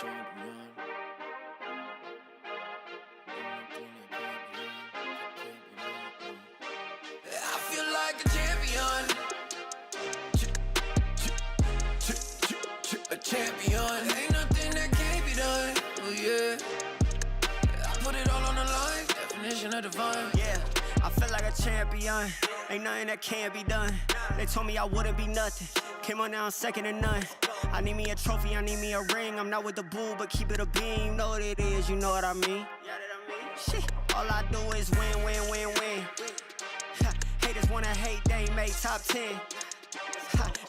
A champion, ain't nothing that can't be done. Oh yeah, I put it all on the line. Definition of divine. Yeah, I feel like a champion. Ain't nothing that can't be done. They told me I wouldn't be nothing. Came on down second to none. I need me a trophy, I need me a ring. I'm not with the bull, but keep it a beam. You know what it is, you know what I mean. Shit, all I do is win, win, win, win. Haters wanna hate, they ain't made top 10.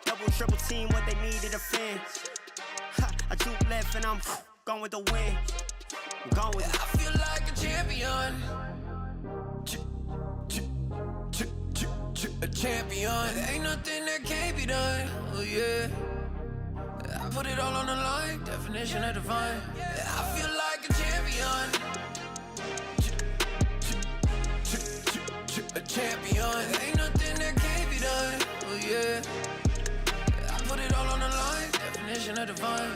Double, triple team, what they need to defend. I juke left and I'm gone with the wind. I'm gone with it. I feel like a champion. A champion. Ain't nothing that can't be done. Oh yeah, I put it all on the line. Definition of divine. I feel like a champion. A champion. Ain't nothing that can't be done. Oh yeah, I put it all on the line. Definition of divine.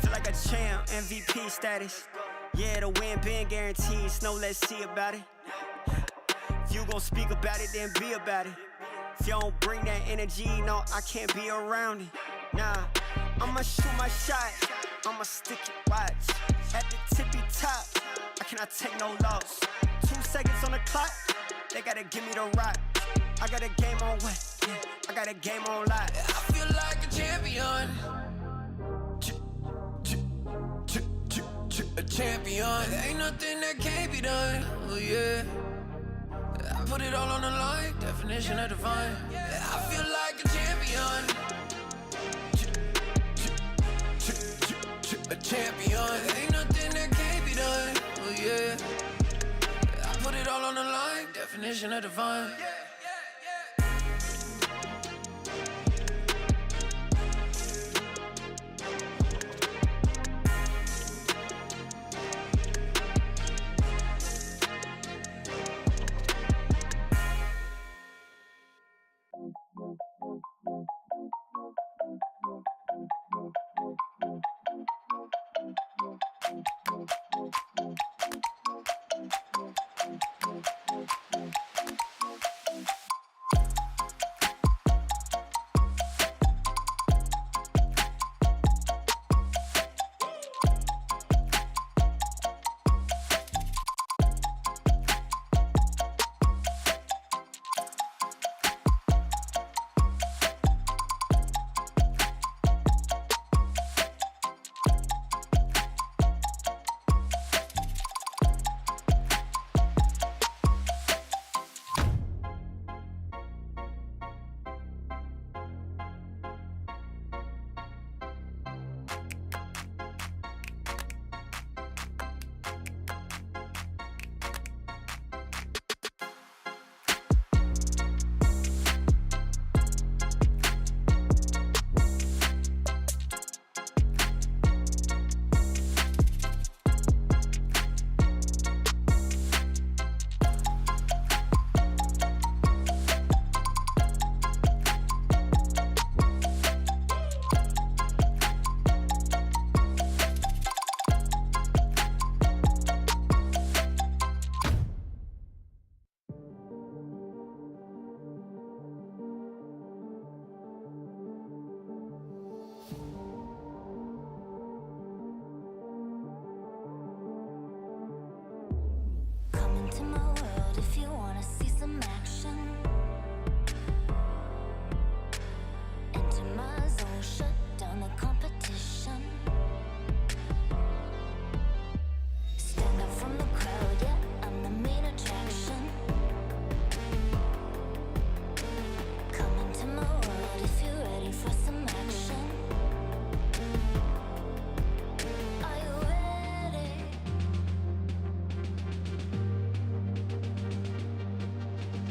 Feel like a champ, MVP status. Yeah, the win been guaranteed. Snow, let's see about it. If you gon' speak about it, then be about it. If you don't bring that energy, no, I can't be around it. Nah, I'ma shoot my shot. I'ma stick it, watch. At the tippy top, I cannot take no loss. 2 seconds on the clock, they gotta give me the rock. I got a game on what? Yeah, I got a game on lock. I feel like a champion. A champion. Ain't nothing that can't be done. Oh yeah, I put it all on the line. Definition of divine. I feel like a champion. A champion. Ain't nothing that can't be done. Oh yeah, I put it all on the line. Definition of divine.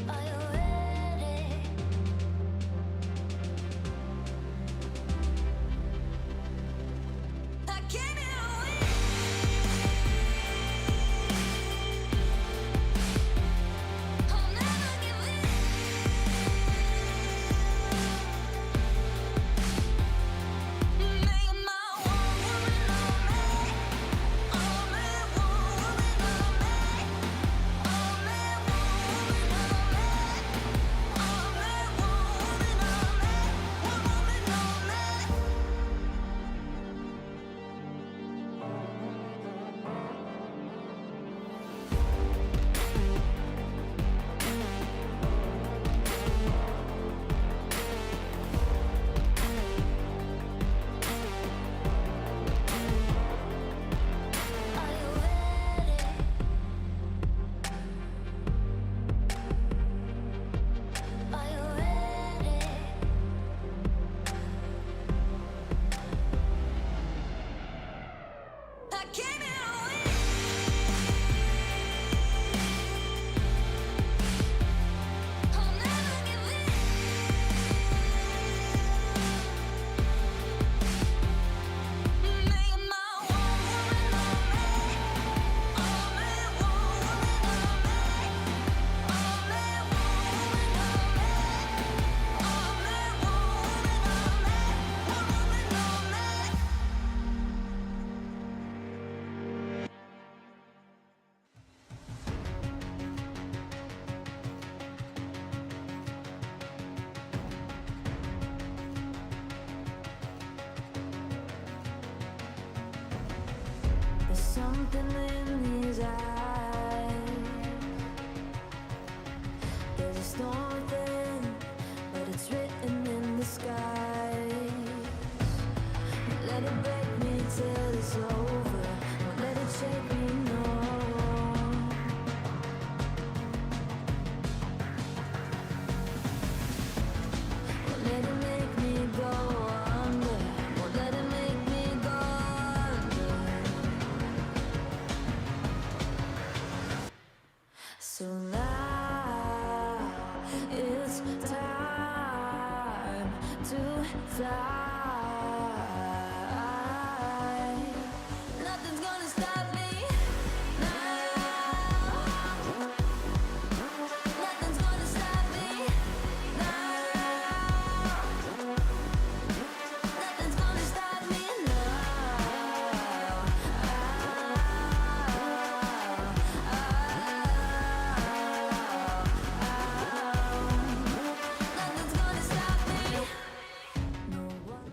Are you ready? something in these eyes. There's a storm within, but it's written in the skies. Let it break me till it's over. Won't let it shake me, no. Won't let it make me go under. Won't let it make me go under. So now it's time to fly. Nothing's gonna stop me now. Nothing's gonna stop me now. Nothing's gonna stop me now. Nothing's gonna stop me. No one.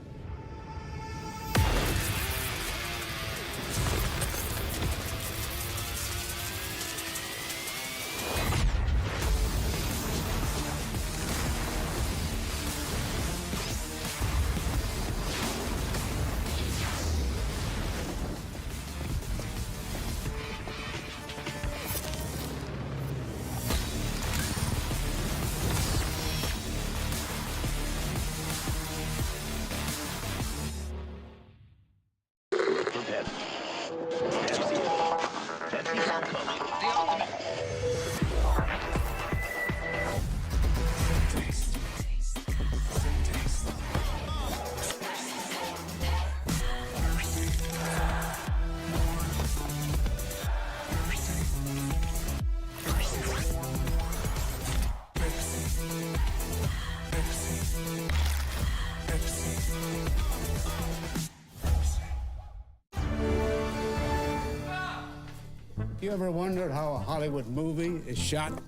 You ever wondered how a Hollywood movie is shot?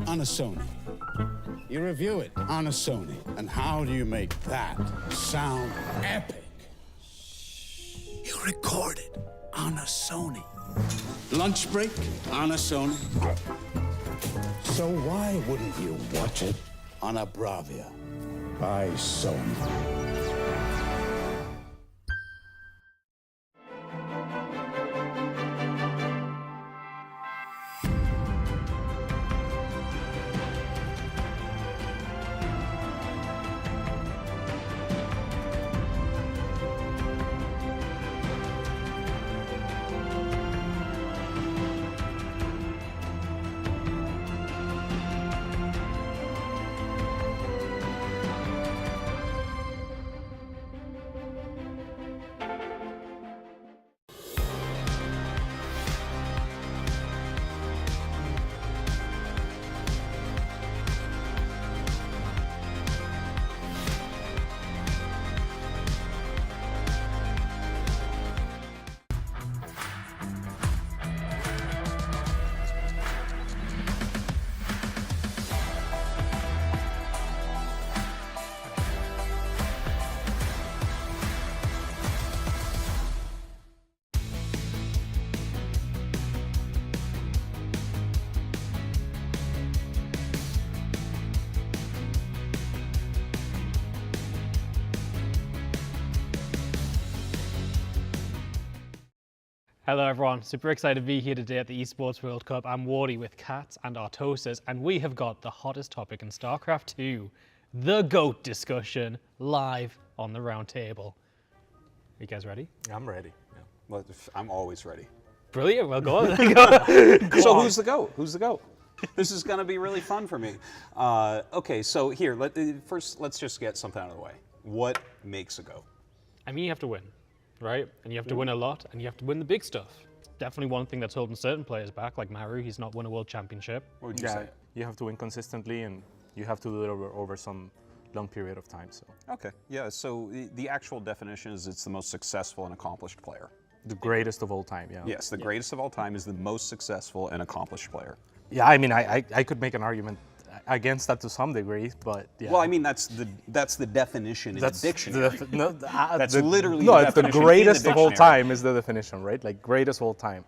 On a Sony. You review it on a Sony. And how do you make that sound epic? You record it on a Sony. Lunch break on a Sony. So why wouldn't you watch it on a Bravia by Sony? Hello everyone, super excited to be here today at the Esports World Cup. I'm Wardy with Cats and Artosis, and we have got the hottest topic in StarCraft II, the GOAT discussion, live on the round table. Are you guys ready? I'm ready. Yeah. Well, I'm always ready. Brilliant, well go on. So who's the GOAT? Who's the GOAT? This is going to be really fun for me. Okay, so here, first let's just get something out of the way. What makes a GOAT? I mean, you have to win, right? And you have to win a lot, and you have to win the big stuff. Definitely one thing that's holding certain players back, like Maru, he's not won a world championship. What would you say? You have to win consistently, and you have to do it over some long period of time. So. Okay, yeah, so the actual definition is it's the most successful and accomplished player. The greatest of all time, yeah. Yes, the greatest of all time is the most successful and accomplished player. Yeah, I mean, I could make an argument. against that to some degree, but yeah. Well, I mean, that's the definition in the dictionary. That's the, literally no, the it's the definition in greatest of all dictionary. time is the definition, right? Like greatest of all time.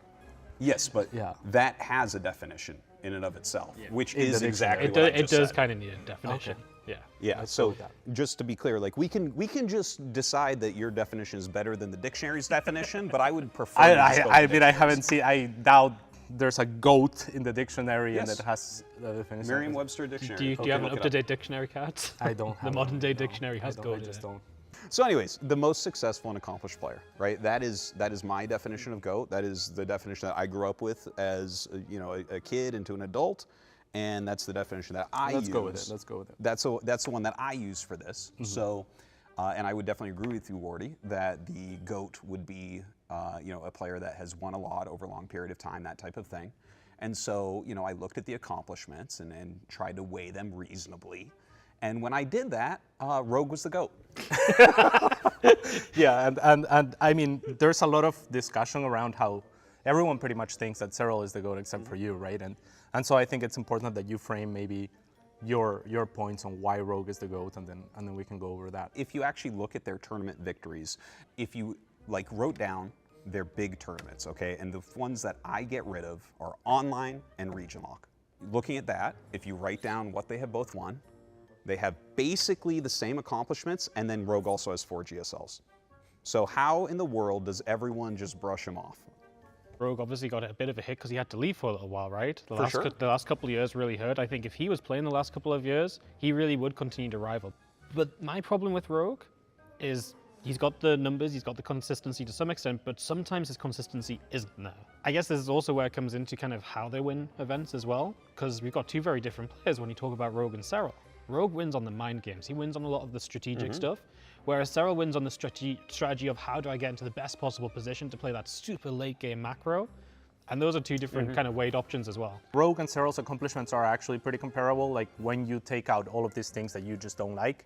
Yes, but Yeah. that has a definition in and of itself, which In is the exactly It, what I it just does said. kind of need a definition. Yeah. Yeah, go so with that. just to be clear, like we can just decide that your definition is better than the dictionary's definition, but I would prefer. to just go with I the mean, I dictionary's. haven't seen. I doubt there's a goat in the dictionary and Yes. that has the definition. Merriam-Webster dictionary. Do you Okay, have an look it up. up-to-date dictionary, Kat? I don't have The modern one, day no. dictionary I has don't, goat I in just it. don't. So anyways, the most successful and accomplished player, right? That is my definition of GOAT. That is the definition that I grew up with as a kid into an adult, and that's the definition that I use. Let's go with it. Let's go with it. That's the one that I use for this. So, and I would definitely agree with you, Wardy, that the GOAT would be a player that has won a lot over a long period of time, that type of thing. And so, I looked at the accomplishments and tried to weigh them reasonably. And when I did that, Rogue was the GOAT. Yeah, and I mean, there's a lot of discussion around how everyone pretty much thinks that Serral is the GOAT except for you, right? And so I think it's important that you frame maybe your points on why Rogue is the GOAT, and then we can go over that. If you actually look at their tournament victories, if you wrote down their big tournaments, okay, and the ones that I get rid of are online and region lock. Looking at that, if you write down what they have both won, they have basically the same accomplishments, and then Rogue also has 4 GSLs. So how in the world does everyone just brush him off? Rogue obviously got a bit of a hit because he had to leave for a little while, right? For sure. The last couple of years really hurt. I think if he was playing the last couple of years, he really would continue to rival. But my problem with Rogue is he's got the numbers, he's got the consistency to some extent, but sometimes his consistency isn't there. I guess this is also where it comes into kind of how they win events as well, because we've got two very different players when you talk about Rogue and Serral. Rogue wins on the mind games. He wins on a lot of the strategic stuff, whereas Serral wins on the strategy of how do I get into the best possible position to play that super late game macro. And those are two different kind of weighed options as well. Rogue and Serral's accomplishments are actually pretty comparable, like when you take out all of these things that you just don't like.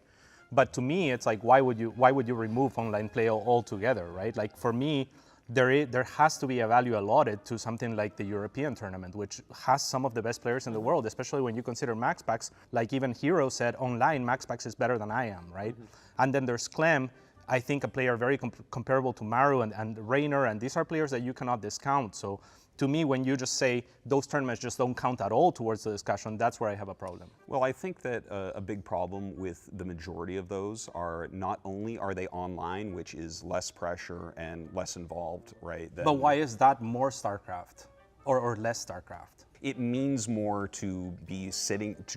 But to me, it's like, why would you remove online play altogether, right? Like for me, there has to be a value allotted to something like the European tournament, which has some of the best players in the world, especially when you consider max packs. Like even Hero said, online max packs is better than I am, right? And then there's Clem, I think a player very comparable to Maru and Reynor, and these are players that you cannot discount. So to me, when you just say those tournaments just don't count at all towards the discussion, that's where I have a problem. Well, I think that a big problem with the majority of those are not only are they online, which is less pressure and less involved, right? But why is that more StarCraft or less StarCraft? It means more to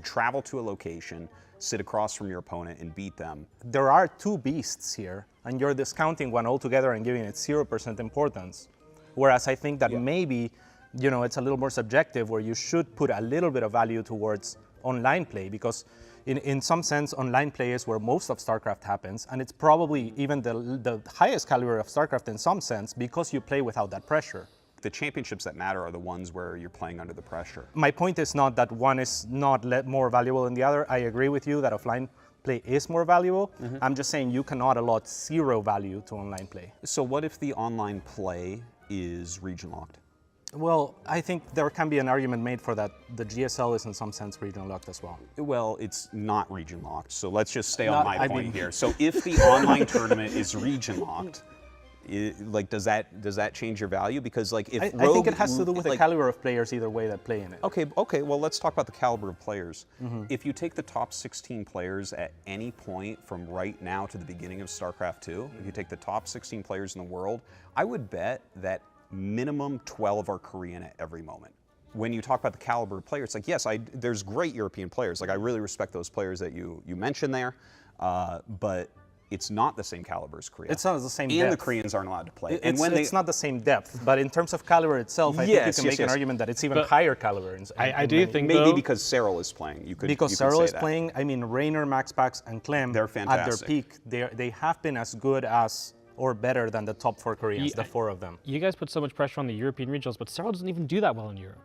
travel to a location, sit across from your opponent and beat them. There are two beasts here, and you're discounting one altogether and giving it 0% importance. Whereas I think that maybe, it's a little more subjective where you should put a little bit of value towards online play, because in some sense, online play is where most of StarCraft happens, and it's probably even the highest caliber of StarCraft in some sense because you play without that pressure. The championships that matter are the ones where you're playing under the pressure. My point is not that one is not more valuable than the other. I agree with you that offline play is more valuable. I'm just saying you cannot allot 0 value to online play. So what if the online play is region locked? Well, I think there can be an argument made for that. The GSL is in some sense region locked as well. Well, it's not region locked, so let's just stay No, on my I point mean- here. So if the online tournament is region locked, does that change your value? Because if I think it has to do with the caliber of players either way that play in it. Okay, well, let's talk about the caliber of players. If you take the top 16 players at any point from right now to the beginning of StarCraft II, if you take the top 16 players in the world, I would bet that minimum 12 are Korean at every moment. When you talk about the caliber of players, yes, there's great European players. I really respect those players that you mentioned there, but it's not the same caliber as Korea. It's not the same and depth. the Koreans aren't allowed to play. It's not the same depth, but in terms of caliber itself, I think you can make an argument that it's even higher caliber. I do think maybe though, because Serral is playing. Because Serral is playing, I mean, Reynor, Max Pax, and Clem, They're at their fantastic. peak, they have been as good as or better than the top 4 Koreans, the 4 of them. you guys put so much pressure on the European regionals, but Serral doesn't even do that well in Europe.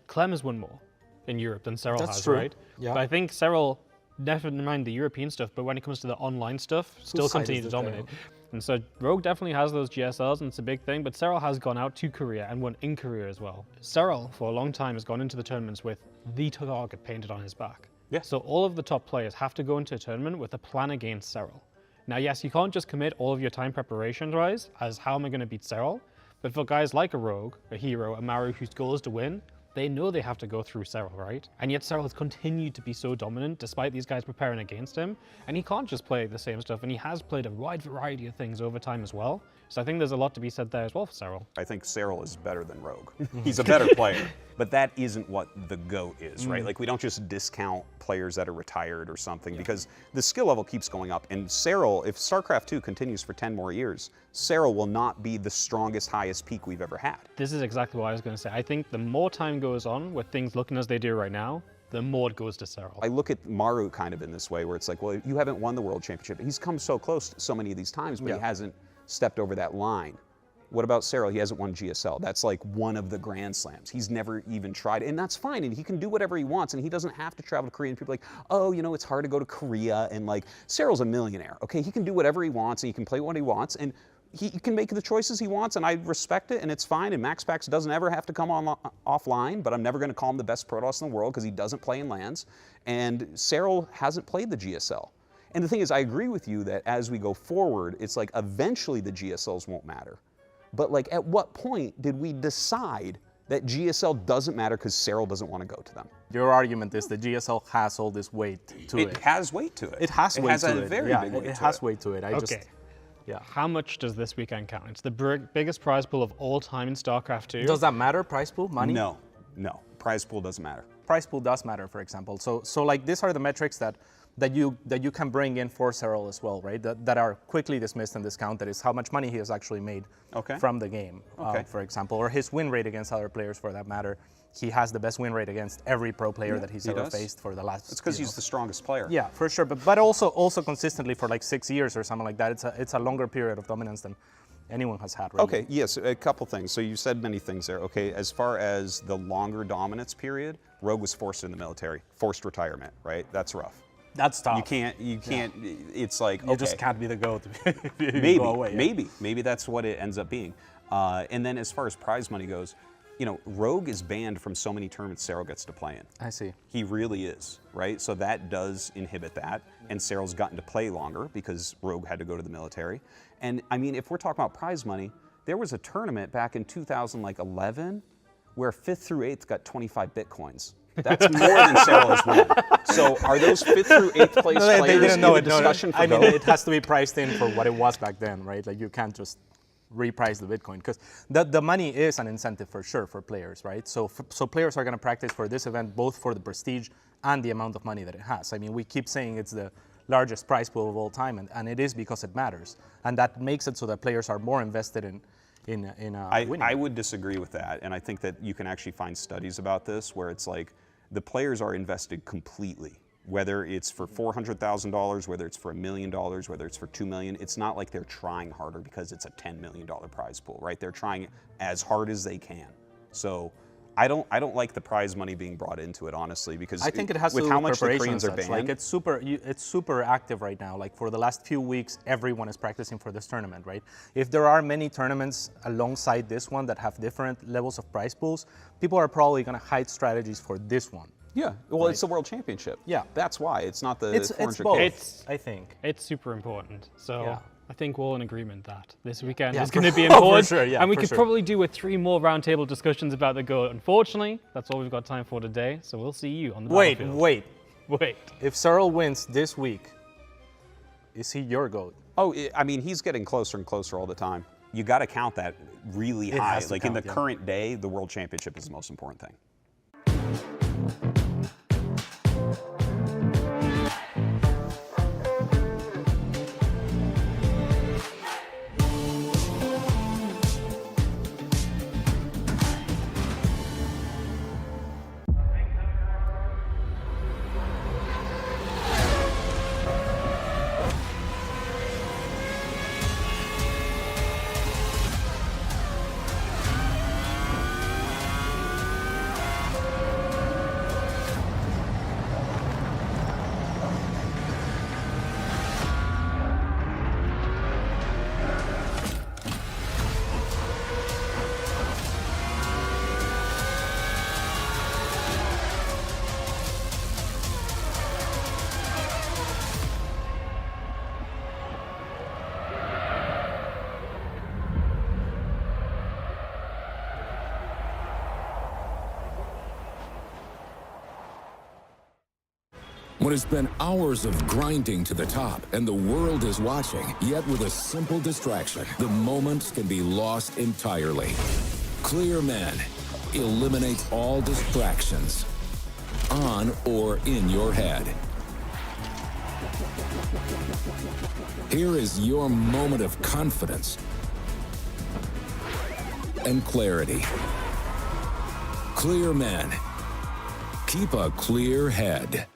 Clem has won more in Europe than Serral That's has, true. right? Yeah. But I think Serral never mind the European stuff, but when it comes to the online stuff, still side continue is to the dominate. tail? And so Rogue definitely has those GSLs, and it's a big thing, but Serral has gone out to Korea and won in Korea as well. Serral, for a long time, has gone into the tournaments with the target painted on his back. Yeah. So all of the top players have to go into a tournament with a plan against Serral. Now, yes, you can't just commit all of your time preparation-wise as how am I going to beat Serral, but for guys like a Rogue, a Hero, a Maru whose goal is to win, they know they have to go through Serral, right? And yet Serral has continued to be so dominant despite these guys preparing against him, and he can't just play the same stuff, and he has played a wide variety of things over time as well. So I think there's a lot to be said there as well for Serral. I think Serral is better than Rogue. He's a better player, but that isn't what the GOAT is, right? Like, we don't just discount players that are retired or something because the skill level keeps going up. And Serral, if StarCraft II continues for 10 more years, Serral will not be the strongest, highest peak we've ever had. This is exactly what I was going to say. I think the more time goes on with things looking as they do right now, the more it goes to Serral. I look at Maru kind of in this way where it's like, well, you haven't won the World Championship. He's come so close so many of these times, but he hasn't stepped over that line. What about Serral? He hasn't won GSL. That's like one of the Grand Slams. He's never even tried, and that's fine, and he can do whatever he wants, and he doesn't have to travel to Korea. And people are like, oh, you know, it's hard to go to Korea, and like, Serral's a millionaire, okay? He can do whatever he wants, and he can play what he wants, and he can make the choices he wants, and I respect it, and it's fine, and Max Pax doesn't ever have to come on offline, but I'm never gonna call him the best Protoss in the world because he doesn't play in LANs, and Serral hasn't played the GSL. And the thing is, I agree with you that as we go forward, it's like eventually the GSLs won't matter. But like, at what point did we decide that GSL doesn't matter because Serral doesn't want to go to them? Your argument is that GSL has all this weight to it. It has weight to it. It has weight to it. It has a very big weight to it. It has weight to it. Okay. How much does this weekend count? It's the biggest prize pool of all time in StarCraft II. Does that matter, prize pool, money? No, no. Prize pool doesn't matter. Prize pool does matter, for example. So like, these are the metrics that you can bring in for Serral as well, right? That are quickly dismissed and discounted is how much money he has actually made from the game, for example, or his win rate against other players for that matter. He has the best win rate against every pro player that he's ever faced for the last. It's because he's the strongest player. Yeah, for sure, but also consistently for like 6 years or something like that. It's a longer period of dominance than anyone has had. Really. Okay, yes, a couple things. So you said many things there. Okay, as far as the longer dominance period, Rogue was forced in the military, forced retirement, right? That's rough. That's tough. You can't, it's like, you just can't be the GOAT if you maybe, go away. Maybe that's what it ends up being. And then as far as prize money goes, you know, Rogue is banned from so many tournaments Serral gets to play in. I see. He really is, right? So that does inhibit that. And Serral's gotten to play longer because Rogue had to go to the military. And I mean, if we're talking about prize money, there was a tournament back in 2011 where 5th through 8th got 25 Bitcoins. That's more than Serral has won. So are those 5th through 8th place players in the discussion for I mean, GOAT? it has to be priced in for what it was back then, right? Like, you can't just reprice the Bitcoin because the money is an incentive for sure for players, right? So players are going to practice for this event both for the prestige and the amount of money that it has. I mean, we keep saying it's the largest prize pool of all time, and it is because it matters, and that makes it so that players are more invested in winning. I would disagree with that, and I think that you can actually find studies about this where it's like the players are invested completely. Whether it's for $400,000, whether it's for $1 million, whether it's for $2 million, it's not like they're trying harder because it's a $10 million prize pool, right? They're trying as hard as they can. So I don't like the prize money being brought into it, honestly, because I think it has with to do how with much the preparation Koreans are and such. banned. Like, it's super active right now. Like, for the last few weeks, everyone is practicing for this tournament, right? If there are many tournaments alongside this one that have different levels of prize pools, people are probably going to hide strategies for this one. Yeah, well, it's the World Championship. Yeah. That's why. It's not the It's 400K. both, I think. It's super important. So Yeah. I think we're all in agreement that this weekend Yeah, is going to be for important. sure, yeah, and we for could sure. probably do with 3 more roundtable discussions about the GOAT. Unfortunately, that's all we've got time for today. So we'll see you on the battlefield. Wait. Wait. If Serral wins this week, is he your GOAT? Oh, I mean, he's getting closer and closer all the time. You got to count that really It high. has to Like, in the count, yeah. current day, the World Championship is the most important thing. When it's been hours of grinding to the top and the world is watching, yet with a simple distraction, the moments can be lost entirely. Clear Men eliminates all distractions, on or in your head. Here is your moment of confidence and clarity. Clear Men. Keep a clear head.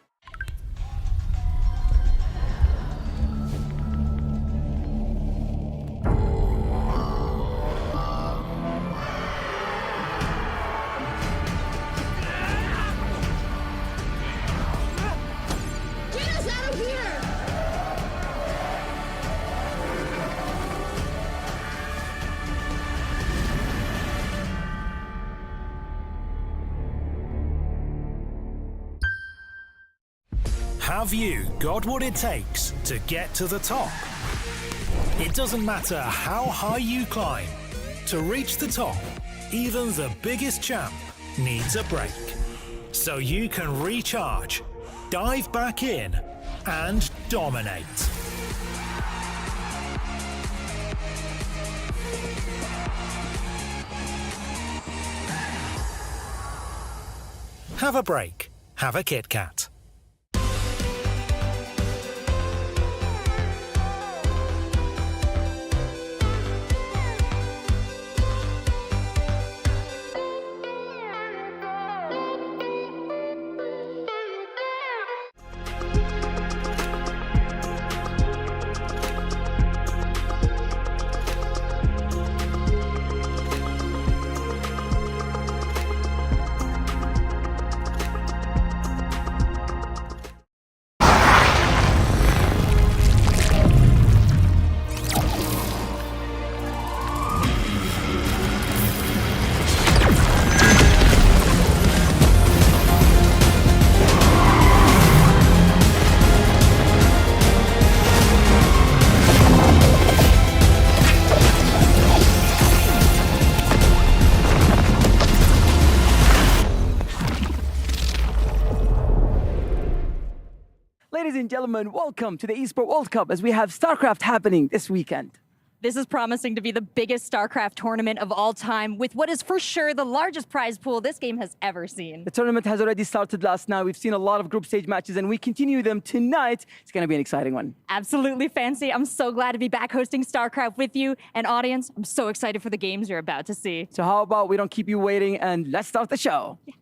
Have you got what it takes to get to the top? It doesn't matter how high you climb. To reach the top, even the biggest champ needs a break. So you can recharge, dive back in, and dominate. Have a break. Have a Kit Kat. Ladies and gentlemen, welcome to the Esport World Cup as we have StarCraft happening this weekend. This is promising to be the biggest StarCraft tournament of all time, with what is for sure the largest prize pool this game has ever seen. The tournament has already started last night. We've seen a lot of group stage matches and we continue them tonight. It's going to be an exciting one. Absolutely, Fancy. I'm so glad to be back hosting StarCraft with you. And audience, I'm so excited for the games you're about to see. So how about we don't keep you waiting and let's start the show. Yeah.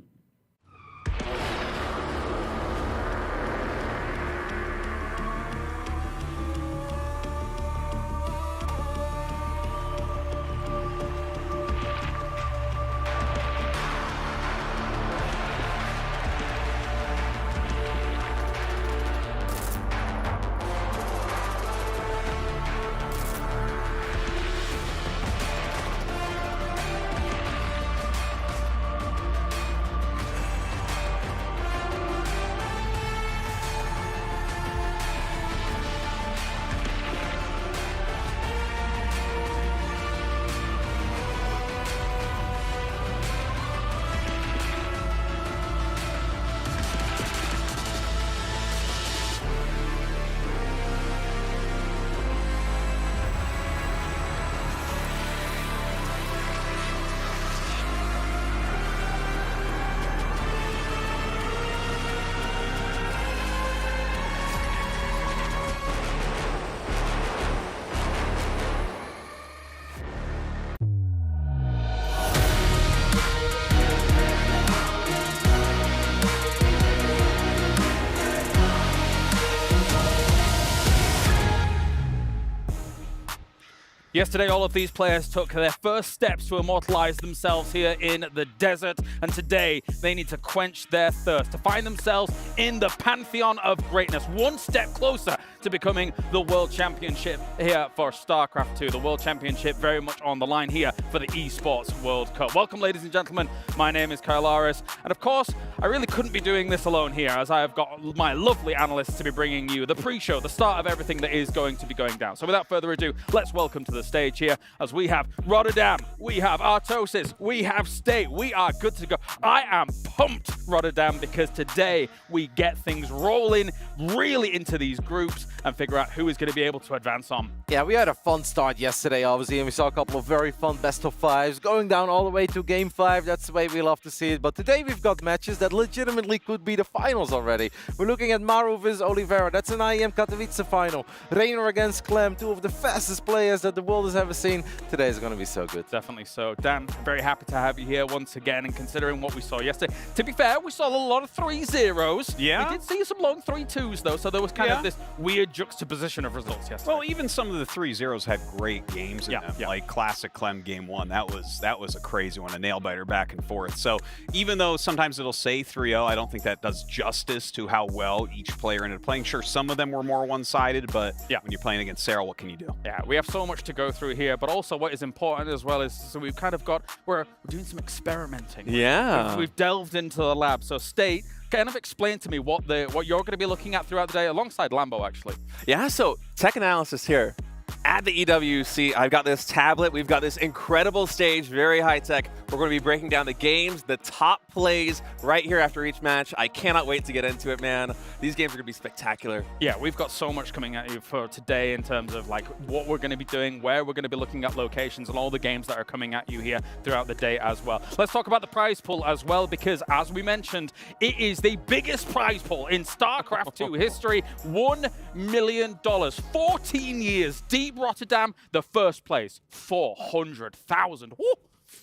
Yesterday, all of these players took their first steps to immortalize themselves here in the desert, and today they need to quench their thirst, to find themselves in the pantheon of greatness, one step closer to becoming the World Championship here for StarCraft II. The World Championship very much on the line here for the Esports World Cup. Welcome, ladies and gentlemen. My name is Kyle Aris, and of course, I really couldn't be doing this alone here, as I have got my lovely analysts to be bringing you the pre-show, the start of everything that is going to be going down. So without further ado, let's welcome to the stage here, as we have Rotterdam, we have Artosis, we have State. We are good to go. I am pumped, Rotterdam, because today we get things rolling really into these groups and figure out who is going to be able to advance on. Yeah, we had a fun start yesterday, obviously, and we saw a couple of very fun best of fives going down all the way to game 5. That's the way we love to see it. But today we've got matches that legitimately could be the finals already. We're looking at Maru vs Oliveira. That's an IEM Katowice final. Reynor against Clem, two of the fastest players that the world has ever seen. Today is going to be so good. Definitely so. Dan, very happy to have you here once again, and considering what we saw yesterday. To be fair, we saw a lot of 3-0s. Yeah. We did see some long 3-2s though, so there was kind of this weird juxtaposition of results yesterday. Well, even some of the 3-0s had great games in them, like classic Clem game 1. That was a crazy one, a nail biter back and forth. So even though sometimes it'll say 3-0, I don't think that does justice to how well each player ended up playing. Sure, some of them were more one-sided, but when you're playing against Serral, what can you do? Yeah, we have so much to go through here, but also what is important as well is, so we've kind of got, we're doing some experimenting. Yeah. We've delved into the lab. So State, kind of explain to me what you're going to be looking at throughout the day, alongside Lambo, actually. Yeah, so tech analysis here. At the EWC, I've got this tablet. We've got this incredible stage, very high tech. We're going to be breaking down the games, the top plays right here after each match. I cannot wait to get into it, man. These games are going to be spectacular. Yeah, we've got so much coming at you for today in terms of like what we're going to be doing, where we're going to be looking at locations, and all the games that are coming at you here throughout the day as well. Let's talk about the prize pool as well, because as we mentioned, it is the biggest prize pool in StarCraft II history. $1 million, 14 years deep. Rotterdam, the first place, 400,000.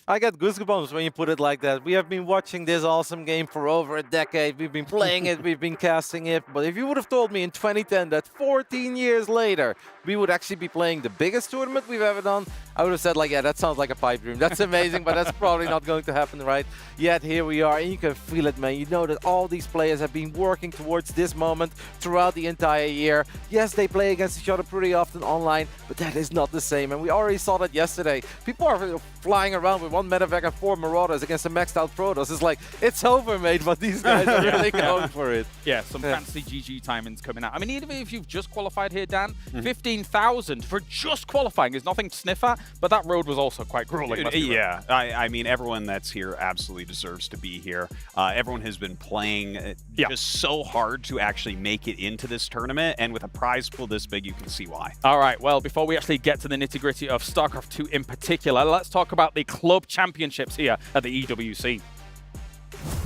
I get goosebumps when you put it like that. We have been watching this awesome game for over a decade. We've been playing it, we've been casting it. But if you would have told me in 2010 that 14 years later, we would actually be playing the biggest tournament we've ever done, I would have said, like, yeah, that sounds like a pipe dream. That's amazing, but that's probably not going to happen, right? Yet here we are, and you can feel it, man. You know that all these players have been working towards this moment throughout the entire year. Yes, they play against each other pretty often online, but that is not the same. And we already saw that yesterday. People are flying around with 1 medevac and 4 Marauders against a maxed out Protoss. It's like, it's over, mate, but these guys are really going for it. Yeah, some fancy GG timings coming out. I mean, even if you've just qualified here, Dan, 15,000 for just qualifying is nothing to sniff at, but that road was also quite grueling. Yeah, I mean, everyone that's here absolutely deserves to be here. Everyone has been playing just so hard to actually make it into this tournament, and with a prize pool this big, you can see why. All right, well, before we actually get to the nitty-gritty of StarCraft II in particular, let's talk about the club championships here at the EWC.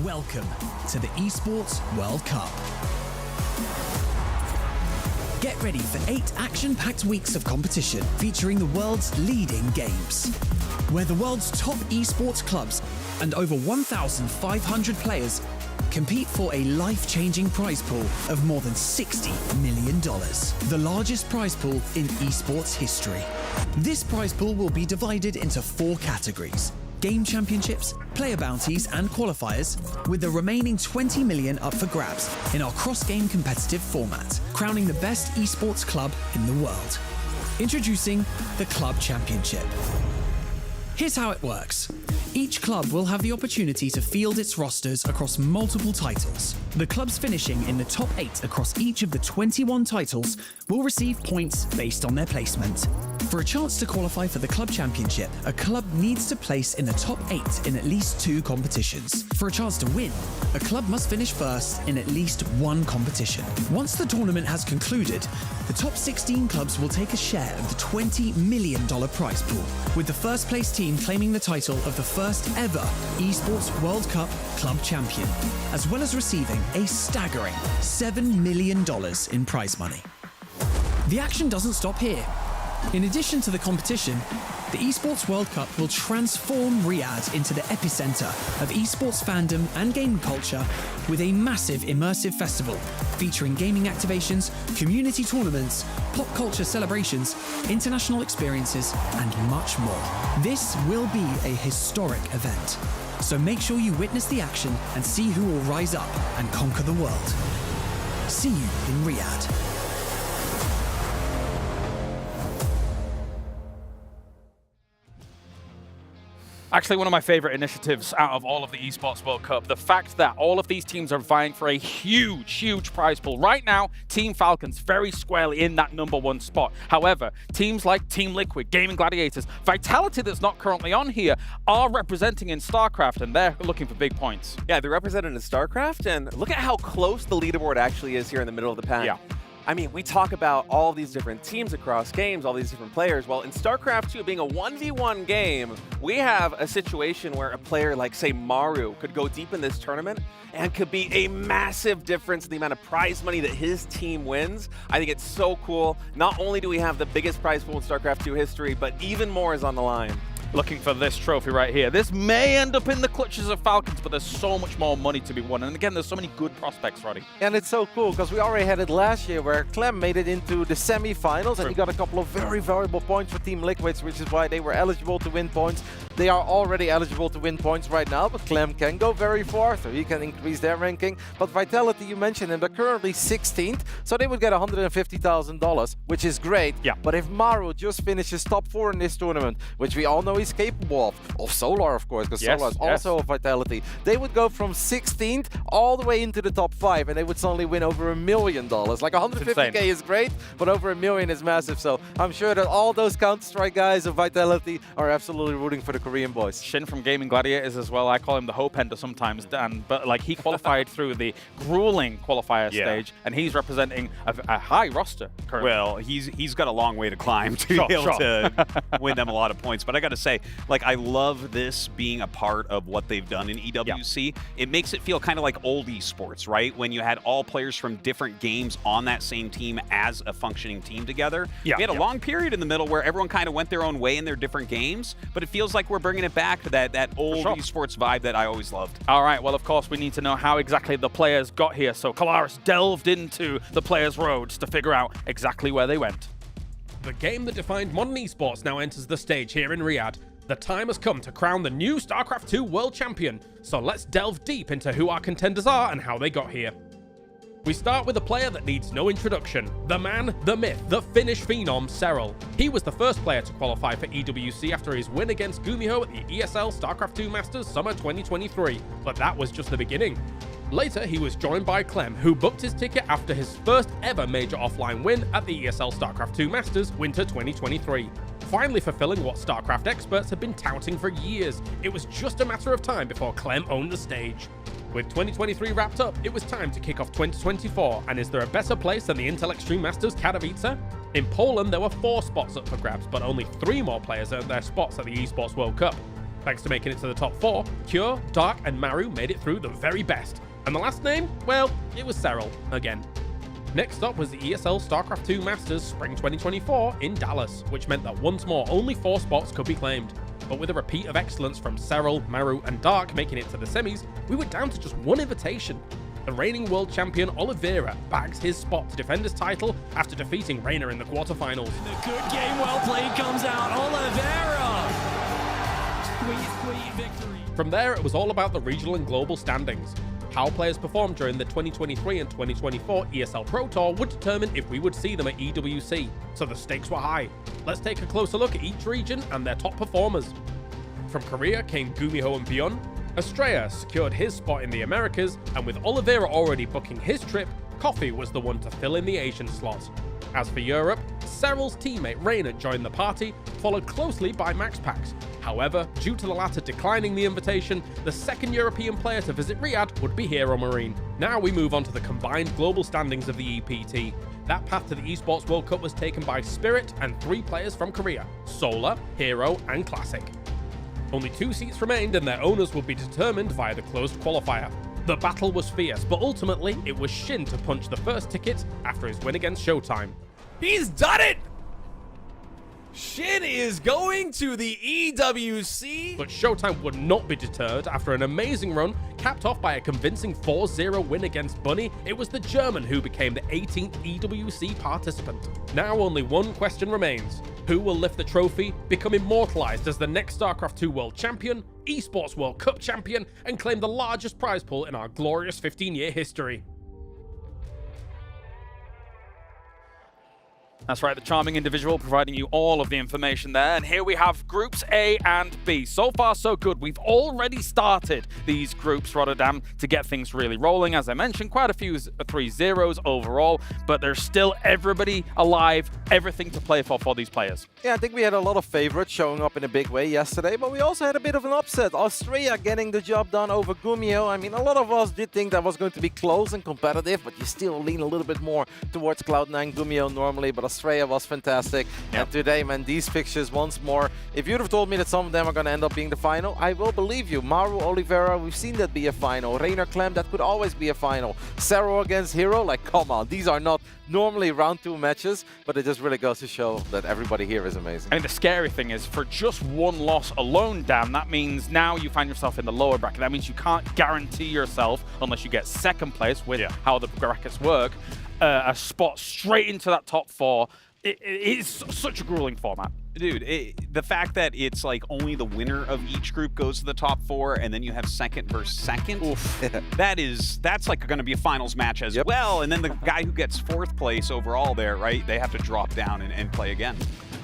Welcome to the Esports World Cup. Get ready for 8 action-packed weeks of competition featuring the world's leading games, where the world's top esports clubs and over 1,500 players compete for a life-changing prize pool of more than $60 million, the largest prize pool in esports history. This prize pool will be divided into 4 categories: game championships, player bounties and qualifiers, with the remaining 20 million up for grabs in our cross-game competitive format, crowning the best esports club in the world. Introducing the Club Championship. Here's how it works. Each club will have the opportunity to field its rosters across multiple titles. The clubs finishing in the top 8 across each of the 21 titles will receive points based on their placement. For a chance to qualify for the Club Championship, a club needs to place in the top 8 in at least 2 competitions. For a chance to win, a club must finish first in at least 1 competition. Once the tournament has concluded, the top 16 clubs will take a share of the $20 million prize pool, with the first place team claiming the title of the first ever Esports World Cup Club Champion, as well as receiving a staggering $7 million in prize money. The action doesn't stop here. In addition to the competition, the Esports World Cup will transform Riyadh into the epicenter of esports fandom and gaming culture, with a massive immersive festival featuring gaming activations, community tournaments, pop culture celebrations, international experiences, and much more. This will be a historic event, so make sure you witness the action and see who will rise up and conquer the world. See you in Riyadh. Actually, one of my favorite initiatives out of all of the Esports World Cup, the fact that all of these teams are vying for a huge, huge prize pool. Right now, Team Falcons very squarely in that #1 spot. However, teams like Team Liquid, Gaming Gladiators, Vitality that's not currently on here are representing in StarCraft, and they're looking for big points. Yeah, they're represented in StarCraft, and look at how close the leaderboard actually is here in the middle of the pack. Yeah. I mean, we talk about all these different teams across games, all these different players. Well, in StarCraft II being a 1v1 game, we have a situation where a player like, say, Maru could go deep in this tournament and could be a massive difference in the amount of prize money that his team wins. I think it's so cool. Not only do we have the biggest prize pool in StarCraft II history, but even more is on the line. Looking for this trophy right here. This may end up in the clutches of Falcons, but there's so much more money to be won. And again, there's so many good prospects, Roddy. And it's so cool because we already had it last year where Clem made it into the semi-finals and he got a couple of very valuable points for Team Liquids, which is why they were eligible to win points. They are already eligible to win points right now, but Clem can go very far, so he can increase their ranking. But Vitality, you mentioned them, they're currently 16th, so they would get $150,000, which is great. Yeah. But if Maru just finishes top 4 in this tournament, which we all know he's capable of Solar, of course, because Solar is also a Vitality, they would go from 16th all the way into the top 5, and they would suddenly win over $1 million. Like 150K is great, but over $1 million is massive. So I'm sure that all those Counter-Strike guys of Vitality are absolutely rooting for the Korean boys. Shin from Gaming Gladiators as well. I call him the Hope Ender sometimes, Dan. But like he qualified through the grueling qualifier stage, and he's representing a high roster currently. Well, he's got a long way to climb to be able to win them a lot of points. But I got to say, like, I love this being a part of what they've done in EWC. It makes it feel kind of like old esports, right? When you had all players from different games on that same team as a functioning team together. We had a long period in the middle where everyone kind of went their own way in their different games, but it feels like we're bringing it back to that old esports vibe that I always loved. All right, well, of course, we need to know how exactly the players got here. So Kalaris delved into the players' roads to figure out exactly where they went. The game that defined modern esports now enters the stage here in Riyadh. The time has come to crown the new StarCraft II World Champion, so let's delve deep into who our contenders are and how they got here. We start with a player that needs no introduction, the man, the myth, the Finnish phenom, Serral. He was the first player to qualify for EWC after his win against Gumiho at the ESL StarCraft II Masters Summer 2023, but that was just the beginning. Later, he was joined by Clem, who booked his ticket after his first ever major offline win at the ESL StarCraft II Masters Winter 2023. Finally fulfilling what StarCraft experts had been touting for years, it was just a matter of time before Clem owned the stage. With 2023 wrapped up, it was time to kick off 2024, and is there a better place than the Intel Extreme Masters Katowice? In Poland, there were 4 spots up for grabs, but only 3 more players earned their spots at the Esports World Cup. Thanks to making it to the top 4, Cure, Dark, and Maru made it through the very best. And the last name? Well, it was Serral, again. Next up was the ESL StarCraft II Masters Spring 2024 in Dallas, which meant that once more only 4 spots could be claimed. But with a repeat of excellence from Serral, Maru, and Dark making it to the semis, we were down to just one invitation. The reigning world champion Oliveira bags his spot to defend his title after defeating Reynor in the quarterfinals. The good game well played comes out, Oliveira! Sweet victory. From there, it was all about the regional and global standings. How players performed during the 2023 and 2024 ESL Pro Tour would determine if we would see them at EWC, so the stakes were high. Let's take a closer look at each region and their top performers. From Korea came Gumiho and Beyond. Astrea secured his spot in the Americas, and with Oliveira already booking his trip, Coffee was the one to fill in the Asian slot. As for Europe, Serral's teammate Reynor joined the party, followed closely by MaxPax. However, due to the latter declining the invitation, the second European player to visit Riyadh would be Hero Marine. Now we move on to the combined global standings of the EPT. That path to the Esports World Cup was taken by Spirit and 3 players from Korea, Solar, Hero, and Classic. Only 2 seats remained and their owners would be determined via the closed qualifier. The battle was fierce, but ultimately it was Shin to punch the first ticket after his win against Showtime. He's done it! Shin is going to the EWC. But Showtime would not be deterred. After an amazing run, capped off by a convincing 4-0 win against Bunny, it was the German who became the 18th EWC participant. Now only one question remains. Who will lift the trophy, become immortalized as the next StarCraft II World Champion, Esports World Cup Champion, and claim the largest prize pool in our glorious 15-year history? That's right, the charming individual providing you all of the information there. And here we have groups A and B. So far, so good. We've already started these groups, Rotterdam, to get things really rolling. As I mentioned, quite a few 3-0s overall, but there's still everybody alive, everything to play for these players. Yeah, I think we had a lot of favorites showing up in a big way yesterday, but we also had a bit of an upset. Astrea getting the job done over Gumio. I mean, a lot of us did think that was going to be close and competitive, but you still lean a little bit more towards Cloud9 Gumio normally, but Astrea was fantastic. Yep. And today, man, these fixtures once more, if you'd have told me that some of them are going to end up being the final, I will believe you. Maru, Oliveira, we've seen that be a final. Reynor, Clem, that could always be a final. Serral against Hero, like, come on, these are not normally round 2 matches, but it just really goes to show that everybody here is amazing. I mean, the scary thing is, for just one loss alone, Dan, that means now you find yourself in the lower bracket. That means you can't guarantee yourself, unless you get second place with how the brackets work, a spot straight into that top 4. It is such a grueling format. Dude, the fact that it's like only the winner of each group goes to the top 4, and then you have second versus second, that's like going to be a finals match as well. And then the guy who gets 4th place overall there, right, they have to drop down and play again.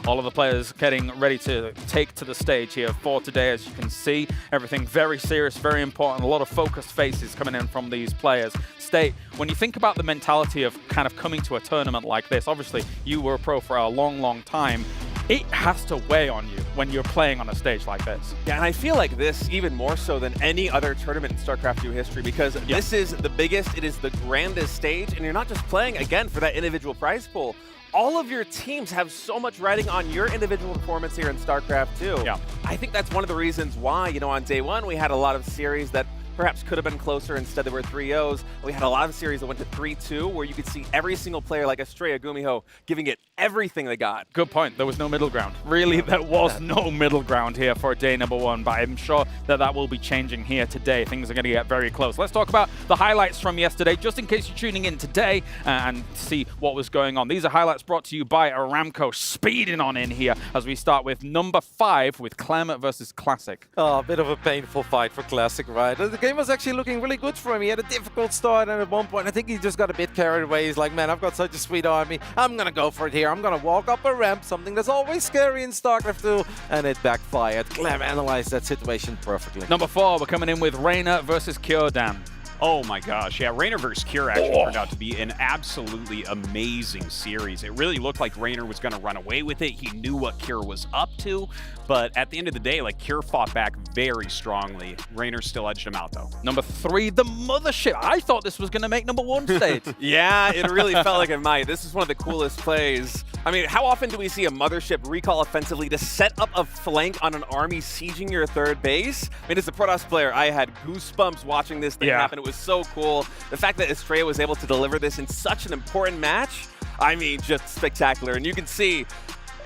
All of the players getting ready to take to the stage here for today, as you can see. Everything very serious, very important. A lot of focused faces coming in from these players. State, when you think about the mentality of kind of coming to a tournament like this, obviously you were a pro for a long, long time. It has to weigh on you when you're playing on a stage like this. Yeah, and I feel like this even more so than any other tournament in StarCraft II history, because this is the biggest, it is the grandest stage, and you're not just playing, again, for that individual prize pool. All of your teams have so much riding on your individual performance here in StarCraft II. Yeah. I think that's one of the reasons why, you know, on day 1, we had a lot of series that perhaps could have been closer. Instead, there were 3-0s. We had a lot of series that went to 3-2, where you could see every single player like Astrea, Gumiho, giving it everything they got. Good point. There was no middle ground. Really, there was no middle ground here for day number 1, but I'm sure that that will be changing here today. Things are going to get very close. Let's talk about the highlights from yesterday, just in case you're tuning in today and see what was going on. These are highlights brought to you by Aramco, speeding on in here as we start with number 5 with Clem versus Classic. Oh, a bit of a painful fight for Classic, right? The game was actually looking really good for him. He had a difficult start, and at one point, I think he just got a bit carried away. He's like, man, I've got such a sweet army. I'm going to go for it here. I'm going to walk up a ramp, something that's always scary in StarCraft 2, and it backfired. Clem analyzed that situation perfectly. Number 4, we're coming in with Reynor versus Cure, Dan. Oh my gosh, yeah, Reynor versus Cure actually turned out to be an absolutely amazing series. It really looked like Reynor was going to run away with it. He knew what Cure was up to, but at the end of the day, like, Cure fought back very strongly. Reynor still edged him out, though. Number 3, the Mothership. I thought this was going to make number 1 stage. Yeah, it really felt like it might. This is one of the coolest plays. I mean, how often do we see a Mothership recall offensively to set up a flank on an army sieging your 3rd base? I mean, as a Protoss player, I had goosebumps watching this thing happen. It was so cool. The fact that Astrea was able to deliver this in such an important match, I mean, just spectacular. And you can see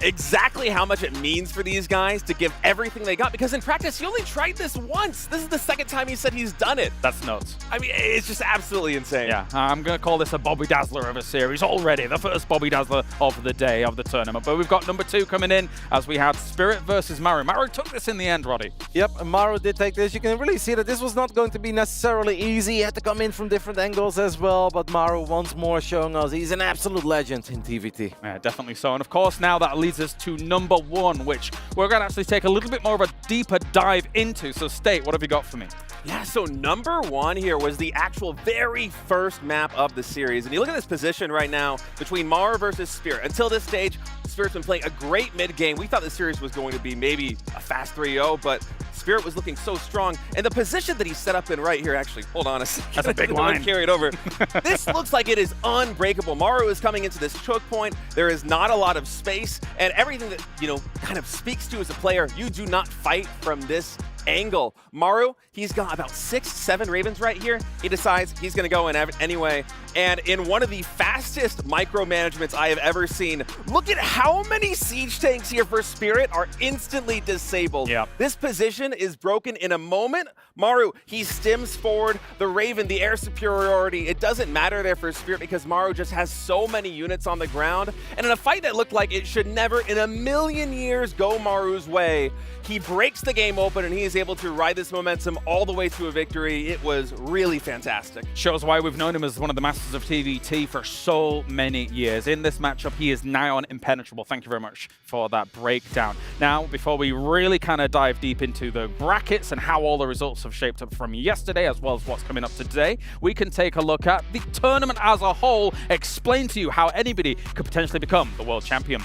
exactly how much it means for these guys to give everything they got, because in practice, he only tried this once. This is the 2nd time he said he's done it. That's nuts. I mean, it's just absolutely insane. Yeah, I'm going to call this a Bobby Dazzler of a series already. The first Bobby Dazzler of the day of the tournament. But we've got number 2 coming in as we have Spirit versus Maru. Maru took this in the end, Roddy. Yep, and Maru did take this. You can really see that this was not going to be necessarily easy. He had to come in from different angles as well. But Maru once more showing us he's an absolute legend in TVT. Yeah, definitely so. And of course, now that leads us to number 1, which we're going to actually take a little bit more of a deeper dive into. So, State, what have you got for me? Yeah, so number 1 here was the actual very first map of the series. And you look at this position right now between Maru versus Spirit. Until this stage, Spirit's been playing a great mid-game. We thought the series was going to be maybe a fast 3-0, but Spirit was looking so strong. And the position that he's set up in right here, actually, hold on a second. That's a big line. Carried over. This looks like it is unbreakable. Maru is coming into this choke point. There is not a lot of space, and everything that, you know, kind of speaks to as a player, you do not fight from this angle. Maru, he's got about 6-7 Ravens right here. He decides he's going to go in anyway. And in one of the fastest micromanagements I have ever seen, look at how many siege tanks here for Spirit are instantly disabled. Yeah. This position is broken in a moment. Maru, he stims forward. The Raven, the air superiority, it doesn't matter there for Spirit because Maru just has so many units on the ground. And in a fight that looked like it should never in a million years go Maru's way, he breaks the game open and he is able to ride this momentum all the way to a victory. It was really fantastic. Shows why we've known him as one of the masters of TVT for so many years. In this matchup, he is nigh on impenetrable. Thank you very much for that breakdown. Now, before we really kind of dive deep into the brackets and how all the results have shaped up from yesterday, as well as what's coming up today, we can take a look at the tournament as a whole, explain to you how anybody could potentially become the world champion.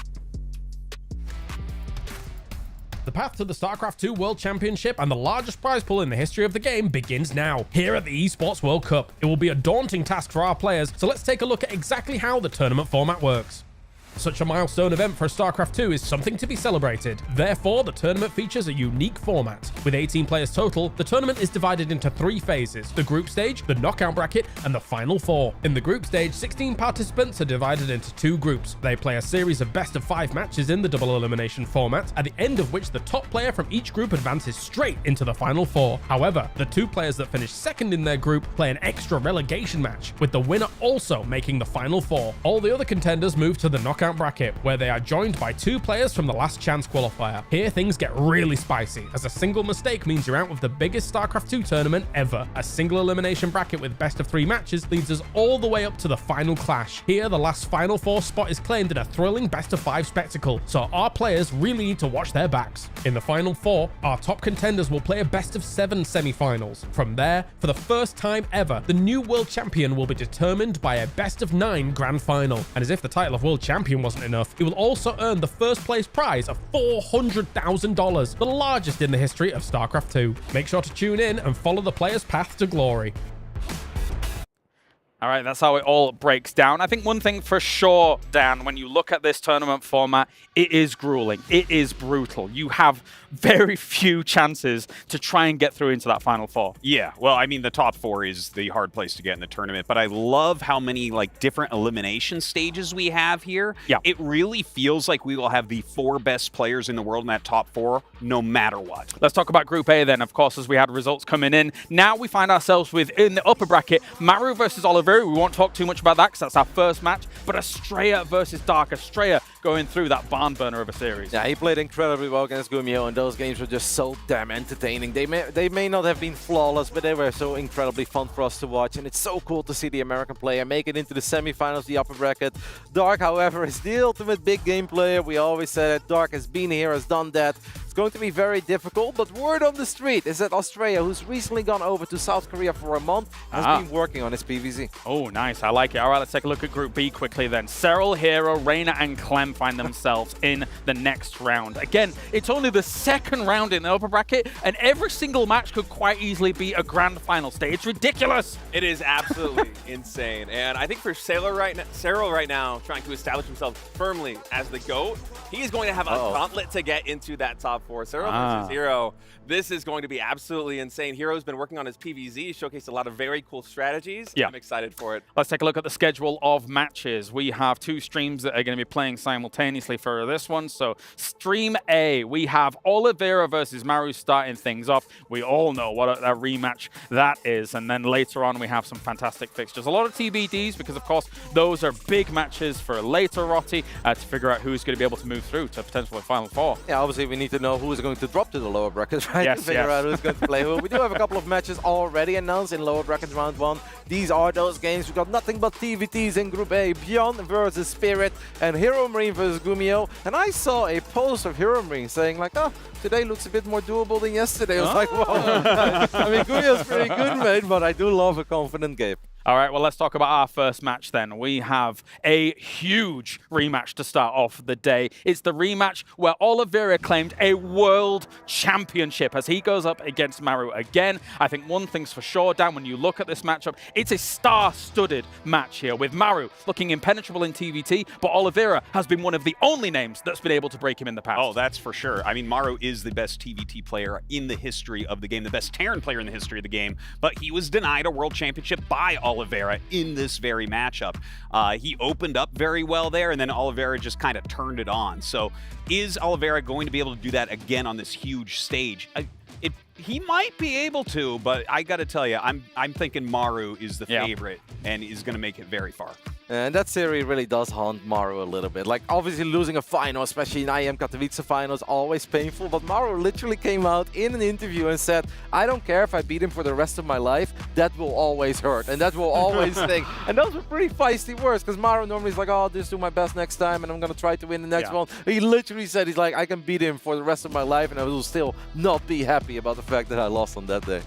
The path to the StarCraft II World Championship and the largest prize pool in the history of the game begins now, here at the Esports World Cup. It will be a daunting task for our players, so let's take a look at exactly how the tournament format works. Such a milestone event for StarCraft II is something to be celebrated. Therefore, the tournament features a unique format. With 18 players total, the tournament is divided into 3 phases: the group stage, the knockout bracket, and the final 4. In the group stage, 16 participants are divided into 2 groups. They play a series of best-of-5 matches in the double elimination format, at the end of which the top player from each group advances straight into the final 4. However, the 2 players that finish second in their group play an extra relegation match, with the winner also making the final 4. All the other contenders move to the knockout bracket, where they are joined by 2 players from the last chance qualifier. Here things get really spicy, as a single mistake means you're out of the biggest StarCraft II tournament ever. A single elimination bracket with best of 3 matches leads us all the way up to the final clash. Here the last final 4 spot is claimed in a thrilling best of 5 spectacle, so our players really need to watch their backs. In the final 4, our top contenders will play a best of 7 semi-finals. From there, for the first time ever, the new world champion will be determined by a best of 9 grand final, and as if the title of world champion wasn't enough, he will also earn the first place prize of $400,000, the largest in the history of StarCraft II. Make sure to tune in and follow the player's path to glory. All right, that's how it all breaks down. I think one thing for sure, Dan, when you look at this tournament format, it is grueling. It is brutal. You have very few chances to try and get through into that final 4. Yeah, well, I mean, the top 4 is the hard place to get in the tournament, but I love how many different elimination stages we have here. Yeah. It really feels like we will have the 4 best players in the world in that top 4, no matter what. Let's talk about Group A then, of course, as we had results coming in. Now we find ourselves in the upper bracket, Maru versus Oliveira. We won't talk too much about that because that's our first match, but Astrea versus Dark. Astrea going through that barn burner of a series. Yeah, he played incredibly well against Gumio, and those games were just so damn entertaining. They may not have been flawless, but they were so incredibly fun for us to watch, and it's so cool to see the American player make it into the semifinals, the upper bracket. Dark, however, is the ultimate big game player. We always said that Dark has been here, has done that. It's going to be very difficult, but word on the street is that Astrea, who's recently gone over to South Korea for a month, has been working on his PVZ. Oh, nice. I like it. All right, let's take a look at Group B quickly then. Serral, Hero, Reynor, and Clem find themselves in the next round. Again, it's only the second round in the upper bracket, and every single match could quite easily be a grand final stage. It's ridiculous. It is absolutely insane. And I think for Serral right now, trying to establish himself firmly as the GOAT, he's going to have a gauntlet to get into that top 4. Serral versus Hero. This is going to be absolutely insane. Hero's been working on his PVZ, showcased a lot of very cool strategies. Yeah. I'm excited for it. Let's take a look at the schedule of matches. We have 2 streams that are going to be playing simultaneously for this one. So Stream A, we have Oliveira versus Maru starting things off. We all know what a rematch that is. And then later on, we have some fantastic fixtures. A lot of TBDs because, of course, those are big matches for later, Rotti, to figure out who's going to be able to move through to potentially Final 4. Yeah, obviously we need to know who is going to drop to the lower brackets, right? Yes, to figure out who's going to play who. We do have a couple of matches already announced in lower brackets round 1. These are those games. We've got nothing but TVTs in Group A. Beyond versus Spirit and Hero Marine versus Gumio. And I saw a post of Hero Marine saying oh, today looks a bit more doable than yesterday. I was like, whoa. I mean, Gumio's pretty good, mate, but I do love a confident game. All right, well, let's talk about our first match then. We have a huge rematch to start off the day. It's the rematch where Oliveira claimed a world championship as he goes up against Maru again. I think one thing's for sure, Dan, when you look at this matchup, it's a star-studded match here with Maru looking impenetrable in TVT, but Oliveira has been one of the only names that's been able to break him in the past. Oh, that's for sure. I mean, Maru is the best TVT player in the history of the game, the best Terran player in the history of the game, but he was denied a world championship by Oliveira in this very matchup. He opened up very well there, and then Oliveira just kind of turned it on. So is Oliveira going to be able to do that again on this huge stage? He might be able to, but I got to tell you, I'm thinking Maru is the favorite and is going to make it very far. And that series really does haunt Maru a little bit. Like, obviously losing a final, especially in IEM Katowice final, is always painful. But Maru literally came out in an interview and said, I don't care if I beat him for the rest of my life. That will always hurt. And that will always sting. And those were pretty feisty words, because Maru normally is like, oh, I'll just do my best next time and I'm going to try to win the next one. He literally said, he's like, I can beat him for the rest of my life and I will still not be happy about the fact that I lost on that day.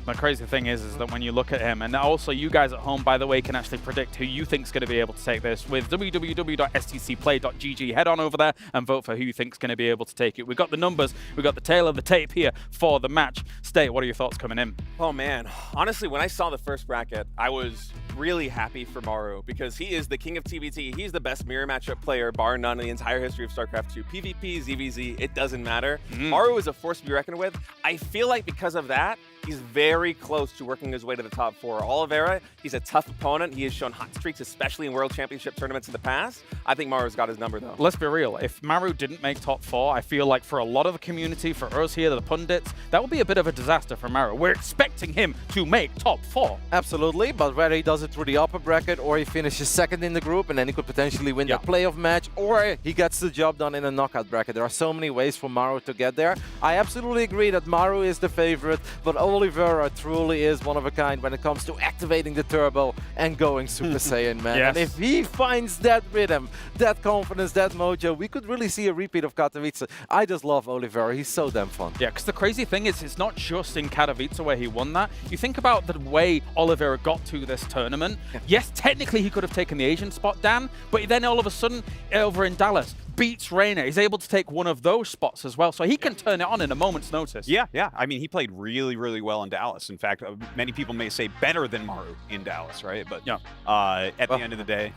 The crazy thing is that when you look at him, and also you guys at home, by the way, can actually predict who you think is going to be able to take this with www.stcplay.gg. Head on over there and vote for who you think is going to be able to take it. We've got the numbers, we've got the tail of the tape here for the match. State, what are your thoughts coming in? Oh man, honestly, when I saw the first bracket, I was really happy for Maru because he is the king of TBT. He's the best mirror matchup player, bar none, in the entire history of StarCraft II. PvP, ZVZ, it doesn't matter. Maru is a force to be reckoned with. I feel like because of that, he's very close to working his way to the top 4. Oliveira, he's a tough opponent. He has shown hot streaks, especially in World Championship tournaments in the past. I think Maru's got his number, though. Let's be real. If Maru didn't make top 4, I feel like for a lot of the community, for us here, the pundits, that would be a bit of a disaster for Maru. We're expecting him to make top 4. Absolutely, but whether he does it through the upper bracket or he finishes second in the group and then he could potentially win that playoff match, or he gets the job done in a knockout bracket. There are so many ways for Maru to get there. I absolutely agree that Maru is the favorite, but Oliveira truly is one of a kind when it comes to activating the turbo and going Super Saiyan, man. And if he finds that rhythm, that confidence, that mojo, we could really see a repeat of Katowice. I just love Oliveira. He's so damn fun. Yeah, because the crazy thing is, it's not just in Katowice where he won that. You think about the way Oliveira got to this tournament. Yes, technically he could have taken the Asian spot, Dan, but then all of a sudden, over in Dallas, beats Reynor. He's able to take one of those spots as well, so he can turn it on in a moment's notice. Yeah. I mean, he played really, really well in Dallas. In fact, many people may say better than Maru in Dallas, right? But at the end of the day,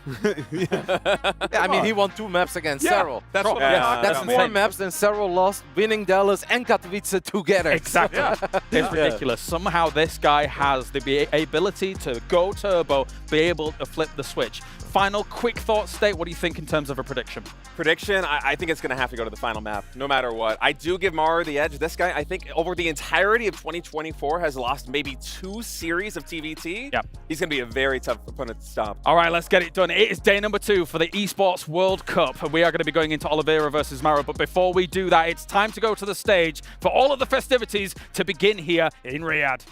I mean, he won 2 maps against Serral. That's what that's more maps than Serral lost, winning Dallas and Katowice together. Exactly. It's ridiculous. Somehow this guy has the ability to go turbo, be able to flip the switch. Final quick thought, State, what do you think in terms of a prediction? Prediction, I think it's going to have to go to the final map, no matter what. I do give Maru the edge. This guy, I think, over the entirety of 2024 has lost maybe 2 series of TVT. Yep. He's going to be a very tough opponent to stop. All right, let's get it done. It is day number 2 for the Esports World Cup. We are going to be going into Oliveira versus Maru, but before we do that, it's time to go to the stage for all of the festivities to begin here in Riyadh.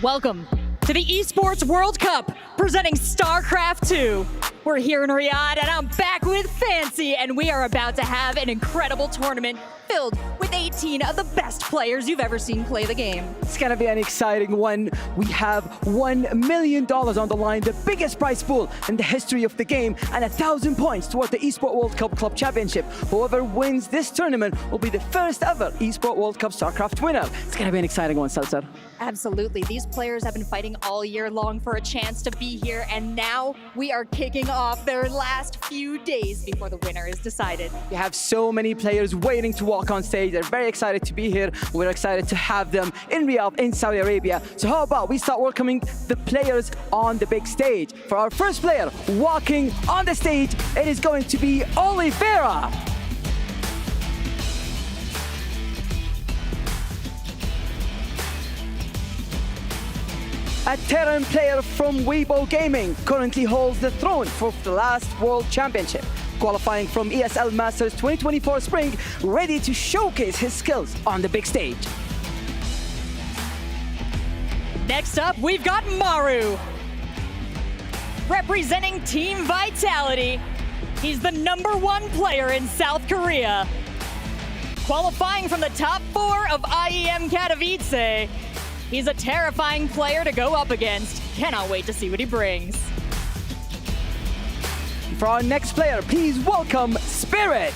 Welcome to the Esports World Cup, presenting StarCraft II. We're here in Riyadh, and I'm back with Fancy, and we are about to have an incredible tournament filled with 18 of the best players you've ever seen play the game. It's gonna be an exciting one. We have $1 million on the line, the biggest prize pool in the history of the game, and 1,000 points toward the Esports World Cup Club Championship. Whoever wins this tournament will be the first ever Esports World Cup StarCraft winner. It's gonna be an exciting one, Seltzer. Absolutely. These players have been fighting all year long for a chance to be here, and now we are kicking off their last few days before the winner is decided. We have so many players waiting to walk on stage. They're very excited to be here. We're excited to have them in Riyadh, in Saudi Arabia. So how about we start welcoming the players on the big stage. For our first player walking on the stage, it is going to be Oliveira. A Terran player from Weibo Gaming, currently holds the throne for the last World Championship. Qualifying from ESL Masters 2024 Spring, ready to showcase his skills on the big stage. Next up, we've got Maru. Representing Team Vitality, he's the #1 player in South Korea. Qualifying from the top 4 of IEM Katowice, he's a terrifying player to go up against. Cannot wait to see what he brings. For our next player, please welcome Spirit.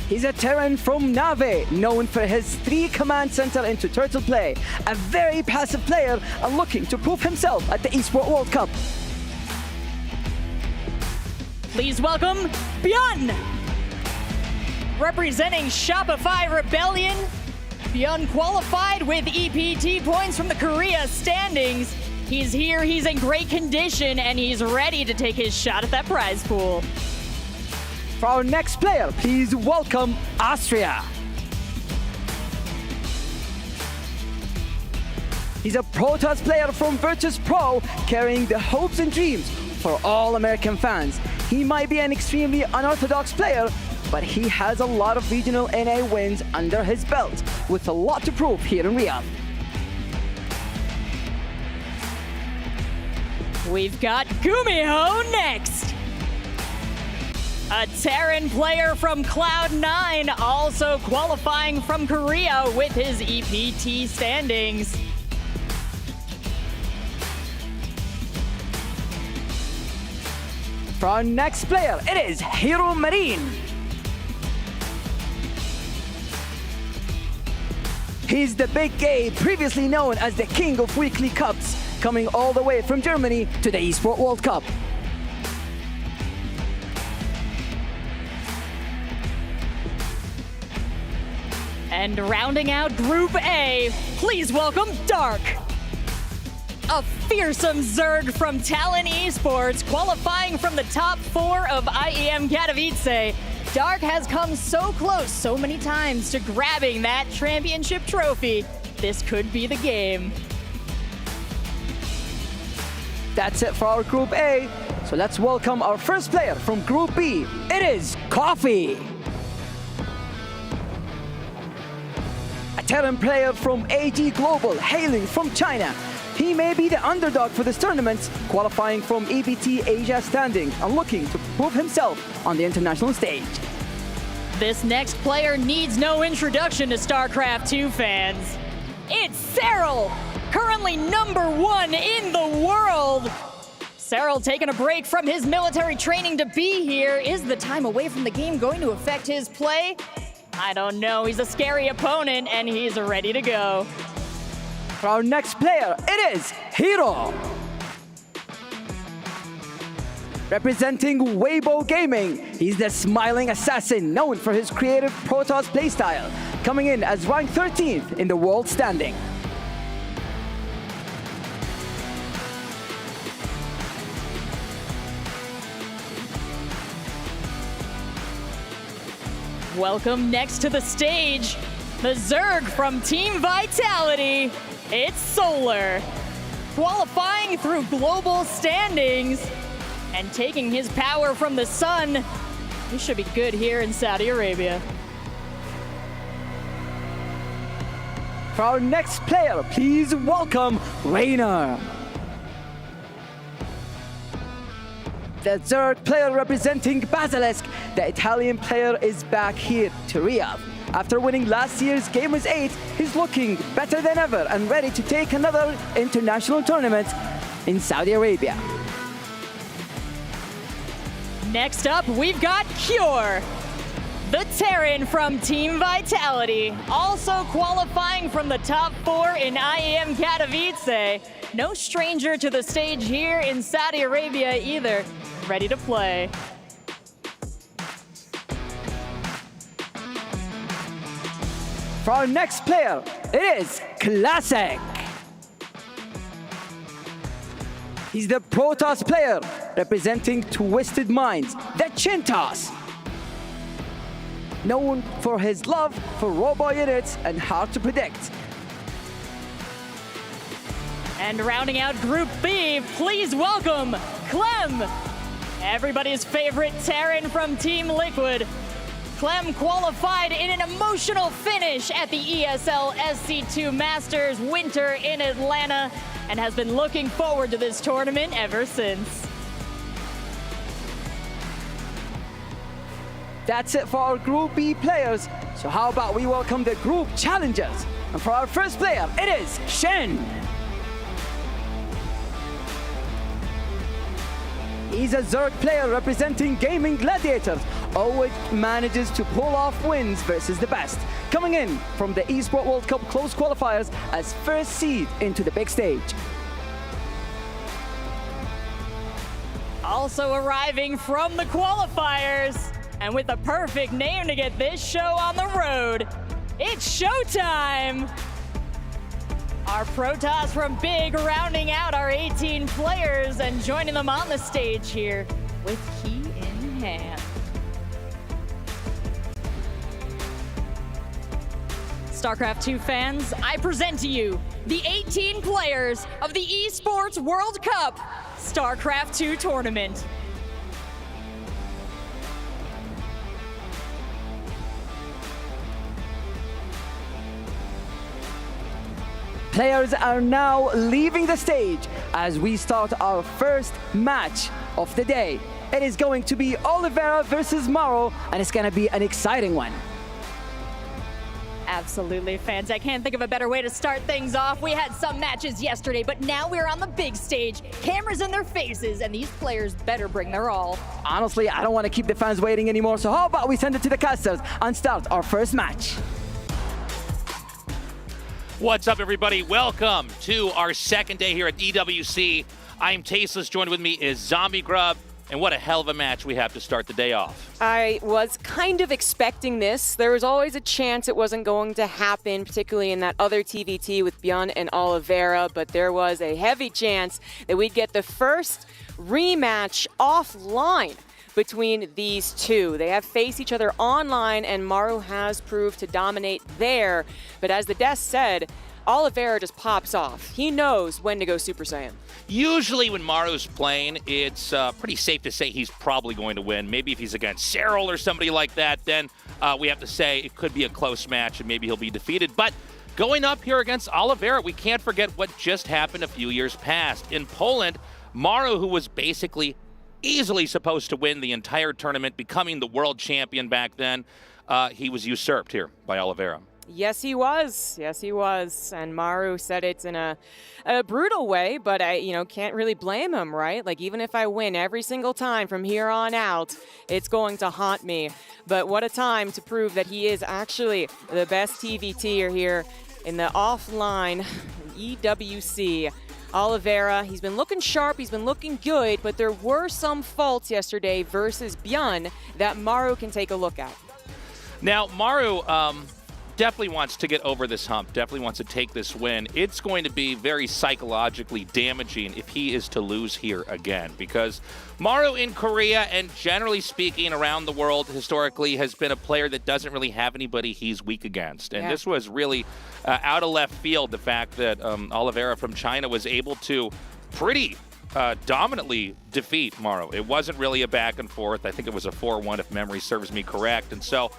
He's a Terran from Nave, known for his 3 command center into turtle play. A very passive player and looking to prove himself at the Esports World Cup. Please welcome Byun. Representing Shopify Rebellion, Byun qualified with EPT points from the Korea standings. He's here, he's in great condition, and he's ready to take his shot at that prize pool. For our next player, please welcome Astrea. He's a Protoss player from Virtus Pro, carrying the hopes and dreams for all American fans. He might be an extremely unorthodox player, but he has a lot of regional NA wins under his belt, with a lot to prove here in Riyadh. We've got Gumiho next. A Terran player from Cloud9, also qualifying from Korea with his EPT standings. For our next player, it is Hero Marine. He's the Big Gay, previously known as the King of Weekly Cups, coming all the way from Germany to the Esports World Cup. And rounding out Group A, please welcome Dark. A fearsome Zerg from Talon Esports, qualifying from the top 4 of IEM Katowice. Dark has come so close so many times to grabbing that championship trophy. This could be the game. That's it for our Group A. So let's welcome our first player from Group B. It is Coffee. A Terran player from AG Global, hailing from China. He may be the underdog for this tournament, qualifying from EBT Asia standing and looking to prove himself on the international stage. This next player needs no introduction to StarCraft II fans. It's Serral, currently #1 in the world. Serral taking a break from his military training to be here. Is the time away from the game going to affect his play? I don't know. He's a scary opponent, and he's ready to go. For our next player, it is Hero. Representing Weibo Gaming, he's the smiling assassin known for his creative Protoss playstyle, coming in as ranked 13th in the world standing. Welcome next to the stage, the Zerg from Team Vitality. It's Solar, qualifying through global standings and taking his power from the sun. He should be good here in Saudi Arabia. For our next player, please welcome Reynor. The Zerg player representing Basilisk, the Italian player, is back here to Riyadh. After winning last year's Gamers 8, he's looking better than ever and ready to take another international tournament in Saudi Arabia. Next up, we've got Cure, the Terran from Team Vitality, also qualifying from the top 4 in IEM Katowice. No stranger to the stage here in Saudi Arabia either. Ready to play. For our next player, it is Classic. He's the Protoss player, representing Twisted Minds, the Chintas. Known for his love for robot units and hard to predict. And rounding out Group B, please welcome Clem, everybody's favorite Terran from Team Liquid. Clem qualified in an emotional finish at the ESL SC2 Masters Winter in Atlanta and has been looking forward to this tournament ever since. That's it for our Group B players. So how about we welcome the Group Challengers? And for our first player, it is Shen. He's a Zerg player representing Gaming Gladiators. Always manages to pull off wins versus the best. Coming in from the Esports World Cup close qualifiers as first seed into the big stage. Also arriving from the qualifiers, and with the perfect name to get this show on the road, it's showtime! Our Protoss from Big rounding out our 18 players and joining them on the stage here with key in hand. StarCraft II fans, I present to you the 18 players of the Esports World Cup StarCraft II tournament. Players are now leaving the stage as we start our first match of the day. It is going to be Oliveira versus Maru, and it's going to be an exciting one. Absolutely, fans. I can't think of a better way to start things off. We had some matches yesterday, but now we're on the big stage. Cameras in their faces, and these players better bring their all. Honestly, I don't want to keep the fans waiting anymore, so how about we send it to the casters and start our first match? What's up, everybody? Welcome to our second day here at EWC. I'm Tasteless. Joined with me is Zombie Grub. And what a hell of a match we have to start the day off. I was kind of expecting this. There was always a chance it wasn't going to happen, particularly in that other TVT with Bjorn and Oliveira, but there was a heavy chance that we'd get the first rematch offline between these two. They have faced each other online, and Maru has proved to dominate there. But as the desk said, Oliveira just pops off. He knows when to go Super Saiyan. Usually when Maru's playing, it's pretty safe to say he's probably going to win. Maybe if he's against Serral or somebody like that, then we have to say it could be a close match and maybe he'll be defeated. But going up here against Oliveira, we can't forget what just happened a few years past. In Poland, Maru, who was basically easily supposed to win the entire tournament, becoming the world champion back then, he was usurped here by Oliveira. Yes, he was. Yes, he was. And Maru said it in a brutal way, but I, can't really blame him, right? Like, even if I win every single time from here on out, it's going to haunt me. But what a time to prove that he is actually the best TVTer here in the offline EWC. Oliveira, he's been looking sharp, he's been looking good, but there were some faults yesterday versus Bjorn that Maru can take a look at. Now, Maru definitely wants to get over this hump, definitely wants to take this win. It's going to be very psychologically damaging if he is to lose here again, because Maru in Korea and generally speaking around the world historically has been a player that doesn't really have anybody he's weak against. And this was really out of left field, the fact that Oliveira from China was able to pretty dominantly defeat Maru. It wasn't really a back and forth. I think it was a 4-1 if memory serves me correct. And so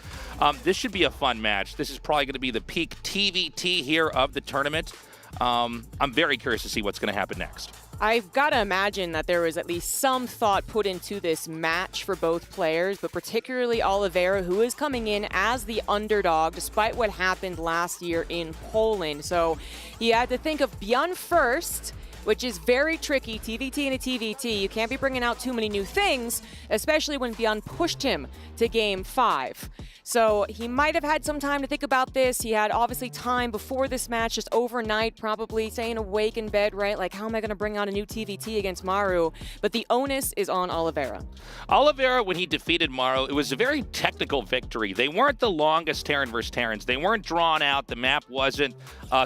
this should be a fun match. This is probably going to be the peak TVT here of the tournament. I'm very curious to see what's going to happen next. I've got to imagine that there was at least some thought put into this match for both players, but particularly Oliveira, who is coming in as the underdog despite what happened last year in Poland. So he had to think of Bjorn first, which is very tricky. TVT and a TVT, you can't be bringing out too many new things, especially when Bjorn pushed him to Game 5. So he might have had some time to think about this. He had obviously time before this match, just overnight, probably staying awake in bed, right? Like, how am I going to bring out a new TVT against Maru? But the onus is on Oliveira. Oliveira, when he defeated Maru, it was a very technical victory. They weren't the longest Terran versus Terrans. They weren't drawn out. The map wasn't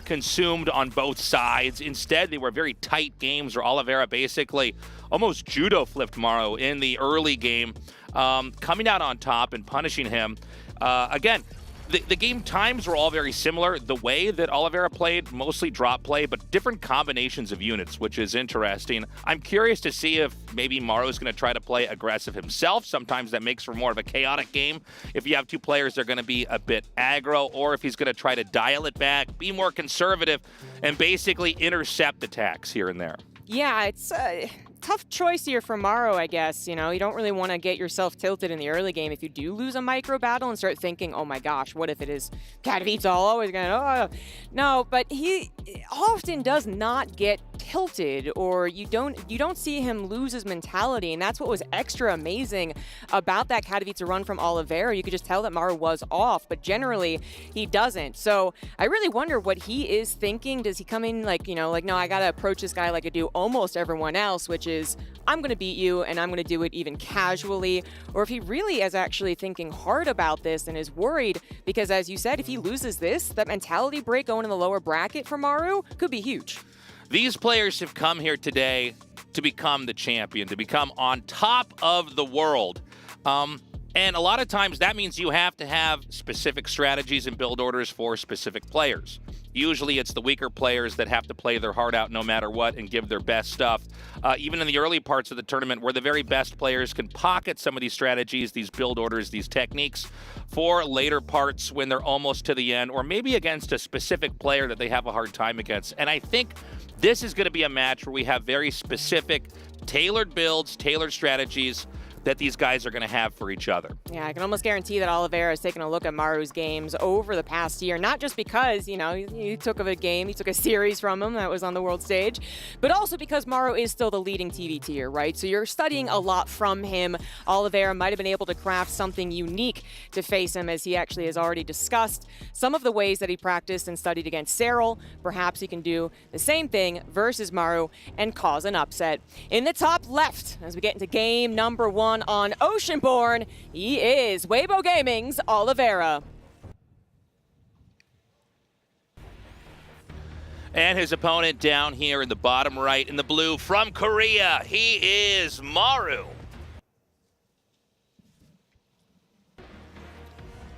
consumed on both sides. Instead, they were very tight games where Oliveira basically almost judo flipped Maru in the early game, coming out on top and punishing him. Again, the game times were all very similar. The way that Oliveira played, mostly drop play, but different combinations of units, which is interesting. I'm curious to see if maybe Maru's going to try to play aggressive himself. Sometimes that makes for more of a chaotic game. If you have two players, they're going to be a bit aggro, or if he's going to try to dial it back, be more conservative, and basically intercept attacks here and there. Yeah, it's a tough choice here for Maru, I guess. You don't really want to get yourself tilted in the early game if you do lose a micro battle and start thinking, oh my gosh, what if it is Katowice all always going to, No, but he often does not get tilted, or you don't see him lose his mentality, and that's what was extra amazing about that Katowice run from Oliveira. You could just tell that Maru was off, but generally he doesn't. So I really wonder what he is thinking. Does he come in like, no, I gotta approach this guy like I do almost everyone else, which is I'm gonna beat you and I'm gonna do it even casually, or if he really is actually thinking hard about this and is worried, because as you said, if he loses this, that mentality break going in the lower bracket for Maru could be huge. These players have come here today to become the champion, to become on top of the world. And a lot of times that means you have to have specific strategies and build orders for specific players. Usually it's the weaker players that have to play their heart out no matter what and give their best stuff. Even in the early parts of the tournament where the very best players can pocket some of these strategies, these build orders, these techniques for later parts when they're almost to the end, or maybe against a specific player that they have a hard time against. And I think this is going to be a match where we have very specific, tailored builds, tailored strategies that these guys are going to have for each other. Yeah, I can almost guarantee that Oliveira has taken a look at Maru's games over the past year, not just because, he took a series from him that was on the world stage, but also because Maru is still the leading TVTer, right? So you're studying a lot from him. Oliveira might have been able to craft something unique to face him, as he actually has already discussed some of the ways that he practiced and studied against Serral. Perhaps he can do the same thing versus Maru and cause an upset. In the top left, as we get into game number 1, on Oceanborn, he is Weibo Gaming's Oliveira. And his opponent down here in the bottom right in the blue from Korea, he is Maru.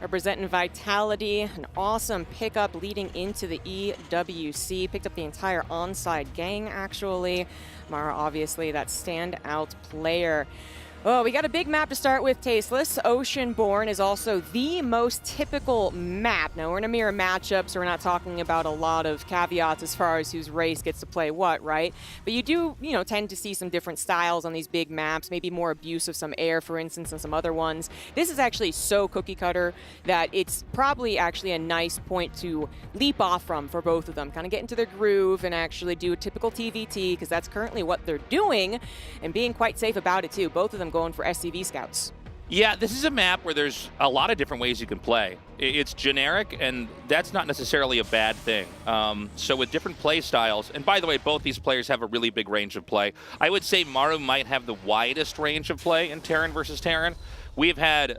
Representing Vitality, an awesome pickup leading into the EWC. Picked up the entire onside gang, actually. Maru, obviously, that standout player. Well, we got a big map to start with, Tasteless. Oceanborn is also the most typical map. Now, we're in a mirror matchup, so we're not talking about a lot of caveats as far as whose race gets to play what, right? But you do, tend to see some different styles on these big maps, maybe more abuse of some air, for instance, and some other ones. This is actually so cookie cutter that it's probably actually a nice point to leap off from for both of them. Kind of get into their groove and actually do a typical TVT, because that's currently what they're doing, and being quite safe about it, too. Both of them going for SCV scouts. Yeah, this is a map where there's a lot of different ways you can play. It's generic, and that's not necessarily a bad thing. So with different play styles, and by the way, both these players have a really big range of play. I would say Maru might have the widest range of play in Terran versus Terran. We've had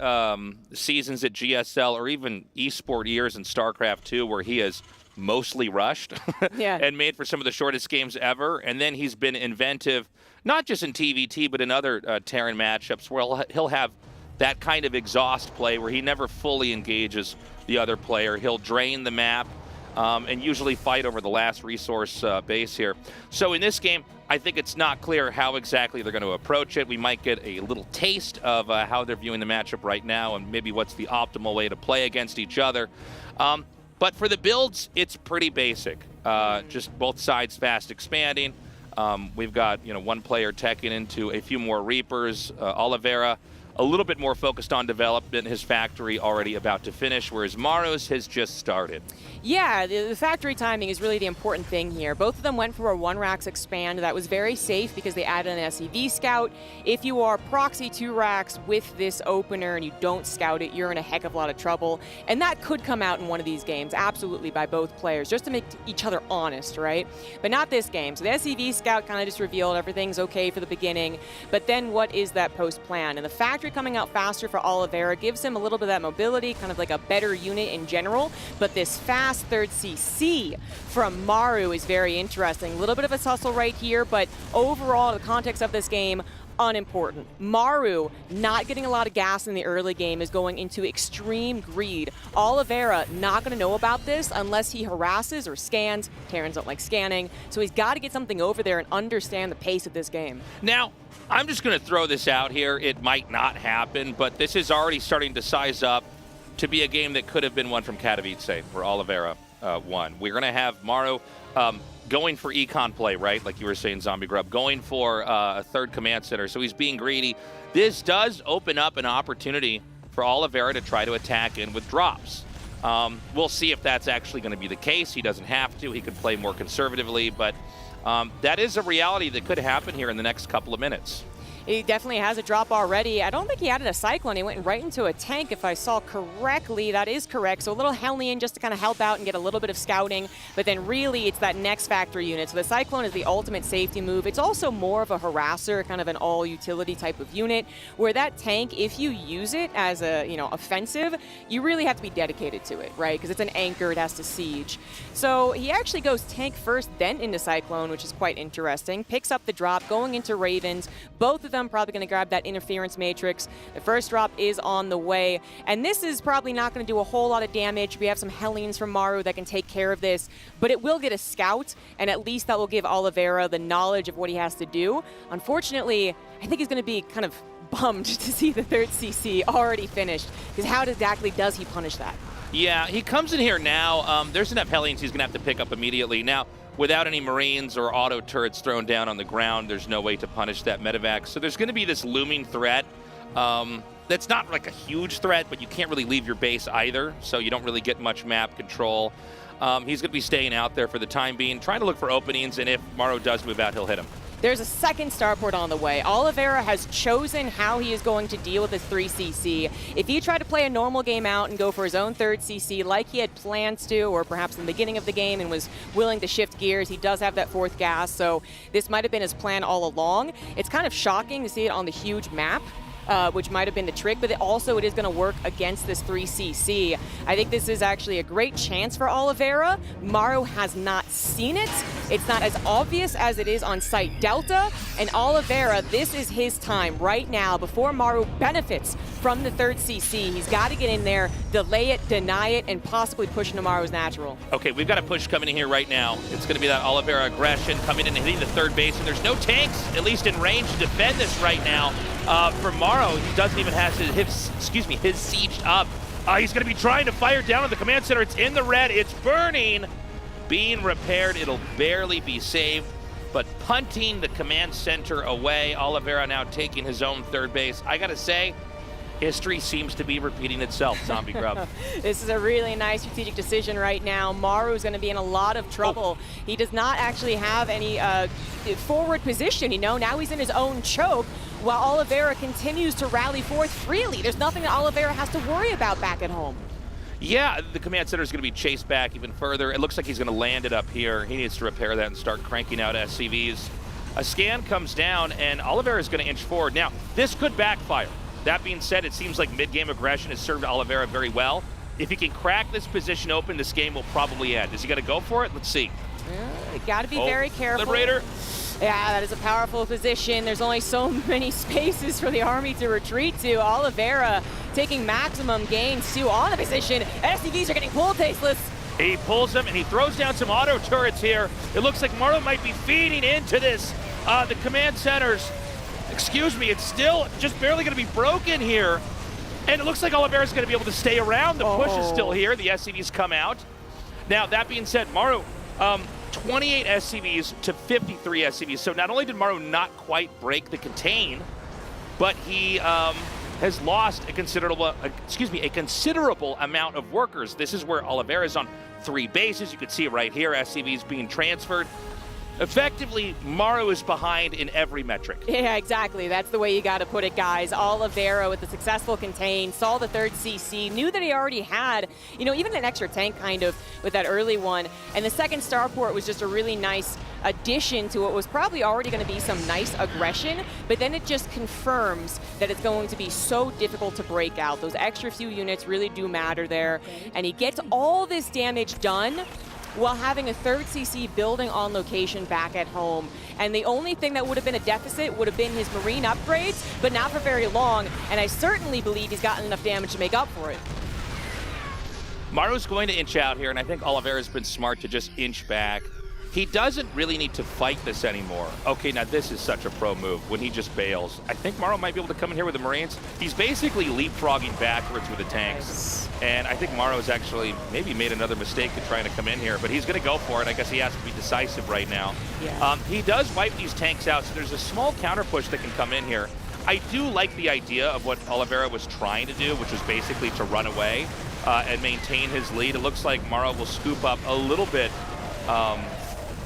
seasons at GSL or even esport years in StarCraft II where he has mostly rushed and made for some of the shortest games ever. And then he's been inventive, not just in TVT, but in other Terran matchups where he'll have that kind of exhaust play where he never fully engages the other player. He'll drain the map and usually fight over the last resource base here. So in this game, I think it's not clear how exactly they're going to approach it. We might get a little taste of how they're viewing the matchup right now and maybe what's the optimal way to play against each other. But for the builds, it's pretty basic. Just both sides fast expanding. We've got one player teching into a few more Reapers. Oliveira a little bit more focused on development, his factory already about to finish, whereas Maru's has just started. Yeah, the factory timing is really the important thing here. Both of them went for a 1-racks expand. That was very safe because they added an SEV scout. If you are proxy 2-racks with this opener and you don't scout it, you're in a heck of a lot of trouble. And that could come out in one of these games, absolutely, by both players, just to make each other honest, right? But not this game. So the SEV scout kind of just revealed everything's okay for the beginning, but then what is that post plan? And the factory coming out faster for Oliveira gives him a little bit of that mobility, kind of like a better unit in general, but this fast third CC from Maru is very interesting. A little bit of a tussle right here, but overall, the context of this game, unimportant. Maru, not getting a lot of gas in the early game, is going into extreme greed. Oliveira not going to know about this unless he harasses or scans. Terrans don't like scanning, so he's got to get something over there and understand the pace of this game. Now, I'm just going to throw this out here. It might not happen, but this is already starting to size up to be a game that could have been one from Katowice, where Oliveira won. We're going to have Maru going for econ play, right? Like you were saying, Zombie Grub, going for a third command center. So he's being greedy. This does open up an opportunity for Oliveira to try to attack in with drops. We'll see if that's actually going to be the case. He doesn't have to. He could play more conservatively, but That is a reality that could happen here in the next couple of minutes. He definitely has a drop already. I don't think he added a Cyclone. He went right into a tank, if I saw correctly. That is correct. So a little Hellion just to kind of help out and get a little bit of scouting. But then really, it's that next factor unit. So the Cyclone is the ultimate safety move. It's also more of a harasser, kind of an all-utility type of unit, where that tank, if you use it as a, offensive, you really have to be dedicated to it, right? Because it's an anchor. It has to siege. So he actually goes tank first, then into Cyclone, which is quite interesting. Picks up the drop, going into Ravens. Both of them probably going to grab that interference matrix. The first drop is on the way, and this is probably not going to do a whole lot of damage. We have some Hellions from Maru that can take care of this, but it will get a scout, and at least that will give Oliveira the knowledge of what he has to do. Unfortunately, I think he's going to be kind of bummed to see the third CC already finished, because how exactly does he punish that? Yeah, he comes in here now. There's enough Hellions he's going to have to pick up immediately. Now, without any Marines or auto turrets thrown down on the ground, there's no way to punish that medevac. So there's going to be this looming threat. That's not like a huge threat, but you can't really leave your base either, so you don't really get much map control. He's going to be staying out there for the time being, trying to look for openings, and if Maru does move out, he'll hit him. There's a second starport on the way. Oliveira has chosen how he is going to deal with his 3CC. If he tried to play a normal game out and go for his own third CC like he had plans to, or perhaps in the beginning of the game and was willing to shift gears, he does have that fourth gas, so this might have been his plan all along. It's kind of shocking to see it on the huge map. Which might have been the trick, but it is going to work against this 3CC. I think this is actually a great chance for Oliveira. Maru has not seen it. It's not as obvious as it is on Site Delta, and Oliveira, this is his time right now before Maru benefits from the third CC. He's got to get in there, delay it, deny it, and possibly push into Maru's natural. Okay, we've got a push coming in here right now. It's going to be that Oliveira aggression coming in and hitting the third base, and there's no tanks, at least in range, to defend this right now. For Maru, he doesn't even have his sieged up. He's going to be trying to fire down on the command center. It's in the red. It's burning. Being repaired. It'll barely be saved. But punting the command center away. Oliveira now taking his own third base. I got to say, history seems to be repeating itself, Zombie Grub. This is a really nice strategic decision right now. Maru is going to be in a lot of trouble. He does not actually have any forward position, Now he's in his own choke, while Oliveira continues to rally forth freely. There's nothing that Oliveira has to worry about back at home. Yeah, the command center is going to be chased back even further. It looks like he's going to land it up here. He needs to repair that and start cranking out SCVs. A scan comes down, and Oliveira is going to inch forward. Now, this could backfire. That being said, it seems like mid-game aggression has served Oliveira very well. If he can crack this position open, this game will probably end. Is he going to go for it? Let's see. Got to be very careful. Liberator. Yeah, that is a powerful position. There's only so many spaces for the army to retreat to. Oliveira taking maximum gains too on the position. SCVs are getting pulled tasteless. He pulls them and he throws down some auto turrets here. It looks like Maru might be feeding into this. The command centers, it's still just barely going to be broken here. And it looks like Oliveira's going to be able to stay around. The push is still here. The SCVs come out. Now, that being said, Maru, 28 SCVs to 53 SCVs. So not only did Maru not quite break the contain, but he has lost a considerable amount of workers. This is where Oliveira is on 3 bases. You can see it right here, SCVs being transferred. Effectively, Maru is behind in every metric. Yeah, exactly. That's the way you got to put it, guys. Oliveira with the successful contain, saw the third CC, knew that he already had, even an extra tank kind of with that early one. And the second starport was just a really nice addition to what was probably already going to be some nice aggression, but then it just confirms that it's going to be so difficult to break out. Those extra few units really do matter there. And he gets all this damage done while having a third CC building on location back at home. And the only thing that would have been a deficit would have been his Marine upgrades, but not for very long. And I certainly believe he's gotten enough damage to make up for it. Maru's going to inch out here, and I think Oliveira's been smart to just inch back. He doesn't really need to fight this anymore. Okay, now this is such a pro move when he just bails. I think Maru might be able to come in here with the Marines. He's basically leapfrogging backwards with the tanks. And I think Maru has actually maybe made another mistake in trying to come in here, but he's going to go for it. I guess he has to be decisive right now. Yeah. He does wipe these tanks out, so there's a small counter push that can come in here. I do like the idea of what Oliveira was trying to do, which was basically to run away and maintain his lead. It looks like Maru will scoop up a little bit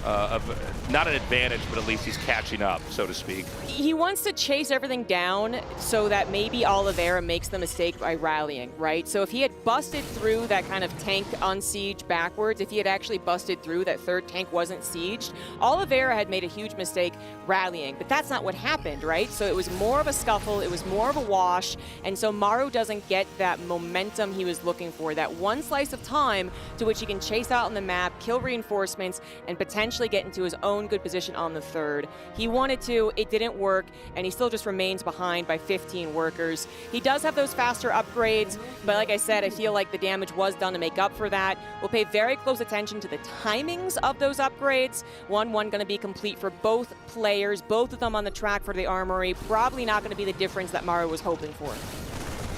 not an advantage, but at least he's catching up, so to speak. He wants to chase everything down so that maybe Oliveira makes the mistake by rallying, right? So if he had busted through that kind of tank unsiege backwards, if he had actually busted through that third tank wasn't sieged, Oliveira had made a huge mistake rallying, but that's not what happened, right? So it was more of a scuffle, it was more of a wash, and so Maru doesn't get that momentum he was looking for, that one slice of time to which he can chase out on the map, kill reinforcements, and potentially get into his own good position on the third. He wanted to, it didn't work, and he still just remains behind by 15 workers. He does have those faster upgrades, but like I said, I feel like the damage was done to make up for that. We'll pay very close attention to the timings of those upgrades. One going to be complete for both players, both of them on the track for the armory. Probably not going to be the difference that Maru was hoping for.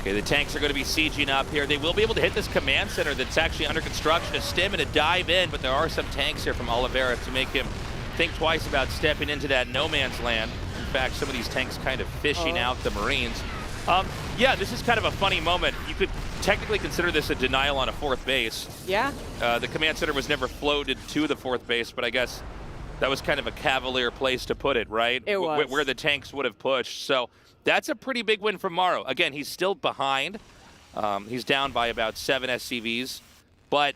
Okay, the tanks are going to be sieging up here. They will be able to hit this command center that's actually under construction, a stim and a dive in, but there are some tanks here from Oliveira to make him think twice about stepping into that no man's land. In fact, some of these tanks kind of fishing out the Marines. Yeah, this is kind of a funny moment. You could technically consider this a denial on a fourth base. Yeah. The command center was never floated to the fourth base, but I guess that was kind of a cavalier place to put it, right? It was. Where the tanks would have pushed. So that's a pretty big win from Maru. Again, he's still behind. He's down by about 7 SCVs. But,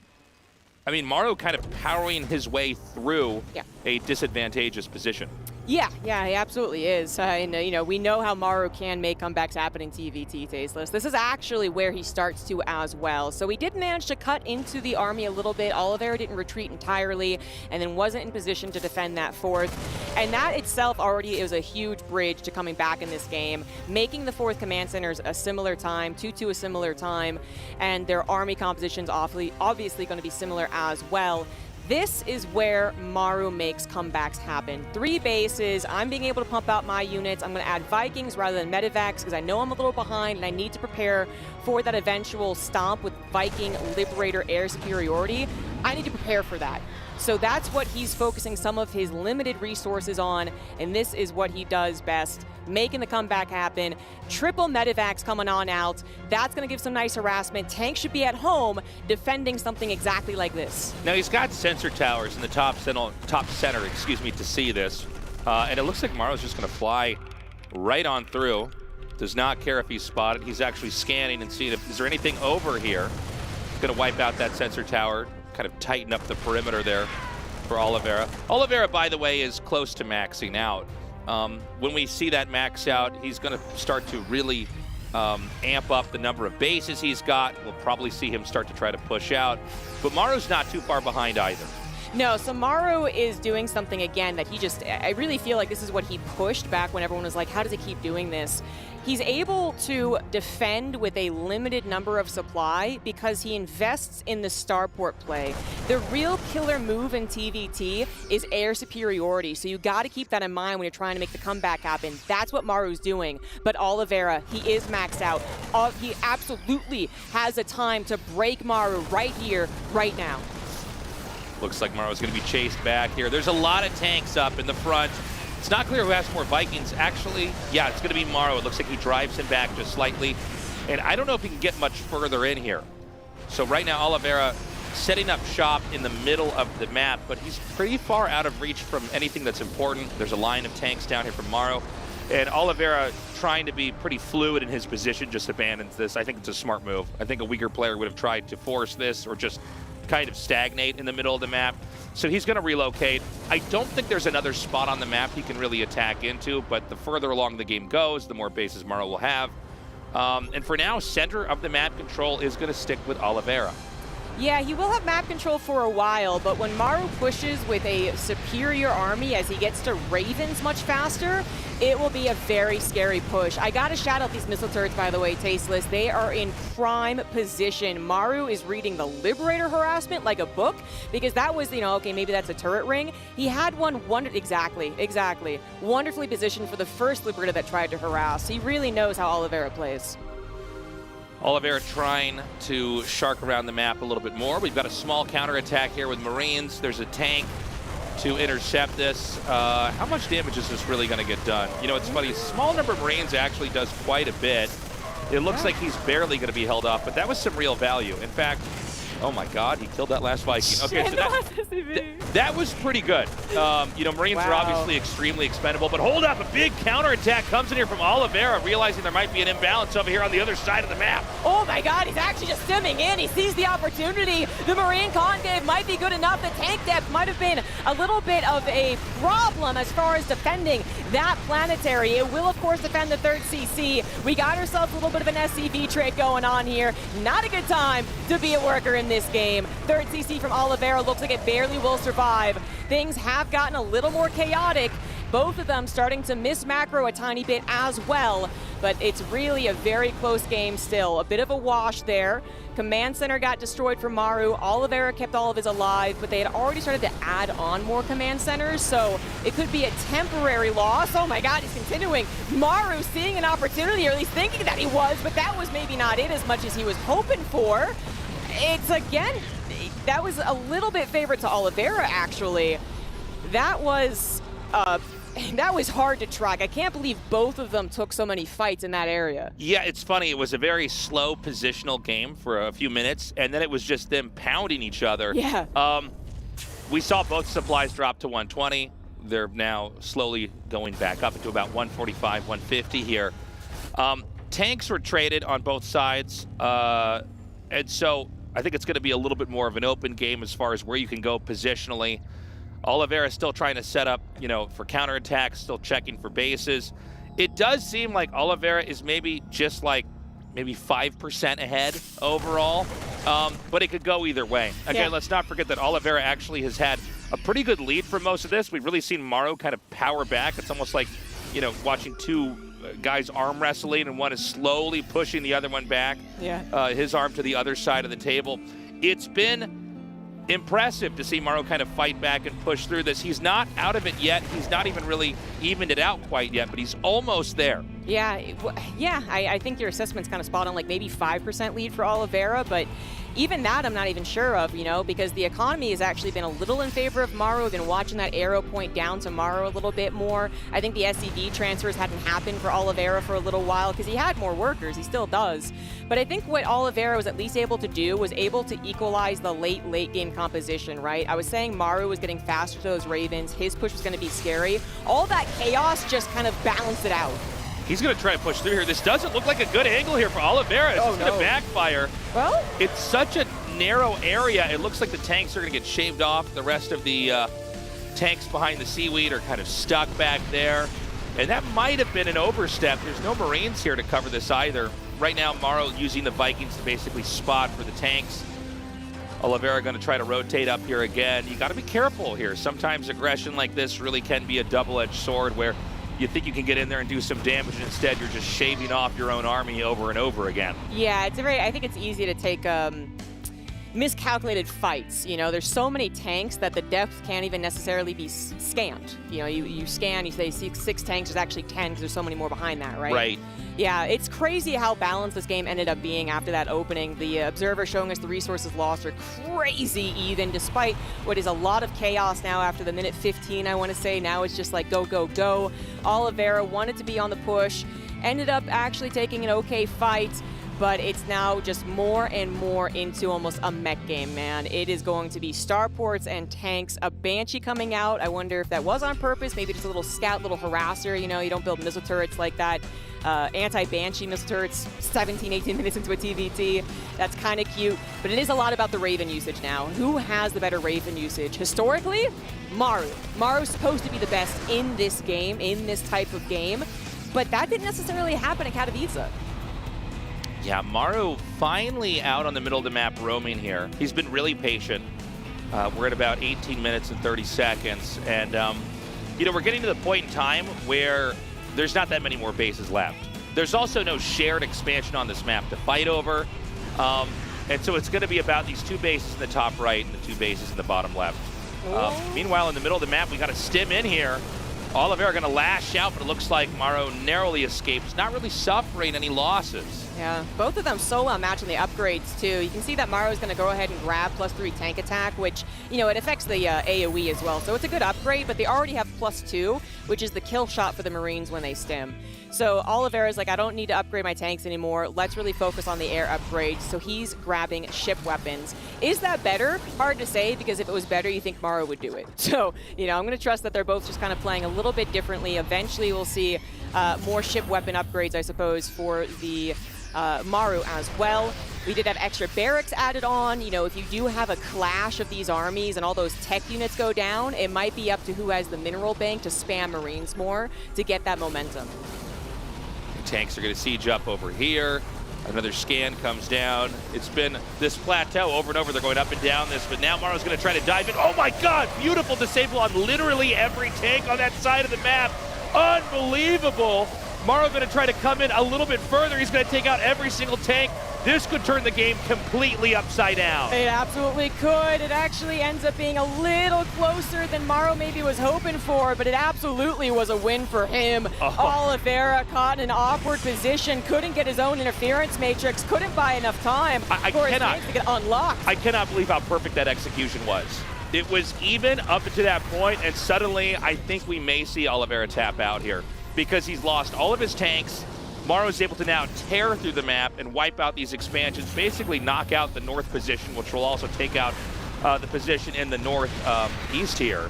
I mean, Maru kind of powering his way through a disadvantageous position. Yeah, he absolutely is. And, you know, we know how Maru can make comebacks happen in TVT, Tasteless. This is actually where he starts to as well. So he did manage to cut into the army a little bit. Oliveira didn't retreat entirely and then wasn't in position to defend that fourth. And that itself already is a huge bridge to coming back in this game, making the fourth command centers a similar time, 2-2 a similar time, and their army compositions obviously going to be similar as well. This is where Maru makes comebacks happen. 3 bases, I'm being able to pump out my units. I'm gonna add Vikings rather than Medivacs because I know I'm a little behind and I need to prepare for that eventual stomp with Viking Liberator air superiority. I need to prepare for that. So that's what he's focusing some of his limited resources on, and this is what he does best, making the comeback happen. Triple Medivacs coming on out. That's going to give some nice harassment. Tanks should be at home defending something exactly like this. Now he's got sensor towers in the top center, to see this. And it looks like Maru's just going to fly right on through. Does not care if he's spotted. He's actually scanning and seeing if is there anything over here. Going to wipe out that sensor tower, kind of tighten up the perimeter there for Oliveira. Oliveira, by the way, is close to maxing out. When we see that max out, he's going to start to really amp up the number of bases he's got. We'll probably see him start to try to push out. But Maru's not too far behind either. No, so Maru is doing something again that I really feel like this is what he pushed back when everyone was like, how does he keep doing this? He's able to defend with a limited number of supply because he invests in the starport play. The real killer move in TVT is air superiority, so you got to keep that in mind when you're trying to make the comeback happen. That's what Maru's doing. But Oliveira, he is maxed out. He absolutely has a time to break Maru right here, right now. Looks like Maru's going to be chased back here. There's a lot of tanks up in the front. It's not clear who has more Vikings. Actually, yeah, it's going to be Maru. It looks like he drives him back just slightly. And I don't know if he can get much further in here. So right now, Oliveira setting up shop in the middle of the map, but he's pretty far out of reach from anything that's important. There's a line of tanks down here from Maru. And Oliveira, trying to be pretty fluid in his position, just abandons this. I think it's a smart move. I think a weaker player would have tried to force this or just kind of stagnate in the middle of the map. So he's going to relocate. I don't think there's another spot on the map he can really attack into, but the further along the game goes, the more bases Maru will have. And for now, center of the map control is going to stick with Oliveira. Yeah, he will have map control for a while, but when Maru pushes with a superior army as he gets to Ravens much faster, it will be a very scary push. I gotta shout out these missile turrets, by the way, Tasteless. They are in prime position. Maru is reading the Liberator harassment like a book, because that was, you know, okay, maybe that's a turret ring. He had one exactly, wonderfully positioned for the first Liberator that tried to harass. He really knows how Oliveira plays. Oliveira trying to shark around the map a little bit more. We've got a small counterattack here with Marines. There's a tank to intercept this. How much damage is this really going to get done? You know, it's funny. A small number of Marines actually does quite a bit. It looks like he's barely going to be held off, but that was some real value. In fact, Oh my God, he killed that last Viking. Okay, so that was pretty good. You know, Marines are obviously extremely expendable, but hold up, a big counterattack comes in here from Oliveira, realizing there might be an imbalance over here on the other side of the map. Oh my God, he's actually just stimming in. He sees the opportunity. The Marine concave might be good enough. The tank depth might have been a little bit of a problem as far as defending that planetary. It will, of course, defend the 3rd CC. We got ourselves a little bit of an SCV trade going on here. Not a good time to be a worker in this game. 3rd CC from Oliveira looks like it barely will survive. Things have gotten a little more chaotic. Both of them starting to miss macro a tiny bit as well, but it's really a very close game still. A bit of a wash there. Command center got destroyed from Maru. Oliveira kept all of his alive, but they had already started to add on more command centers, so it could be a temporary loss. Oh my God, he's continuing. Maru seeing an opportunity, or at least thinking that he was, but that was maybe not it as much as he was hoping for. It's, again, that was a little bit favored to Oliveira, actually. That was hard to track. I can't believe both of them took so many fights in that area. Yeah, it's funny. It was a very slow positional game for a few minutes, and then it was just them pounding each other. Yeah. We saw both supplies drop to 120. They're now slowly going back up into about 145, 150 here. Tanks were traded on both sides, and so I think it's going to be a little bit more of an open game as far as where you can go positionally. Oliveira still trying to set up, you know, for counterattacks, still checking for bases. It does seem like Oliveira is maybe just like maybe 5% ahead overall, but it could go either way. Again, let's not forget that Oliveira actually has had a pretty good lead for most of this. We've really seen Maru kind of power back. It's almost like, you know, watching two guys arm wrestling, and one is slowly pushing the other one back. Yeah. His arm to the other side of the table. It's been impressive to see Maru kind of fight back and push through this. He's not out of it yet. He's not even really evened it out quite yet, but he's almost there. Yeah, I think your assessment's kind of spot on, like maybe 5% lead for Oliveira, but even that I'm not even sure of, you know, because the economy has actually been a little in favor of Maru. I've been watching that arrow point down to Maru a little bit more. I think the SCV transfers hadn't happened for Oliveira for a little while because he had more workers. He still does. But I think what Oliveira was at least able to do was able to equalize the late game composition, right? I was saying Maru was getting faster to those Ravens. His push was going to be scary. All that chaos just kind of balanced it out. He's going to try to push through here. This doesn't look like a good angle here for Oliveira. It's going to backfire. Well, it's such a narrow area. It looks like the tanks are going to get shaved off. The rest of the tanks behind the seaweed are kind of stuck back there. And that might have been an overstep. There's no Marines here to cover this either. Right now, Maru using the Vikings to basically spot for the tanks. Oliveira going to try to rotate up here again. You got to be careful here. Sometimes aggression like this really can be a double-edged sword where you think you can get in there and do some damage, and instead you're just shaving off your own army over and over again. Yeah, I think it's easy to take miscalculated fights. You know, there's so many tanks that the depth can't even necessarily be scanned. You know, you scan, you say 6 tanks, there's actually 10 because there's so many more behind that, right? Right. Yeah, it's crazy how balanced this game ended up being after that opening. The observer showing us the resources lost are crazy even, despite what is a lot of chaos now after the minute 15, I want to say. Now it's just like go, go, go. Oliveira wanted to be on the push, ended up actually taking an okay fight, but it's now just more and more into almost a mech game, man. It is going to be starports and tanks, a Banshee coming out. I wonder if that was on purpose, maybe just a little scout, little harasser. You know, you don't build missile turrets like that. Anti-Banshee missile turrets 17, 18 minutes into a TVT. That's kind of cute, but it is a lot about the Raven usage now. Who has the better Raven usage? Historically, Maru. Maru's supposed to be the best in this game, in this type of game, but that didn't necessarily happen at Katowice. Yeah, Maru finally out on the middle of the map roaming here. He's been really patient. We're at about 18 minutes and 30 seconds. And, you know, we're getting to the point in time where there's not that many more bases left. There's also no shared expansion on this map to fight over. And so it's going to be about these 2 bases in the top right and the 2 bases in the bottom left. Meanwhile, in the middle of the map, we got a stim in here. Oliveira going to lash out, but it looks like Maru narrowly escapes, not really suffering any losses. Yeah, both of them so well matched in the upgrades too. You can see that Maru's going to go ahead and grab +3 tank attack, which, you know, it affects the AoE as well. So it's a good upgrade, but they already have +2, which is the kill shot for the Marines when they stim. So Oliveira's like, I don't need to upgrade my tanks anymore. Let's really focus on the air upgrades. So he's grabbing ship weapons. Is that better? Hard to say, because if it was better, you think Maru would do it. So, you know, I'm going to trust that they're both just kind of playing a little bit differently. Eventually, we'll see more ship weapon upgrades, I suppose, for the Maru as well. We did have extra barracks added on. You know, if you do have a clash of these armies and all those tech units go down, it might be up to who has the mineral bank to spam Marines more to get that momentum. Tanks are going to siege up over here. Another scan comes down. It's been this plateau over and over. They're going up and down this, but now Maru's going to try to dive in. Oh my God, beautiful disable on literally every tank on that side of the map. Unbelievable. Maru going to try to come in a little bit further. He's going to take out every single tank. This could turn the game completely upside down. It absolutely could. It actually ends up being a little closer than Maru maybe was hoping for, but it absolutely was a win for him. Oliveira caught in an awkward position, couldn't get his own interference matrix, couldn't buy enough time for his tanks to get unlocked. I cannot believe how perfect that execution was. It was even up to that point, and suddenly I think we may see Oliveira tap out here because he's lost all of his tanks. Maru is able to now tear through the map and wipe out these expansions, basically knock out the north position, which will also take out the position in the north east here.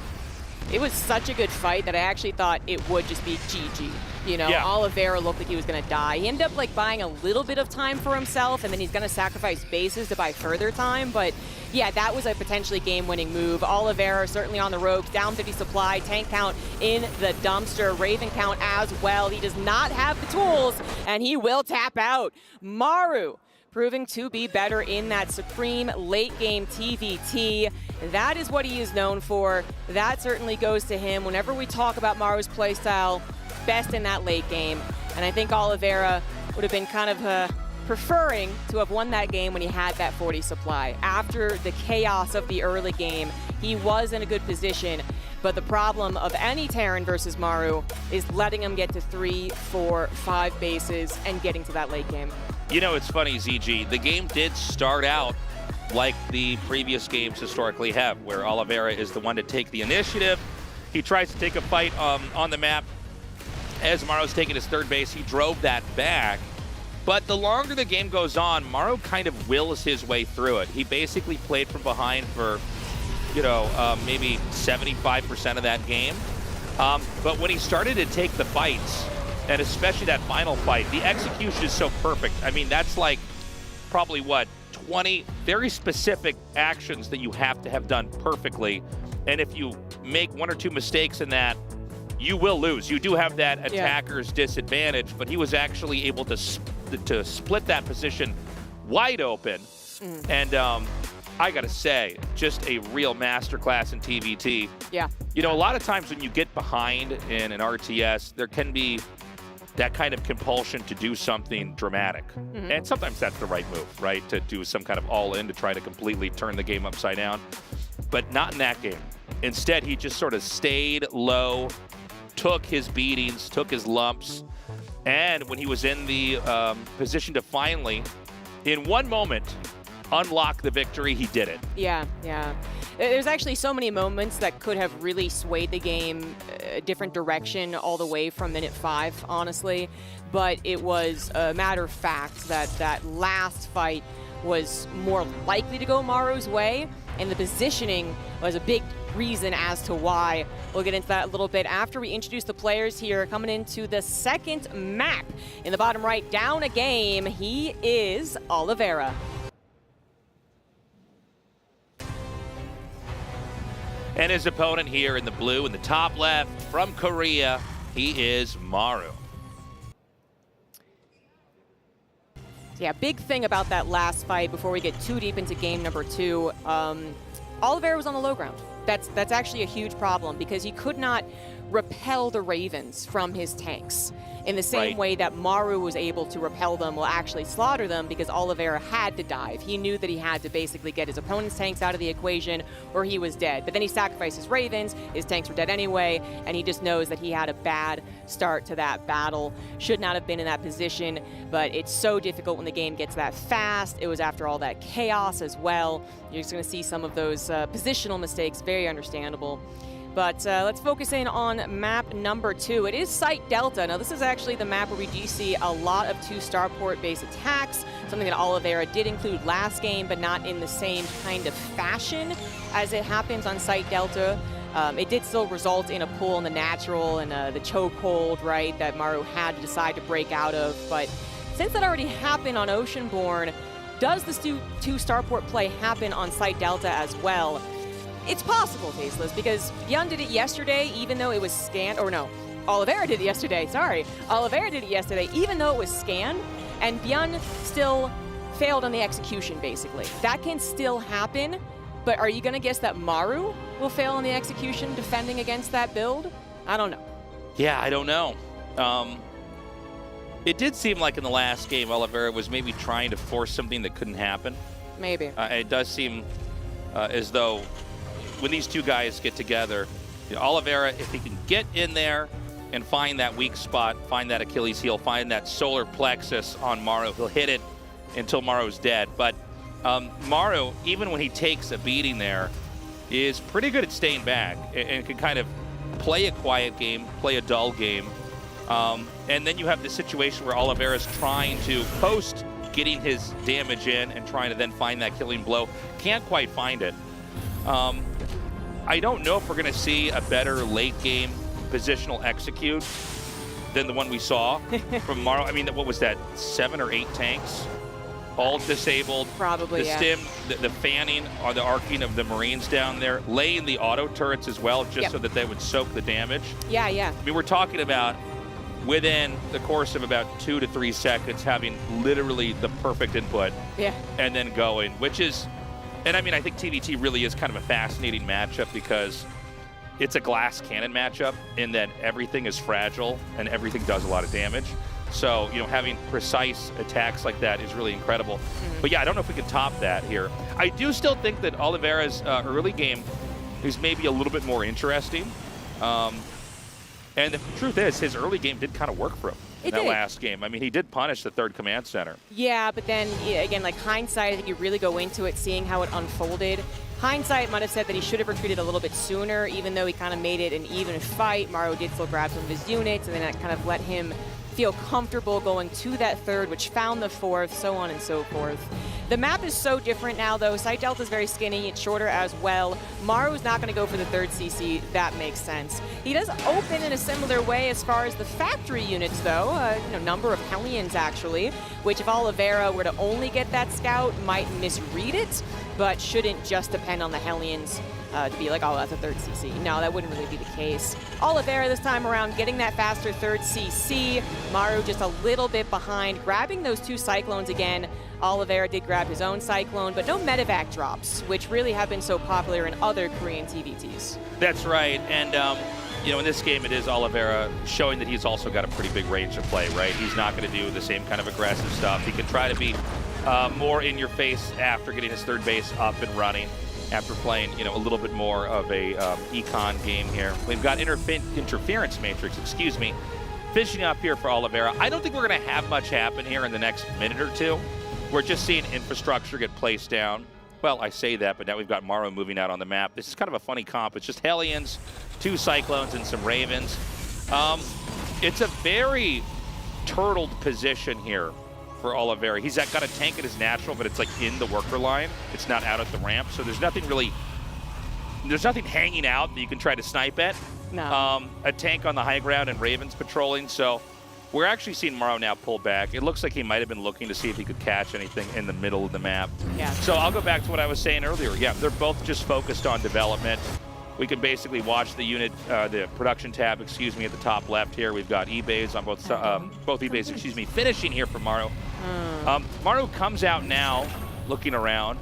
It was such a good fight that I actually thought it would just be GG. You know, yeah. Oliveira looked like he was going to die. He ended up like buying a little bit of time for himself, and then he's going to sacrifice bases to buy further time. But yeah, that was a potentially game-winning move. Oliveira certainly on the ropes, down 50 supply, tank count in the dumpster, Raven count as well. He does not have the tools, and he will tap out. Maru proving to be better in that supreme late-game TVT. That is what he is known for. That certainly goes to him. Whenever we talk about Maru's playstyle, best in that late game. And I think Oliveira would have been kind of preferring to have won that game when he had that 40 supply. After the chaos of the early game, he was in a good position. But the problem of any Terran versus Maru is letting him get to 3, 4, 5 bases and getting to that late game. You know, it's funny, ZG, the game did start out like the previous games historically have, where Oliveira is the one to take the initiative. He tries to take a fight on the map. As Maru's taking his third base, he drove that back. But the longer the game goes on, Maru kind of wills his way through it. He basically played from behind for, you know, maybe 75% of that game. But when he started to take the fights, and especially that final fight, the execution is so perfect. I mean, that's like probably, what, 20 very specific actions that you have to have done perfectly. And if you make 1 or 2 mistakes in that, you will lose. You do have that attacker's disadvantage, but he was actually able to split that position wide open. And I gotta say, just a real masterclass in TVT. Yeah. You know, a lot of times when you get behind in an RTS, there can be that kind of compulsion to do something dramatic. And sometimes that's the right move, right? To do some kind of all-in to try to completely turn the game upside down. But not in that game. Instead, he just sort of stayed low, took his beatings, took his lumps, and when he was in the position to finally, in one moment, unlock the victory, he did it. Yeah, yeah. There's actually so many moments that could have really swayed the game a different direction all the way from minute 5, honestly. But it was a matter of fact that that last fight was more likely to go Maru's way, and the positioning was a big reason as to why. We'll get into that a little bit after we introduce the players here coming into the second map. In the bottom right, down a game, he is Oliveira. And his opponent here in the blue in the top left from Korea, he is Maru. Yeah, big thing about that last fight before we get too deep into game number 2. Oliveira was on the low ground. That's actually a huge problem because he could not repel the Ravens from his tanks in the same way that Maru was able to repel them, well, actually slaughter them, because Oliveira had to dive. He knew that he had to basically get his opponent's tanks out of the equation or he was dead. But then he sacrificed his Ravens, his tanks were dead anyway, and he just knows that he had a bad start to that battle. Should not have been in that position, but it's so difficult when the game gets that fast. It was after all that chaos as well. You're just going to see some of those positional mistakes, very understandable. But let's focus in on map number 2. It is Site Delta. Now, this is actually the map where we do see a lot of 2 starport-based attacks, something that Oliveira did include last game, but not in the same kind of fashion as it happens on Site Delta. It did still result in a pull in the natural and the chokehold, right, that Maru had to decide to break out of. But since that already happened on Oceanborn, does this 2 starport play happen on Site Delta as well? It's possible, Tasteless, because Byun did it yesterday, even though it was scanned, or no, Oliveira did it yesterday, sorry. Oliveira did it yesterday, even though it was scanned, and Byun still failed on the execution, basically. That can still happen, but are you going to guess that Maru will fail on the execution defending against that build? I don't know. Yeah, I don't know. It did seem like in the last game, Oliveira was maybe trying to force something that couldn't happen. Maybe. It does seem as though when these 2 guys get together, Oliveira, if he can get in there and find that weak spot, find that Achilles heel, find that solar plexus on Maru, he'll hit it until Maru's dead. But Maru, even when he takes a beating there, is pretty good at staying back and can kind of play a quiet game, play a dull game. And then you have the situation where Oliveira's trying to post getting his damage in and trying to then find that killing blow. Can't quite find it. I don't know if we're going to see a better late game positional execute than the one we saw from Maru. I mean, what was that, 7 or 8 tanks? All disabled. Probably, the stim, the fanning or the arcing of the Marines down there, laying the auto turrets as well, just so that they would soak the damage. Yeah. I mean, we're talking about within the course of about 2 to 3 seconds having literally the perfect input. Yeah. And then going, which is, and I mean, I think TVT really is kind of a fascinating matchup because it's a glass cannon matchup in that everything is fragile and everything does a lot of damage. So, having precise attacks like that is really incredible. But yeah, I don't know if we can top that here. I do still think that Oliveira's early game is maybe a little bit more interesting. And the truth is, his early game did kind of work for him in that last game. I mean, he did punish the 3rd command center. Yeah, but then, again, like hindsight, I think you really go into it seeing how it unfolded. Hindsight might have said that he should have retreated a little bit sooner, even though he kind of made it an even fight. Maru did still grab some of his units, and then that kind of let him feel comfortable going to that 3rd, which found the 4th, so on and so forth. The map is so different now, though. Site Delta is very skinny. It's shorter as well. Maru's not going to go for the 3rd CC. That makes sense. He does open in a similar way as far as the factory units, though. Number of Hellions, actually, which if Oliveira were to only get that scout, might misread it, but shouldn't just depend on the Hellions to be like, oh, that's a 3rd CC. No, that wouldn't really be the case. Oliveira this time around getting that faster 3rd CC. Maru just a little bit behind, grabbing those 2 Cyclones again. Oliveira did grab his own Cyclone, but no medevac drops, which really have been so popular in other Korean TVTs. That's right, and in this game it is Oliveira showing that he's also got a pretty big range of play, right? He's not going to do the same kind of aggressive stuff. He can try to be more in your face after getting his 3rd base up and running, after playing, a little bit more of a econ game here. We've got interference matrix, finishing up here for Oliveira. I don't think we're going to have much happen here in the next minute or 2. We're just seeing infrastructure get placed down. Well, I say that, but now we've got Maru moving out on the map. This is kind of a funny comp. It's just Hellions, 2 Cyclones, and some Ravens. It's a very turtled position here for Oliveira. He's got a tank at his natural, but it's like in the worker line. It's not out at the ramp, so there's nothing hanging out that you can try to snipe at. No. A tank on the high ground and Ravens patrolling, so we're actually seeing Maru now pull back. It looks like he might have been looking to see if he could catch anything in the middle of the map. Yeah. So I'll go back to what I was saying earlier. Yeah, they're both just focused on development. We can basically watch the unit, the production tab, at the top left here. We've got eBays on both eBays, finishing here for Maru. Maru comes out now, looking around.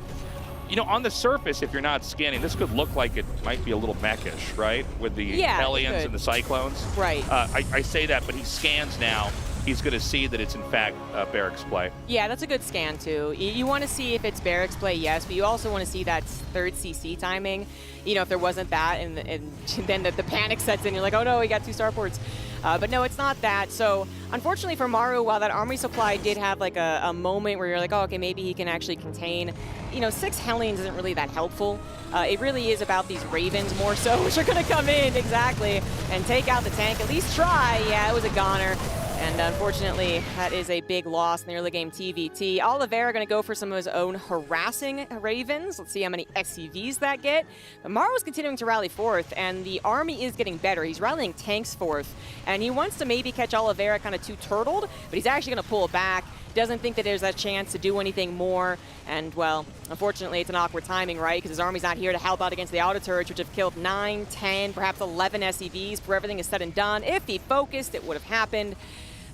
You know, on the surface, if you're not scanning, this could look like it might be a little mechish, right? With the Hellions and the Cyclones. Right. I say that, but he scans now. He's going to see that it's, in fact, Barracks play. Yeah, that's a good scan, too. You want to see if it's Barracks play, yes, but you also want to see that third CC timing. You know, if there wasn't that, and then the panic sets in, you're like, oh no, we got 2 starports. But no, it's not that. So, unfortunately for Maru, while that army supply did have like a moment where you're like, oh, okay, maybe he can actually contain, you know, 6 Hellions isn't really that helpful. It really is about these Ravens more so, which are going to come in, exactly, and take out the tank. At least try. Yeah, it was a goner. And unfortunately, that is a big loss in the early game TVT. Oliveira going to go for some of his own harassing Ravens. Let's see how many SCVs that get. But Maru's continuing to rally fourth, and the army is getting better. He's rallying tanks fourth, and he wants to maybe catch Oliveira kind of too turtled, but he's actually going to pull back. Doesn't think that there's a chance to do anything more. And, well, unfortunately, it's an awkward timing, right? Because his army's not here to help out against the auto turrets, which have killed 9, 10, perhaps 11 SCVs before everything is said and done. If he focused, it would have happened.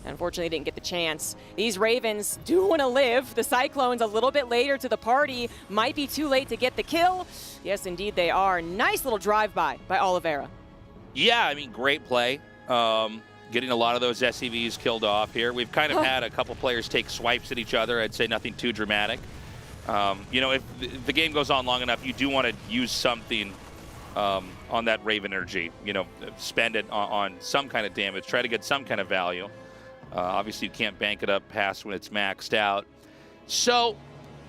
Unfortunately, didn't get the chance. These Ravens do want to live. The Cyclones a little bit later to the party. Might be too late to get the kill. Yes, indeed they are. Nice little drive-by by Oliveira. Yeah, I mean, great play. Getting a lot of those SCVs killed off here. We've kind of had a couple players take swipes at each other. I'd say nothing too dramatic. You know, if the game goes on long enough, you do want to use something on that Raven energy. You know, spend it on some kind of damage. Try to get some kind of value. Obviously, you can't bank it up past when it's maxed out. So,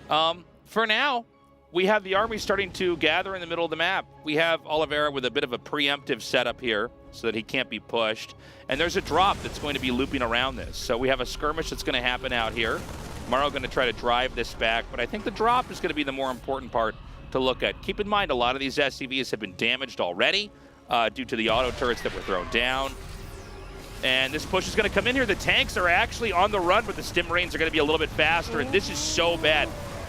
for now, we have the army starting to gather in the middle of the map. We have Oliveira with a bit of a preemptive setup here so that he can't be pushed. And there's a drop that's going to be looping around this. So we have a skirmish that's going to happen out here. Maru going to try to drive this back, but I think the drop is going to be the more important part to look at. Keep in mind, a lot of these SCVs have been damaged already due to the auto turrets that were thrown down. And this push is going to come in here. The tanks are actually on the run, but the stim marines are going to be a little bit faster, and this is so bad.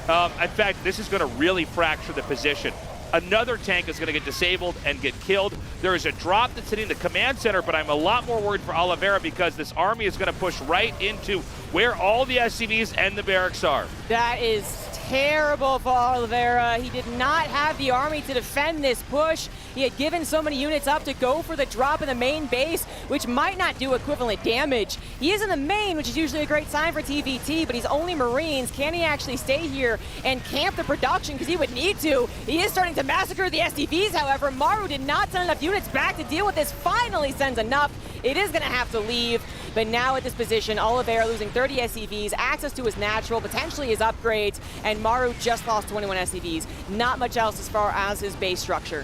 In fact, this is going to really fracture the position. Another tank is going to get disabled and get killed. There is a drop that's hitting the command center, but I'm a lot more worried for Oliveira because this army is going to push right into where all the SCVs and the barracks are. That is terrible for Oliveira. He did not have the army to defend this push. He had given so many units up to go for the drop in the main base, which might not do equivalent damage. He is in the main, which is usually a great sign for TVT, but he's only Marines. Can he actually stay here and camp the production? Because he would need to. He is starting to massacre the SCVs, however. Maru did not send enough units back to deal with this. Finally sends enough. It is going to have to leave. But now at this position, Oliveira losing 30 SCVs, access to his natural, potentially his upgrades, and Maru just lost 21 SCVs. Not much else as far as his base structure.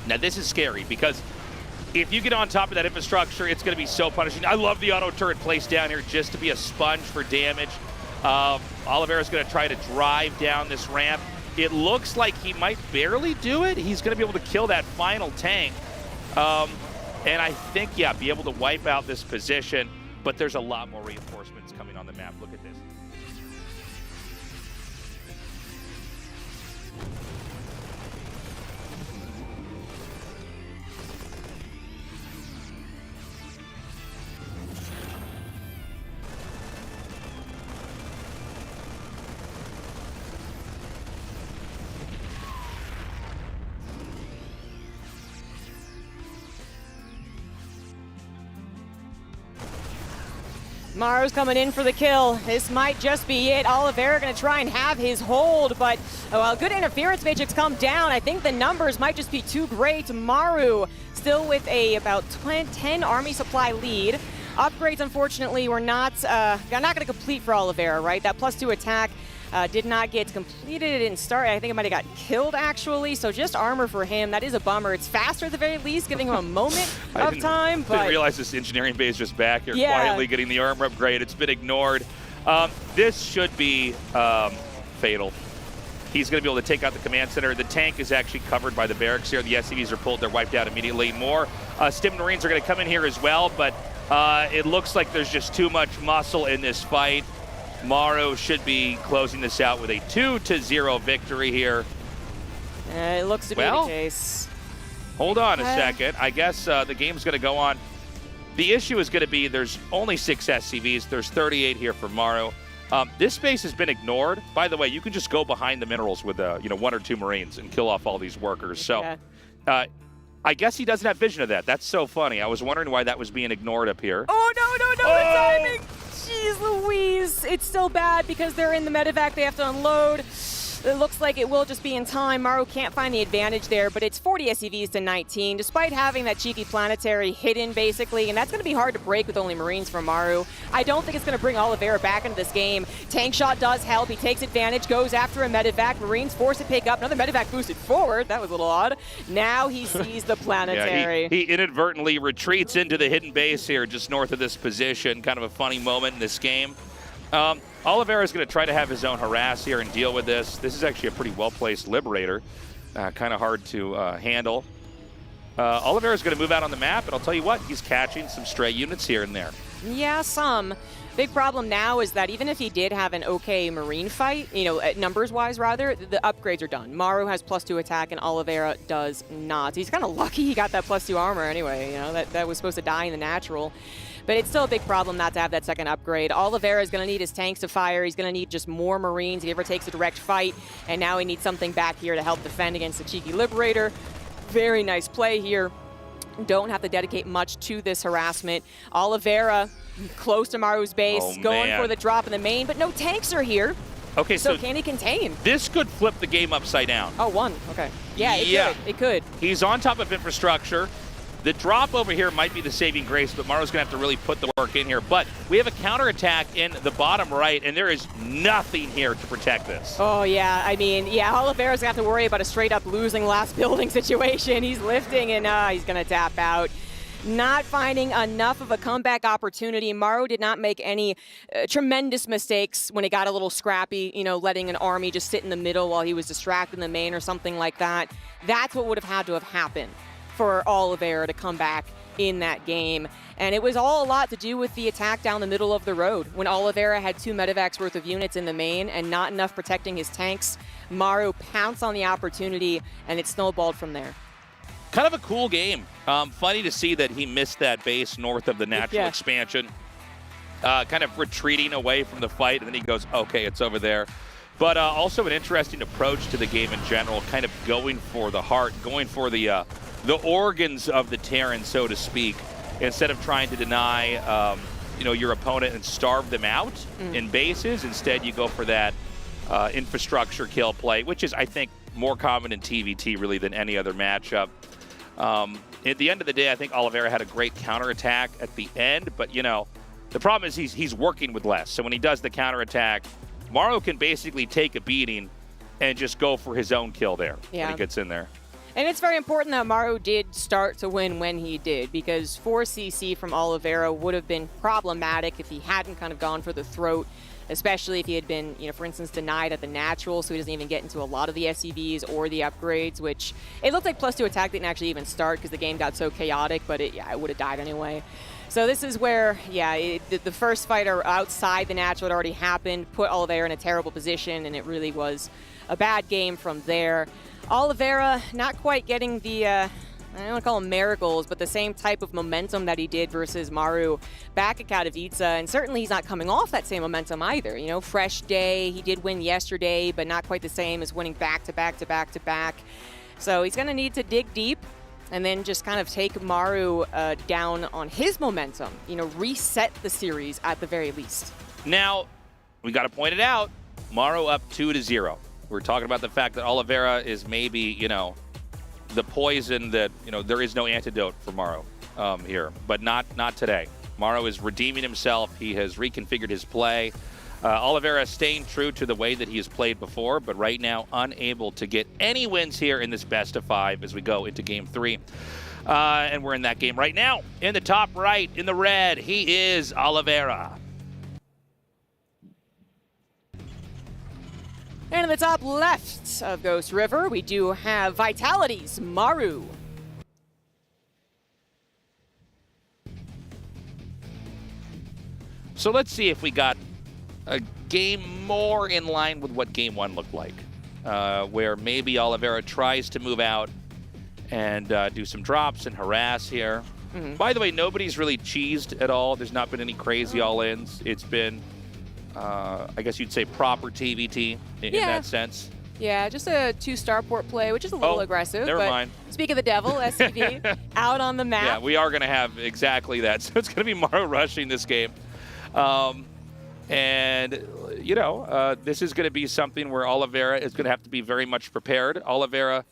Now this is scary because if you get on top of that infrastructure, it's going to be so punishing. I love the auto turret placed down here just to be a sponge for damage. Oliveira's going to try to drive down this ramp. It looks like he might barely do it. He's going to be able to kill that final tank. And I think, yeah, be able to wipe out this position, but there's a lot more reinforcements coming on the map. Look at this. Maru's coming in for the kill. This might just be it. Oliveira going to try and have his hold, but while good interference matrix come down, I think the numbers might just be too great. Maru still with a about 10 army supply lead. Upgrades, unfortunately, were not going to complete for Oliveira, right? That +2 attack did not get completed. It didn't start. I think it might have gotten killed, actually. So just armor for him. That is a bummer. It's faster at the very least, giving him a moment of time. But I didn't realize this engineering bay is just back here quietly getting the armor upgrade. It's been ignored. This should be fatal. He's going to be able to take out the command center. The tank is actually covered by the barracks here. The SCVs are pulled. They're wiped out immediately. More stim marines are going to come in here as well, but it looks like there's just too much muscle in this fight. Maru should be closing this out with a 2-0 victory here. It looks to be the case. Hold on a second. I guess the game's going to go on. The issue is going to be there's only 6 SCVs. There's 38 here for Maru. This space has been ignored. By the way, you can just go behind the minerals with 1 or 2 Marines and kill off all these workers. So I guess he doesn't have vision of that. That's so funny. I was wondering why that was being ignored up here. Oh, no, the timing! Jeez Louise. It's still bad because they're in the medevac. They have to unload. It looks like it will just be in time. Maru can't find the advantage there, but it's 40 SCVs to 19, despite having that cheeky planetary hidden, basically, and that's going to be hard to break with only Marines from Maru. I don't think it's going to bring Oliveira back into this game. Tank shot does help. He takes advantage, goes after a medevac. Marines forced to pick up. Another medevac boosted forward. That was a little odd. Now he sees the planetary. Yeah, he inadvertently retreats into the hidden base here, just north of this position. Kind of a funny moment in this game. Oliveira is going to try to have his own harass here and deal with this. This is actually a pretty well-placed Liberator. Kind of hard to handle. Oliveira is going to move out on the map, and I'll tell you what, he's catching some stray units here and there. Yeah, some. Big problem now is that even if he did have an okay Marine fight, numbers-wise rather, the upgrades are done. Maru has +2 attack and Oliveira does not. He's kind of lucky he got that +2 armor anyway, that was supposed to die in the natural. But it's still a big problem not to have that second upgrade. Oliveira is going to need his tanks to fire. He's going to need just more Marines if he ever takes a direct fight. And now he needs something back here to help defend against the cheeky Liberator. Very nice play here. Don't have to dedicate much to this harassment. Oliveira close to Maru's base, going for the drop in the main, but no tanks are here. Okay, so can he contain? This could flip the game upside down. Oh, 1. Okay. Yeah, it could. He's on top of infrastructure. The drop over here might be the saving grace, but Maru's going to have to really put the work in here. But we have a counterattack in the bottom right, and there is nothing here to protect this. Oh, yeah. I mean, Oliveira's going to have to worry about a straight-up losing last building situation. He's lifting, and he's going to tap out. Not finding enough of a comeback opportunity. Maru did not make any tremendous mistakes when it got a little scrappy, letting an army just sit in the middle while he was distracted in the main or something like that. That's what would have had to have happened for Oliveira to come back in that game. And it was all a lot to do with the attack down the middle of the road. When Oliveira had 2 medevacs worth of units in the main and not enough protecting his tanks, Maru pounced on the opportunity and it snowballed from there. Kind of a cool game. Funny to see that he missed that base north of the natural expansion. Kind of retreating away from the fight, and then he goes, okay, it's over there. But also an interesting approach to the game in general, kind of going for the heart, going for the organs of the Terran, so to speak, instead of trying to deny your opponent and starve them out in bases. Instead, you go for that infrastructure kill play, which is, I think, more common in TVT really than any other matchup. At the end of the day, I think Oliveira had a great counterattack at the end, but the problem is he's working with less. So when he does the counterattack, Maru can basically take a beating and just go for his own kill there when he gets in there. And it's very important that Maru did start to win when he did, because 4 CC from Oliveira would have been problematic if he hadn't kind of gone for the throat, especially if he had been, for instance, denied at the natural, so he doesn't even get into a lot of the SCVs or the upgrades, which it looked like +2 attack didn't actually even start because the game got so chaotic, but it would have died anyway. So this is where, the first fight outside the natural had already happened, put Oliveira in a terrible position, and it really was a bad game from there. Oliveira not quite getting the, I don't want to call them miracles, but the same type of momentum that he did versus Maru back at Katowice, and certainly he's not coming off that same momentum either. Fresh day, he did win yesterday, but not quite the same as winning back-to-back-to-back-to-back. So he's going to need to dig deep and then just kind of take Maru down on his momentum, reset the series at the very least. Now, we got to point it out, Maru up 2-0. We're talking about the fact that Oliveira is maybe, the poison that, there is no antidote for Maru here, but not today. Maru is redeeming himself. He has reconfigured his play. Oliveira staying true to the way that he has played before, but right now unable to get any wins here in this best of 5 as we go into Game 3. And we're in that game right now. In the top right, in the red, he is Oliveira. And in the top left of Ghost River, we do have Vitality's Maru. So let's see if we got a game more in line with what Game 1 looked like, where maybe Oliveira tries to move out and do some drops and harass here. By the way, nobody's really cheesed at all. There's not been any crazy all-ins. It's been I guess you'd say proper TVT in that sense. Yeah, just a 2 starport play, which is a little aggressive. Never but mind. Speak of the devil, SCV out on the map. Yeah, we are going to have exactly that. So it's going to be Maru rushing this game. And, you know, this is going to be something where Oliveira is going to have to be very much prepared. Oliveira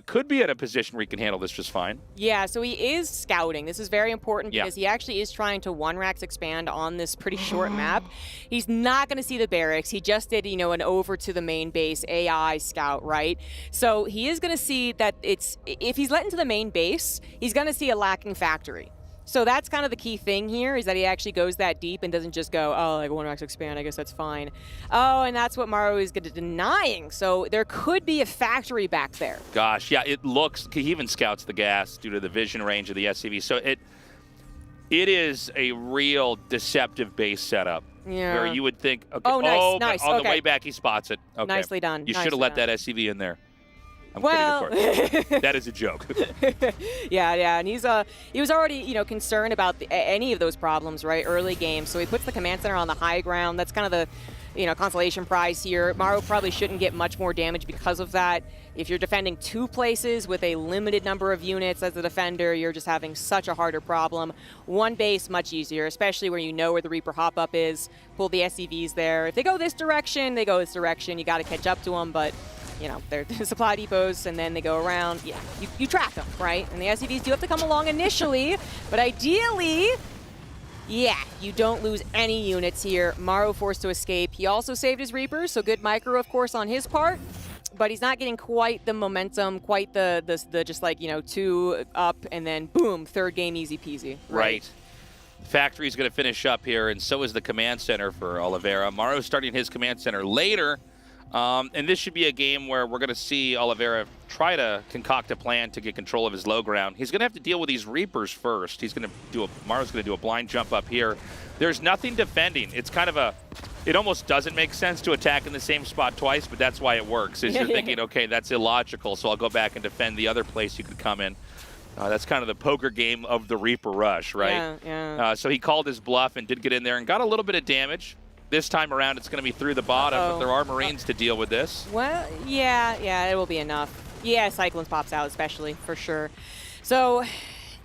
could be in a position where he can handle this just fine. Yeah, so he is scouting. This is very important because he actually is trying to 1-Rax expand on this pretty short map. He's not going to see the barracks. He just did, you know, an over to the main base AI scout, right? So he is going to see that if he's let into the main base, he's going to see a lacking factory. So that's kind of the key thing here, is that he actually goes that deep and doesn't just go, oh, like 1-Rax expand, I guess that's fine. Oh, and that's what Maru is denying. So there could be a factory back there. Gosh, yeah, it looks, he even scouts the gas due to the vision range of the SCV. So it is a real deceptive base setup. Yeah. Where you would think, okay, nice. But on the way back he spots it. Okay. Nicely done. You should have let that SCV in there. I'm well, kidding, of course. That is a joke. yeah, and he was already, you know, concerned about any of those problems, right? Early game, so he puts the command center on the high ground. That's kind of the, you know, consolation prize here. Maru probably shouldn't get much more damage because of that. If you're defending 2 places with a limited number of units as a defender, you're just having such a harder problem. 1 base, much easier, especially where you know where the Reaper hop-up is. Pull the SCVs there. If they go this direction, they go this direction. You got to catch up to them, but you know, they're supply depots, and then they go around. Yeah, you track them, right? And the SCVs do have to come along initially, but ideally, yeah, you don't lose any units here. Maru forced to escape. He also saved his Reapers, so good micro, of course, on his part, but he's not getting quite the momentum, quite the just like, you know, 2 up, and then boom, 3rd game easy peasy. Right. Factory's going to finish up here, and so is the command center for Oliveira. Maru's starting his command center later. And this should be a game where we're going to see Oliveira try to concoct a plan to get control of his low ground. He's going to have to deal with these Reapers first. Maru's going to do a blind jump up here. There's nothing defending. It's kind of it almost doesn't make sense to attack in the same spot twice, but that's why it works. Is you're thinking, okay, that's illogical, so I'll go back and defend the other place you could come in. That's kind of the poker game of the Reaper rush, right? Yeah. So he called his bluff and did get in there and got a little bit of damage. This time around, it's going to be through the bottom, but there are Marines to deal with this. Well, yeah, it will be enough. Yeah, Cyclones pops out especially, for sure. So,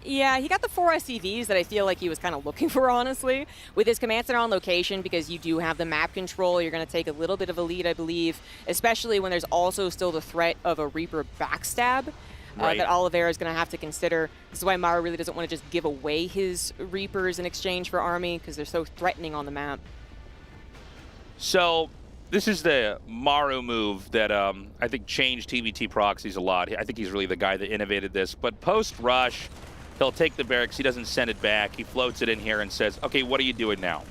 yeah, he got the 4 SCVs that I feel like he was kind of looking for, honestly. With his command center on location, because you do have the map control, you're going to take a little bit of a lead, I believe, especially when there's also still the threat of a Reaper backstab. That Oliveira is going to have to consider. This is why Maru really doesn't want to just give away his Reapers in exchange for army, because they're so threatening on the map. So this is the Maru move that I think changed TVT proxies a lot. I think he's really the guy that innovated this. But post-rush, he'll take the barracks. He doesn't send it back. He floats it in here and says, okay, what are you doing now?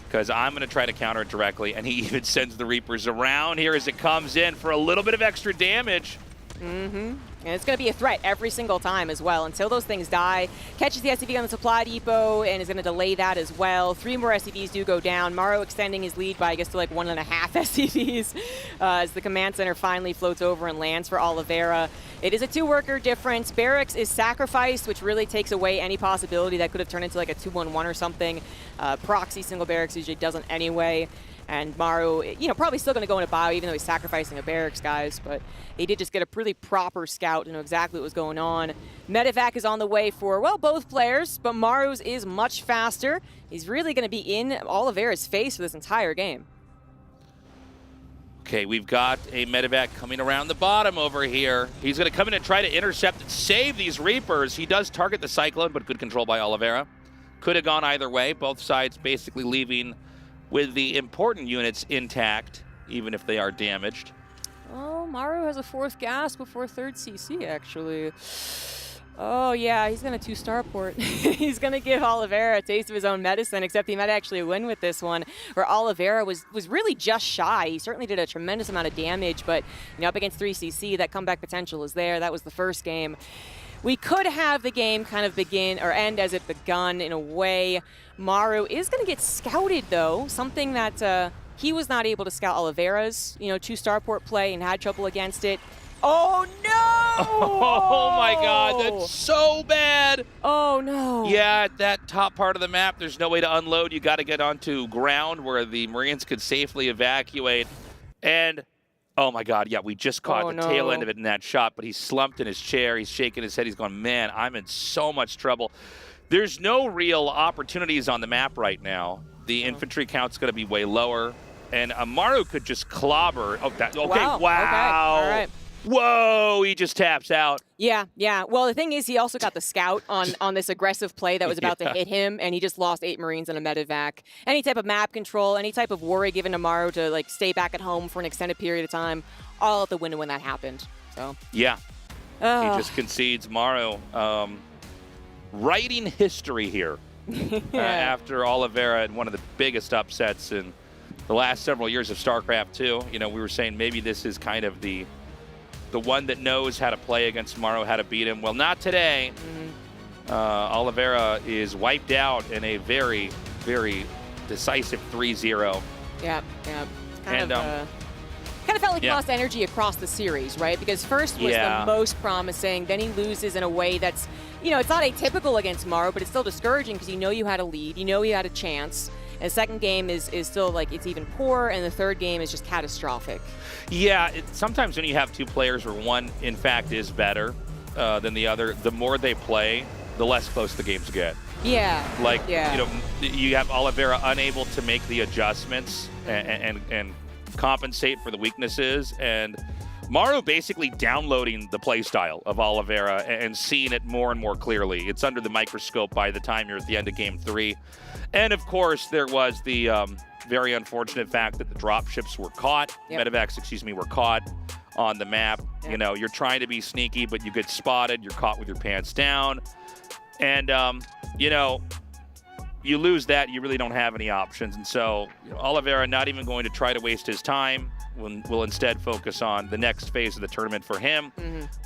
Because I'm going to try to counter it directly. And he even sends the Reapers around here as it comes in for a little bit of extra damage. Mm-hmm. And it's going to be a threat every single time as well until those things die. Catches the SCV on the supply depot and is going to delay that as well. 3 more SCVs do go down. Maru extending his lead by, I guess, to like 1.5 SCVs as the command center finally floats over and lands for Oliveira. It is a 2-worker difference. Barracks is sacrificed, which really takes away any possibility that could have turned into like a 2-1-1 or something. Proxy single barracks usually doesn't anyway. And Maru, you know, probably still going to go into bio, even though he's sacrificing a barracks, guys. But he did just get a really proper scout to know exactly what was going on. Medevac is on the way for, well, both players, but Maru's is much faster. He's really going to be in Oliveira's face for this entire game. Okay, we've got a Medevac coming around the bottom over here. He's going to come in and try to intercept and save these Reapers. He does target the Cyclone, but good control by Oliveira. Could have gone either way. Both sides basically leaving with the important units intact, even if they are damaged. Oh, Maru has a 4th gas before 3rd CC, actually. Oh, yeah, he's going to 2-starport. He's going to give Oliveira a taste of his own medicine, except he might actually win with this one, where Oliveira was really just shy. He certainly did a tremendous amount of damage, but you know, up against 3 CC, that comeback potential is there. That was the first game. We could have the game kind of begin or end as it begun in a way. Maru is going to get scouted, though, something that he was not able to scout Oliveira's, you know, 2-starport play and had trouble against it. Oh, no! Oh my God, that's so bad. Oh no. Yeah, at that top part of the map, there's no way to unload. You got to get onto ground where the Marines could safely evacuate. And oh my God, yeah, we just caught the tail end of it in that shot, but he's slumped in his chair. He's shaking his head. He's going, man, I'm in so much trouble. There's no real opportunities on the map right now. The infantry count's going to be way lower. And Maru could just clobber. Oh, that, okay, wow. Okay. All right. Whoa, he just taps out. Yeah. Well, the thing is, he also got the scout on this aggressive play that was about to hit him, and he just lost 8 Marines in a medevac. Any type of map control, any type of worry given to Maru to like stay back at home for an extended period of time, all out the window when that happened. So yeah, he just concedes. Maru writing history here after Oliveira had one of the biggest upsets in the last several years of StarCraft II. You know, we were saying maybe this is kind of the one that knows how to play against Maru, how to beat him. Well, not today. Oliveira is wiped out in a very, very decisive 3-0. Yeah. Kind of felt like he lost energy across the series, right? Because first was the most promising, then he loses in a way that's, you know, it's not atypical against Maru, but it's still discouraging because you know you had a lead, you know you had a chance. And the second game is still like it's even poor, and the third game is just catastrophic. Yeah, sometimes when you have 2 players where one, in fact, is better than the other, the more they play, the less close the games get. Yeah. You know, you have Oliveira unable to make the adjustments and compensate for the weaknesses, and Maru basically downloading the playstyle of Oliveira and seeing it more and more clearly. It's under the microscope by the time you're at the end of Game 3. And of course, there was the very unfortunate fact that the dropships were caught, medevacs, were caught on the map. You know, you're trying to be sneaky, but you get spotted, you're caught with your pants down. And, you know, you lose that, you really don't have any options. And so, you know, Oliveira not even going to try to waste his time, will instead focus on the next phase of the tournament for him.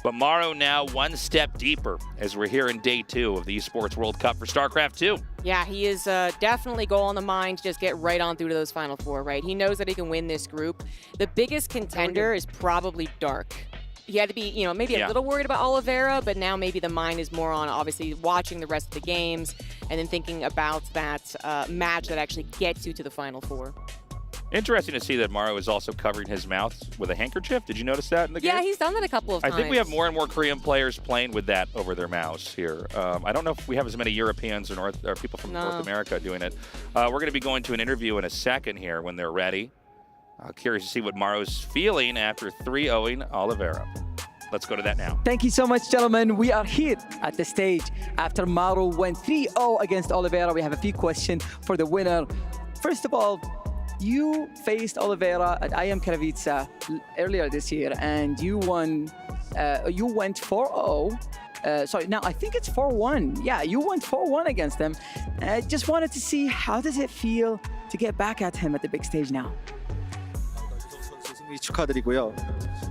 But Maru now one step deeper as we're here in day 2 of the Esports World Cup for StarCraft II. Yeah, he is definitely goal on the mind to just get right on through to those Final 4, right? He knows that he can win this group. The biggest contender is probably Dark. He had to be, you know, maybe a little worried about Oliveira, but now maybe the mind is more on obviously watching the rest of the games and then thinking about that match that actually gets you to the Final 4. Interesting to see that Maru is also covering his mouth with a handkerchief. Did you notice that in the game? Yeah, he's done that a couple of times. I think we have more and more Korean players playing with that over their mouths here. I don't know if we have as many Europeans or people from North America doing it. We're going to be going to an interview in a second here when they're ready. Curious to see what Maru's feeling after 3-0ing Oliveira. Let's go to that now. Thank you so much, gentlemen. We are here at the stage after Maru went 3-0 against Oliveira. We have a few questions for the winner. First of all, you faced Oliveira at IM Katowice earlier this year, and you won. You went 4-0. Sorry, now I think it's 4-1. Yeah, you went 4-1 against them. Just wanted to see, how does it feel to get back at him at the big stage now? 축하드리고요.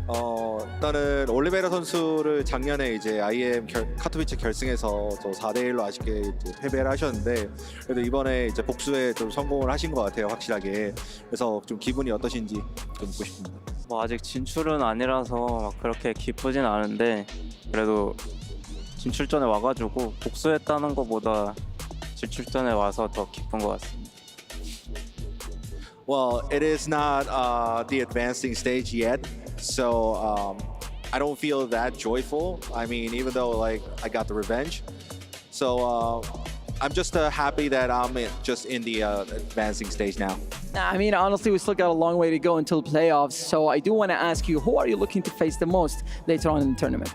일단은 올리베이라 선수를 작년에 이제 IM 카토비ce 결승에서 4대1로 아쉽게 이제 패배를 하셨는데, 그래도 이번에 이제 복수에 좀 성공을 하신 것 같아요, 확실하게. 그래서 좀 기분이 어떠신지 좀 묻고 싶습니다. 뭐 아직 진출은 아니라서 막 그렇게 기쁘진 않은데, 그래도 진출전에 와가지고 복수했다는 것보다 진출전에 와서 더 기쁜 것 같습니다. Well, it is not the advancing stage yet, so I don't feel that joyful. I mean, even though like I got the revenge, so I'm just happy that I'm just in the advancing stage now. I mean, honestly, we still got a long way to go until playoffs. So I do want to ask you, who are you looking to face the most later on in the tournament?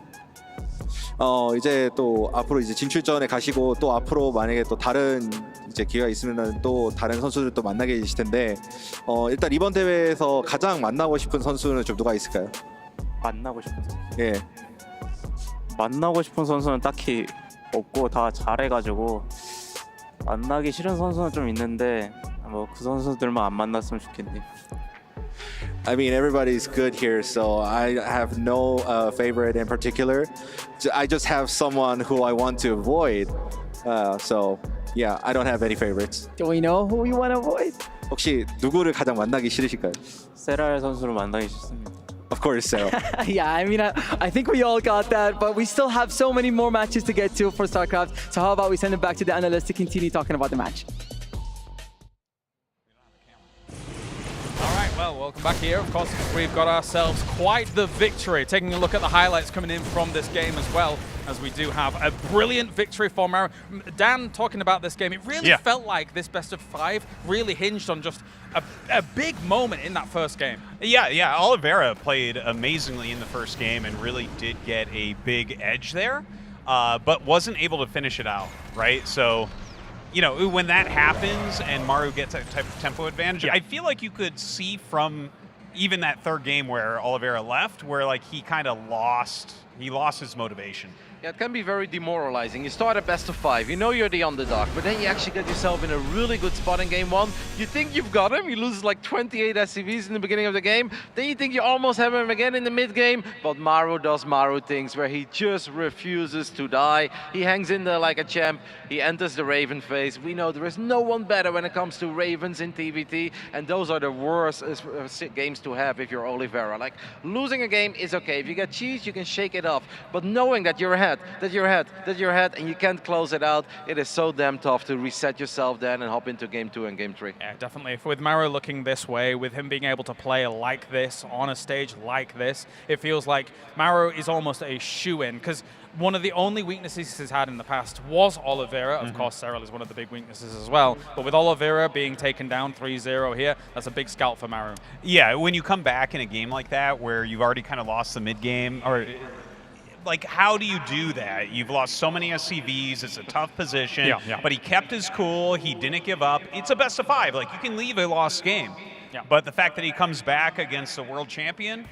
이제 또 앞으로 이제 진출전에 가시고 또 앞으로 만약에 또 다른 이제 기회가 있으면은 또 다른 선수들 또 만나게 되실 텐데, 일단 이번 대회에서 가장 만나고 싶은 선수는 좀 누가 있을까요? 만나고 싶은 선수? 예. 만나고 싶은 선수는 딱히 없고 다 잘해가지고 만나기 싫은 선수는 좀 있는데 뭐 그 선수들만 안 만났으면 좋겠네요. I mean, everybody's good here, so I have no favorite in particular. I just have someone who I want to avoid. So, yeah, I don't have any favorites. Do we know who you want to avoid? 혹시 누구를 가장 만나기 싫으실까요? 세랄 선수를 만나기 싫습니다. Of course, Serral. Yeah, I mean, I think we all got that, but we still have so many more matches to get to for StarCraft. So how about we send it back to the analyst to continue talking about the match? All right, well, welcome back here. Of course, we've got ourselves quite the victory. Taking a look at the highlights coming in from this game as well, as we do have a brilliant victory for Maru. Dan, talking about this game, it really felt like this best of 5 really hinged on just a big moment in that first game. Yeah, Oliveira played amazingly in the first game and really did get a big edge there, but wasn't able to finish it out, right? So, you know, when that happens and Maru gets that type of tempo advantage, I feel like you could see from even that third game where Oliveira left, where like he kind of lost his motivation. Yeah, it can be very demoralizing. You start at best of 5, you know you're the underdog, but then you actually get yourself in a really good spot in game 1. You think you've got him, you lose like 28 SCVs in the beginning of the game, then you think you almost have him again in the mid game, but Maru does Maru things where he just refuses to die. He hangs in there like a champ, he enters the Raven phase. We know there is no one better when it comes to Ravens in TVT, and those are the worst games to have if you're Oliveira. Like, losing a game is okay. If you get cheese, you can shake it off, but knowing that you're ahead, and you can't close it out, it is so damn tough to reset yourself then and hop into game 2 and game 3. Yeah, definitely. With Maru looking this way, with him being able to play like this, on a stage like this, it feels like Maru is almost a shoe-in, because one of the only weaknesses he's had in the past was Oliveira. Of course, Serral is one of the big weaknesses as well. But with Oliveira being taken down 3-0 here, that's a big scalp for Maru. Yeah, when you come back in a game like that, where you've already kind of lost the mid-game, or like, how do you do that? You've lost so many SCVs, it's a tough position, but he kept his cool, he didn't give up. It's a best of 5, like, you can leave a lost game. But the fact that he comes back against a world champion,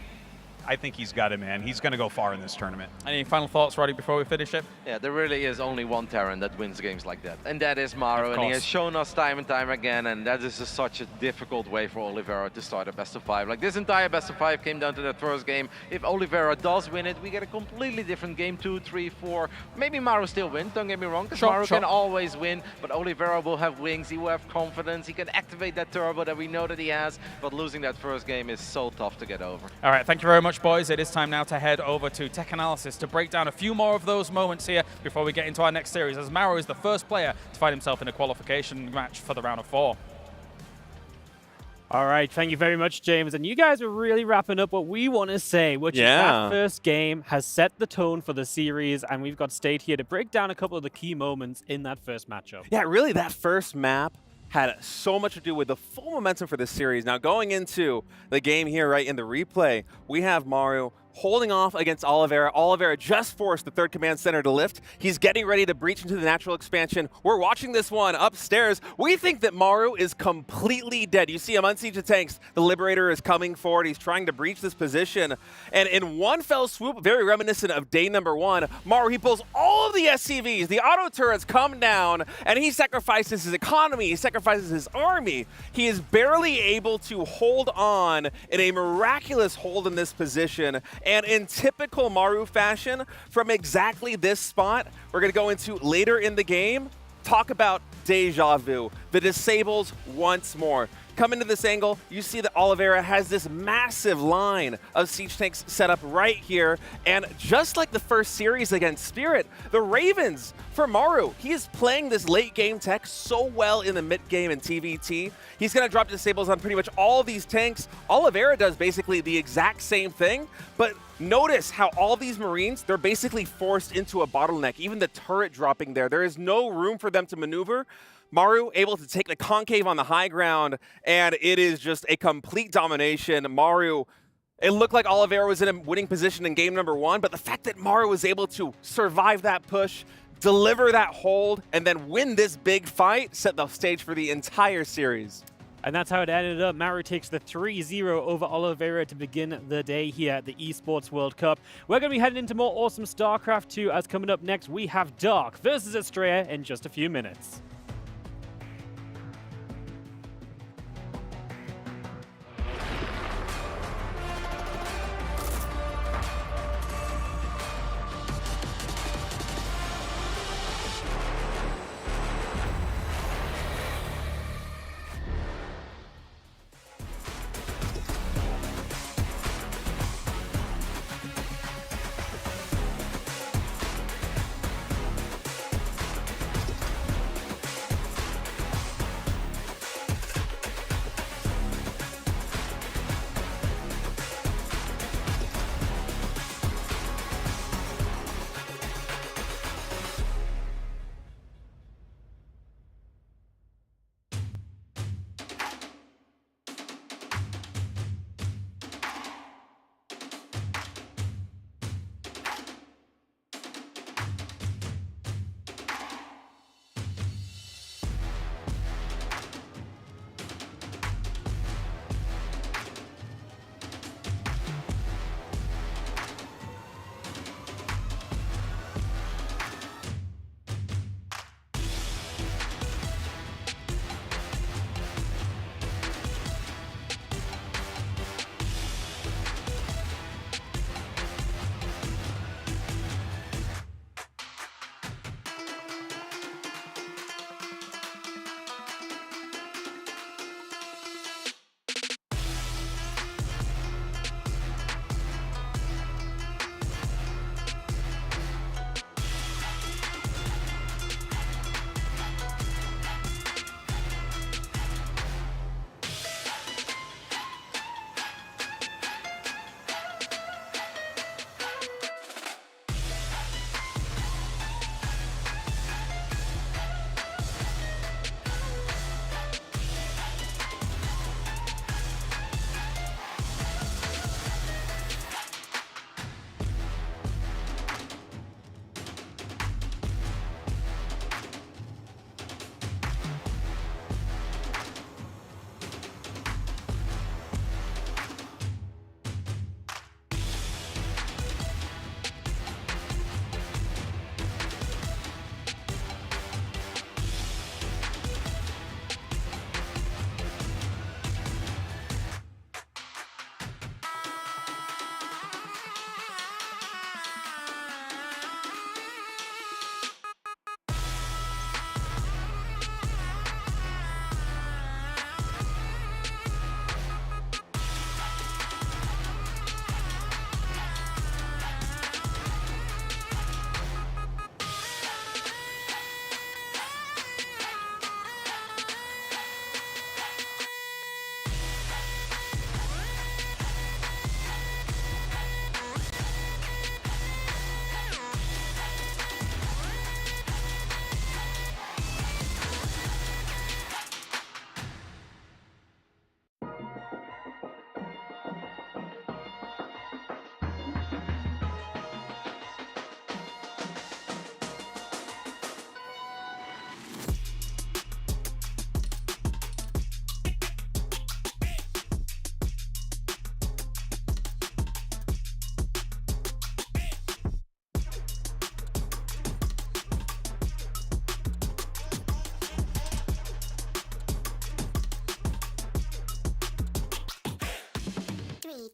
I think he's got it, man. He's going to go far in this tournament. Any final thoughts, Roddy, before we finish it? Yeah, there really is only one Terran that wins games like that, and that is Maru, and he has shown us time and time again, and that is just such a difficult way for Oliveira to start a best of 5. Like, this entire best of 5 came down to that first game. If Oliveira does win it, we get a completely different game 2, 3, 4. Maybe Maru still wins, don't get me wrong, because Maru can always win, but Oliveira will have wings, he will have confidence, he can activate that turbo that we know that he has, but losing that first game is so tough to get over. All right, thank you very much, boys. It is time now to head over to Tech Analysis to break down a few more of those moments here before we get into our next series, as Maru is the first player to find himself in a qualification match for the round of 4. All right, thank you very much, James. And you guys are really wrapping up what we want to say, which is that first game has set the tone for the series, and we've got State here to break down a couple of the key moments in that first matchup. Yeah, really, that first map had so much to do with the full momentum for this series. Now, going into the game here, right, in the replay, we have Maru holding off against Oliveira. Oliveira just forced the third command center to lift. He's getting ready to breach into the natural expansion. We're watching this one upstairs. We think that Maru is completely dead. You see him unsiege the tanks. The Liberator is coming forward. He's trying to breach this position. And in one fell swoop, very reminiscent of day number 1, Maru, he pulls all of the SCVs. The auto turrets come down, and he sacrifices his economy. He sacrifices his army. He is barely able to hold on in a miraculous hold in this position. And in typical Maru fashion, from exactly this spot, we're going to go into later in the game, talk about deja vu, the disables once more. Come into this angle, you see that Oliveira has this massive line of siege tanks set up right here, and just like the first series against Spirit, the Ravens for Maru, he is playing this late game tech so well in the mid game and TVT. He's going to drop disables on pretty much all these tanks. Oliveira does basically the exact same thing, but notice how all these Marines, they're basically forced into a bottleneck. Even the turret dropping there is no room for them to maneuver. Maru able to take the concave on the high ground, and it is just a complete domination. Maru, it looked like Oliveira was in a winning position in game number 1, but the fact that Maru was able to survive that push, deliver that hold, and then win this big fight set the stage for the entire series. And that's how it ended up. Maru takes the 3-0 over Oliveira to begin the day here at the Esports World Cup. We're going to be heading into more awesome StarCraft 2, as coming up next we have Dark versus Astrea in just a few minutes.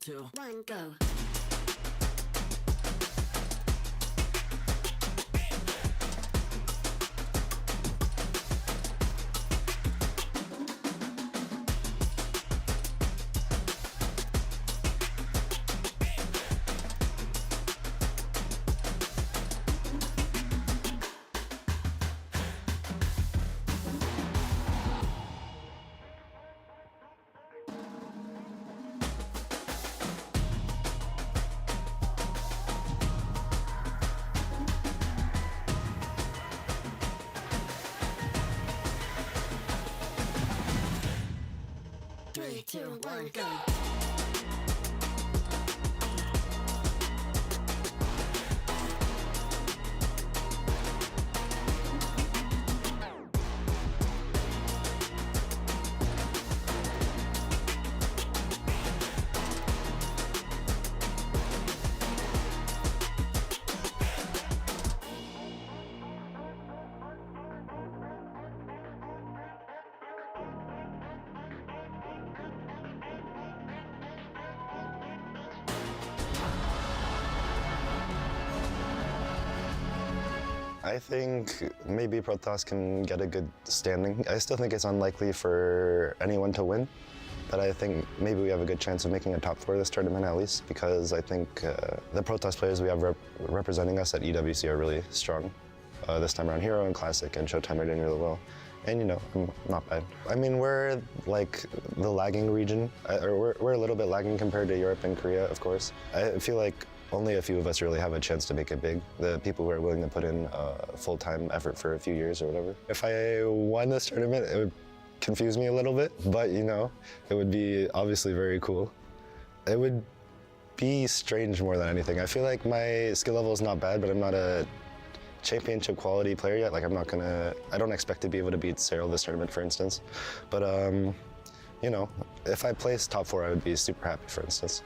2, 1, go. Three, two, one, go. I think maybe Protoss can get a good standing. I still think it's unlikely for anyone to win, but I think maybe we have a good chance of making a top 4 this tournament at least, because I think the Protoss players we have representing us at EWC are really strong. This time around, Hero and Classic and Showtime are doing really well. And you know, I'm not bad. I mean, we're like the lagging region, or we're a little bit lagging compared to Europe and Korea, of course. I feel like only a few of us really have a chance to make it big. The people who are willing to put in full-time effort for a few years or whatever. If I won this tournament, it would confuse me a little bit, but you know, it would be obviously very cool. It would be strange more than anything. I feel like my skill level is not bad, but I'm not a championship quality player yet. Like I don't expect to be able to beat Serral this tournament, for instance. But you know, if I placed top 4, I would be super happy, for instance.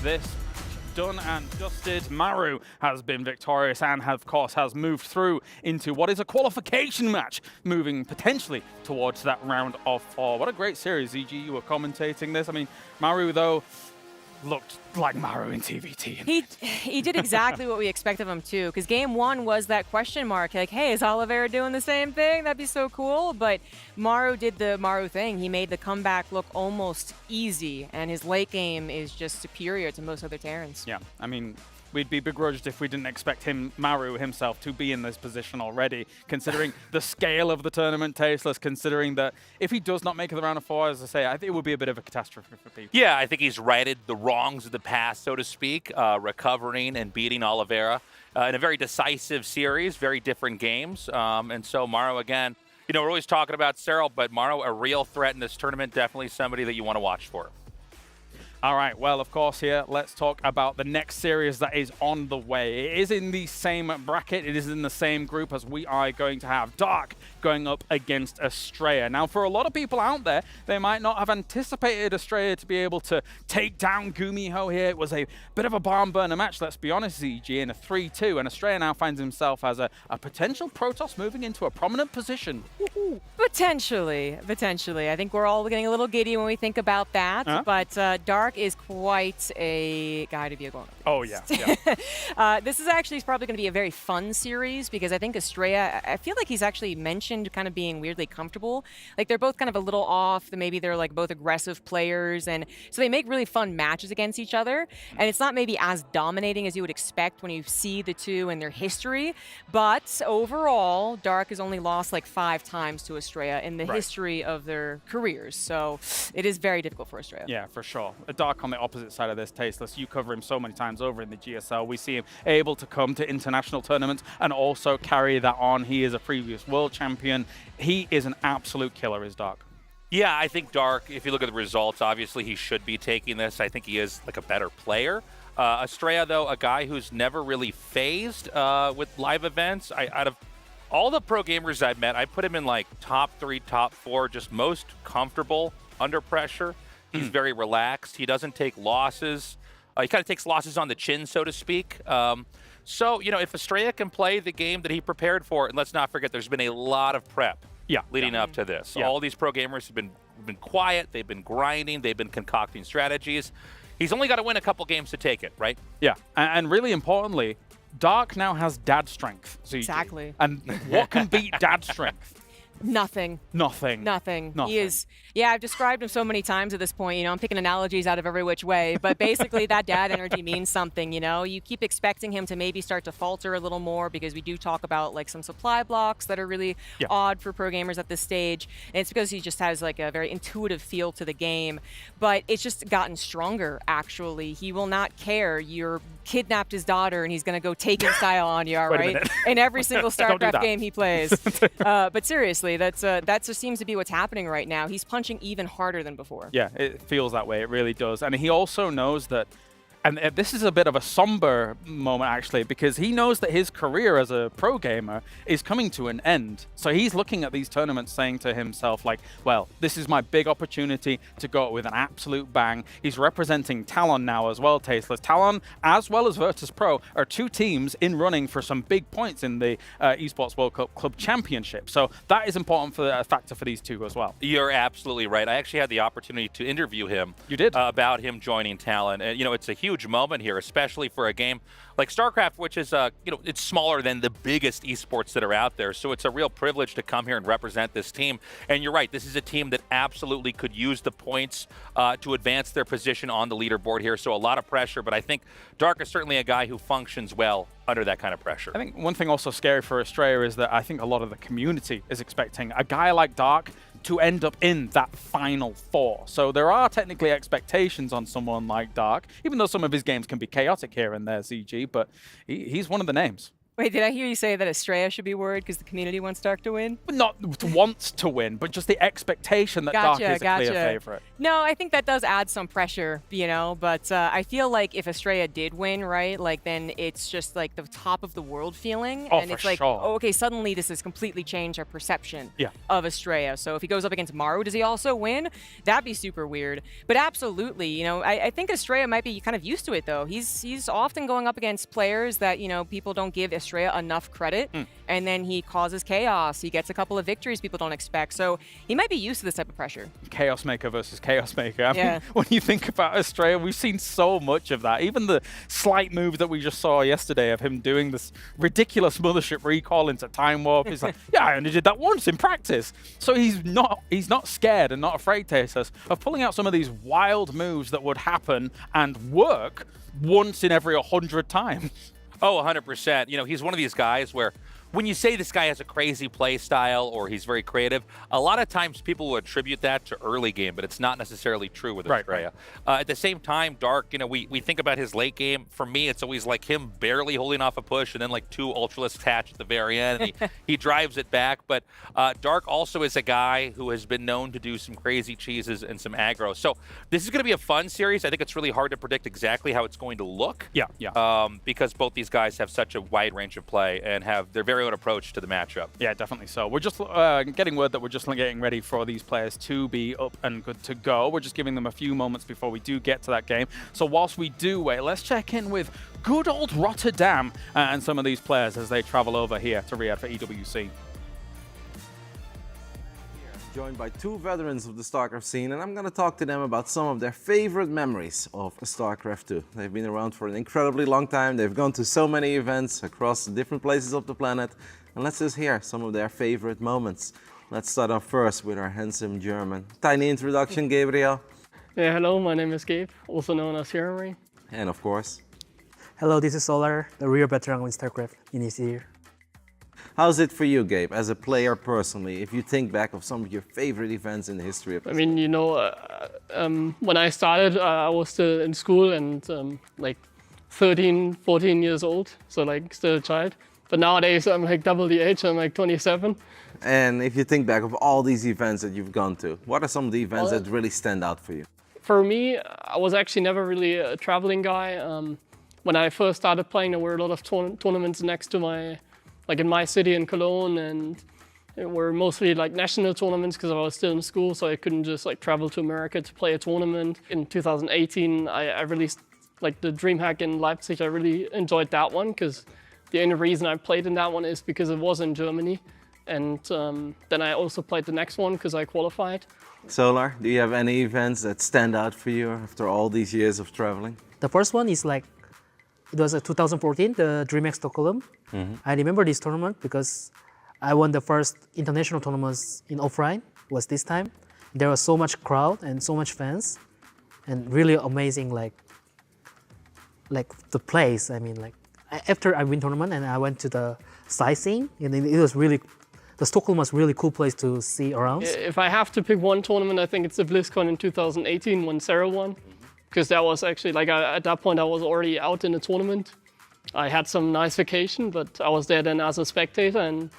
This done and dusted. Maru has been victorious and, of course, has moved through into what is a qualification match, moving potentially towards that round of 4. What a great series, EG. You were commentating this. I mean, Maru, though, looked like Maru in TVT. He did exactly what we expect of him too, because game 1 was that question mark, like, hey, is Oliveira doing the same thing? That'd be so cool. But Maru did the Maru thing. He made the comeback look almost easy, and his late game is just superior to most other Terrans. Yeah, I mean, we'd be begrudged if we didn't expect Maru himself to be in this position already, considering the scale of the tournament, Tasteless, considering that if he does not make it the round of 4, as I say, I think it would be a bit of a catastrophe for people. Yeah, I think he's righted the wrongs of the past, so to speak, recovering and beating Oliveira in a very decisive series, very different games. And so Maru, again, you know, we're always talking about Serral, but Maru, a real threat in this tournament, definitely somebody that you want to watch for. All right, well, of course, here, let's talk about the next series that is on the way. It is in the same bracket. It is in the same group as we are going to have Dark going up against Astrea. Now, for a lot of people out there, they might not have anticipated Astrea to be able to take down Gumiho here. It was a bit of a barn burner match, let's be honest, ZG, in a 3-2, and Astrea now finds himself as a potential Protoss moving into a prominent position. Potentially. I think we're all getting a little giddy when we think about that, but Dark is quite a guy to be going up against. Oh, yeah. This is actually probably going to be a very fun series, because I think Astrea, I feel like he's actually mentioned kind of being weirdly comfortable. Like, they're both kind of a little off. Maybe they're like both aggressive players, and so they make really fun matches against each other. And it's not maybe as dominating as you would expect when you see the two and their history, but overall, Dark has only lost like 5 times to Astrea in the history of their careers. So it is very difficult for Astrea. Yeah, for sure. Dark on the opposite side of this, Tasteless. You cover him so many times over in the GSL. We see him able to come to international tournaments and also carry that on. He is a previous world champion. He is an absolute killer, is Dark. Yeah, I think Dark, if you look at the results, obviously he should be taking this. I think he is like a better player. Astrea, though, a guy who's never really phased with live events. Out of all the pro gamers I've met, I put him in like top 3, top 4, just most comfortable under pressure. He's very relaxed. He doesn't take losses. He kind of takes losses on the chin, so to speak. So, you know, if Astrea can play the game that he prepared for, and let's not forget, there's been a lot of prep leading up to this. Yeah. All these pro gamers have been quiet. They've been grinding. They've been concocting strategies. He's only got to win a couple games to take it, right? Yeah, and really importantly, Dark now has dad strength. ZG. Exactly. And what can beat dad strength? Nothing. Nothing. Nothing. Nothing. He is, yeah, I've described him so many times at this point, you know, I'm picking analogies out of every which way, but basically that dad energy means something, you know. You keep expecting him to maybe start to falter a little more because we do talk about like some supply blocks that are really odd for pro gamers at this stage. And it's because he just has like a very intuitive feel to the game, but it's just gotten stronger, actually. He will not care. You're kidnapped his daughter and he's going to go Taken style on you, all right? In every single StarCraft game he plays. But seriously, that just seems to be what's happening right now. He's punching even harder than before. Yeah, it feels that way. It really does. And he also knows that, and this is a bit of a somber moment actually, because he knows that his career as a pro gamer is coming to an end. So he's looking at these tournaments saying to himself like, well, this is my big opportunity to go with an absolute bang. He's representing Talon now as well, Tasteless. Talon as well as Virtus Pro are two teams in running for some big points in the Esports World Cup Club Championship. So that is important for a factor for these two as well. You're absolutely right. I actually had the opportunity to interview him. You did? About him joining Talon. And, you know, it's a huge moment here, especially for a game like StarCraft, which is, you know, it's smaller than the biggest esports that are out there. So it's a real privilege to come here and represent this team. And you're right, this is a team that absolutely could use the points to advance their position on the leaderboard here. So a lot of pressure, but I think Dark is certainly a guy who functions well under that kind of pressure. I think one thing also scary for Astrea is that I think a lot of the community is expecting a guy like Dark to end up in that final four. So there are technically expectations on someone like Dark, even though some of his games can be chaotic here and there, ZG, but he's one of the names. Wait, did I hear you say that Astrea should be worried because the community wants Dark to win? Not wants to win, but just the expectation that Dark is a clear favorite. No, I think that does add some pressure, you know, but I feel like if Astrea did win, right, like then it's just like the top of the world feeling. Oh, and for it's like, sure. oh, okay, suddenly this has completely changed our perception Yeah. of Astrea. So if he goes up against Maru, does he also win? That'd be super weird. But absolutely, you know, I think Astrea might be kind of used to it though. He's often going up against players that, you know, people don't give Astrea enough credit, and then he causes chaos. He gets a couple of victories people don't expect. So he might be used to this type of pressure. Chaos Maker versus Chaos Maker. I Yeah. mean, when you think about Astrea, we've seen so much of that. Even the slight move that we just saw yesterday of him doing this ridiculous mothership recall into Time Warp. He's like, yeah, I only did that once in practice. So he's not scared and not afraid, Tasteless, of pulling out some of these wild moves that would happen and work once in every 100 times. Oh, 100%. You know, he's one of these guys where when you say this guy has a crazy play style or he's very creative, a lot of times people will attribute that to early game, but it's not necessarily true with Astrea. At the same time, Dark, you know, we think about his late game. For me, it's always like him barely holding off a push and then like two Ultralisk attach at the very end, and he drives it back. But Dark also is a guy who has been known to do some crazy cheeses and some aggro. So this is going to be a fun series. I think it's really hard to predict exactly how it's going to look. Because both these guys have such a wide range of play and have their very own approach to the matchup. Yeah, definitely so. We're just getting word that we're just getting ready for these players to be up and good to go. We're just giving them a few moments before we do get to that game. So whilst we do wait, let's check in with good old Rotterdam and some of these players as they travel over here to Riyadh for EWC. Joined by two veterans of the StarCraft scene, and I'm going to talk to them about some of their favorite memories of StarCraft II. They've been around for an incredibly long time. They've gone to so many events across different places of the planet, and let's just hear some of their favorite moments. Let's start off first with our handsome German. Tiny introduction, Gabriel. Yeah, hello, my name is Gabe, also known as Jeremy. And of course, hello, this is Solar, the real veteran in StarCraft in this year. How's it for you, Gabe, as a player personally, if you think back of some of your favorite events in the history of I mean, you know, when I started, I was still in school and like 13, 14 years old, so like still a child. But nowadays I'm like double the age, I'm like 27. And if you think back of all these events that you've gone to, what are some of the events that really stand out for you? For me, I was actually never really a traveling guy. When I first started playing, there were a lot of tournaments next to my, like in my city in Cologne, and were mostly like national tournaments because I was still in school, so I couldn't just like travel to America to play a tournament. In 2018, I released like the DreamHack in Leipzig. I really enjoyed that one because the only reason I played in that one is because it was in Germany. And then I also played the next one because I qualified. Solar, do you have any events that stand out for you after all these years of traveling? The first one is like, it was 2014, the DreamHack Stockholm. I remember this tournament because I won the first international tournaments in offline, was this time. There was so much crowd and so much fans and really amazing like the place. I mean, like after I win tournament and I went to the sightseeing, and it was really, the Stockholm was really cool place to see around. If I have to pick one tournament, I think it's the BlizzCon in 2018 when Serral won. Because that was actually, like at that point I was already out in the tournament. I had some nice vacation, but I was there then as a spectator, and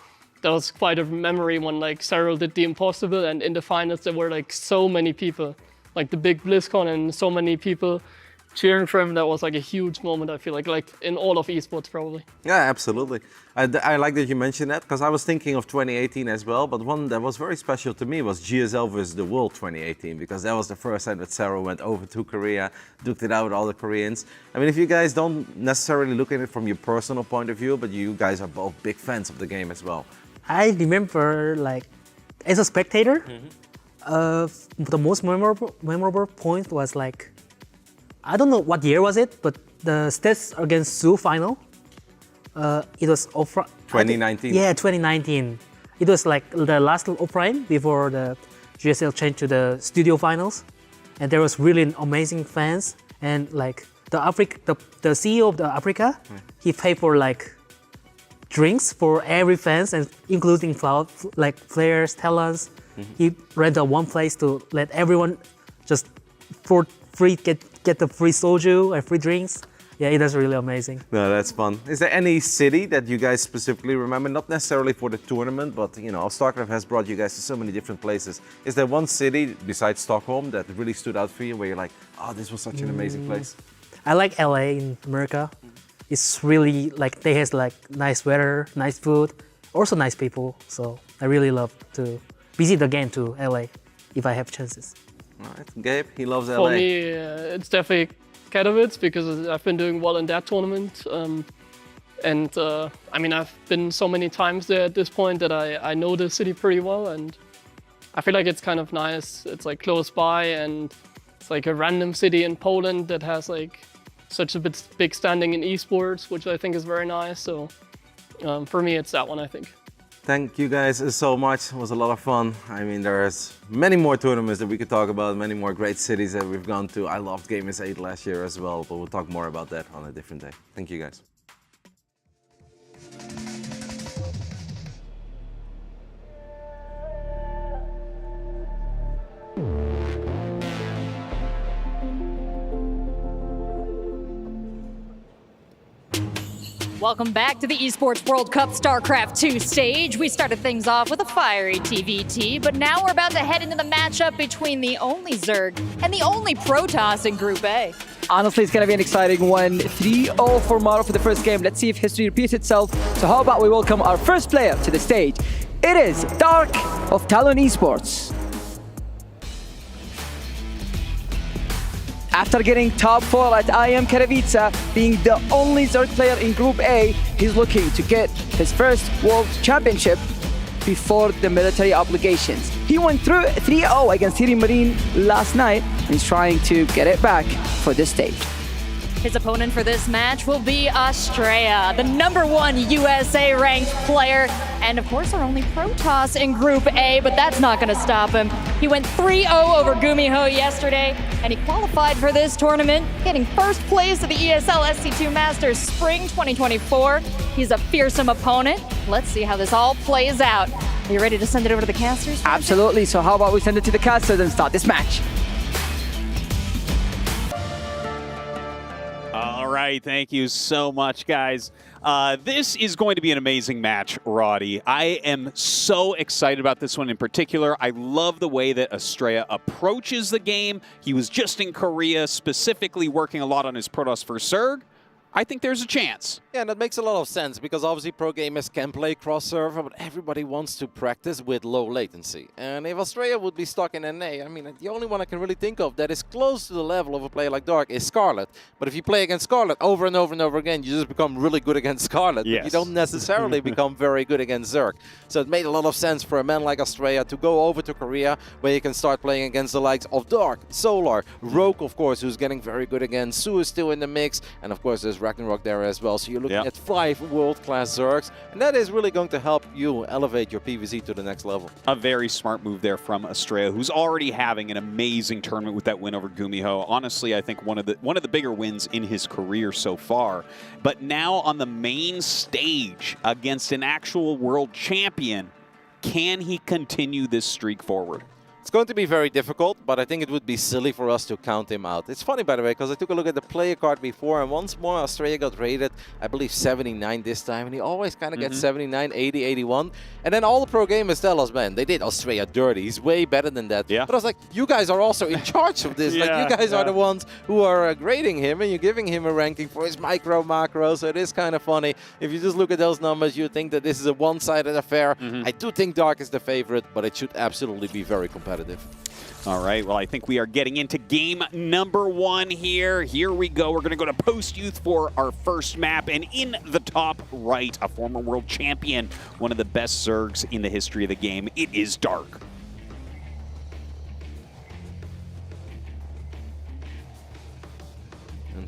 that was quite a memory when like Serral did the impossible, and in the finals there were like so many people, like the big BlizzCon and so many people cheering for him. That was like a huge moment, I feel like in all of esports probably. Yeah, absolutely. I like that you mentioned that because I was thinking of 2018 as well, but one that was very special to me was GSL versus the World 2018 because that was the first time that Serral went over to Korea, duked it out with all the Koreans. I mean, if you guys don't necessarily look at it from your personal point of view, but you guys are both big fans of the game as well. I remember like, as a spectator, the most memorable point was like, I don't know what year was it, but the Stats against Su final, it was offline. 2019. Yeah, 2019. It was like the last offline before the GSL changed to the studio finals, and there was really amazing fans. And like the CEO of the Africa, he paid for like drinks for every fans, and including like players, talents. He rented one place to let everyone just for free get the free soju and free drinks. Yeah, it was really amazing. No, that's fun. Is there any city that you guys specifically remember? Not necessarily for the tournament, but you know, StarCraft has brought you guys to so many different places. Is there one city besides Stockholm that really stood out for you where you're like, oh, this was such an amazing place? I like LA in America. It's really like, they has like nice weather, nice food, also nice people. So I really love to visit again to LA if I have chances. All right, Gabe, he loves LA. For me, it's definitely Katowice because I've been doing well in that tournament. I mean, I've been so many times there at this point that I know the city pretty well, and I feel like it's kind of nice. It's like close by, and it's like a random city in Poland that has like such a big standing in esports, which I think is very nice. So for me, it's that one, I think. Thank you guys so much. It was a lot of fun. I mean, there's many more tournaments that we could talk about, many more great cities that we've gone to. I loved Gamers 8 last year as well, but we'll talk more about that on a different day. Thank you guys. Welcome back to the Esports World Cup StarCraft II stage. We started things off with a fiery TVT, but now we're about to head into the matchup between the only Zerg and the only Protoss in Group A. Honestly, it's going to be an exciting one. 3-0 for Maru for the first game. Let's see if history repeats itself. So how about we welcome our first player to the stage. It is Dark of Talon Esports. After getting top 4 at IEM Katowice, being the only Zerg player in Group A, he's looking to get his first World Championship before the military obligations. He went through 3-0 against City Marine last night, and he's trying to get it back for this stage. His opponent for this match will be Astrea, the #1 USA ranked player, and of course our only Protoss in Group A, but that's not going to stop him. He went 3-0 over Gumiho yesterday, and he qualified for this tournament, getting first place at the ESL SC2 Masters Spring 2024. He's a fearsome opponent. Let's see how this all plays out. Are you ready to send it over to the casters? Absolutely, so how about we send it to the casters and start this match? All right, thank you so much, guys. This is going to be an amazing match, Roddy. I am so excited about this one in particular. I love the way that Astrea approaches the game. He was just in Korea, specifically working a lot on his Protoss for Zerg. I think there's a chance. Yeah, and that makes a lot of sense because obviously pro gamers can play cross-server, but everybody wants to practice with low latency. And if Astrea would be stuck in NA, I mean, the only one I can really think of that is close to the level of a player like Dark is Scarlet. But if you play against Scarlet over and over and over again, you just become really good against Scarlet. Yes. But you don't necessarily become very good against Zerg. So it made a lot of sense for a man like Astrea to go over to Korea, where you can start playing against the likes of Dark, Solar, Rogue, of course, who's getting very good again. Su is still in the mix, and of course there's Ragnarok there as well. So you're looking at 5 world-class Zergs, and that is really going to help you elevate your PvZ to the next level. A very smart move there from Astrea, who's already having an amazing tournament with that win over Gumiho. Honestly, I think one of the bigger wins in his career so far. But now on the main stage against an actual world champion, can he continue this streak forward? It's going to be very difficult, but I think it would be silly for us to count him out. It's funny, by the way, because I took a look at the player card before, and once more Astrea got rated, I believe 79 this time, and he always kind of gets 79, 80, 81. And then all the pro gamers tell us, man, they did Astrea dirty. He's way better than that. Yeah. But I was like, you guys are also in charge of this. Like, you guys are the ones who are grading him, and you're giving him a ranking for his micro, macro, so it is kind of funny. If you just look at those numbers, you think that this is a one-sided affair. I do think Dark is the favorite, but it should absolutely be very competitive. All right, well, I think we are getting into game number 1 here. Here we go. We're going to go to Post Youth for our first map. And in the top right, a former world champion, one of the best Zergs in the history of the game. It is Dark.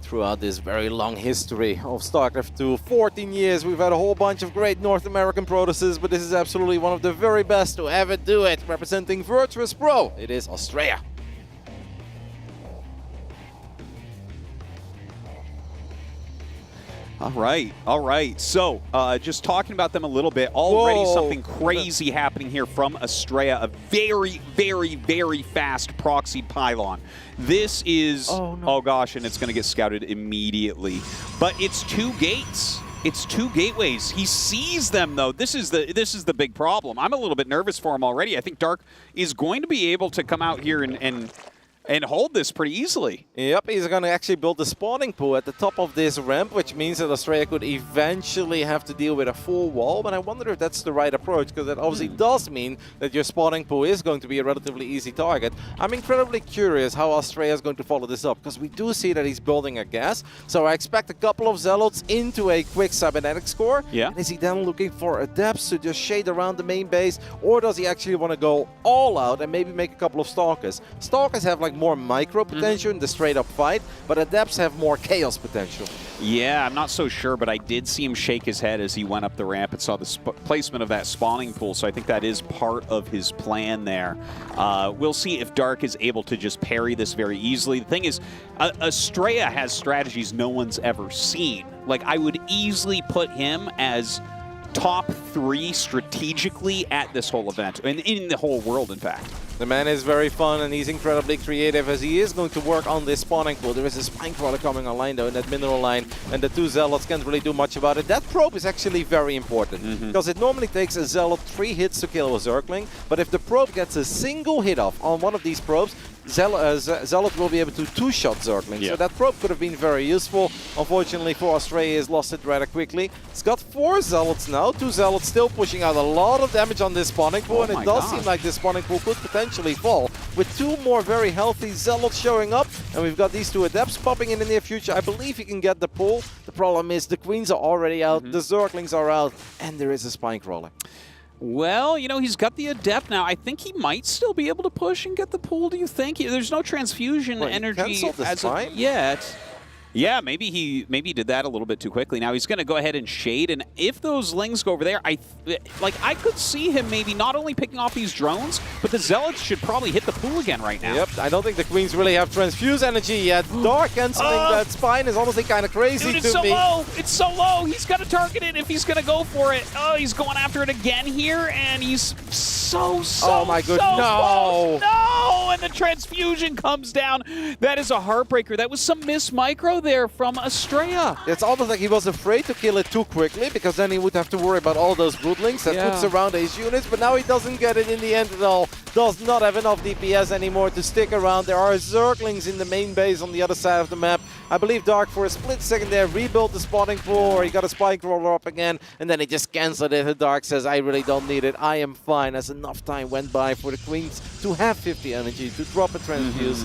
Throughout this very long history of StarCraft II, 14 years, we've had a whole bunch of great North American Protoses, but this is absolutely one of the very best to ever do it. Representing Virtuous Pro, it is Astrea. All right. So, just talking about them a little bit, already something crazy happening here from Astrea, a very, very, very fast proxy pylon. This is, oh gosh, and it's going to get scouted immediately. But it's 2 gates. It's 2 gateways. He sees them, though. This is the big problem. I'm a little bit nervous for him already. I think Dark is going to be able to come out here and hold this pretty easily. Yep, he's going to actually build the spawning pool at the top of this ramp, which means that Astrea could eventually have to deal with a full wall, but I wonder if that's the right approach, because that obviously does mean that your spawning pool is going to be a relatively easy target. I'm incredibly curious how Astrea is going to follow this up, because we do see that he's building a gas, so I expect a couple of Zealots into a quick cybernetics core. Yeah. And is he then looking for Adepts to just shade around the main base, or does he actually want to go all out and maybe make a couple of Stalkers? Stalkers have like more micro potential in the straight up fight, but Adepts have more chaos potential. Yeah, I'm not so sure, but I did see him shake his head as he went up the ramp and saw the placement of that spawning pool, so I think that is part of his plan there. We'll see if Dark is able to just parry this very easily. The thing is, Astrea has strategies no one's ever seen. Like, I would easily put him as top 3 strategically at this whole event, and in the whole world, in fact. The man is very fun and he's incredibly creative as he is going to work on this spawning pool. There is a spine crawler coming online though in that mineral line, and the 2 Zealots can't really do much about it. That probe is actually very important because it normally takes a Zealot 3 hits to kill a Zergling, but if the probe gets a single hit off on one of these probes, Zealot will be able to 2-shot Zergling. So that probe could have been very useful. Unfortunately for Astrea, he's lost it rather quickly. He's got 4 Zealots now. 2 Zealots still pushing out a lot of damage on this spawning pool, and it does seem like this spawning pool could potentially fall. With 2 more very healthy Zealots showing up, and we've got these 2 Adepts popping in the near future. I believe he can get the pull. The problem is the Queens are already out, the Zerglings are out, and there is a spine crawler. Well, you know, he's got the Adept now. I think he might still be able to push and get the pull, do you think? There's no transfusion energy as of yet. Yeah, maybe he did that a little bit too quickly. Now he's going to go ahead and shade, and if those Lings go over there, I could see him maybe not only picking off these drones, but the Zealots should probably hit the pool again right now. Yep, I don't think the Queens really have transfuse energy yet. Dark canceling that spine is honestly kind of crazy to me. Dude, it's so low. It's so low. He's got to target it if he's going to go for it. Oh, he's going after it again here, and he's so oh my goodness, no. Close. No, and the transfusion comes down. That is a heartbreaker. That was some miss micro there from Astrea. It's almost like he was afraid to kill it too quickly, because then he would have to worry about all those broodlings that would surround his units, but now he doesn't get it in the end at all. Does not have enough DPS anymore to stick around. There are Zerglings in the main base on the other side of the map. I believe Dark for a split second there rebuilt the spawning pool, or he got a spike crawler up again, and then he just cancelled it. Dark says, I really don't need it, I am fine, as enough time went by for the Queens to have 50 energy, to drop a transfuse.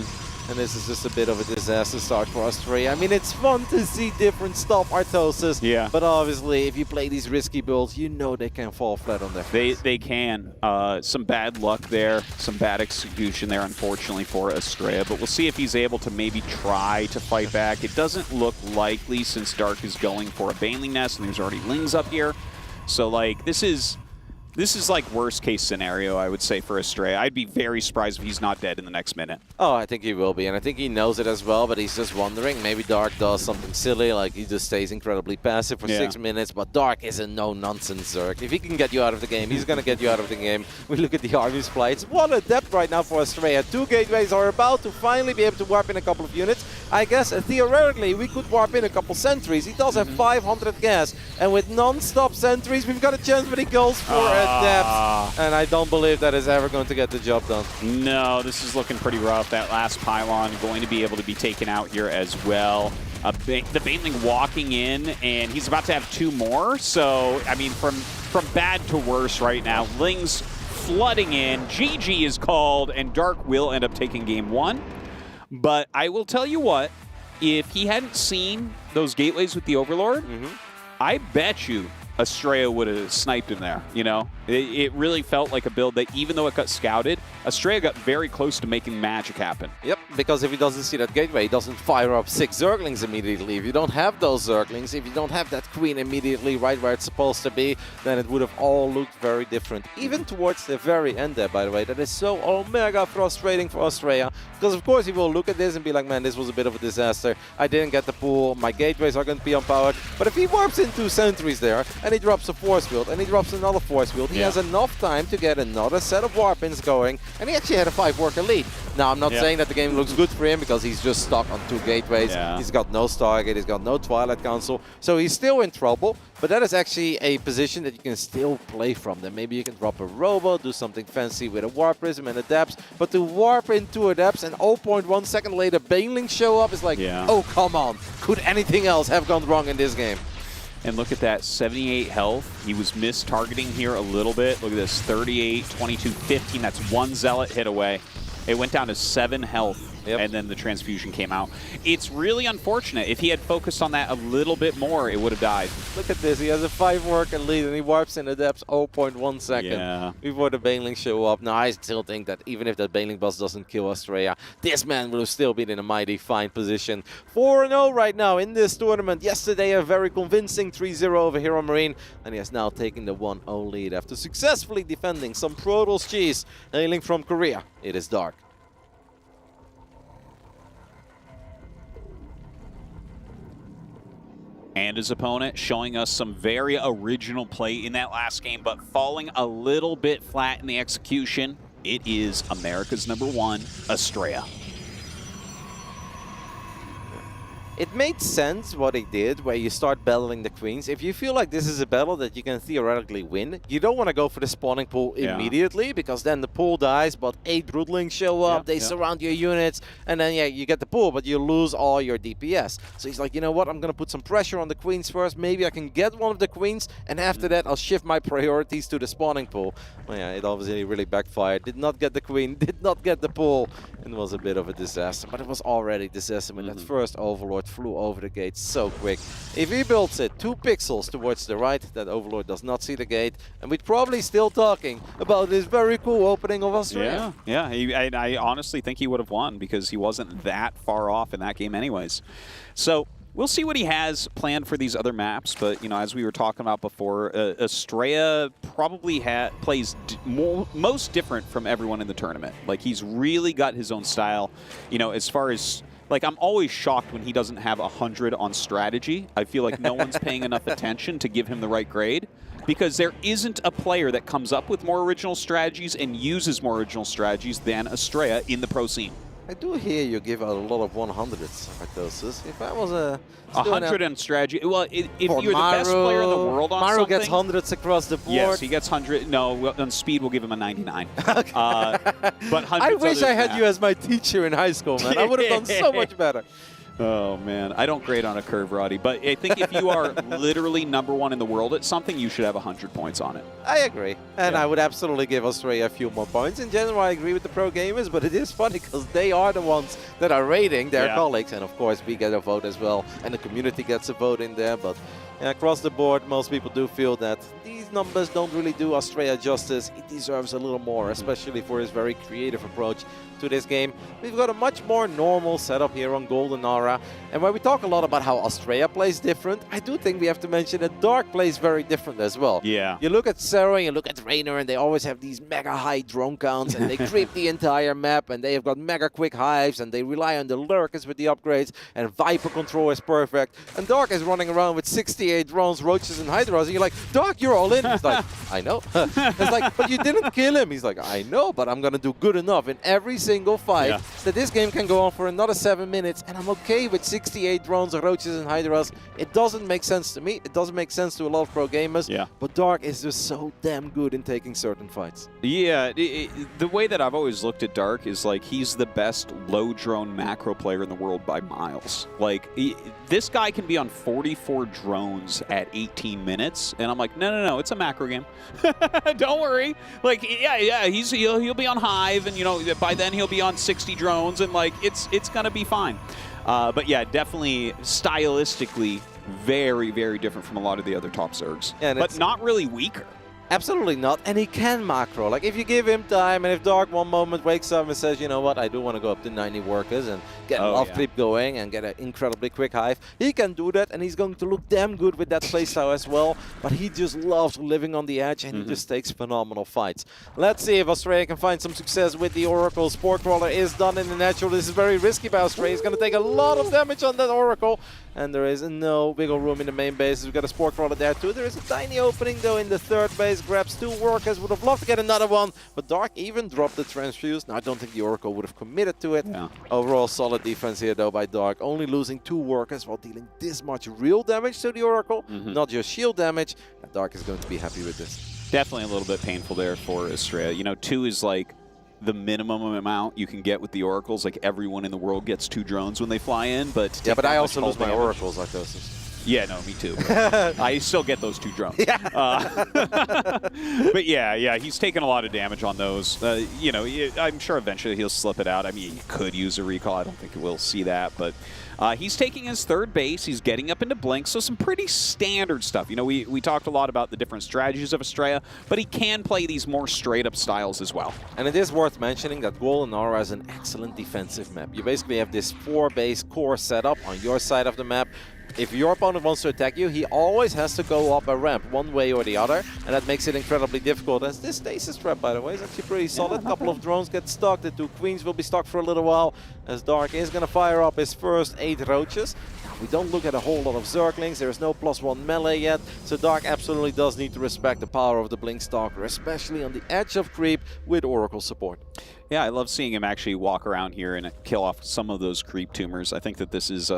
And this is just a bit of a disaster start for Astrea. I mean, it's fun to see different stop Arthoses. Yeah. But obviously, if you play these risky builds, you know they can fall flat on their face. They can. Some bad luck there. Some bad execution there, unfortunately, for Astrea. But we'll see if he's able to maybe try to fight back. It doesn't look likely since Dark is going for a Baneling Nest, and there's already Lings up here. So, like, this is like worst case scenario, I would say, for Astrea. I'd be very surprised if he's not dead in the next minute. Oh, I think he will be, and I think he knows it as well, but he's just wondering. Maybe Dark does something silly, like he just stays incredibly passive for 6 minutes, but Dark is a no-nonsense Zerg. If he can get you out of the game, he's going to get you out of the game. We look at the army splites. What a depth right now for Astrea. 2 gateways are about to finally be able to warp in a couple of units. I guess, theoretically, we could warp in a couple sentries. He does have 500 gas, and with non-stop sentries, we've got a chance when he goes for a depth. And I don't believe that is ever going to get the job done. No, this is looking pretty rough. That last pylon going to be able to be taken out here as well. The Baneling walking in, and he's about to have 2 more. So, I mean, from bad to worse right now. Lings flooding in. GG is called, and Dark will end up taking game 1. But I will tell you what, if he hadn't seen those gateways with the Overlord, I bet you Astrea would have sniped him there, you know? It really felt like a build that, even though it got scouted, Astrea got very close to making magic happen. Yep, because if he doesn't see that gateway, he doesn't fire up 6 Zerglings immediately. If you don't have those Zerglings, if you don't have that Queen immediately right where it's supposed to be, then it would have all looked very different. Even towards the very end there, by the way. That is so omega frustrating for Astrea. Because of course he will look at this and be like, man, this was a bit of a disaster. I didn't get the pool, my gateways are going to be unpowered. But if he warps in 2 sentries there, and he drops a force field, and he drops another force field, he has enough time to get another set of warp-ins going, and he actually had a 5-worker lead. Now, I'm not saying that the game looks good for him, because he's just stuck on 2 gateways. He's got no Stargate, he's got no Twilight Council, so he's still in trouble, but that is actually a position that you can still play from. Then maybe you can drop a Robo, do something fancy with a Warp Prism and Adepts, but to warp into Adepts and 0.1 second later Baneling show up is like, oh, come on. Could anything else have gone wrong in this game? And look at that, 78 health. He was mis-targeting here a little bit. Look at this, 38, 22, 15. That's 1 Zealot hit away. It went down to 7 health, and then the transfusion came out. It's really unfortunate. If he had focused on that a little bit more, it would have died. Look at this. He has a 5-worker lead, and he warps in Adepts 0.1 second before the Baneling show up. Now, I still think that even if that Baneling boss doesn't kill Astrea, this man will have still been in a mighty fine position. 4-0 right now in this tournament. Yesterday, a very convincing 3-0 over Hero Marine, and he has now taken the 1-0 lead after successfully defending some Protoss cheese hailing from Korea. It is Dark. And his opponent showing us some very original play in that last game, but falling a little bit flat in the execution. It is America's #1, Astrea. It made sense what he did, where you start battling the queens. If you feel like this is a battle that you can theoretically win, you don't want to go for the spawning pool immediately, because then the pool dies, but 8 broodlings show up, they surround your units, and then you get the pool, but you lose all your DPS. So he's like, you know what, I'm going to put some pressure on the queens first, maybe I can get one of the queens, and after that I'll shift my priorities to the spawning pool. Well, yeah, it obviously really backfired. Did not get the queen, did not get the pool, and it was a bit of a disaster, but it was already disaster when that first Overlord flew over the gate so quick. If he builds it 2 pixels towards the right, that Overlord does not see the gate, and we're probably still talking about this very cool opening of Astrea. I honestly think he would have won, because he wasn't that far off in that game anyways. So we'll see what he has planned for these other maps, but you know, as we were talking about before, Astrea probably plays most different from everyone in the tournament. Like, he's really got his own style, you know, as far as, like, I'm always shocked when he doesn't have 100 on strategy. I feel like no one's paying enough attention to give him the right grade, because there isn't a player that comes up with more original strategies and uses more original strategies than Astrea in the pro scene. I do hear you give out a lot of 100s, Artosis. If I was a 100 in strategy. Well, if For you're the best player in the world on Maru something, gets hundreds across the board. Yes, he gets 100. No, on speed we'll give him a 99. But I wish I had you as my teacher in high school, man. I would have done so much better. Oh, man. I don't grade on a curve, Roddy. But I think if you are literally #1 in the world at something, you should have 100 points on it. I agree. And I would absolutely give Astrea a few more points. In general, I agree with the pro gamers, but it is funny because they are the ones that are rating their colleagues. And, of course, we get a vote as well. And the community gets a vote in there. But across the board, most people do feel that these numbers don't really do Astrea justice. He deserves a little more, especially for his very creative approach to this game. We've got a much more normal setup here on Golden Aura. And when we talk a lot about how Astrea plays different, I do think we have to mention that Dark plays very different as well. Yeah. You look at Serral, you look at Reynor, and they always have these mega high drone counts, and they creep the entire map, and they have got mega quick hives, and they rely on the lurkers with the upgrades, and Viper control is perfect. And Dark is running around with 68 drones, roaches, and hydras, and you're like, Dark, you're all in. He's like, I know. It's like, but you didn't kill him. He's like, I know, but I'm going to do good enough in every single fight that this game can go on for another 7 minutes, and I'm okay with 68 drones, roaches, and hydras. It doesn't make sense to me. It doesn't make sense to a lot of pro gamers. Yeah. But Dark is just so damn good in taking certain fights. Yeah, the way that I've always looked at Dark is like he's the best low drone macro player in the world by miles. Like this guy can be on 44 drones at 18 minutes, and I'm like, no, it's a macro game. Don't worry. Like, yeah, he'll be on Hive, and you know by then he'll be on 60 drones, and like it's gonna be fine. But yeah, definitely stylistically very, very different from a lot of the other top Zergs, but not really weaker. Absolutely not, and he can macro. Like, if you give him time, and if Dark one moment wakes up and says, you know what, I do want to go up to 90 workers and get an off clip going and get an incredibly quick hive, he can do that, and he's going to look damn good with that playstyle as well. But he just loves living on the edge, and he just takes phenomenal fights. Let's see if Astrea can find some success with the Oracle. Spore Crawler is done in the natural. This is very risky by Astrea. He's going to take a lot of damage on that Oracle, and there is no wiggle room in the main base. We've got a Spore Crawler there too. There is a tiny opening though in the third base. Grabs 2 workers. Would have loved to get another one, but Dark even dropped the transfuse. Now I don't think the Oracle would have committed to it. Overall solid defense here though by Dark. Only losing 2 workers while dealing this much real damage to the Oracle, not just shield damage. And Dark is going to be happy with this. Definitely a little bit painful there for Astrea. You know, 2 is like the minimum amount you can get with the Oracles. Like everyone in the world gets 2 drones when they fly in, but yeah, but I also lose my Oracles like those. Yeah, no, me too. I still get those 2 drones. But yeah, he's taking a lot of damage on those. You know, I'm sure eventually he'll slip it out. I mean, he could use a recall. I don't think we'll see that, but he's taking his third base. He's getting up into Blink, so some pretty standard stuff. You know, we talked a lot about the different strategies of Astrea, but he can play these more straight-up styles as well. And it is worth mentioning that Golden Aura is an excellent defensive map. You basically have this 4-base core setup on your side of the map. If your opponent wants to attack you, he always has to go up a ramp one way or the other, and that makes it incredibly difficult. As this stasis trap, by the way, is actually pretty solid. A couple of drones get stuck. The 2 queens will be stuck for a little while, as Dark is going to fire up his first 8 roaches. We don't look at a whole lot of Zerglings. There is no +1 melee yet, so Dark absolutely does need to respect the power of the Blink Stalker, especially on the edge of creep with Oracle support. Yeah, I love seeing him actually walk around here and kill off some of those creep tumors. I think that this is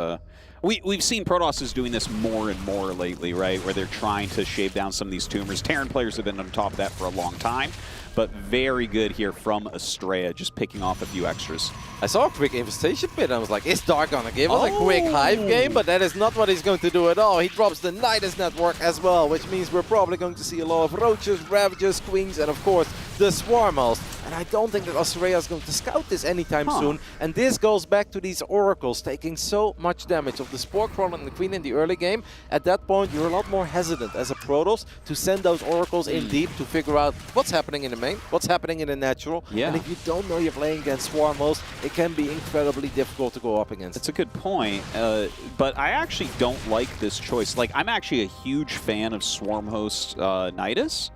we've seen Protoss doing this more and more lately, right? Where they're trying to shave down some of these tumors. Terran players have been on top of that for a long time, but very good here from Astrea, just picking off a few extras. I saw a quick infestation pit and I was like, is Dark gonna give us a quick hive game? But that is not what he's going to do at all. He drops the Nidus network as well, which means we're probably going to see a lot of roaches, ravagers, queens, and of course the swarmals. And I don't think that Astrea is going to scout this anytime soon. And this goes back to these Oracles taking so much damage of the Spore Crawler and the Queen in the early game. At that point, you're a lot more hesitant as a Protoss to send those Oracles in deep to figure out what's happening in the main, what's happening in the natural. And if you don't know you're playing against Swarmals, it can be incredibly difficult to go up against. It's a good point, but I actually don't like this choice. Like, I'm actually a huge fan of Swarmhost Nidus,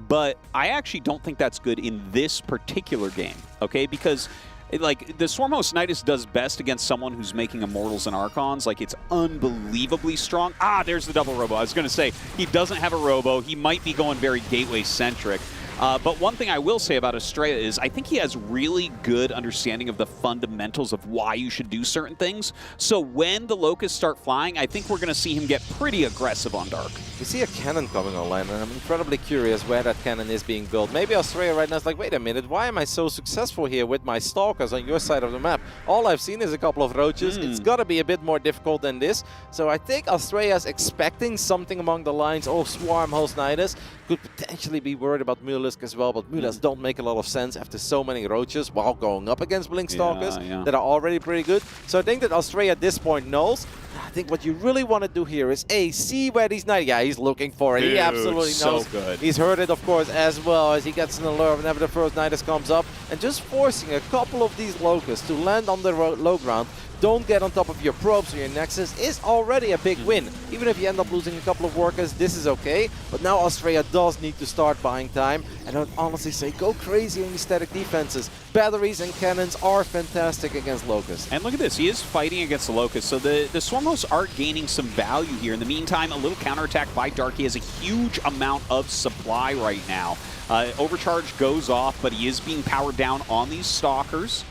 but I actually don't think that's good in this particular game, okay? Because like, the Swarmhost Nidus does best against someone who's making Immortals and Archons. Like, it's unbelievably strong. Ah, there's the double Robo. I was going to say, he doesn't have a Robo. He might be going very Gateway-centric. But one thing I will say about Astrea is I think he has really good understanding of the fundamentals of why you should do certain things. So when the Locusts start flying, I think we're going to see him get pretty aggressive on Dark. We see a cannon coming online, and I'm incredibly curious where that cannon is being built. Maybe Astrea right now is like, wait a minute, why am I so successful here with my Stalkers on your side of the map? All I've seen is a couple of roaches. It's got to be a bit more difficult than this. So I think Astrea is expecting something along the lines of Swarm Host Nidus. Could potentially be worried about Mutalisk as well, but Mutalisk don't make a lot of sense after so many roaches while going up against Blink Stalkers that are already pretty good. So I think that Astrea at this point knows. I think what you really want to do here is see where these he's looking for it. Dude, he absolutely knows. so good. He's heard it, of course, as well as he gets an alert whenever the first Nidus comes up, and just forcing a couple of these Locusts to land on the low ground. Don't get on top of your probes or your Nexus is already a big win. Even if you end up losing a couple of workers, this is okay. But now Astrea does need to start buying time. And I would honestly say go crazy on your static defenses. Batteries and cannons are fantastic against Locusts. And look at this, he is fighting against the Locusts. So the Swarm Hosts are gaining some value here. In the meantime, a little counterattack by Dark. He has a huge amount of supply right now. Overcharge goes off, but he is being powered down on these Stalkers.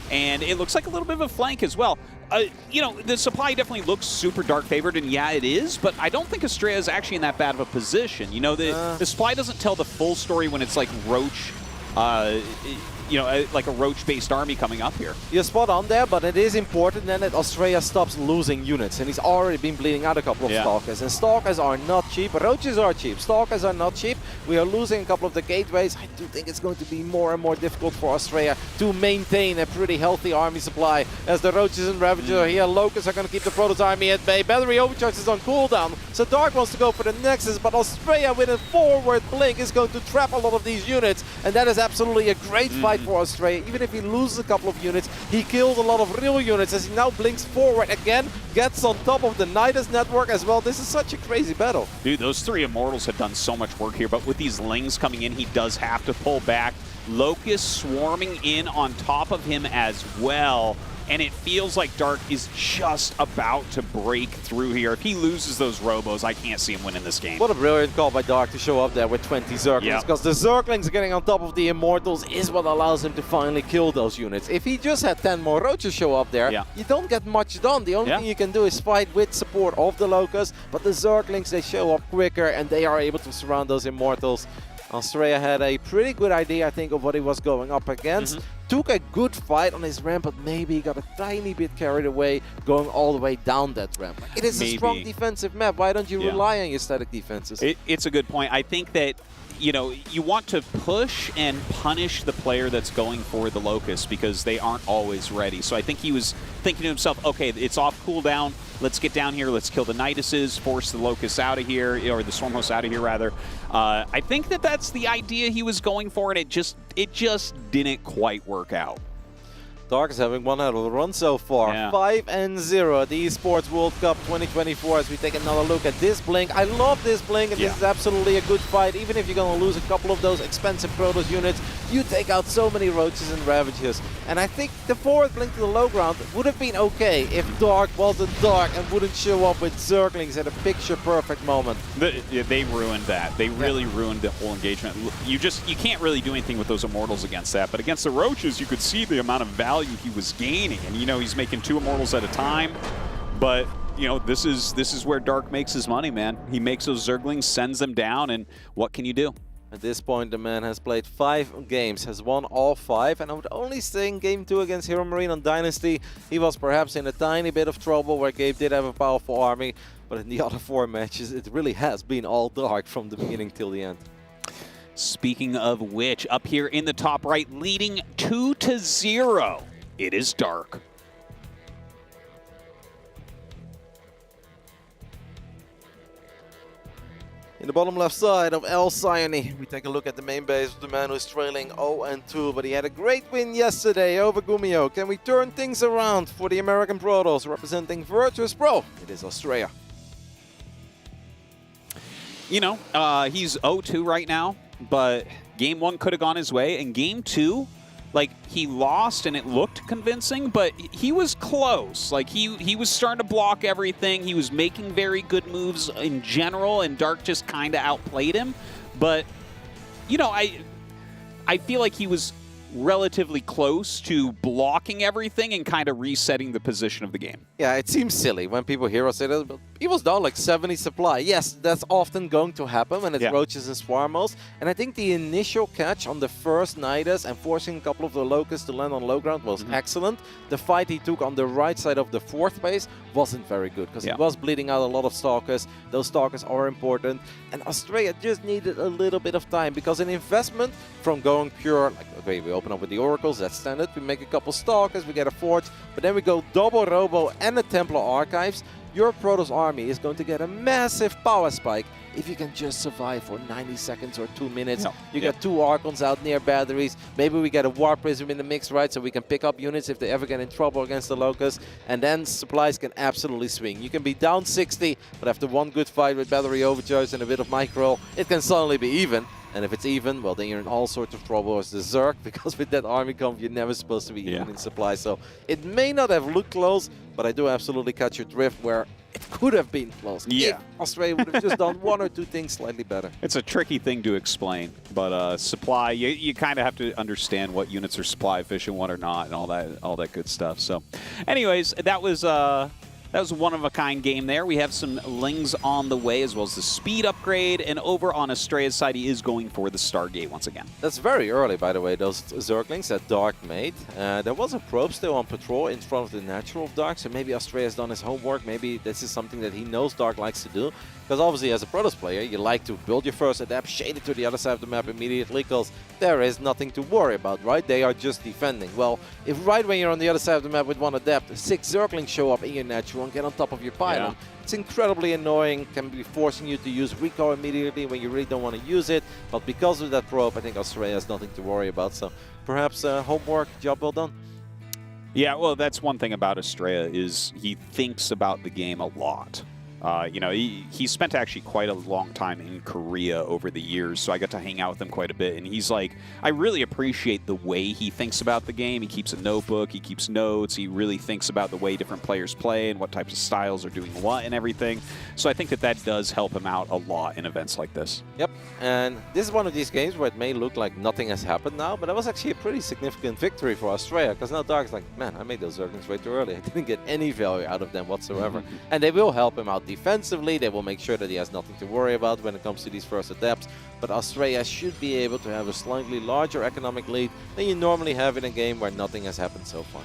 And it looks like a little bit of a flank as well. You know, the supply definitely looks super Dark favored, and yeah, it is, but I don't think Astrea is actually in that bad of a position. You know, the supply doesn't tell the full story when it's like Roach, you know, like a Roach-based army coming up here. You're spot on there, but it is important then that Astrea stops losing units, and he's already been bleeding out a couple of Stalkers, and Stalkers are not cheap. Roaches are cheap. Stalkers are not cheap. We are losing a couple of the gateways. I do think it's going to be more and more difficult for Astrea to maintain a pretty healthy army supply as the Roaches and Ravager are here. Locusts are going to keep the Protoss army at bay. Battery Overcharge is on cooldown, so Dark wants to go for the Nexus, but Astrea with a forward blink is going to trap a lot of these units, and that is absolutely a great fight for Astrea. Even if he loses a couple of units, he kills a lot of real units as he now blinks forward again, gets on top of the Nidus network as well. This is such a crazy battle. Dude, those three Immortals have done so much work here, but with these Lings coming in, he does have to pull back. Locust swarming in on top of him as well. And it feels like Dark is just about to break through here. If he loses those Robos, I can't see him winning this game. What a brilliant call by Dark to show up there with 20 Zerglings, because the Zerglings getting on top of the Immortals is what allows him to finally kill those units. If he just had 10 more Roaches show up there, you don't get much done. The only thing you can do is fight with support of the Locusts, but the Zerglings, they show up quicker and they are able to surround those Immortals. Astrea had a pretty good idea, I think, of what he was going up against. Took a good fight on his ramp, but maybe he got a tiny bit carried away going all the way down that ramp. It is a strong defensive map. Why don't you rely on your static defenses? It's a good point. I think that, you know, you want to push and punish the player that's going for the Locust because they aren't always ready. So I think he was thinking to himself, okay, it's off cooldown. Let's get down here. Let's kill the Niduses, force the Locusts out of here, or the Swarm Hosts out of here, rather. I think that that's the idea he was going for, and it just didn't quite work out. Dark is having one hell of a run so far. 5-0 at the Esports World Cup 2024 as we take another look at this blink. I love this blink, and this is absolutely a good fight. Even if you're going to lose a couple of those expensive Protoss units, you take out so many Roaches and Ravagers. And I think the forward blink to the low ground would have been okay if Dark wasn't Dark and wouldn't show up with Zerglings at a picture-perfect moment. They ruined that. They really ruined the whole engagement. You can't really do anything with those Immortals against that. But against the Roaches, you could see the amount of value he was gaining, and you know he's making 2 Immortals at a time, but you know this is where Dark makes his money, man. He makes those Zerglings, sends them down, and what can you do? At this point, the man has played 5 games, has won all 5, and I would only say in Game 2 against Hero Marine on Dynasty, he was perhaps in a tiny bit of trouble where Gabe did have a powerful army, but in the other 4 matches, it really has been all Dark from the beginning till the end. Speaking of which, up here in the top right, leading 2-0, it is Dark. In the bottom left side of El Sione, we take a look at the main base of the man who's trailing 0-2, but he had a great win yesterday over Gumio. Can we turn things around for the American Protoss representing Virtus Pro? It is Astrea. You know, he's 0-2 right now, but Game 1 could have gone his way, and Game 2, like, he lost and it looked convincing, but he was close. Like, he was starting to block everything. He was making very good moves in general, and Dark just kind of outplayed him. But, you know, I feel like he was relatively close to blocking everything and kind of resetting the position of the game. Yeah, it seems silly when people hear us say that, but he was down like 70 supply. Yes, that's often going to happen when it's roaches and swarmos. And I think the initial catch on the first Nidus and forcing a couple of the locusts to land on low ground was excellent. The fight he took on the right side of the fourth base wasn't very good because he was bleeding out a lot of Stalkers. Those Stalkers are important. And Astrea just needed a little bit of time because an investment from going pure, like, okay, we open up with the Oracles, that's standard. We make a couple Stalkers, we get a Forge, but then we go double Robo and a Templar Archives. Your Protoss army is going to get a massive power spike if you can just survive for 90 seconds or 2 minutes. You get 2 Archons out near batteries. Maybe we get a War Prism in the mix, right? So we can pick up units if they ever get in trouble against the Locust. And then supplies can absolutely swing. You can be down 60, but after one good fight with battery overcharge and a bit of micro, it can suddenly be even. And if it's even, well, then you're in all sorts of trouble as the Zerg, because with that army comp, you're never supposed to be even in supply. So it may not have looked close, but I do absolutely catch your drift where it could have been close. If Australia would have just done 1 or 2 things slightly better. It's a tricky thing to explain, but supply, you kind of have to understand what units are supply efficient, what are not, and all that good stuff. So anyways, that was a one-of-a-kind game there. We have some Lings on the way, as well as the speed upgrade. And over on Astrea's side, he is going for the Stargate once again. That's very early, by the way, those Zerglings that Dark made. There was a probe still on patrol in front of the natural Dark, so maybe Astrea has done his homework. Maybe this is something that he knows Dark likes to do. Because obviously, as a Protoss player, you like to build your first adept, shade it to the other side of the map immediately, because there is nothing to worry about, right? They are just defending. Well, if right when you're on the other side of the map with 1 adept, 6 Zerglings show up in your natural and get on top of your pylon, it's incredibly annoying, can be forcing you to use recall immediately when you really don't want to use it. But because of that probe, I think Astrea has nothing to worry about. So perhaps homework, job well done. Yeah, well, that's one thing about Astrea is he thinks about the game a lot. You know, he spent actually quite a long time in Korea over the years, so I got to hang out with him quite a bit. And he's like, I really appreciate the way he thinks about the game. He keeps a notebook, he keeps notes, he really thinks about the way different players play and what types of styles are doing what and everything. So I think that does help him out a lot in events like this. Yep, and this is one of these games where it may look like nothing has happened now, but that was actually a pretty significant victory for Astrea, because now Dark's like, man, I made those Zerglings way too early. I didn't get any value out of them whatsoever. And they will help him out defensively. They will make sure that he has nothing to worry about when it comes to these first adepts. But Astrea should be able to have a slightly larger economic lead than you normally have in a game where nothing has happened so far.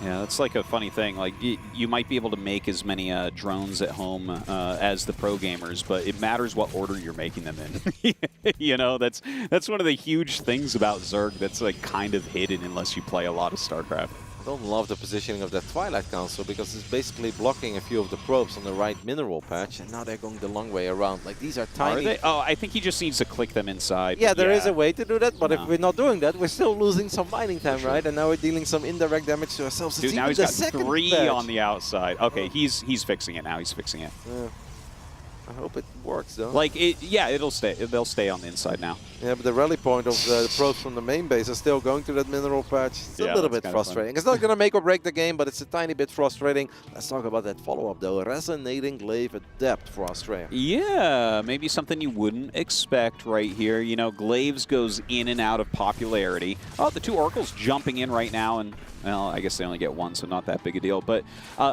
Yeah, that's like a funny thing. Like you might be able to make as many drones at home as the pro gamers, but it matters what order you're making them in. You know, that's one of the huge things about Zerg that's like kind of hidden unless you play a lot of StarCraft. I don't love the positioning of that Twilight Council because it's basically blocking a few of the probes on the right mineral patch, and now they're going the long way around. Like, these are tiny. Are they? Oh, I think he just needs to click them inside. Yeah, there is a way to do that, but if we're not doing that, we're still losing some mining time, right? And now we're dealing some indirect damage to ourselves. Dude, now he's got 3 on the outside. Okay, he's fixing it now. He's fixing it. Yeah. I hope it works, though. Like, it'll stay. They'll stay on the inside now. Yeah, but the rally point of the probes from the main base are still going to that mineral patch. It's a little bit frustrating. It's not going to make or break the game, but it's a tiny bit frustrating. Let's talk about that follow-up, though. Resonating Glaive Adept for Astrea. Yeah, maybe something you wouldn't expect right here. You know, Glaives goes in and out of popularity. Oh, the 2 Oracles jumping in right now, and, well, I guess they only get 1, so not that big a deal. But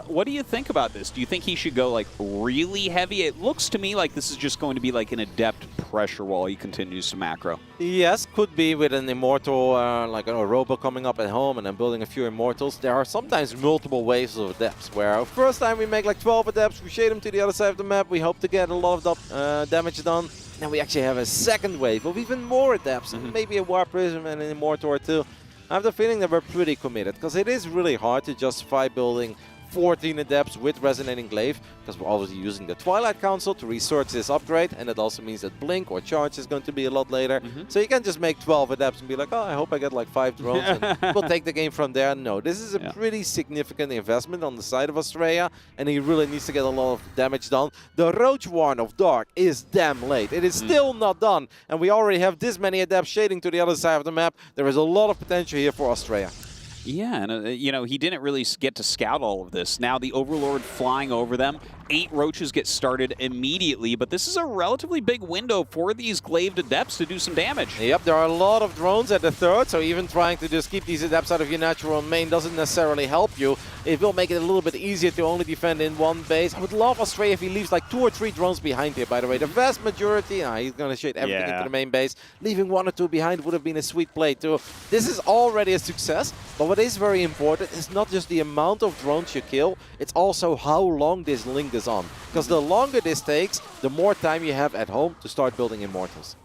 what do you think about this? Do you think he should go, like, really heavy? It looks to me like this is just going to be like an Adept pressure while he continues to macro. Yes, could be with an Immortal, like a Robo coming up at home and then building a few Immortals. There are sometimes multiple waves of Adepts, where first time we make like 12 Adepts, we shade them to the other side of the map, we hope to get a lot of damage done. Then we actually have a second wave of even more Adepts, and maybe a War Prism and an Immortal or 2. I have the feeling that we're pretty committed, because it is really hard to justify building 14 Adepts with Resonating Glaive, because we're obviously using the Twilight Council to research this upgrade, and it also means that Blink or Charge is going to be a lot later. So you can't just make 12 Adepts and be like, oh, I hope I get like 5 drones, and we'll take the game from there. No, this is a pretty significant investment on the side of Astrea, and he really needs to get a lot of damage done. The Roach Warren of Dark is damn late. It is still not done, and we already have this many Adepts shading to the other side of the map. There is a lot of potential here for Astrea. Yeah, and you know, he didn't really get to scout all of this. Now the Overlord flying over them, 8 Roaches get started immediately, but this is a relatively big window for these Glaive Adepts to do some damage. Yep, there are a lot of drones at the third, so even trying to just keep these Adepts out of your natural main doesn't necessarily help you. It will make it a little bit easier to only defend in one base. I would love Astrea if he leaves like 2 or 3 drones behind here, by the way. The vast majority, he's going to shit everything into the main base. Leaving 1 or 2 behind would have been a sweet play too. This is already a success, but what is very important is not just the amount of drones you kill, it's also how long this link is on. Because the longer this takes, the more time you have at home to start building Immortals.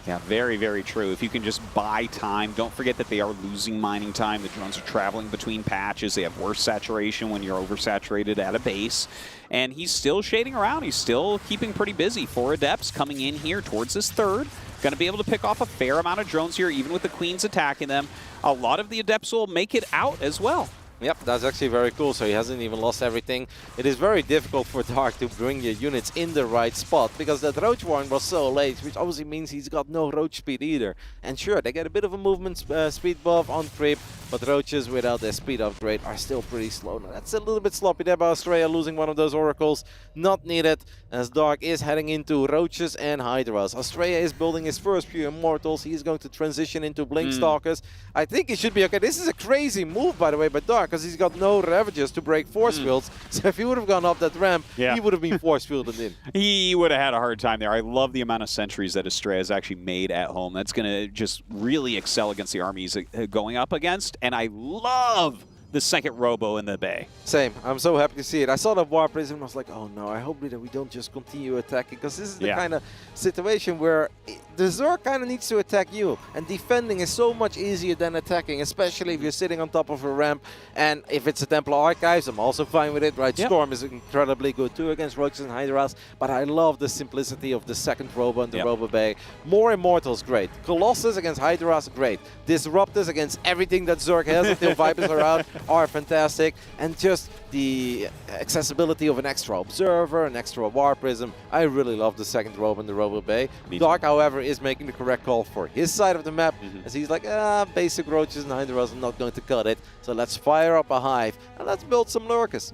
Yeah, very, very true. If you can just buy time, don't forget that they are losing mining time. The drones are traveling between patches. They have worse saturation when you're oversaturated at a base. And he's still shading around. He's still keeping pretty busy. 4 Adepts coming in here towards this third. Going to be able to pick off a fair amount of drones here, even with the Queens attacking them. A lot of the Adepts will make it out as well. Yep, that's actually very cool, so he hasn't even lost everything. It is very difficult for Dark to bring your units in the right spot, because that Roach Warren was so late, which obviously means he's got no Roach speed either. And sure, they get a bit of a movement speed buff on creep, but Roaches without their speed upgrade are still pretty slow. Now, that's a little bit sloppy there by Astrea, losing one of those Oracles. Not needed, as Dark is heading into Roaches and Hydras. Astrea is building his first few Immortals. He's going to transition into Blink Stalkers. I think he should be okay. This is a crazy move, by the way, by Dark, because he's got no Ravages to break force fields. So if he would have gone up that ramp, he would have been force fielded in. He would have had a hard time there. I love the amount of sentries that Astrea has actually made at home. That's going to just really excel against the armies going up against. And I love the second Robo in the bay. Same. I'm so happy to see it. I saw that War Prism and I was like, oh no, I hope that we don't just continue attacking, because this is the kind of situation where the Zerg kind of needs to attack you, and defending is so much easier than attacking, especially if you're sitting on top of a ramp. And if it's a Templar Archives, I'm also fine with it, right? Storm is incredibly good too against Roaches and Hydras, but I love the simplicity of the second Robo and the Robo Bay. More Immortals, great. Colossus against Hydras, great. Disruptors against everything that Zerg has until Vipers are out are fantastic. And just the accessibility of an extra Observer, an extra War Prism. I really love the second Robo and the Robo Bay. Dark, however, is making the correct call for his side of the map, as he's like, basic Roaches and Hydras are not going to cut it. So let's fire up a hive and let's build some Lurkers.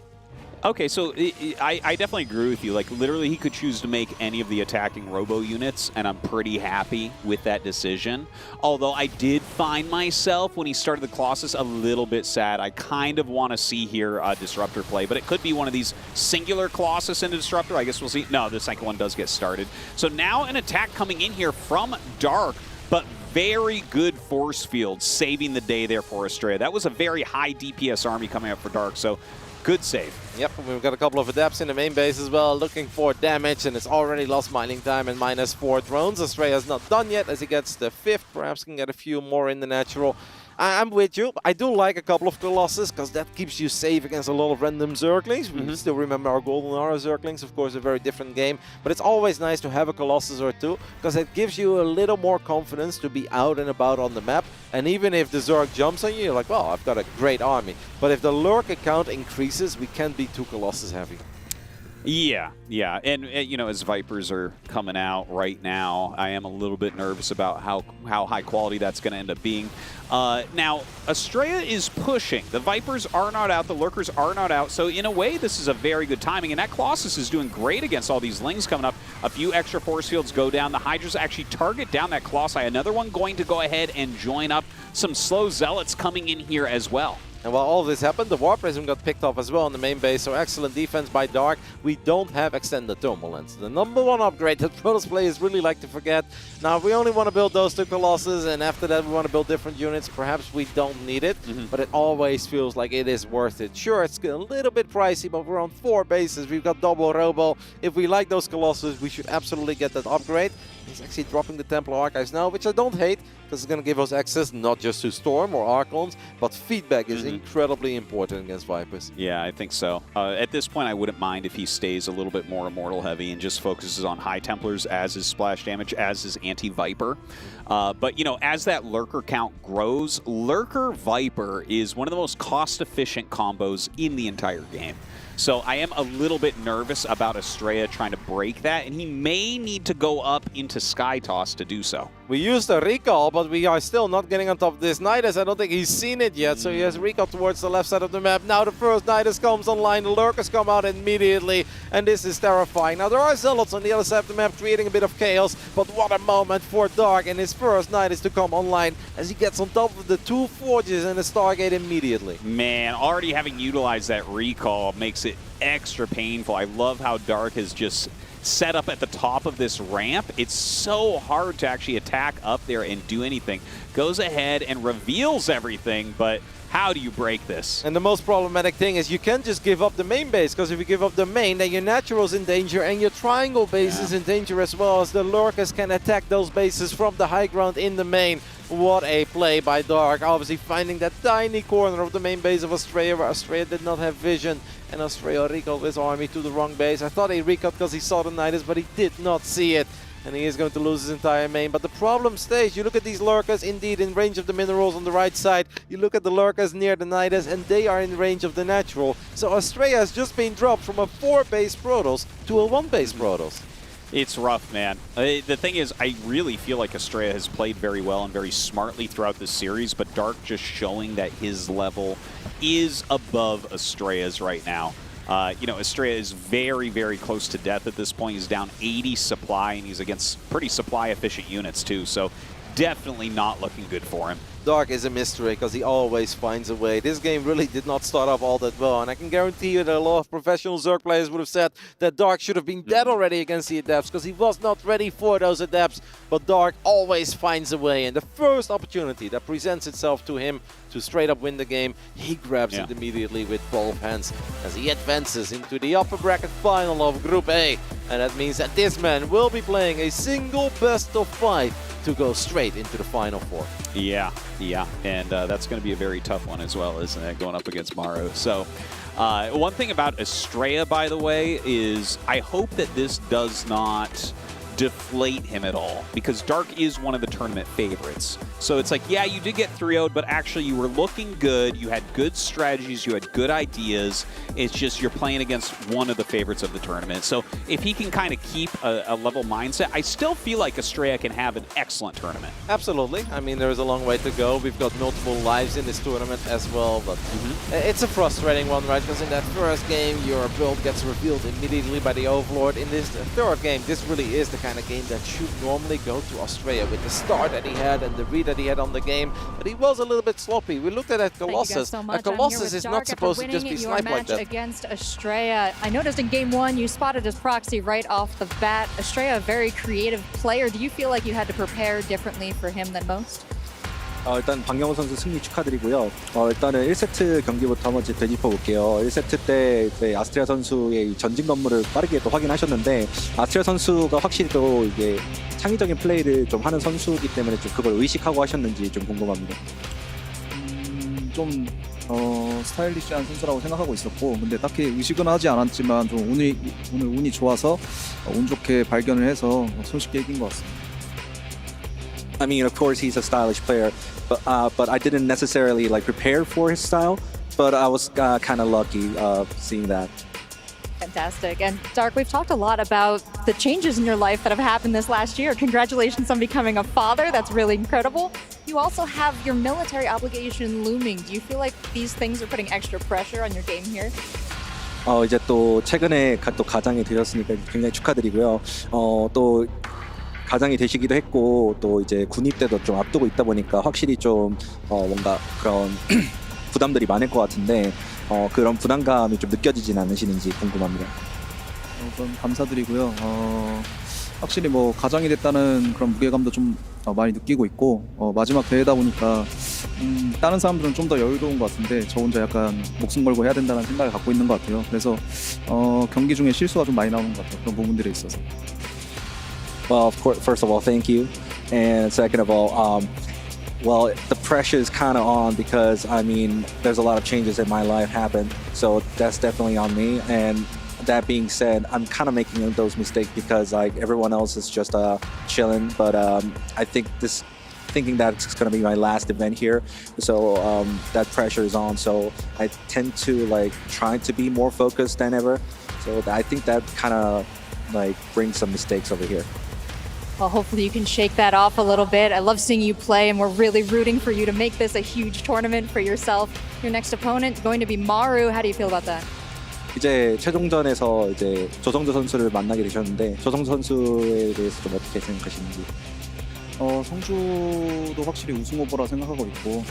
Okay, so I definitely agree with you. Like, literally, he could choose to make any of the attacking Robo units, and I'm pretty happy with that decision. Although I did find myself, when he started the Colossus, a little bit sad. I kind of want to see here a Disruptor play, but it could be one of these singular Colossus into Disruptor. I guess we'll see. No, the second one does get started. So now an attack coming in here from Dark, but very good force field, saving the day there for Astrea. That was a very high DPS army coming up for Dark, so good save. Yep, we've got a couple of Adepts in the main base as well, looking for damage, and it's already lost mining time and -4 drones. Astrea's not done yet as he gets the 5th, perhaps can get a few more in the natural. I'm with you. I do like a couple of Colossus, because that keeps you safe against a lot of random Zerglings. We still remember our Golden Aura Zerglings, of course, a very different game. But it's always nice to have a Colossus or two, because it gives you a little more confidence to be out and about on the map. And even if the Zerg jumps on you, you're like, well, I've got a great army. But if the Lurker count increases, we can't be too Colossus heavy. Yeah, yeah. And, you know, as Vipers are coming out right now, I am a little bit nervous about how high quality that's going to end up being. Now, Astrea is pushing. The Vipers are not out. The Lurkers are not out. So, in a way, this is a very good timing. And that Colossus is doing great against all these Lings coming up. A few extra force fields go down. The Hydras actually target down that Colossi. Another one going to go ahead and join up. Some slow Zealots coming in here as well. And while all this happened, the War Prism got picked off as well on the main base, so excellent defense by Dark. We don't have extended thermal lens. The #1 upgrade that Protoss players really like to forget. Now, we only want to build those 2 Colossus, and after that we want to build different units. Perhaps we don't need it, but it always feels like it is worth it. Sure, it's a little bit pricey, but we're on 4 bases. We've got double Robo. If we like those Colossus, we should absolutely get that upgrade. He's actually dropping the Templar Archives now, which I don't hate, because it's going to give us access not just to Storm or Archons, but feedback is incredibly important against Vipers. Yeah, I think so. At this point, I wouldn't mind if he stays a little bit more Immortal heavy and just focuses on high Templars as his splash damage, as his anti-Viper. But, you know, as that Lurker count grows, Lurker-Viper is one of the most cost-efficient combos in the entire game. So I am a little bit nervous about Astrea trying to break that, and he may need to go up into Sky Toss to do so. We used a recall, but we are still not getting on top of this Nidus. I don't think he's seen it yet, so he has recall towards the left side of the map. Now the first Nidus comes online, the lurkers come out immediately, and this is terrifying. Now there are Zealots on the other side of the map creating a bit of chaos, but what a moment for Dark and his first Nidus to come online as he gets on top of the 2 forges and the Stargate immediately. Man, already having utilized that recall makes it extra painful. I love how Dark has just set up at the top of this ramp. It's so hard to actually attack up there and do anything. Goes ahead and reveals everything, but how do you break this? And the most problematic thing is you can't just give up the main base, because if you give up the main, then your natural's in danger and your triangle base is in danger as well, as the lurkers can attack those bases from the high ground in the main. What a play by Dark, obviously finding that tiny corner of the main base of Astrea where Astrea did not have vision, and Astrea recalled his army to the wrong base. I thought he recalled because he saw the Nidus, but he did not see it, and he is going to lose his entire main. But the problem stays. You look at these lurkers, indeed in range of the minerals on the right side. You look at the lurkers near the Nidus, and they are in range of the natural. So Astrea has just been dropped from a 4-base Protoss to a 1-base Protoss. It's rough, man. The thing is, I really feel like Astrea has played very well and very smartly throughout this series, but Dark just showing that his level is above Astrea's right now. You know, Astrea is very, very close to death at this point. He's down 80 supply, and he's against pretty supply-efficient units, too, so definitely not looking good for him. Dark is a mystery because he always finds a way. This game really did not start off all that well, and I can guarantee you that a lot of professional Zerg players would have said that Dark should have been dead already against the Adepts because he was not ready for those Adepts. But Dark always finds a way, and the first opportunity that presents itself to him to straight up win the game, he grabs it immediately with both hands as he advances into the upper bracket final of Group A. And that means that this man will be playing a single best of 5 to go straight into the Final Four. Yeah, and that's going to be a very tough one as well, isn't it, going up against Maru. So one thing about Astrea, by the way, is I hope that this does not deflate him at all, because Dark is one of the tournament favorites. So it's like, yeah, you did get 3-0'd, but actually you were looking good, you had good strategies, you had good ideas. It's just you're playing against one of the favorites of the tournament. So if he can kind of keep a level mindset, I still feel like Astrea can have an excellent tournament. Absolutely. I mean, there is a long way to go. We've got multiple lives in this tournament as well, but it's a frustrating one, right? Because in that first game, your build gets revealed immediately by the Overlord. In this third game, this really is the kind of game that should normally go to Astrea with the start that he had and the read that he had on the game, but he was a little bit sloppy. We looked at that Colossus. So A Colossus is not supposed to just be sniped like that. Against Astrea, I noticed in game 1 you spotted his proxy right off the bat. Astrea, a very creative player. Do you feel like you had to prepare differently for him than most? 일단 박영호 선수 승리 축하드리고요. 일단은 1세트 경기부터 한번 되짚어 볼게요. 1세트 때 아스트레아 선수의 전진 건물을 빠르게 또 확인하셨는데, 아스트레아 선수가 확실히 또 이게 창의적인 플레이를 좀 하는 선수이기 때문에 좀 그걸 의식하고 하셨는지 좀 궁금합니다. 좀 스타일리시한 선수라고 생각하고 있었고, 근데 딱히 의식은 하지 않았지만 좀 오늘 운이 좋아서 운 좋게 발견을 해서 손쉽게 이긴 것 같습니다. I mean, of course, he's a stylish player, but I didn't necessarily like prepare for his style. But I was kind of lucky seeing that. Fantastic. And Dark, we've talked a lot about the changes in your life that have happened this last year. Congratulations on becoming a father. That's really incredible. You also have your military obligation looming. Do you feel like these things are putting extra pressure on your game here? 이제 또 최근에 또 가장이 되셨으니까 굉장히 축하드리고요. 또 가장이 되시기도 했고, 또 이제 군입 때도 좀 앞두고 있다 보니까 확실히 좀 뭔가 그런 부담들이 많을 것 같은데, 그런 부담감이 좀 느껴지진 않으시는지 궁금합니다. 우선 감사드리고요. 확실히 뭐 가장이 됐다는 그런 무게감도 좀 많이 느끼고 있고, 마지막 대회다 보니까 다른 사람들은 좀 더 여유로운 것 같은데 저 혼자 약간 목숨 걸고 해야 된다는 생각을 갖고 있는 것 같아요. 그래서 경기 중에 실수가 좀 많이 나오는 것 같아요. 그런 부분들에 있어서. Well, of course, first of all, thank you, and second of all, well, the pressure is kind of on because I mean, there's a lot of changes in my life happen, so that's definitely on me. And that being said, I'm kind of making those mistakes because like everyone else is just chilling. But I think thinking that it's going to be my last event here, so that pressure is on. So I tend to like try to be more focused than ever. So I think that kind of like brings some mistakes over here. Well, hopefully you can shake that off a little bit. I love seeing you play, and we're really rooting for you to make this a huge tournament for yourself. Your next opponent going to be Maru. How do you feel about that? 이제 최종전에서 이제 조성주 선수를 만나게 되셨는데 조성주 선수에 대해서 좀 어떻게 생각하시는지? 성주도 확실히 우승 후보라 생각하고 있고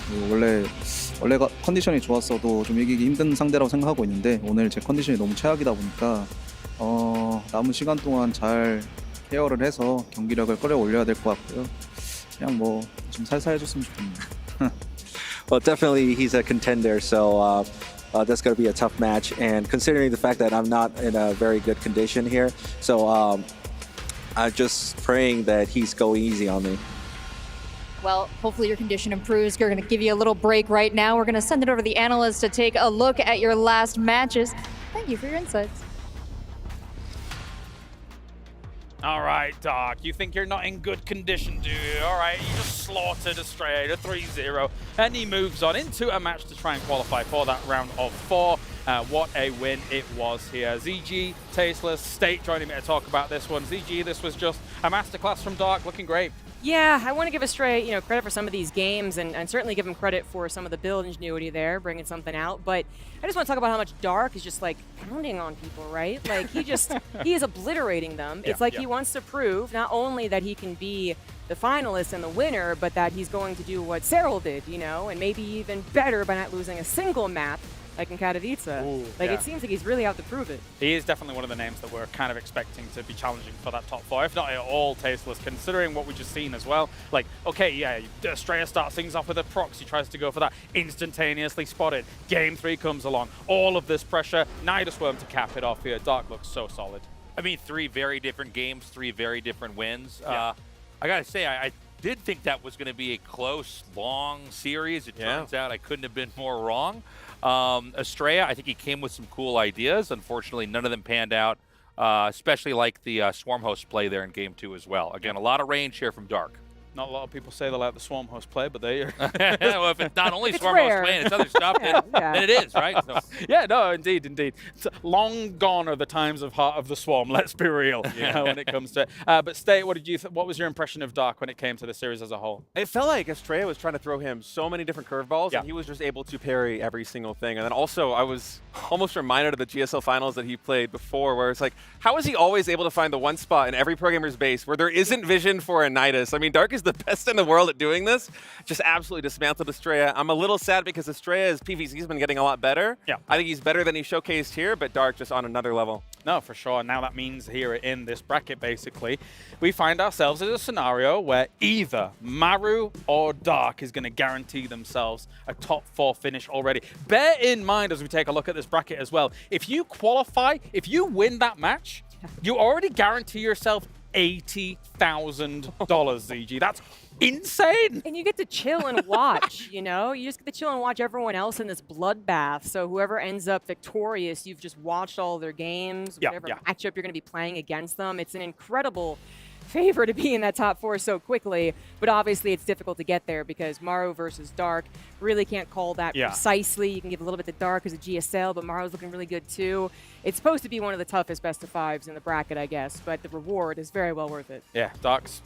원래가 컨디션이 좋았어도 좀 이기기 힘든 상대라고 생각하고 있는데 오늘 제 컨디션이 너무 최악이다 보니까 남은 시간 동안 잘 케어를 해서 경기력을 끌어올려야 될 것 같고요. 그냥 뭐 좀 살살 해줬으면 좋겠네요. Well, definitely he's a contender, so that's going to be a tough match. And considering the fact that I'm not in a very good condition here, so I'm just praying that he's going easy on me. Well, hopefully your condition improves. We're going to give you a little break right now. We're going to send it over to the analysts to take a look at your last matches. Thank you for your insights. All right, Dark, you think you're not in good condition, do you? All right, you just slaughtered Astrea to 3-0, and he moves on into a match to try and qualify for that round of 4. What a win it was here. ZG, Tasteless, State joining me to talk about this one. ZG, this was just a masterclass from Dark, looking great. Yeah, I want to give Astrea, credit for some of these games, and certainly give him credit for some of the build ingenuity there, bringing something out. But I just want to talk about how much Dark is just like pounding on people, right? Like he is obliterating them. It's like he wants to prove not only that he can be the finalist and the winner, but that he's going to do what Serral did, and maybe even better by not losing a single map. Like in Katowice. It seems like he's really out to prove it. He is definitely one of the names that we're kind of expecting to be challenging for that top 4, if not at all Tasteless, considering what we've just seen as well. Like, okay, yeah, Astrea starts things off with a proxy, tries to go for that, instantaneously spotted. Game 3 comes along. All of this pressure, Nidusworm to cap it off here. Dark looks so solid. I mean, 3 very different games, 3 very different wins. I gotta say, I did think that was going to be a close, long series. It turns out I couldn't have been more wrong. Astrea, I think he came with some cool ideas. Unfortunately, none of them panned out, especially like the Swarm Host play there in Game 2 as well. Again, a lot of range here from Dark. Not a lot of people say they like the Swarm Host play, but they are. Well, if it's not only Swarm Host playing, it's other stuff, then it is, right? So. Yeah, no, indeed. It's long gone are the times of Heart of the Swarm, let's be real, when it comes to it. But State, what was your impression of Dark when it came to the series as a whole? It felt like Astrea was trying to throw him so many different curveballs, and he was just able to parry every single thing. And then also, I was almost reminded of the GSL finals that he played before, where it's like, how is he always able to find the one spot in every pro gamer's base where there isn't vision for a Nidus? I mean, Dark is the best in the world at doing this. Just absolutely dismantled Astrea. I'm a little sad because Astrea's PvC has been getting a lot better. Yeah. I think he's better than he showcased here, but Dark just on another level. No, for sure. Now that means here in this bracket, basically, we find ourselves in a scenario where either Maru or Dark is going to guarantee themselves a top 4 finish already. Bear in mind as we take a look at this bracket as well, if you qualify, if you win that match, you already guarantee yourself $80,000, ZG. That's insane. And you get to chill and watch, You just get to chill and watch everyone else in this bloodbath. So whoever ends up victorious, you've just watched all their games, whatever matchup you're going to be playing against them. It's an incredible favor to be in that top 4 so quickly, but obviously it's difficult to get there because Maru versus Dark really can't call that precisely. You can give a little bit to Dark as a GSL, but Maru's looking really good too. It's supposed to be one of the toughest best of 5s in the bracket, I guess, but the reward is very well worth it. Yeah, Dark's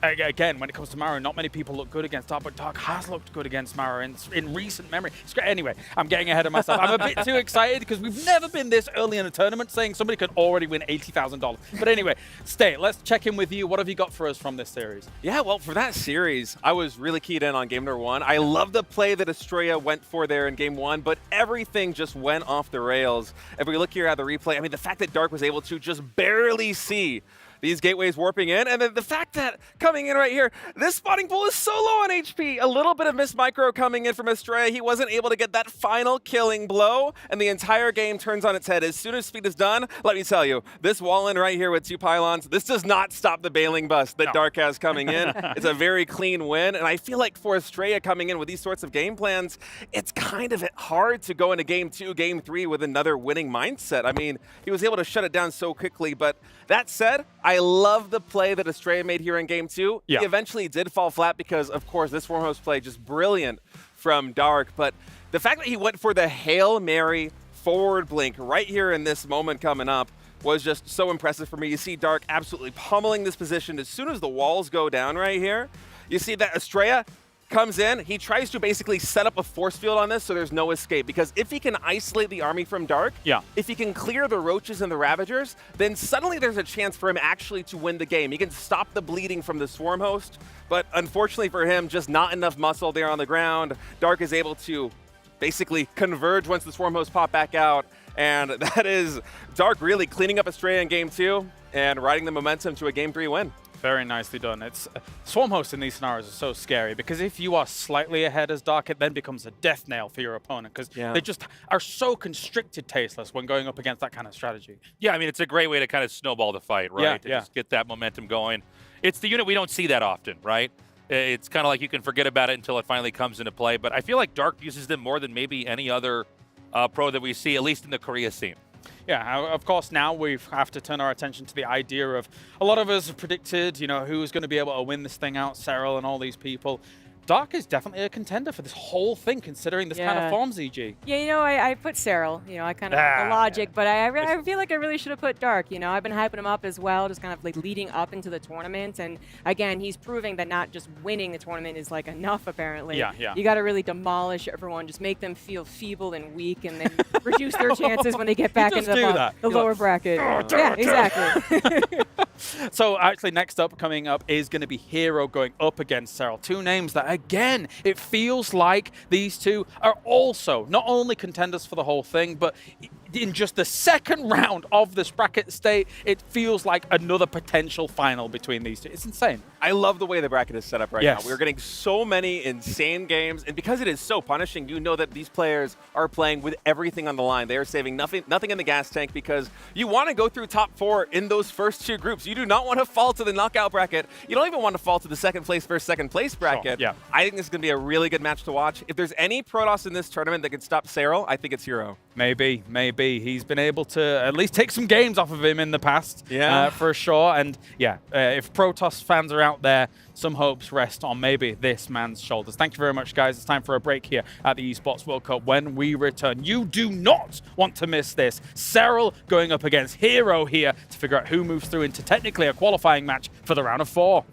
again, when it comes to Maru, not many people look good against Dark, but Dark has looked good against Maru in recent memory. It's great. Anyway, I'm getting ahead of myself. I'm a bit too excited because we've never been this early in a tournament saying somebody could already win $80,000. But anyway, State, let's check in with you. What have you got for us from this series? Yeah, well, for that series, I was really keyed in on game number 1. I love the play that Astrea went for there in game 1, but everything just went off the rails. If we look here at the replay, I mean, the fact that Dark was able to just barely see these gateways warping in, and then the fact that coming in right here, this spotting pool is so low on HP. A little bit of missed micro coming in from Astrea. He wasn't able to get that final killing blow, and the entire game turns on its head. As soon as speed is done, let me tell you, this wall in right here with 2 pylons, this does not stop the bailing bust that Dark has coming in. It's a very clean win, and I feel like for Astrea coming in with these sorts of game plans, it's kind of hard to go into game 2, game 3 with another winning mindset. I mean, he was able to shut it down so quickly, but that said, I love the play that Astrea made here in game 2. He eventually did fall flat because, of course, this Swarm Host play just brilliant from Dark. But the fact that he went for the Hail Mary forward blink right here in this moment coming up, was just so impressive for me. You see Dark absolutely pummeling this position as soon as the walls go down right here. You see that Astrea comes in, he tries to basically set up a force field on this so there's no escape, because if he can isolate the army from Dark, if he can clear the Roaches and the Ravagers, then suddenly there's a chance for him actually to win the game. He can stop the bleeding from the Swarm Host, but unfortunately for him, just not enough muscle there on the ground. Dark is able to basically converge once the Swarm Hosts pop back out, and that is Dark really cleaning up Astrea in Game 2 and riding the momentum to a Game 3 win. Very nicely done. It's Swarm Hosts in these scenarios are so scary because if you are slightly ahead as Dark, it then becomes a death nail for your opponent because they just are so constricted tasteless when going up against that kind of strategy. Yeah, I mean, it's a great way to kind of snowball the fight, right? To just get that momentum going. It's the unit we don't see that often, right? It's kind of like you can forget about it until it finally comes into play, but I feel like Dark uses them more than maybe any other pro that we see, at least in the Korea scene. Yeah, of course, now we have to turn our attention to the idea of a lot of us have predicted, you know, who's going to be able to win this thing out, Serral and all these people. Dark is definitely a contender for this whole thing, considering this kind of form, ZG. Yeah, you know, I put Serral, you know, I kind of the logic, but I feel like I really should have put Dark, you know. I've been hyping him up as well, just kind of like leading up into the tournament. And again, he's proving that not just winning the tournament is like enough, apparently. You got to really demolish everyone, just make them feel feeble and weak, and then reduce their chances when they get back into the lower bracket. Yeah, exactly. So actually next up, coming up, is going to be Hero going up against Serral. Two names that, again, it feels like these two are also not only contenders for the whole thing, but in just the second round of this bracket state, it feels like another potential final between these two. It's insane. I love the way the bracket is set up right now. We're getting so many insane games, and because it is so punishing, you know that these players are playing with everything on the line. They are saving nothing in the gas tank because you want to go through top 4 in those first 2 groups. You do not want to fall to the knockout bracket. You don't even want to fall to the second place versus second place bracket. I think this is going to be a really good match to watch. If there's any Protoss in this tournament that can stop Serral, I think it's Hero. Maybe. He's been able to at least take some games off of him in the past, for sure. And if Protoss fans are out there, some hopes rest on maybe this man's shoulders. Thank you very much, guys. It's time for a break here at the Esports World Cup. When we return, you do not want to miss this. Serral going up against Hero here to figure out who moves through into technically a qualifying match for the round of 4.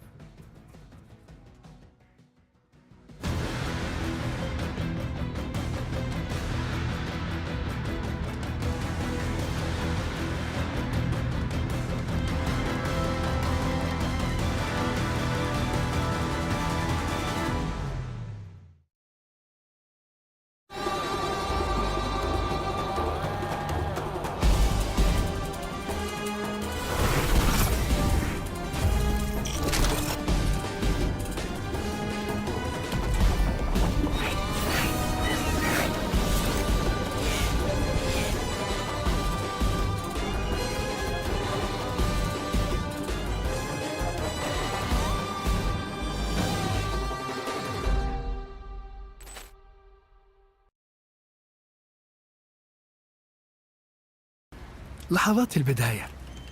لحظات البداية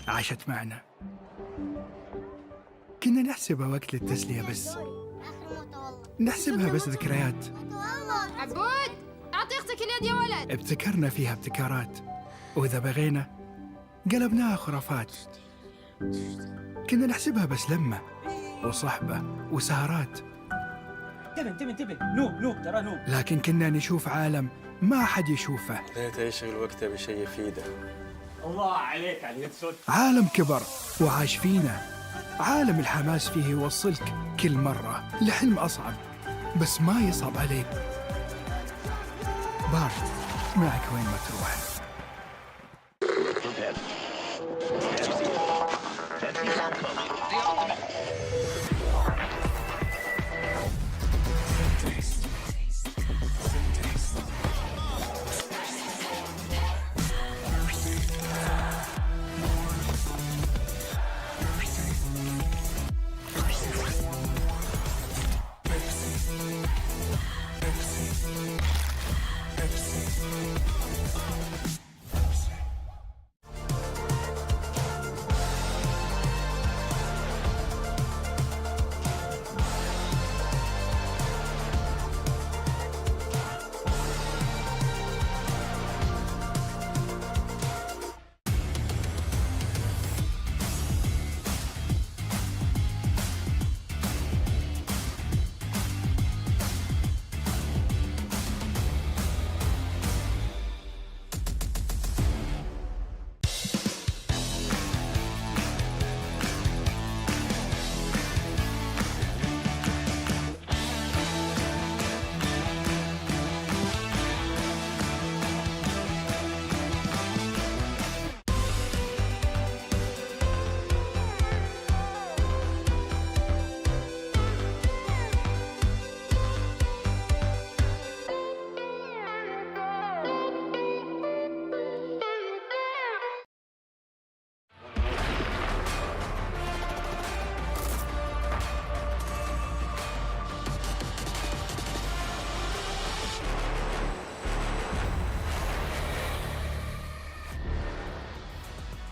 عاشت معنا. كنا نحسبها وقت للتسلية بس. نحسبها بس ذكريات. عبود أعطي أختك اليد يا ولد. ابتكرنا فيها ابتكارات، وإذا بغينا قلبناها خرافات. كنا نحسبها بس لمة وصحبة وسهرات. انتبه نوب ترى نوب. لكن كنا نشوف عالم ما حد يشوفه. ليت يشغل وقته بشيء يفيده. الله عليك على اليد سود. عالم كبر وعاش فينا. عالم الحماس فيه يوصلك كل مرة لحلم أصعب، بس ما يصعب عليك. بارد معك وين ما تروح.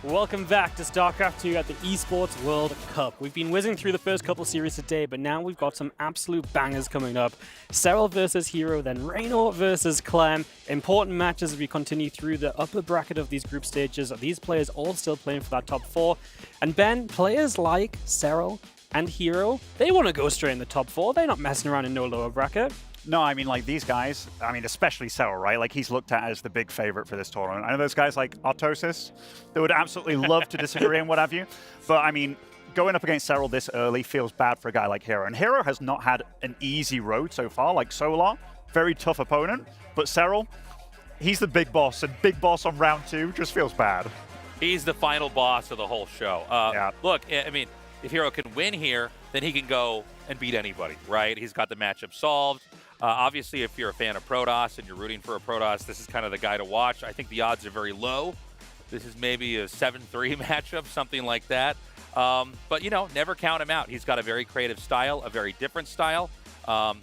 Welcome back to StarCraft II at the Esports World Cup. We've been whizzing through the first couple series today, but now we've got some absolute bangers coming up. Serral versus Hero, then Reynor versus Clem. Important matches as we continue through the upper bracket of these group stages. These players all still playing for that top 4. And Ben, players like Serral and Hero, they want to go straight in the top 4. They're not messing around in no lower bracket. No, I mean, like, these guys, I mean, especially Serral, right? Like, he's looked at as the big favorite for this tournament. I know those guys like Artosis, they would absolutely love to disagree and what have you. But, I mean, going up against Serral this early feels bad for a guy like Hero. And Hero has not had an easy road so far. Like, Solar, very tough opponent. But Serral, he's the big boss. And big boss on round 2 just feels bad. He's the final boss of the whole show. Look, I mean, if Hero can win here, then he can go and beat anybody, right? He's got the matchup solved. Obviously, if you're a fan of Protoss and you're rooting for a Protoss, this is kind of the guy to watch. I think the odds are very low. This is maybe a 7-3 matchup, something like that. But, you know, never count him out. He's got a very creative style, a very different style.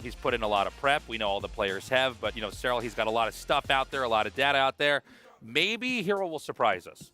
He's put in a lot of prep. We know all the players have. But, you know, Serral, he's got a lot of stuff out there, a lot of data out there. Maybe Hero will surprise us.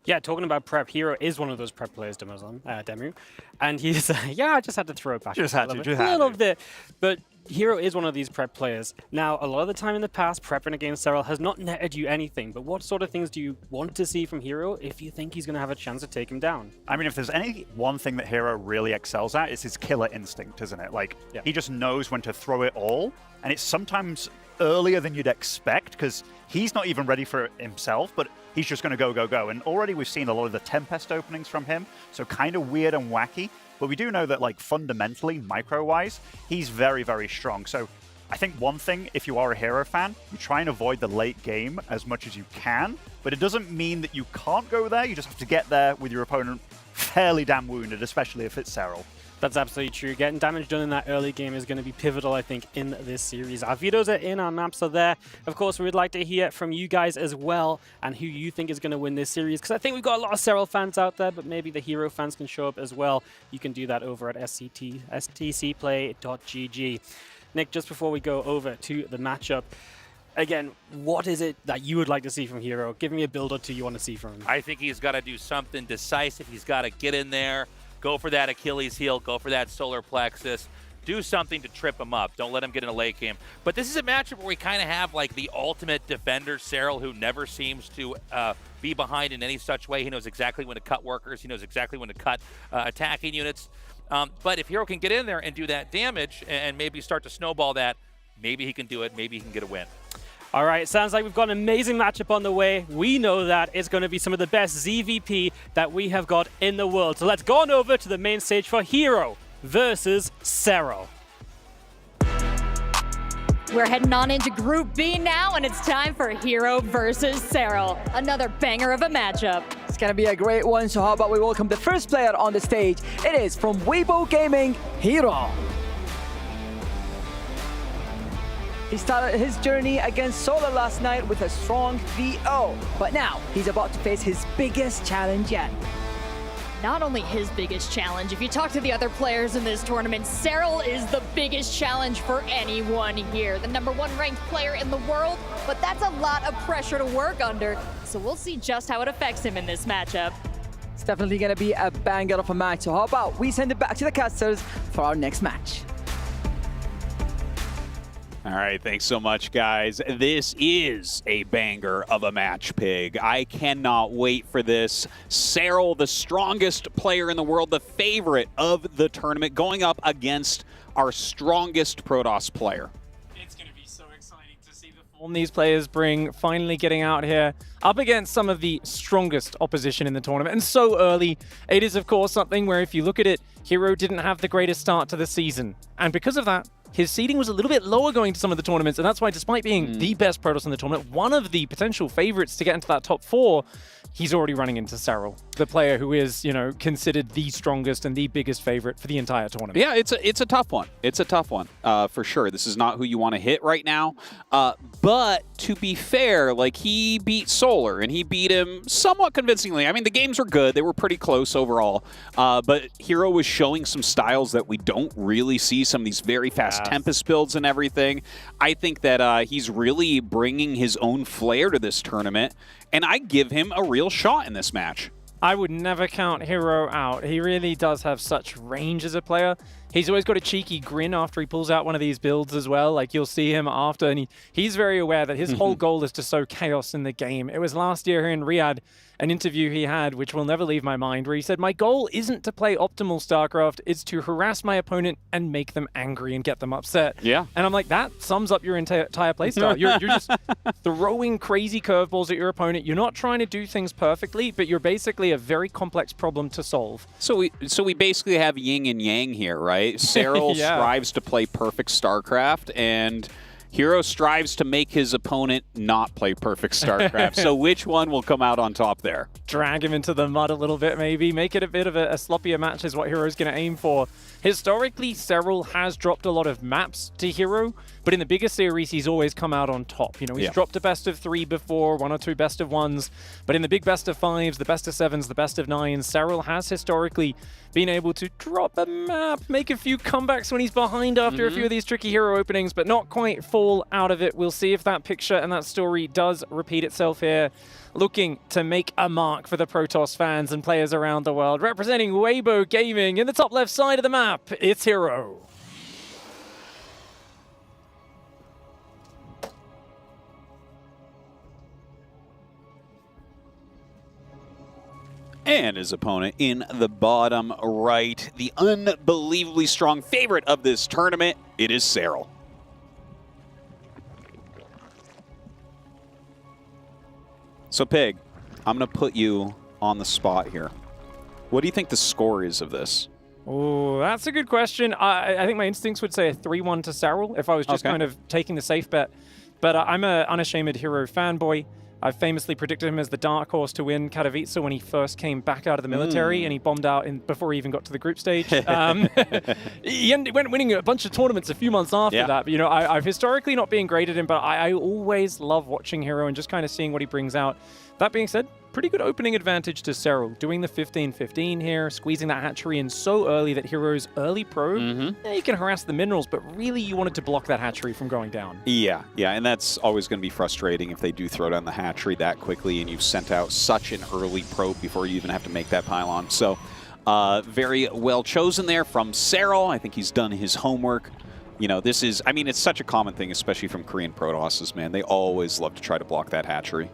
Yeah, talking about prep, Hero is one of those prep players, Demu. And he's, yeah, I just had to throw it back. Just had to. A little bit. But Hero is one of these prep players. Now, a lot of the time in the past, prepping against Serral has not netted you anything. But what sort of things do you want to see from Hero if you think he's going to have a chance to take him down? I mean, if there's any one thing that Hero really excels at, it's his killer instinct, isn't it? Like, he just knows when to throw it all. And it's sometimes earlier than you'd expect, because he's not even ready for it himself, but he's just going to go, go, go. And already we've seen a lot of the Tempest openings from him, so kind of weird and wacky. But we do know that, like, fundamentally, micro-wise, he's very, very strong. So I think one thing, if you are a Hero fan, you try and avoid the late game as much as you can, but it doesn't mean that you can't go there. You just have to get there with your opponent fairly damn wounded, especially if it's Serral. That's absolutely true. Getting damage done in that early game is going to be pivotal, I think, in this series. Our vetoes are in, our maps are there. Of course, we would like to hear from you guys as well and who you think is going to win this series, because I think we've got a lot of Serral fans out there, but maybe the Hero fans can show up as well. You can do that over at stcplay.gg. Nick, just before we go over to the matchup, again, what is it that you would like to see from Hero? Give me a build or two you want to see from him. I think he's got to do something decisive. He's got to get in there, go for that Achilles heel, go for that solar plexus, do something to trip him up. Don't let him get in a late game. But this is a matchup where we kind of have like the ultimate defender, Serral, who never seems to be behind in any such way. He knows exactly when to cut workers. He knows exactly when to cut attacking units. But if Hero can get in there and do that damage and maybe start to snowball that, maybe he can do it. Maybe he can get a win. All right, sounds like we've got an amazing matchup on the way. We know that it's going to be some of the best ZVP that we have got in the world. So let's go on over to the main stage for Hero versus Serral. We're heading on into Group B now, and it's time for Hero versus Serral. Another banger of a matchup. It's gonna be a great one, so how about we welcome the first player on the stage. It is from Weibo Gaming, Hero. He started his journey against Solar last night with a strong VO, but now he's about to face his biggest challenge yet. Not only his biggest challenge, if you talk to the other players in this tournament, Serral is the biggest challenge for anyone here. The #1 ranked player in the world, but that's a lot of pressure to work under. So we'll see just how it affects him in this matchup. It's definitely gonna be a banger of a match, so how about we send it back to the casters for our next match. All right, thanks so much, guys. This is a banger of a match, Pig. I cannot wait for this. Serral, the strongest player in the world, the favorite of the tournament, going up against our strongest Protoss player. It's going to be so exciting to see the form these players bring, finally getting out here up against some of the strongest opposition in the tournament. And so early, it is, of course, something where if you look at it, Hero didn't have the greatest start to the season. And because of that, his seeding was a little bit lower going to some of the tournaments, and that's why, despite being the best Protoss in the tournament, one of the potential favorites to get into that top 4, he's already running into Serral, the player who is, you know, considered the strongest and the biggest favorite for the entire tournament. Yeah, it's a tough one. It's a tough one, for sure. This is not who you want to hit right now. But to be fair, like, he beat Solar, and he beat him somewhat convincingly. I mean, the games were good. They were pretty close overall. But Hero was showing some styles that we don't really see, some of these very fast Tempest builds and everything. I think that he's really bringing his own flair to this tournament, and I give him a real shot in this match. I would never count Hero out. He really does have such range as a player. He's always got a cheeky grin after he pulls out one of these builds as well. Like, you'll see him after, and he's very aware that his whole goal is to sow chaos in the game. It was last year here in Riyadh, an interview he had, which will never leave my mind, where he said, my goal isn't to play optimal StarCraft, it's to harass my opponent and make them angry and get them upset. Yeah. And I'm like, that sums up your entire playstyle. You're just throwing crazy curveballs at your opponent. You're not trying to do things perfectly, but you're basically a very complex problem to solve. So we basically have yin and yang here, right? Serral Yeah. strives to play perfect StarCraft, and Hero strives to make his opponent not play perfect StarCraft. So which one will come out on top there? Drag him into the mud a little bit, maybe. Make it a bit of a sloppier match is what Hero's going to aim for. Historically, Serral has dropped a lot of maps to Hero, but in the bigger series, he's always come out on top. You know, he's dropped a best of 3 before, 1 or 2 best of 1s, but in the big best of 5s, the best of 7s, the best of 9s, Serral has historically been able to drop a map, make a few comebacks when he's behind after a few of these tricky Hero openings, but not quite fall out of it. We'll see if that picture and that story does repeat itself here. Looking to make a mark for the Protoss fans and players around the world. Representing Weibo Gaming in the top left side of the map, it's Hero. And his opponent in the bottom right, the unbelievably strong favorite of this tournament, it is Serral. So, Pig, I'm going to put you on the spot here. What do you think the score is of this? Oh, that's a good question. I think my instincts would say a 3-1 to Serral if I was just kind of taking the safe bet. But I'm an unashamed Hero fanboy. I famously predicted him as the dark horse to win Katowice when he first came back out of the military, and he bombed out before he even got to the group stage. He went winning a bunch of tournaments a few months after that. But, you know, I've historically not been great at him, but I always love watching Hero and just kind of seeing what he brings out. That being said, pretty good opening advantage to Serral, doing the 15-15 here, squeezing that hatchery in so early that Hero's early probe, you can harass the minerals, but really you wanted to block that hatchery from going down. Yeah, and that's always going to be frustrating if they do throw down the hatchery that quickly and you've sent out such an early probe before you even have to make that pylon. So very well chosen there from Serral. I think he's done his homework. You know, this is, I mean, it's such a common thing, especially from Korean Protosses, man. They always love to try to block that hatchery.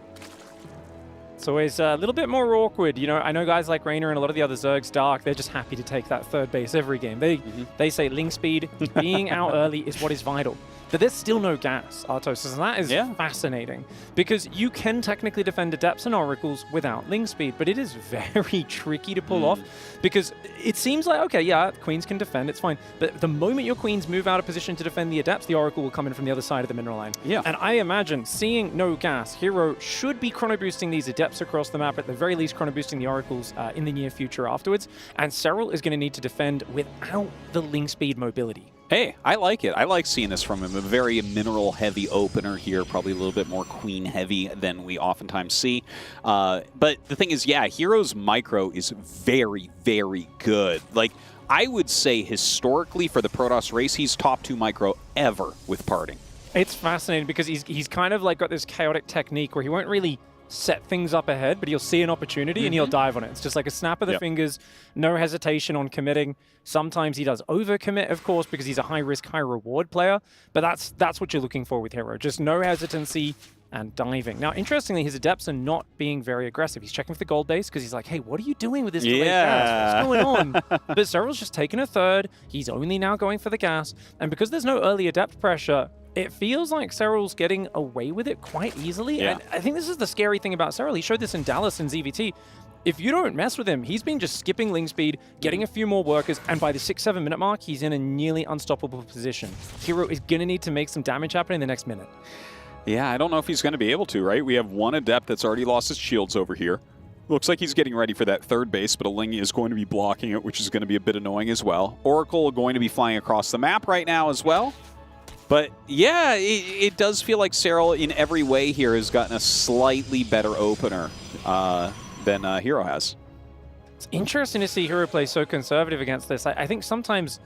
It's always a little bit more awkward. You know, I know guys like Reynor and a lot of the other Zergs Dark, they're just happy to take that third base every game. They say Ling speed, being out early is what is vital. But there's still no gas, Artosis, and that is fascinating. Because you can technically defend Adepts and Oracles without Ling speed, but it is very tricky to pull off. Because it seems like, okay, yeah, Queens can defend, it's fine. But the moment your Queens move out of position to defend the Adepts, the Oracle will come in from the other side of the mineral line. Yeah. And I imagine, seeing no gas, Hero should be chrono boosting these Adepts across the map, at the very least chrono boosting the Oracles in the near future afterwards. And Serral is going to need to defend without the Ling speed mobility. Hey, I like it. I like seeing this from him. A very mineral-heavy opener here, probably a little bit more queen-heavy than we oftentimes see. But the thing is, yeah, Hero's micro is very, very good. Like, I would say historically for the Protoss race, he's top 2 micro ever with parting. It's fascinating because he's kind of like got this chaotic technique where he won't really set things up ahead, but he'll see an opportunity and he'll dive on it. It's just like a snap of the fingers, no hesitation on committing. Sometimes he does overcommit, of course, because he's a high-risk, high-reward player, but that's what you're looking for with Hero. Just no hesitancy and diving. Now, interestingly, his Adepts are not being very aggressive. He's checking for the gold base because he's like, hey, what are you doing with this delayed gas? What's going on? But Serral's just taken a third. He's only now going for the gas. And because there's no early Adept pressure, it feels like Serral's getting away with it quite easily. And I think this is the scary thing about Serral. He showed this in Dallas in ZVT. If you don't mess with him, he's been just skipping Ling speed, getting a few more workers, and by the 6-7 minute mark, he's in a nearly unstoppable position. Hero is going to need to make some damage happen in the next minute. Yeah, I don't know if he's going to be able to, right? We have one Adept that's already lost his shields over here. Looks like he's getting ready for that third base, but a Ling is going to be blocking it, which is going to be a bit annoying as well. Oracle going to be flying across the map right now as well. But yeah, it does feel like Serral in every way here has gotten a slightly better opener than Hero has. It's interesting to see Hero play so conservative against this. I think sometimes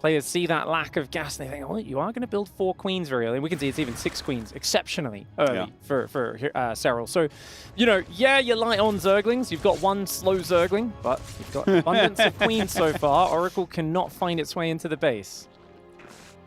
players see that lack of gas and they think, oh, you are going to build 4 queens very early. And we can see it's even 6 queens exceptionally early for Serral. So, you know, yeah, you're light on Zerglings. You've got 1 slow Zergling, but you've got abundance of queens so far. Oracle cannot find its way into the base.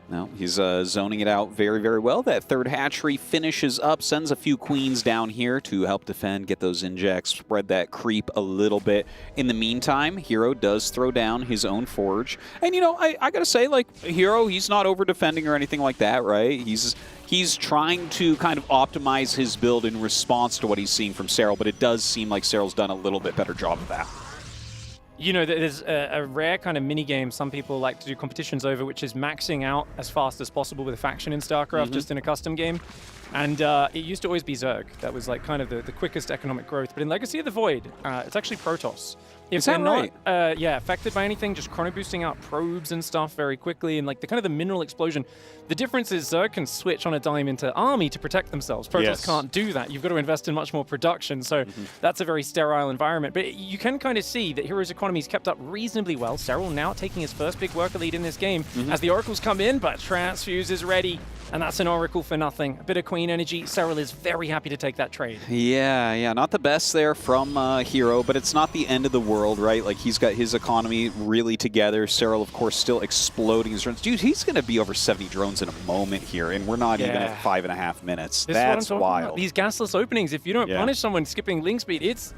No, he's zoning it out very, very well. That third hatchery finishes up, sends a few queens down here to help defend, get those injects, spread that creep a little bit. In the meantime, Hero does throw down his own forge. And, you know, I got to say, like, Hero, he's not over-defending or anything like that, right? He's trying to kind of optimize his build in response to what he's seeing from Serral, but it does seem like Serral's done a little bit better job of that. You know, there's a rare kind of mini-game some people like to do competitions over, which is maxing out as fast as possible with a faction in StarCraft, just in a custom game. And it used to always be Zerg. That was like kind of the quickest economic growth. But in Legacy of the Void, it's actually Protoss. If they're not affected by anything, just chrono boosting out probes and stuff very quickly, and like the kind of the mineral explosion. The difference is Zerg can switch on a dime into army to protect themselves. Protoss can't do that. You've got to invest in much more production, so that's a very sterile environment. But you can kind of see that Hero's economy's kept up reasonably well. Serral now taking his first big worker lead in this game as the Oracles come in, but Transfuse is ready. And that's an Oracle for nothing. A bit of Queen energy. Serral is very happy to take that trade. Yeah, not the best there from Hero, but it's not the end of the world, right? Like, he's got his economy really together. Serral, of course, still exploding his drones. Dude, he's going to be over 70 drones in a moment here, and we're not even at 5.5 minutes. That's wild. These gasless openings, if you don't punish someone skipping link speed, it's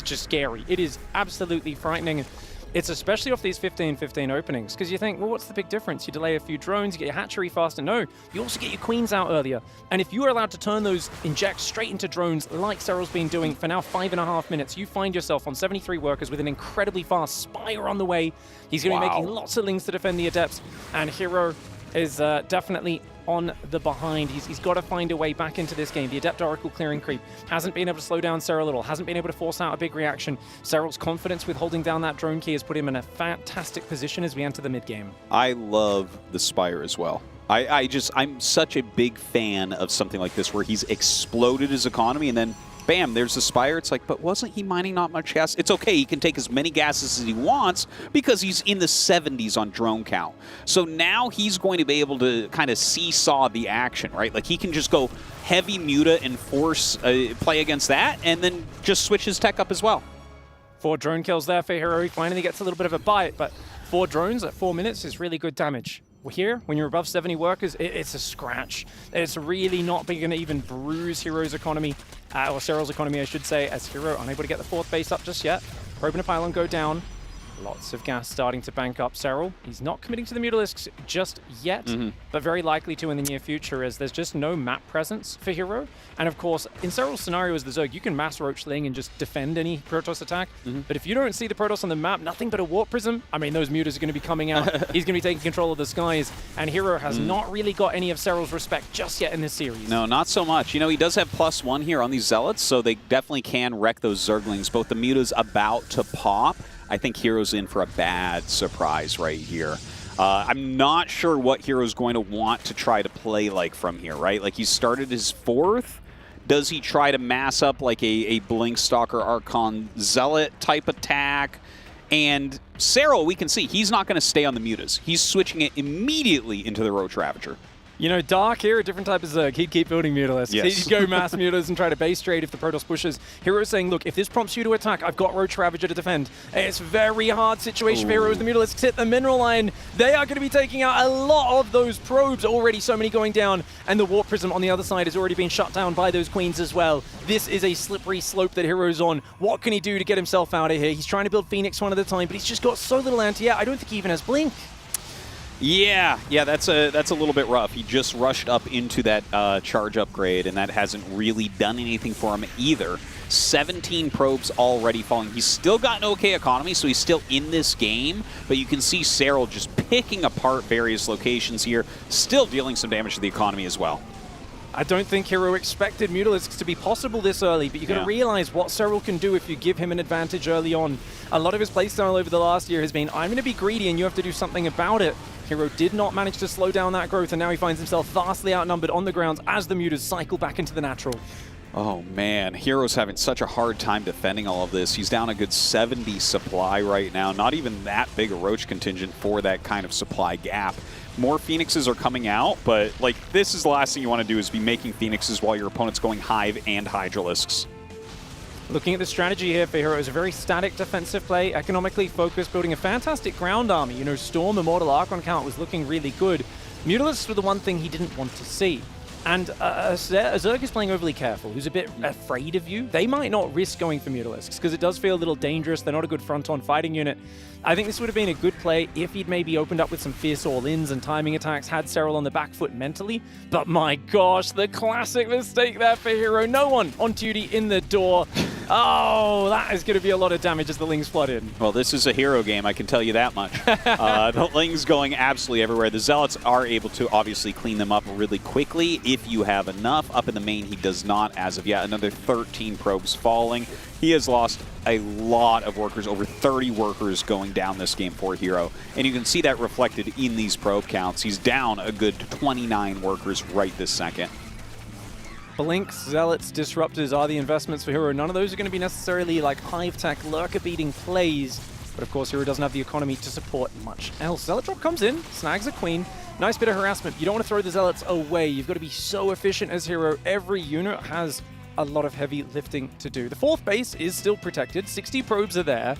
just scary. It is absolutely frightening. It's especially off these 15-15 openings, because you think, well, what's the big difference? You delay a few drones, you get your hatchery faster. No, you also get your queens out earlier. And if you are allowed to turn those injects straight into drones, like Serral's been doing for now 5.5 minutes, you find yourself on 73 workers with an incredibly fast Spire on the way. He's going to be making lots of links to defend the Adepts, and Hero is definitely on the behind. He's got to find a way back into this game. The Adept Oracle clearing creep hasn't been able to slow down Serral at all, hasn't been able to force out a big reaction. Serral's confidence with holding down that drone key has put him in a fantastic position as we enter the mid-game. I love the Spire as well. I'm such a big fan of something like this where he's exploded his economy and then bam, there's the Spire. It's like, but wasn't he mining not much gas? It's okay, he can take as many gases as he wants because he's in the 70s on drone count. So now he's going to be able to kind of seesaw the action, right? Like, he can just go heavy muta and force play against that and then just switch his tech up as well. 4 drone kills there for Hero. He finally gets a little bit of a bite, but 4 drones at 4 minutes is really good damage. Here, when you're above 70 workers, it's a scratch. It's really not going to even bruise Hero's economy, or Serral's economy, I should say, as Hero unable to get the 4th base up just yet. Probe and a pylon go down. Lots of gas starting to bank up Serral. He's not committing to the Mutalisks just yet, but very likely to in the near future, as there's just no map presence for Hero. And of course, in Serral's scenario as the Zerg, you can mass Roachling and just defend any Protoss attack. But if you don't see the Protoss on the map, nothing but a Warp Prism, I mean, those mutas are going to be coming out. He's going to be taking control of the skies, and Hero has not really got any of Serral's respect just yet in this series. No, not so much. You know, he does have +1 here on these Zealots, so they definitely can wreck those Zerglings. Both the mutas about to pop. I think Hero's in for a bad surprise right here. I'm not sure what Hero's going to want to try to play like from here, right? Like, he started his 4th. Does he try to mass up like a Blink Stalker Archon Zealot type attack? And Serral, we can see, he's not going to stay on the mutas. He's switching it immediately into the Roach Ravager. You know, Dark here, a different type of Zerg. He'd keep building Mutalisks. He'd go mass mutas and try to base trade if the Protoss pushes. Hero's saying, look, if this prompts you to attack, I've got Roach Ravager to defend. It's a very hard situation for Heroes. The Mutalisks hit the mineral line. They are going to be taking out a lot of those probes. Already so many going down. And the Warp Prism on the other side has already been shut down by those Queens as well. This is a slippery slope that Hero's on. What can he do to get himself out of here? He's trying to build Phoenix one at a time, but he's just got so little anti-air. I don't think he even has Blink. Yeah, that's a little bit rough. He just rushed up into that charge upgrade, and that hasn't really done anything for him either. 17 probes already falling. He's still got an okay economy, so he's still in this game, but you can see Serral just picking apart various locations here, still dealing some damage to the economy as well. I don't think Hero expected Mutalisks to be possible this early, but you got to realize what Serral can do if you give him an advantage early on. A lot of his playstyle over the last year has been, I'm going to be greedy and you have to do something about it. Hero did not manage to slow down that growth, and now he finds himself vastly outnumbered on the grounds as the mutas cycle back into the natural. Oh man, Hero's having such a hard time defending all of this. He's down a good 70 supply right now. Not even that big a Roach contingent for that kind of supply gap. More Phoenixes are coming out, but like this is the last thing you want to do is be making Phoenixes while your opponent's going Hive and Hydralisks. Looking at the strategy here for Hero, is a very static defensive play, economically focused, building a fantastic ground army. You know, Storm, Immortal Archon count was looking really good. Mutalisks were the one thing he didn't want to see. And Zerg is playing overly careful, who's a bit afraid of you. They might not risk going for Mutalisks, because it does feel a little dangerous. They're not a good front-on fighting unit. I think this would have been a good play if he'd maybe opened up with some fierce all-ins and timing attacks, had Serral on the back foot mentally. But my gosh, the classic mistake there for Hero. No one on duty in the door. Oh, that is going to be a lot of damage as the Lings flood in. Well, this is a Hero game, I can tell you that much. The Lings going absolutely everywhere. The Zealots are able to obviously clean them up really quickly if you have enough. Up in the main, he does not as of yet. Another 13 probes falling. He has lost a lot of workers, over 30 workers going down this game for Hero. And you can see that reflected in these probe counts. He's down a good 29 workers right this second. Blinks, Zealots, Disruptors are the investments for Hero. None of those are going to be necessarily like Hive Tech, lurker-beating plays. But of course, Hero doesn't have the economy to support much else. Zealot drop comes in, snags a Queen. Nice bit of harassment. You don't want to throw the Zealots away. You've got to be so efficient as Hero. Every unit has a lot of heavy lifting to do. The fourth base is still protected. 60 probes are there.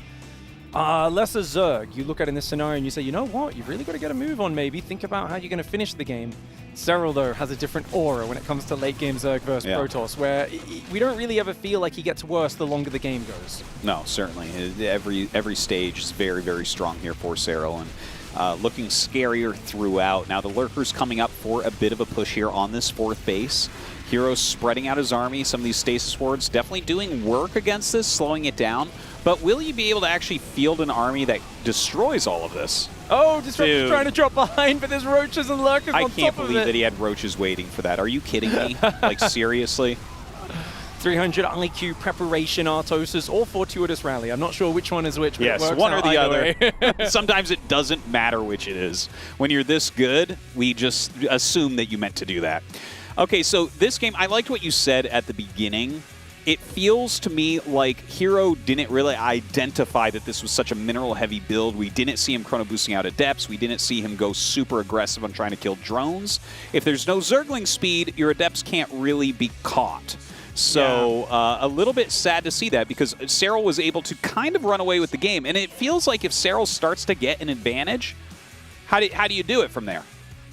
Lesser Zerg, you look at in this scenario and you say, you know what, you've really got to get a move on maybe. Think about how you're going to finish the game. Serral, though, has a different aura when it comes to late game Zerg versus Protoss, where we don't really ever feel like he gets worse the longer the game goes. No, certainly. Every stage is very, very strong here for Serral, and looking scarier throughout. Now the Lurker's coming up for a bit of a push here on this fourth base. Hero spreading out his army. Some of these stasis wards definitely doing work against this, slowing it down. But will you be able to actually field an army that destroys all of this? Oh, Disruptor's trying to drop behind, but there's Roaches and Lurkers on top of it. I can't believe that he had Roaches waiting for that. Are you kidding me? Like, seriously? 300 IQ preparation Artosis or Fortuitous Rally. I'm not sure which one is which, but yes, it works one out or the either other. Sometimes it doesn't matter which it is. When you're this good, we just assume that you meant to do that. Okay, so this game, I liked what you said at the beginning. It feels to me like Hero didn't really identify that this was such a mineral-heavy build. We didn't see him chrono boosting out Adepts. We didn't see him go super aggressive on trying to kill drones. If there's no Zergling speed, your Adepts can't really be caught. So a little bit sad to see that, because Serral was able to kind of run away with the game. And it feels like if Serral starts to get an advantage, how do you do it from there?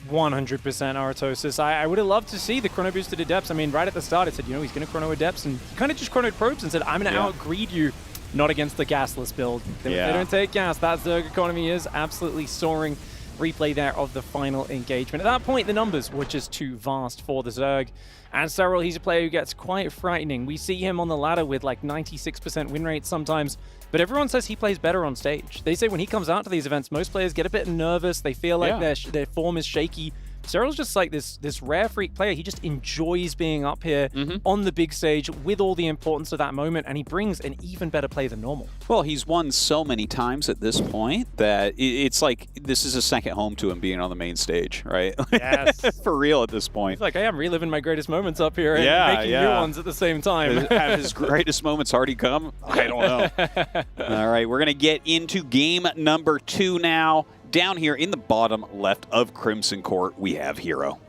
100% Artosis. I would have loved to see the chrono boosted Adepts. I mean, right at the start, it said, you know, he's going to chrono Adepts, and he kind of just chronoed probes and said, I'm going to outgreed you. Not against the gasless build. They don't take gas. That Zerg economy is absolutely soaring. Replay there of the final engagement. At that point, the numbers were just too vast for the Zerg. And Serral, he's a player who gets quite frightening. We see him on the ladder with like 96% win rate sometimes, but everyone says he plays better on stage. They say when he comes out to these events, most players get a bit nervous. They feel like their form is shaky. Serral's just like this rare freak player. He just enjoys being up here on the big stage with all the importance of that moment, and he brings an even better play than normal. Well, he's won so many times at this point that it's like this is a second home to him being on the main stage, right? Yes. For real at this point. It's like, hey, I'm reliving my greatest moments up here and making new ones at the same time. Have his greatest moments already come? I don't know. All right, we're going to get into game number 2 now. Down here in the bottom left of Crimson Court, we have Hero.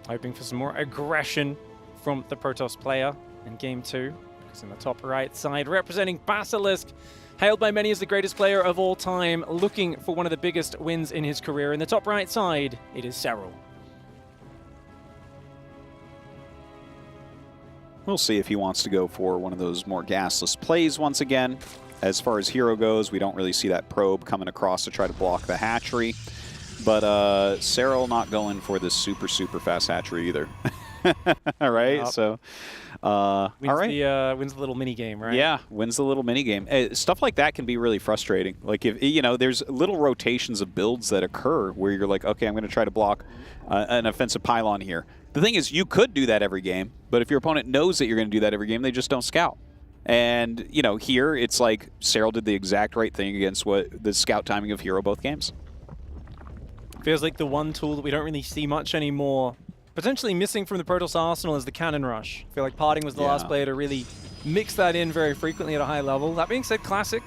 Hoping for some more aggression from the Protoss player in game 2. Because in the top right side, representing Basilisk, hailed by many as the greatest player of all time, looking for one of the biggest wins in his career. In the top right side, it is Serral. We'll see if he wants to go for one of those more gasless plays once again. As far as Hero goes, we don't really see that probe coming across to try to block the hatchery. But Serral not going for this super, super fast hatchery either. All right, Yep. so... Wins the little mini game, right? Yeah, wins the little mini game. Stuff like that can be really frustrating. Like, if you know, there's little rotations of builds that occur where you're like, okay, I'm going to try to block an offensive pylon here. The thing is, you could do that every game, but if your opponent knows that you're going to do that every game, they just don't scout. And, you know, here it's like Serral did the exact right thing against what the scout timing of Hero both games. Feels like the one tool that we don't really see much anymore potentially missing from the Protoss arsenal is the Cannon Rush. I feel like Parting was the last player to really mix that in very frequently at a high level. That being said, Classic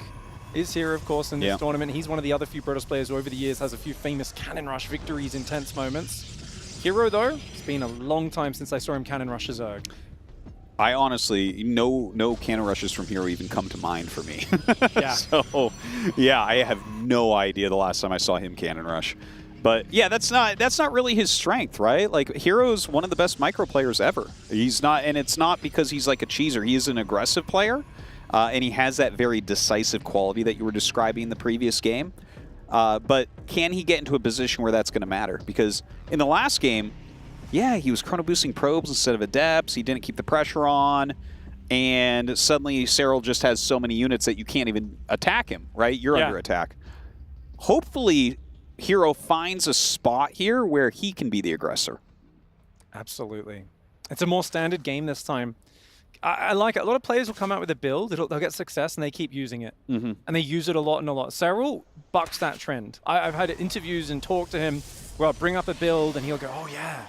is here, of course, in this tournament. He's one of the other few Protoss players who over the years has a few famous Cannon Rush victories in tense moments. Hero, though, it's been a long time since I saw him Cannon Rush a Zerg. I honestly, no Cannon Rushes from Hero even come to mind for me. Yeah. So, yeah, I have no idea the last time I saw him Cannon Rush. But yeah, that's not really his strength, right? Like, Hero's one of the best micro players ever. He's not, and it's not because he's like a cheeser. He is an aggressive player, and he has that very decisive quality that you were describing in the previous game. But can he get into a position where that's going to matter? Because in the last game, yeah, he was chrono boosting probes instead of adepts. He didn't keep the pressure on. And suddenly Serral just has so many units that you can't even attack him, right? You're under attack. Hopefully, Hero finds a spot here where he can be the aggressor. Absolutely. It's a more standard game this time. I like it. A lot of players will come out with a build, they'll get success, and they keep using it. And they use it a lot and a lot. Serral bucks that trend. I've had interviews and talk to him where I'll bring up a build, and he'll go, oh yeah,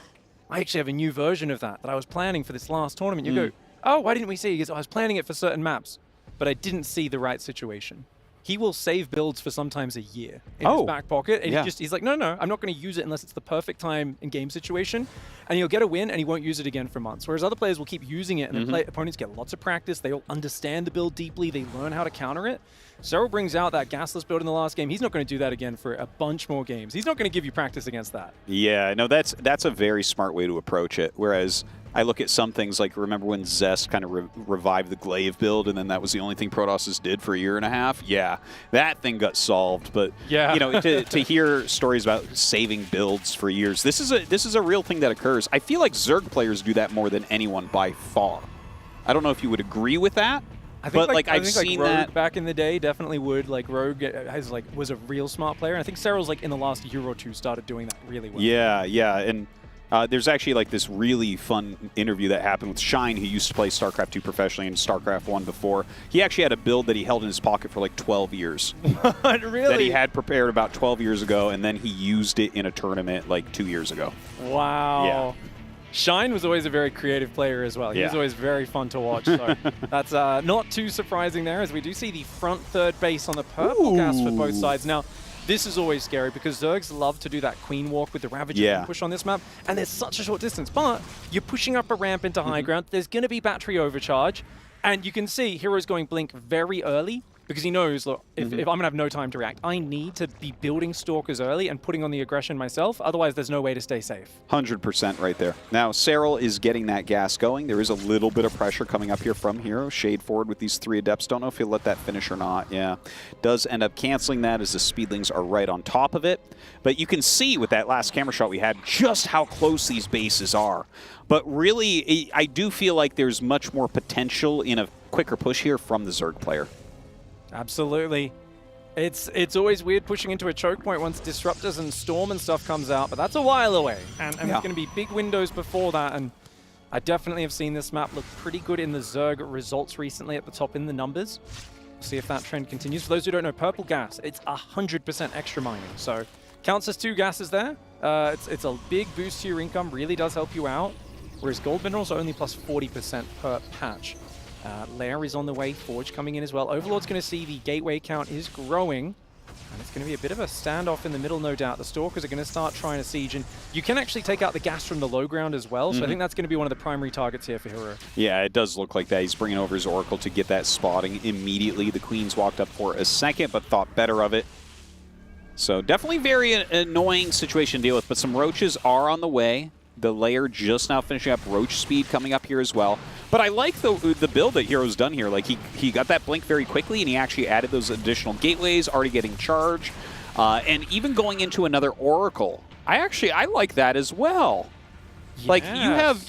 I actually have a new version of that I was planning for this last tournament. You go, oh, why didn't we see? He goes, I was planning it for certain maps, but I didn't see the right situation. He will save builds for sometimes a year in his back pocket, and he's like, no, I'm not going to use it unless it's the perfect time in game situation, and he'll get a win, and he won't use it again for months. Whereas other players will keep using it, and then opponents get lots of practice. They all understand the build deeply. They learn how to counter it. Serral brings out that gasless build in the last game. He's not going to do that again for a bunch more games. He's not going to give you practice against that. Yeah, no, that's a very smart way to approach it. Whereas I look at some things like, remember when Zest kind of revived the Glaive build, and then that was the only thing Protosses did for a year and a half? Yeah, that thing got solved. But you know, to hear stories about saving builds for years, this is a real thing that occurs. I feel like Zerg players do that more than anyone by far. I don't know if you would agree with that. I think but I've seen Rogue that back in the day definitely would. Like Rogue was a real smart player. And I think Serral's in the last year or two started doing that really well. Yeah, and there's actually this really fun interview that happened with Shine, who used to play StarCraft II professionally and StarCraft 1 before. He actually had a build that he held in his pocket for like 12 years. What, really? That he had prepared about 12 years ago, and then he used it in a tournament like 2 years ago. Wow. Yeah. Shine was always a very creative player as well. He was always very fun to watch. So that's not too surprising there, as we do see the front third base on the purple gas for both sides. Now, this is always scary because Zergs love to do that queen walk with the Ravager and push on this map, and there's such a short distance. But you're pushing up a ramp into high ground. There's going to be battery overcharge, and you can see Hero's going Blink very early because he knows, look, if I'm going to have no time to react, I need to be building Stalkers early and putting on the aggression myself. Otherwise, there's no way to stay safe. 100% right there. Now, Serral is getting that gas going. There is a little bit of pressure coming up here from Hero. Shade forward with these 3 Adepts. Don't know if he'll let that finish or not. Yeah, does end up canceling that as the Speedlings are right on top of it. But you can see with that last camera shot we had just how close these bases are. But really, I do feel like there's much more potential in a quicker push here from the Zerg player. Absolutely. It's always weird pushing into a choke point once Disruptors and Storm and stuff comes out, but that's a while away. And there's going to be big windows before that, and I definitely have seen this map look pretty good in the Zerg results recently at the top in the numbers. We'll see if that trend continues. For those who don't know, purple gas, it's 100% extra mining, so counts as 2 gases there. It's a big boost to your income, really does help you out, whereas gold minerals are only plus 40% per patch. Lair is on the way, Forge coming in as well. Overlord's going to see the gateway count is growing, and it's going to be a bit of a standoff in the middle, no doubt. The Stalkers are going to start trying to siege, and you can actually take out the gas from the low ground as well, so I think that's going to be one of the primary targets here for Hero. Yeah, it does look like that. He's bringing over his Oracle to get that spotting immediately. The Queen's walked up for a second, but thought better of it. So definitely very annoying situation to deal with, but some Roaches are on the way. The Lair just now finishing up, Roach speed coming up here as well. But I like the build that Hero's done here. Like he got that blink very quickly, and he actually added those additional gateways, already getting charge, and even going into another Oracle. I like that as well. Yes. Like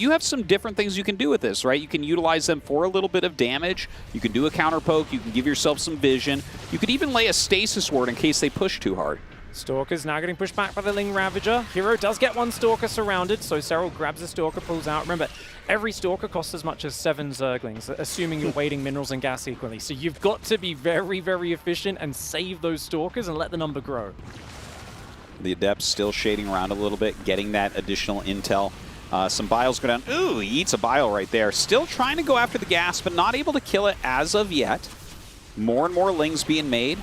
you have some different things you can do with this, right? You can utilize them for a little bit of damage. You can do a counter poke. You can give yourself some vision. You could even lay a stasis ward in case they push too hard. Stalker's now getting pushed back by the Ling Ravager. Hero does get 1 Stalker surrounded, so Serral grabs the Stalker, pulls out. Remember, every Stalker costs as much as 7 Zerglings, assuming you're weighting minerals and gas equally. So you've got to be very, very efficient and save those Stalkers and let the number grow. The Adepts still shading around a little bit, getting that additional intel. Some biles go down. Ooh, he eats a bile right there. Still trying to go after the gas, but not able to kill it as of yet. More and more lings being made.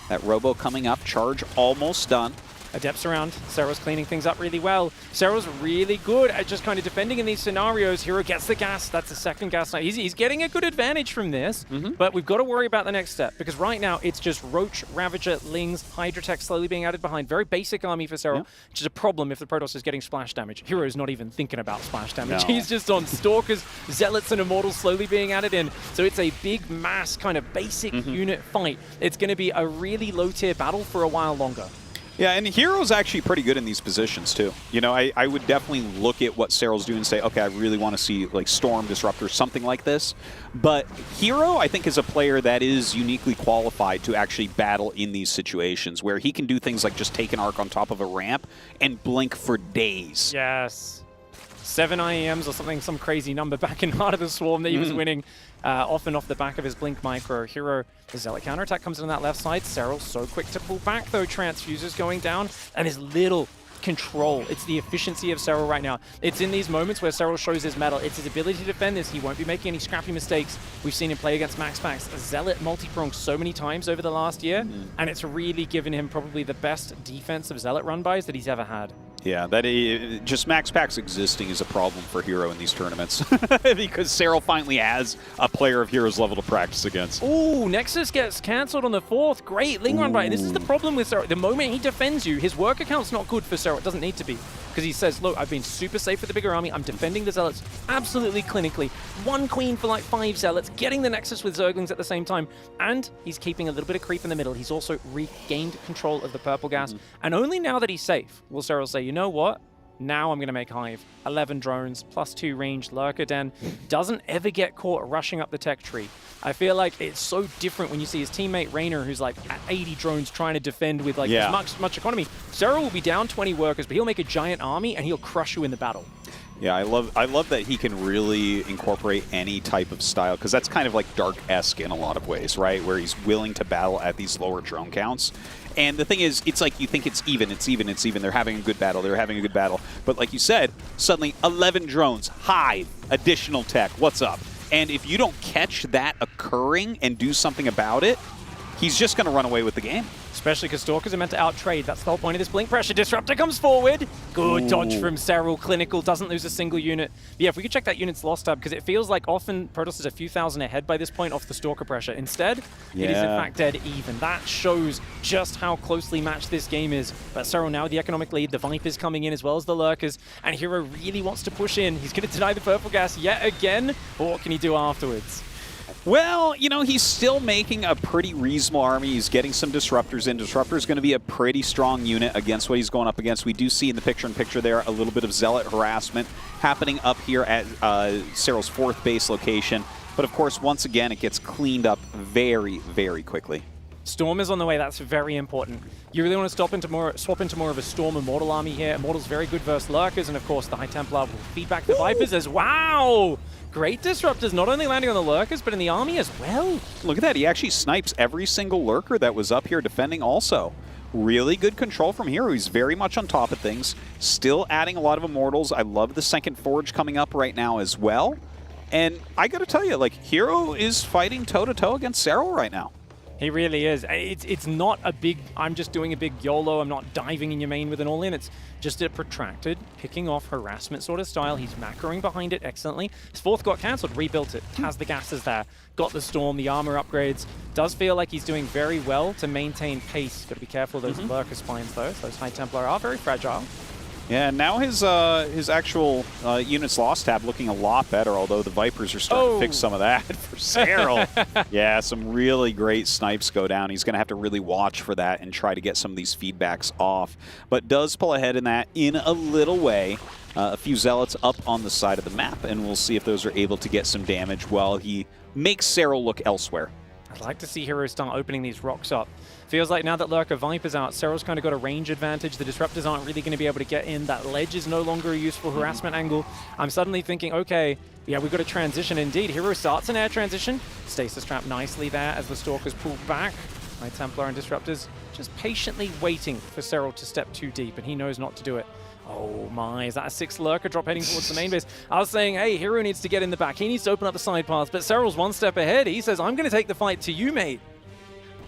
That robo coming up. Charge almost done. Adepts around. Serral's cleaning things up really well. Serral's really good at just kind of defending in these scenarios. Hero gets the gas. That's the second gas. He's getting a good advantage from this, but we've got to worry about the next step because right now it's just Roach, Ravager, Lings, Hydrotech slowly being added behind. Very basic army for Serral, which is a problem if the Protoss is getting splash damage. Hero's not even thinking about splash damage. No. He's just on Stalkers, Zealots, and Immortals slowly being added in. So it's a big mass kind of basic unit fight. It's going to be a really low tier battle for a while longer. Yeah, and Hero's actually pretty good in these positions, too. You know, I would definitely look at what Serral's doing and say, okay, I really want to see, like, Storm, Disruptor, something like this. But Hero, I think, is a player that is uniquely qualified to actually battle in these situations, where he can do things like just take an arc on top of a ramp and blink for days. Yes. 7 IEMs or something, some crazy number back in Heart of the Swarm that he was winning off and off the back of his Blink Micro. Hero, the Zealot counterattack comes in on that left side. Serral so quick to pull back though. Transfusers going down and his little control. It's the efficiency of Serral right now. It's in these moments where Serral shows his mettle. It's his ability to defend this. He won't be making any scrappy mistakes. We've seen him play against MaxPax, Zealot multi-prong so many times over the last year, and it's really given him probably the best defensive Zealot run-bys that he's ever had. Yeah, just MaxPax existing is a problem for Hero in these tournaments because Serral finally has a player of Hero's level to practice against. Ooh, Nexus gets cancelled on the 4th. Great Ling run by. This is the problem with Serral. The moment he defends you, his work account's not good for Serral. It doesn't need to be. Because he says, look, I've been super safe with the bigger army. I'm defending the Zealots absolutely clinically. 1 Queen for like 5 Zealots, getting the Nexus with Zerglings at the same time. And he's keeping a little bit of creep in the middle. He's also regained control of the purple gas. And only now that he's safe will Serral say, you know what? Now I'm going to make Hive. 11 drones, +2 range, Lurker Den. Doesn't ever get caught rushing up the tech tree. I feel like it's so different when you see his teammate Reynor, who's like at 80 drones trying to defend with like as much economy. Serral will be down 20 workers, but he'll make a giant army and he'll crush you in the battle. Yeah, I love that he can really incorporate any type of style, because that's kind of like Dark-esque in a lot of ways, right? Where he's willing to battle at these lower drone counts. And the thing is, it's like you think it's even. They're having a good battle. But like you said, suddenly 11 drones, Hive, additional tech, what's up? And if you don't catch that occurring and do something about it, he's just going to run away with the game. Especially because Stalkers are meant to out-trade. That's the whole point of this Blink Pressure. Disruptor comes forward. Good dodge from Serral. Clinical, doesn't lose a single unit. But yeah, if we could check that unit's lost tab, because it feels like often Protoss is a few thousand ahead by this point off the Stalker pressure. Instead, it is in fact dead even. That shows just how closely matched this game is. But Serral now the economic lead. The Vipers coming in as well as the Lurkers. And Hero really wants to push in. He's going to deny the purple gas yet again. But what can he do afterwards? Well, you know, he's still making a pretty reasonable army. He's getting some Disruptors in. Disruptor's going to be a pretty strong unit against what he's going up against. We do see in the picture-in-picture there a little bit of Zealot harassment happening up here at Serral's 4th base location. But of course, once again, it gets cleaned up very, very quickly. Storm is on the way. That's very important. You really want to swap into more of a Storm Immortal army here. Immortal's very good versus Lurkers, and of course the High Templar will feed back the Vipers as wow! Great Disruptors, not only landing on the Lurkers, but in the army as well. Look at that. He actually snipes every single Lurker that was up here defending also. Really good control from Hero. He's very much on top of things. Still adding a lot of Immortals. I love the second Forge coming up right now as well. And I got to tell you, like, Hero is fighting toe-to-toe against Serral right now. He really is. It's not a big, I'm just doing a big YOLO, I'm not diving in your main with an all-in. It's just a protracted, picking off harassment sort of style. He's macroing behind it excellently. His 4th got cancelled, rebuilt it, has the gases there, got the Storm, the armor upgrades. Does feel like he's doing very well to maintain pace. Got to be careful of those Lurker spines though. Those High Templar are very fragile. Yeah, now his actual units lost tab looking a lot better, although the Vipers are starting to fix some of that for Serral. Yeah, some really great snipes go down. He's going to have to really watch for that and try to get some of these feedbacks off. But does pull ahead in that in a little way. A few Zealots up on the side of the map, and we'll see if those are able to get some damage while he makes Serral look elsewhere. I'd like to see Hero start opening these rocks up. Feels like now that Lurker Viper's out, Serral's kind of got a range advantage. The Disruptors aren't really going to be able to get in. That ledge is no longer a useful harassment angle. I'm suddenly thinking, okay, yeah, we've got a transition indeed. Hero starts an air transition. Stasis trap nicely there as the Stalkers pull back. High Templar and Disruptors just patiently waiting for Serral to step too deep, and he knows not to do it. Oh my, is that a 6th lurker drop heading towards the main base? I was saying, hey, Hero needs to get in the back. He needs to open up the side paths, but Serral's one step ahead. He says, I'm going to take the fight to you, mate.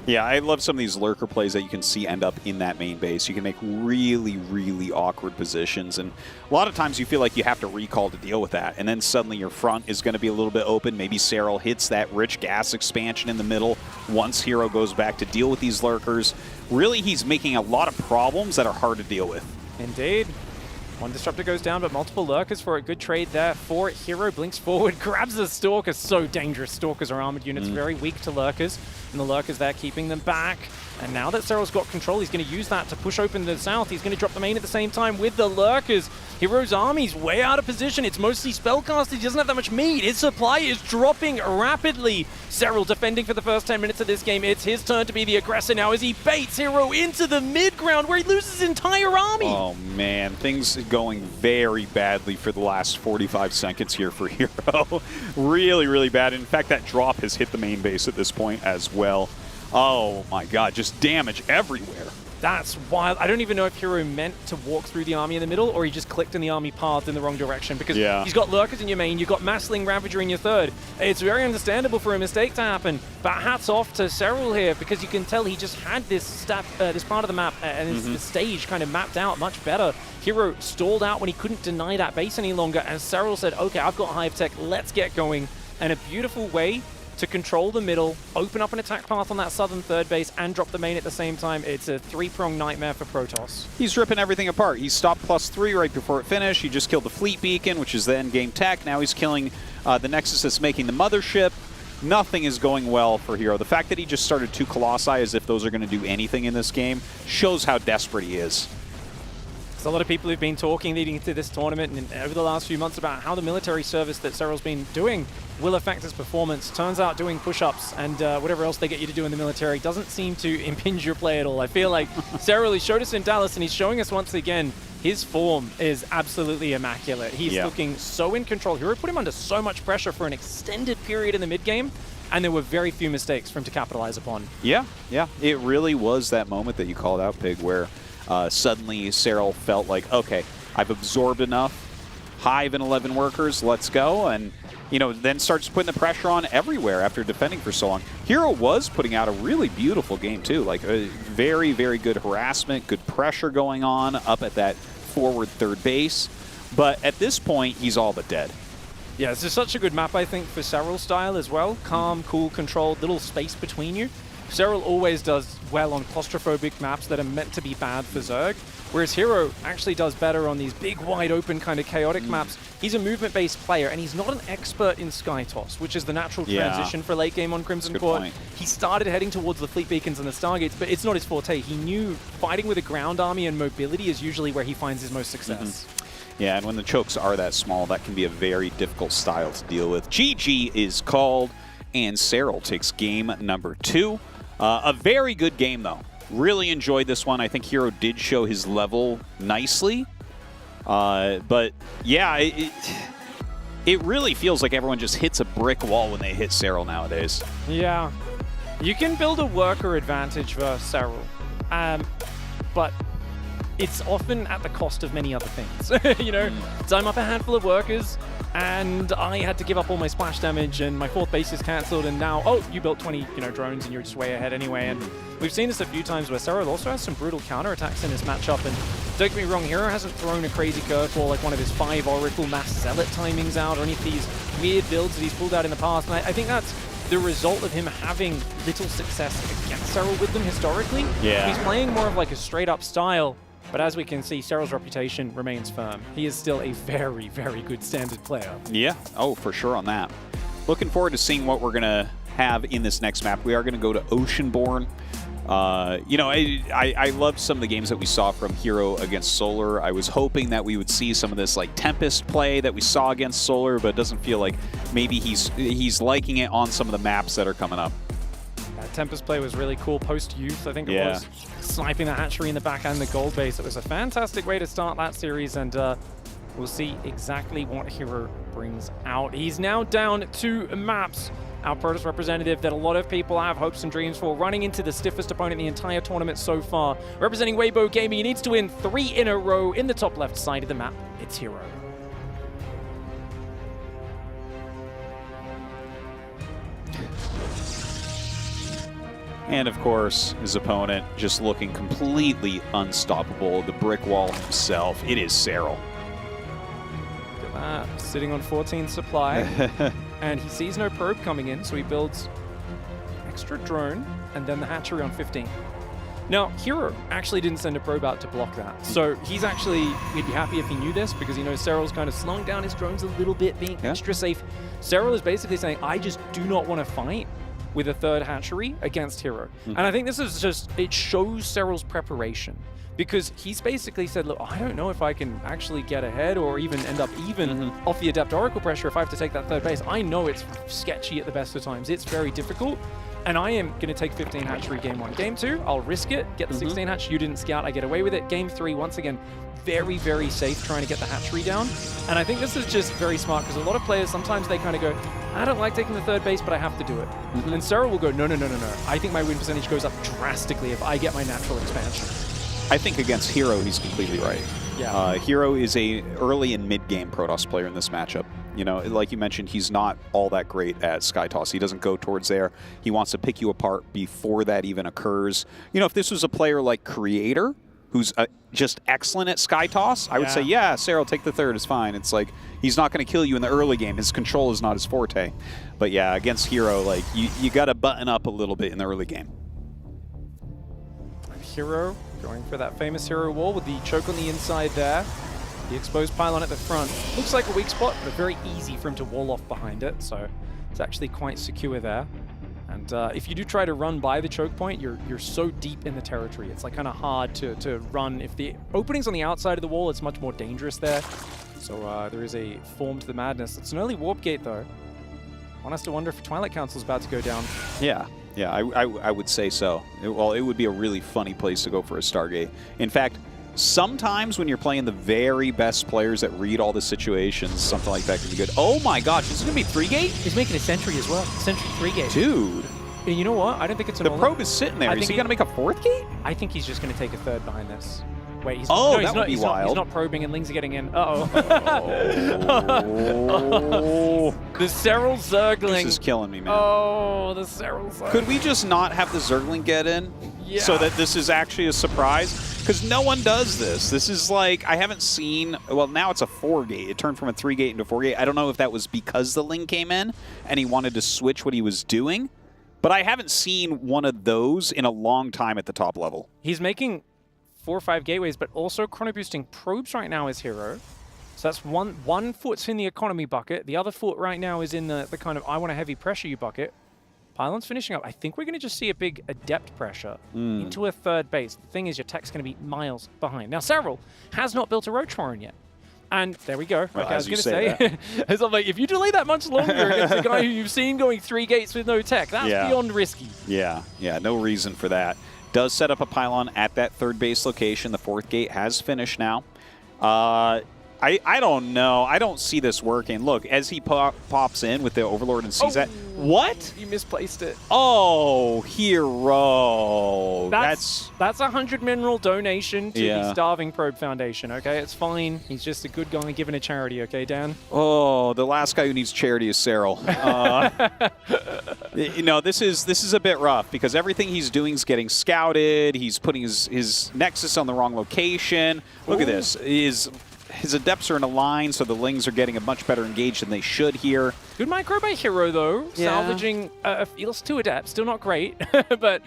Yeah, I love some of these lurker plays that you can see end up in that main base. You can make really, really awkward positions, and a lot of times you feel like you have to recall to deal with that, and then suddenly your front is going to be a little bit open. Maybe Serral hits that rich gas expansion in the middle once Hero goes back to deal with these lurkers. Really, he's making a lot of problems that are hard to deal with. Indeed. One Disruptor goes down, but multiple Lurkers for a good trade there for Hero. Blinks forward, grabs the Stalker. So dangerous. Stalkers are armored units, very weak to Lurkers. And the Lurkers there keeping them back. And now that Serral's got control, he's going to use that to push open the south. He's going to drop the main at the same time with the Lurkers. Hero's army's way out of position. It's mostly spellcasted. He doesn't have that much meat. His supply is dropping rapidly. Serral defending for the first 10 minutes of this game. It's his turn to be the aggressor now as he baits Hero into the mid-ground where he loses his entire army. Oh man, things going very badly for the last 45 seconds here for Hero. Really, really bad. In fact, that drop has hit the main base at this point as well. Oh my god, just damage everywhere. That's wild. I don't even know if Hero meant to walk through the army in the middle or he just clicked in the army path in the wrong direction because he's got Lurkers in your main, you've got Massling Ravager in your third. It's very understandable for a mistake to happen, but hats off to Serral here because you can tell he just had this this part of the map and the stage kind of mapped out much better. Hero stalled out when he couldn't deny that base any longer, and Serral said, okay, I've got Hive Tech, let's get going. And a beautiful way to control the middle, open up an attack path on that southern third base, and drop the main at the same time. It's a three-pronged nightmare for Protoss. He's ripping everything apart. He stopped +3 right before it finished. He just killed the fleet beacon, which is the endgame tech. Now he's killing the Nexus that's making the mothership. Nothing is going well for Hero. The fact that he just started 2 Colossi as if those are going to do anything in this game shows how desperate he is. There's a lot of people who've been talking leading into this tournament and over the last few months about how the military service that Serral's been doing will affect his performance. Turns out doing push-ups and whatever else they get you to do in the military doesn't seem to impinge your play at all. I feel like Serral, he showed us in Dallas and he's showing us once again his form is absolutely immaculate. He's looking so in control. Hero put him under so much pressure for an extended period in the mid-game, and there were very few mistakes for him to capitalize upon. Yeah, it really was that moment that you called out, Pig, where suddenly Serral felt like, okay, I've absorbed enough. Hive and 11 workers, let's go. And, you know, then starts putting the pressure on everywhere after defending for so long. Hero was putting out a really beautiful game, too. Like, a very, very good harassment, good pressure going on up at that forward third base. But at this point, he's all but dead. Yeah, this is such a good map, I think, for Serral style as well. Calm, cool, controlled, little space between you. Serral always does well on claustrophobic maps that are meant to be bad for Zerg, whereas Hero actually does better on these big, wide open kind of chaotic maps. He's a movement-based player, and he's not an expert in Sky Toss, which is the natural transition for late game on Crimson Court. He started heading towards the fleet beacons and the Stargates, but it's not his forte. He knew fighting with a ground army and mobility is usually where he finds his most success. Yeah, and when the chokes are that small, that can be a very difficult style to deal with. GG is called, and Serral takes game number 2. A very good game, though. Really enjoyed this one. I think Hero did show his level nicely. But, yeah, it really feels like everyone just hits a brick wall when they hit Serral nowadays. Yeah. You can build a worker advantage versus Serral, but it's often at the cost of many other things. You know, so I'm up a handful of workers, and I had to give up all my splash damage, and my 4th base is cancelled, and now, oh, you built 20, drones, and you're just way ahead anyway. And we've seen this a few times where Serral also has some brutal counterattacks in this matchup, and don't get me wrong, Hero hasn't thrown a crazy curveball like one of his 5 Oracle Mass Zealot timings out, or any of these weird builds that he's pulled out in the past, and I think that's the result of him having little success against Serral with them historically. Yeah. He's playing more of like a straight-up style. But as we can see, Serral's reputation remains firm. He is still a very, very good standard player. Yeah, oh, for sure on that. Looking forward to seeing what we're going to have in this next map. We are going to go to Oceanborn. You know, I loved some of the games that we saw from Hero against Solar. I was hoping that we would see some of this like Tempest play that we saw against Solar, but it doesn't feel like maybe he's liking it on some of the maps that are coming up. That Tempest play was really cool post-youth, I think it was. Sniping the hatchery in the back and the gold base. It was a fantastic way to start that series, and We'll see exactly what Hero brings out. He's now down 2 maps. Our Protoss representative that a lot of people have hopes and dreams for, running into the stiffest opponent in the entire tournament so far. Representing Weibo Gaming, he needs to win 3 in a row in the top left side of the map. It's Hero. And of course, his opponent just looking completely unstoppable. The brick wall himself. It is Serral. Look at that, sitting on 14 supply. And he sees no probe coming in, so he builds extra drone and then the hatchery on 15. Now, Hero actually didn't send a probe out to block that. So he'd be happy if he knew this, because he knows Serral's kind of slowing down his drones a little bit, being extra safe. Serral is basically saying, I just do not want to fight with a 3rd hatchery against Hero. And I think this is just, it shows Serral's preparation, because he's basically said, look, I don't know if I can actually get ahead or even end up even off the Adept Oracle pressure if I have to take that 3rd base. I know it's sketchy at the best of times. It's very difficult. And I am going to take 15 hatchery game 1. Game 2, I'll risk it, get the 16 hatch. You didn't scout, I get away with it. Game 3, once again, very, very safe trying to get the hatchery down. And I think this is just very smart, because a lot of players, sometimes they kind of go, I don't like taking the 3rd base, but I have to do it. And Serral will go, no. I think my win percentage goes up drastically if I get my natural expansion. I think against Hero, he's completely right. Yeah. Hero is a early and mid-game Protoss player in this matchup. You know, like you mentioned, he's not all that great at Sky Toss. He doesn't go towards there. He wants to pick you apart before that even occurs. You know, if this was a player like Creator, who's just excellent at Sky Toss, I would say, yeah, Serral, take the 3rd, it's fine. It's like, he's not going to kill you in the early game. His control is not his forte. But yeah, against Hero, like, you got to button up a little bit in the early game. Hero going for that famous Hero wall with the choke on the inside there. The exposed pylon at the front. Looks like a weak spot, but very easy for him to wall off behind it. So it's actually quite secure there. And if you do try to run by the choke point, you're so deep in the territory. It's like kind of hard to run. If the opening's on the outside of the wall, it's much more dangerous there. So there is a form to the madness. It's an early warp gate though. One has to wonder if Twilight Council's about to go down. Yeah, I would say so. It would be a really funny place to go for a Stargate. In fact, sometimes when you're playing the very best players that read all the situations, something like that can be good. Oh my gosh, this is going to be 3-gate? He's making a sentry as well. Sentry 3-gate. Dude. And you know what? I don't think it's an The probe is sitting there. Is he going to make a 4th gate? I think he's just going to take a 3rd behind this. Wait, he's that he's would not, be he's wild. Not, he's not probing and Lings are getting in. Uh-oh. The Serral Zergling. This is killing me, man. Oh, the Serral Zergling. Could we just not have the Zergling get in? Yeah. So that this is actually a surprise? Because no one does this. This is like, I haven't seen, well, now it's a 4-gate. It turned from a 3-gate into a 4-gate. I don't know if that was because the Ling came in and he wanted to switch what he was doing, but I haven't seen one of those in a long time at the top level. He's making 4 or 5 gateways, but also chrono boosting probes right now as Hero. So that's one foot's in the economy bucket. The other foot right now is in the kind of I want to heavy pressure you bucket. Pylon's finishing up. I think we're going to just see a big Adept pressure into a 3rd base. The thing is, your tech's going to be miles behind. Now, Serral has not built a Roach Warren yet. And there we go. Well, okay, I was as you going to say, it's like, if you delay that much longer against a guy who you've seen going 3 gates with no tech, that's beyond risky. Yeah, no reason for that. Does set up a pylon at that 3rd base location. The 4th gate has finished now. I don't know. I don't see this working. Look, as he pops in with the Overlord and sees that. What? You misplaced it. Oh, Hero. That's a 100 mineral donation to the Starving Probe Foundation, okay? It's fine. He's just a good guy giving a charity, okay, Dan? Oh, the last guy who needs charity is Serral. You know, this is a bit rough because everything he's doing is getting scouted. He's putting his Nexus on the wrong location. Look at this. His Adepts are in a line, so the Lings are getting a much better engaged than they should here. Good micro by Hero, though. Yeah. Salvaging a Feels 2 Adepts. Still not great, but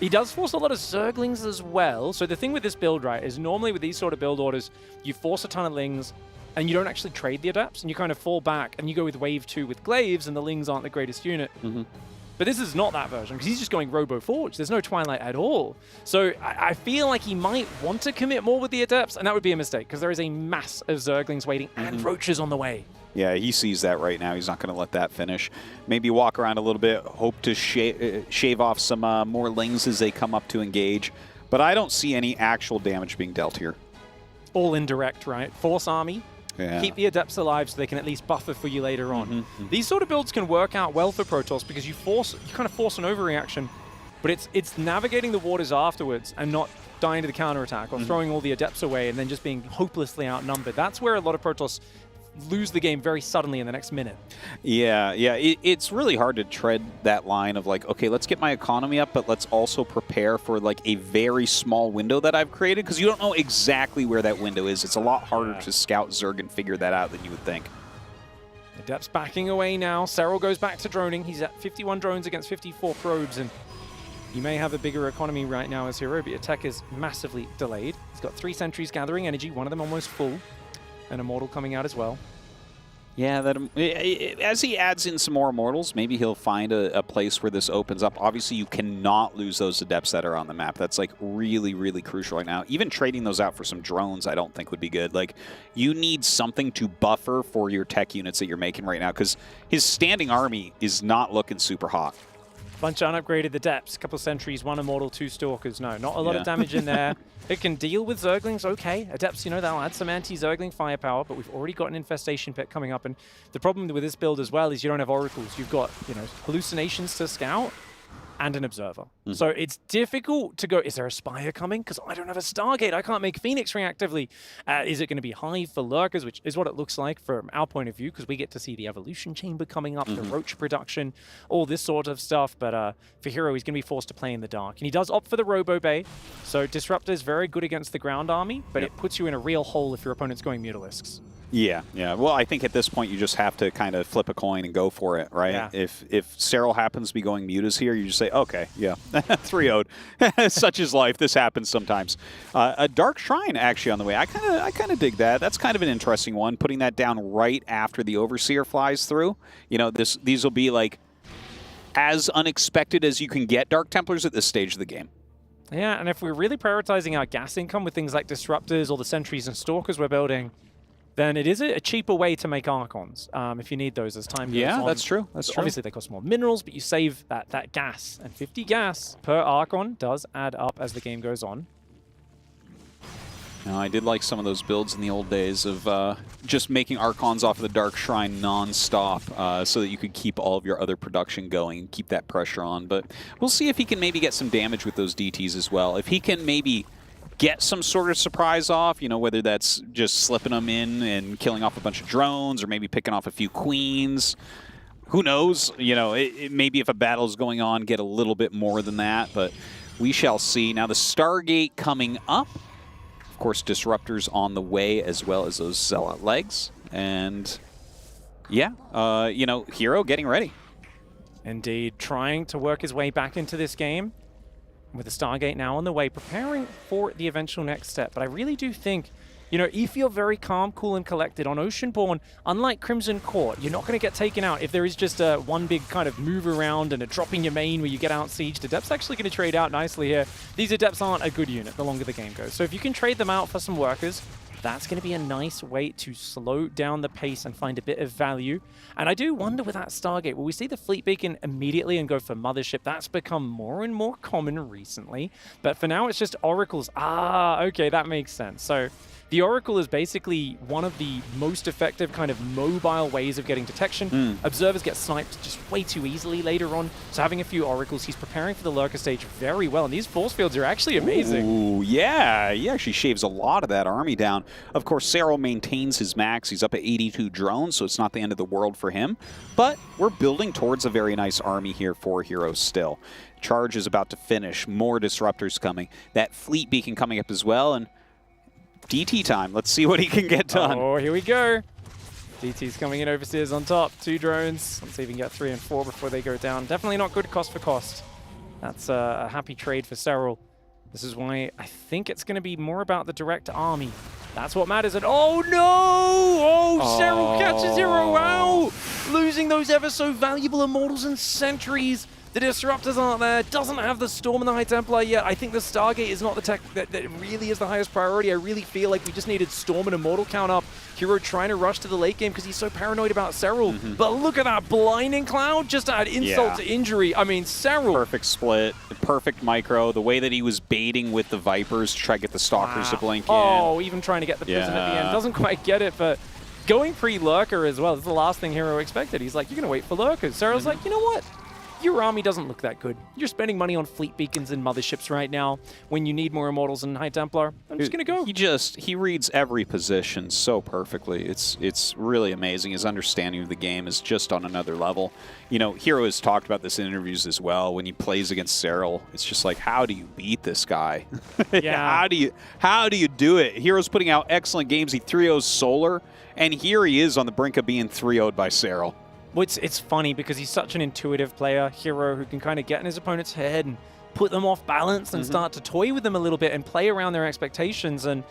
he does force a lot of Zerglings as well. So the thing with this build, right, is normally with these sort of build orders, you force a ton of Lings, and you don't actually trade the Adepts, and you kind of fall back, and you go with Wave 2 with Glaives, and the Lings aren't the greatest unit. But this is not that version, because he's just going Robo Forge. There's no Twilight at all. So I feel like he might want to commit more with the Adepts, and that would be a mistake, because there is a mass of Zerglings waiting and Roaches on the way. Yeah, he sees that right now. He's not going to let that finish. Maybe walk around a little bit, hope to shave off some more Lings as they come up to engage. But I don't see any actual damage being dealt here. All indirect, right? Force Army. Yeah. Keep the Adepts alive so they can at least buffer for you later on. These sort of builds can work out well for Protoss because you kind of force an overreaction, but it's navigating the waters afterwards and not dying to the counterattack or throwing all the Adepts away and then just being hopelessly outnumbered. That's where a lot of Protoss lose the game very suddenly in the next minute. Yeah, it's really hard to tread that line of like, okay, let's get my economy up, but let's also prepare for like a very small window that I've created, because you don't know exactly where that window is. It's a lot harder to scout Zerg and figure that out than you would think. Adepts backing away now. Serral goes back to droning. He's at 51 drones against 54 probes, and he may have a bigger economy right now as hero, but your tech is massively delayed. He's got 3 sentries gathering energy, one of them almost full. An Immortal coming out as well. Yeah, as he adds in some more Immortals, maybe he'll find a place where this opens up. Obviously, you cannot lose those Adepts that are on the map. That's like really, really crucial right now. Even trading those out for some drones, I don't think would be good. Like, you need something to buffer for your tech units that you're making right now, because his standing army is not looking super hot. Bunch of unupgraded Adepts, a couple sentries, 1 Immortal, 2 Stalkers. No, not a lot of damage in there. It can deal with Zerglings, okay. Adepts, you know, that'll add some anti-Zergling firepower, but we've already got an Infestation Pit coming up, and the problem with this build as well is you don't have Oracles. You've got, you know, hallucinations to scout and an Observer. So it's difficult to go, is there a Spire coming? Because I don't have a Stargate. I can't make Phoenix reactively. Is it going to be Hive for Lurkers, which is what it looks like from our point of view, because we get to see the Evolution Chamber coming up, the Roach production, all this sort of stuff. But for Hero, he's going to be forced to play in the dark. And he does opt for the Robo Bay. So Disruptor is very good against the ground army, but it puts you in a real hole if your opponent's going Mutalisks. Yeah. Well, I think at this point you just have to kind of flip a coin and go for it, right? Yeah. If Serral happens to be going Mutas here, you just say, okay, yeah, 3-0'd. Such is life. This happens sometimes. A Dark Shrine actually on the way. I kind of dig that. That's kind of an interesting one. Putting that down right after the Overseer flies through. You know, these will be like as unexpected as you can get Dark Templars at this stage of the game. Yeah, and if we're really prioritizing our gas income with things like Disruptors or the Sentries and Stalkers we're building, then it is a cheaper way to make Archons if you need those as time goes on. Yeah, that's true. That's true. Obviously, they cost more minerals, but you save that gas. And 50 gas per Archon does add up as the game goes on. Now, I did like some of those builds in the old days of just making Archons off of the Dark Shrine non-stop so that you could keep all of your other production going and keep that pressure on. But we'll see if he can maybe get some damage with those DTs as well. If he can maybe get some sort of surprise off, you know, whether that's just slipping them in and killing off a bunch of drones or maybe picking off a few queens. Who knows? You know, maybe if a battle's going on, get a little bit more than that, but we shall see. Now the Stargate coming up. Of course, Disruptors on the way as well as those Zealot legs. And yeah, you know, Hero getting ready. Indeed, trying to work his way back into this game. With the Stargate now on the way, preparing for the eventual next step. But I really do think, you know, if you're very calm, cool, and collected on Oceanborn, unlike Crimson Court, you're not going to get taken out if there is just one big kind of move around and a drop in your main where you get out sieged. Adepts actually going to trade out nicely here. These Adepts aren't a good unit the longer the game goes. So if you can trade them out for some workers, that's going to be a nice way to slow down the pace and find a bit of value. And I do wonder with that Stargate, will we see the Fleet Beacon immediately and go for Mothership? That's become more and more common recently. But for now, it's just Oracles. Ah, okay, that makes sense. So the Oracle is basically one of the most effective kind of mobile ways of getting detection. Observers get sniped just way too easily later on. So having a few Oracles, he's preparing for the Lurker stage very well. And these force fields are actually amazing. Ooh, yeah. He actually shaves a lot of that army down. Of course, Serral maintains his max. He's up at 82 drones, so it's not the end of the world for him. But we're building towards a very nice army here for Heroes still. Charge is about to finish. More Disruptors coming. That Fleet Beacon coming up as well. And DT time. Let's see what he can get done. Oh, here we go. DT's coming in, Overseers on top. 2 drones. Let's see if we can get 3 and 4 before they go down. Definitely not good cost for cost. That's a happy trade for Serral. This is why I think it's going to be more about the direct army. That's what matters. And oh no! Oh, Serral catches Hero out! Losing those ever so valuable Immortals and Sentries. The Disruptors aren't there, doesn't have the Storm and the High Templar yet. I think the Stargate is not the tech that really is the highest priority. I really feel like we just needed Storm and Immortal count up. Hero trying to rush to the late game because he's so paranoid about Serral. But look at that blinding cloud, just to add insult to injury. I mean, Serral. Perfect split, perfect micro. The way that he was baiting with the Vipers to try to get the Stalkers to blink in. Oh, even trying to get the Prism at the end. Doesn't quite get it, but going pre-lurker as well. This is the last thing Hero expected. He's like, you're going to wait for lurkers. Serral's like, you know what? Your army doesn't look that good. You're spending money on fleet beacons and motherships right now when you need more Immortals and High Templar. I'm just going to go. He reads every position so perfectly. It's really amazing. His understanding of the game is just on another level. You know, Hero has talked about this in interviews as well. When he plays against Serral, it's just like, how do you beat this guy? Yeah. how do you do it? Hero's putting out excellent games. He 3-0's Solar, and here he is on the brink of being 3-0'd by Serral. Well, it's funny because he's such an intuitive player, Hero, who can kind of get in his opponent's head and put them off balance and start to toy with them a little bit and play around their expectations. And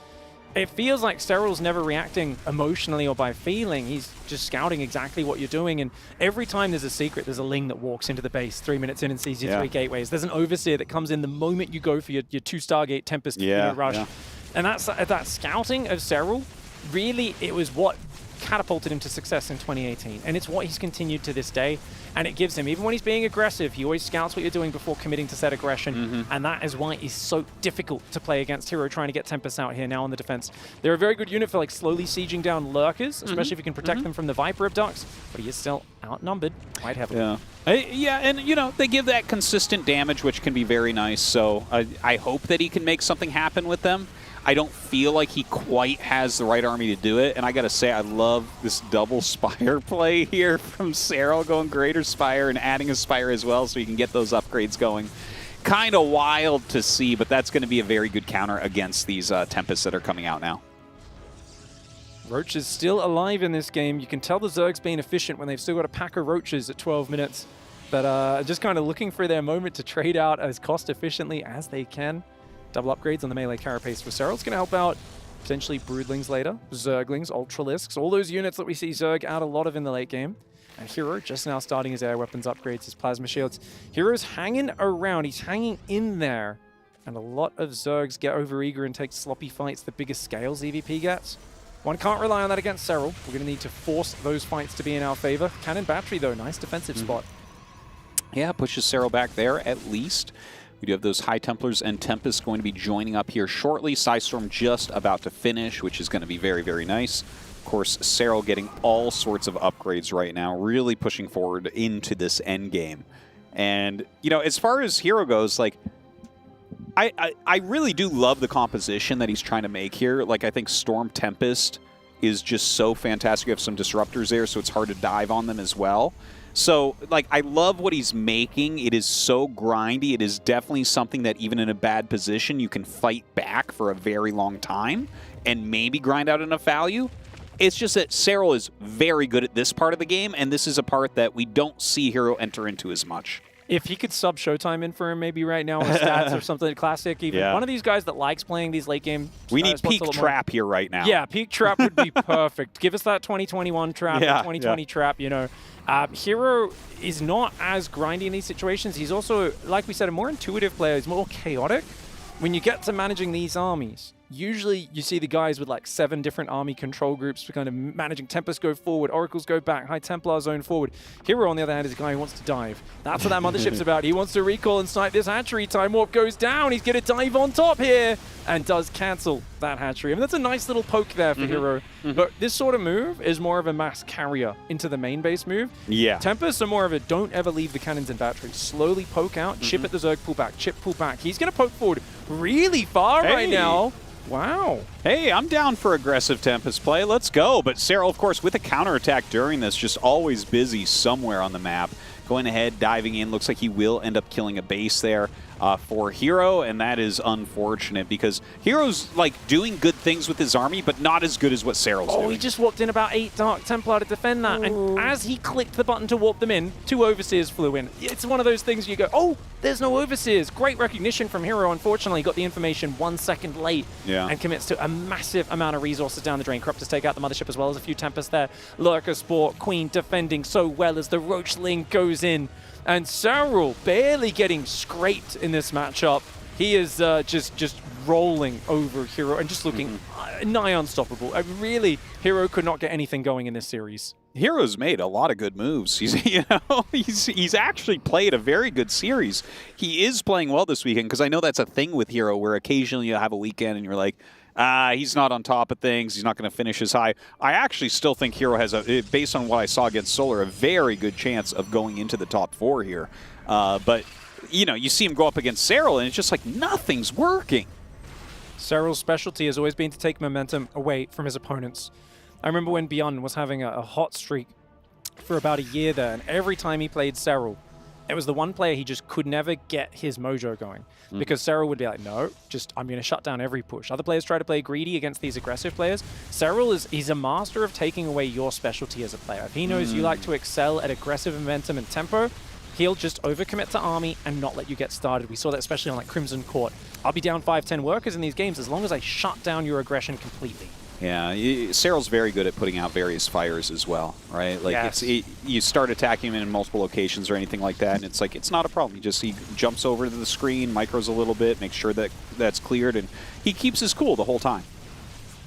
it feels like Serral's never reacting emotionally or by feeling. He's just scouting exactly what you're doing. And every time there's a secret, there's a Ling that walks into the base 3 minutes in and sees your 3 gateways. There's an Overseer that comes in the moment you go for your 2 Stargate Tempest rush. And that scouting of Serral, really, it was what catapulted him to success in 2018, and it's what he's continued to this day. And it gives him, even when he's being aggressive, he always scouts what you're doing before committing to said aggression, and that is why it's so difficult to play against Hero trying to get Tempest out here now on the defense. They're a very good unit for like slowly sieging down lurkers, especially if you can protect them from the Viper Abducts, but he is still outnumbered quite heavily. Yeah, and you know, they give that consistent damage, which can be very nice, so I hope that he can make something happen with them. I don't feel like he quite has the right army to do it, and I gotta say, I love this double Spire play here from Serral, going Greater Spire and adding a Spire as well so you can get those upgrades going. Kind of wild to see, but that's going to be a very good counter against these Tempests that are coming out now. Roach is still alive in this game. You can tell the Zerg's being efficient when they've still got a pack of Roaches at 12 minutes, but just kind of looking for their moment to trade out as cost efficiently as they can. Double upgrades on the melee carapace for Serral. It's going to help out potentially Broodlings later, Zerglings, Ultralisks, all those units that we see Zerg out a lot of in the late game. And Hero just now starting his air weapons upgrades, his plasma shields. Hero's hanging around, he's hanging in there. And a lot of Zergs get over-eager and take sloppy fights, the biggest scales EVP gets. One can't rely on that against Serral. We're going to need to force those fights to be in our favor. Cannon Battery, though, nice defensive spot. Yeah, pushes Serral back there at least. We do have those High Templars and Tempests going to be joining up here shortly. Psystorm just about to finish, which is going to be very, very nice. Of course, Serral getting all sorts of upgrades right now, really pushing forward into this end game. And, you know, as far as Hero goes, like, I really do love the composition that he's trying to make here. Like, I think Storm Tempest is just so fantastic. You have some disruptors there, so it's hard to dive on them as well. So, like, I love what he's making. It is so grindy. It is definitely something that even in a bad position, you can fight back for a very long time and maybe grind out enough value. It's just that Serral is very good at this part of the game, and this is a part that we don't see Hero enter into as much. If he could sub Showtime in for him maybe right now on stats or something classic, even one of these guys that likes playing these late game. We need Peak Trap here right now. Yeah, Peak Trap would be perfect. Give us that 2021 Trap, 2020 Trap, you know. Hero is not as grindy in these situations. He's also, like we said, a more intuitive player. He's more chaotic. When you get to managing these armies, usually you see the guys with like 7 different army control groups for kind of managing Tempests go forward, Oracles go back, High Templar zone forward. Hero, on the other hand, is a guy who wants to dive. That's what that mothership's about. He wants to recall and snipe this hatchery. Time Warp goes down. He's going to dive on top here and does cancel that hatchery. I mean, that's a nice little poke there for Hero. But this sort of move is more of a mass carrier into the main base move. Yeah. Tempests are more of a don't ever leave the cannons in battery. Slowly poke out, chip at the Zerg, pull back, chip, pull back. He's going to poke forward really far right now. Wow. Hey, I'm down for aggressive Tempest play. Let's go. But Serral, of course, with a counterattack during this, just always busy somewhere on the map. Going ahead, diving in. Looks like he will end up killing a base there for Hero, and that is unfortunate because Hero's like doing good things with his army, but not as good as what Serral's doing. He just walked in about 8 Dark Templar to defend that, and as he clicked the button to warp them in, 2 Overseers flew in. It's one of those things you go, oh, there's no Overseers. Great recognition from Hero. Unfortunately, got the information 1 second late and commits to a massive amount of resources down the drain. Corruptors take out the mothership as well as a few Tempests there. Lurker Sport, Queen defending so well as the Roachling goes in. And Serral barely getting scraped in this matchup. He is just rolling over Hero and just looking nigh unstoppable. Really, Hero could not get anything going in this series. Hero's made a lot of good moves. He's actually played a very good series. He is playing well this weekend because I know that's a thing with Hero where occasionally you have a weekend and you're like, He's not on top of things. He's not going to finish as high. I actually still think Hero has, based on what I saw against Solar, a very good chance of going into the top 4 here. But, you know, you see him go up against Serral, and it's just like nothing's working. Serral's specialty has always been to take momentum away from his opponents. I remember when Beyond was having a hot streak for about a year there, and every time he played Serral, it was the one player he just could never get his mojo going. Because Serral would be like, no, just I'm going to shut down every push. Other players try to play greedy against these aggressive players. Serral he's a master of taking away your specialty as a player. If he knows you like to excel at aggressive momentum and tempo, he'll just overcommit to army and not let you get started. We saw that especially on like Crimson Court. I'll be down 5-10 workers in these games as long as I shut down your aggression completely. Yeah, Serral's very good at putting out various fires as well, right? Like you start attacking him in multiple locations or anything like that, and it's like it's not a problem. He jumps over to the screen, micros a little bit, makes sure that that's cleared, and he keeps his cool the whole time.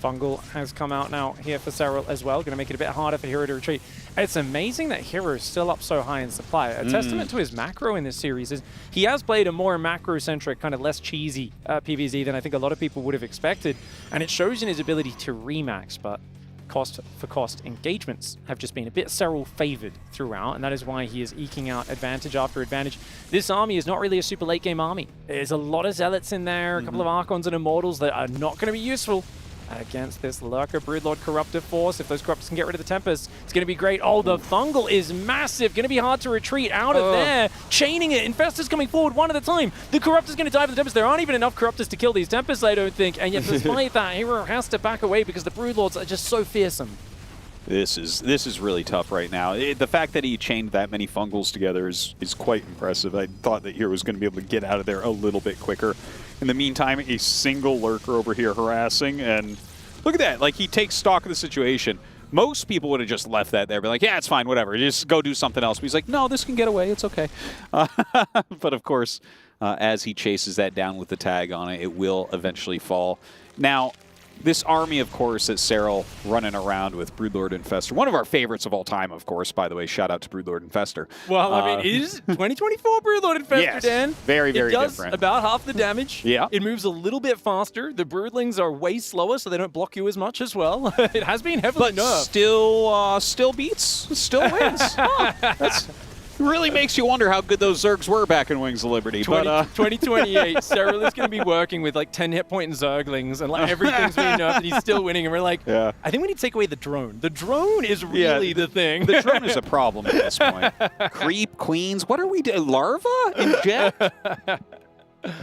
Fungal has come out now here for Serral as well, going to make it a bit harder for Hero to retreat. It's amazing that Hero is still up so high in supply. A testament to his macro in this series is he has played a more macro-centric, kind of less cheesy PvZ than I think a lot of people would have expected, and it shows in his ability to remax, but cost for cost engagements have just been a bit Serral favored throughout, and that is why he is eking out advantage after advantage. This army is not really a super late game army. There's a lot of Zealots in there, a couple of Archons and Immortals that are not going to be useful against this Lurker Broodlord Corruptive Force. If those Corruptors can get rid of the Tempest, it's going to be great. Oh, the Fungal is massive. Going to be hard to retreat out of there. Chaining it. Infestors coming forward one at a time. The Corruptor's going to dive for the Tempest. There aren't even enough Corruptors to kill these Tempests, I don't think. And yet, despite that, Hero has to back away because the Broodlords are just so fearsome. This is really tough right now. The fact that he chained that many Fungals together is quite impressive. I thought that Hero was going to be able to get out of there a little bit quicker. In the meantime, a single Lurker over here harassing, and look at that. Like, he takes stock of the situation. Most people would have just left that there, be like, yeah, it's fine, whatever. Just go do something else. But he's like, no, this can get away. It's okay. But, of course, as he chases that down with the tag on it, it will eventually fall. Now, this army, of course, that Serral running around with Broodlord Infestor. One of our favorites of all time, of course, by the way. Shout out to Broodlord Infestor. Well, I mean, it is 2024 Broodlord Infestor, yes, Dan. Very, very different. It does about half the damage. Yeah. It moves a little bit faster. The Broodlings are way slower, so they don't block you as much as well. It has been heavily nerfed. Still beats, still wins. That's really makes you wonder how good those Zergs were back in Wings of Liberty. 2028, Serral is going to be working with like 10 hit point Zerglings, and like everything's being nerfed, and he's still winning. And we're like, I think we need to take away the drone. The drone is really the thing. The drone is a problem at this point. Creep, Queens, what are we doing? Larva? Inject?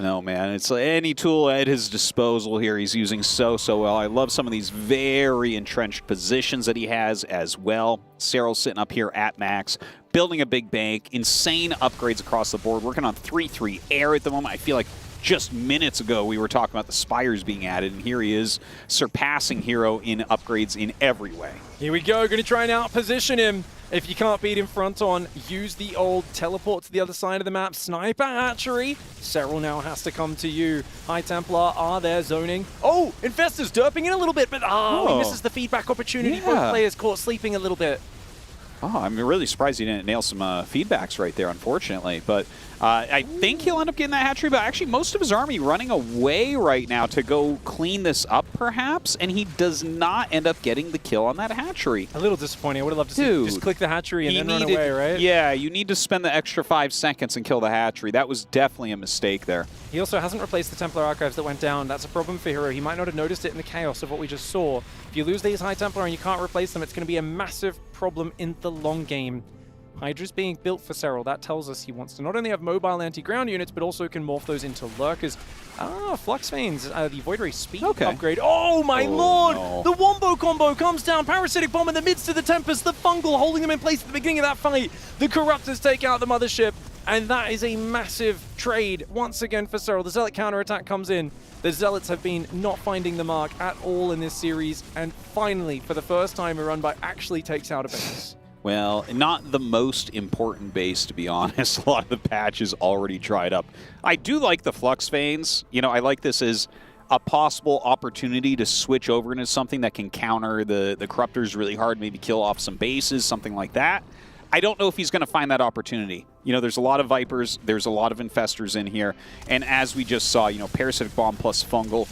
No, man, it's like any tool at his disposal here he's using so well. I love some of these very entrenched positions that he has as well. Serral sitting up here at max, building a big bank, insane upgrades across the board, working on 3-3 air at the moment. I feel like just minutes ago we were talking about the Spires being added, and here he is surpassing Hero in upgrades in every way. Here we go, going to try and outposition him. If you can't beat in front on, use the old teleport to the other side of the map. Sniper hatchery. Serral now has to come to you. High Templar are there zoning. Oh, Infestor's derping in a little bit, but he misses the feedback opportunity. Both players caught sleeping a little bit. Oh, I'm really surprised he didn't nail some feedbacks right there, unfortunately. But I think he'll end up getting that hatchery, but actually most of his army running away right now to go clean this up, perhaps, and he does not end up getting the kill on that hatchery. A little disappointing. I would have loved to see just click the hatchery and then run away, right? Yeah, you need to spend the extra 5 seconds and kill the hatchery. That was definitely a mistake there. He also hasn't replaced the Templar Archives that went down. That's a problem for Hero. He might not have noticed it in the chaos of what we just saw. If you lose these High Templar and you can't replace them, it's going to be a massive problem in the long game. Hydra's being built for Serral. That tells us he wants to not only have mobile anti-ground units, but also can morph those into lurkers. Flux Veins, the Void Ray speed upgrade. Oh my lord! No. The Wombo combo comes down. Parasitic Bomb in the midst of the Tempest. The Fungal holding them in place at the beginning of that fight. The Corruptors take out the Mothership. And that is a massive trade once again for Serral. The Zealot counterattack comes in. The Zealots have been not finding the mark at all in this series. And finally, for the first time, Irunbai actually takes out a base. Well, not the most important base, to be honest. A lot of the patch is already dried up. I do like the Flux Veins. You know, I like this as a possible opportunity to switch over into something that can counter the Corruptors really hard, maybe kill off some bases, something like that. I don't know if he's going to find that opportunity. You know, there's a lot of Vipers, there's a lot of Infestors in here, and as we just saw, you know, Parasitic Bomb plus Fungal,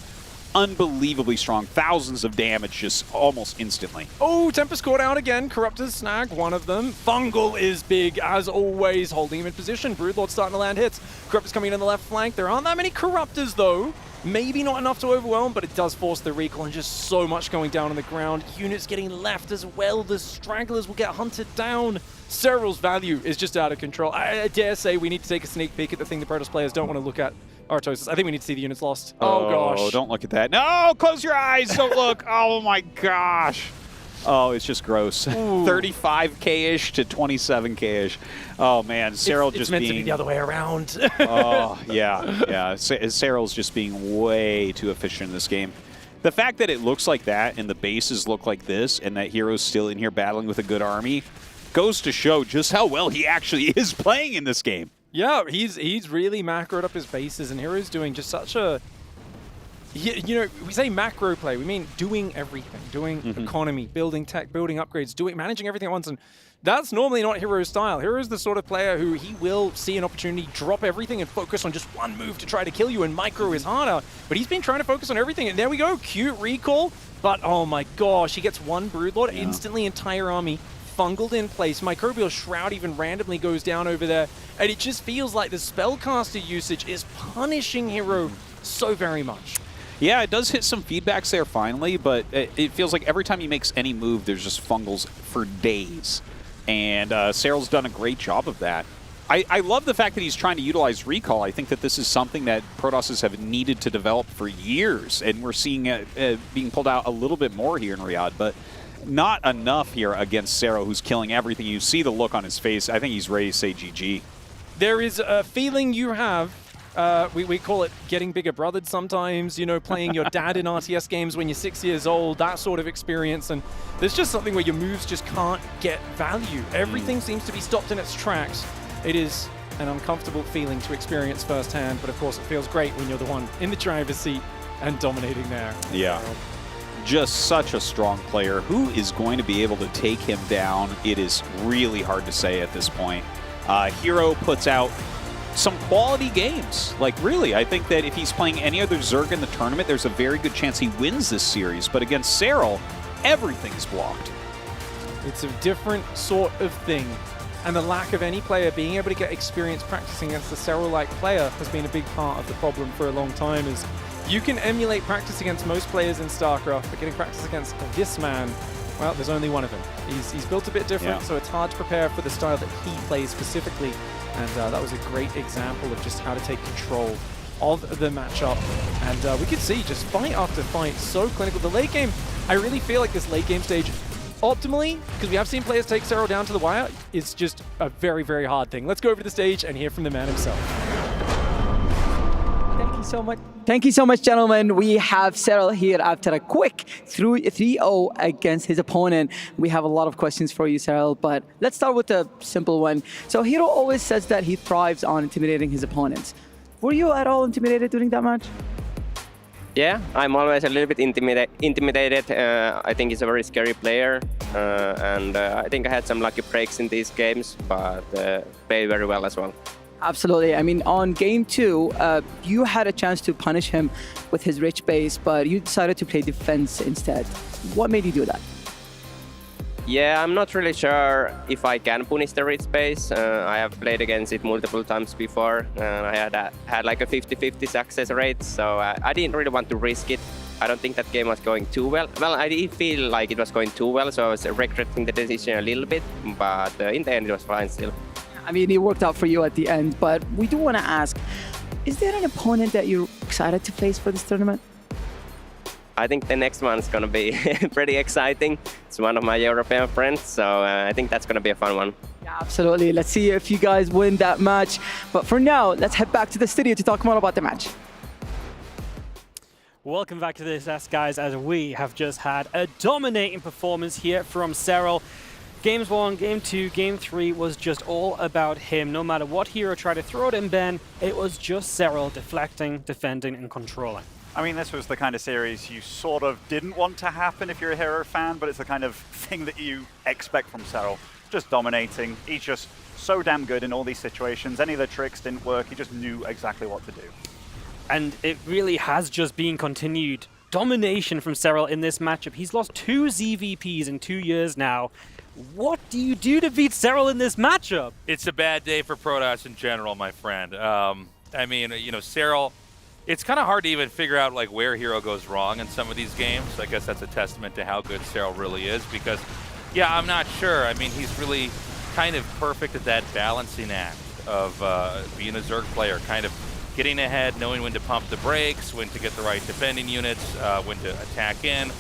unbelievably strong. Thousands of damage just almost instantly. Oh, Tempest caught out again. Corruptors snag one of them. Fungal is big, as always, holding him in position. Broodlord starting to land hits. Corruptors coming in on the left flank. There aren't that many Corruptors, though. Maybe not enough to overwhelm, but it does force the recall and just so much going down on the ground. Units getting left as well. The stragglers will get hunted down. Serral's value is just out of control. I dare say we need to take a sneak peek at the thing the Protoss players don't want to look at. Artosis. I think we need to see the units lost. Oh gosh. Oh, don't look at that. No, close your eyes. Don't look. Oh my gosh. Oh, it's just gross. 35K-ish to 27K-ish. Oh man, Serral just meant being... to be the other way around. Oh, yeah. Serral's just being way too efficient in this game. The fact that it looks like that and the bases look like this and that Hero's still in here battling with a good army goes to show just how well he actually is playing in this game. Yeah, he's really macroed up his bases, and Hero's doing just such a... You know, we say macro play, we mean doing everything, doing economy, building tech, building upgrades, managing everything at once, and that's normally not Hero's style. Hero's the sort of player who he will see an opportunity, drop everything and focus on just one move to try to kill you, and micro is harder, but he's been trying to focus on everything, and there we go, cute recall, but oh my gosh, he gets one Broodlord, instantly entire army fungled in place. Microbial Shroud even randomly goes down over there, and it just feels like the spellcaster usage is punishing Hero so very much. Yeah, it does hit some feedbacks there finally, but it feels like every time he makes any move, there's just fungals for days. And Serral's done a great job of that. I love the fact that he's trying to utilize recall. I think that this is something that Protosses have needed to develop for years, and we're seeing it being pulled out a little bit more here in Riyadh, but not enough here against Serral, who's killing everything. You see the look on his face. I think he's ready to say GG. There is a feeling you have. We call it getting bigger brothered sometimes, you know, playing your dad in RTS games when you're 6 years old, that sort of experience. And there's just something where your moves just can't get value. Everything seems to be stopped in its tracks. It is an uncomfortable feeling to experience firsthand, but of course it feels great when you're the one in the driver's seat and dominating there. Yeah. Just such a strong player. Who is going to be able to take him down? It is really hard to say at this point. Hero puts out some quality games. Like, really, I think that if he's playing any other Zerg in the tournament, there's a very good chance he wins this series. But against Serral, everything's blocked. It's a different sort of thing. And the lack of any player being able to get experience practicing against a Serral-like player has been a big part of the problem for a long time. Is you can emulate practice against most players in StarCraft, but getting practice against this man, well, there's only one of him. He's built a bit different, so it's hard to prepare for the style that he plays specifically. And that was a great example of just how to take control of the matchup. And we could see just fight after fight, so clinical. The late game, I really feel like this late game stage, optimally, because we have seen players take Serral down to the wire, is just a very, very hard thing. Let's go over to the stage and hear from the man himself. Thank you so much. Thank you so much, gentlemen. We have Serral here after a quick 3-0 against his opponent. We have a lot of questions for you, Serral, but let's start with a simple one. So Hero always says that he thrives on intimidating his opponents. Were you at all intimidated during that match? Yeah, I'm always a little bit intimidated. I think he's a very scary player, and I think I had some lucky breaks in these games, but played very well as well. Absolutely. I mean, on game 2, you had a chance to punish him with his rich base, but you decided to play defense instead. What made you do that? Yeah, I'm not really sure if I can punish the rich base. I have played against it multiple times before. I had like a 50-50 success rate, so I didn't really want to risk it. I don't think that game was going too well. Well, I didn't feel like it was going too well, so I was regretting the decision a little bit, but in the end it was fine still. I mean, it worked out for you at the end, but we do want to ask, is there an opponent that you're excited to face for this tournament? I think the next one's going to be pretty exciting. It's one of my European friends, so I think that's going to be a fun one. Yeah, absolutely. Let's see if you guys win that match. But for now, let's head back to the studio to talk more about the match. Welcome back to this, guys, as we have just had a dominating performance here from Serral. Games 1, Game 2, Game 3 was just all about him. No matter what hero tried to throw at him, Ben, it was just Serral deflecting, defending, and controlling. I mean, this was the kind of series you sort of didn't want to happen if you're a Hero fan, but it's the kind of thing that you expect from Serral. Just dominating. He's just so damn good in all these situations. Any of the tricks didn't work. He just knew exactly what to do. And it really has just been continued domination from Serral in this matchup. He's lost 2 ZVPs in 2 years now. What do you do to beat Serral in this matchup? It's a bad day for Protoss in general, my friend. I mean, you know, Serral, it's kind of hard to even figure out like where Hero goes wrong in some of these games. I guess that's a testament to how good Serral really is because, yeah, I'm not sure. I mean, he's really kind of perfect at that balancing act of being a Zerg player, kind of getting ahead, knowing when to pump the brakes, when to get the right defending units, when to attack in.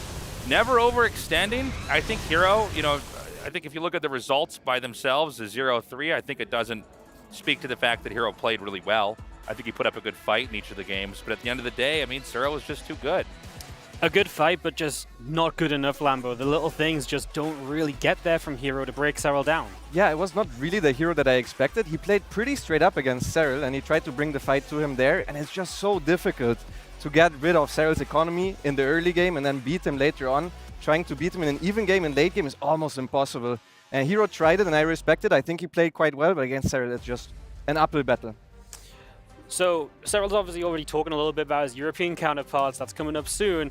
Never overextending. I think Hero, you know, I think if you look at the results by themselves, the 0-3, I think it doesn't speak to the fact that Hero played really well. I think he put up a good fight in each of the games, but at the end of the day, I mean, Serral was just too good. A good fight, but just not good enough, Lambo. The little things just don't really get there from Hero to break Serral down. Yeah, it was not really the Hero that I expected. He played pretty straight up against Serral, and he tried to bring the fight to him there, and it's just so difficult to get rid of Serral's economy in the early game and then beat him later on. Trying to beat him in an even game in late game is almost impossible. And Hero tried it, and I respect it. I think he played quite well, but against Serral, it's just an uphill battle. So, Serral's obviously already talking a little bit about his European counterparts. That's coming up soon.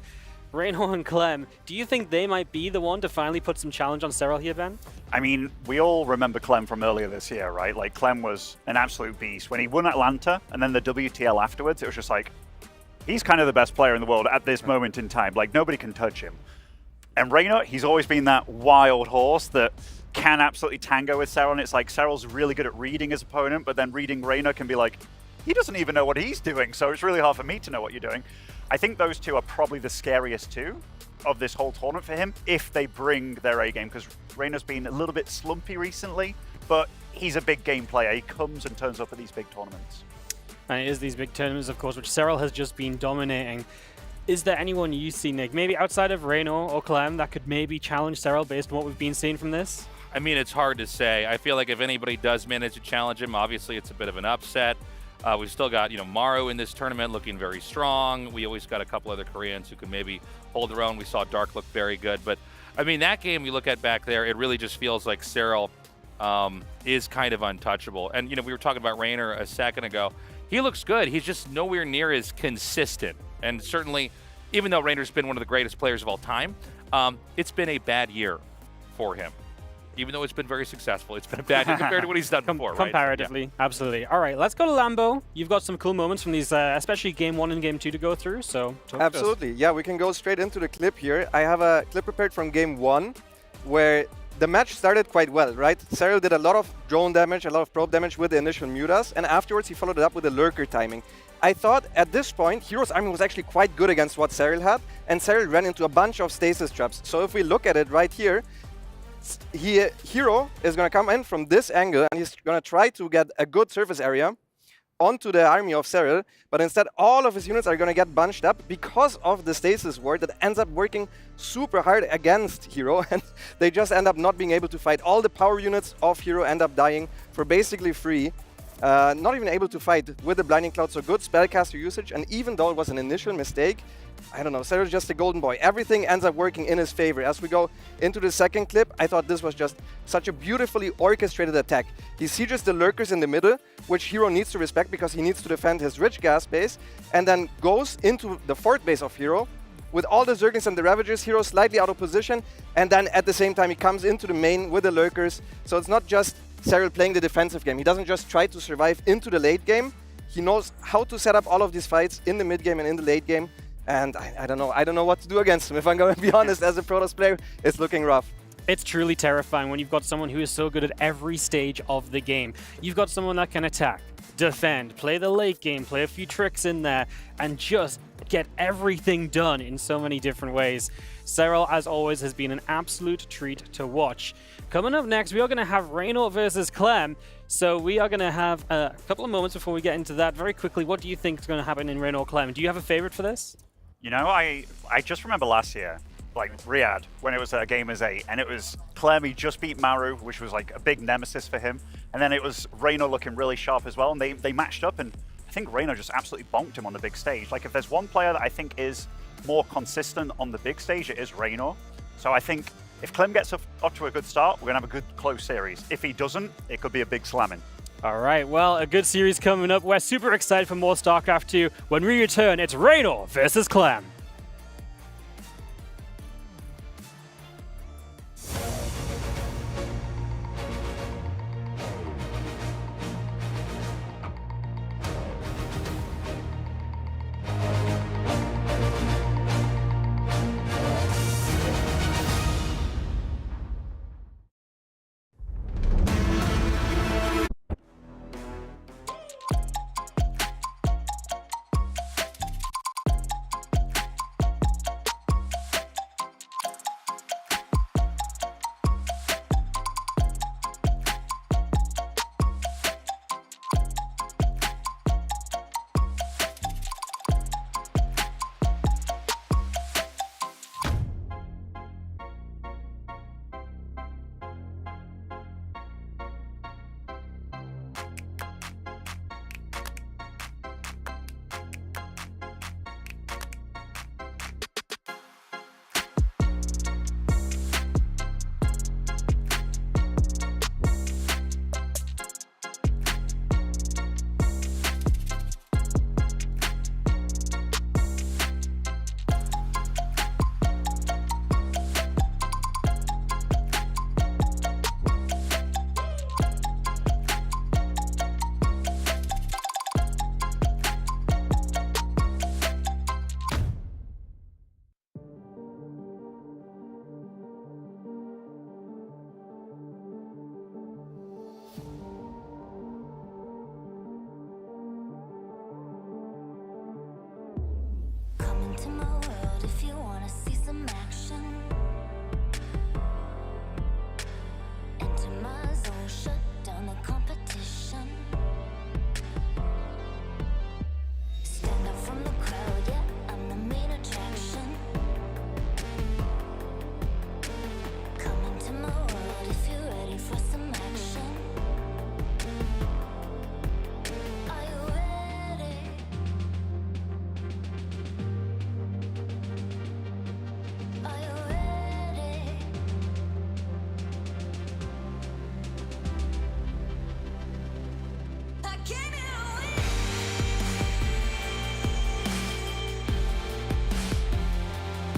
Reynor and Clem, do you think they might be the one to finally put some challenge on Serral here, Ben? I mean, we all remember Clem from earlier this year, right? Like, Clem was an absolute beast. When he won Atlanta and then the WTL afterwards, it was just like, he's kind of the best player in the world at this moment in time. Like, nobody can touch him. And Reynor, he's always been that wild horse that can absolutely tango with Serral, and it's like Serral's really good at reading his opponent, but then reading Reynor can be like, he doesn't even know what he's doing, so it's really hard for me to know what you're doing. I think those two are probably the scariest two of this whole tournament for him if they bring their A game, because Reynor's been a little bit slumpy recently, but he's a big game player. He comes and turns up at these big tournaments. And it is these big tournaments, of course, which Serral has just been dominating. Is there anyone you see, Nick, maybe outside of Reynor or Clem, that could maybe challenge Serral based on what we've been seeing from this? I mean, it's hard to say. I feel like if anybody does manage to challenge him, obviously it's a bit of an upset. We've still got, you know, Maru in this tournament looking very strong. We always got a couple other Koreans who could maybe hold their own. We saw Dark look very good. But, I mean, that game you look at back there, it really just feels like Serral is kind of untouchable. And, you know, we were talking about Reynor a second ago. He looks good. He's just nowhere near as consistent. And certainly, even though Reynor's been one of the greatest players of all time, it's been a bad year for him. Even though it's been very successful, it's been a bad year compared to what he's done before, right? Comparatively, yeah. Absolutely. All right, let's go to Lambo. You've got some cool moments from these, especially Game 1 and Game 2 to go through, so talk to us. Absolutely. Yeah, we can go straight into the clip here. I have a clip prepared from Game 1 where the match started quite well, right? Serral did a lot of drone damage, a lot of probe damage with the initial mutas, and afterwards he followed it up with a lurker timing. I thought at this point, Hero's army was actually quite good against what Serral had, and Serral ran into a bunch of stasis traps. So if we look at it right here, Hero is going to come in from this angle, and he's going to try to get a good surface area onto the army of Serral, but instead all of his units are going to get bunched up because of the stasis ward that ends up working super hard against Hero, and they just end up not being able to fight. All the power units of Hero end up dying for basically free. Not even able to fight with the Blinding Cloud, so good spellcaster usage, and even though it was an initial mistake, I don't know, Serral's just a golden boy. Everything ends up working in his favor. As we go into the second clip, I thought this was just such a beautifully orchestrated attack. He sieges the lurkers in the middle, which Hero needs to respect because he needs to defend his rich gas base, and then goes into the fort base of Hero. With all the Zerglings and the Ravagers, Hero slightly out of position, and then at the same time he comes into the main with the lurkers. So it's not just Serral playing the defensive game. He doesn't just try to survive into the late game. He knows how to set up all of these fights in the mid game and in the late game. And I don't know what to do against him. If I'm going to be honest, as a Protoss player, it's looking rough. It's truly terrifying when you've got someone who is so good at every stage of the game. You've got someone that can attack, defend, play the late game, play a few tricks in there, and just get everything done in so many different ways. Serral, as always, has been an absolute treat to watch. Coming up next, we are going to have Reynor versus Clem. So we are going to have a couple of moments before we get into that. Very quickly, what do you think is going to happen in Reynor Clem? Do you have a favorite for this? You know, I just remember last year, like Riyadh, when it was a game as 8, and it was Clem, he just beat Maru, which was like a big nemesis for him, and then it was Reynor looking really sharp as well, and they matched up, and I think Reynor just absolutely bonked him on the big stage. Like, if there's one player that I think is more consistent on the big stage, it is Reynor. So I think if Clem gets off to a good start, we're going to have a good close series. If he doesn't, it could be a big slamming. All right, well, a good series coming up. We're super excited for more StarCraft II. When we return, it's Reynor versus Clem. some action. Enter my zone, shut down the competition. Stand out from the crowd, yeah, I'm the main attraction. Come into my world if you're ready for some action. Are you ready? Are you ready? I came here to win.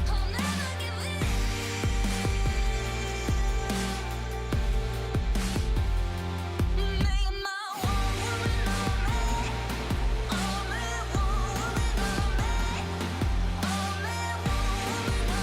I'll never give in. Make my one woman on me. Only one woman on me. Only one woman on me. Only one woman on me.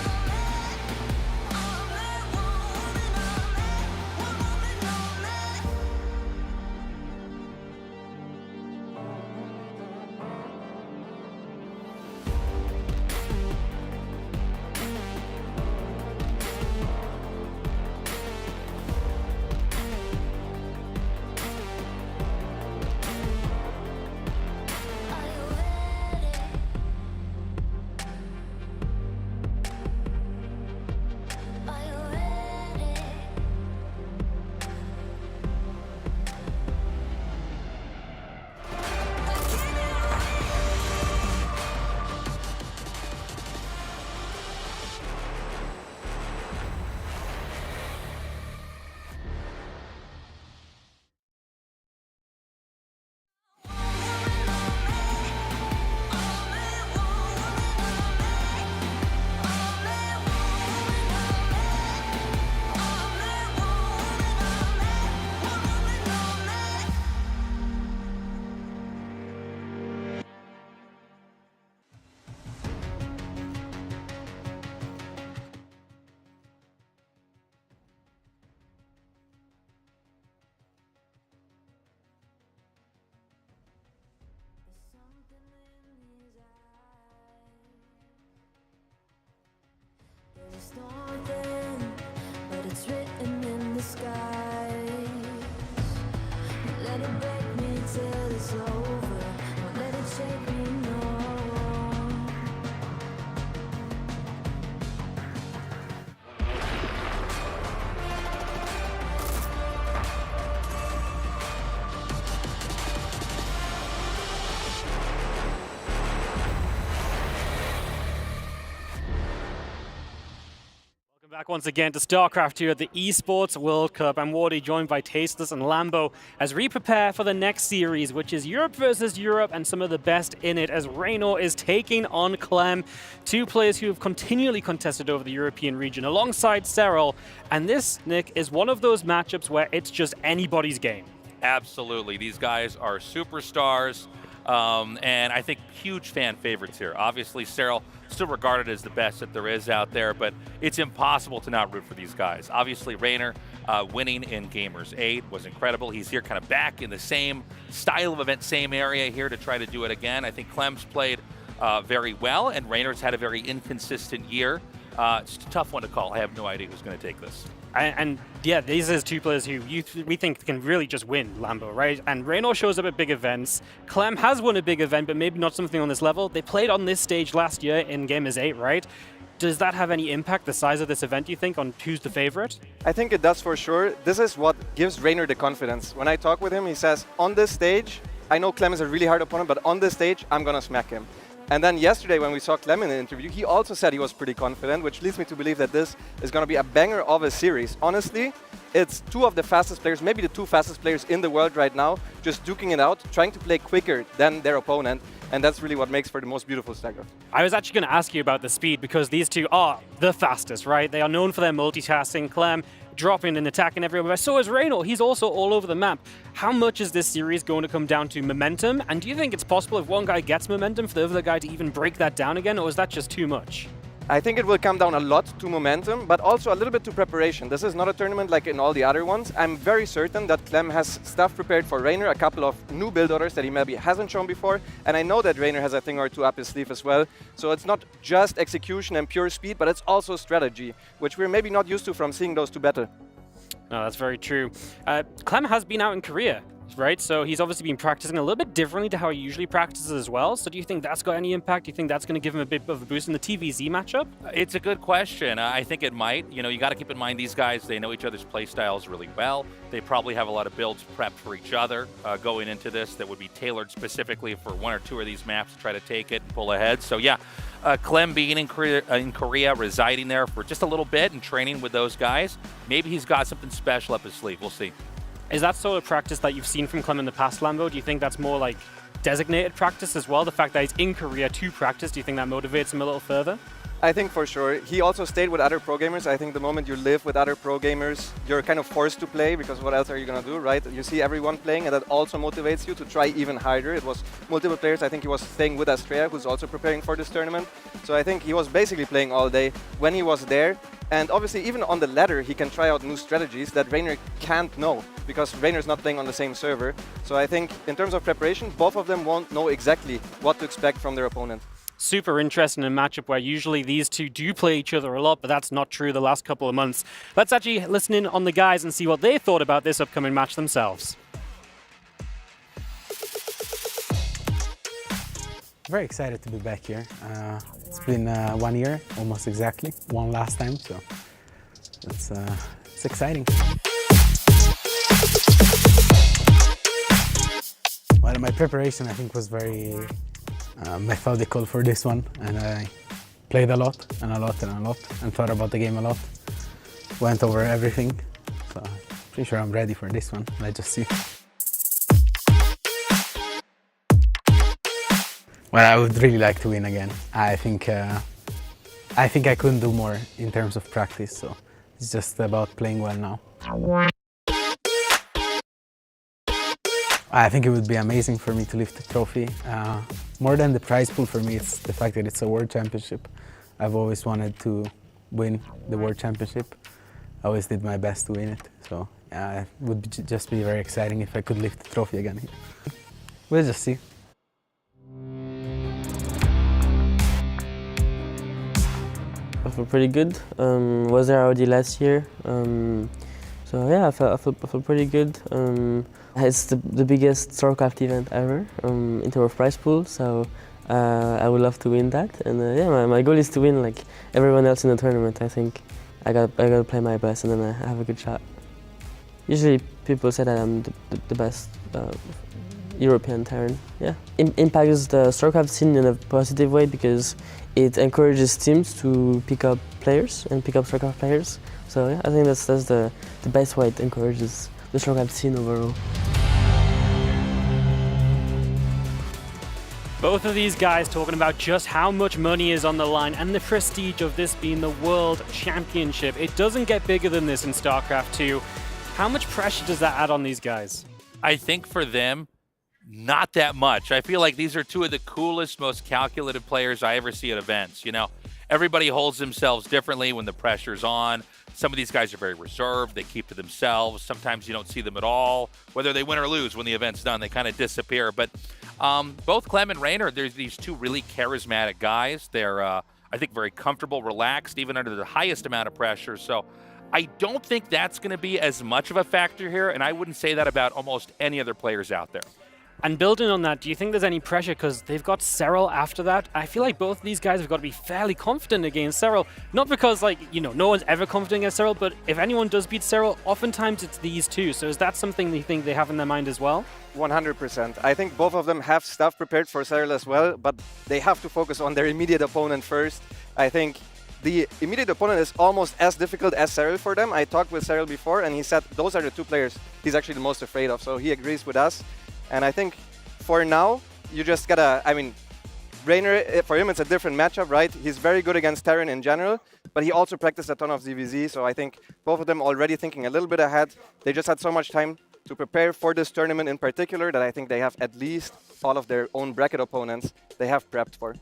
One woman on me. Are you ready? Are you ready? I came here to win. There's something, but it's written in the skies. Let it break me till it's over. Won't let it shake me, no. Back once again to StarCraft II at the Esports World Cup. I'm Wardy, joined by Tasteless and Lambo as we prepare for the next series, which is Europe versus Europe, and some of the best in it as Reynor is taking on Clem, two players who have continually contested over the European region alongside Serral. And this, Nick, is one of those matchups where it's just anybody's game. Absolutely. These guys are superstars, and I think huge fan favorites here. Obviously, Serral still regarded as the best that there is out there, but it's impossible to not root for these guys. Obviously, Reynor winning in Gamers 8 was incredible. He's here kind of back in the same style of event, same area here to try to do it again. I think Clem's played very well, and Reynor's had a very inconsistent year. It's a tough one to call. I have no idea who's going to take this. And yeah, these are two players who we think can really just win Lambo, right? And Reynor shows up at big events. Clem has won a big event, but maybe not something on this level. They played on this stage last year in Gamers 8, right? Does that have any impact, the size of this event, do you think, on who's the favorite? I think it does for sure. This is what gives Reynor the confidence. When I talk with him, he says, on this stage, I know Clem is a really hard opponent, but on this stage, I'm going to smack him. And then yesterday, when we saw Clem in the interview, he also said he was pretty confident, which leads me to believe that this is going to be a banger of a series. Honestly, it's two of the fastest players, maybe the two fastest players in the world right now, just duking it out, trying to play quicker than their opponent. And that's really what makes for the most beautiful stagger. I was actually going to ask you about the speed, because these two are the fastest, right? They are known for their multitasking. Clem dropping and attacking everywhere. So is Reynor. He's also all over the map. How much is this series going to come down to momentum? And do you think it's possible if one guy gets momentum for the other guy to even break that down again, or is that just too much? I think it will come down a lot to momentum, but also a little bit to preparation. This is not a tournament like in all the other ones. I'm very certain that Clem has stuff prepared for Reynor, a couple of new build orders that he maybe hasn't shown before, and I know that Reynor has a thing or two up his sleeve as well. So it's not just execution and pure speed, but it's also strategy, which we're maybe not used to from seeing those two battle. No, that's very true. Clem has been out in Korea, right? So he's obviously been practicing a little bit differently to how he usually practices as well. So do you think that's got any impact? Do you think that's going to give him a bit of a boost in the TVZ matchup? It's a good question. I think it might. You know, you got to keep in mind these guys, they know each other's play styles really well. They probably have a lot of builds prepped for each other going into this that would be tailored specifically for one or two of these maps to try to take it and pull ahead. So yeah, Clem being in Korea, residing there for just a little bit and training with those guys, maybe he's got something special up his sleeve. We'll see. Is that sort of practice that you've seen from Clem in the past, Lambo? Do you think that's more like designated practice as well? The fact that he's in Korea to practice, do you think that motivates him a little further? I think for sure. He also stayed with other pro gamers. I think the moment you live with other pro gamers, you're kind of forced to play because what else are you going to do, right? You see everyone playing and that also motivates you to try even harder. It was multiple players. I think he was staying with Astrea, who's also preparing for this tournament. So I think he was basically playing all day when he was there. And obviously, even on the ladder, he can try out new strategies that Reynor can't know because Reynor's not playing on the same server. So I think in terms of preparation, both of them won't know exactly what to expect from their opponent. Super interesting in a matchup where usually these two do play each other a lot, but that's not true the last couple of months. Let's actually listen in on the guys and see what they thought about this upcoming match themselves. Very excited to be back here. It's been 1 year, almost exactly, one last time, so it's exciting. Well, my preparation I think was very methodical for this one, and I played a lot and a lot and a lot and thought about the game a lot. Went over everything, so pretty sure I'm ready for this one. Let's just see. Well, I would really like to win again. I think I couldn't do more in terms of practice, so it's just about playing well now. I think it would be amazing for me to lift the trophy. More than the prize pool for me, it's the fact that it's a world championship. I've always wanted to win the world championship. I always did my best to win it, so it would just be very exciting if I could lift the trophy again. We'll just see. I feel pretty good. Was there already last year. So yeah, I feel pretty good. It's the biggest StarCraft event ever in terms of prize pool, so I would love to win that. And yeah, my goal is to win like everyone else in the tournament. I think I gotta play my best, and then I have a good shot. Usually people say that I'm the best European Terran. Yeah, impacts the StarCraft scene in a positive way because it encourages teams to pick up players and pick up StarCraft players. So yeah, I think that's the best way it encourages the StarCraft scene overall. Both of these guys talking about just how much money is on the line and the prestige of this being the World Championship. It doesn't get bigger than this in StarCraft II. How much pressure does that add on these guys? I think for them, not that much. I feel like these are two of the coolest, most calculated players I ever see at events. You know, everybody holds themselves differently when the pressure's on. Some of these guys are very reserved. They keep to themselves. Sometimes you don't see them at all. Whether they win or lose when the event's done, they kind of disappear. But both Clem and Reynor, there's these two really charismatic guys. They're, I think, very comfortable, relaxed, even under the highest amount of pressure. So I don't think that's going to be as much of a factor here, and I wouldn't say that about almost any other players out there. And building on that, do you think there's any pressure because they've got Serral after that? I feel like both of these guys have got to be fairly confident against Serral. Not because, like, you know, no one's ever confident against Serral, but if anyone does beat Serral, oftentimes it's these two. So is that something you think they have in their mind as well? 100%. I think both of them have stuff prepared for Serral as well, but they have to focus on their immediate opponent first. I think the immediate opponent is almost as difficult as Serral for them. I talked with Serral before, and he said those are the two players he's actually the most afraid of. So he agrees with us. And I think for now, you just gotta, I mean, Reynor, for him, it's a different matchup, right? He's very good against Terran in general, but he also practiced a ton of ZVZ. So I think both of them already thinking a little bit ahead. They just had so much time to prepare for this tournament in particular that I think they have at least all of their own bracket opponents they have prepped for.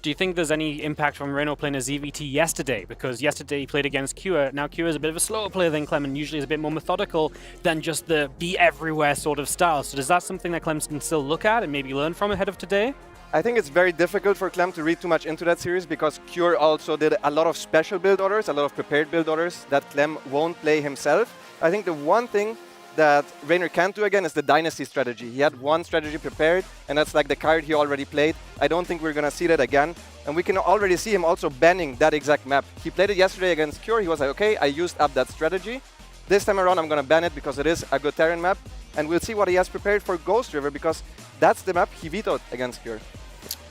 Do you think there's any impact from Reynor playing a ZVT yesterday? Because yesterday he played against Kua. Now Kua is a bit of a slower player than Clem and usually is a bit more methodical than just the be everywhere sort of style. So is that something that Clem can still look at and maybe learn from ahead of today? I think it's very difficult for Clem to read too much into that series because Cure also did a lot of special build orders, a lot of prepared build orders that Clem won't play himself. I think the one thing that Reynor can't do again is the Dynasty strategy. He had one strategy prepared, and that's like the card he already played. I don't think we're going to see that again. And we can already see him also banning that exact map. He played it yesterday against Cure. He was like, okay, I used up that strategy. This time around, I'm going to ban it because it is a good Terran map. And we'll see what he has prepared for Ghost River because that's the map he vetoed against Cure.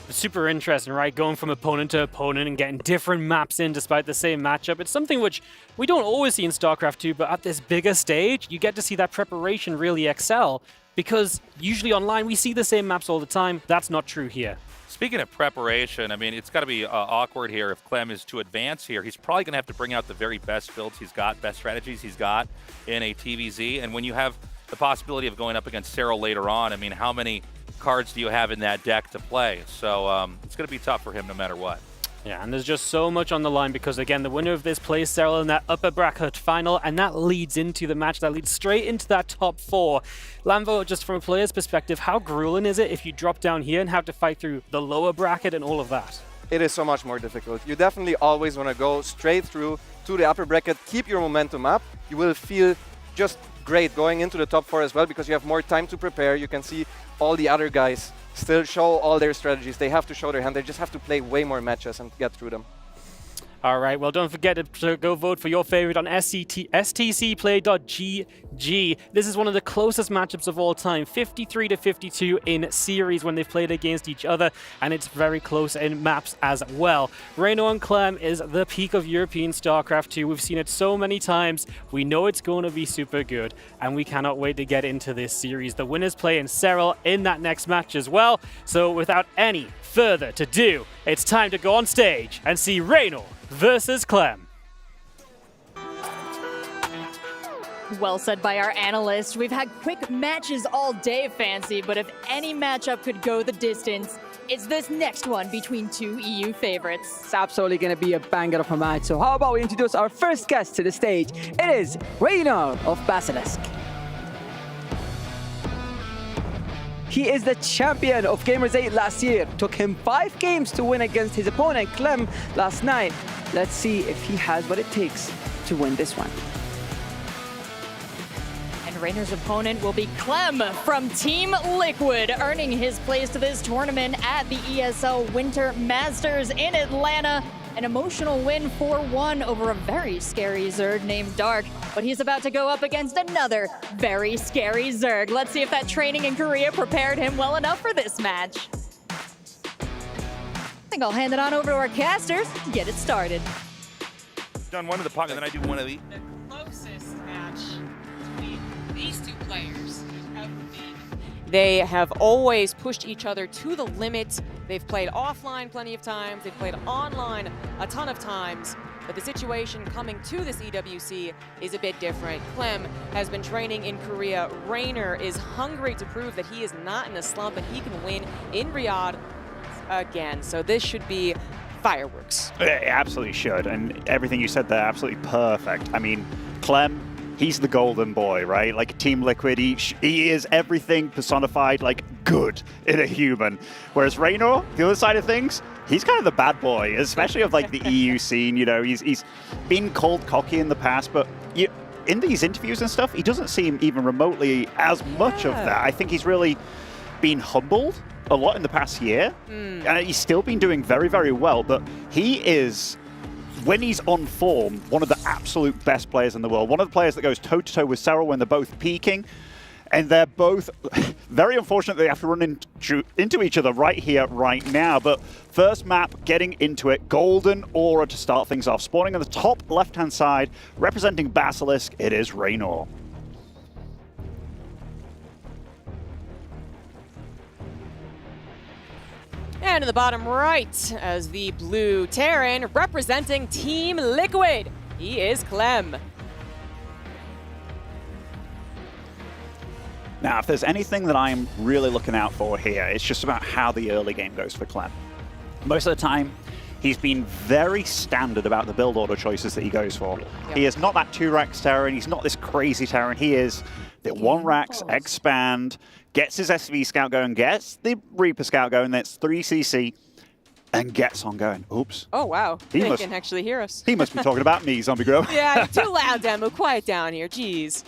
Super interesting, right? Going from opponent to opponent and getting different maps in despite the same matchup. It's something which we don't always see in StarCraft II, but at this bigger stage, you get to see that preparation really excel because usually online we see the same maps all the time. That's not true here. Speaking of preparation, I mean, it's got to be awkward here if Clem is to advance here. He's probably going to have to bring out the very best builds he's got, best strategies he's got in a TVZ. And when you have the possibility of going up against Serral later on, I mean, how many cards do you have in that deck to play? So it's going to be tough for him no matter what. Yeah, and there's just so much on the line because, again, the winner of this plays Serral in that upper bracket final, and that leads into the match. That leads straight into that top 4. Lambo, just from a player's perspective, how grueling is it if you drop down here and have to fight through the lower bracket and all of that? It is so much more difficult. You definitely always want to go straight through to the upper bracket, keep your momentum up. You will feel just great going into the top 4 as well because you have more time to prepare. You can see all the other guys still show all their strategies. They have to show their hand. They just have to play way more matches and get through them. All right, well, don't forget to go vote for your favorite on stcplay.gg. This is one of the closest matchups of all time, 53-52 in series when they've played against each other, and it's very close in maps as well. Reynor and Clem is the peak of European StarCraft II. We've seen it so many times. We know it's going to be super good, and we cannot wait to get into this series. The winners play in Serral in that next match as well. So without any further ado, it's time to go on stage and see Reynor versus Clem. Well said by our analyst. We've had quick matches all day, Fancy, but if any matchup could go the distance, it's this next one between two EU favorites. It's absolutely going to be a banger of a match. So how about we introduce our first guest to the stage? It is Reynor of Basilisk. He is the champion of Gamers 8 last year. Took him 5 games to win against his opponent, Clem, last night. Let's see if he has what it takes to win this one. And Reynor's opponent will be Clem from Team Liquid, earning his place to this tournament at the ESL Winter Masters in Atlanta. An emotional win 4-1 over a very scary Zerg named Dark, but he's about to go up against another very scary Zerg. Let's see if that training in Korea prepared him well enough for this match. I think I'll hand it on over to our casters and get it started. Done one of the pocket, then I do one of the. The closest match between these two players ever been. They have always pushed each other to the limit. They've played offline plenty of times. They've played online a ton of times. But the situation coming to this EWC is a bit different. Clem has been training in Korea. Reynor is hungry to prove that he is not in a slump and he can win in Riyadh again. So this should be fireworks. It absolutely should. And everything you said there, absolutely perfect. I mean, Clem, he's the golden boy, right? Like Team Liquid, he is everything personified, like good in a human. Whereas Reynor, the other side of things, he's kind of the bad boy, especially of like the EU scene. You know, he's been called cocky in the past, but in these interviews and stuff, he doesn't seem even remotely as much of that. I think he's really been humbled a lot in the past year. And he's still been doing very, very well, but he is, when he's on form, one of the absolute best players in the world. One of the players that goes toe-to-toe with Serral when they're both peaking. And they're both very unfortunate they have to run into each other right here, right now. But first map, getting into it. Golden Aura to start things off. Spawning on the top left-hand side, representing Basilisk, it is Reynor. And in the bottom right, as the blue Terran representing Team Liquid, he is Clem. Now, if there's anything that I'm really looking out for here, it's just about how the early game goes for Clem. most of the time, he's been very standard about the build order choices that he goes for. He is not that 2-Rax Terran, he's not this crazy Terran, he is the 1-Rax, expand, gets his SV Scout going, gets the Reaper Scout going, that's 3CC, and gets on going. Oops. Oh, wow. He They must- can actually hear us. He must be talking about me, Zombie Grove. Yeah, too loud, Demo. Quiet down here. Jeez.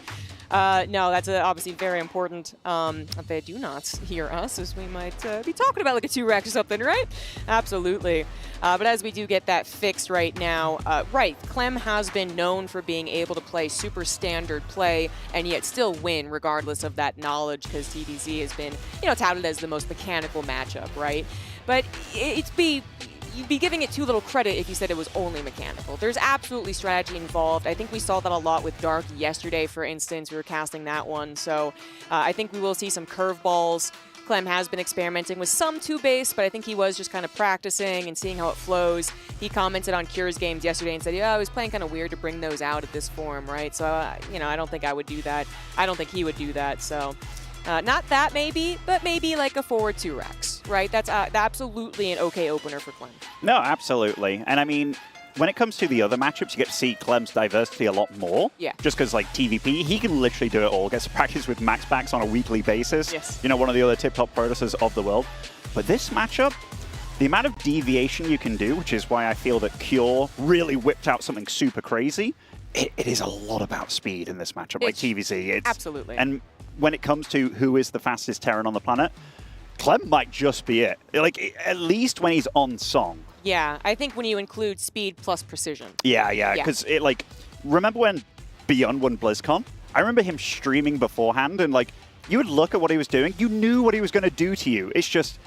No, that's obviously very important that they do not hear us, as we might be talking about like a 2-Rax or something, right? Absolutely. But as we do get that fixed right now, right, Clem has been known for being able to play super standard play and yet still win regardless of that knowledge, because TDZ has been, touted as the most mechanical matchup, right? But you'd be giving it too little credit if you said it was only mechanical. There's absolutely strategy involved. I think we saw that a lot with Dark yesterday, for instance. We were casting that one. So I think we will see some curveballs. Clem has been experimenting with some 2-base, but I think he was just kind of practicing and seeing how it flows. He commented on Cure's games yesterday and said, yeah, I was playing kind of weird to bring those out at this form, right? So, I don't think I would do that. I don't think he would do that, so... not that maybe, but maybe like a forward 2-Rax, right? That's absolutely an okay opener for Clem. No, absolutely. And I mean, when it comes to the other matchups, you get to see Clem's diversity a lot more. Yeah. Just because, like, TVP, he can literally do it all. Gets to practice with max backs on a weekly basis. Yes. One of the other tip-top Protosses of the world. But this matchup, the amount of deviation you can do, which is why I feel that Cure really whipped out something super crazy, it is a lot about speed in this matchup, like TVC. Absolutely. And when it comes to who is the fastest Terran on the planet, Clem might just be it. Like, at least when he's on song. Yeah, I think when you include speed plus precision. Yeah, because remember when Beyond won BlizzCon? I remember him streaming beforehand, and you would look at what he was doing, you knew what he was going to do to you. It's just,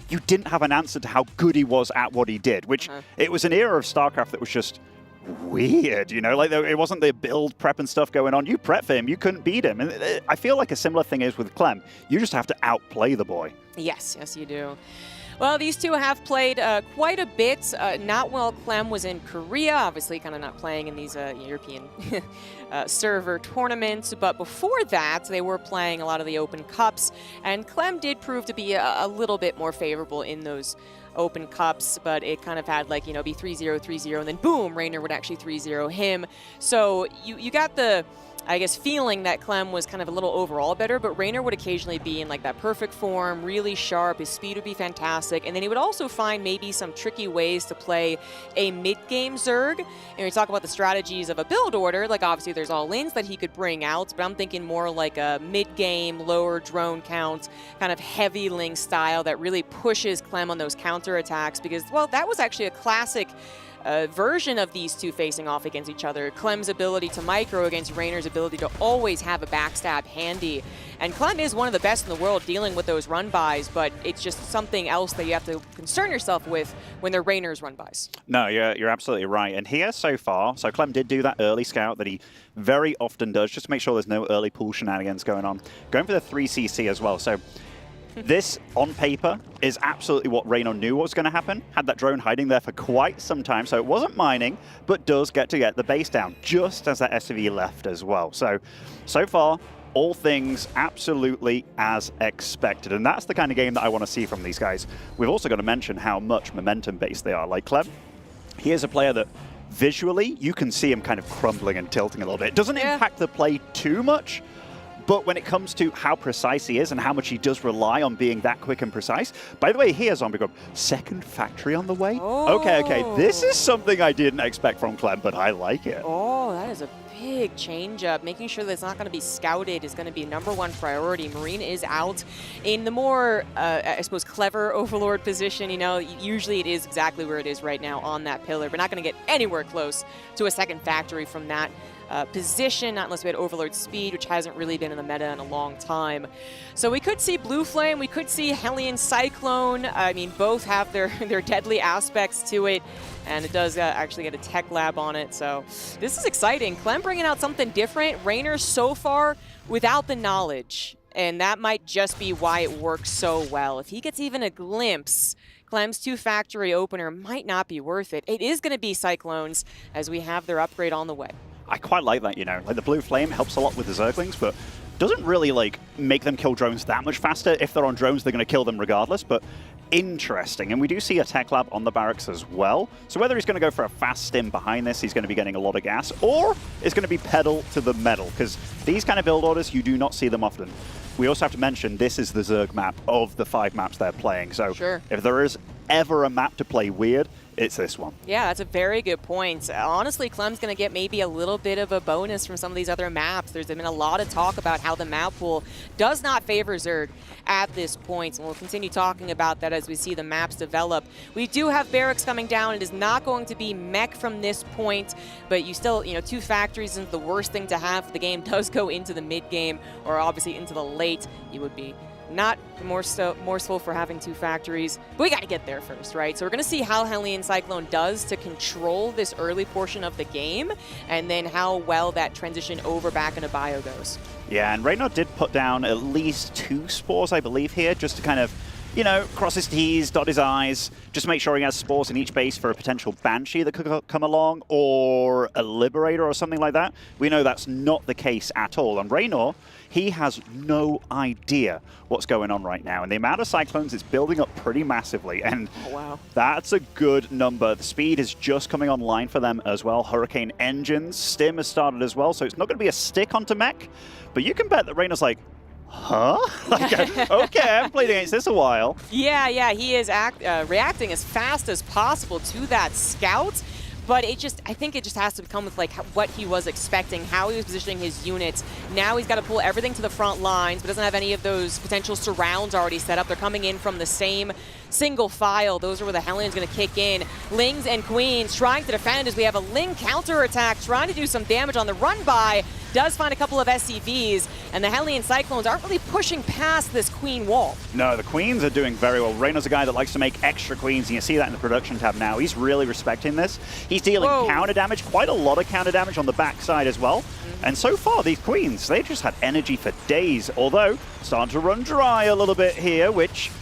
you didn't have an answer to how good he was at what he did, which it was an era of StarCraft that was just weird, it wasn't the build prep and stuff going on. You prep for him, you couldn't beat him. And I feel like a similar thing is with Clem. You just have to outplay the boy. Yes, you do. Well, these two have played quite a bit. Not while Clem was in Korea, obviously kind of not playing in these European server tournaments, but before that, they were playing a lot of the Open Cups, and Clem did prove to be a little bit more favorable in those Open Cups, but it kind of had be 3-0, 3-0, and then boom, Reynor would actually 3-0 him. So you got the, I guess, feeling that Clem was kind of a little overall better, but Reynor would occasionally be in that perfect form, really sharp, his speed would be fantastic, and then he would also find maybe some tricky ways to play a mid-game Zerg. And we talk about the strategies of a build order, obviously there's all-ins that he could bring out, but I'm thinking more like a mid-game, lower drone count, kind of heavy Ling style that really pushes Clem on those counter-attacks, because, well, that was actually a classic version of these two facing off against each other. Clem's ability to micro against Reynor's ability to always have a backstab handy. And Clem is one of the best in the world dealing with those run-bys, but it's just something else that you have to concern yourself with when they're Reynor's run-bys. No, you're absolutely right. And here so far, so Clem did do that early scout that he very often does, just to make sure there's no early pool shenanigans going on. Going for the 3CC as well. So this, on paper, is absolutely what Reynor knew what was going to happen. Had that drone hiding there for quite some time, so it wasn't mining, but does get to get the base down, just as that SUV left as well. So far, all things absolutely as expected, and that's the kind of game that I want to see from these guys. We've also got to mention how much momentum-based they are. Like Clem, he is a player that visually, you can see him kind of crumbling and tilting a little bit. It doesn't impact the play too much, but when it comes to how precise he is and how much he does rely on being that quick and precise. By the way, here's Zombie Grub. Second factory on the way? Oh. Okay. This is something I didn't expect from Clem, but I like it. Oh, that is a big change-up. Making sure that it's not going to be scouted is going to be #1 priority. Marine is out in the more, I suppose, clever Overlord position. Usually it is exactly where it is right now on that pillar. We're not going to get anywhere close to a second factory from that position, not unless we had Overlord speed, which hasn't really been in the meta in a long time. So we could see Blue Flame, we could see Hellion Cyclone. I mean, both have their deadly aspects to it, and it does actually get a tech lab on it. So this is exciting. Clem bringing out something different. Reynor so far without the knowledge, and that might just be why it works so well. If he gets even a glimpse, Clem's 2-factory opener might not be worth it. It is going to be Cyclones as we have their upgrade on the way. I quite like that, Like the Blue Flame helps a lot with the Zerglings, but doesn't really make them kill drones that much faster. If they're on drones, they're going to kill them regardless. But interesting. And we do see a tech lab on the barracks as well. So whether he's going to go for a fast stim behind this, he's going to be getting a lot of gas, or it's going to be pedal to the metal, because these kind of build orders, you do not see them often. We also have to mention this is the Zerg map of the 5 maps they're playing. So if there is ever a map to play weird, it's this one. Yeah, that's a very good point. Honestly, Clem's going to get maybe a little bit of a bonus from some of these other maps. There's been a lot of talk about how the map pool does not favor Zerg at this point, and we'll continue talking about that as we see the maps develop. We do have barracks coming down. It is not going to be mech from this point, but you still, 2 factories isn't the worst thing to have if the game does go into the mid game, or obviously into the late. You would be not morseful for having 2 factories, but we got to get there first, right? So we're going to see how Hellion Cyclone does to control this early portion of the game, and then how well that transition over back into bio goes. Yeah, and Reynor did put down at least 2 spores, I believe, here, just to kind of, cross his T's, dot his I's, just make sure he has spores in each base for a potential Banshee that could come along, or a Liberator or something like that. We know that's not the case at all. And Reynor, he has no idea what's going on right now. And the amount of Cyclones is building up pretty massively. And that's a good number. The speed is just coming online for them as well. Hurricane engines, Stim has started as well. So it's not going to be a stick onto mech. But you can bet that Reynor's like, huh? Okay, I haven't played against this a while. Yeah, he is reacting as fast as possible to that scout. But I think it just has to come with what he was expecting, how he was positioning his units. Now he's got to pull everything to the front lines, but doesn't have any of those potential surrounds already set up. They're coming in from the same single file. Those are where the Hellion's going to kick in. Lings and Queens trying to defend as we have a Ling counterattack, trying to do some damage on the run by. Does find a couple of SCVs, and the Hellion Cyclones aren't really pushing past this Queen wall. No, the Queens are doing very well. Reynor's a guy that likes to make extra Queens, and you see that in the production tab now. He's really respecting this. He's dealing counter damage, quite a lot of counter damage on the backside as well. And so far, these Queens, they've just had energy for days, although starting to run dry a little bit here, which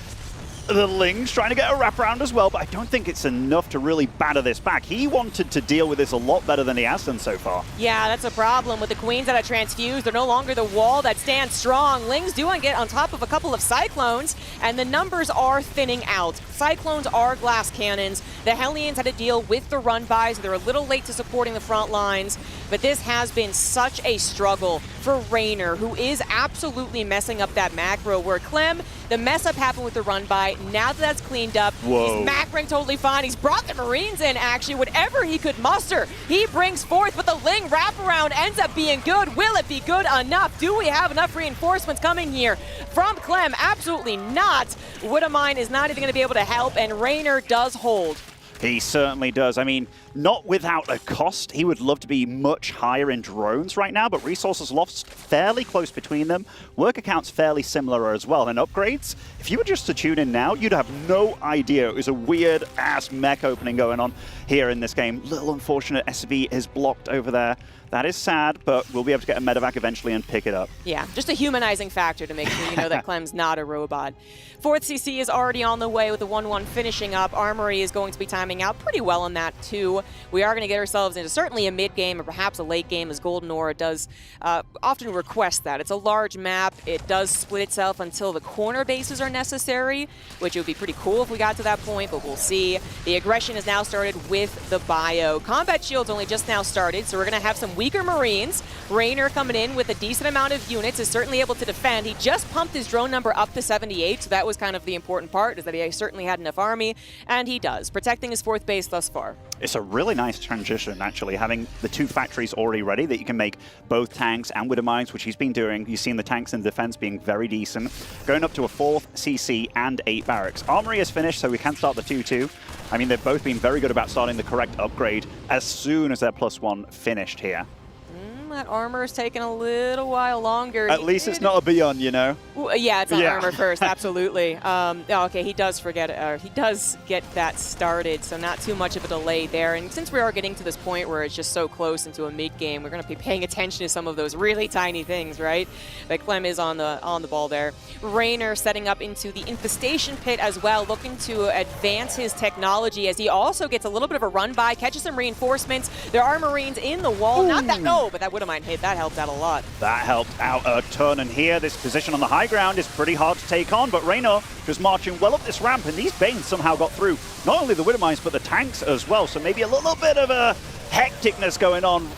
the Ling's trying to get a wraparound as well, but I don't think it's enough to really batter this back. He wanted to deal with this a lot better than he has done so far. Yeah, that's a problem with the Queens that are transfused. They're no longer the wall that stands strong. Lings do get on top of a couple of Cyclones, and the numbers are thinning out. Cyclones are glass cannons. The Hellions had to deal with the run-bys. They're a little late to supporting the front lines, but this has been such a struggle for Reynor, who is absolutely messing up that macro, where Clem, the mess-up happened with the run-by. Now that that's cleaned up, he's macroing totally fine. He's brought the Marines in, actually, whatever he could muster. He brings forth, but the Ling wraparound ends up being good. Will it be good enough? Do we have enough reinforcements coming here from Clem? Absolutely not. Widowmine is not even going to be able to help, and Reynor does hold. He certainly does. I mean, not without a cost. He would love to be much higher in drones right now, but resources lost fairly close between them. Worker counts fairly similar as well. And upgrades, if you were just to tune in now, you'd have no idea. It was a weird-ass mech opening going on here in this game. Little unfortunate SV is blocked over there. That is sad, but we'll be able to get a medevac eventually and pick it up. Yeah, just a humanizing factor to make sure you know that Clem's not a robot. 4th CC is already on the way with the 1-1 finishing up. Armory is going to be timing out pretty well on that too. We are going to get ourselves into certainly a mid-game or perhaps a late game, as Golden Aura does often request that. It's a large map. It does split itself until the corner bases are necessary, which would be pretty cool if we got to that point, but we'll see. The aggression has now started with the bio. Combat Shield's only just now started, so we're going to have some weaker Marines. Reynor coming in with a decent amount of units is certainly able to defend. He just pumped his drone number up to 78, so that was kind of the important part, is that he certainly had enough army, and he does, protecting his 4th base thus far. It's a really nice transition, actually, having the 2 factories already ready that you can make both tanks and Widowmines, which he's been doing. You've seen the tanks in defense being very decent. Going up to a 4th CC and 8 barracks. Armory is finished, so we can start the 2-2. I mean, they've both been very good about starting the correct upgrade as soon as their +1 finished here. That armor is taking a little while longer. At least it's not a Beyond, you know? Yeah, it's on armor first, absolutely. Okay, he does he does get that started, so not too much of a delay there. And since we are getting to this point where it's just so close into a mid-game, we're going to be paying attention to some of those really tiny things, right? But Clem is on the ball there. Reynor setting up into the infestation pit as well, looking to advance his technology as he also gets a little bit of a run by, catches some reinforcements. There are Marines in the wall. Not that, but that Widowmine hit. That helped out a lot. That helped out a ton, and here, this position on the high ground is pretty hard to take on, but Reynor just marching well up this ramp, and these Banes somehow got through not only the Widowmines, but the tanks as well, so maybe a little bit of a hecticness going on.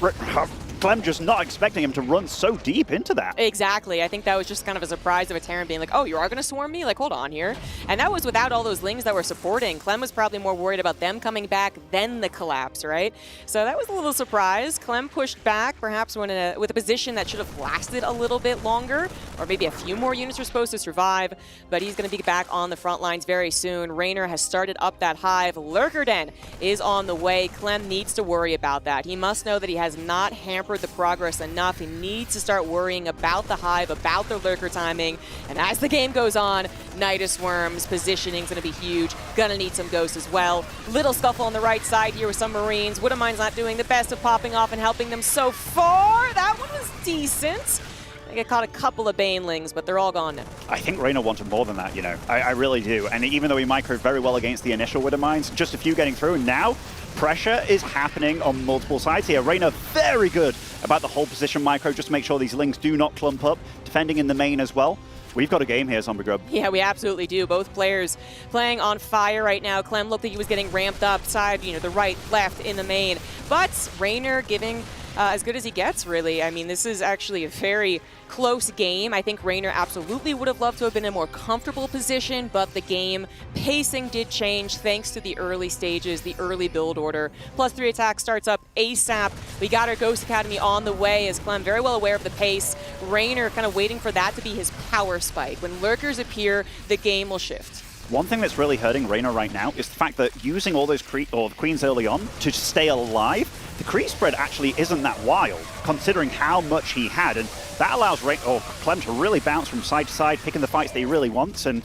Clem just not expecting him to run so deep into that. Exactly. I think that was just kind of a surprise of a Terran being like, oh, you are going to swarm me? Like, hold on here. And that was without all those Lings that were supporting. Clem was probably more worried about them coming back than the collapse, right? So that was a little surprise. Clem pushed back, perhaps with a position that should have lasted a little bit longer, or maybe a few more units were supposed to survive, but he's going to be back on the front lines very soon. Reynor has started up that hive. Lurker Den is on the way. Clem needs to worry about that. He must know that he has not hampered the progress enough. He needs to start worrying about the hive, about the lurker timing, and as the game goes on, Nidus Worm's positioning is going to be huge. Gonna need some ghosts as well. Little scuffle on the right side here with some Marines. Widowmine's not doing the best of popping off and helping them so far. That one was decent. I think I caught a couple of Banelings, but they're all gone now. I think Reynor wanted more than that, you know. I really do. And even though he microed very well against the initial Widowmines, just a few getting through, and now pressure is happening on multiple sides here. Reynor very good about the whole position micro, just to make sure these Lings do not clump up, defending in the main as well. We've got a game here, Zombie Grub. Yeah, we absolutely do. Both players playing on fire right now. Clem looked like he was getting ramped up side, you know, the right, left in the main. But Reynor giving as good as he gets, really. I mean, this is actually a very close game. I think Reynor absolutely would have loved to have been in a more comfortable position, but the game pacing did change thanks to the early stages, the early build order. +3 attack starts up ASAP. We got our Ghost Academy on the way, as Clem very well aware of the pace. Reynor kind of waiting for that to be his power spike. When lurkers appear, the game will shift. One thing that's really hurting Reynor right now is the fact that using all those queens early on to stay alive, the creep spread actually isn't that wild, considering how much he had, and that allows Clem to really bounce from side to side, picking the fights that he really wants, and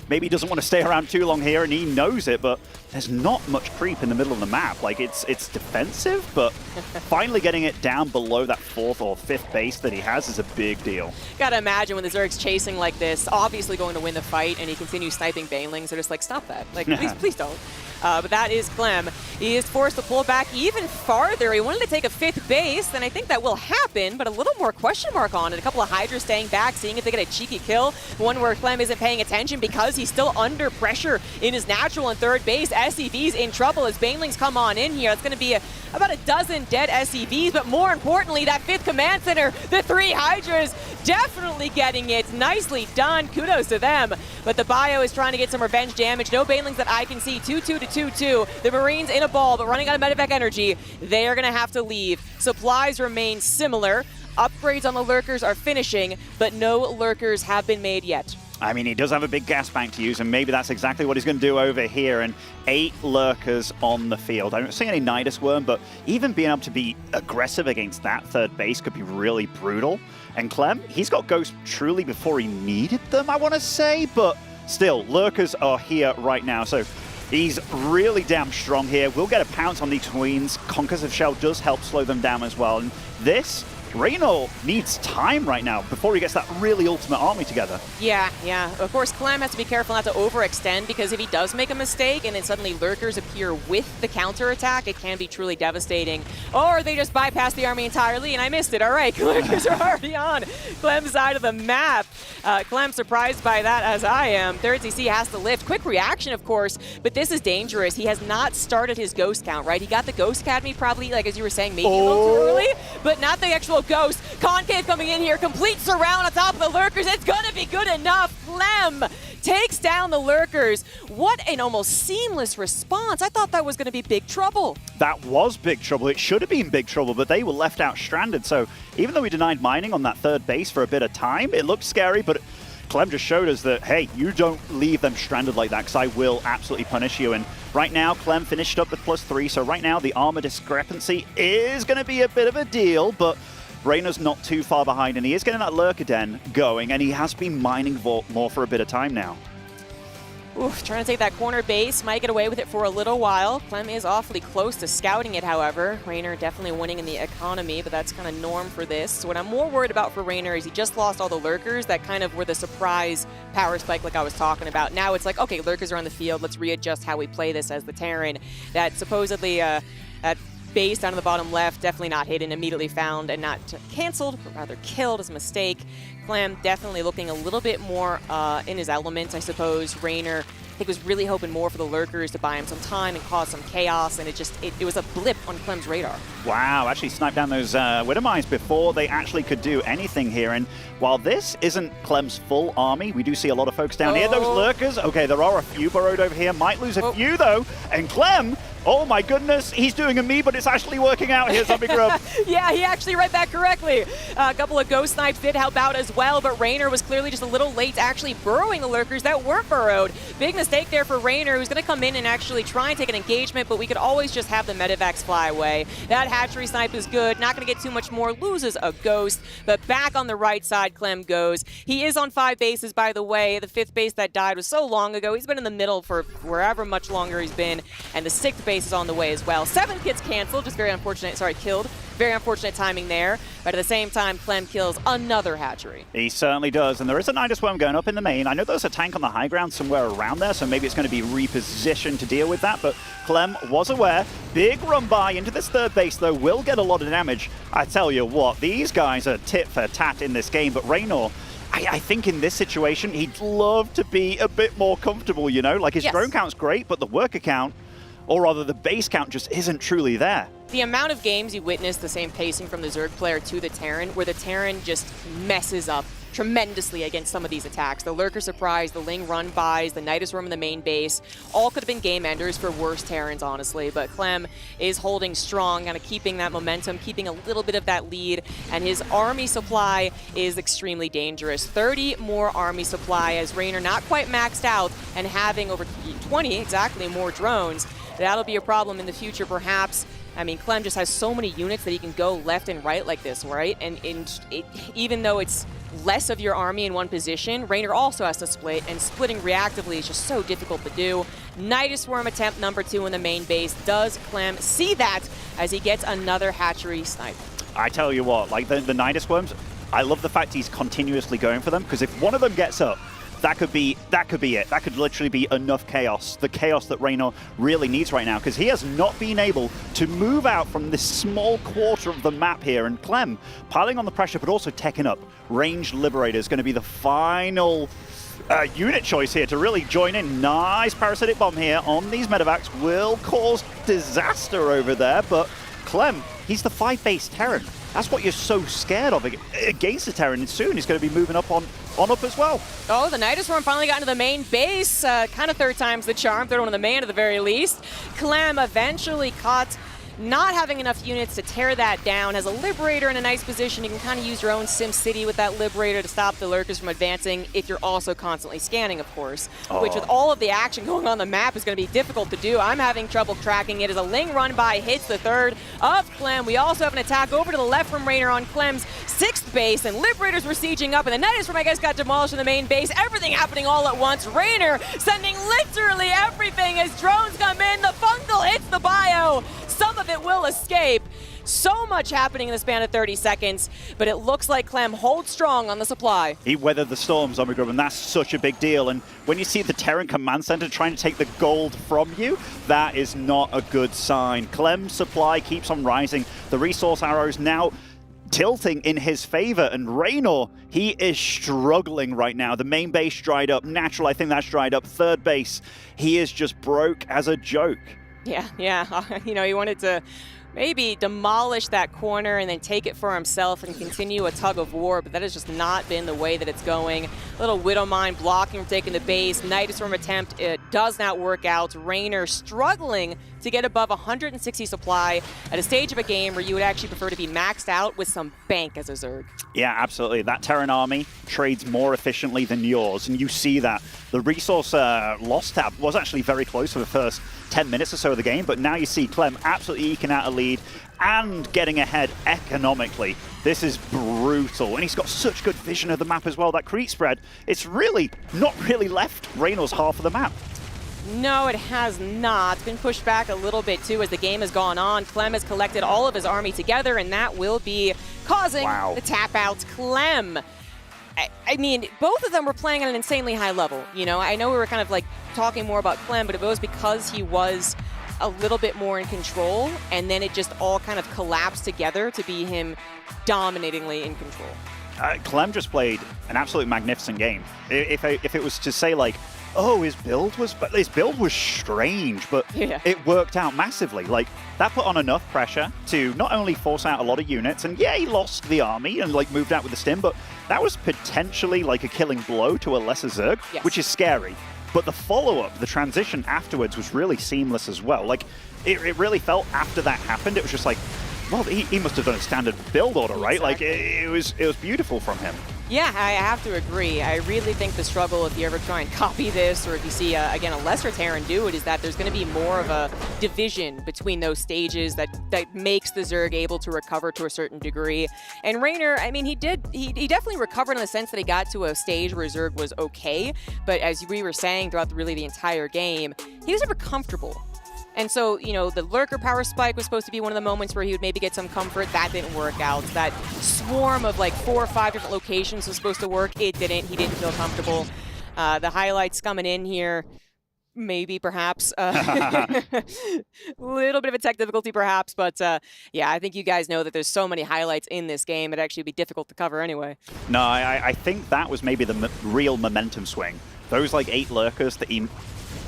maybe he doesn't want to stay around too long here, and he knows it, but there's not much creep in the middle of the map. Like, it's defensive, but finally getting it down below that 4th or 5th base that he has is a big deal. Gotta imagine when the Zerg's chasing like this, obviously going to win the fight, and he continues sniping Banelings, they're just like, stop that. Like, please don't. But that is Clem. He is forced to pull back even farther. He wanted to take a 5th base, and I think that will happen, but a little more question mark on it. A couple of Hydras staying back, seeing if they get a cheeky kill. One where Clem isn't paying attention because he's still under pressure in his natural and 3rd base. SCV's in trouble as Banelings come on in here. It's going to be about a dozen dead SCVs, but more importantly, that 5th command center, the 3 Hydras, definitely getting it. Nicely done. Kudos to them. But the Bio is trying to get some revenge damage. No Banelings that I can see. 2-2 to 2-2. The Marines in a ball, but running out of medevac energy. They are going to have to leave. Supplies remain similar. Upgrades on the lurkers are finishing, but no lurkers have been made yet. I mean, he does have a big gas bank to use, and maybe that's exactly what he's going to do over here. And 8 lurkers on the field. I don't see any Nidus Worm, but even being able to be aggressive against that 3rd base could be really brutal. And Clem, he's got Ghosts truly before he needed them, I want to say, but still, lurkers are here right now. So he's really damn strong here. We'll get a pounce on these queens. Concussive Shell does help slow them down as well. And this, Reynor needs time right now before he gets that really ultimate army together. Yeah. Of course, Clem has to be careful not to overextend, because if he does make a mistake and then suddenly lurkers appear with the counterattack, it can be truly devastating. Or they just bypass the army entirely and I missed it. All right, lurkers are already on Clem's side of the map. Clem surprised by that, as I am. 3rd CC has to lift. Quick reaction, of course, but this is dangerous. He has not started his ghost count, right? He got the Ghost Academy probably, like as you were saying, maybe a little too early, but not the actual ghost. Concave coming in here, complete surround on top of the lurkers. It's gonna be good enough. Clem takes down the lurkers. What an almost seamless response. I thought that was gonna be big trouble. That was big trouble. It should have been big trouble, but they were left out stranded. So even though we denied mining on that 3rd base for a bit of time, it looked scary, but Clem just showed us that, hey, you don't leave them stranded like that, because I will absolutely punish you. And right now, Clem finished up with +3, so right now the armor discrepancy is going to be a bit of a deal, but Reynor's not too far behind, and he is getting that Lurker Den going, and he has been mining more for a bit of time now. Oof, trying to take that corner base, might get away with it for a little while. Clem is awfully close to scouting it, however. Reynor definitely winning in the economy, but that's kind of norm for this. So what I'm more worried about for Reynor is he just lost all the lurkers that kind of were the surprise power spike like I was talking about. Now it's like, okay, lurkers are on the field, let's readjust how we play this as the Terran. That supposedly, that base down in the bottom left, definitely not hidden, immediately found and not canceled, but rather killed as a mistake. Clem definitely looking a little bit more in his element, I suppose. Reynor, I think, was really hoping more for the lurkers to buy him some time and cause some chaos, and it was a blip on Clem's radar. Wow, actually sniped down those Widow Mines before they actually could do anything here. And while this isn't Clem's full army, we do see a lot of folks down here. Those lurkers, okay, there are a few burrowed over here. Might lose a few, though. And Clem, oh my goodness, he's doing a me, but it's actually working out here, Zombie Grub. Yeah, he actually read that correctly. A couple of ghost snipes did help out as well, but Reynor was clearly just a little late to actually burrowing the lurkers that weren't burrowed. Big mistake there for Reynor, who's going to come in and actually try and take an engagement, but we could always just have the Medivacs fly away. That hatchery snipe is good, not going to get too much more, loses a ghost, but back on the right side, Clem goes. He is on 5 bases, by the way. The 5th base that died was so long ago. He's been in the middle for wherever much longer he's been, and the 6th base is on the way as well. 7 gets canceled, just very unfortunate, sorry, killed. Very unfortunate timing there, but at the same time, Clem kills another hatchery. He certainly does, and there is a Nidus Worm going up in the main. I know there's a tank on the high ground somewhere around there, so maybe it's going to be repositioned to deal with that, but Clem was aware. Big run by into this 3rd base, though, will get a lot of damage. I tell you what, these guys are tit for tat in this game, but Reynor, I think in this situation, he'd love to be a bit more comfortable, you know? Like, his drone count's great, but the worker count, or rather the base count, just isn't truly there. The amount of games you witness the same pacing from the Zerg player to the Terran, where the Terran just messes up tremendously against some of these attacks. The Lurker Surprise, the Ling Run-Bys, the Nidus Worm in the main base, all could have been game enders for worse Terrans, honestly, but Clem is holding strong, kind of keeping that momentum, keeping a little bit of that lead, and his army supply is extremely dangerous. 30 more army supply as Reynor not quite maxed out and having over 20, exactly, more drones. That'll be a problem in the future, perhaps. I mean, Clem just has so many units that he can go left and right like this, right? And even though it's less of your army in one position, Reynor also has to split, and splitting reactively is just so difficult to do. Nidus Worm attempt number 2 in the main base. Does Clem see that as he gets another hatchery snipe? I tell you what, like the Nidus Worms, I love the fact he's continuously going for them, because if one of them gets up, that could be it. That could literally be enough chaos. The chaos that Reynor really needs right now, because he has not been able to move out from this small quarter of the map here. And Clem piling on the pressure, but also teching up. Ranged Liberator is going to be the final unit choice here to really join in. Nice parasitic bomb here on these medevacs will cause disaster over there, but Clem, he's the 5-base Terran. That's what you're so scared of against the Terran, and soon he's going to be moving up on up as well. Oh, the Nidus Worm finally got into the main base. Kind of 3rd time's the charm, 3rd one in the main at the very least. Clem eventually caught not having enough units to tear that down. Has a Liberator in a nice position. You can kind of use your own Sim City with that Liberator to stop the Lurkers from advancing if you're also constantly scanning, of course. Which with all of the action going on the map is going to be difficult to do. I'm having trouble tracking it as a Ling Run-By hits the 3rd of Clem. We also have an attack over to the left from Reynor on Clem's 6th base, and Liberators were sieging up, and the Nidus Worm, I guess, got demolished in the main base. Everything happening all at once. Reynor sending literally everything as drones come in. The Fungal hits the bio. Some of it will escape. So much happening in the span of 30 seconds, but it looks like Clem holds strong on the supply. He weathered the storm, Zombie Grub, and that's such a big deal. And when you see the Terran Command Center trying to take the gold from you, that is not a good sign. Clem's supply keeps on rising. The resource arrows now tilting in his favor, and Reynor, he is struggling right now. The main base dried up. Natural, I think that's dried up. 3rd base, he is just broke as a joke. Yeah. You know, he wanted to maybe demolish that corner and then take it for himself and continue a tug of war, but that has just not been the way that it's going. Little Widow Mine blocking from taking the base. Nidus Worm attempt, it does not work out. Reynor struggling to get above 160 supply at a stage of a game where you would actually prefer to be maxed out with some bank as a Zerg. Yeah, absolutely. That Terran army trades more efficiently than yours, and you see that. The resource loss tab was actually very close for the first 10 minutes or so of the game, but now you see Clem absolutely eking out a lead and getting ahead economically. This is brutal, and he's got such good vision of the map as well. That creep spread, it's really not really left Reynor's half of the map. No, it has not. Been pushed back a little bit, too, as the game has gone on. Clem has collected all of his army together, and that will be causing the tap-outs. Clem, I mean, both of them were playing at an insanely high level. You know, I know we were kind of like talking more about Clem, but it was because he was a little bit more in control, and then it just all kind of collapsed together to be him dominatingly in control. Clem just played an absolutely magnificent game. If it was to say like, oh, his build was strange, but it worked out massively. Like, that put on enough pressure to not only force out a lot of units, and yeah, he lost the army and like moved out with the stim, but that was potentially like a killing blow to a lesser Zerg, which is scary. But the follow-up, the transition afterwards was really seamless as well. Like, it really felt after that happened, it was just like, well, he must have done a standard build order, right? Like, it was beautiful from him. Yeah, I have to agree. I really think the struggle, if you ever try and copy this, or if you see, again, a lesser Terran do it, is that there's going to be more of a division between those stages that makes the Zerg able to recover to a certain degree. And Reynor, I mean, he definitely recovered in the sense that he got to a stage where Zerg was okay, but as we were saying throughout really the entire game, he was never comfortable. And so, you know, the Lurker power spike was supposed to be one of the moments where he would maybe get some comfort. That didn't work out. That swarm of like 4 or 5 different locations was supposed to work. It didn't. He didn't feel comfortable. The highlights coming in here, maybe, perhaps. A little bit of a tech difficulty, perhaps. But yeah, I think you guys know that there's so many highlights in this game. It'd actually be difficult to cover anyway. No, I think that was maybe the real momentum swing. Those like 8 Lurkers that he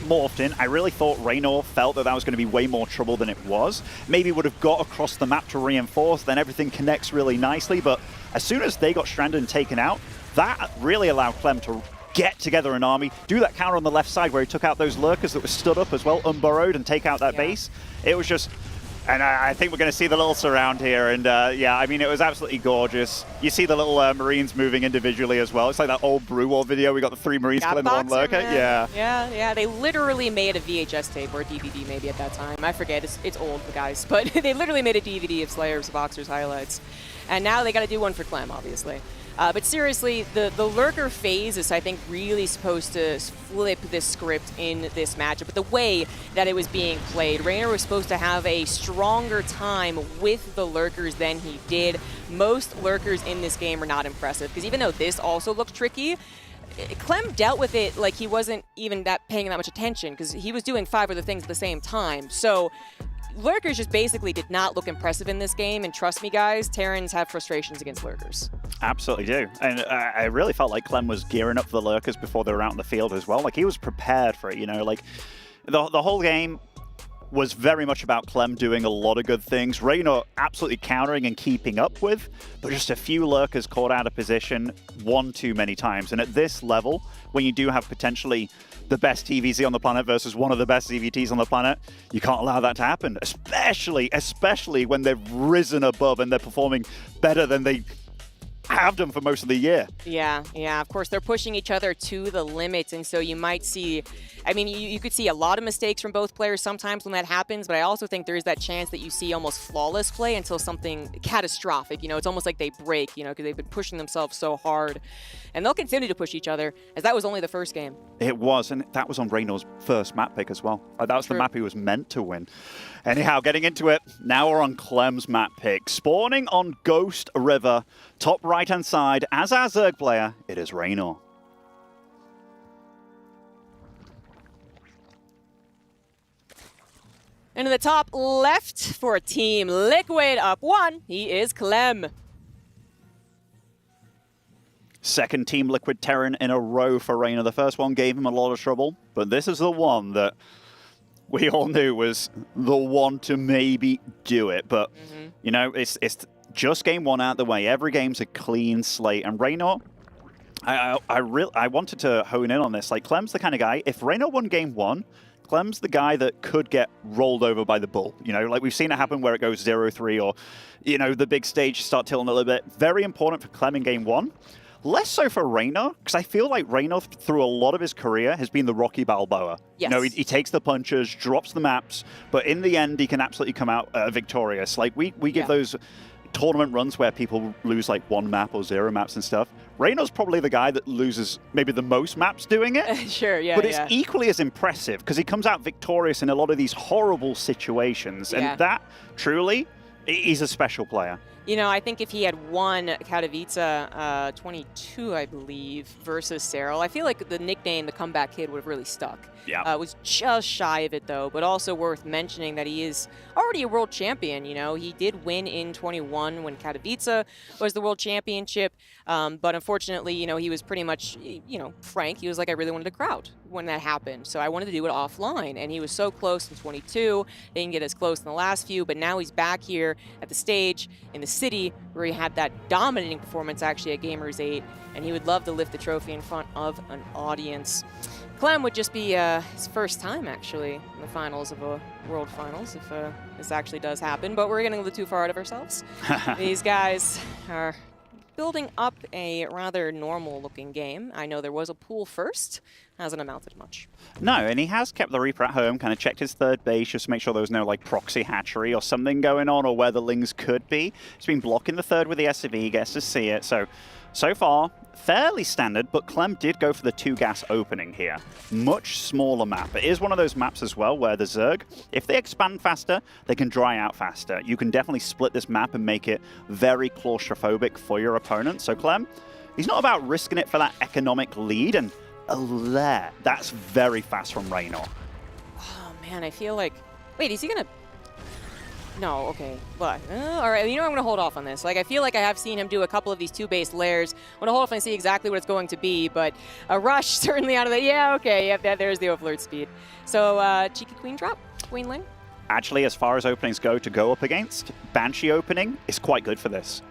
morphed in, I really thought Reynor felt that was going to be way more trouble than it was. Maybe would have got across the map to reinforce, then everything connects really nicely, but as soon as they got stranded and taken out, that really allowed Clem to get together an army, do that counter on the left side where he took out those Lurkers that were stood up as well, unburrowed, and take out that base. It was just... And I think we're going to see the little surround here, and yeah, I mean, it was absolutely gorgeous. You see the little Marines moving individually as well. It's like that old Brew War video. We got the 3 Marines killing the 1 Lurker. Yeah. They literally made a VHS tape or a DVD maybe at that time. I forget. It's old, guys, but they literally made a DVD of Slayer's Boxer's highlights, and now they got to do one for Clem, obviously. But seriously, the Lurker phase is, I think, really supposed to flip this script in this matchup. But the way that it was being played, Reynor was supposed to have a stronger time with the Lurkers than he did. Most Lurkers in this game are not impressive, because even though this also looked tricky, Clem dealt with it like he wasn't even paying that much attention, because he was doing 5 other things at the same time. So Lurkers just basically did not look impressive in this game, and trust me, guys, Terrans have frustrations against Lurkers. Absolutely do. And I really felt like Clem was gearing up for the Lurkers before they were out in the field as well. Like, he was prepared for it, you know? Like, the whole game was very much about Clem doing a lot of good things. Reynor absolutely countering and keeping up with, but just a few Lurkers caught out of position one too many times. And at this level, when you do have potentially the best TVZ on the planet versus one of the best CVTs on the planet, you can't allow that to happen, especially when they've risen above and they're performing better than they have done for most of the year. Yeah, of course, they're pushing each other to the limit, and so you might see, I mean, you could see a lot of mistakes from both players sometimes when that happens, but I also think there is that chance that you see almost flawless play until something catastrophic, you know, it's almost like they break, you know, because they've been pushing themselves so hard, and they'll continue to push each other, as that was only the first game. It was, and that was on Reynor's first map pick as well. That was the map he was meant to win. Anyhow, getting into it, now we're on Clem's map pick. Spawning on Ghost River, top right-hand side, as our Zerg player, it is Reynor. And in the top left for Team Liquid, up 1, he is Clem. Second Team Liquid Terran in a row for Reynor. The first one gave him a lot of trouble, but this is the one that we all knew was the one to maybe do it. But, you know, it's just game 1 out the way. Every game's a clean slate. And Reynor, I wanted to hone in on this. Like, Clem's the kind of guy, if Reynor won game 1, Clem's the guy that could get rolled over by the bull. You know, like we've seen it happen where it goes 0-3 or, you know, the big stage start tilting a little bit. Very important for Clem in game 1. Less so for Reynor, because I feel like Reynor, through a lot of his career, has been the Rocky Balboa. Yes. You know, he takes the punches, drops the maps, but in the end, he can absolutely come out victorious. Like, we give those tournament runs where people lose, like, 1 map or 0 maps and stuff. Reynor's probably the guy that loses maybe the most maps doing it. Sure, yeah, but it's equally as impressive, because he comes out victorious in a lot of these horrible situations, and that, truly, he's a special player. You know, I think if he had won Katowice 22, I believe, versus Serral, I feel like the nickname, the comeback kid, would have really stuck. Yeah. Was just shy of it, though, but also worth mentioning that he is already a world champion, you know. He did win in 21 when Katowice was the world championship, but unfortunately, you know, he was pretty much, you know, frank. He was like, I really wanted a crowd when that happened, so I wanted to do it offline, and he was so close in 22. They didn't get as close in the last few, but now he's back here at the stage in the city where he had that dominating performance actually at Gamers 8, and he would love to lift the trophy in front of an audience. Clem would just be his first time, actually, in the finals of a World Finals, if this actually does happen. But we're getting a little too far out of ourselves. These guys are building up a rather normal-looking game. I know there was a pool first. Hasn't amounted much. No, and he has kept the Reaper at home, kind of checked his third base just to make sure there was no like proxy hatchery or something going on, or where the Lings could be. He's been blocking the third with the SCV, gets to see it. So far, fairly standard, but Clem did go for the 2-gas opening here. Much smaller map. It is one of those maps as well where the Zerg, if they expand faster, they can dry out faster. You can definitely split this map and make it very claustrophobic for your opponent. So Clem, he's not about risking it for that economic lead, and a lair. That's very fast from Reynor. Oh, man, I feel like... Wait, is he going to... No, okay. What? All right, you know, I'm going to hold off on this. Like, I feel like I have seen him do a couple of these 2-base layers. I'm going to hold off and see exactly what it's going to be, but a rush certainly out of the... Yeah, okay, yeah, there's the overlord speed. So, cheeky queen drop, queen lane. Actually, as far as openings go to go up against, Banshee opening is quite good for this.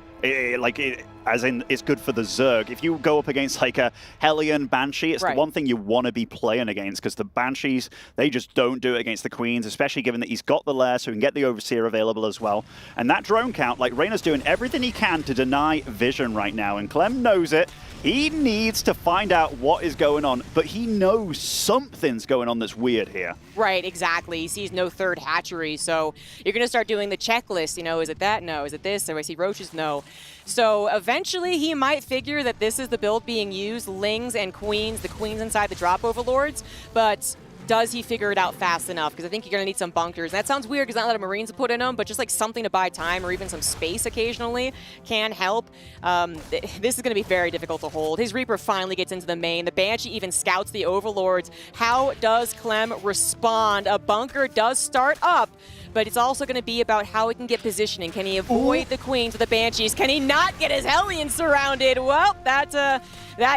As in, it's good for the Zerg. If you go up against like a Hellion Banshee, it's the one thing you want to be playing against, because the Banshees, they just don't do it against the Queens, especially given that he's got the Lair, so he can get the Overseer available as well. And that drone count, like Reynor's doing everything he can to deny vision right now, and Clem knows it. He needs to find out what is going on, but he knows something's going on that's weird here. Right, exactly. He sees no third hatchery, so you're going to start doing the checklist. You know, is it that? No. Is it this? Or I see roaches? No. So eventually he might figure that this is the build being used, Lings and Queens, the Queens inside the drop overlords, but does he figure it out fast enough? Because I think you're going to need some bunkers. And that sounds weird because not a lot of Marines put in them, but just like something to buy time or even some space occasionally can help. This is going to be very difficult to hold. His Reaper finally gets into the main. The Banshee even scouts the overlords. How does Clem respond? A bunker does start up, but it's also going to be about how he can get positioning. Can he avoid the Queens with the Banshees? Can he not get his Hellions surrounded? Well, that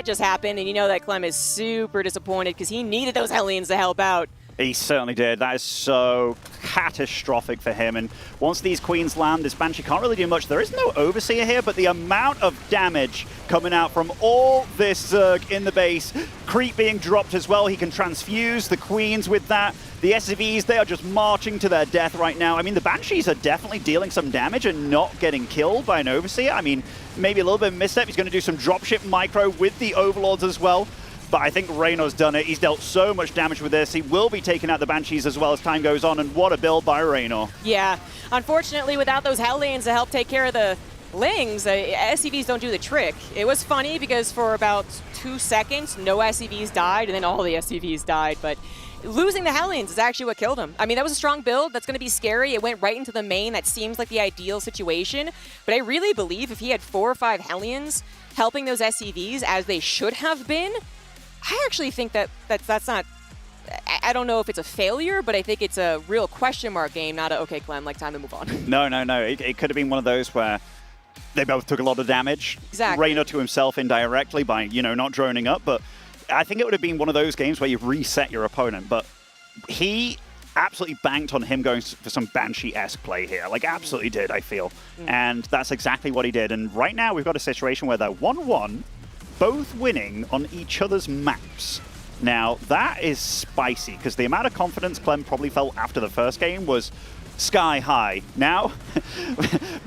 just happened, and you know that Clem is super disappointed because he needed those Hellions to help out. He certainly did. That is so catastrophic for him. And once these Queens land, this Banshee can't really do much. There is no Overseer here, but the amount of damage coming out from all this Zerg in the base. Creep being dropped as well. He can transfuse the Queens with that. The SCVs, they are just marching to their death right now. I mean, the Banshees are definitely dealing some damage and not getting killed by an Overseer. I mean, maybe a little bit of misstep. He's going to do some dropship micro with the Overlords as well. But I think Reynor's done it. He's dealt so much damage with this. He will be taking out the Banshees as well as time goes on, and what a build by Reynor. Yeah, unfortunately, without those Hellions to help take care of the Lings, SCVs don't do the trick. It was funny because for about 2 seconds, no SCVs died, and then all the SCVs died, but losing the Hellions is actually what killed him. I mean, that was a strong build. That's going to be scary. It went right into the main. That seems like the ideal situation, but I really believe if he had 4 or 5 Hellions helping those SCVs as they should have been, I actually think that's not, I don't know if it's a failure, but I think it's a real question mark game, not a, okay, Clem, like time to move on. No. It could have been one of those where they both took a lot of damage. Exactly. Reynor to himself indirectly by, you know, not droning up, but I think it would have been one of those games where you reset your opponent, but he absolutely banked on him going for some Banshee-esque play here. Like, absolutely did, I feel. And that's exactly what he did. And right now we've got a situation where they're 1-1, both winning on each other's maps. Now, that is spicy, because the amount of confidence Clem probably felt after the first game was sky high. Now,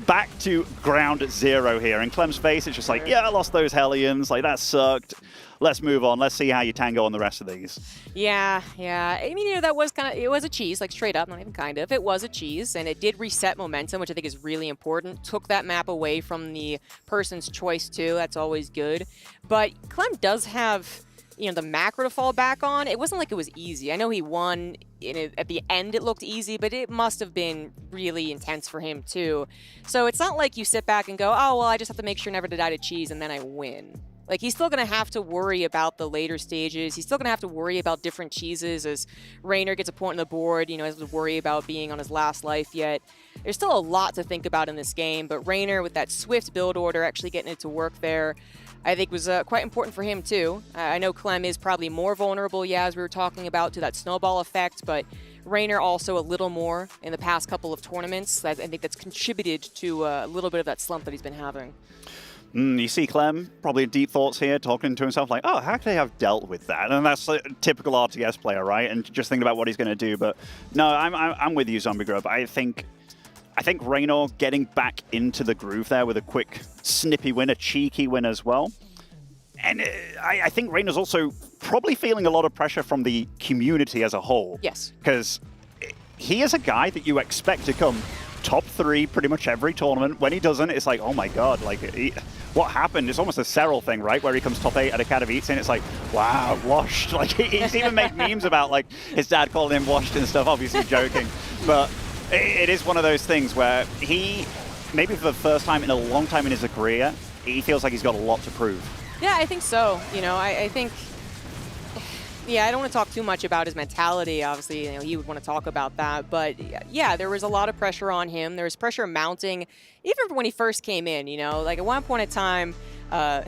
back to ground zero here. In Clem's face, it's just like, yeah, I lost those Hellions. Like, that sucked. Let's move on. Let's see how you tango on the rest of these. Yeah. I mean, you know, that was kind of, it was a cheese, like straight up, not even kind of. It was a cheese, and it did reset momentum, which I think is really important. Took that map away from the person's choice, too. That's always good. But Clem does have, you know, the macro to fall back on. It wasn't like it was easy. I know he won at the end it looked easy, but it must have been really intense for him too. So it's not like you sit back and go, oh, well, I just have to make sure never to die to cheese and then I win. Like, he's still going to have to worry about the later stages. He's still going to have to worry about different cheeses as Reynor gets a point on the board. You know, he has to worry about being on his last life yet. There's still a lot to think about in this game, but Reynor, with that swift build order, actually getting it to work there, I think was quite important for him too. I know Clem is probably more vulnerable, yeah, as we were talking about, to that snowball effect, but Reynor also a little more in the past couple of tournaments. I think that's contributed to a little bit of that slump that he's been having. You see Clem, probably deep thoughts here, talking to himself like, oh, how could I have dealt with that? And that's a typical RTS player, right? And just thinking about what he's going to do. But no, I'm with you, Zombie Grub. I think Reynor getting back into the groove there with a quick, snippy win, a cheeky win as well. And I think Reynor's also probably feeling a lot of pressure from the community as a whole. Yes. Because he is a guy that you expect to come top 3 pretty much every tournament. When he doesn't, it's like, oh my god, like, what happened? It's almost a Serral thing, right? Where he comes top 8 at a Katowice, and it's like, wow, washed. Like, he's even made memes about, like, his dad calling him washed and stuff, obviously joking. But it is one of those things where he, maybe for the first time in a long time in his career, he feels like he's got a lot to prove. Yeah, I think so. You know, I think... Yeah, I don't want to talk too much about his mentality. Obviously, you know, he would want to talk about that. But yeah, there was a lot of pressure on him. There was pressure mounting, even when he first came in, you know. Like, at one point in time, Clem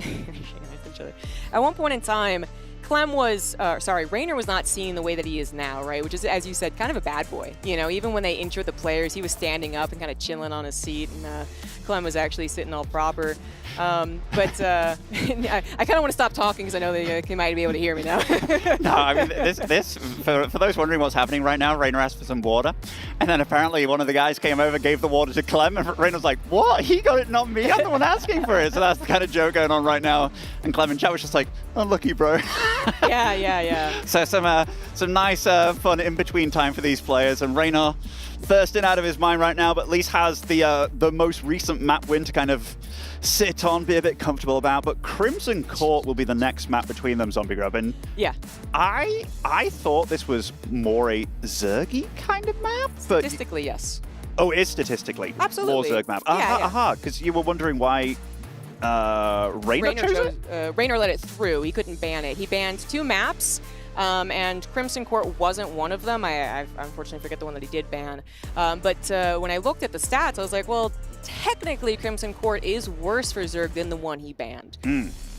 was, Reynor was not seen the way that he is now, right? Which is, as you said, kind of a bad boy. You know, even when they introed the players, he was standing up and kind of chilling on his seat, and Clem was actually sitting all proper. But I kind of want to stop talking because I know that you might be able to hear me now. No, I mean, this for those wondering what's happening right now, Reynor asked for some water, and then apparently one of the guys came over, gave the water to Clem, and Reynor's like, what? He got it, not me. I'm the one asking for it. So that's the kind of joke going on right now. And Clem in chat was just like, unlucky, bro. Yeah. So some nice fun in-between time for these players, and Reynor thirsting out of his mind right now, but at least has the most recent map win to kind of sit on, be a bit comfortable about. But Crimson Court will be the next map between them, Zombie Grub. And yeah, I thought this was more a Zergy kind of map. But statistically, yes. Oh, it is statistically. Absolutely. More Zerg map. Yeah. Because you were wondering why Reynor chose it? Reynor let it through. He couldn't ban it. He banned 2 maps. And Crimson Court wasn't one of them. I unfortunately forget the one that he did ban. But when I looked at the stats, I was like, well, technically Crimson Court is worse for Zerg than the one he banned.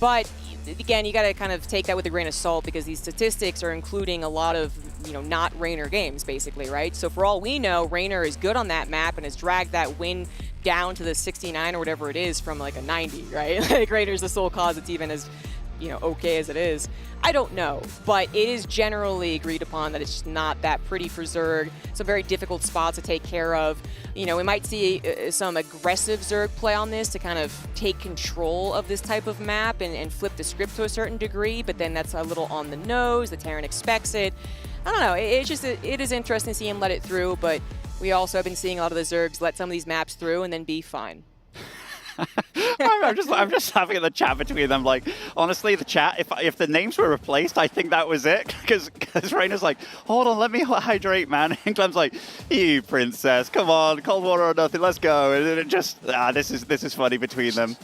But again, you got to kind of take that with a grain of salt because these statistics are including a lot of, you know, not Reynor games, basically, right? So for all we know, Reynor is good on that map and has dragged that win down to the 69 or whatever it is from like a 90, right? Like, Reynor's the sole cause it's even as, you know, okay as it is. I don't know, but it is generally agreed upon that it's just not that pretty for Zerg. Some very difficult spots to take care of. You know, we might see some aggressive Zerg play on this to kind of take control of this type of map and flip the script to a certain degree, but then that's a little on the nose. The Terran expects it. I don't know. It is interesting to see him let it through, but we also have been seeing a lot of the Zergs let some of these maps through and then be fine. I'm just having the chat between them. Like, honestly, the chat, if the names were replaced, I think that was it. Because Reynor's like, hold on, let me hydrate, man. And Clem's like, you princess, come on, cold water or nothing, let's go. And it just, this is funny between them.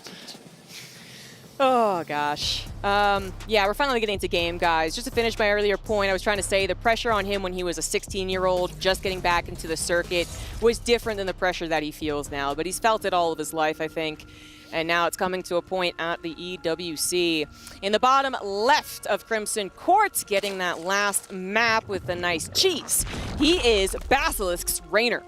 Oh, gosh. Yeah, we're finally getting into game, guys. Just to finish my earlier point, I was trying to say the pressure on him when he was a 16-year-old, just getting back into the circuit, was different than the pressure that he feels now. But he's felt it all of his life, I think. And now it's coming to a point at the EWC. In the bottom left of Crimson Court, getting that last map with the nice cheese. He is Basilisk's Reynor.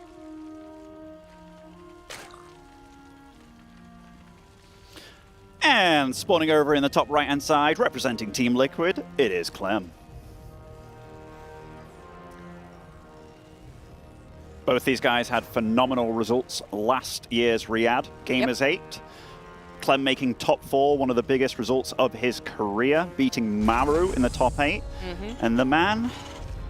And spawning over in the top right-hand side, representing Team Liquid, it is Clem. Both these guys had phenomenal results last year's Riyadh, Gamers 8. Clem making top 4, one of the biggest results of his career, beating Maru in the top 8. And the man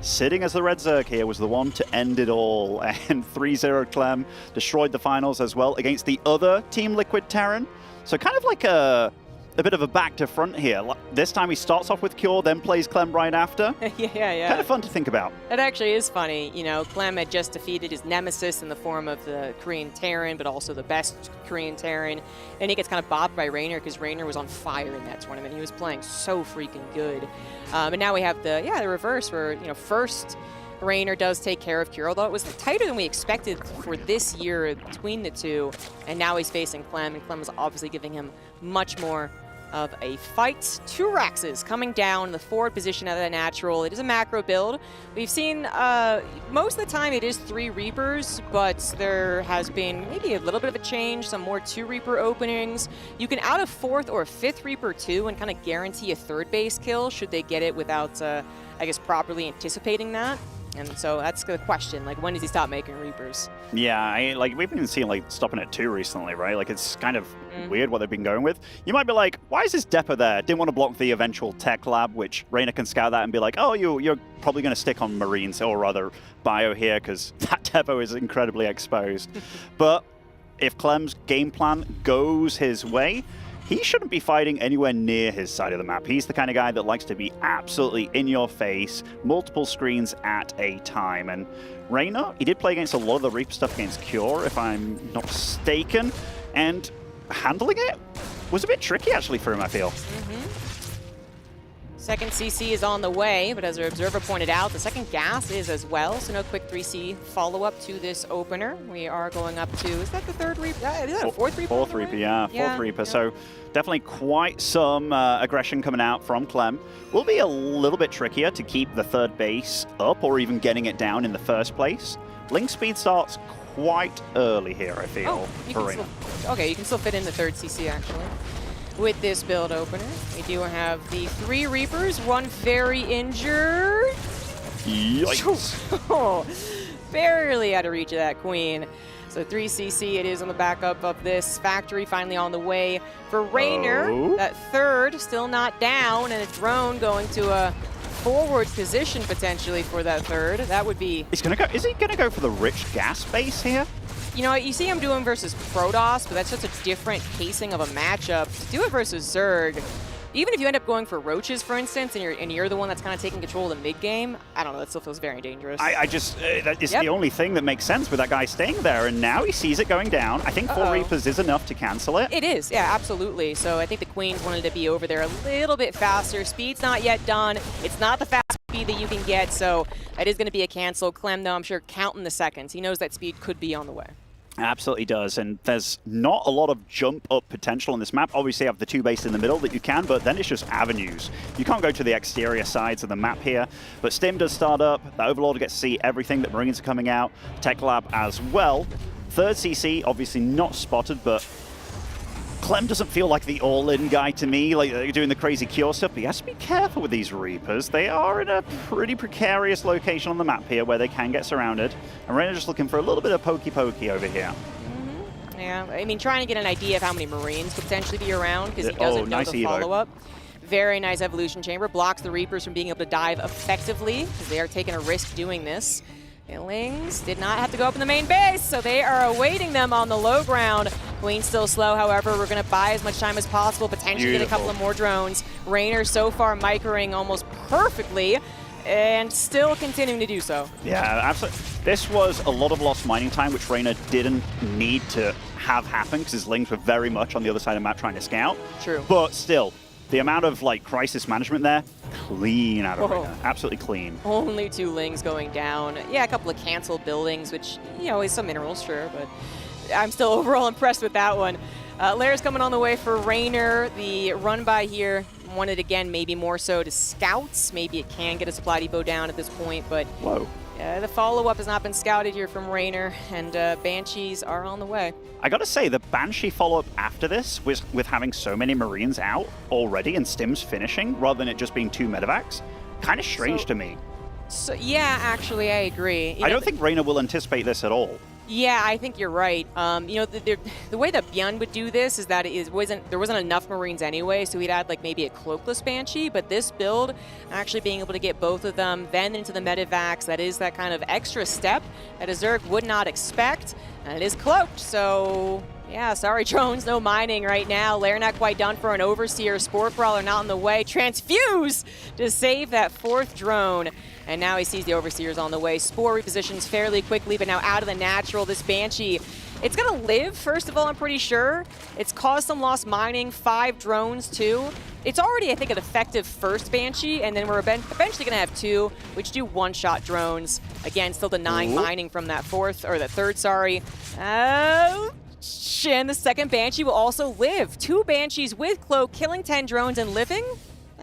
sitting as the Red Zerg here was the one to end it all. And 3-0 Clem destroyed the finals as well against the other Team Liquid Terran. So kind of like a a bit of a back to front here. This time he starts off with Cure, then plays Clem right after. Yeah. Kind of fun to think about. It actually is funny. You know, Clem had just defeated his nemesis in the form of the Korean Terran, but also the best Korean Terran. And he gets kind of bopped by Reynor because Reynor was on fire in that tournament. He was playing so freaking good. And now we have the reverse where, you know, first Reynor does take care of Cure, although it was tighter than we expected for this year between the two. And now he's facing Clem, and Clem was obviously giving him much more of a fight. 2 Raxes coming down in the forward position out of the natural. It is a macro build. We've seen most of the time it is 3 Reapers, but there has been maybe a little bit of a change, some more 2 Reaper openings. You can out a 4th or 5th Reaper too and kind of guarantee a 3rd base kill should they get it without, I guess, properly anticipating that. And so that's the question, like, when does he stop making Reapers? Yeah, we've been seeing, like, stopping at 2 recently, right? Like, it's kind of weird what they've been going with. You might be like, why is this depot there? Didn't want to block the eventual tech lab, which Reynor can scout that and be like, oh, you're probably going to stick on Marines, or rather Bio here, because that depot is incredibly exposed. But if Clem's game plan goes his way, he shouldn't be fighting anywhere near his side of the map. He's the kind of guy that likes to be absolutely in your face, multiple screens at a time. And Reynor, he did play against a lot of the Reaper stuff against Cure, if I'm not mistaken, and handling it was a bit tricky actually for him, I feel. Second CC is on the way, but as our observer pointed out, the second gas is as well, so no quick 3C follow-up to this opener. We are going up to, is that the 3rd Reaper? Is that a 4th Reaper? 4th Reaper, yeah, 4th Reaper. So definitely quite some aggression coming out from Clem. Will be a little bit trickier to keep the 3rd base up or even getting it down in the first place. Link speed starts quite early here, I feel, for Reynor. Okay, you can still fit in the 3rd CC actually. With this build opener, we do have the 3 Reapers, 1 very injured. Yikes. Oh, barely out of reach of that Queen. So 3 CC it is on the backup of this factory, finally on the way for Reynor. That 3rd still not down, and a drone going to a forward position potentially for that 3rd. That would be... Is he gonna go for the rich gas base here? You know, you see him doing versus Protoss, but that's just a different pacing of a matchup. To do it versus Zerg, even if you end up going for Roaches, for instance, and you're the one that's kind of taking control of the mid-game, I don't know, that still feels very dangerous. I just, that is the only thing that makes sense with that guy staying there, and now he sees it going down. I think 4 Reapers is enough to cancel it. It is, yeah, absolutely. So I think the Queens wanted to be over there a little bit faster. Speed's not yet done. It's not the fast speed that you can get, so that is going to be a cancel. Clem, though, I'm sure counting the seconds. He knows that speed could be on the way. Absolutely does, and there's not a lot of jump up potential on this map. Obviously you have the 2 bases in the middle that you can, but then it's just avenues. You can't go to the exterior sides of the map here, but Stim does start up. The Overlord gets to see everything that Marines are coming out. Tech Lab as well. 3rd CC, obviously not spotted, but Clem doesn't feel like the all-in guy to me, like they're doing the crazy Cure stuff, but he has to be careful with these Reapers. They are in a pretty precarious location on the map here where they can get surrounded. And Reynor just looking for a little bit of pokey-pokey over here. Yeah, I mean, trying to get an idea of how many Marines could potentially be around, because he doesn't know the follow-up. Very nice Evolution Chamber. Blocks the Reapers from being able to dive effectively, because they are taking a risk doing this. Billings did not have to go up in the main base, so they are awaiting them on the low ground. Queen's still slow, however, we're going to buy as much time as possible, potentially get a couple of more drones. Reynor so far microing almost perfectly, and still continuing to do so. Yeah, absolutely. This was a lot of lost mining time, which Reynor didn't need to have happen, because his Lings were very much on the other side of the map trying to scout. True. But still, the amount of like crisis management there, clean out of Reynor. Absolutely clean. Only 2 Lings going down. Yeah, a couple of canceled buildings, which, you know, is some minerals, sure, but I'm still overall impressed with that one. Lair's coming on the way for Reynor. The run by here wanted again, maybe more so to scouts. Maybe it can get a supply depot down at this point, but the follow-up has not been scouted here from Reynor, and Banshees are on the way. I gotta say, the Banshee follow-up after this, with having so many Marines out already and Stims finishing, rather than it just being 2 medevacs, kind of strange to me. So yeah, actually, I agree. I don't think Reynor will anticipate this at all. Yeah, I think you're right. You know, the way that Bjorn would do this is that there wasn't enough Marines anyway, so he'd add like maybe a cloakless Banshee, but this build, actually being able to get both of them, then into the medevacs, that is that kind of extra step that a Zerg would not expect, and it is cloaked, so Yeah, sorry, drones, no mining right now. Lair not quite done for an Overseer. Spore Crawler not in the way. Transfuse to save that 4th drone. And now he sees the Overseers on the way. Spore repositions fairly quickly, but now out of the natural. This Banshee, it's going to live, first of all, I'm pretty sure. It's caused some lost mining, 5 drones too. It's already, I think, an effective first Banshee, and then we're eventually going to have 2, which do one-shot drones. Again, still denying mining from that 4th, or the 3rd, sorry. And the 2nd Banshee will also live. 2 Banshees with Cloak, killing 10 drones and living.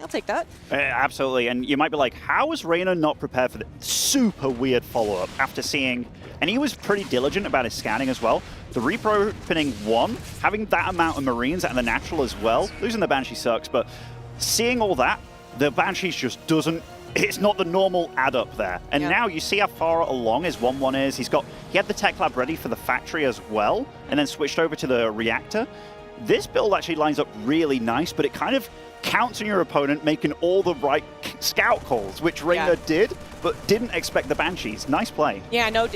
I'll take that. Absolutely, and you might be like, how was Reynor not prepared for the super weird follow-up after seeing, and he was pretty diligent about his scanning as well. The repro opening 1, having that amount of Marines and the natural as well. Losing the Banshee sucks, but seeing all that, the Banshees just doesn't, it's not the normal add up there. And now you see how far along his 1-1 is. He had the tech lab ready for the factory as well, and then switched over to the reactor. This build actually lines up really nice, but it kind of counts on your opponent making all the right scout calls, which Reynor did, but didn't expect the Banshees. Nice play. Yeah, no,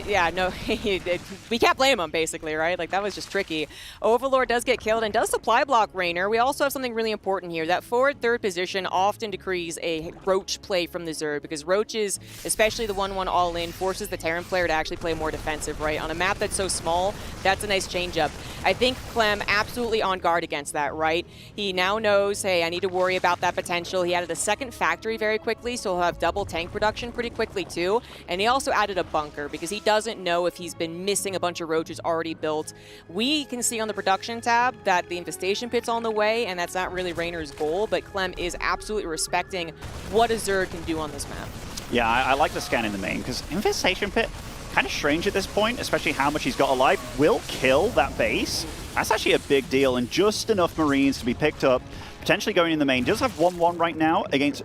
we can't blame him, basically, right? Like, that was just tricky. Overlord does get killed and does supply block Reynor. We also have something really important here. That forward 3rd position often decrees a Roach play from the Zerg, because Roaches, especially the 1-1 all-in, forces the Terran player to actually play more defensive, right? On a map that's so small, that's a nice change-up. I think Clem absolutely on guard against that, right? He now knows, hey, I need to worry about that potential. He added a 2nd factory very quickly, so he'll have double tank production pretty quickly too. And he also added a bunker because he doesn't know if he's been missing a bunch of roaches already built. We can see on the production tab that the infestation pit's on the way, and that's not really Reynor's goal, but Clem is absolutely respecting what a Zerg can do on this map. Yeah, I like the scan in the main, because infestation pit, kind of strange at this point, especially how much he's got alive. Will kill that base. That's actually a big deal, and just enough Marines to be picked up, potentially going in the main. Does have 1-1 right now against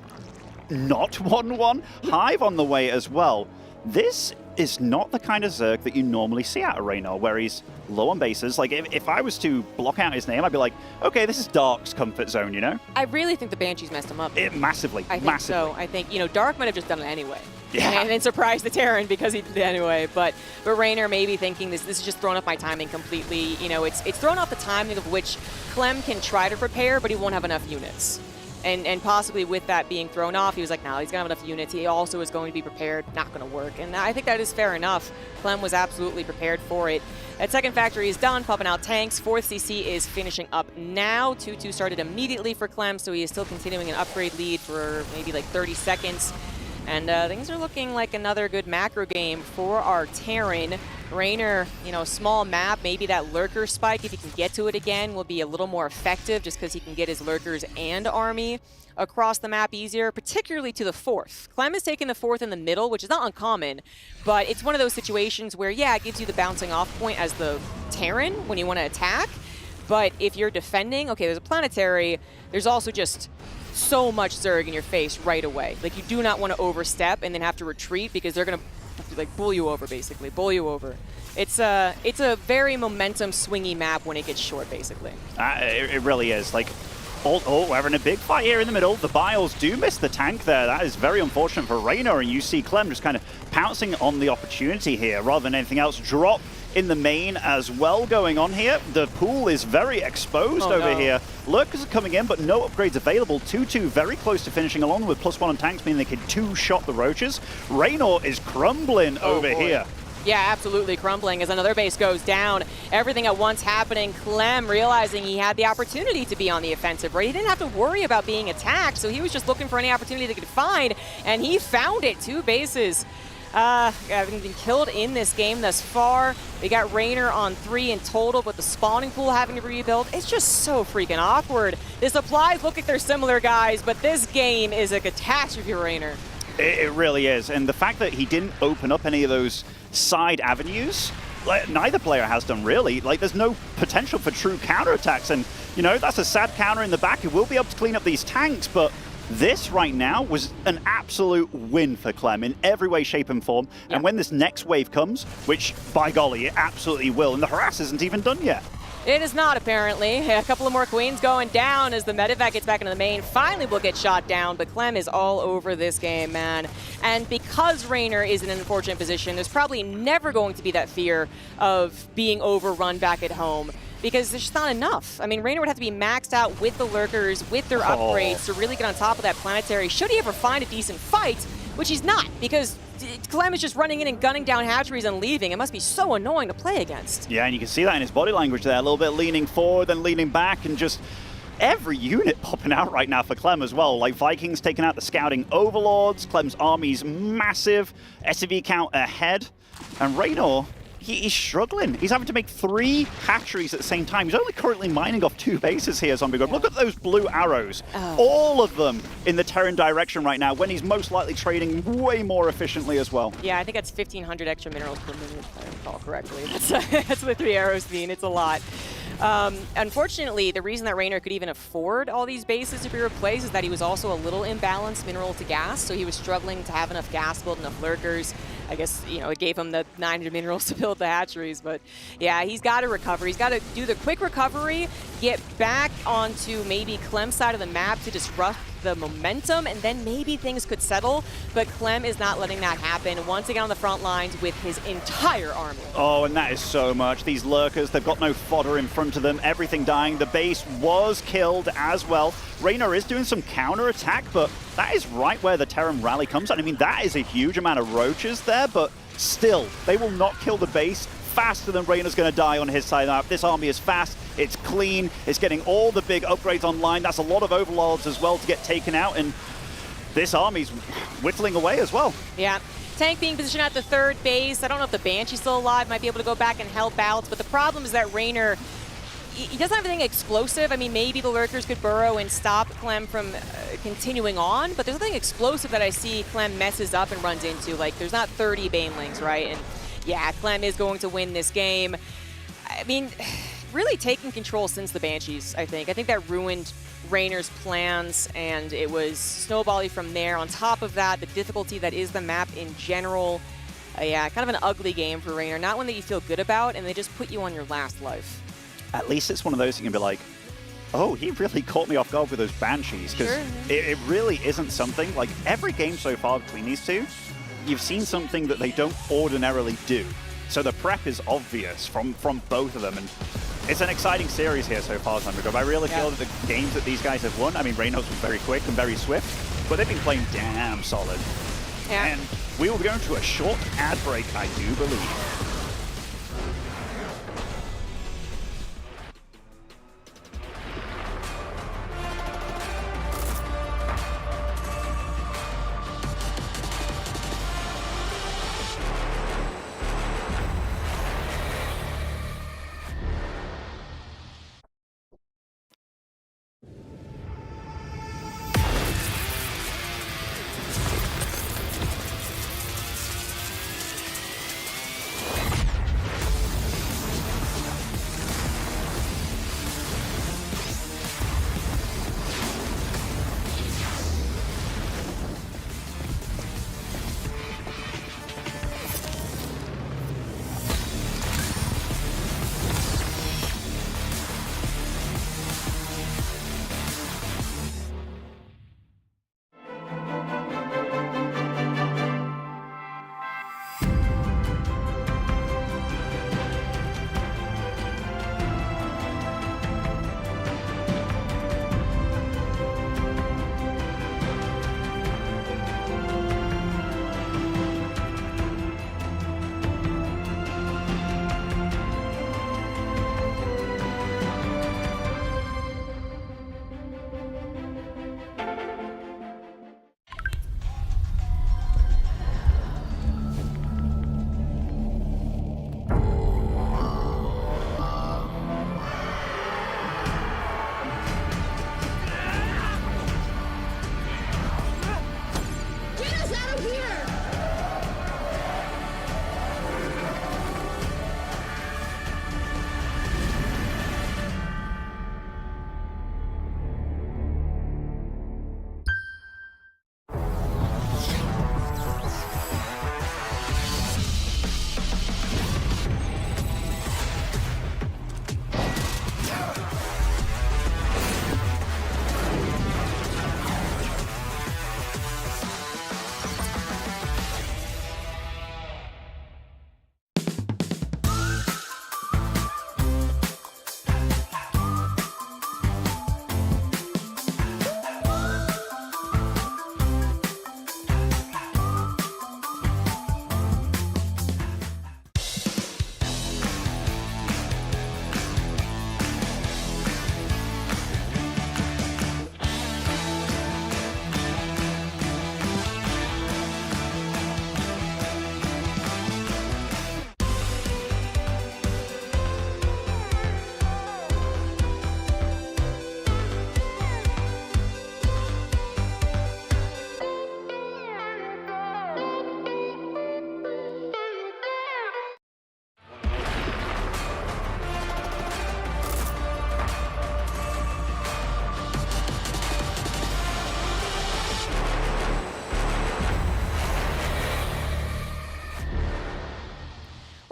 not 1-1. Hive on the way as well. This is not the kind of Zerg that you normally see out of Reynor, where he's low on bases. Like, if I was to block out his name, I'd be like, okay, this is Dark's comfort zone, you know? I really think the Banshees messed him up. Massively, I think massively. so. I think, Dark might have just done it anyway. Yeah. And then surprised the Terran because he did it anyway. But Reynor may be thinking this is just throwing off my timing completely. It's thrown off the timing of which Clem can try to prepare, but he won't have enough units. And possibly with that being thrown off, he was like, no, he's going to have enough units. He also is going to be prepared. Not going to work. And I think that is fair enough. Clem was absolutely prepared for it. That 2nd factory is done, popping out tanks. 4th CC is finishing up now. 2-2 started immediately for Clem, so he is still continuing an upgrade lead for maybe like 30 seconds. And things are looking like another good macro game for our Terran. Reynor, small map, maybe that lurker spike, if he can get to it again, will be a little more effective just because he can get his lurkers and army across the map easier, particularly to the 4th. Clem is taking the 4th in the middle, which is not uncommon, but it's one of those situations where, yeah, it gives you the bouncing off point as the Terran when you want to attack, but if you're defending, okay, there's a planetary, there's also just so much Zerg in your face right away. Like, you do not want to overstep and then have to retreat because they're going to like bull you over, basically. Bull you over. It's a very momentum swingy map when it gets short, basically. It really is. Like, we're having a big fight here in the middle. The Biles do miss the tank there. That is very unfortunate for Reynor, and you see Clem just kind of pouncing on the opportunity here rather than anything else. Drop in the main as well going on here. The pool is very exposed over here. Lurkers are coming in, but no upgrades available. 2-2 very close to finishing along with +1 on tanks, meaning they can two-shot the Roaches. Reynor is crumbling over here. Yeah, absolutely crumbling as another base goes down. Everything at once happening. Clem realizing he had the opportunity to be on the offensive, right? He didn't have to worry about being attacked, so he was just looking for any opportunity he could find, and he found it. 2 bases having been killed in this game thus far. We got Reynor on 3 in total, but the spawning pool having to rebuild. It's just so freaking awkward. The supplies look like they're similar, guys, but this game is a catastrophe for Reynor. It really is, and the fact that he didn't open up any of those side avenues, neither player has done really. Like, there's no potential for true counterattacks, and that's a sad counter in the back. He will be able to clean up these tanks, but this right now was an absolute win for Clem in every way, shape, and form. Yeah. And when this next wave comes, which by golly, it absolutely will, and the harass isn't even done yet. It is not, apparently. A couple of more queens going down as the medevac gets back into the main. Finally will get shot down, but Clem is all over this game, man. And because Reynor is in an unfortunate position, there's probably never going to be that fear of being overrun back at home. because there's just not enough. I mean, Reynor would have to be maxed out with the lurkers, with their upgrades to really get on top of that planetary. Should he ever find a decent fight, which he's not, because Clem is just running in and gunning down hatcheries and leaving. It must be so annoying to play against. Yeah, and you can see that in his body language there, a little bit leaning forward and leaning back, and just every unit popping out right now for Clem as well. Like Vikings taking out the scouting overlords, Clem's army's massive, SCV count ahead, and Reynor, he's struggling. He's having to make 3 hatcheries at the same time. He's only currently mining off 2 bases here, Zombie God. Look at those blue arrows. All of them in the Terran direction right now, when he's most likely trading way more efficiently as well. Yeah, I think that's 1,500 extra minerals per minute, if I recall correctly. That's what 3 arrows mean. It's a lot. Unfortunately, the reason that Reynor could even afford all these bases to be replaced is that he was also a little imbalanced mineral to gas, so he was struggling to have enough gas to build enough lurkers. I guess, you know, it gave him the 900 minerals to build the hatcheries, but yeah, he's got to recover. He's got to do the quick recovery, get back onto maybe Clem's side of the map to disrupt the momentum, and then maybe things could settle, but Clem is not letting that happen. Once again on the front lines with his entire army. Oh, and that is so much. These lurkers, they've got no fodder in front of them, everything dying. The base was killed as well. Reynor is doing some counter-attack, but that is right where the Terran rally comes. And I mean, that is a huge amount of roaches there, but still, they will not kill the base faster than Reynor's going to die on his side. Now, this army is fast, it's clean, it's getting all the big upgrades online. That's a lot of overlords as well to get taken out, and this army's whittling away as well. Yeah. Tank being positioned at the 3rd base. I don't know if the Banshee's still alive, might be able to go back and help out, but the problem is that Reynor, he doesn't have anything explosive. I mean, maybe the lurkers could burrow and stop Clem from continuing on, but there's nothing explosive that I see Clem messes up and runs into. Like, there's not 30 Banelings, right? And yeah, Clem is going to win this game. I mean, really taking control since the Banshees, I think. I think that ruined Reynor's plans, and it was snowballing from there. On top of that, the difficulty that is the map in general. Yeah, kind of an ugly game for Reynor. Not one that you feel good about, and they just put you on your last life. At least it's one of those you can be like, oh, he really caught me off guard with those Banshees, because it really isn't something, like every game so far between these two, you've seen something that they don't ordinarily do. So the prep is obvious from both of them, and it's an exciting series here so far, Thundergov. I really feel that the games that these guys have won, I mean, Reynor's was very quick and very swift, but they've been playing damn solid. Yeah. And we will be going to a short ad break, I do believe.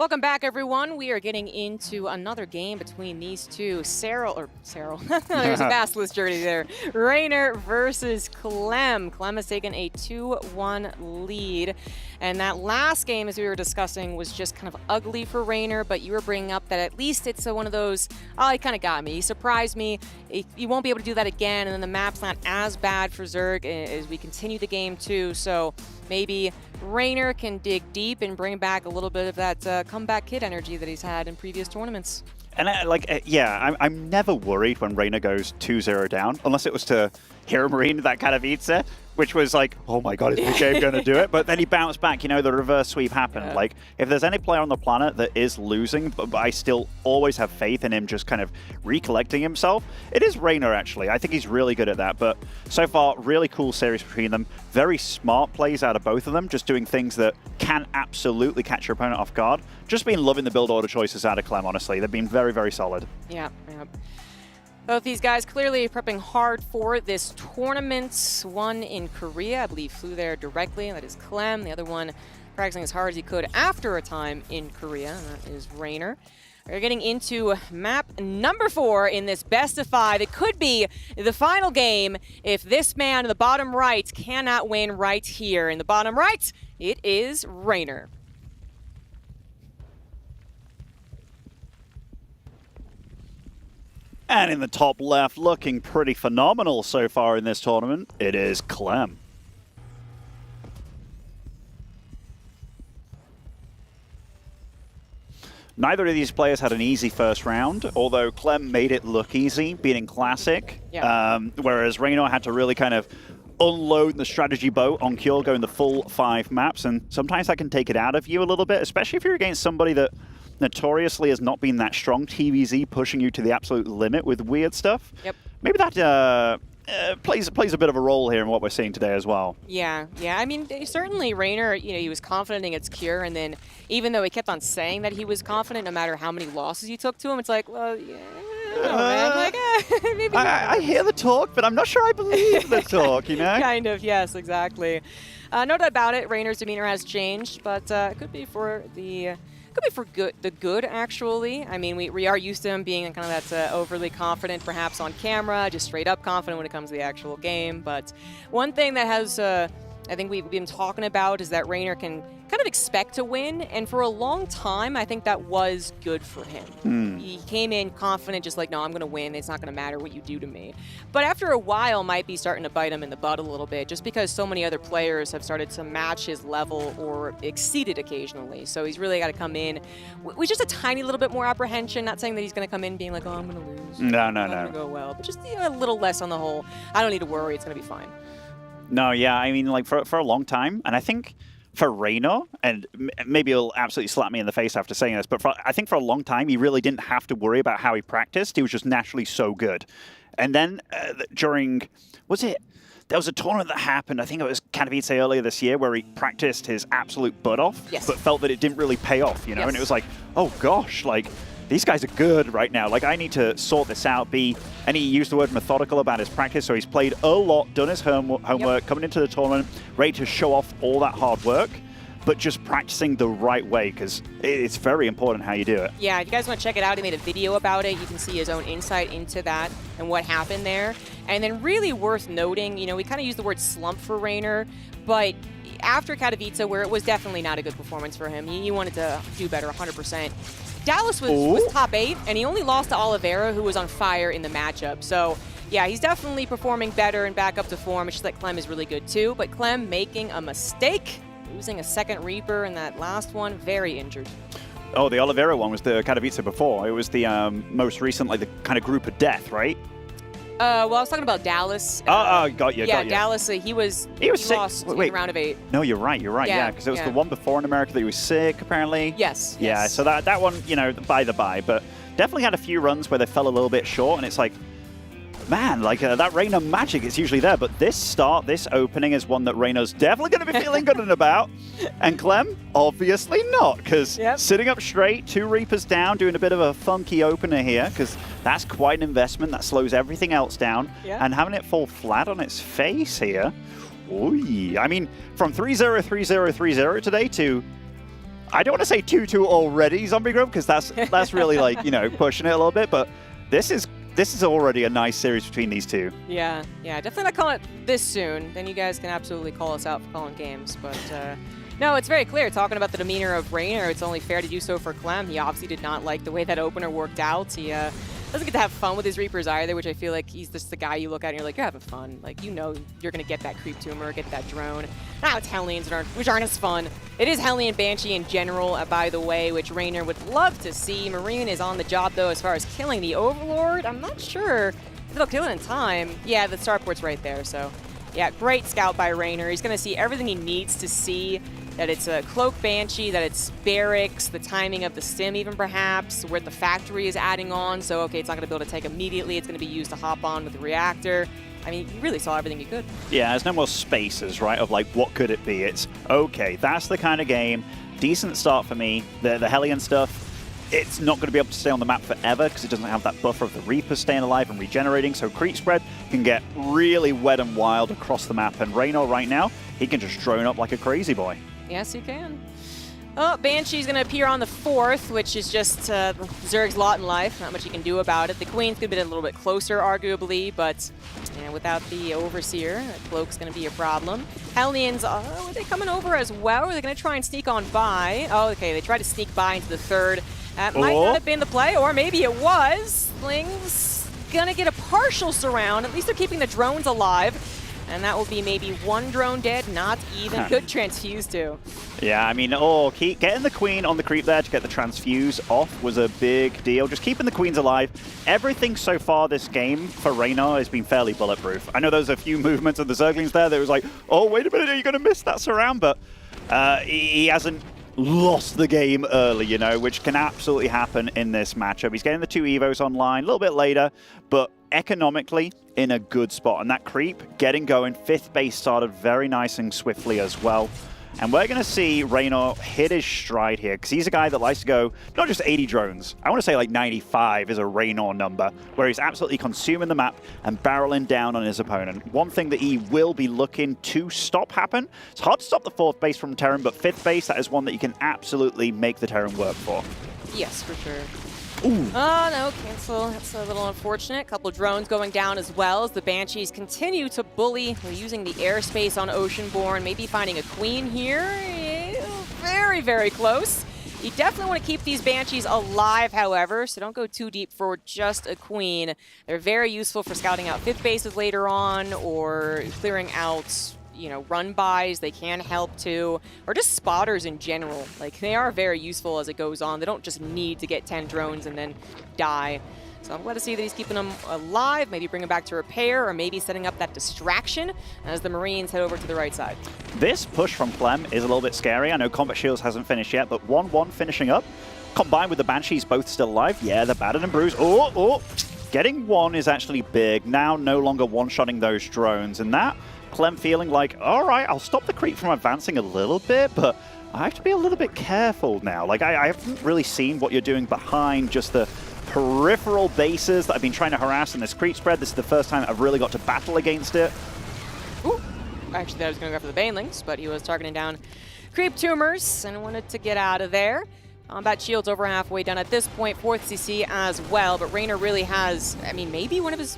Welcome back, everyone. We are getting into another game between these two. Serral, there's a Basilisk journey there. Reynor versus Clem. Clem has taken a 2-1 lead. And that last game, as we were discussing, was just kind of ugly for Reynor, but you were bringing up that at least it's one of those, oh, he kind of got me. He surprised me. You won't be able to do that again, and then the map's not as bad for Zerg as we continue the game, too. So maybe Reynor can dig deep and bring back a little bit of that comeback kid energy that he's had in previous tournaments. And I'm never worried when Reynor goes 2-0 down, unless it was to Hero Marine that Katowice, which was like, oh my god, is the game going to do it? But then he bounced back, the reverse sweep happened. Yeah. Like, if there's any player on the planet that is losing, but I still always have faith in him just kind of recollecting himself, it is Reynor, actually. I think he's really good at that. But so far, really cool series between them. Very smart plays out of both of them, just doing things that can absolutely catch your opponent off guard. Just been loving the build order choices out of Clem, honestly. They've been very, very solid. Yeah. Both these guys clearly prepping hard for this tournament. One in Korea, I believe, flew there directly. That is Clem. The other one practicing as hard as he could after a time in Korea. And that is Reynor. We're getting into map number 4 in this best of 5. It could be the final game if this man in the bottom right cannot win right here. In the bottom right, it is Reynor. And in the top left, looking pretty phenomenal so far in this tournament, it is Clem. Neither of these players had an easy first round, although Clem made it look easy, beating Classic, whereas Reynor had to really kind of unload the strategy boat on Cure, going the full 5 maps, and sometimes that can take it out of you a little bit, especially if you're against somebody that notoriously has not been that strong. TVZ pushing you to the absolute limit with weird stuff. Yep. Maybe that plays a bit of a role here in what we're seeing today as well. Yeah. I mean, certainly Reynor, he was confident against Cure, and then even though he kept on saying that he was confident no matter how many losses you took to him, it's like, well, yeah. Maybe I hear the talk, but I'm not sure I believe the talk, Kind of, yes, exactly. No doubt about it, Reynor's demeanor has changed, but it could be for the good, actually. I mean, we are used to him being kind of that overly confident, perhaps on camera, just straight up confident when it comes to the actual game. But one thing that has, I think we've been talking about is that Reynor can kind of expect to win, and for a long time, I think that was good for him. He came in confident, just like, no, I'm going to win. It's not going to matter what you do to me. But after a while, might be starting to bite him in the butt a little bit, just because so many other players have started to match his level or exceed it occasionally. So he's really got to come in with just a tiny little bit more apprehension. Not saying that he's going to come in being like, oh, I'm going to lose. No. It's not going to go well, but just a little less on the whole. I don't need to worry. It's going to be fine. No, yeah, I mean, like, for a long time, and I think for Reynor, and maybe he'll absolutely slap me in the face after saying this, but I think for a long time, he really didn't have to worry about how he practiced. He was just naturally so good. And then there was a tournament that happened, I think it was Katowice earlier this year, where he practiced his absolute butt off, but felt that it didn't really pay off, and it was like, oh gosh, like, these guys are good right now. Like, I need to sort this out. And he used the word methodical about his practice, so he's played a lot, done his homework, coming into the tournament, ready to show off all that hard work, but just practicing the right way, because it's very important how you do it. Yeah, if you guys want to check it out, he made a video about it. You can see his own insight into that and what happened there. And then really worth noting, we kind of used the word slump for Reynor, but after Katowice, where it was definitely not a good performance for him, he wanted to do better 100%. Dallas was top 8, and he only lost to Oliveira, who was on fire in the matchup. So, yeah, he's definitely performing better and back up to form. It's just that Clem is really good, too. But Clem making a mistake, losing a second Reaper in that last one, very injured. Oh, the Oliveira one was the Katowice before. It was the most recently, the kind of group of death, right? Well, I was talking about Dallas. Got you. Dallas, he lost in round of 8. No, you're right, yeah, because it was the one before in America that he was sick, apparently. Yes. Yeah, so that one, by the by, but definitely had a few runs where they fell a little bit short, and it's like, man, like that Reynor magic is usually there, but this opening is one that Reynor's definitely going to be feeling good about, and Clem, obviously not, because sitting up straight, 2 Reapers down, doing a bit of a funky opener here, because that's quite an investment, that slows everything else down, and having it fall flat on its face here, I mean, from 3-0, 3-0, 3-0 today to I don't want to say 2-2 already, Zombie Grub, because that's really like, you know, pushing it a little bit, but this is already a nice series between these two. Yeah, definitely not calling it this soon. Then you guys can absolutely call us out for calling games. But no, it's very clear. Talking about the demeanor of Reynor, it's only fair to do so for Clem. He obviously did not like the way that opener worked out. He doesn't get to have fun with his Reapers either, which I feel like he's just the guy you look at and you're like, you're having fun. Like, you know you're going to get that creep tumor, get that drone. Now it's Hellions, which aren't as fun. It is Hellion Banshee in general, by the way, which Reynor would love to see. Marine is on the job, though, as far as killing the Overlord. I'm not sure if they'll kill it in time. Yeah, the starport's right there, so yeah, great scout by Reynor. He's going to see everything he needs to see. That it's a Cloak Banshee, that it's barracks, the timing of the stim even perhaps, where the factory is adding on. So, okay, it's not going to be able to take immediately. It's going to be used to hop on with the reactor. I mean, you really saw everything you could. Yeah, there's no more spaces, right, of like, what could it be? It's, okay, that's the kind of game. Decent start for me. The Hellion stuff, it's not going to be able to stay on the map forever because it doesn't have that buffer of the Reapers staying alive and regenerating. So creep spread can get really wet and wild across the map. And Reynor right now, he can just drone up like a crazy boy. Yes, you can. Oh, Banshee's going to appear on the 4th, which is just Zerg's lot in life. Not much you can do about it. The Queen's going to be a little bit closer, arguably, but without the Overseer, Cloak's going to be a problem. Hellions, are they coming over as well? Or are they going to try and sneak on by? Oh, okay, they tried to sneak by into the 3rd. That might not have been the play, or maybe it was. Sling's going to get a partial surround. At least they're keeping the drones alive. And that will be maybe 1 drone dead, not even. Good transfuse, too. Yeah, I mean, getting the Queen on the creep there to get the transfuse off was a big deal. Just keeping the Queens alive. Everything so far this game for Reynor has been fairly bulletproof. I know there's a few movements of the Zerglings there that was like, oh, wait a minute, are you going to miss that surround? But he hasn't lost the game early, you know, which can absolutely happen in this matchup. He's getting the 2 Evos online a little bit later, but economically in a good spot. And that creep getting going. 5th base started very nice and swiftly as well. And we're going to see Reynor hit his stride here because he's a guy that likes to go not just 80 drones. I want to say like 95 is a Reynor number where he's absolutely consuming the map and barreling down on his opponent. One thing that he will be looking to stop happen. It's hard to stop the 4th base from Terran, but 5th base, that is one that you can absolutely make the Terran work for. Yes, for sure. Ooh. Oh, no, cancel. That's a little unfortunate. Couple drones going down as well as the Banshees continue to bully. We're using the airspace on Oceanborn, maybe finding a Queen here. Very, very close. You definitely want to keep these Banshees alive, however, so don't go too deep for just a Queen. They're very useful for scouting out 5th bases later on or clearing out run-bys. They can help too, or just spotters in general. Like, they are very useful as it goes on. They don't just need to get 10 drones and then die. So I'm glad to see that he's keeping them alive, maybe bring them back to repair, or maybe setting up that distraction as the Marines head over to the right side. This push from Clem is a little bit scary. I know Combat Shields hasn't finished yet, but 1-1 finishing up. Combined with the Banshees both still alive. Yeah, they're battered and bruised. Oh! Getting 1 is actually big. Now no longer one-shotting those drones, and that Clem feeling like, all right, I'll stop the creep from advancing a little bit, but I have to be a little bit careful now. Like, I haven't really seen what you're doing behind just the peripheral bases that I've been trying to harass in this creep spread. This is the first time I've really got to battle against it. Ooh. Actually, I was going to go for the Banelings, but he was targeting down creep tumors and wanted to get out of there. Combat Shield's over halfway done at this point, 4th CC as well, but Reynor really has, I mean, maybe one of his,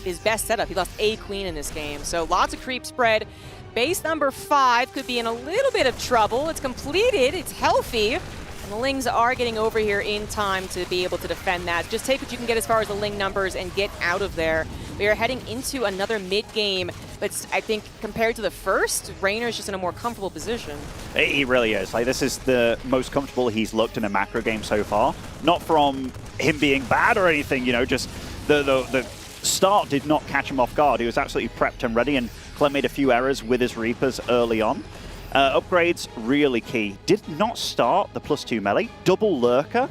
his best setup. He lost a Queen in this game, so lots of creep spread. Base number 5 could be in a little bit of trouble. It's completed, it's healthy, and the Lings are getting over here in time to be able to defend that. Just take what you can get as far as the Ling numbers and get out of there. We are heading into another mid-game, but I think compared to the first, Reynor's just in a more comfortable position. He really is. Like, this is the most comfortable he's looked in a macro game so far. Not from him being bad or anything, just the start did not catch him off guard. He was absolutely prepped and ready, and Clem made a few errors with his Reapers early on. Upgrades, really key. Did not start the +2 melee. Double Lurker.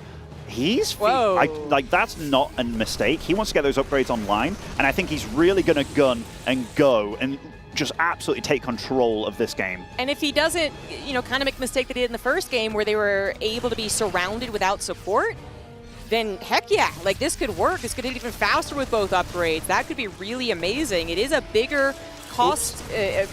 That's not a mistake. He wants to get those upgrades online, and I think he's really going to gun and go and just absolutely take control of this game. And if he doesn't, kind of make the mistake they did in the first game where they were able to be surrounded without support, then heck yeah, like this could work. This could hit even faster with both upgrades. That could be really amazing. It is a bigger cost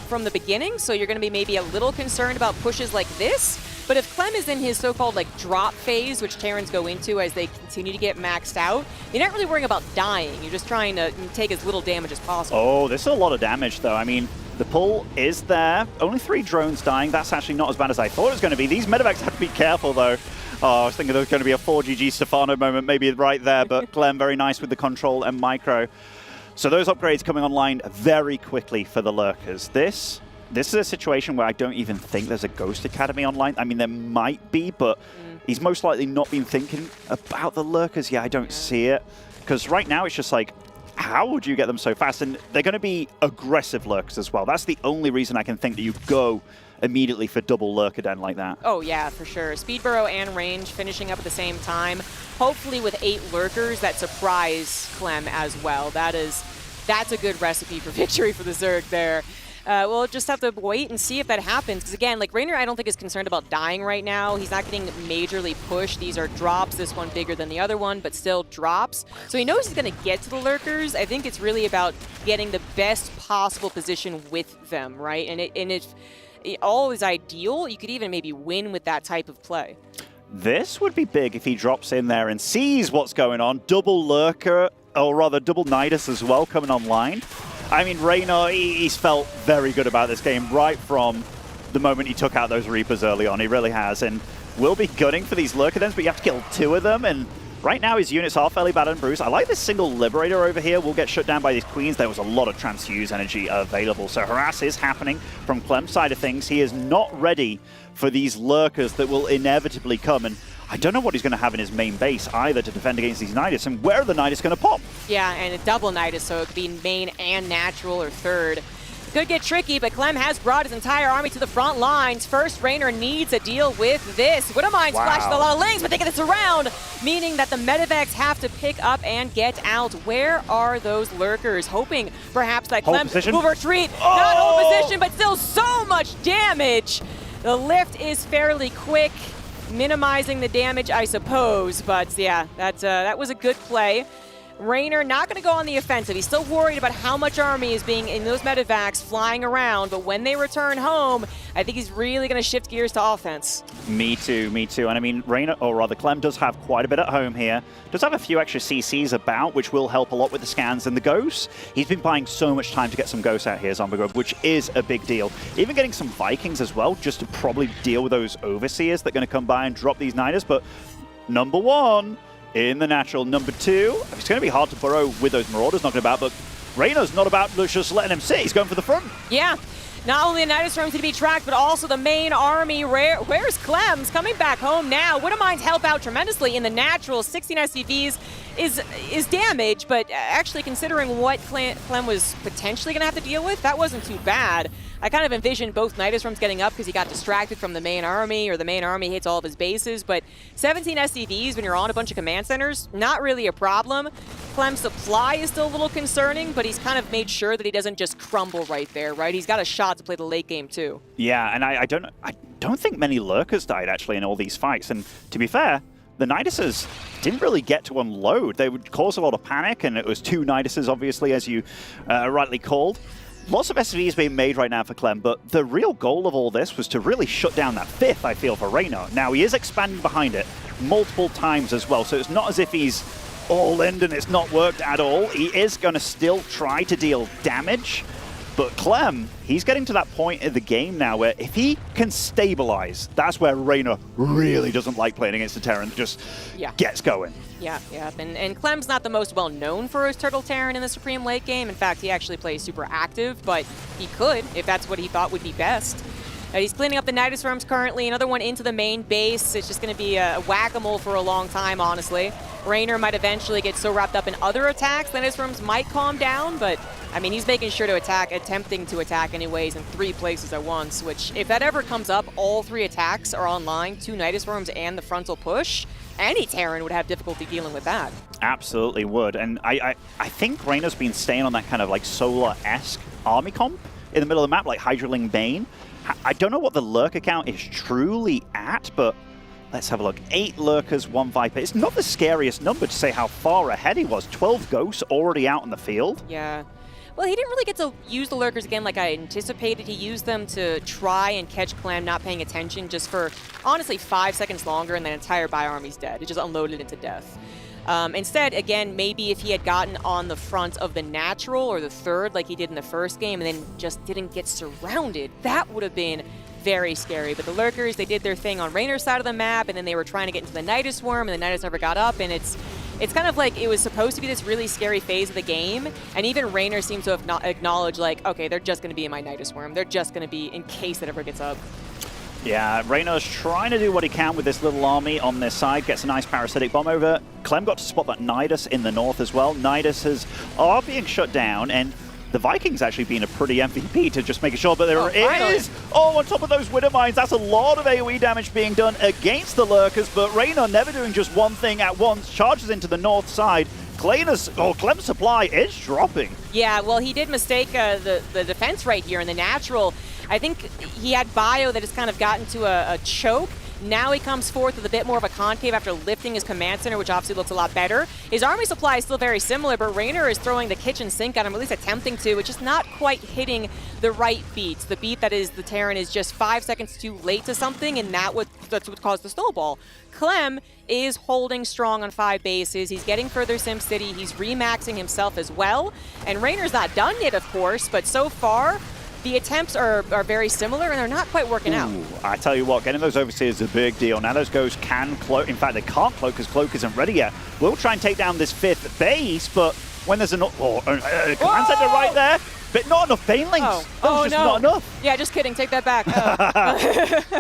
from the beginning, so you're going to be maybe a little concerned about pushes like this. But if Clem is in his so-called like drop phase, which Terrans go into as they continue to get maxed out, you're not really worrying about dying. You're just trying to take as little damage as possible. Oh, this is a lot of damage, though. I mean, the pull is there. Only 3 drones dying. That's actually not as bad as I thought it was going to be. These medevacs have to be careful, though. Oh, I was thinking there was going to be a 4GG Stefano moment maybe right there, but Clem very nice with the control and micro. So those upgrades coming online very quickly for the Lurkers. This is a situation where I don't even think there's a Ghost Academy online. I mean, there might be, but he's most likely not been thinking about the Lurkers. Yeah, I don't see it. Because right now it's just like, how would you get them so fast? And they're going to be aggressive Lurkers as well. That's the only reason I can think that you go immediately for double Lurker Den like that. Oh yeah, for sure. Speed Burrow and range finishing up at the same time. Hopefully with 8 Lurkers that surprise Clem as well. That's a good recipe for victory for the Zerg there. We'll just have to wait and see if that happens. Because again, like Reynor, I don't think is concerned about dying right now. He's not getting majorly pushed. These are drops. This one bigger than the other one, but still drops. So he knows he's going to get to the Lurkers. I think it's really about getting the best possible position with them, right? And if all is ideal, you could even maybe win with that type of play. This would be big if he drops in there and sees what's going on. Double Lurker, or rather double Nidus as well coming online. I mean, Reynor, he's felt very good about this game right from the moment he took out those Reapers early on. He really has. And will be gunning for these Lurker Dens, but you have to kill 2 of them. And right now his units are fairly bad and bruised. I like this single Liberator over here. Will get shut down by these Queens. There was a lot of transfuse energy available. So harass is happening from Clem's side of things. He is not ready for these Lurkers that will inevitably come. And I don't know what he's going to have in his main base either to defend against these Nidus, and where are the Nidus going to pop? Yeah, and a double Nidus, so it could be main and natural or third. Could get tricky, but Clem has brought his entire army to the front lines. First, Reynor needs to deal with this. Wouldn't mind splashes a lot of lings, but they get this around, meaning that the medevacs have to pick up and get out. Where are those Lurkers? Hoping perhaps that Clem will retreat. Oh! Not hold position, but still so much damage. The lift is fairly quick, minimizing the damage, I suppose. But yeah, that was a good play. Reynor not going to go on the offensive. He's still worried about how much army is being in those medevacs flying around, but when they return home, I think he's really going to shift gears to offense. Me too, me too. And I mean, Reynor, or rather Clem, does have quite a bit at home here. Does have a few extra CCs about, which will help a lot with the scans and the ghosts. He's been buying so much time to get some ghosts out here, Zombie, which is a big deal. Even getting some Vikings as well, just to probably deal with those Overseers that are going to come by and drop these Nidus. But number 1 in the natural. Number 2, it's going to be hard to burrow with those Marauders knocking about, but Reynor's not about just letting him sit. He's going for the front. Yeah. Not only the Nidus room to be tracked, but also the main army. Where's Clem's coming back home now? Wouldn't mind help out tremendously in the natural. 16 SCVs is damage, but actually considering what Clem was potentially going to have to deal with, that wasn't too bad. I kind of envisioned both Nidus rooms getting up because he got distracted from the main army, or the main army hits all of his bases, but 17 SCVs when you're on a bunch of command centers, not really a problem. Clem's supply is still a little concerning, but he's kind of made sure that he doesn't just crumble right there, right? He's got a shot to play the late game too. Yeah, and I don't think many Lurkers died actually in all these fights, and to be fair, the Niduses didn't really get to unload. They would cause a lot of panic, and it was 2 Niduses, obviously, as you rightly called. Lots of SCVs being made right now for Clem, but the real goal of all this was to really shut down that 5th, I feel, for Reynor. Now, he is expanding behind it multiple times as well, so it's not as if he's all in and it's not worked at all. He is going to still try to deal damage, but Clem, he's getting to that point in the game now where if he can stabilize, that's where Reynor really doesn't like playing against the Terran that just gets going. Yeah. And Clem's not the most well-known for his Turtle Terran in the Supreme late game. In fact, he actually plays super active, but he could if that's what he thought would be best. He's cleaning up the Nidus rooms currently, another one into the main base. It's just going to be a whack-a-mole for a long time, honestly. Reynor might eventually get so wrapped up in other attacks, the Nidus rooms might calm down, but I mean, he's making sure to attack, attempting to attack anyways in 3 places at once, which if that ever comes up, all 3 attacks are online, 2 Nidus rooms and the frontal push. Any Terran would have difficulty dealing with that. Absolutely would. And I think Reynor's been staying on that kind of like Solar-esque army comp in the middle of the map, like Hydraling Bane. I don't know what the Lurker count is truly at, but let's have a look. 8 Lurkers, 1 Viper. It's not the scariest number to say how far ahead he was. 12 Ghosts already out in the field. Yeah. Well, he didn't really get to use the lurkers again like I anticipated. He used them to try and catch Clem not paying attention just for, honestly, 5 seconds longer, and the entire Bio army's dead. It just unloaded into death. Instead, again, maybe if he had gotten on the front of the natural or the third like he did in the first game and then just didn't get surrounded, that would have been very scary. But the lurkers, they did their thing on Reynor's side of the map, and then they were trying to get into the Nidus Worm, and the Nidus never got up, and it's kind of like it was supposed to be this really scary phase of the game, and even Reynor seems to have not acknowledged, like, okay, they're just going to be in my Nidus Worm. They're just going to be in case it ever gets up. Yeah, Reynor's trying to do what he can with this little army on this side, gets a nice parasitic bomb over. Clem got to spot that Nidus in the north as well. Nidus are being shut down, and the Vikings actually being a pretty MVP to just making sure, but there is. Oh, on top of those Widow Mines, that's a lot of AoE damage being done against the Lurkers, but Reynor never doing just one thing at once, charges into the north side. Clem's supply is dropping. Yeah, well, he did mistake the defense right here in the natural. I think he had Bio that has kind of gotten to a choke. Now he comes forth with a bit more of a concave after lifting his command center, which obviously looks a lot better. His army supply is still very similar, but Reynor is throwing the kitchen sink at him, at least attempting to, which is not quite hitting the right beat. The beat that is the Terran is just 5 seconds too late to something, and that's what caused the snowball. Clem is holding strong on 5 bases. He's getting further SimCity. He's remaxing himself as well. And Reynor's not done yet, of course, but so far, the attempts are very similar, and they're not quite working out. I tell you what, getting those overseers is a big deal. Now those ghosts can cloak. In fact, they can't cloak because cloak isn't ready yet. We'll try and take down this 5th base, but when there's a command center right there, but not enough banelings. Just not enough. Yeah, just kidding. Take that back.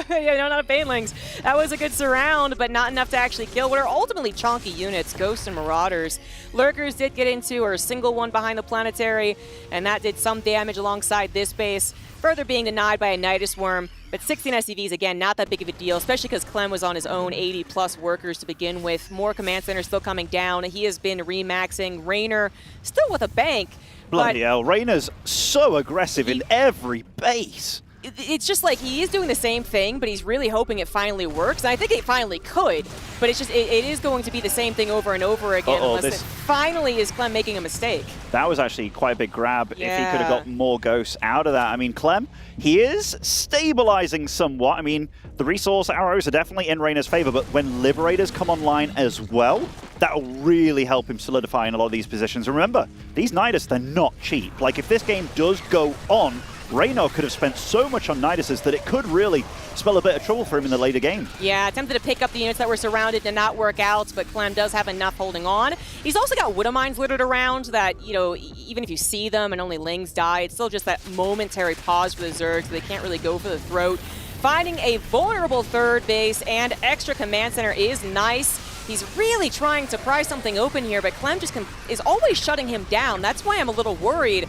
Yeah, no, not banelings. That was a good surround, but not enough to actually kill what are ultimately chonky units, Ghosts and Marauders. Lurkers did get into or single one behind the planetary, and that did some damage alongside this base, further being denied by a Nidus Worm. But 16 SCVs, again, not that big of a deal, especially because Clem was on his own 80-plus workers to begin with. More command centers still coming down. He has been remaxing. Reynor still with a bank. Bloody hell, Reynor's so aggressive in every base. It's just like he is doing the same thing, but he's really hoping it finally works. And I think it finally could, but it's just it is going to be the same thing over and over again unless it finally is Clem making a mistake. That was actually quite a big grab if he could have got more ghosts out of that. I mean, Clem, he is stabilizing somewhat. I mean, the resource arrows are definitely in Reynor's favor, but when Liberators come online as well, that will really help him solidify in a lot of these positions. And remember, these Nidus, they're not cheap. Like, if this game does go on, Reynor could have spent so much on Niduses that it could really spell a bit of trouble for him in the later game. Yeah, attempted to pick up the units that were surrounded, did not work out, but Clem does have enough holding on. He's also got Widow Mines littered around that, you know, even if you see them and only Lings die, it's still just that momentary pause for the Zergs, so they can't really go for the throat. Finding a vulnerable third base and extra command center is nice. He's really trying to pry something open here, but Clem just is always shutting him down. That's why I'm a little worried.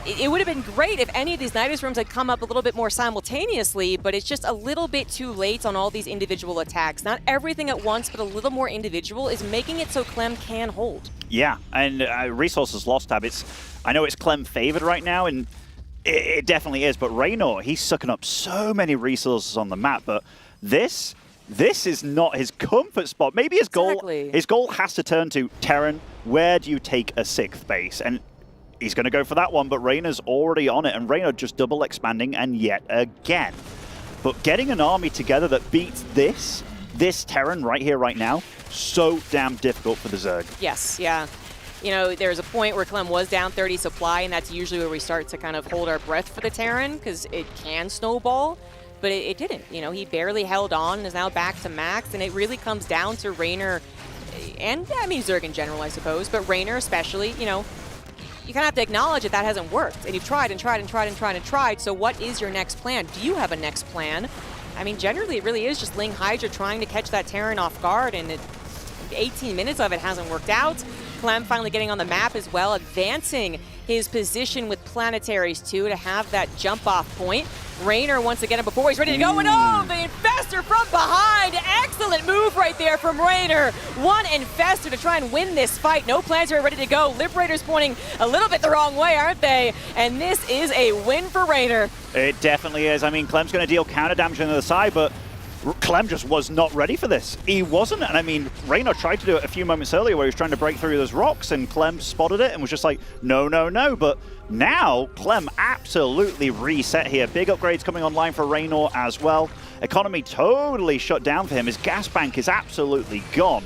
It would have been great if any of these Nidus rooms had come up a little bit more simultaneously, but it's just a little bit too late on all these individual attacks. Not everything at once, but a little more individual is making it so Clem can hold. Yeah, and resources lost tab. I know it's Clem favored right now, and it definitely is, but Reynor, he's sucking up so many resources on the map, but this is not his comfort spot. Maybe his goal has to turn to, Terran, where do you take a 6th base? And he's going to go for that one, but Reynor's already on it, and Reynor just double expanding, and yet again. But getting an army together that beats this Terran right here, right now, so damn difficult for the Zerg. Yes, yeah. You know, there's a point where Clem was down 30 supply, and that's usually where we start to kind of hold our breath for the Terran, because it can snowball, but it didn't. You know, he barely held on and is now back to max, and it really comes down to Reynor, and I mean Zerg in general, I suppose, but Reynor especially, you know, you kind of have to acknowledge that hasn't worked, and you've tried and tried and tried and tried and tried, so what is your next plan? Do you have a next plan? I mean, generally, it really is just Ling Hydra trying to catch that Terran off guard, and 18 minutes of it hasn't worked out. Clem finally getting on the map as well, advancing his position with Planetaries too to have that jump-off point. Reynor once again before he's ready to go, and oh, the Infestor from behind! Excellent move right there from Reynor. One Infestor to try and win this fight. No Planetary ready to go. Liberators pointing a little bit the wrong way, aren't they? And this is a win for Reynor. It definitely is. I mean, Clem's going to deal counter damage on the other side, but Clem just was not ready for this. He wasn't, and I mean, Reynor tried to do it a few moments earlier where he was trying to break through those rocks, and Clem spotted it and was just like, no, no, no. But now, Clem absolutely reset here. Big upgrades coming online for Reynor as well. Economy totally shut down for him. His gas bank is absolutely gone.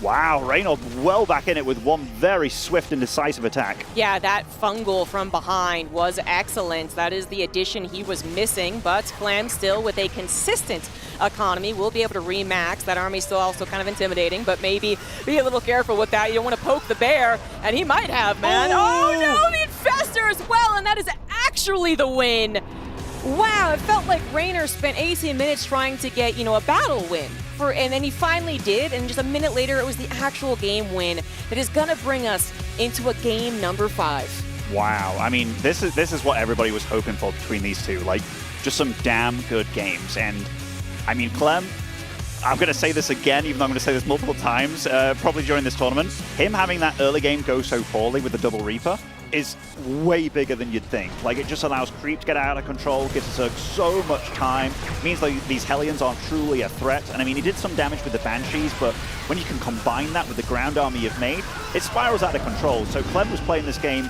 Wow, Reynor well back in it with one very swift and decisive attack. Yeah, that fungal from behind was excellent. That is the addition he was missing, but Clem still with a consistent economy will be able to remax. That army's still also kind of intimidating, but maybe be a little careful with that. You don't want to poke the bear, and he might have, man. Oh no, the Infestor as well, and that is actually the win. Wow, it felt like Reynor spent 18 minutes trying to get, a battle win. And then he finally did, and just a minute later, it was the actual game win that is going to bring us into a game number 5. Wow, I mean, this is what everybody was hoping for between these two. Like, just some damn good games. And, I mean, Clem, I'm going to say this again, even though I'm going to say this multiple times, probably during this tournament. Him having that early game go so poorly with the double Reaper is way bigger than you'd think. Like, it just allows Creep to get out of control, gives us so much time. It means like these Hellions aren't truly a threat. And I mean, he did some damage with the Banshees, but when you can combine that with the ground army you've made, it spirals out of control. So Clem was playing this game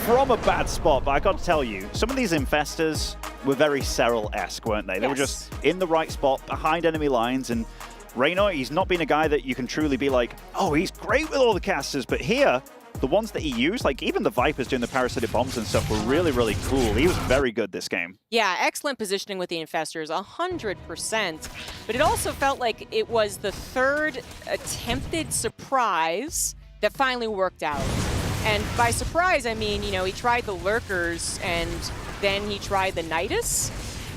from a bad spot, but I got to tell you, some of these Infestors were very Serral-esque, weren't they? They were just in the right spot, behind enemy lines, and Reynor, he's not been a guy that you can truly be like, oh, he's great with all the casters, but here, the ones that he used, like even the Vipers doing the parasitic bombs and stuff, were really, really cool. He was very good this game. Yeah, excellent positioning with the Infestors, 100%. But it also felt like it was the third attempted surprise that finally worked out. And by surprise, I mean, he tried the Lurkers and then he tried the Nidus.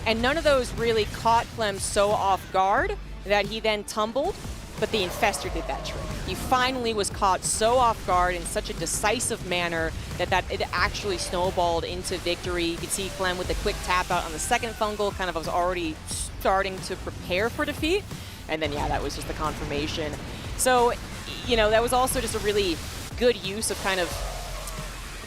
And none of those really caught Clem so off guard that he then tumbled. But the Infestor did that trick. He finally was caught so off guard in such a decisive manner that it actually snowballed into victory. You could see Clem with the quick tap out on the second fungal, kind of was already starting to prepare for defeat. And then, yeah, that was just the confirmation. So, that was also just a really good use of kind of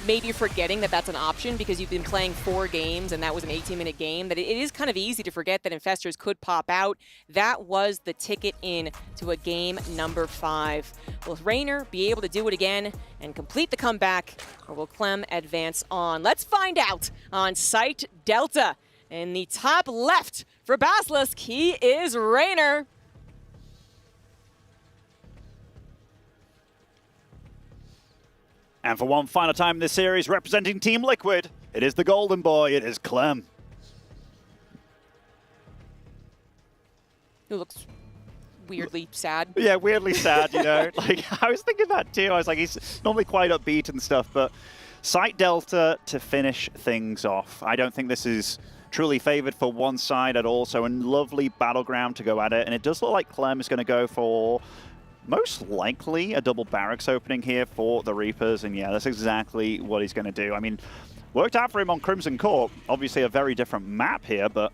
maybe forgetting that that's an option because you've been playing 4 games and that was an 18-minute game, that it is kind of easy to forget that Infestors could pop out. That was the ticket in to a game number 5. Will Reynor be able to do it again and complete the comeback, or will Clem advance on? Let's find out on Site Delta. In the top left for Basilisk, he is Reynor. And for one final time in this series, representing Team Liquid, it is the golden boy, it is Clem. Who looks weirdly sad. Yeah, weirdly sad, Like, I was thinking that too. I was like, he's normally quite upbeat and stuff, but Site Delta to finish things off. I don't think this is truly favored for one side at all, so a lovely battleground to go at it, and it does look like Clem is going to go for most likely a double barracks opening here for the Reapers, and yeah, that's exactly what he's going to do. I mean, worked out for him on Crimson Court. Obviously a very different map here, but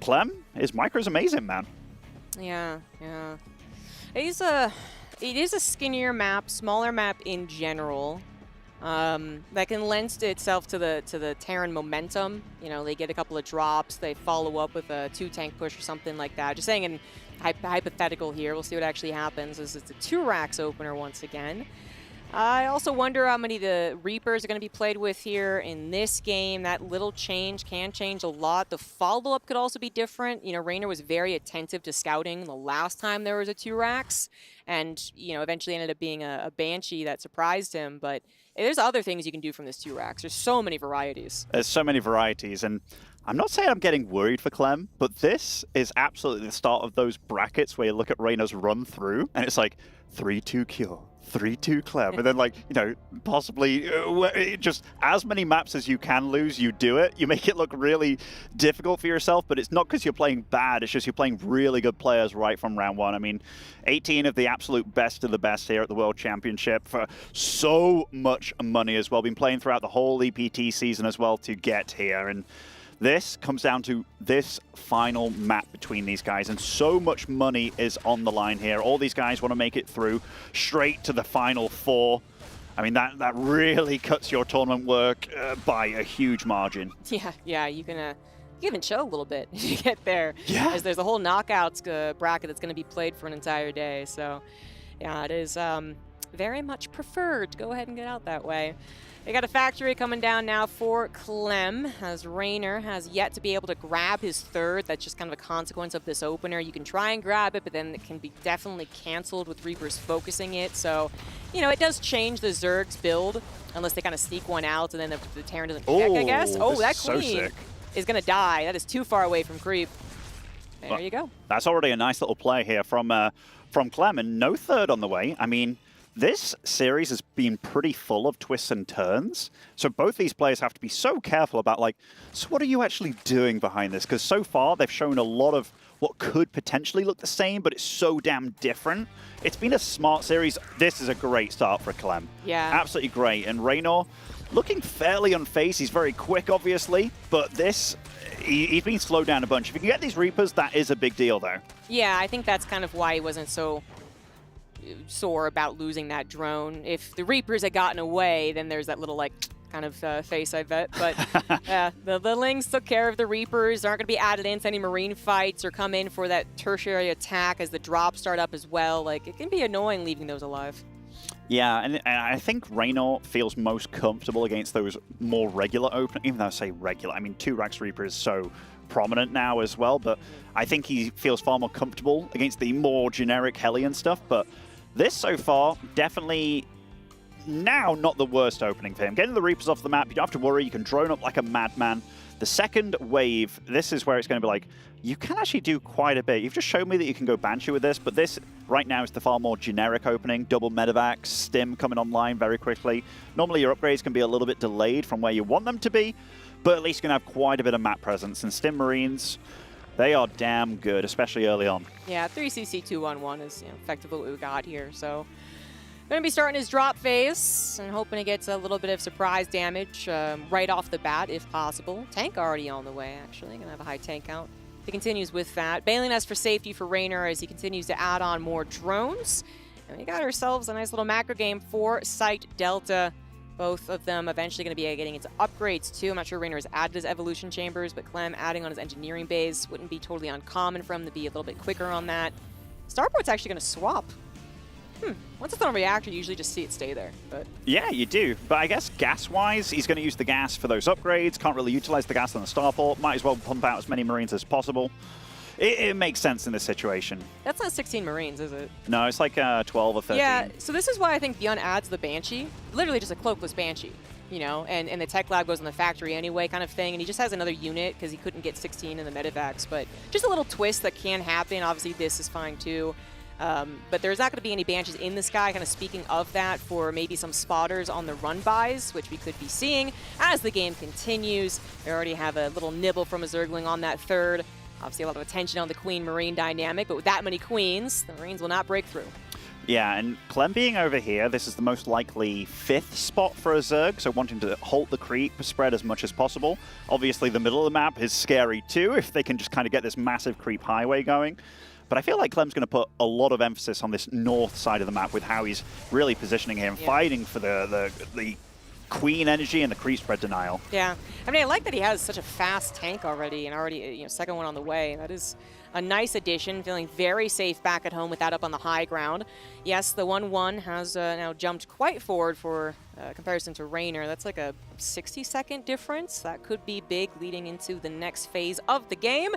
Clem, his micro's amazing, man. Yeah. It is a skinnier map, smaller map in general. That can lend itself to the Terran momentum. They get a couple of drops, they follow up with a 2-tank push or something like that. Just saying in hypothetical here, we'll see what actually happens. It's a 2 racks opener once again. I also wonder how many the Reapers are going to be played with here in this game. That little change can change a lot. The follow-up could also be different. Reynor was very attentive to scouting the last time there was a 2 racks, and eventually ended up being a Banshee that surprised him. But there's other things you can do from this 2 racks. There's so many varieties. There's so many varieties, and I'm not saying I'm getting worried for Clem, but this is absolutely the start of those brackets where you look at Reynor's run through, and it's like 3-2 Cure, 3-2 Clem, and then possibly just as many maps as you can lose, you do it. You make it look really difficult for yourself, but it's not because you're playing bad, it's just you're playing really good players right from round 1. I mean, 18 of the absolute best of the best here at the World Championship for so much money as well. Been playing throughout the whole EPT season as well to get here, and this comes down to this final map between these guys, and so much money is on the line here. All these guys want to make it through straight to the final 4. I mean, that really cuts your tournament work by a huge margin. Yeah, you can You even chill a little bit if you get there. Yeah. As there's a whole knockouts bracket that's going to be played for an entire day. So, yeah, it is very much preferred to go ahead and get out that way. We got a factory coming down now for Clem, as Reynor has yet to be able to grab his third. That's just kind of a consequence of this opener. You can try and grab it, but then it can be definitely canceled with Reapers focusing it. So, you know, it does change the Zerg's build, unless they kind of sneak one out and then the Terran doesn't check, I guess. Oh, that Queen is going to die. That is too far away from creep. There you go. That's already a nice little play here from Clem, and no third on the way. I mean, this series has been pretty full of twists and turns, so both these players have to be so careful about, like, so what are you actually doing behind this? Because so far they've shown a lot of what could potentially look the same, but it's so damn different. It's been a smart series. This is a great start for Clem. Yeah. Absolutely great. And Reynor, looking fairly unfazed. He's very quick, obviously, but this, he's been slowed down a bunch. If you can get these Reapers, that is a big deal, though. Yeah, I think that's kind of why he wasn't so sore about losing that drone. If the Reapers had gotten away, then there's that little, like, kind of face, I bet. But the Lings took care of the Reapers. Aren't going to be added into any Marine fights or come in for that tertiary attack as the drops start up as well. Like, it can be annoying leaving those alive. Yeah, and I think Reynor feels most comfortable against those more regular open, even though I say regular, I mean 2 Rax Reaper is so prominent now as well, but I think he feels far more comfortable against the more generic Hellion stuff. But this so far, definitely now not the worst opening for him. Getting the Reapers off the map, you don't have to worry, you can drone up like a madman. The second wave, this is where it's going to be like, you can actually do quite a bit. You've just shown me that you can go Banshee with this, but this right now is the far more generic opening. Double Medevac, Stim coming online very quickly. Normally your upgrades can be a little bit delayed from where you want them to be, but at least you're going to have quite a bit of map presence. And Stim Marines, they are damn good, especially early on. Yeah, 3CC 2-1-1 is effectively what we got here. So going to be starting his drop phase and hoping he gets a little bit of surprise damage right off the bat if possible. Tank already on the way, actually. Going to have a high tank count. He continues with that. Bailing us for safety for Reynor as he continues to add on more drones. And we got ourselves a nice little macro game for Site Delta. Both of them eventually going to be getting into upgrades too. I'm not sure Reynor has added his evolution chambers, but Clem adding on his engineering base wouldn't be totally uncommon for him to be a little bit quicker on that. Starport's actually going to swap. Once it's on a reactor, you usually just see it stay there. But yeah, you do. But I guess gas-wise, he's going to use the gas for those upgrades. Can't really utilize the gas on the starport. Might as well pump out as many Marines as possible. It makes sense in this situation. that's not 16 Marines, is it? No, it's like 12 or 13. Yeah, so this is why I think Beyond adds the Banshee. Literally just a cloakless Banshee, you know, and the tech lab goes in the factory anyway kind of thing, and he just has another unit because he couldn't get 16 in the medevacs. But just a little twist that can happen. Obviously, this is fine too. But there's not going to be any Banshees in the sky, kind of speaking of that, for maybe some spotters on the run-bys, which we could be seeing as the game continues. We already have a little nibble from a Zergling on that third. Obviously, a lot of attention on the Queen-Marine dynamic, but with that many Queens, the Marines will not break through. Yeah, and Clem being over here, this is the most likely 5th spot for a Zerg, so wanting to halt the creep spread as much as possible. Obviously, the middle of the map is scary too, if they can just kind of get this massive creep highway going. But I feel like Clem's going to put a lot of emphasis on this north side of the map with how he's really positioning him, fighting for the Queen energy and the creep spread denial. Yeah, I mean, I like that he has such a fast tank already, and already, you know, second one on the way. That is a nice addition, feeling very safe back at home with that up on the high ground. Yes, the 1-1 has now jumped quite forward for comparison to Reynor. That's like a 60-second difference. That could be big leading into the next phase of the game.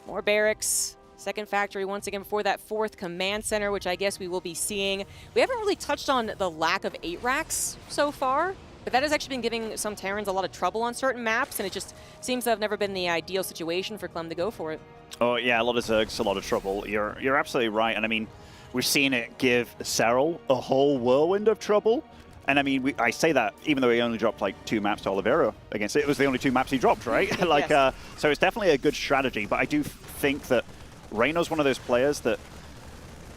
More barracks. Second factory once again before that 4th command center, which I guess we will be seeing. We haven't really touched on the lack of 8 racks so far, but that has actually been giving some Terrans a lot of trouble on certain maps, and it just seems to have never been the ideal situation for Clem to go for it. Oh yeah, a lot of Zergs, a lot of trouble. You're absolutely right, and I mean, we've seen it give Serral a whole whirlwind of trouble. And I mean, I say that even though he only dropped like 2 maps to Oliveira against it. It was the only 2 maps he dropped, right? Like, Yes. So it's definitely a good strategy, but I do think that Reynor's one of those players that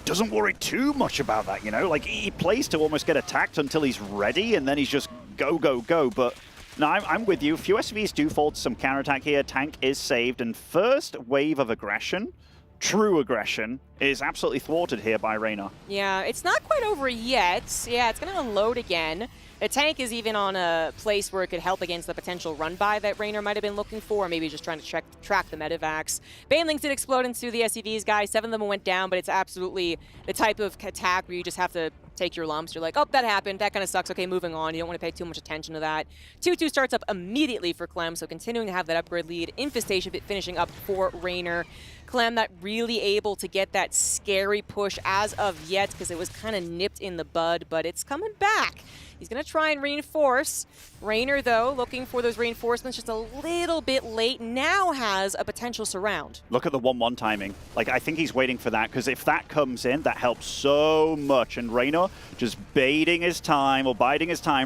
doesn't worry too much about that, you know? Like, he plays to almost get attacked until he's ready, and then he's just go, go, go. But no, I'm with you. Few SCVs do fall to some counterattack here. Tank is saved, and first wave of aggression, true aggression, is absolutely thwarted here by Reynor. Yeah, it's not quite over yet. Yeah, it's going to unload again. The tank is even on a place where it could help against the potential run-by that Reynor might have been looking for, or maybe just trying to track the medevacs. Banelings did explode into the SCVs, guys. 7 of them went down, but it's absolutely the type of attack where you just have to take your lumps. You're like, oh, that happened. That kind of sucks. Okay, moving on. You don't want to pay too much attention to that. 2-2 starts up immediately for Clem, so continuing to have that upgrade lead. Infestation finishing up for Reynor. Clem not really able to get that scary push as of yet because it was kind of nipped in the bud, but it's coming back. He's going to try and reinforce. Reynor, though, looking for those reinforcements just a little bit late, now has a potential surround. Look at the 1-1 timing. Like, I think he's waiting for that, because if that comes in, that helps so much. And Reynor just biding his time,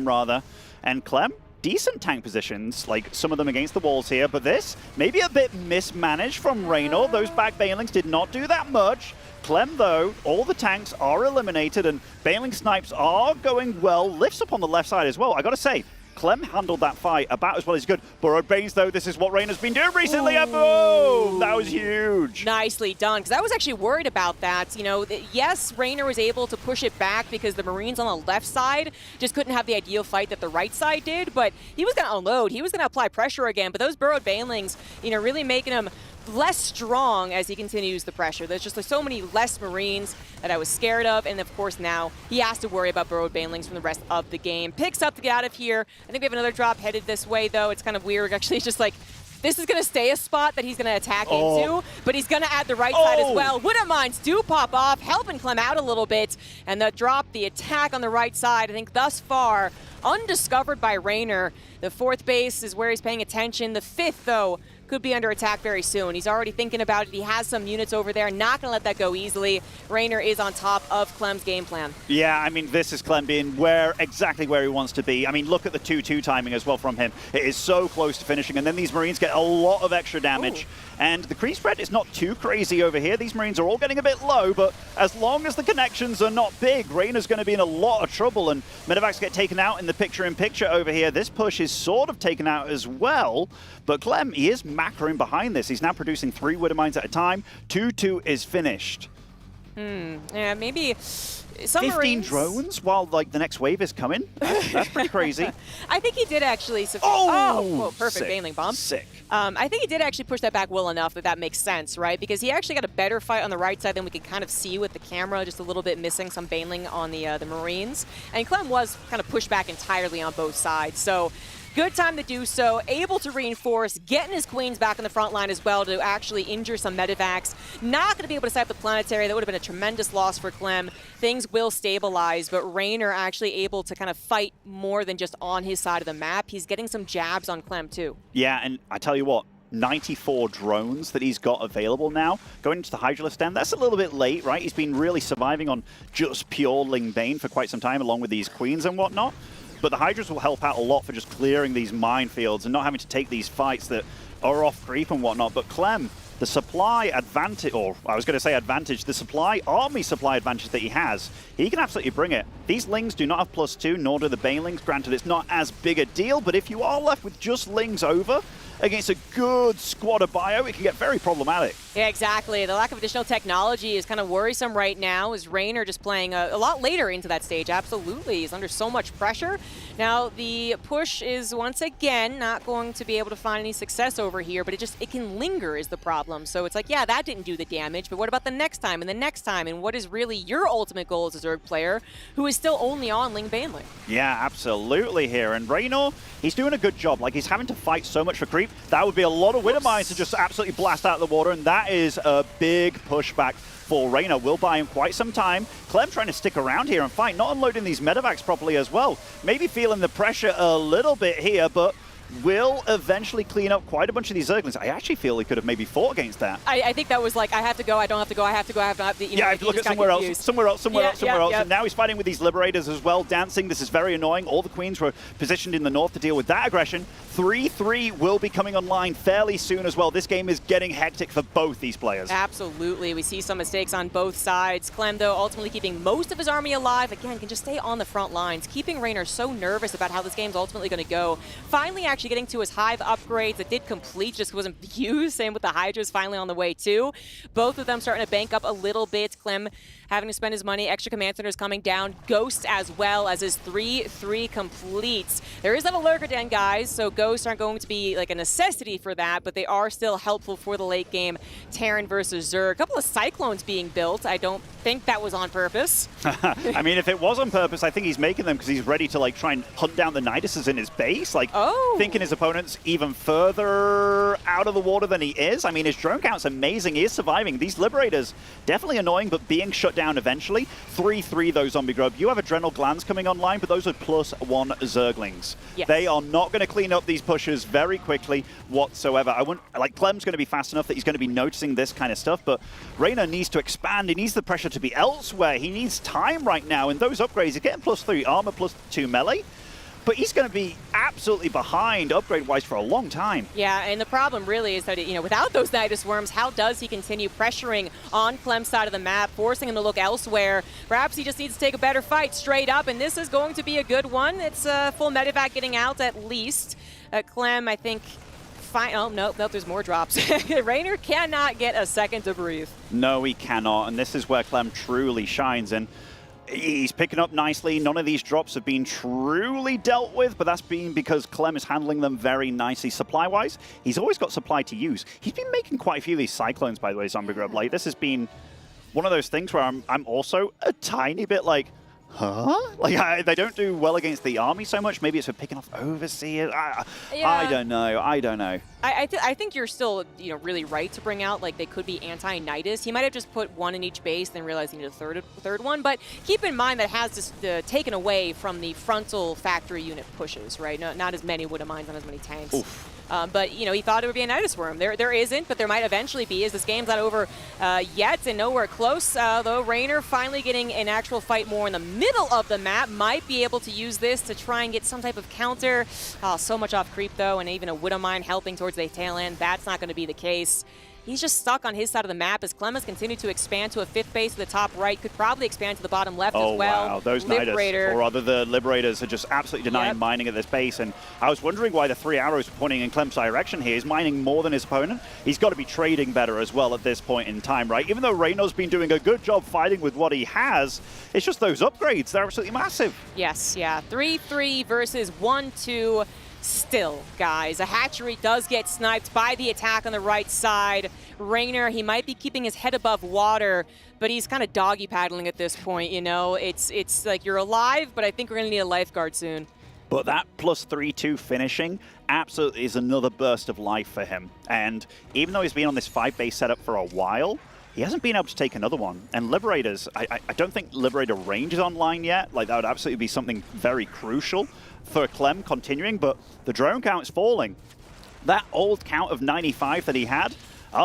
rather. And Clem, decent tank positions, like some of them against the walls here, but this, maybe a bit mismanaged from Reynor. Those back Banelings did not do that much. Clem, though, all the tanks are eliminated, and Baneling snipes are going well. Lifts up on the left side as well. I gotta say, Clem handled that fight about as well as he could. Burrowed Banes, though, this is what Reynor's been doing recently, and boom! That was huge. Nicely done, because I was actually worried about that. You know, yes, Reynor was able to push it back because the Marines on the left side just couldn't have the ideal fight that the right side did, but he was going to unload. He was going to apply pressure again, but those Burrowed Banelings, you know, really making him less strong as he continues the pressure. There's so many less Marines that I was scared of, and of course now he has to worry about Burrowed Banelings from the rest of the game. Picks up to get out of here. I think we have another drop headed this way, though. It's kind of weird. Actually, it's just like, this is going to stay a spot that he's going to attack into, but he's going to add the right side as well. Wouldn't minds do pop off, helping Clem out a little bit, and the drop, the attack on the right side, I think thus far, undiscovered by Reynor. The 4th base is where he's paying attention. The 5th, though, could be under attack very soon. He's already thinking about it. He has some units over there. Not going to let that go easily. Reynor is on top of Clem's game plan. Yeah, I mean, this is Clem being exactly where he wants to be. I mean, look at the 2-2 timing as well from him. It is so close to finishing, and then these Marines get a lot of extra damage. Ooh. And the creep spread is not too crazy over here. These Marines are all getting a bit low, but as long as the connections are not big, Reynor's going to be in a lot of trouble, and medevacs get taken out in the picture-in-picture over here. This push is sort of taken out as well, but Clem, he is macroing behind this. He's now producing 3 Widow Mines at a time. 2-2 is finished. Yeah, maybe some 15 Marines... drones while like the next wave is coming? That's pretty crazy. I think he did actually... Oh, perfect sick. Baneling bomb. Sick. I think he did actually push that back well enough that makes sense, right? Because he actually got a better fight on the right side than we could kind of see with the camera, just a little bit missing some Baneling on the Marines. And Clem was kind of pushed back entirely on both sides. So good time to do so, able to reinforce, getting his queens back in the front line as well to actually injure some medevacs. Not going to be able to set up the planetary. That would have been a tremendous loss for Clem. Things will stabilize, but Reynor actually able to kind of fight more than just on his side of the map. He's getting some jabs on Clem too. Yeah, and I tell you what, 94 drones that he's got available now. Going into the Hydralisk Den, that's a little bit late, right? He's been really surviving on just pure Ling Bane for quite some time, along with these queens and whatnot. But the Hydras will help out a lot for just clearing these minefields and not having to take these fights that are off creep and whatnot. But Clem, the supply advantage, or I was going to say advantage, the army supply advantage that he has, he can absolutely bring it. These Lings do not have +2, nor do the Banelings. Granted, it's not as big a deal, but if you are left with just Lings over against a good squad of bio, it can get very problematic. Yeah, exactly. The lack of additional technology is kind of worrisome right now, as Reynor just playing a lot later into that stage. Absolutely. He's under so much pressure. Now, the push is once again not going to be able to find any success over here, but it can linger is the problem. So it's like, yeah, that didn't do the damage, but what about the next time and the next time? And what is really your ultimate goal as a Zerg player who is still only on Ling Baneling? Yeah, absolutely here. And Reynor, he's doing a good job. Like, he's having to fight so much for creep. That would be a lot of Widow Mines to just absolutely blast out of the water, and that is a big pushback for Reynor. Will buy him quite some time. Clem trying to stick around here and fight, not unloading these medevacs properly as well. Maybe feeling the pressure a little bit here, but will eventually clean up quite a bunch of these Zerglings. I actually feel he could have maybe fought against that. I think that was like, I have to go, I don't have to go, I have to go, I have to, I have to look at somewhere else. And now he's fighting with these Liberators as well, dancing. This is very annoying. All the Queens were positioned in the north to deal with that aggression. 3-3 will be coming online fairly soon as well. This game is getting hectic for both these players. Absolutely. We see some mistakes on both sides. Clem, though, ultimately keeping most of his army alive. Again, can just stay on the front lines, keeping Reynor so nervous about how this game's ultimately going to go. Finally, actually actually getting to his Hive upgrades. It did complete, just wasn't used. Same with the Hydras finally on the way too. Both of them starting to bank up a little bit. Clem having to spend his money. Extra command centers coming down. Ghost as well as his 3-3 completes. There is that a Lurker Den, guys, so Ghosts aren't going to be like a necessity for that, but they are still helpful for the late game. Terran versus Zerg. A couple of Cyclones being built. I don't think that was on purpose. I mean, if it was on purpose, I think he's making them because he's ready to like try and hunt down the Niduses in his base. Like, thinking his opponent's even further out of the water than he is. I mean, his drone count's amazing. He is surviving. These Liberators, definitely annoying, but being shut down eventually. 3-3 though, Zombie Grub. You have Adrenal Glands coming online, but those are +1 Zerglings. Yes. They are not going to clean up these pushes very quickly whatsoever. I wouldn't, like, Clem's going to be fast enough that he's going to be noticing this kind of stuff, but Reynor needs to expand. He needs the pressure to be elsewhere. He needs time right now, and those upgrades, he's getting +3 armor, +2 melee, but he's going to be absolutely behind upgrade-wise for a long time. Yeah, and the problem really is that, you know, without those Nidus Worms, how does he continue pressuring on Clem's side of the map, forcing him to look elsewhere? Perhaps he just needs to take a better fight straight up, and this is going to be a good one. It's full medevac getting out at least. Clem, I think, fine. Oh, nope, there's more drops. Reynor cannot get a second to breathe. No, he cannot, and this is where Clem truly shines, and he's picking up nicely. None of these drops have been truly dealt with, but that's been because Clem is handling them very nicely supply-wise. He's always got supply to use. He's been making quite a few of these Cyclones, by the way, Zombie Grub. Like, this has been one of those things where I'm also a tiny bit like, huh? Like, they don't do well against the army so much. Maybe it's for picking off Overseers. I don't know. I don't know. I think you're still, you know, really right to bring out, like, they could be anti-Nidus. He might have just put one in each base, then realized he needed a third one. But keep in mind that has just taken away from the frontal factory unit pushes, right? No, not as many would have minds, not as many tanks. But, you know, he thought it would be a Nidus Worm. There isn't, but there might eventually be, as this game's not over yet and nowhere close. Though Reynor finally getting an actual fight more in the middle of the map, might be able to use this to try and get some type of counter. So much off creep, though, and even a Widow Mine helping towards the tail end. That's not going to be the case. He's just stuck on his side of the map as Clem has continued to expand to a 5th base to the top right. Could probably expand to the bottom left as well. Oh, wow. Those Liberator. Nidus, or rather the Liberators, are just absolutely denying mining at this base. And I was wondering why the 3 arrows were pointing in Clem's direction here. He's mining more than his opponent. He's got to be trading better as well at this point in time, right? Even though Reynor's been doing a good job fighting with what he has, it's just those upgrades. They're absolutely massive. Yes, yeah. 3-3 versus 1-2. Still, guys, a hatchery does get sniped by the attack on the right side. Reynor, he might be keeping his head above water, but he's kind of doggy paddling at this point, you know? It's like you're alive, but I think we're going to need a lifeguard soon. But that +3-2 finishing absolutely is another burst of life for him. And even though he's been on this 5-base setup for a while, he hasn't been able to take another one. And Liberators, I don't think Liberator range is online yet. Like, that would absolutely be something very crucial for Clem continuing, but the drone count is falling. That old count of 95 that he had,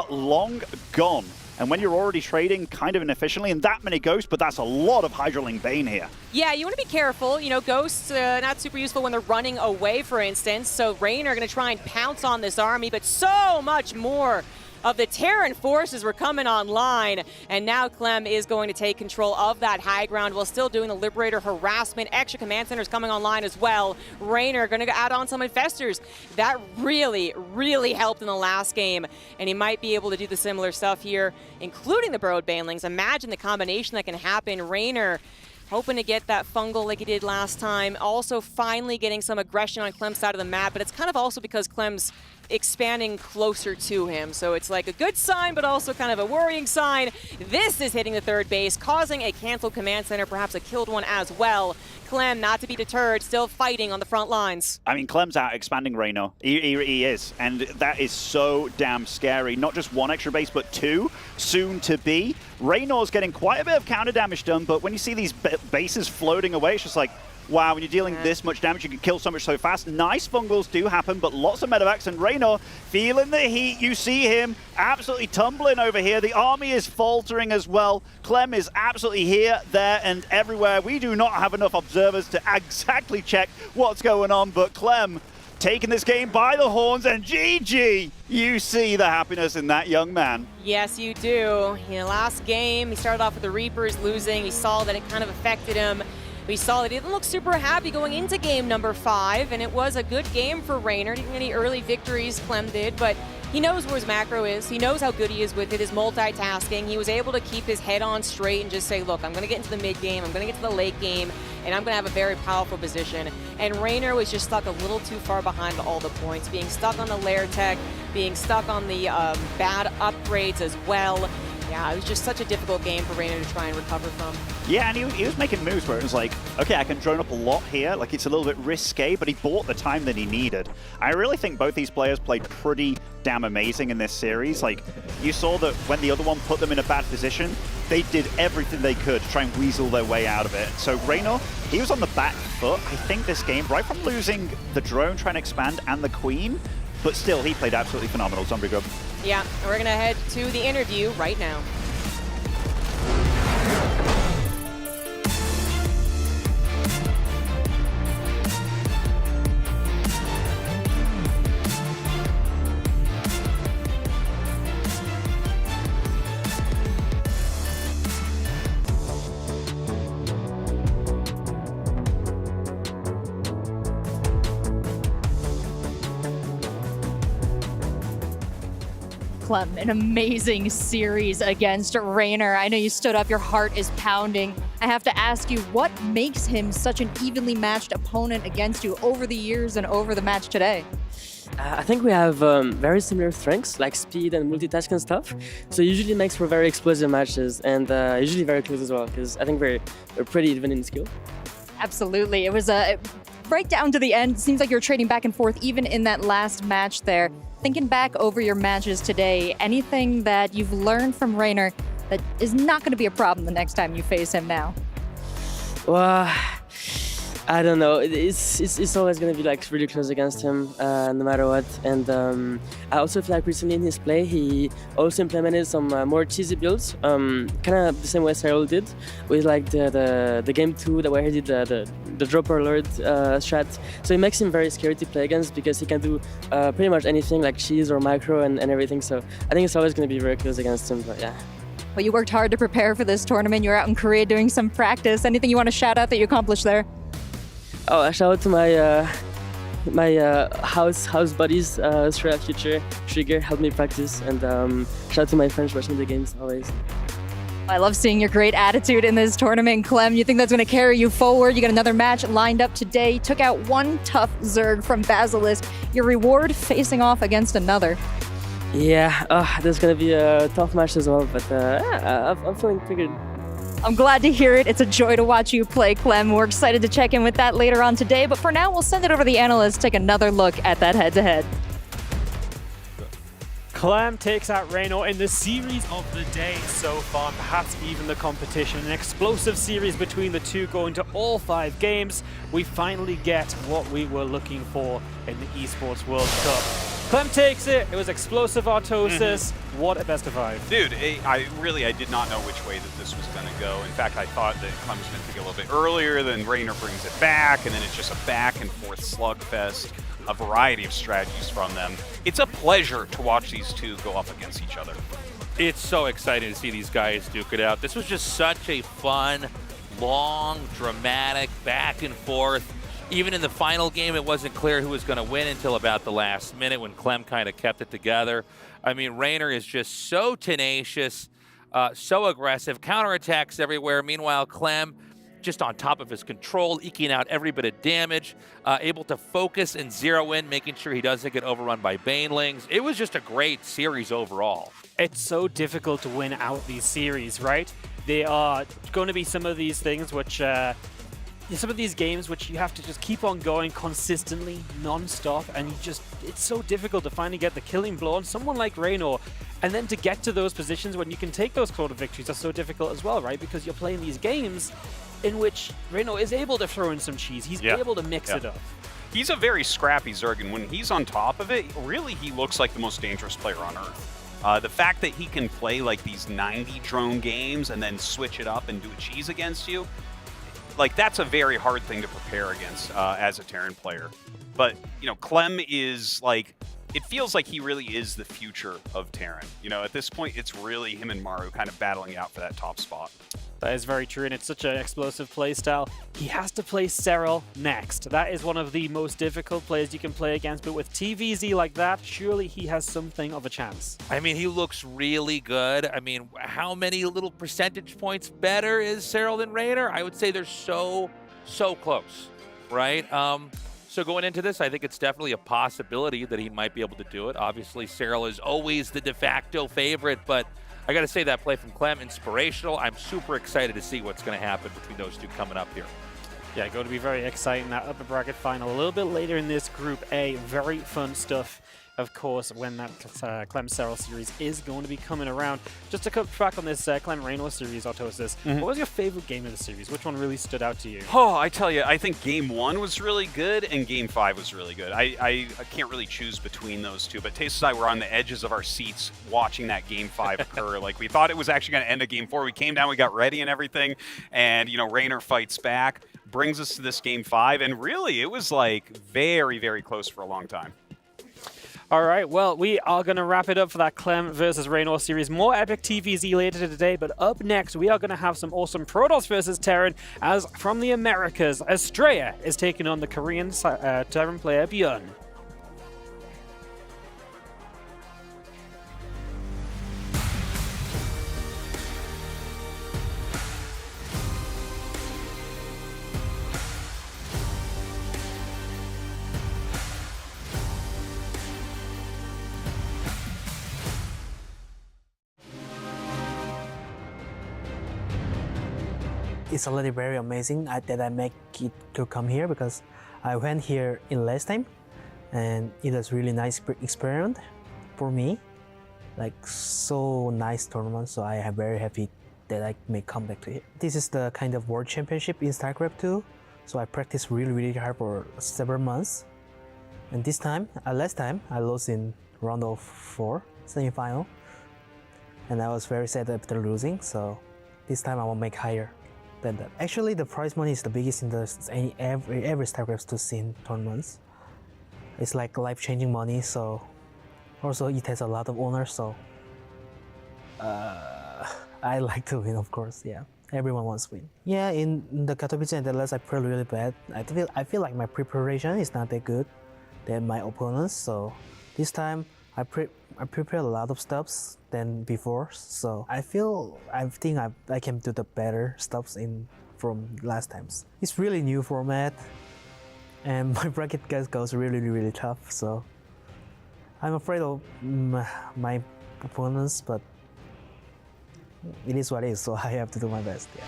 long gone. And when you're already trading kind of inefficiently, and that many Ghosts, but that's a lot of Hydraling Bane here. Yeah, you want to be careful. You know, Ghosts, not super useful when they're running away, for instance. So Reynor are going to try and pounce on this army, but so much more of the Terran forces were coming online, and now Clem is going to take control of that high ground while still doing the Liberator harassment. Extra command centers coming online as well. Reynor going to add on some Infestors. That really, really helped in the last game, and he might be able to do the similar stuff here, including the Burrowed Banelings. Imagine the combination that can happen. Reynor hoping to get that fungal like he did last time. Also finally getting some aggression on Clem's side of the map, but it's kind of also because Clem's expanding closer to him. So it's like a good sign, but also kind of a worrying sign. This is hitting the 3rd base, causing a canceled command center, perhaps a killed one as well. Clem, not to be deterred, still fighting on the front lines. I mean, Clem's out expanding Reynor. He is, and that is so damn scary. Not just 1 extra base, but 2, soon to be. Reynor's getting quite a bit of counter damage done, but when you see these bases floating away, it's just like, wow, when you're dealing this much damage, you can kill so much so fast. Nice fungals do happen, but lots of medevacs, and Reynor feeling the heat. You see him absolutely tumbling over here. The army is faltering as well. Clem is absolutely here, there, and everywhere. We do not have enough observers to exactly check what's going on, but Clem taking this game by the horns, and GG! You see the happiness in that young man. Yes, you do. You know, last game, he started off with the Reapers losing. He saw that it kind of affected him. We saw that he didn't look super happy going into game number 5, and it was a good game for Reynor. Didn't get any early victories, Clem did, but he knows where his macro is. He knows how good he is with it, his multitasking. He was able to keep his head on straight and just say, look, I'm going to get into the mid game, I'm going to get to the late game, and I'm going to have a very powerful position. And Reynor was just stuck a little too far behind all the points, being stuck on the lair tech, being stuck on the bad upgrades as well. Yeah, it was just such a difficult game for Reynor to try and recover from. Yeah, and he was making moves where it was like, okay, I can drone up a lot here. Like, it's a little bit risque, but he bought the time that he needed. I really think both these players played pretty damn amazing in this series. Like, you saw that when the other one put them in a bad position, they did everything they could to try and weasel their way out of it. So Reynor, he was on the back foot, I think, this game, right from losing the drone, trying to expand, and the queen. But still, he played absolutely phenomenal, Zombie Grub. Yeah, we're going to head to the interview right now. Clem, an amazing series against Reynor. I know you stood up, your heart is pounding. I have to ask you, what makes him such an evenly matched opponent against you over the years and over the match today? I think we have very similar strengths, like speed and multitask and stuff. So usually makes for very explosive matches and usually very close as well, because I think we're pretty even in skill. Absolutely. It was right down to the end. It seems like you're trading back and forth even in that last match there. Thinking back over your matches today, anything that you've learned from Reynor that is not going to be a problem the next time you face him now? Well, I don't know. It's always going to be like really close against him, no matter what. And I also feel like recently in his play, he also implemented some more cheesy builds, kind of the same way Serral did, with like the game 2, the way he did the dropper alert strat. So it makes him very scary to play against because he can do pretty much anything like cheese or micro and everything. So I think it's always going to be very close against him. But yeah. Well, you worked hard to prepare for this tournament. You're out in Korea doing some practice. Anything you want to shout out that you accomplished there? Oh, a shout out to my house buddies, Astrea, Future, Trigger, helped me practice, and shout out to my friends watching the games always. I love seeing your great attitude in this tournament, Clem. You think that's going to carry you forward? You got another match lined up today. Took out one tough Zerg from Basilisk. Your reward facing off against another. Yeah, there's going to be a tough match as well, but yeah, I'm feeling pretty good. I'm glad to hear it. It's a joy to watch you play, Clem. We're excited to check in with that later on today, but for now, we'll send it over to the analysts, take another look at that head-to-head. Clem takes out Reynor in the series of the day so far, perhaps even the competition. An explosive series between the two going to all 5 games. We finally get what we were looking for in the Esports World Cup. Clem takes it. It was explosive autosis. What a best of 5. Dude, I did not know which way that this was going to go. In fact, I thought that Clem was going to take it a little bit earlier, then Reynor brings it back, and then it's just a back and forth slugfest. A variety of strategies from them. It's a pleasure to watch these two go up against each other. It's so exciting to see these guys duke it out. This was just such a fun, long, dramatic back and forth. Even in the final game, it wasn't clear who was going to win until about the last minute when Clem kind of kept it together. I mean, Reynor is just so tenacious, so aggressive, counterattacks everywhere. Meanwhile, Clem just on top of his control, eking out every bit of damage, able to focus and zero in, making sure he doesn't get overrun by Banelings. It was just a great series overall. It's so difficult to win out these series, right? They are going to be some of these things which, some of these games which you have to just keep on going consistently, non-stop, and it's so difficult to finally get the killing blow on someone like Reynor. And then to get to those positions when you can take those sort of victories are so difficult as well, right? Because you're playing these games in which Reynor is able to throw in some cheese. He's able to mix it up. He's a very scrappy Zerg, and when he's on top of it, really he looks like the most dangerous player on Earth. The fact that he can play like these 90 drone games and then switch it up and do a cheese against you, like that's a very hard thing to prepare against as a Terran player. But, you know, Clem is like, it feels like he really is the future of Terran. You know, at this point, it's really him and Maru kind of battling out for that top spot. That is very true, and it's such an explosive playstyle. He has to play Serral next. That is one of the most difficult players you can play against, but with TVZ like that, surely he has something of a chance. I mean, he looks really good. I mean, how many little percentage points better is Serral than Reynor? I would say they're so close, right? So going into this, I think it's definitely a possibility that he might be able to do it. Obviously, Serral is always the de facto favorite, but I got to say that play from Clem, inspirational. I'm super excited to see what's going to happen between those two coming up here. Yeah, going to be very exciting. That upper bracket final a little bit later in this Group A. Very fun stuff, of course, when that Clem Serral series is going to be coming around. Just to cut back on this Clem Reynor series, Autosis, what was your favorite game of the series? Which one really stood out to you? Oh, I tell you, I think Game 1 was really good and Game 5 was really good. I can't really choose between those two, but Taste and I were on the edges of our seats watching that Game 5 occur. Like, we thought it was actually going to end at Game 4. We came down, we got ready and everything, and, you know, Reynor fights back, brings us to this Game 5, and really, it was, like, very, very close for a long time. All right, well, we are going to wrap it up for that Clem versus Reynor series. More epic TVZ later today, but up next, we are going to have some awesome Protoss versus Terran, as from the Americas, Astrea is taking on the Korean Terran player Bjorn. It's already very amazing that I make it to come here, because I went here in last time and it was really nice experience for me, like so nice tournament. So I am very happy that I may come back to it. This is the kind of world championship in StarCraft II, so I practiced really hard for several months. And this time, last time I lost in round of 4 semi-final, and I was very sad after losing. So this time I will make higher than that. Actually, the prize money is the biggest in every StarCraft II scene tournaments. It's like life-changing money. So also it has a lot of owners. So I like to win, of course. Yeah, everyone wants to win. Yeah, in the Katowice and Dallas, I played really bad. I feel like my preparation is not that good than my opponents. So this time I prepared a lot of stuffs than before. So I think I can do the better stuffs from last times. It's really new format, and my bracket goes really tough. So I'm afraid of my opponents, but it is what it is. So I have to do my best. Yeah.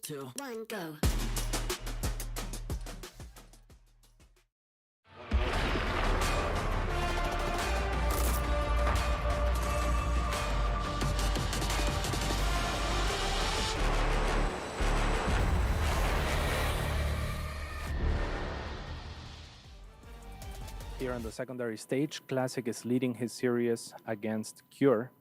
Two, one, go. here on the secondary stage. Classic is leading his series against Cure.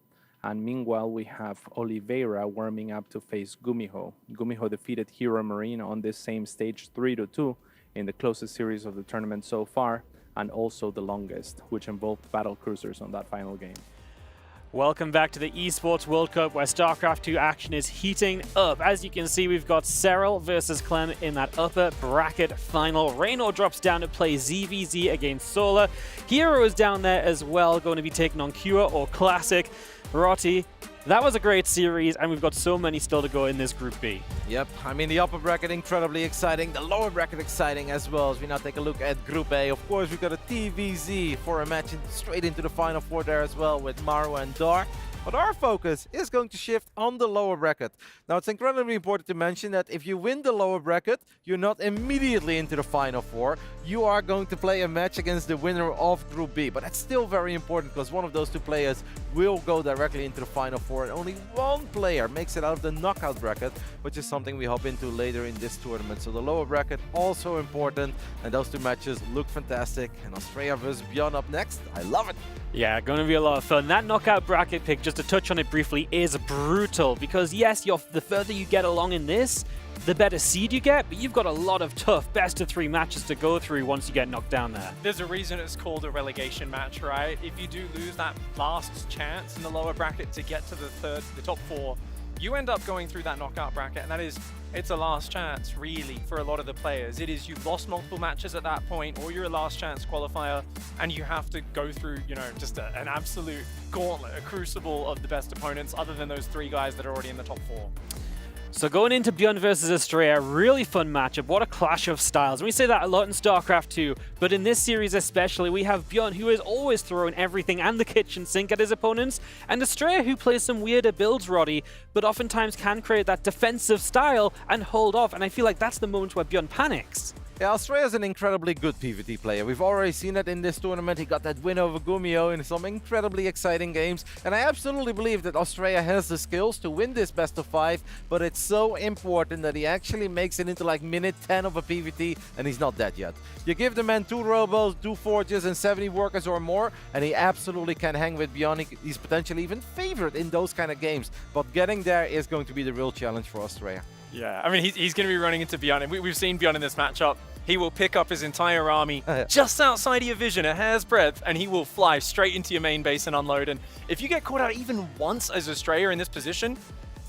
And meanwhile, we have Oliveira warming up to face Gumiho. Gumiho defeated Hero Marine on this same stage 3-2 in the closest series of the tournament so far, and also the longest, which involved battle cruisers on that final game. Welcome back to the Esports World Cup, where StarCraft II action is heating up. As you can see, we've got Serral versus Clem in that upper bracket final. Reynor drops down to play ZVZ against Solar. Hero is down there as well, going to be taking on Cure or Classic. Rotti, that was a great series, and we've got so many still to go in this Group B. Yep, I mean, the upper bracket incredibly exciting, the lower bracket exciting as well. As we now take a look at Group A, of course, we've got a TVZ for a match straight into the Final Four there as well with Maru and Dark. But our focus is going to shift on the lower bracket. Now, it's incredibly important to mention that if you win the lower bracket, you're not immediately into the Final Four. You are going to play a match against the winner of Group B. But that's still very important because one of those two players will go directly into the Final Four. And only one player makes it out of the knockout bracket, which is something we hop into later in this tournament. So the lower bracket also important. And those two matches look fantastic. And Astrea versus Beyond up next. I love it. Yeah, going to be a lot of fun. That knockout bracket pick, just to touch on it briefly, is brutal because yes, the further you get along in this, the better seed you get, but you've got a lot of tough best-of-3 matches to go through once you get knocked down there. There's a reason it's called a relegation match, right? If you do lose that last chance in the lower bracket to get to the top 4, you end up going through that knockout bracket, and it's a last chance, really, for a lot of the players. It is, you've lost multiple matches at that point, or you're a last chance qualifier, and you have to go through, you know, just an absolute gauntlet, a crucible of the best opponents, other than those 3 guys that are already in the top 4. So going into Beyond versus Astrea, really fun matchup. What a clash of styles. And we say that a lot in StarCraft II, but in this series especially, we have Beyond, who is always throwing everything and the kitchen sink at his opponents, and Astrea, who plays some weirder builds, Roddy, but oftentimes can create that defensive style and hold off. And I feel like that's the moment where Beyond panics. Yeah, Astrea is an incredibly good PvT player. We've already seen it in this tournament. He got that win over Gumiho in some incredibly exciting games. And I absolutely believe that Astrea has the skills to win this best of 5, but it's so important that he actually makes it into like minute 10 of a PvT, and he's not dead yet. You give the man 2 robos, 2 forges, and 70 workers or more, and he absolutely can hang with Beyond. He's potentially even favored in those kind of games. But getting there is going to be the real challenge for Astrea. Yeah, I mean, he's going to be running into Beyond, and we've seen Beyond in this matchup. He will pick up his entire army just outside of your vision, a hair's breadth, and he will fly straight into your main base and unload. And if you get caught out even once as Astrea in this position,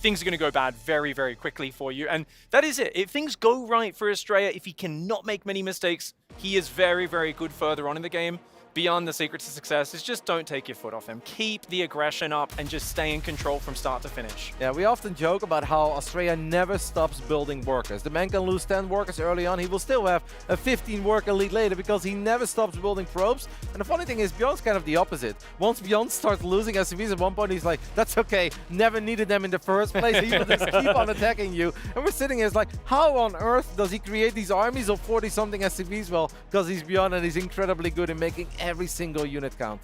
things are going to go bad very, very quickly for you. And that is it. If things go right for Astrea, if he cannot make many mistakes, he is very, very good further on in the game. Beyond, the secret to success is just don't take your foot off him. Keep the aggression up and just stay in control from start to finish. Yeah, we often joke about how Astrea never stops building workers. The man can lose 10 workers early on. He will still have a 15 worker lead later because he never stops building probes. And the funny thing is, Beyond's kind of the opposite. Once Beyond starts losing SCVs at one point, he's like, that's okay. Never needed them in the first place. He will just keep on attacking you. And we're sitting here, it's like, how on earth does he create these armies of 40-something SCVs? Well, because he's Beyond and he's incredibly good in making every single unit count.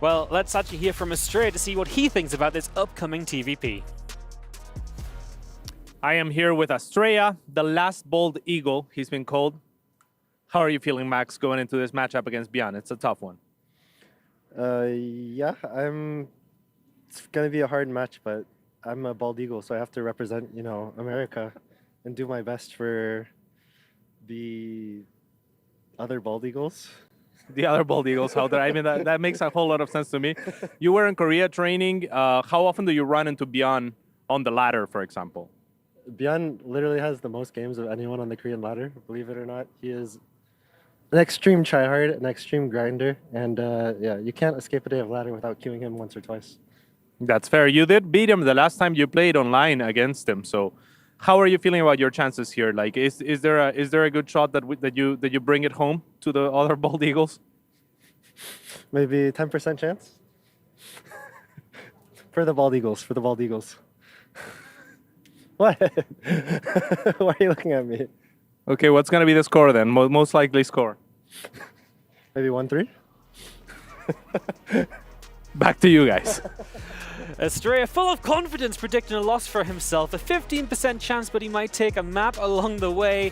Well, let's actually hear from Astrea to see what he thinks about this upcoming TVP. I am here with Astrea, the last bald eagle he's been called. How are you feeling, Max, going into this matchup against Beyond? It's a tough one. Yeah, it's going to be a hard match, but I'm a bald eagle, so I have to represent, you know, America and do my best for the other bald eagles. The other bald eagles out there. I mean, that makes a whole lot of sense to me. You were in Korea training. How often do you run into Beyond on the ladder, for example? Beyond literally has the most games of anyone on the Korean ladder, believe it or not. He is an extreme tryhard, an extreme grinder, and yeah, you can't escape a day of ladder without queuing him once or twice. That's fair. You did beat him the last time you played online against him, so how are you feeling about your chances here? Like, is there a good shot that you bring it home to the other bald eagles? Maybe 10% chance for the bald eagles. For the bald eagles. What? Why are you looking at me? Okay, what's gonna be the score then? Most likely score. Maybe 1-3. Back to you guys. Astrea, full of confidence, predicting a loss for himself. A 15% chance, but he might take a map along the way.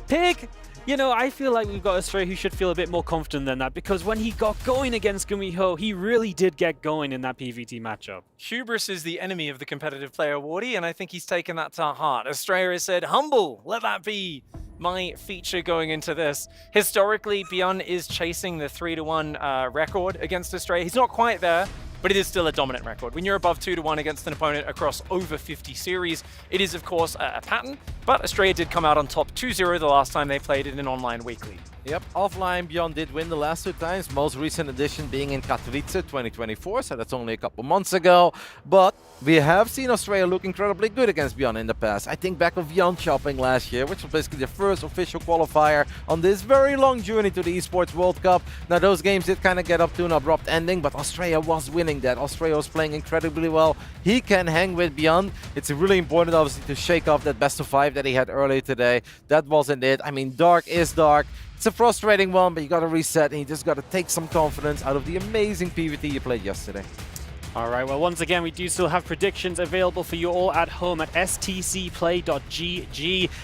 Pig, You know, I feel like we've got Astrea who should feel a bit more confident than that, because when he got going against Gumiho, he really did get going in that PVT matchup. Hubris is the enemy of the competitive player, Wardy, and I think he's taken that to heart. Astrea has said, humble, let that be my feature going into this. Historically, Bjorn is chasing the 3-1 record against Astrea. He's not quite there, but it is still a dominant record. When you're above 2-1 against an opponent across over 50 series, it is, of course, a pattern, but Astrea did come out on top 2-0 the last time they played in an online weekly. Yep, offline Bjorn did win the last 2 times, most recent edition being in Katowice 2024, so that's only a couple months ago. But we have seen Astrea look incredibly good against Bjorn in the past. I think back of Bjorn Shopping last year, which was basically the first official qualifier on this very long journey to the Esports World Cup. Now those games did kind of get up to an abrupt ending, but Astrea was winning that. Astrea was playing incredibly well. He can hang with Bjorn. It's really important obviously to shake off that best of 5 that he had earlier today. That wasn't it. I mean, Dark is Dark. It's a frustrating one, but you got to reset and you just got to take some confidence out of the amazing PVT you played yesterday. All right, well, once again, we do still have predictions available for you all at home at stcplay.gg.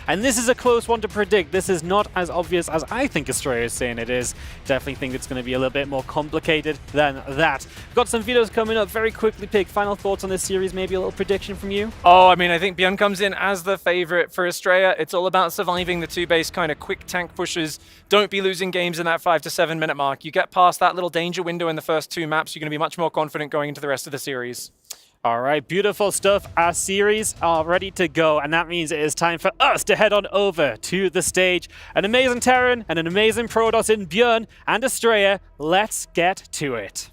And this is a close one to predict. This is not as obvious as I think Astrea is saying it is. Definitely think it's going to be a little bit more complicated than that. Got some videos coming up very quickly. Pick final thoughts on this series, maybe a little prediction from you? Oh, I mean, I think Bjorn comes in as the favorite for Astrea. It's all about surviving the 2-base kind of quick tank pushes. Don't be losing games in that 5 to 7 minute mark. You get past that little danger window in the first 2 maps, you're going to be much more confident going into the rest of the series. All right, beautiful stuff. Our series are ready to go, and that means it is time for us to head on over to the stage. An amazing Terran and an amazing Protoss in Bjorn and Astrea. Let's get to it.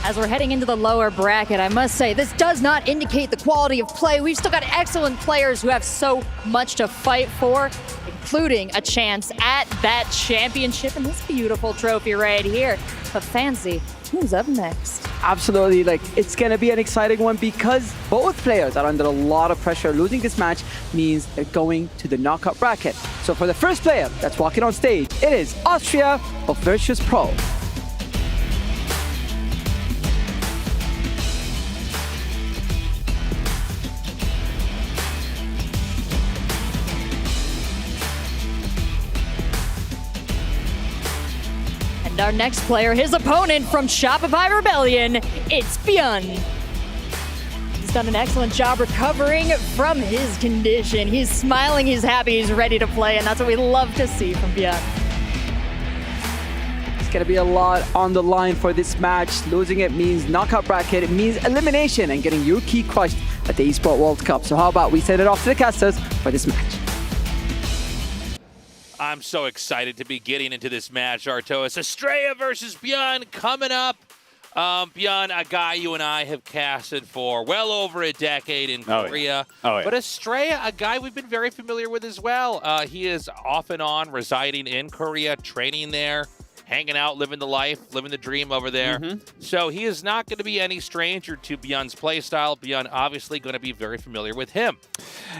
As we're heading into the lower bracket, I must say, this does not indicate the quality of play. We've still got excellent players who have so much to fight for, including a chance at that championship and this beautiful trophy right here. But Fancy, who's up next? Absolutely, like it's gonna be an exciting one because both players are under a lot of pressure. Losing this match means they're going to the knockout bracket. So for the first player that's walking on stage, it is Astrea of Virtus Pro. And our next player, his opponent from Shopify Rebellion, it's Bjorn. He's done an excellent job recovering from his condition. He's smiling, he's happy, he's ready to play, and that's what we love to see from Bjorn. It's gonna be a lot on the line for this match. Losing it means knockout bracket, it means elimination and getting your key crushed at the Esports World Cup. So how about we send it off to the casters for this match. I'm so excited to be getting into this match, Artois. Astrea versus Bjorn coming up. Bjorn, a guy you and I have casted for well over a decade in Korea. Oh, yeah. But Astrea, a guy we've been very familiar with as well. He is off and on residing in Korea, training there, hanging out, living the life, living the dream over there. So he is not going to be any stranger to Bjorn's playstyle. Bjorn obviously going to be very familiar with him.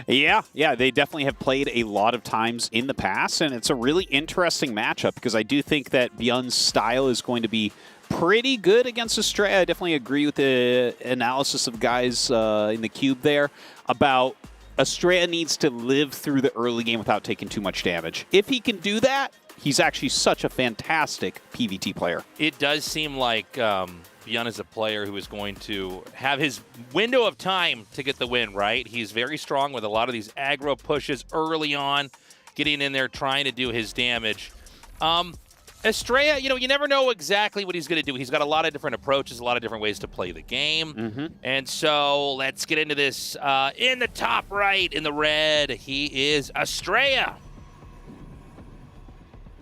Yeah, they definitely have played a lot of times in the past, and it's a really interesting matchup because I do think that Bjorn's style is going to be pretty good against Astrea. I definitely agree with the analysis of guys in the cube there about Astrea needs to live through the early game without taking too much damage. If he can do that, he's actually such a fantastic PVT player. It does seem like Bjorn is a player who is going to have his window of time to get the win, right? He's very strong with a lot of these aggro pushes early on, getting in there, trying to do his damage. Astrea, you know, you never know exactly what he's going to do. He's got a lot of different approaches, a lot of different ways to play the game. And so let's get into this. In the top right, in the red, he is Astrea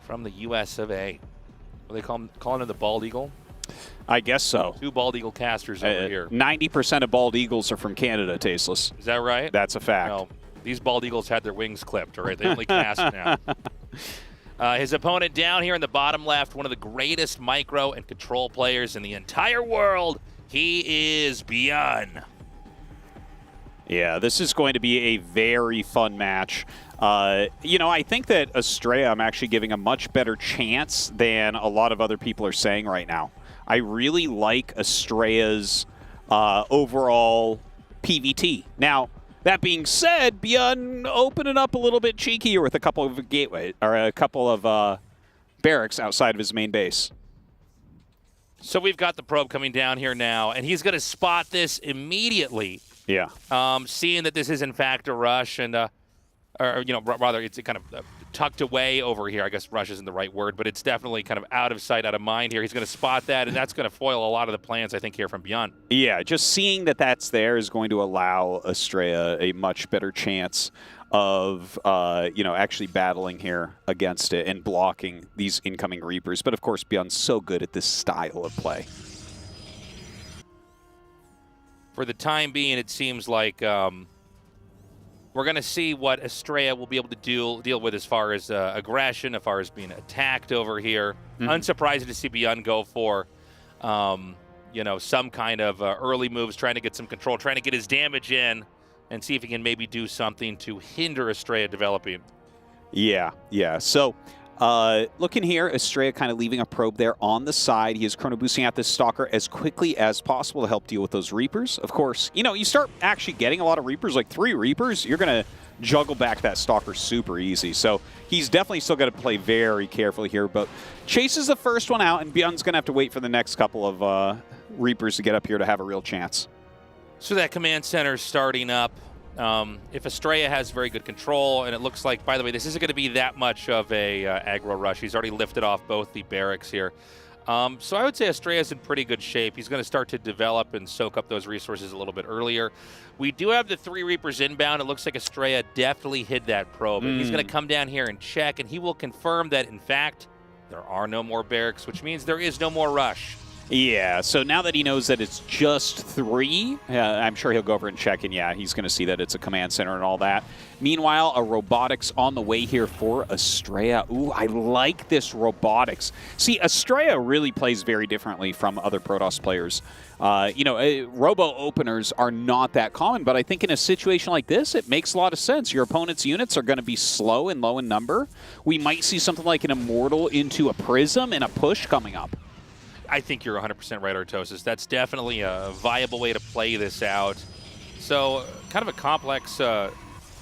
from the US of A. What do they calling him the Bald Eagle? I guess so. 2 Bald Eagle casters over here. 90% of Bald Eagles are from Canada, Tasteless. Is that right? That's a fact. No, these Bald Eagles had their wings clipped, all right? They only cast now. His opponent down here in the bottom left, one of the greatest micro and control players in the entire world. He is Bjorn. Yeah, this is going to be a very fun match. You know, I think that Astrea, I'm actually giving a much better chance than a lot of other people are saying right now. I really like Astrea's overall PVT. Now, That being said, Bjorn opening up a little bit cheekier with a couple of gateway or a couple of barracks outside of his main base. So we've got the probe coming down here now, and he's going to spot this immediately. Yeah. Seeing that this is in fact a rush, and or rather, it's kind of tucked away over here. I guess rush isn't the right word, but it's definitely kind of out of sight, out of mind here. He's going to spot that, and that's going to foil a lot of the plans, I think, here from Bjorn. Yeah, just seeing that that's there is going to allow Astrea a much better chance of actually battling here against it and blocking these incoming Reapers. But of course, Bjorn's so good at this style of play. For the time being, it seems like we're going to see what Astrea will be able to deal with as far as aggression, as far as being attacked over here. Unsurprising to see Bjorn go for, some kind of early moves, trying to get some control, trying to get his damage in, and see if he can maybe do something to hinder Astrea developing. Yeah. So looking here, Astrea kind of leaving a probe there on the side. He is chrono boosting out this Stalker as quickly as possible to help deal with those Reapers. Of course, you start actually getting a lot of Reapers, like 3 Reapers, you're going to juggle back that Stalker super easy. So he's definitely still got to play very carefully here, but chases the first one out, and Bjorn's going to have to wait for the next couple of Reapers to get up here to have a real chance. So that command center is starting up. If Astrea has very good control, and it looks like, by the way, this isn't going to be that much of a aggro rush. He's already lifted off both the barracks here. So I would say Astrea's in pretty good shape. He's going to start to develop and soak up those resources a little bit earlier. We do have the 3 Reapers inbound. It looks like Astrea definitely hid that probe. And he's going to come down here and check, and he will confirm that, in fact, there are no more barracks, which means there is no more rush. Yeah, so now that he knows that it's just 3, I'm sure he'll go over and check, and yeah, he's going to see that it's a command center and all that. Meanwhile, a robotics on the way here for Astrea. Ooh, I like this robotics. See, Astrea really plays very differently from other Protoss players. Robo-openers are not that common, but I think in a situation like this, it makes a lot of sense. Your opponent's units are going to be slow and low in number. We might see something like an Immortal into a Prism and a push coming up. I think you're 100% right, Artosis. That's definitely a viable way to play this out. So kind of a complex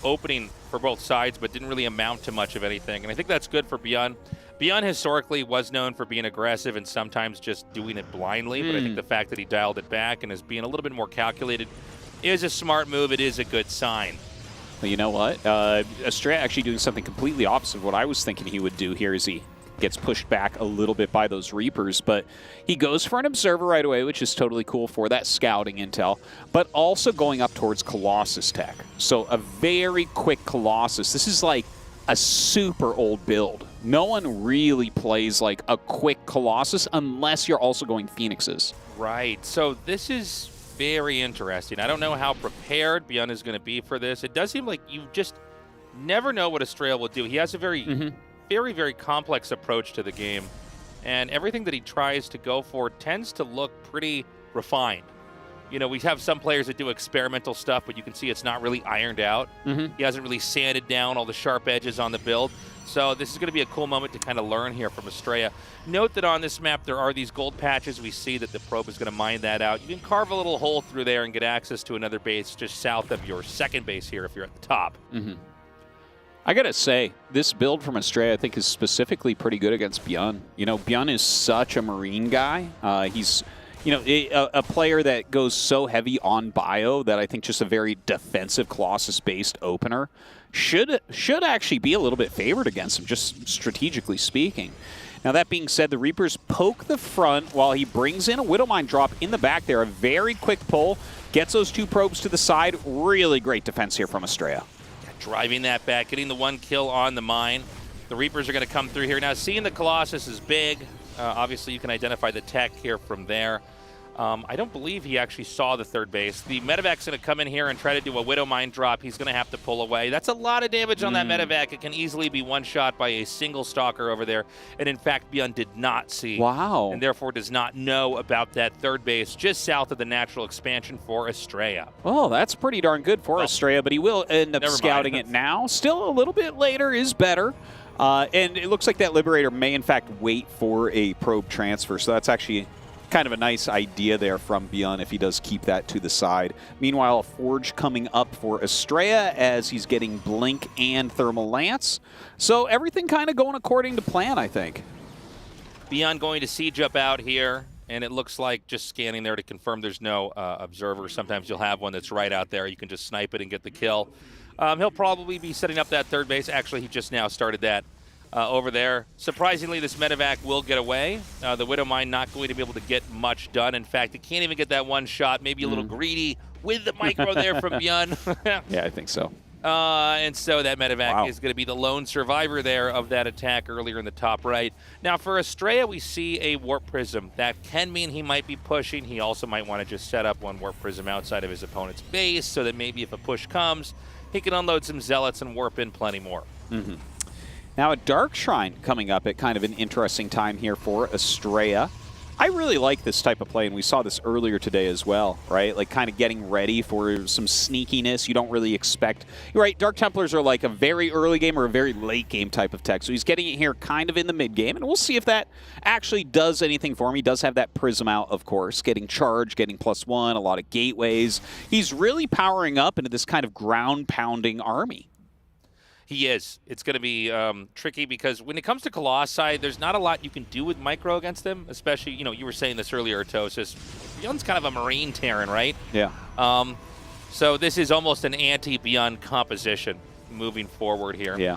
opening for both sides, but didn't really amount to much of anything. And I think that's good for Bjorn. Bjorn historically was known for being aggressive and sometimes just doing it blindly, but I think the fact that he dialed it back and is being a little bit more calculated is a smart move. It is a good sign. Well, you know what? Astrea actually doing something completely opposite of what I was thinking he would do here as he gets pushed back a little bit by those Reapers, but he goes for an Observer right away, which is totally cool for that scouting intel, but also going up towards Colossus tech. So a very quick Colossus. This is like a super old build. No one really plays like a quick Colossus unless you're also going Phoenixes. Right. So this is very interesting. I don't know how prepared Bjorn is going to be for this. It does seem like you just never know what Astrea will do. He has a very very complex approach to the game, and everything that he tries to go for tends to look pretty refined. We have some players that do experimental stuff, but you can see it's not really ironed out. He hasn't really sanded down all the sharp edges on the build. So this is going to be a cool moment to kind of learn here from Astrea. Note that on this map there are these gold patches. We see that the probe is going to mine that out. You can carve a little hole through there and get access to another base just south of your second base here if you're at the top. I gotta say, this build from Astrea I think is specifically pretty good against Bjorn. Bjorn is such a Marine guy. He's, a player that goes so heavy on bio that I think just a very defensive Colossus-based opener should actually be a little bit favored against him, just strategically speaking. Now, that being said, the Reapers poke the front while he brings in a Widowmine drop in the back there. A very quick pull, gets those 2 probes to the side. Really great defense here from Astrea. Driving that back, getting the 1 kill on the mine. The Reapers are going to come through here. Now, seeing the Colossus is big. Obviously, you can identify the tech here from there. I don't believe he actually saw the 3rd base. The Medevac's going to come in here and try to do a Widowmine drop. He's going to have to pull away. That's a lot of damage on that Medevac. It can easily be one-shot by a single Stalker over there. And in fact, Bjorn did not see. Wow. And therefore does not know about that 3rd base just south of the natural expansion for Astrea. Oh, that's pretty darn good for Astrea, but he will end up scouting it now. Still a little bit later is better. And it looks like that Liberator may in fact wait for a probe transfer. So that's actually kind of a nice idea there from Bjorn if he does keep that to the side. Meanwhile, a Forge coming up for Astrea as he's getting Blink and Thermal Lance. So everything kind of going according to plan, I think. Beyond going to siege up out here, and it looks like just scanning there to confirm there's no observer. Sometimes you'll have one that's right out there. You can just snipe it and get the kill. He'll probably be setting up that third base. Actually, he just now started that over there. Surprisingly, this medevac will get away. The Widow Mine not going to be able to get much done. In fact, it can't even get that one shot. Maybe a little greedy with the micro there from Bjorn. Yeah, I think so. And so that medevac is going to be the lone survivor there of that attack earlier in the top right. Now for Astrea, we see a Warp Prism. That can mean he might be pushing. He also might want to just set up one Warp Prism outside of his opponent's base so that maybe if a push comes, he can unload some Zealots and warp in plenty more. Now a Dark Shrine coming up at kind of an interesting time here for Astrea. I really like this type of play, and we saw this earlier today as well, right? Like kind of getting ready for some sneakiness you don't really expect. You're right, Dark Templars are like a very early game or a very late game type of tech. So he's getting it here kind of in the mid game, and we'll see if that actually does anything for him. He does have that Prism out, of course, getting charged, getting +1, a lot of gateways. He's really powering up into this kind of ground-pounding army. He is. It's going to be tricky because when it comes to Colossi, there's not a lot you can do with micro against them, especially, you know, you were saying this earlier, Tosis. Beyond's kind of a Marine Terran, right? Yeah. So this is almost an anti-Beyond composition moving forward here. Yeah.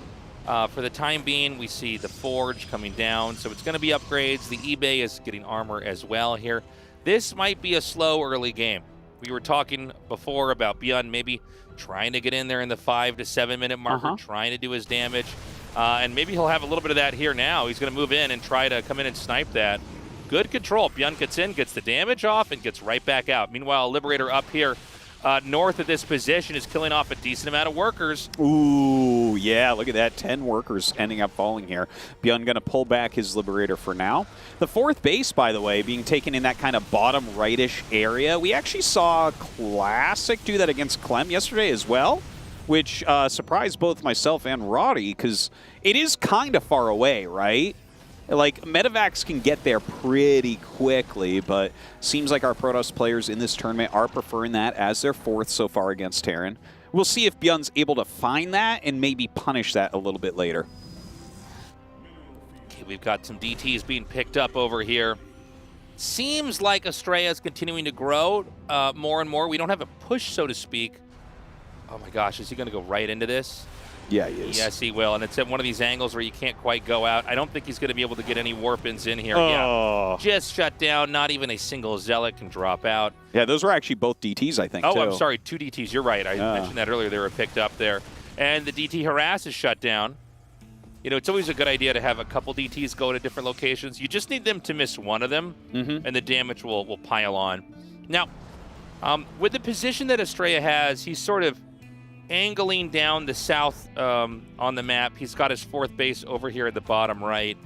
For the time being, we see the Forge coming down, so it's going to be upgrades. The eBay is getting armor as well here. This might be a slow early game. We were talking before about Beyond maybe trying to get in there in the 5 to 7 minute marker, trying to do his damage. And maybe he'll have a little bit of that here now. He's going to move in and try to come in and snipe that. Good control. Beyond gets in, gets the damage off, and gets right back out. Meanwhile, Liberator up here north of this position is killing off a decent amount of workers. Ooh, yeah, look at that. 10 workers ending up falling here. Bjorn going to pull back his Liberator for now. The fourth base, by the way, being taken in that kind of bottom right-ish area. We actually saw Classic do that against Clem yesterday as well, which surprised both myself and Roddy, because it is kind of far away, right? Like, medevacs can get there pretty quickly, but seems like our Protoss players in this tournament are preferring that as their fourth so far against Terran. We'll see if Bjorn's able to find that and maybe punish that a little bit later. Okay, we've got some DTs being picked up over here. Seems like Astrea is continuing to grow more and more. We don't have a push, so to speak. Oh my gosh, is he going to go right into this? Yeah, he is. Yes, he will. And it's at one of these angles where you can't quite go out. I don't think he's going to be able to get any warp-ins in here. Oh. Yeah. Just shut down. Not even a single Zealot can drop out. Yeah, those were actually both DTs, I think, Oh, too. I'm sorry. 2 DTs. You're right. I mentioned that earlier. They were picked up there. And the DT harass is shut down. You know, it's always a good idea to have a couple DTs go to different locations. You just need them to miss one of them, and the damage will pile on. Now, with the position that Astrea has, he's sort of angling down the south on the map. He's got his fourth base over here at the bottom right.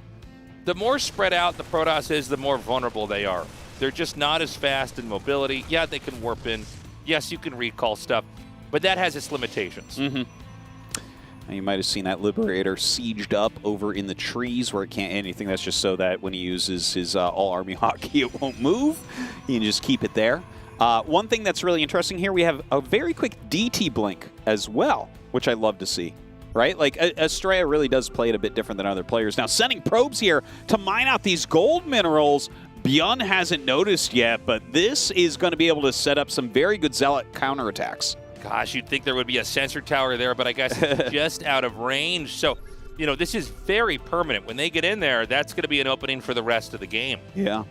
The more spread out the Protoss is, the more vulnerable they are. They're just not as fast in mobility. Yeah, they can warp in. Yes, you can recall stuff, but that has its limitations. And you might have seen that Liberator sieged up over in the trees where it can't anything. That's just so that when he uses his all-army hotkey, it won't move. You can just keep it there. One thing that's really interesting here, we have a very quick DT blink as well, which I love to see, right? Like, Astrea really does play it a bit different than other players. Now, sending probes here to mine out these gold minerals. Bjorn hasn't noticed yet, but this is going to be able to set up some very good Zealot counterattacks. Gosh, you'd think there would be a sensor tower there, but I guess it's just out of range. So, you know, this is very permanent. When they get in there, that's going to be an opening for the rest of the game. Yeah.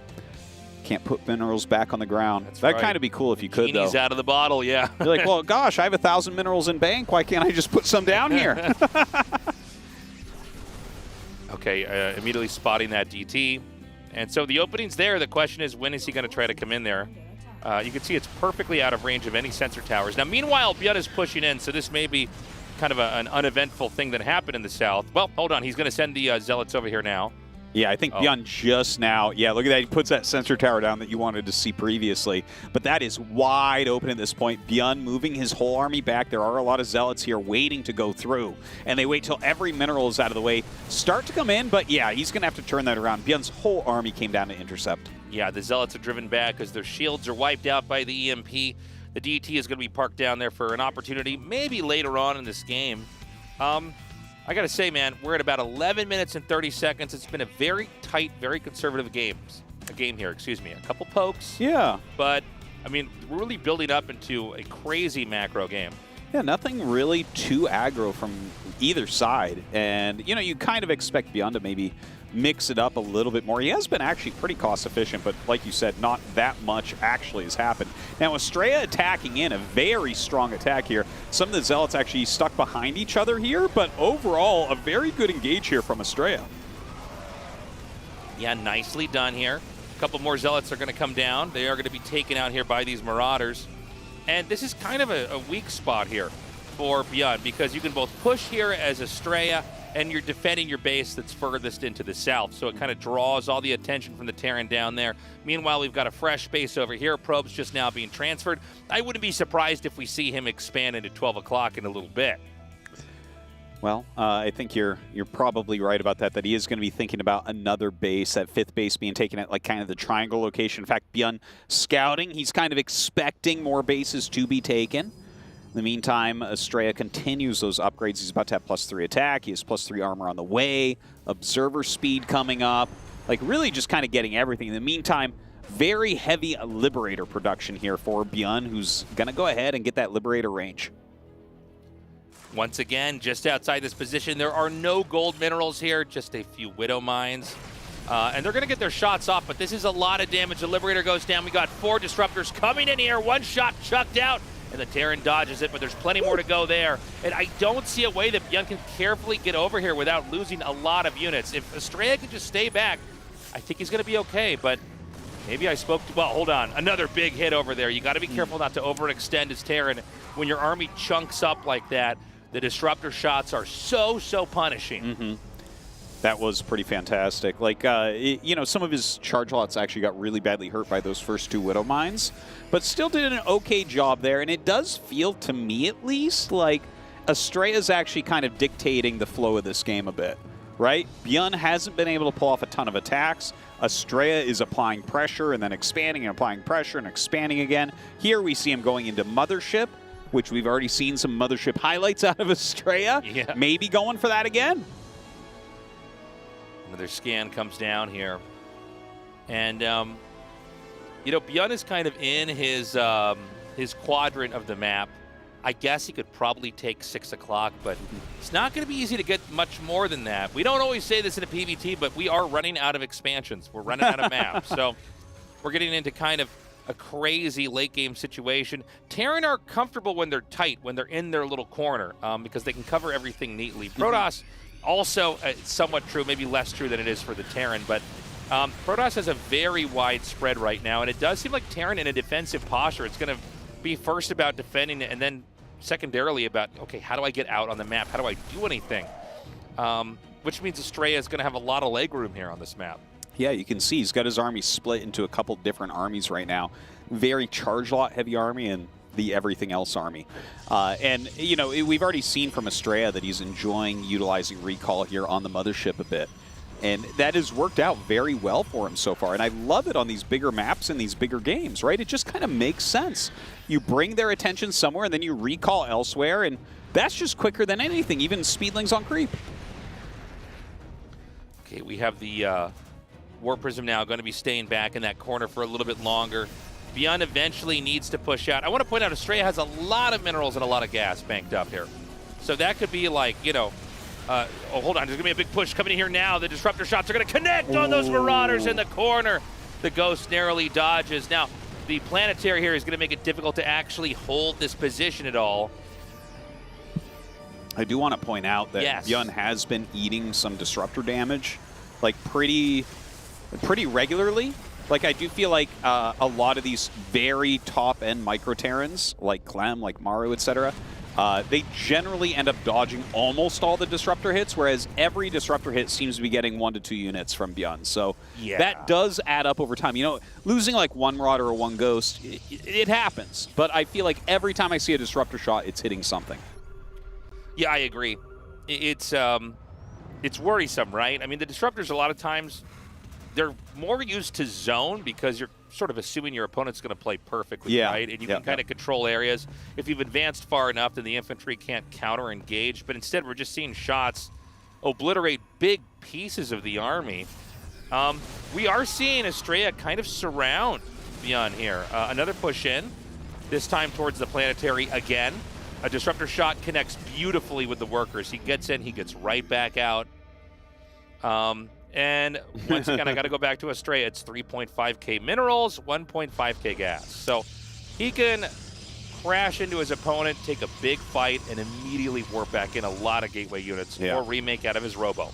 Can't put minerals back on the ground. That's That'd right. kind of be cool if you could, Genie's though. out of the bottle, yeah. You're like, well, gosh, I have 1,000 minerals in bank. Why can't I just put some down here? Okay, immediately spotting that DT. And so the opening's there. The question is, when is he going to try to come in there? You can see it's perfectly out of range of any sensor towers. Now, meanwhile, Bjorn is pushing in, so this may be kind of an uneventful thing that happened in the south. Well, hold on. He's going to send the Zealots over here now. Yeah, I think Beyond just now, yeah, look at that. He puts that sensor tower down that you wanted to see previously. But that is wide open at this point. Beyond moving his whole army back. There are a lot of Zealots here waiting to go through. And they wait till every mineral is out of the way. Start to come in, but yeah, he's going to have to turn that around. Beyond's whole army came down to intercept. Yeah, the Zealots are driven back because their shields are wiped out by the EMP. The DT is going to be parked down there for an opportunity, maybe later on in this game. I got to say, man, we're at about 11 minutes and 30 seconds. It's been a very tight, very conservative game here, excuse me. A couple pokes. Yeah. But, I mean, we're really building up into a crazy macro game. Yeah, nothing really too aggro from either side. And, you know, you kind of expect Beyond to maybe mix it up a little bit more. He has been actually pretty cost efficient, but like you said, not that much actually has happened. Now, Astrea attacking in, a very strong attack here. Some of the Zealots actually stuck behind each other here, but overall, a very good engage here from Astrea. Yeah, nicely done here. A couple more Zealots are going to come down. They are going to be taken out here by these Marauders. And this is kind of a weak spot here for Beyond, because you can both push here as Astrea, and you're defending your base that's furthest into the south. So it kind of draws all the attention from the Terran down there. Meanwhile, we've got a fresh base over here. Probes just now being transferred. I wouldn't be surprised if we see him expand into 12 o'clock in a little bit. Well, I think you're probably right about that he is going to be thinking about another base, that 5th base being taken at like kind of the triangle location. In fact, Beyond scouting, he's kind of expecting more bases to be taken. In the meantime, Astrea continues those upgrades. He's about to have +3 attack. He has +3 armor on the way. Observer speed coming up. Like, really just kind of getting everything. In the meantime, very heavy Liberator production here for Beyond, who's going to go ahead and get that Liberator range. Once again, just outside this position, there are no gold minerals here, just a few Widow Mines. And they're going to get their shots off, but this is a lot of damage. The Liberator goes down. We got 4 Disruptors coming in here. 1 shot chucked out. And the Terran dodges it, but there's plenty more to go there. And I don't see a way that Beyond can carefully get over here without losing a lot of units. If Astrea can just stay back, I think he's going to be okay, but maybe I spoke to... Well, hold on. Another big hit over there. You got to be careful not to overextend his Terran. When your army chunks up like that, the Disruptor shots are so punishing. Mm-hmm. That was pretty fantastic. Like, you know, some of his charge lots actually got really badly hurt by those first 2 Widow Mines, but still did an okay job there. And it does feel, to me at least, like Astrea is actually kind of dictating the flow of this game a bit, right? Beyond hasn't been able to pull off a ton of attacks. Astrea is applying pressure and then expanding and applying pressure and expanding again. Here we see him going into Mothership, which we've already seen some Mothership highlights out of Astrea. Yeah. Maybe going for that again. Another scan comes down here. And, you know, Beyond is kind of in his quadrant of the map. I guess he could probably take 6 o'clock, but it's not going to be easy to get much more than that. We don't always say this in a PvT, but we are running out of expansions. We're running out of maps. So we're getting into kind of a crazy late game situation. Terran are comfortable when they're tight, when they're in their little corner, because they can cover everything neatly. Protoss also somewhat true, maybe less true than it is for the Terran, but Protoss has a very wide spread right now, and it does seem like Terran in a defensive posture. It's going to be first about defending it, and then secondarily about, okay, how do I get out on the map? How do I do anything? Which means Astrea is going to have a lot of leg room here on this map. Yeah, you can see he's got his army split into a couple different armies right now. Very charge lot heavy army and the everything else army. And, you know, we've already seen from Astrea that he's enjoying utilizing recall here on the Mothership a bit. And that has worked out very well for him so far. And I love it on these bigger maps and these bigger games, right? It just kind of makes sense. You bring their attention somewhere and then you recall elsewhere, and that's just quicker than anything, even Speedlings on creep. Okay, we have the War Prism now going to be staying back in that corner for a little bit longer. Beyond eventually needs to push out. I want to point out Astrea has a lot of minerals and a lot of gas banked up here. So that could be like, you know, oh, hold on. There's going to be a big push coming in here now. The Disruptor shots are going to connect on those Marauders in the corner. The Ghost narrowly dodges. Now, the Planetary here is going to make it difficult to actually hold this position at all. I do want to point out that yes, Beyond has been eating some Disruptor damage, like pretty regularly. Like, I do feel like a lot of these very top-end micro-Terrans, like Clem, like Maru, etc., they generally end up dodging almost all the disruptor hits, whereas every disruptor hit seems to be getting 1 to 2 units from Beyond. So that does add up over time. You know, losing like 1 Marauder or 1 Ghost, it happens. But I feel like every time I see a disruptor shot, it's hitting something. Yeah, I agree. It's worrisome, right? I mean, the disruptors a lot of times, they're more used to zone because you're sort of assuming your opponent's going to play perfectly, right? And you can kind of control areas. If you've advanced far enough, then the infantry can't counter-engage. But instead, we're just seeing shots obliterate big pieces of the army. We are seeing Astrea kind of surround Beyond here. Another push in, this time towards the planetary again. A disruptor shot connects beautifully with the workers. He gets in, he gets right back out. And once again, I got to go back to Astrea. It's 3.5k minerals, 1.5k gas. So he can crash into his opponent, take a big fight, and immediately warp back in a lot of gateway units or remake out of his robo.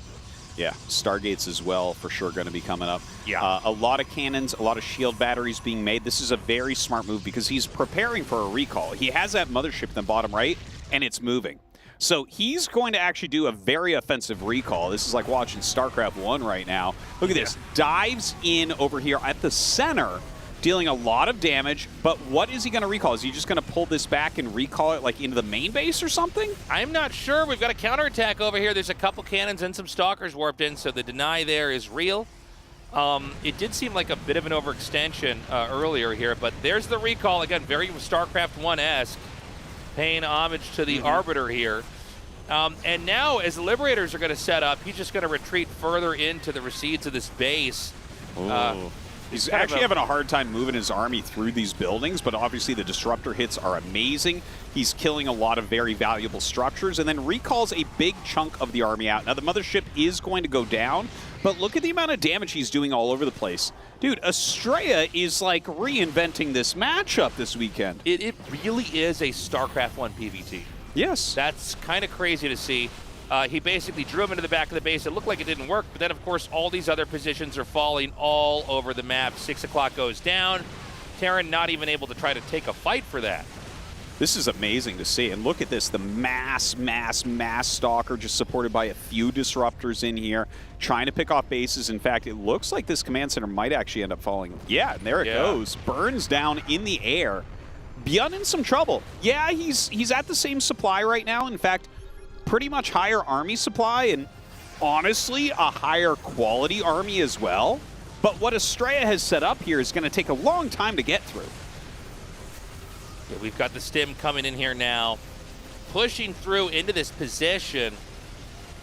Yeah, Stargates as well, for sure, going to be coming up. Yeah. A lot of cannons, a lot of shield batteries being made. This is a very smart move because he's preparing for a recall. He has that mothership in the bottom right, and it's moving. So he's going to actually do a very offensive recall. This is like watching StarCraft 1 right now. Look at this. Dives in over here at the center, dealing a lot of damage. But what is he going to recall? Is he just going to pull this back and recall it like into the main base or something? I'm not sure. We've got a counterattack over here. There's a couple cannons and some stalkers warped in, so the deny there is real. It did seem like a bit of an overextension earlier here, but there's the recall. Again, very StarCraft 1-esque. Paying homage to the Arbiter here. And now, as the Liberators are going to set up, he's just going to retreat further into the recedes of this base. He's actually having a hard time moving his army through these buildings, but obviously the disruptor hits are amazing. He's killing a lot of very valuable structures and then recalls a big chunk of the army out. Now, the mothership is going to go down, but look at the amount of damage he's doing all over the place. Dude, Astrea is like reinventing this matchup this weekend. It really is a StarCraft 1 PvT. Yes. That's kind of crazy to see. He basically drew him into the back of the base. It looked like it didn't work, but then, of course, all these other positions are falling all over the map. 6 o'clock goes down. Terran not even able to try to take a fight for that. This is amazing to see. And look at this, the mass stalker just supported by a few disruptors in here, trying to pick off bases. In fact, it looks like this command center might actually end up falling. Yeah, and there it goes. Burns down in the air. Beyond in some trouble. Yeah, he's at the same supply right now. In fact, pretty much higher army supply and honestly a higher quality army as well. But what Astrea has set up here is going to take a long time to get through. Yeah, we've got the stim coming in here now, pushing through into this position.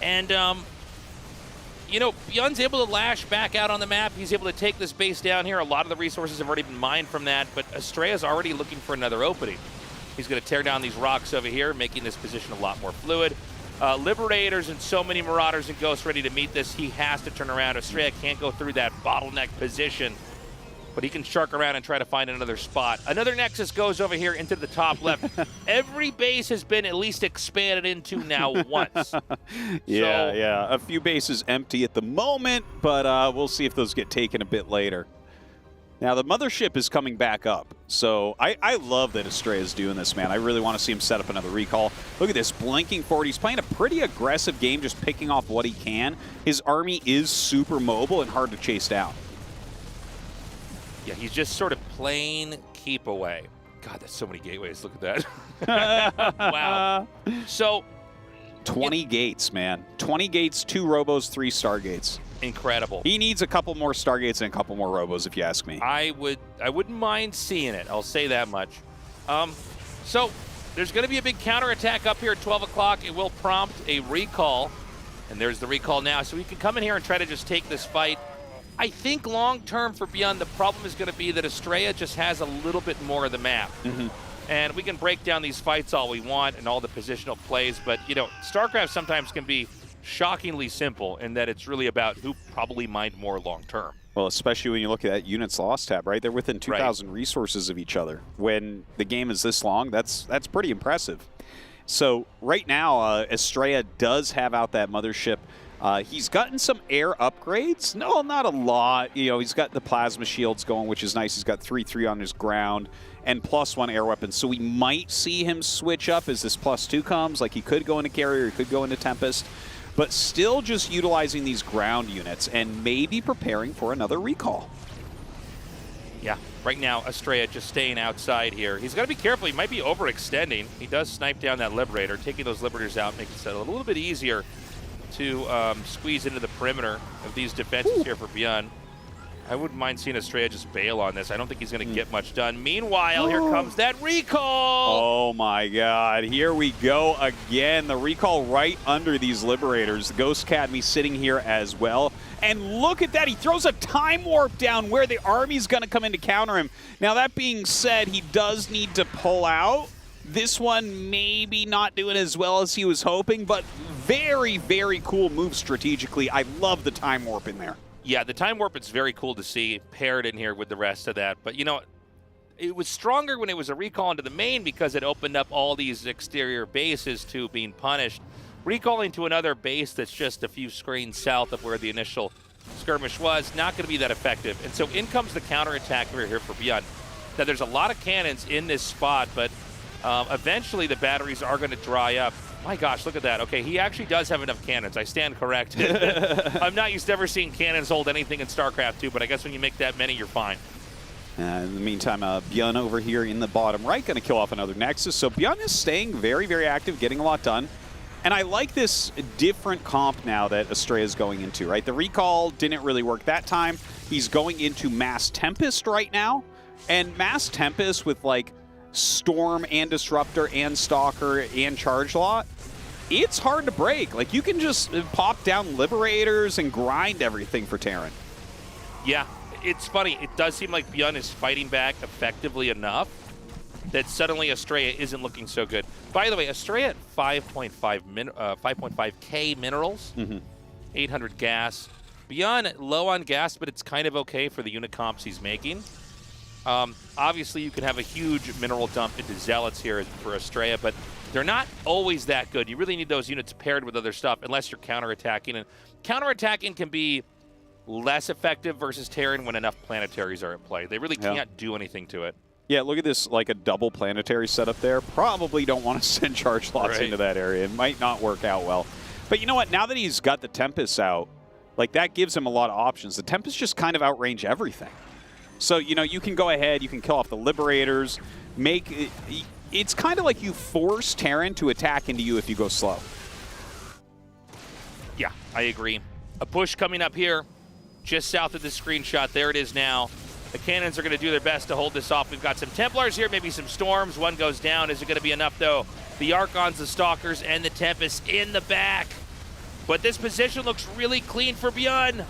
And, you know, Beyond's able to lash back out on the map. He's able to take this base down here. A lot of the resources have already been mined from that, but Astrea's already looking for another opening. He's going to tear down these rocks over here, making this position a lot more fluid. Liberators and so many Marauders and Ghosts ready to meet this. He has to turn around. Astrea can't go through that bottleneck position, but he can shark around and try to find another spot. Another Nexus goes over here into the top left. Every base has been at least expanded into now once. Yeah. A few bases empty at the moment, but we'll see if those get taken a bit later. Now, the mothership is coming back up, so I love that Astrea is doing this, man. I really want to see him set up another recall. Look at this, blinking forward. He's playing a pretty aggressive game, just picking off what he can. His army is super mobile and hard to chase down. Yeah, he's just sort of playing keep away. God, that's so many gateways. Look at that. Wow. So 20 gates, man. 20 gates, 2 robos, 3 stargates. Incredible. He needs a couple more stargates and a couple more robos, if you ask me. I wouldn't mind seeing it. I'll say that much. So there's going to be a big counterattack up here at 12 o'clock. It will prompt a recall, and there's the recall now. So we can come in here and try to just take this fight. I think long-term for Beyond, the problem is going to be that Astrea just has a little bit more of the map. And we can break down these fights all we want and all the positional plays, but, you know, StarCraft sometimes can be shockingly simple in that it's really about who probably mined more long-term. Well, especially when you look at that units lost tab, right? They're within 2,000 resources of each other. When the game is this long, that's pretty impressive. So right now, Astrea does have out that mothership. He's gotten some air upgrades. No, not a lot. You know, he's got the plasma shields going, which is nice. He's got 3/3 on his ground and +1 air weapon. So we might see him switch up as this +2 comes. Like, he could go into carrier, he could go into Tempest, but still just utilizing these ground units and maybe preparing for another recall. Yeah, right now, Astrea just staying outside here. He's got to be careful. He might be overextending. He does snipe down that Liberator. Taking those Liberators out makes it a little bit easier to squeeze into the perimeter of these defenses here for Bjorn. I wouldn't mind seeing Astrea just bail on this. I don't think he's going to get much done. Meanwhile, here comes that recall. Oh my god, here we go again. The recall right under these Liberators. The Ghost Academy sitting here as well. And look at that, he throws a time warp down where the army's going to come in to counter him. Now that being said, he does need to pull out. This one maybe not doing as well as he was hoping, but very, very cool move strategically. I love the time warp in there. Yeah, the time warp is very cool to see paired in here with the rest of that. But, you know, it was stronger when it was a recall into the main because it opened up all these exterior bases to being punished. Recalling to another base that's just a few screens south of where the initial skirmish was, not going to be that effective. And so in comes the counterattack here for Bjorn. Now, there's a lot of cannons in this spot, but eventually the batteries are going to dry up. My gosh, look at that. Okay, he actually does have enough cannons. I stand corrected. I'm not used to ever seeing cannons hold anything in StarCraft II, but I guess when you make that many, you're fine. In the meantime, Bjorn over here in the bottom right going to kill off another Nexus. So Bjorn is staying very, very active, getting a lot done. And I like this different comp now that Astrea is going into, right? The recall didn't really work that time. He's going into Mass Tempest right now. And Mass Tempest with, like, Storm and Disruptor and Stalker and Charge Lot, it's hard to break. Like, you can just pop down Liberators and grind everything for Terran. Yeah, it's funny. It does seem like Bjorn is fighting back effectively enough that suddenly Astrea isn't looking so good. By the way, Astrea at 5.5K minerals, 800 gas. Bjorn low on gas, but it's kind of okay for the unit comps he's making. Obviously, you can have a huge mineral dump into Zealots here for Astrea, but they're not always that good. You really need those units paired with other stuff unless you're counterattacking. And counterattacking can be less effective versus Terran when enough planetaries are at play. They really can't do anything to it. Yeah, look at this, like a double planetary setup there. Probably don't want to send charge slots into that area. It might not work out well. But you know what? Now that he's got the Tempest out, like, that gives him a lot of options. The Tempest just kind of outrange everything. So, you know, you can go ahead, you can kill off the Liberators, it's kind of like you force Terran to attack into you if you go slow. Yeah, I agree. A push coming up here, just south of the screenshot. There it is now. The cannons are going to do their best to hold this off. We've got some Templars here, maybe some Storms. One goes down. Is it going to be enough, though? The Archons, the Stalkers, and the Tempest in the back. But this position looks really clean for Bjorn.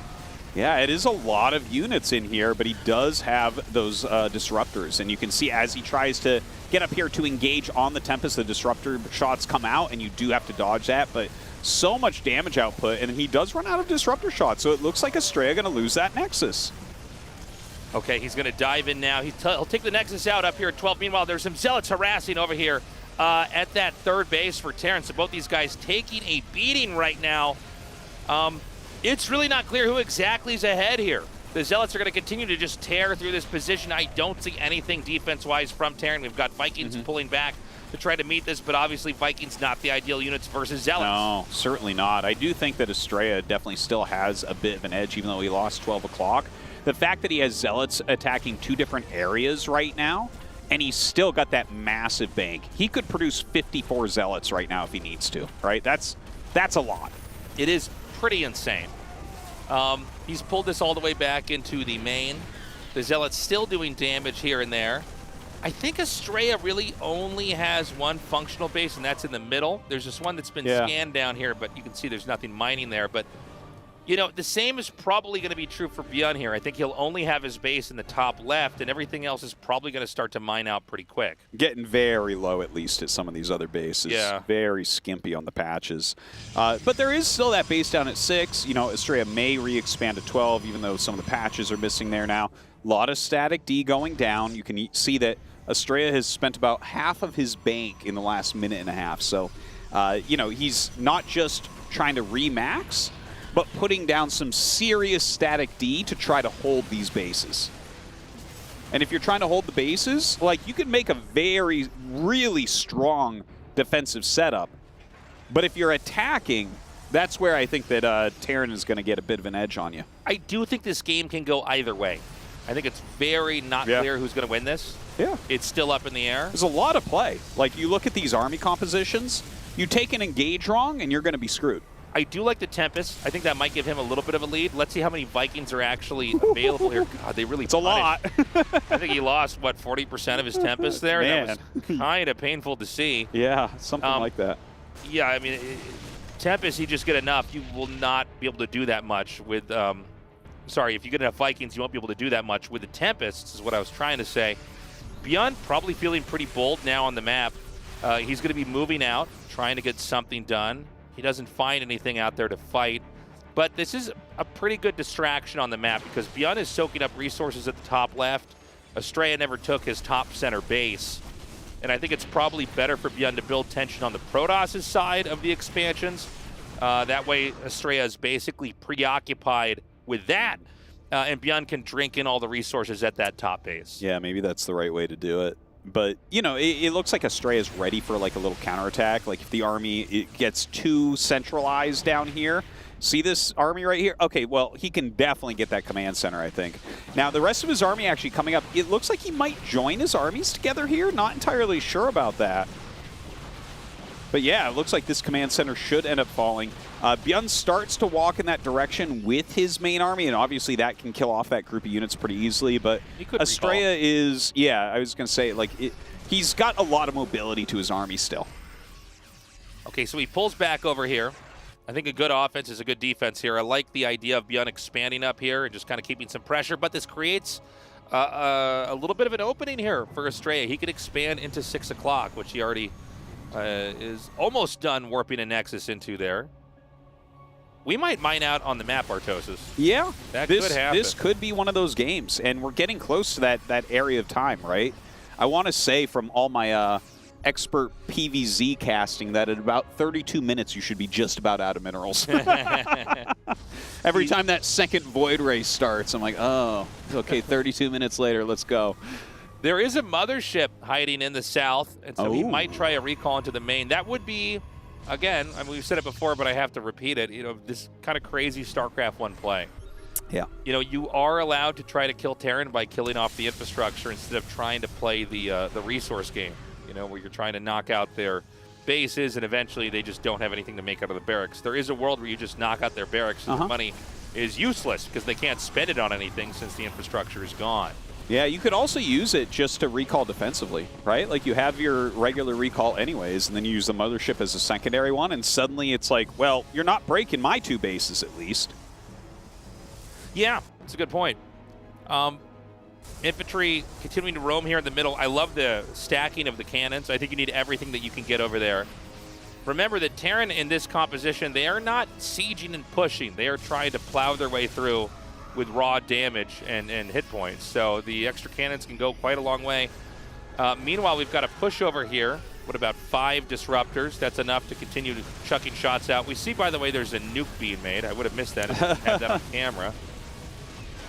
Yeah, it is a lot of units in here, but he does have those Disruptors. And you can see as he tries to get up here to engage on the Tempest, the Disruptor shots come out, and you do have to dodge that. But so much damage output, and he does run out of Disruptor shots. So it looks like Astrea going to lose that Nexus. Okay, he's going to dive in now. He'll take the Nexus out up here at 12. Meanwhile, there's some Zealots harassing over here at that third base for Terran. So both these guys taking a beating right now. It's really not clear who exactly is ahead here. The Zealots are going to continue to just tear through this position. I don't see anything defense-wise from Terran. We've got Vikings pulling back to try to meet this, but obviously Vikings not the ideal units versus Zealots. No, certainly not. I do think that Astrea definitely still has a bit of an edge, even though he lost 12 o'clock. The fact that he has Zealots attacking two different areas right now, and he's still got that massive bank. He could produce 54 Zealots right now if he needs to, right? That's a lot. It is pretty insane. He's pulled this all the way back into the main. The Zealot's still doing damage here and there. I think Astrea really only has one functional base, and that's in the middle. There's just one that's been scanned down here, but you can see there's nothing mining there. But, you know, the same is probably going to be true for Bjorn here. I think he'll only have his base in the top left, and everything else is probably going to start to mine out pretty quick. Getting very low, at least, at some of these other bases. Yeah. Very skimpy on the patches. But there is still that base down at 6. You know, Astrea may re-expand to 12, even though some of the patches are missing there now. A lot of static D going down. You can see that Astrea has spent about half of his bank in the last minute and a half. So, you know, he's not just trying to re-max, but putting down some serious static D to try to hold these bases. And if you're trying to hold the bases, like, you can make a really strong defensive setup. But if you're attacking, that's where I think that Terran is going to get a bit of an edge on you. I do think this game can go either way. I think it's very not clear who's going to win this. Yeah. It's still up in the air. There's a lot of play. Like, you look at these army compositions, you take an engage wrong, and you're going to be screwed. I do like the Tempest. I think that might give him a little bit of a lead. Let's see how many Vikings are actually available here. God, they really It's a lot. I think he lost, what, 40% of his Tempest there? Man. That was kind of painful to see. Yeah, something like that. Yeah, I mean, Tempest, you just get enough. You will not be able to do that much with... sorry, if you get enough Vikings, you won't be able to do that much with the Tempests, is what I was trying to say. Beyond probably feeling pretty bold now on the map. He's going to be moving out, trying to get something done. He doesn't find anything out there to fight. But this is a pretty good distraction on the map because Beyond is soaking up resources at the top left. Astrea never took his top center base. And I think it's probably better for Beyond to build tension on the Protoss' side of the expansions. That way, Astrea is basically preoccupied with that. And Beyond can drink in all the resources at that top base. Yeah, maybe that's the right way to do it. But, you know, it looks like Astrea is ready for, like, a little counterattack. Like, if the army gets too centralized down here. See this army right here? Okay, well, he can definitely get that command center, I think. Now, the rest of his army actually coming up, it looks like he might join his armies together here. Not entirely sure about that. But, yeah, it looks like this command center should end up falling. Beyond starts to walk in that direction with his main army, and obviously that can kill off that group of units pretty easily. But Astrea is, yeah, I was going to say, like, he's got a lot of mobility to his army still. Okay, so he pulls back over here. I think a good offense is a good defense here. I like the idea of Beyond expanding up here and just kind of keeping some pressure, but this creates a little bit of an opening here for Astrea. He could expand into 6 o'clock, which he already is almost done warping a Nexus into there. We might mine out on the map, Artosis. Yeah, that could happen. This could be one of those games, and we're getting close to that area of time, right? I want to say from all my expert PVZ casting that at about 32 minutes you should be just about out of minerals. Every time that second Void Ray starts, I'm like, oh, okay, 32 minutes later, let's go. There is a mothership hiding in the south, and so he might try a recall into the main. That would be, again, I mean, we've said it before, but I have to repeat it, you know, this kind of crazy StarCraft 1 play. Yeah. You know, you are allowed to try to kill Terran by killing off the infrastructure instead of trying to play the resource game, you know, where you're trying to knock out their bases and eventually they just don't have anything to make out of the barracks. There is a world where you just knock out their barracks and the money is useless because they can't spend it on anything since the infrastructure is gone. Yeah, you could also use it just to recall defensively, right? Like, you have your regular recall anyways, and then you use the mothership as a secondary one, and suddenly it's like, well, you're not breaking my 2 bases at least. Yeah, that's a good point. Infantry continuing to roam here in the middle. I love the stacking of the cannons. I think you need everything that you can get over there. Remember that Terran in this composition, they are not sieging and pushing. They are trying to plow their way through with raw damage and hit points. So the extra cannons can go quite a long way. Meanwhile, we've got a pushover here. What about 5 disruptors? That's enough to continue chucking shots out. We see, by the way, there's a nuke being made. I would have missed that if I didn't have that on camera.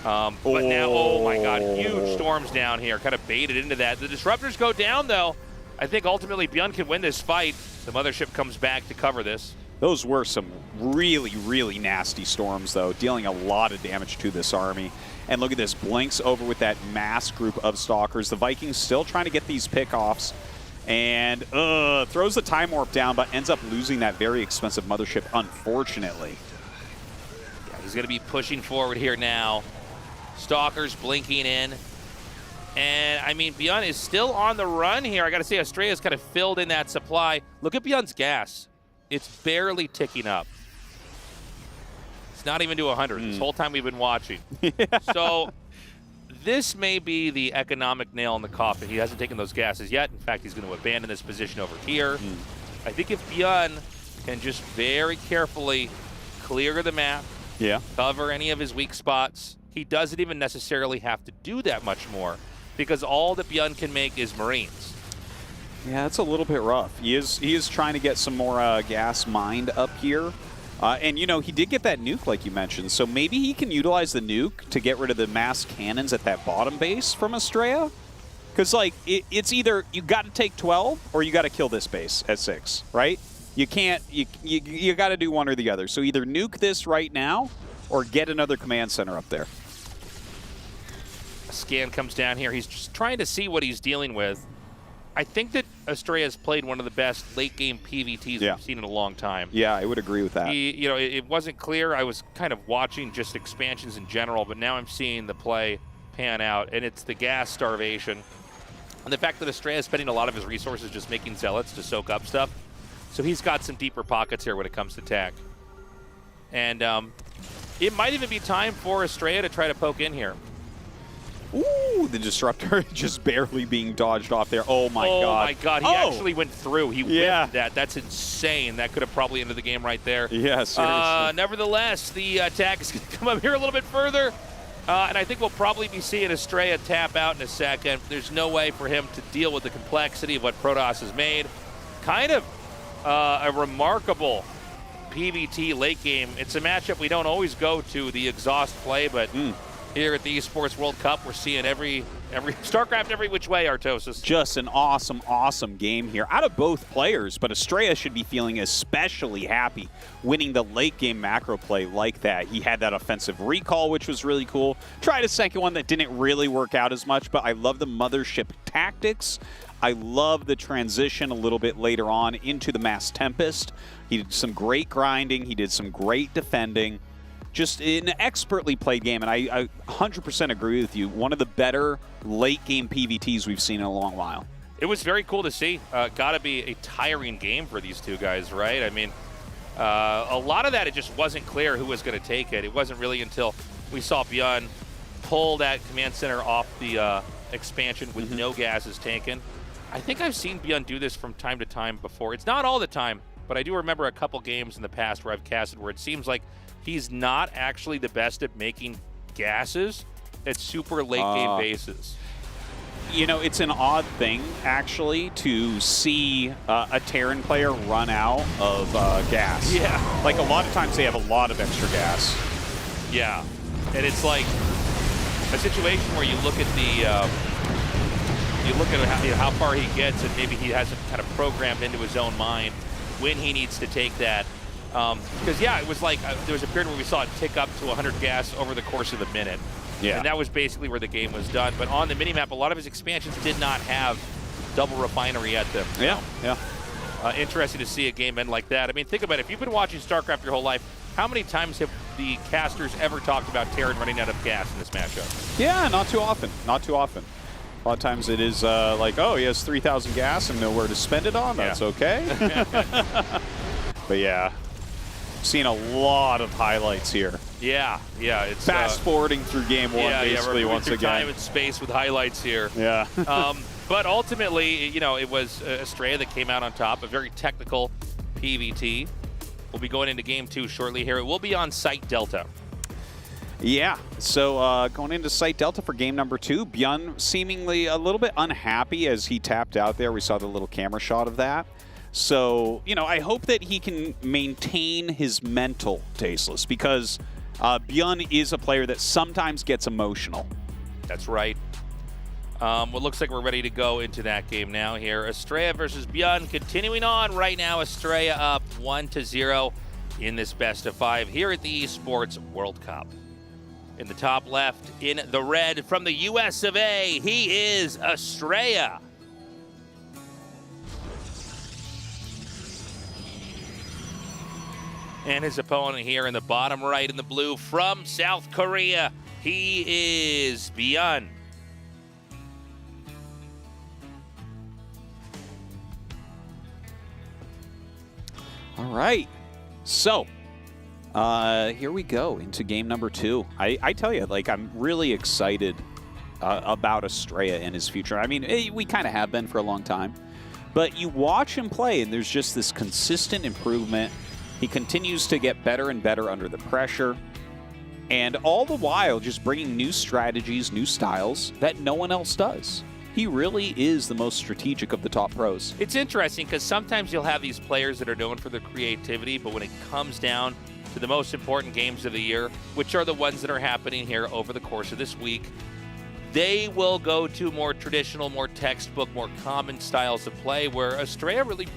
But now, oh my god, huge storms down here. Kind of baited into that. The disruptors go down, though. I think ultimately Beyond can win this fight. The mothership comes back to cover this. Those were some really, really nasty storms, though, dealing a lot of damage to this army. And look at this, blinks over with that mass group of Stalkers. The Vikings still trying to get these pickoffs. And throws the Time Warp down, but ends up losing that very expensive mothership, unfortunately. Yeah, he's going to be pushing forward here now. Stalkers blinking in. And, I mean, Beyond is still on the run here. I got to say, Astrea's kind of filled in that supply. Look at Beyond's gas. It's barely ticking up. It's not even to 100 this whole time we've been watching. So this may be the economic nail in the coffin. He hasn't taken those gases yet. In fact, he's going to abandon this position over here. I think if Beyond can just very carefully clear the map, cover any of his weak spots, he doesn't even necessarily have to do that much more because all that Beyond can make is Marines. Yeah, it's a little bit rough. He is trying to get some more gas mined up here. And, you know, he did get that nuke, like you mentioned, so maybe he can utilize the nuke to get rid of the mass cannons at that bottom base from Astrea. Because, like, it's either you got to take 12 or you got to kill this base at 6, right? You can't, you got to do one or the other. So either nuke this right now or get another command center up there. Scan comes down here. He's just trying to see what he's dealing with. I think that Astrea has played one of the best late-game PVTs we've seen in a long time. Yeah, I would agree with that. You know, it wasn't clear. I was kind of watching just expansions in general, but now I'm seeing the play pan out, and it's the gas starvation. And the fact that Astrea is spending a lot of his resources just making zealots to soak up stuff. So he's got some deeper pockets here when it comes to tech. And it might even be time for Astrea to try to poke in here. Ooh, the disruptor just barely being dodged off there. Oh my god. Oh my god, he actually went through. He whipped that. That's insane. That could have probably ended the game right there. Yeah, seriously. Nevertheless, the attack is going to come up here a little bit further. And I think we'll probably be seeing Astrea tap out in a second. There's no way for him to deal with the complexity of what Protoss has made. Kind of a remarkable PVT late game. It's a matchup we don't always go to, the exhaust play, but here at the Esports World Cup, we're seeing every StarCraft every which way, Artosis. Just an awesome, awesome game here out of both players, but Astrea should be feeling especially happy winning the late game macro play like that. He had that offensive recall, which was really cool. Tried a second one that didn't really work out as much, but I love the mothership tactics. I love the transition a little bit later on into the Mass Tempest. He did some great grinding. He did some great defending. Just an expertly played game, and I 100% agree with you. One of the better late-game PVTs we've seen in a long while. It was very cool to see. Got to be a tiring game for these two guys, right? I mean, a lot of that, it just wasn't clear who was going to take it. It wasn't really until we saw Bjorn pull that command center off the expansion with no gases taken. I think I've seen Bjorn do this from time to time before. It's not all the time, but I do remember a couple games in the past where I've casted where it seems like he's not actually the best at making gases at super late game bases. You know, it's an odd thing, actually, to see a Terran player run out of gas. Yeah. Like, a lot of times they have a lot of extra gas. Yeah. And it's like a situation where you look at the, how far he gets, and maybe he has it kind of programmed into his own mind when he needs to take that. Because, yeah, it was like there was a period where we saw it tick up to 100 gas over the course of the minute. Yeah. And that was basically where the game was done. But on the minimap, a lot of his expansions did not have double refinery at them. Yeah, yeah. Interesting to see a game end like that. I mean, think about it. If you've been watching StarCraft your whole life, how many times have the casters ever talked about Terran running out of gas in this matchup? Yeah, not too often. Not too often. A lot of times it is like, oh, he has 3,000 gas and nowhere to spend it on. That's okay. But yeah, seeing a lot of highlights here. Yeah, yeah. It's fast forwarding through game one, basically, once again. Time and space with highlights here. Yeah. But ultimately, you know, it was Astrea that came out on top, a very technical PVT. We'll be going into game 2 shortly here. It will be on Site Delta. Yeah, so going into Site Delta for game number 2, Bjorn seemingly a little bit unhappy as he tapped out there. We saw the little camera shot of that. So, you know, I hope that he can maintain his mental, Tasteless, because Bjorn is a player that sometimes gets emotional. That's right. Well, looks like we're ready to go into that game now here. Astrea versus Bjorn continuing on right now. Astrea up 1-0 in this best of 5 here at the Esports World Cup. In the top left, in the red from the US of A, he is Astrea. And his opponent here in the bottom right in the blue from South Korea, he is Bjorn. All right, so here we go into game number 2. I tell you, like, I'm really excited about Astrea and his future. I mean, we kind of have been for a long time, but you watch him play and there's just this consistent improvement. He continues to get better and better under the pressure, and all the while just bringing new strategies, new styles that no one else does. he really is the most strategic of the top pros. It's interesting because sometimes you'll have these players that are known for their creativity, but when it comes down to the most important games of the year, which are the ones that are happening here over the course of this week, they will go to more traditional, more textbook, more common styles of play, where Astrea really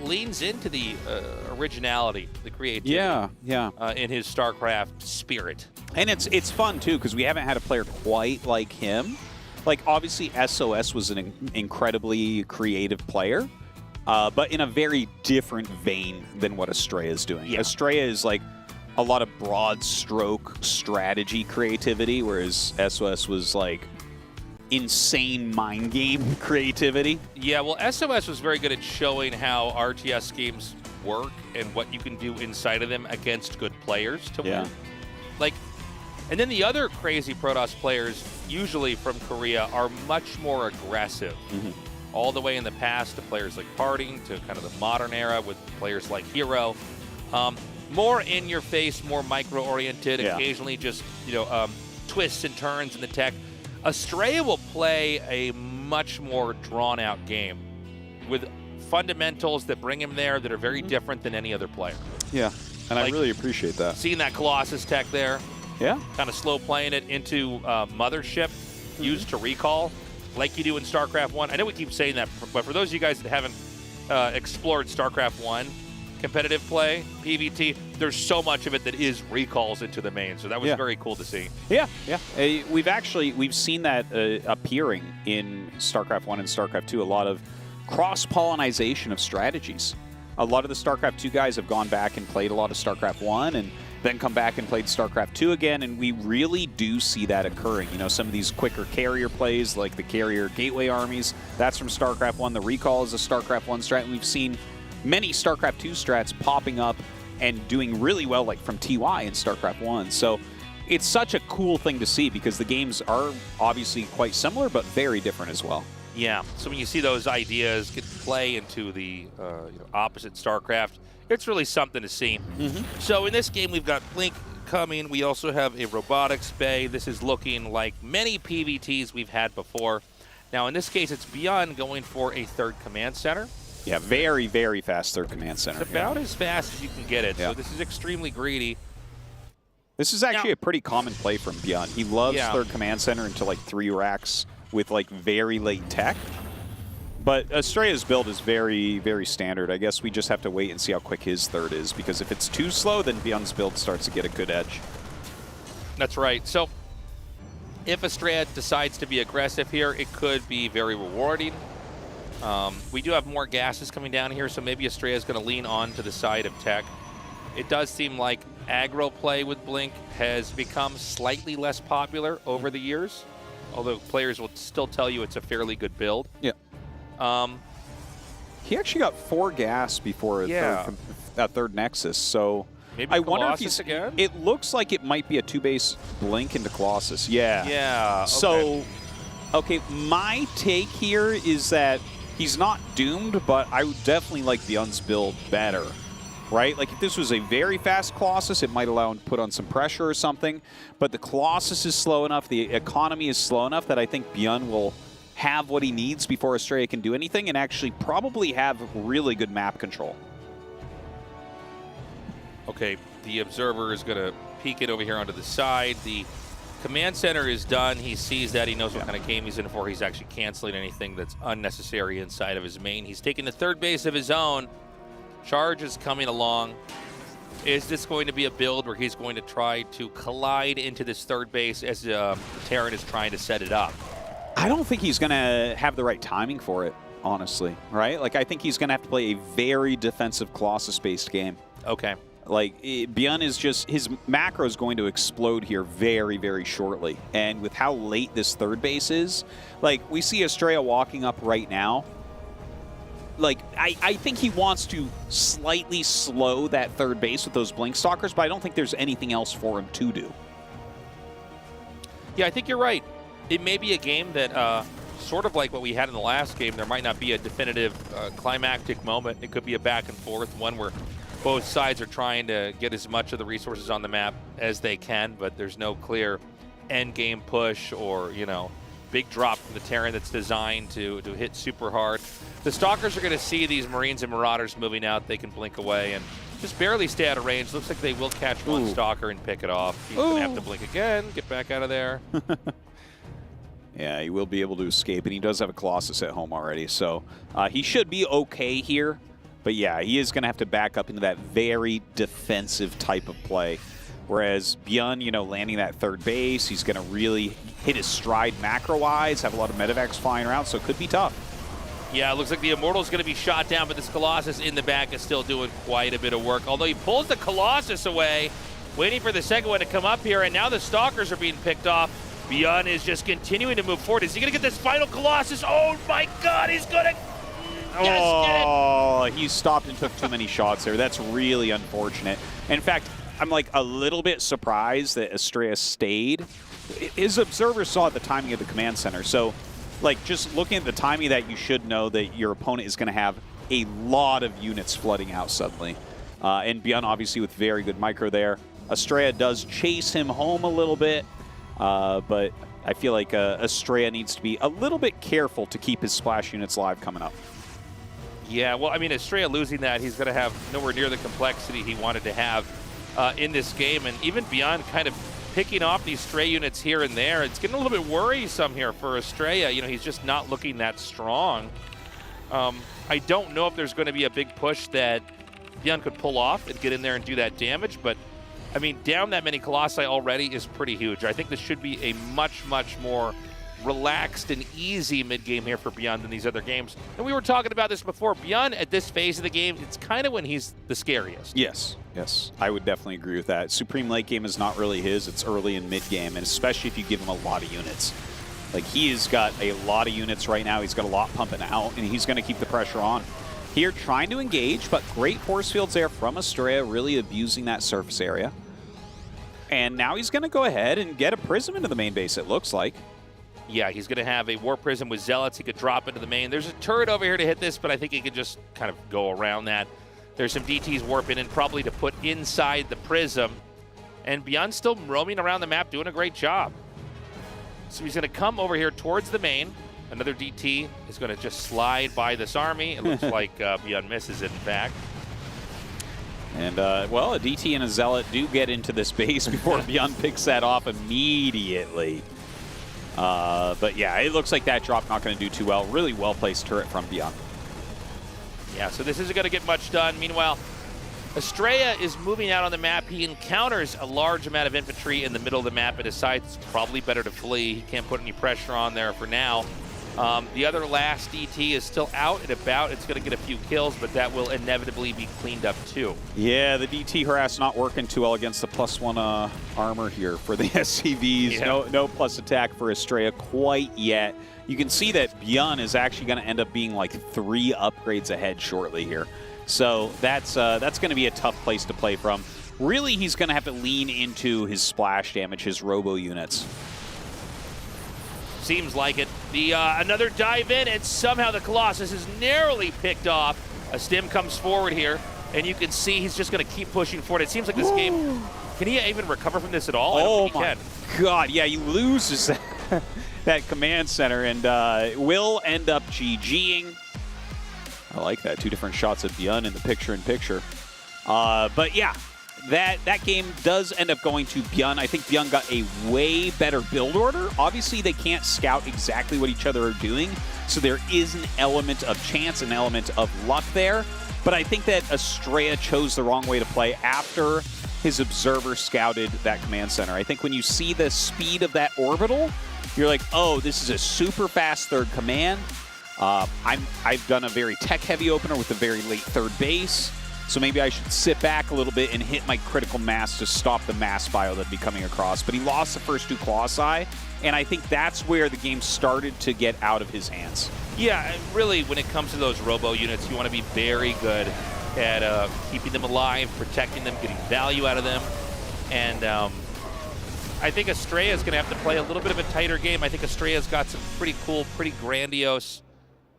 leans into the originality, the creativity in his StarCraft spirit. And it's fun, too, because we haven't had a player quite like him. Like, obviously, SOS was an incredibly creative player, but in a very different vein than what Astrea is doing. Yeah. Astrea is like a lot of broad stroke strategy creativity, whereas SOS was like insane mind game creativity. Yeah, well, SOS was very good at showing how RTS games work and what you can do inside of them against good players to win. Like, and then the other crazy Protoss players, usually from Korea, are much more aggressive. All the way in the past to players like Parting, to kind of the modern era with players like Hero. More in your face, more micro-oriented, occasionally just, twists and turns in the tech. Astrea will play a much more drawn-out game with fundamentals that bring him there that are very different than any other player. Yeah, and I really appreciate that. Seeing that Colossus tech there. Yeah. Kind of slow playing it into Mothership, used to recall, like you do in StarCraft 1. I know we keep saying that, but for those of you guys that haven't explored StarCraft 1 competitive play, PvT, there's so much of it that is recalls into the main, so that was very cool to see. Yeah. We've seen that appearing in StarCraft 1 and StarCraft 2, a lot of cross-pollinization of strategies. A lot of the StarCraft 2 guys have gone back and played a lot of StarCraft 1 and then come back and played StarCraft 2 again, and we really do see that occurring. Some of these quicker carrier plays, like the carrier gateway armies, that's from StarCraft 1. The recall is a StarCraft 1 strat, and we've seen many StarCraft 2 strats popping up and doing really well, like from TY in StarCraft 1. So it's such a cool thing to see because the games are obviously quite similar, but very different as well. Yeah, so when you see those ideas get play into the opposite StarCraft, it's really something to see. So in this game, we've got Blink coming. We also have a robotics bay. This is looking like many PvTs we've had before. Now, in this case, it's Beyond going for a third command center. Yeah, very, very fast third command center. It's about as fast as you can get it, so this is extremely greedy. This is actually a pretty common play from Beyond. He loves third command center into like 3 racks with like very late tech. But Astrea's build is very, very standard. I guess we just have to wait and see how quick his third is, because if it's too slow, then Beyond's build starts to get a good edge. That's right. So if Astrea decides to be aggressive here, it could be very rewarding. We do have more gases coming down here, so maybe Astrea is going to lean on to the side of tech. It does seem like aggro play with Blink has become slightly less popular over the years, although players will still tell you it's a fairly good build. Yeah. He actually got 4 gas before that third Nexus, so maybe I wonder if Colossus again? It looks like it might be a 2-base Blink into Colossus. Yeah. Yeah. So, okay, my take here is that he's not doomed, but I would definitely like Beyond's build better. Right? Like, if this was a very fast Colossus, it might allow him to put on some pressure or something. But the Colossus is slow enough, the economy is slow enough that I think Beyond will have what he needs before Astrea can do anything and actually probably have really good map control. Okay, the Observer is going to peek it over here onto the side. The command center is done. He sees that. He knows what kind of game he's in for. He's actually canceling anything that's unnecessary inside of his main. He's taking the third base of his own. Charge is coming along. Is this going to be a build where he's going to try to collide into this third base as Terran is trying to set it up? I don't think he's going to have the right timing for it, honestly, right? Like, I think he's going to have to play a very defensive Colossus-based game. Okay. Like, Beyond is just, his macro is going to explode here very, very shortly. And with how late this third base is, like, we see Astrea walking up right now. Like, I think he wants to slightly slow that third base with those Blink Stalkers, but I don't think there's anything else for him to do. Yeah, I think you're right. It may be a game that, sort of like what we had in the last game, there might not be a definitive climactic moment. It could be a back and forth, one where both sides are trying to get as much of the resources on the map as they can, but there's no clear end game push or, big drop from the Terran that's designed to hit super hard. The Stalkers are going to see these Marines and Marauders moving out. They can blink away and just barely stay out of range. Looks like they will catch one Stalker and pick it off. He's going to have to blink again, get back out of there. Yeah, he will be able to escape, and he does have a Colossus at home already, so he should be okay here. But yeah, he is going to have to back up into that very defensive type of play. Whereas Bjorn, you know, landing that third base, he's going to really hit his stride macro-wise, have a lot of medevacs flying around, so it could be tough. Yeah, it looks like the Immortal's going to be shot down, but this Colossus in the back is still doing quite a bit of work. Although he pulls the Colossus away, waiting for the second one to come up here, and now the Stalkers are being picked off. Bjorn is just continuing to move forward. Is he going to get this final Colossus? Oh my God, he's going to... Yes, he stopped and took too many shots there. That's really unfortunate. In fact, I'm like a little bit surprised that Astrea stayed. His observer saw the timing of the command center. So, like, just looking at the timing of that, you should know that your opponent is going to have a lot of units flooding out suddenly. And Bjorn, obviously, with very good micro there. Astrea does chase him home a little bit, but I feel like Astrea needs to be a little bit careful to keep his splash units live coming up. Yeah, well, I mean, Astrea losing that, he's going to have nowhere near the complexity he wanted to have in this game. And even beyond kind of picking off these stray units here and there, it's getting a little bit worrisome here for Astrea. You know, he's just not looking that strong. I don't know if there's going to be a big push that Bjorn could pull off and get in there and do that damage, but I mean, down that many Colossi already is pretty huge. I think this should be a much, much more relaxed and easy mid-game here for Bjorn than these other games. And we were talking about this before. Bjorn, at this phase of the game, it's kind of when he's the scariest. Yes, yes. I would definitely agree with that. Supreme late game is not really his. It's early and mid-game, and especially if you give him a lot of units. Like, he has got a lot of units right now. He's got a lot pumping out, and he's going to keep the pressure on. Here, trying to engage, but great force fields there from Astrea, really abusing that surface area. And now he's going to go ahead and get a Prism into the main base, it looks like. Yeah, he's going to have a War Prism with Zealots. He could drop into the main. There's a turret over here to hit this, but I think he could just kind of go around that. There's some DTs warping in, probably to put inside the Prism. And Bjorn's still roaming around the map, doing a great job. So he's going to come over here towards the main. Another DT is going to just slide by this army. It looks like Bjorn misses it, in fact. And, well, a DT and a Zealot do get into this base before Bjorn picks that off immediately. But, yeah, it looks like that drop not going to do too well. Really well-placed turret from Bjorn. Yeah, so this isn't going to get much done. Meanwhile, Astrea is moving out on the map. He encounters a large amount of infantry in the middle of the map and decides it's probably better to flee. He can't put any pressure on there for now. The other last DT is still out and about. It's going to get a few kills, but that will inevitably be cleaned up too. Yeah, the DT harass not working too well against the +1 armor here for the SCVs. Yeah. No plus attack for Astrea quite yet. You can see that Bjorn is actually going to end up being like 3 upgrades ahead shortly here. So that's going to be a tough place to play from. Really, he's going to have to lean into his splash damage, his robo units. Seems like it. The another dive in, and somehow the Colossus is narrowly picked off. A stim comes forward here, and you can see he's just going to keep pushing forward. It seems like this game, can he even recover from this at all? I don't think he can. God, yeah, he loses that command center, and will end up GGing. I like that. 2 different shots of Bjorn in the picture-in-picture. But yeah, that game does end up going to Bjorn. I think Bjorn got a way better build order. Obviously, they can't scout exactly what each other are doing, so there is an element of chance, an element of luck there. But I think that Astrea chose the wrong way to play after his observer scouted that command center. I think when you see the speed of that orbital, you're like, oh, this is a super fast third command. I've done a very tech-heavy opener with a very late third base. So maybe I should sit back a little bit and hit my critical mass to stop the mass bio that'd be coming across. But he lost the first 2 Colossi, and I think that's where the game started to get out of his hands. Yeah, and really, when it comes to those robo units, you want to be very good at keeping them alive, protecting them, getting value out of them. And I think Astrea is going to have to play a little bit of a tighter game. I think Astrea's got some pretty cool, pretty grandiose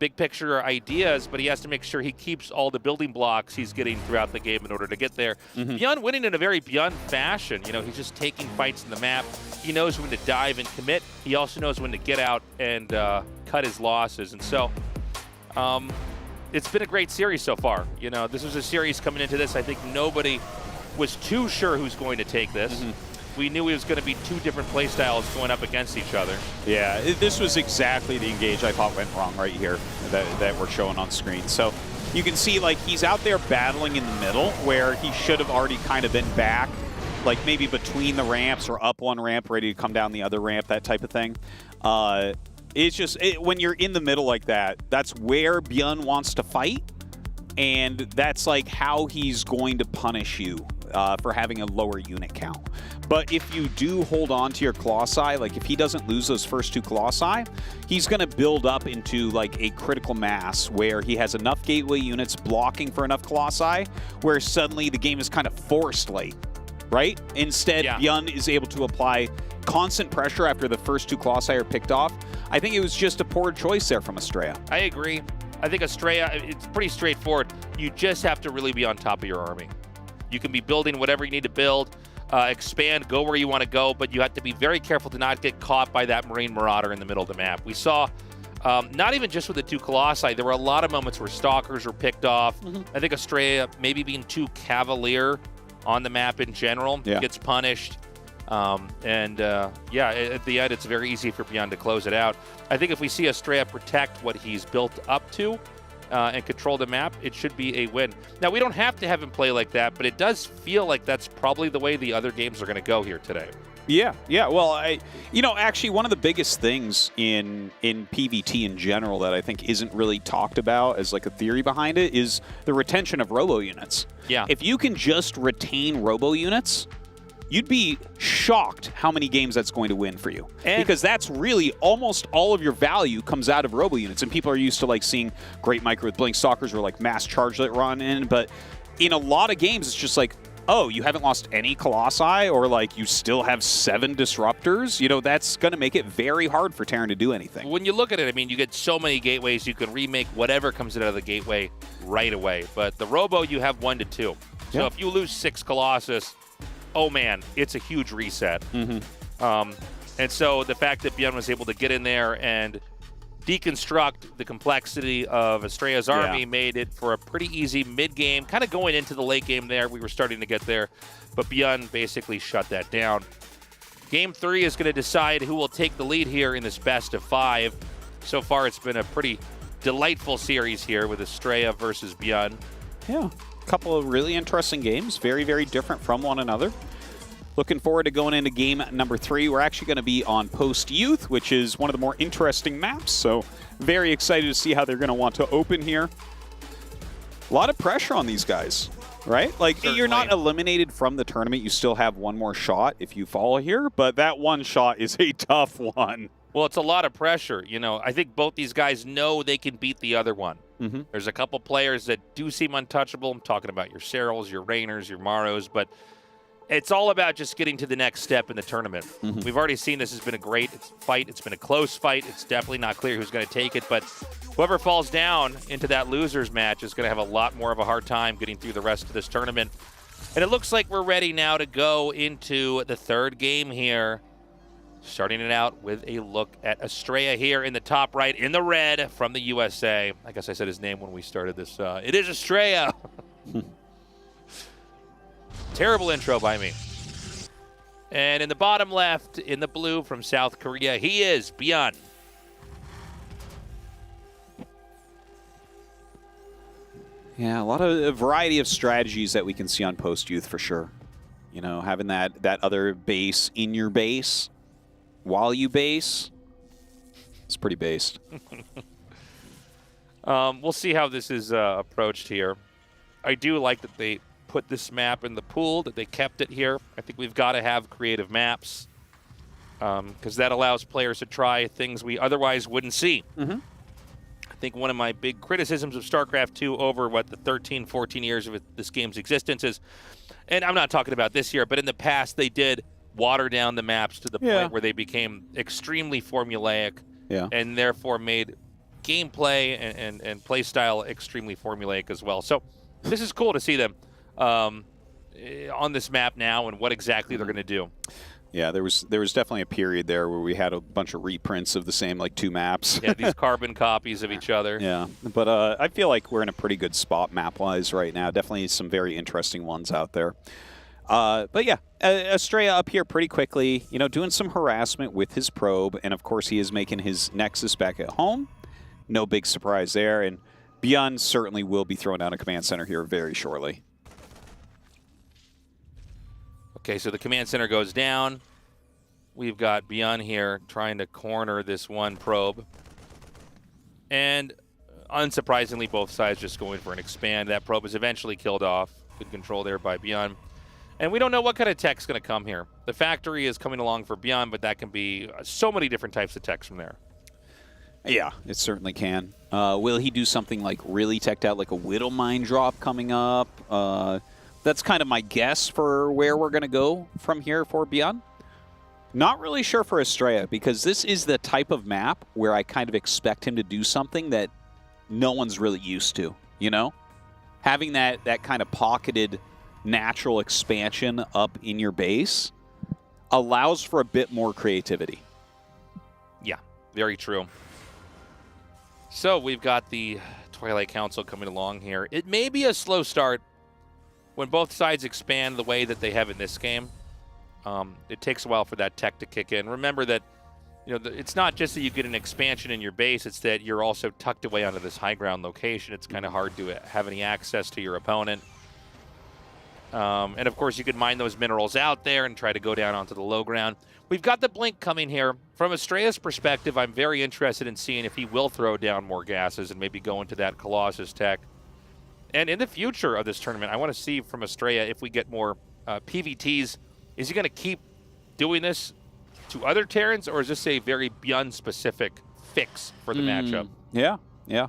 big picture ideas, but he has to make sure he keeps all the building blocks he's getting throughout the game in order to get there. Beyond winning in a very Beyond fashion. You know, he's just taking fights in the map. He knows when to dive and commit. He also knows when to get out and cut his losses. And so it's been a great series so far. You know, this was a series coming into this. I think nobody was too sure who's going to take this. We knew it was going to be two different play styles going up against each other. Yeah, this was exactly the engage I thought went wrong right here that we're showing on screen. So you can see, like, he's out there battling in the middle where he should have already kind of been back, like maybe between the ramps or up one ramp, ready to come down the other ramp, that type of thing. It's just, when you're in the middle like that, that's where Bjorn wants to fight, and that's like how he's going to punish you for having a lower unit count. But if you do hold on to your Colossi, like if he doesn't lose those first two Colossi, he's going to build up into like a critical mass where he has enough gateway units blocking for enough Colossi, where suddenly the game is kind of forced late, right? Instead, Bjorn is able to apply constant pressure after the first two Colossi are picked off. I think it was just a poor choice there from Astrea. I agree. I think Astrea, it's pretty straightforward. You just have to really be on top of your army. You can be building whatever you need to build, expand, go where you want to go, but you have to be very careful to not get caught by that Marine Marauder in the middle of the map. We saw, not even just with the two Colossi, there were a lot of moments where Stalkers were picked off. I think Astrea maybe being too cavalier on the map in general gets punished. At the end, it's very easy for Beyond to close it out. I think if we see Astrea protect what he's built up to and control the map, it should be a win. Now, we don't have to have him play like that, but it does feel like that's probably the way the other games are going to go here today. Yeah. Well, actually, one of the biggest things in PvT in general that I think isn't really talked about as like a theory behind it is the retention of robo units. Yeah. If you can just retain robo units, you'd be shocked how many games that's going to win for you. Because that's really almost all of your value comes out of robo units. And people are used to like seeing great micro with Blink Stalkers or like mass charge that run in. But in a lot of games, it's just like, oh, you haven't lost any Colossi, or like you still have 7 Disruptors. You know, that's going to make it very hard for Terran to do anything. When you look at it, I mean, you get so many gateways, you can remake whatever comes out of the gateway right away. But the Robo, you have 1 to 2. So if you lose 6 Colossus, oh man, it's a huge reset. And so the fact that Bjorn was able to get in there and deconstruct the complexity of Astrea's army made it for a pretty easy mid-game. Kind of going into the late game there, we were starting to get there, but Bjorn basically shut that down. Game 3 is going to decide who will take the lead here in this best of 5. So far, it's been a pretty delightful series here with Astrea versus Bjorn. Yeah. Couple of really interesting games, very, very different from one another. Looking forward to going into game number 3. We're actually going to be on Post Youth, which is one of the more interesting maps, so very excited to see how they're going to want to open here. A lot of pressure on these guys, right? Like, you're not eliminated from the tournament. You still have one more shot if you fall here, but that one shot is a tough one. Well, it's a lot of pressure. You know, I think both these guys know they can beat the other one. There's a couple players that do seem untouchable. I'm talking about your Serrals, your Reynors, your Marus, but it's all about just getting to the next step in the tournament. We've already seen this has been a great fight. It's been a close fight. It's definitely not clear who's going to take it, but whoever falls down into that losers match is going to have a lot more of a hard time getting through the rest of this tournament. And it looks like we're ready now to go into the third game here. Starting it out with a look at Astrea here in the top right, in the red from the USA. I guess I said his name when we started this. It is Astrea. Terrible intro by me. And in the bottom left, in the blue from South Korea, he is Bjorn. Yeah, a variety of strategies that we can see on Post Youth for sure. You know, having that other base in your base while you base, it's pretty based. We'll see how this is approached here. I do like that they put this map in the pool, that they kept it here. I think we've got to have creative maps because that allows players to try things we otherwise wouldn't see. I think one of my big criticisms of StarCraft II over the 13, 14 years of this game's existence is, and I'm not talking about this year, but in the past they did water down the maps to the point where they became extremely formulaic and therefore made gameplay and play style extremely formulaic as well. So this is cool to see them on this map now and what exactly they're going to do. Yeah, there was definitely a period there where we had a bunch of reprints of the same like 2 maps. Yeah, these carbon copies of each other. Yeah, but I feel like we're in a pretty good spot map-wise right now. Definitely some very interesting ones out there. But yeah, Astrea up here pretty quickly, you know, doing some harassment with his probe, and of course he is making his Nexus back at home. No big surprise there, and Beyond certainly will be throwing down a command center here very shortly. Okay, so the command center goes down. We've got Beyond here trying to corner this one probe. And unsurprisingly, both sides just going for an expand. That probe is eventually killed off. Good control there by Beyond. And we don't know what kind of tech's going to come here. The factory is coming along for Beyond, but that can be so many different types of techs from there. Yeah, it certainly can. Will he do something like really teched out, like a Whittle Mine drop coming up? That's kind of my guess for where we're going to go from here for Beyond. Not really sure for Astrea, because this is the type of map where I kind of expect him to do something that no one's really used to, you know? Having that kind of pocketed natural expansion up in your base allows for a bit more creativity. Yeah, very true. So we've got the Twilight Council coming along here. It may be a slow start when both sides expand the way that they have in this game. It takes a while for that tech to kick in. Remember that, you know, it's not just that you get an expansion in your base, it's that you're also tucked away onto this high ground location. It's kind of hard to have any access to your opponent. And of course, you could mine those minerals out there and try to go down onto the low ground. We've got the Blink coming here. From Astrea's perspective, I'm very interested in seeing if he will throw down more gases and maybe go into that Colossus tech. And in the future of this tournament, I want to see from Astrea if we get more PVTs. Is he going to keep doing this to other Terrans, or is this a very Beyond-specific fix for the matchup? Yeah, yeah.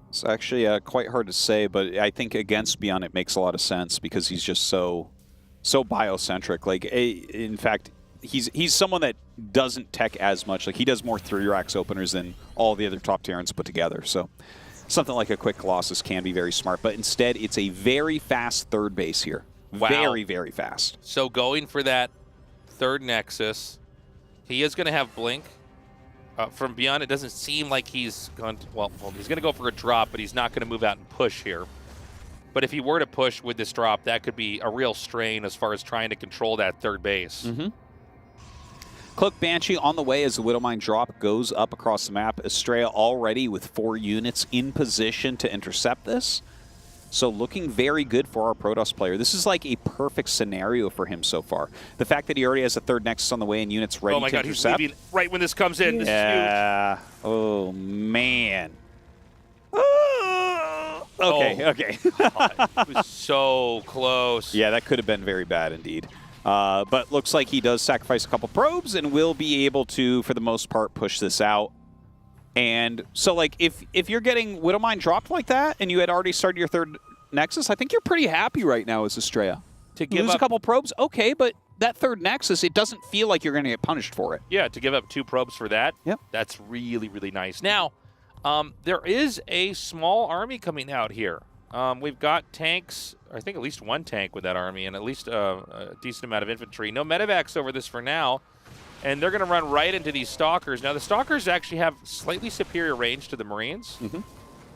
It's actually quite hard to say, but I think against Beyond it makes a lot of sense because he's just so biocentric. Like, in fact, he's someone that doesn't tech as much. Like, he does more 3-racks openers than all the other top Terrans put together. So something like a quick Colossus can be very smart, but instead it's a very fast third base here. Wow. Very, very fast. So going for that third Nexus, he is going to have Blink. From Beyond, it doesn't seem like he's going to, well, he's going to go for a drop, but he's not going to move out and push here. But if he were to push with this drop, that could be a real strain as far as trying to control that third base. Cloak Banshee on the way as the Widowmine drop goes up across the map. Astrea already with 4 units in position to intercept this. So looking very good for our Protoss player. This is like a perfect scenario for him so far. The fact that he already has a third Nexus on the way and units ready to intercept. Oh my God, he's leaving right when this comes in. This is huge. Oh, man. Okay. It was so close. Yeah, that could have been very bad indeed. But looks like he does sacrifice a couple probes and will be able to, for the most part, push this out. And so, like, if you're getting Widowmine dropped like that and you had already started your third Nexus, I think you're pretty happy right now as Astrea. To give lose a couple probes, okay, but that third Nexus, it doesn't feel like you're going to get punished for it. Yeah, to give up 2 probes for that, yep, that's really, really nice. Now, there is a small army coming out here. We've got tanks, I think at least 1 tank with that army, and at least a decent amount of infantry. No medevacs over this for now. And they're going to run right into these Stalkers. Now, the Stalkers actually have slightly superior range to the Marines.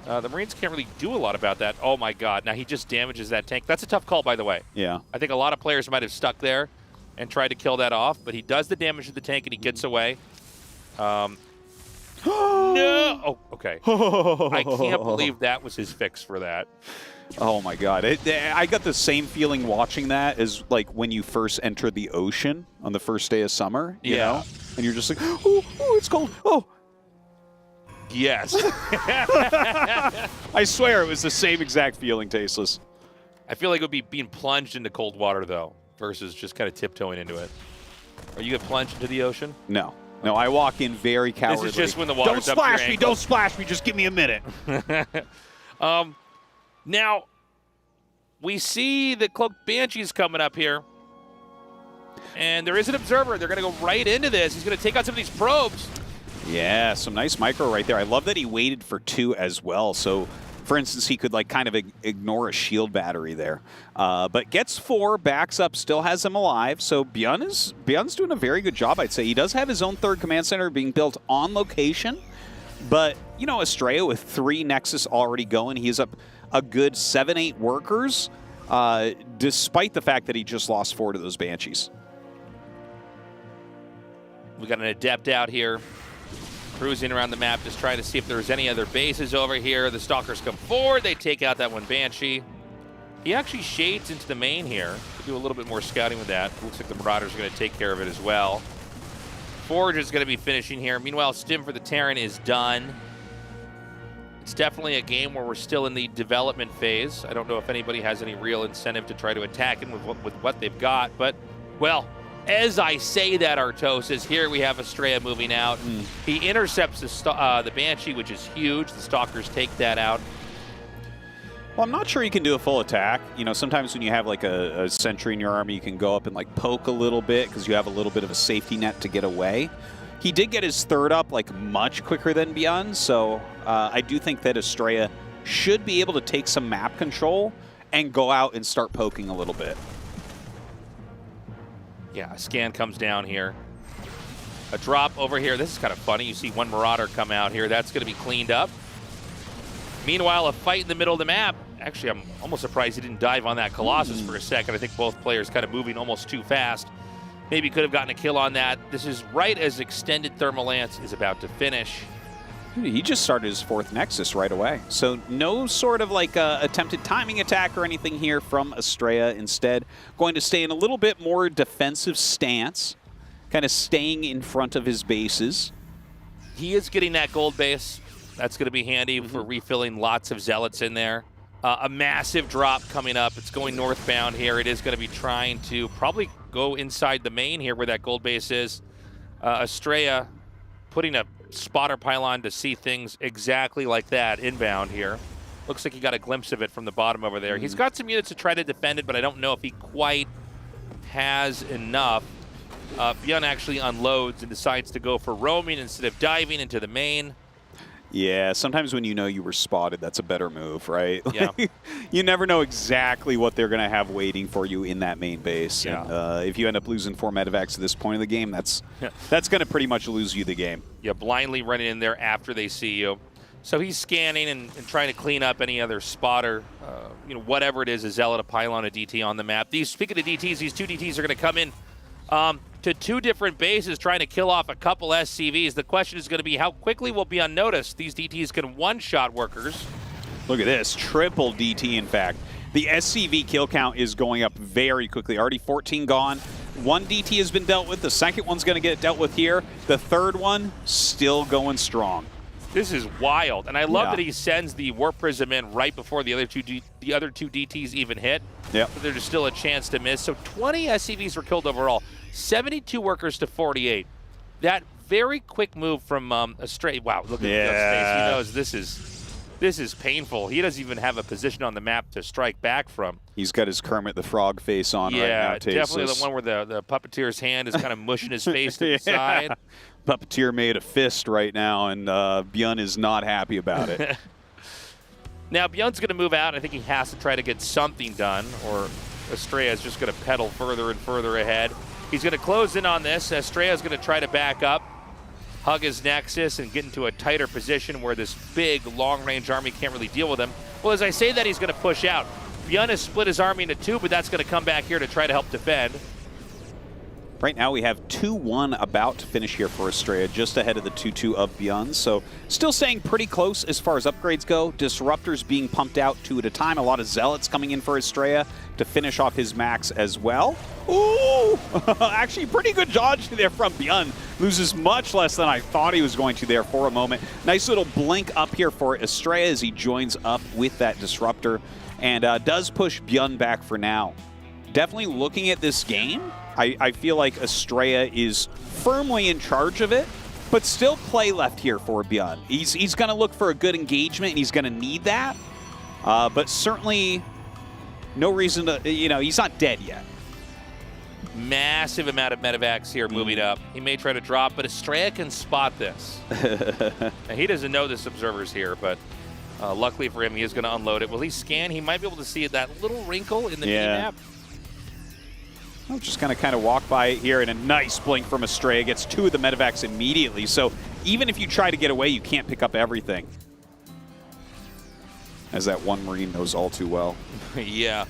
The Marines can't really do a lot about that. Oh, my God. Now, he just damages that tank. That's a tough call, by the way. Yeah. I think a lot of players might have stuck there and tried to kill that off. But he does the damage to the tank, and he gets away. No! Oh, okay. I can't believe that was his fix for that. Oh my God. I got the same feeling watching that as like when you first enter the ocean on the first day of summer, you know? And you're just like, oh, it's cold. Oh. Yes. I swear it was the same exact feeling, Tasteless. I feel like it would be being plunged into cold water, though, versus just kind of tiptoeing into it. Are you going to plunge into the ocean? No. No, I walk in very cowardly. This is just when the water's up to your ankle. Don't splash me, just give me a minute. Now, we see the Cloak Banshees coming up here. And there is an observer. They're going to go right into this. He's going to take out some of these probes. Yeah, some nice micro right there. I love that he waited for 2 as well. So, for instance, he could like kind of ignore a shield battery there. But gets 4, backs up, still has him alive. So Bjorn's doing a very good job, I'd say. He does have his own 3rd command center being built on location. But, you know, Astrea with 3 Nexus already going, he is up a good 7-8 workers, despite the fact that he just lost 4 to those Banshees. We got an Adept out here, cruising around the map, just trying to see if there's any other bases over here. The Stalkers come forward. They take out that one Banshee. He actually shades into the main here. Could do a little bit more scouting with that. Looks like the Marauders are going to take care of it as well. Forge is going to be finishing here. Meanwhile, Stim for the Terran is done. It's definitely a game where we're still in the development phase. I don't know if anybody has any real incentive to try to attack him with what they've got, but, well, as I say that, Artosis, here we have Astrea moving out. He intercepts the Banshee, which is huge. The Stalkers take that out. Well, I'm not sure you can do a full attack. You know, sometimes when you have like a sentry in your army, you can go up and like poke a little bit because you have a little bit of a safety net to get away. He did get his 3rd up like much quicker than Bjorn, so I do think that Astrea should be able to take some map control and go out and start poking a little bit. Yeah, a scan comes down here. A drop over here. This is kind of funny. You see one Marauder come out here. That's going to be cleaned up. Meanwhile, a fight in the middle of the map. Actually, I'm almost surprised he didn't dive on that Colossus for a second. I think both players kind of moving almost too fast. Maybe could have gotten a kill on that. This is right as Extended Thermal Lance is about to finish. He just started his 4th Nexus right away. So no sort of like attempted timing attack or anything here from Astrea. Instead, going to stay in a little bit more defensive stance, kind of staying in front of his bases. He is getting that gold base. That's going to be handy for refilling lots of Zealots in there. A massive drop coming up. It's going northbound here. It is going to be trying to probably go inside the main here where that gold base is. Astrea putting a spotter pylon to see things exactly like that inbound here. Looks like he got a glimpse of it from the bottom over there. He's got some units to try to defend it, but I don't know if he quite has enough. Bjorn actually unloads and decides to go for roaming instead of diving into the main. Yeah, sometimes when you know you were spotted, that's a better move, right? Yeah. You never know exactly what they're going to have waiting for you in that main base. Yeah. And if you end up losing 4 medevacs at this point of the game, that's going to pretty much lose you the game. Yeah, blindly running in there after they see you. So he's scanning and trying to clean up any other spotter, you know, whatever it is, a Zealot, a Pylon, a DT on the map. Speaking of DTs, these 2 DTs are going to come in to 2 different bases trying to kill off a couple SCVs. The question is going to be how quickly will be unnoticed. These DTs can one-shot workers. Look at this, triple DT in fact. The SCV kill count is going up very quickly. Already 14 gone. 1 DT has been dealt with. The second one's going to get dealt with here. The third one still going strong. This is wild, and I love that he sends the Warp Prism in right before the other two DTs even hit. Yep. So there's still a chance to miss. So 20 SCVs were killed overall. 72 workers to 48. That very quick move from Astrea. Wow, look at Bjorn's face. He knows this is painful. He doesn't even have a position on the map to strike back from. He's got his Kermit the Frog face on right now. Yeah, definitely the one where the puppeteer's hand is kind of mushing his face to the side. Puppeteer made a fist right now, and Bjorn is not happy about it. Now, Bjorn's going to move out. I think he has to try to get something done, or Astrea is just going to pedal further and further ahead. He's going to close in on this. Astrea is going to try to back up, hug his Nexus, and get into a tighter position where this big, long-range army can't really deal with him. Well, as I say that, he's going to push out. Bjorn has split his army into 2, but that's going to come back here to try to help defend. Right now we have 2-1 about to finish here for Astrea, just ahead of the 2-2 of Bjorn. So still staying pretty close as far as upgrades go. Disruptors being pumped out 2 at a time. A lot of Zealots coming in for Astrea to finish off his max as well. Ooh! Actually, pretty good dodge there from Bjorn. Loses much less than I thought he was going to there for a moment. Nice little blink up here for Astrea as he joins up with that Disruptor and does push Bjorn back for now. Definitely looking at this game, I feel like Astrea is firmly in charge of it, but still play left here for Bjorn. He's going to look for a good engagement, and he's going to need that. But certainly no reason to, you know, he's not dead yet. Massive amount of medevacs here moving up. He may try to drop, but Astrea can spot this. And he doesn't know this observer's here, but luckily for him, he is going to unload it. Will he scan? He might be able to see that little wrinkle in the mini-map. I'm just going to kind of walk by it here, and a nice blink from Astrea gets 2 of the medevacs immediately. So even if you try to get away, you can't pick up everything. As that one Marine knows all too well. Yeah.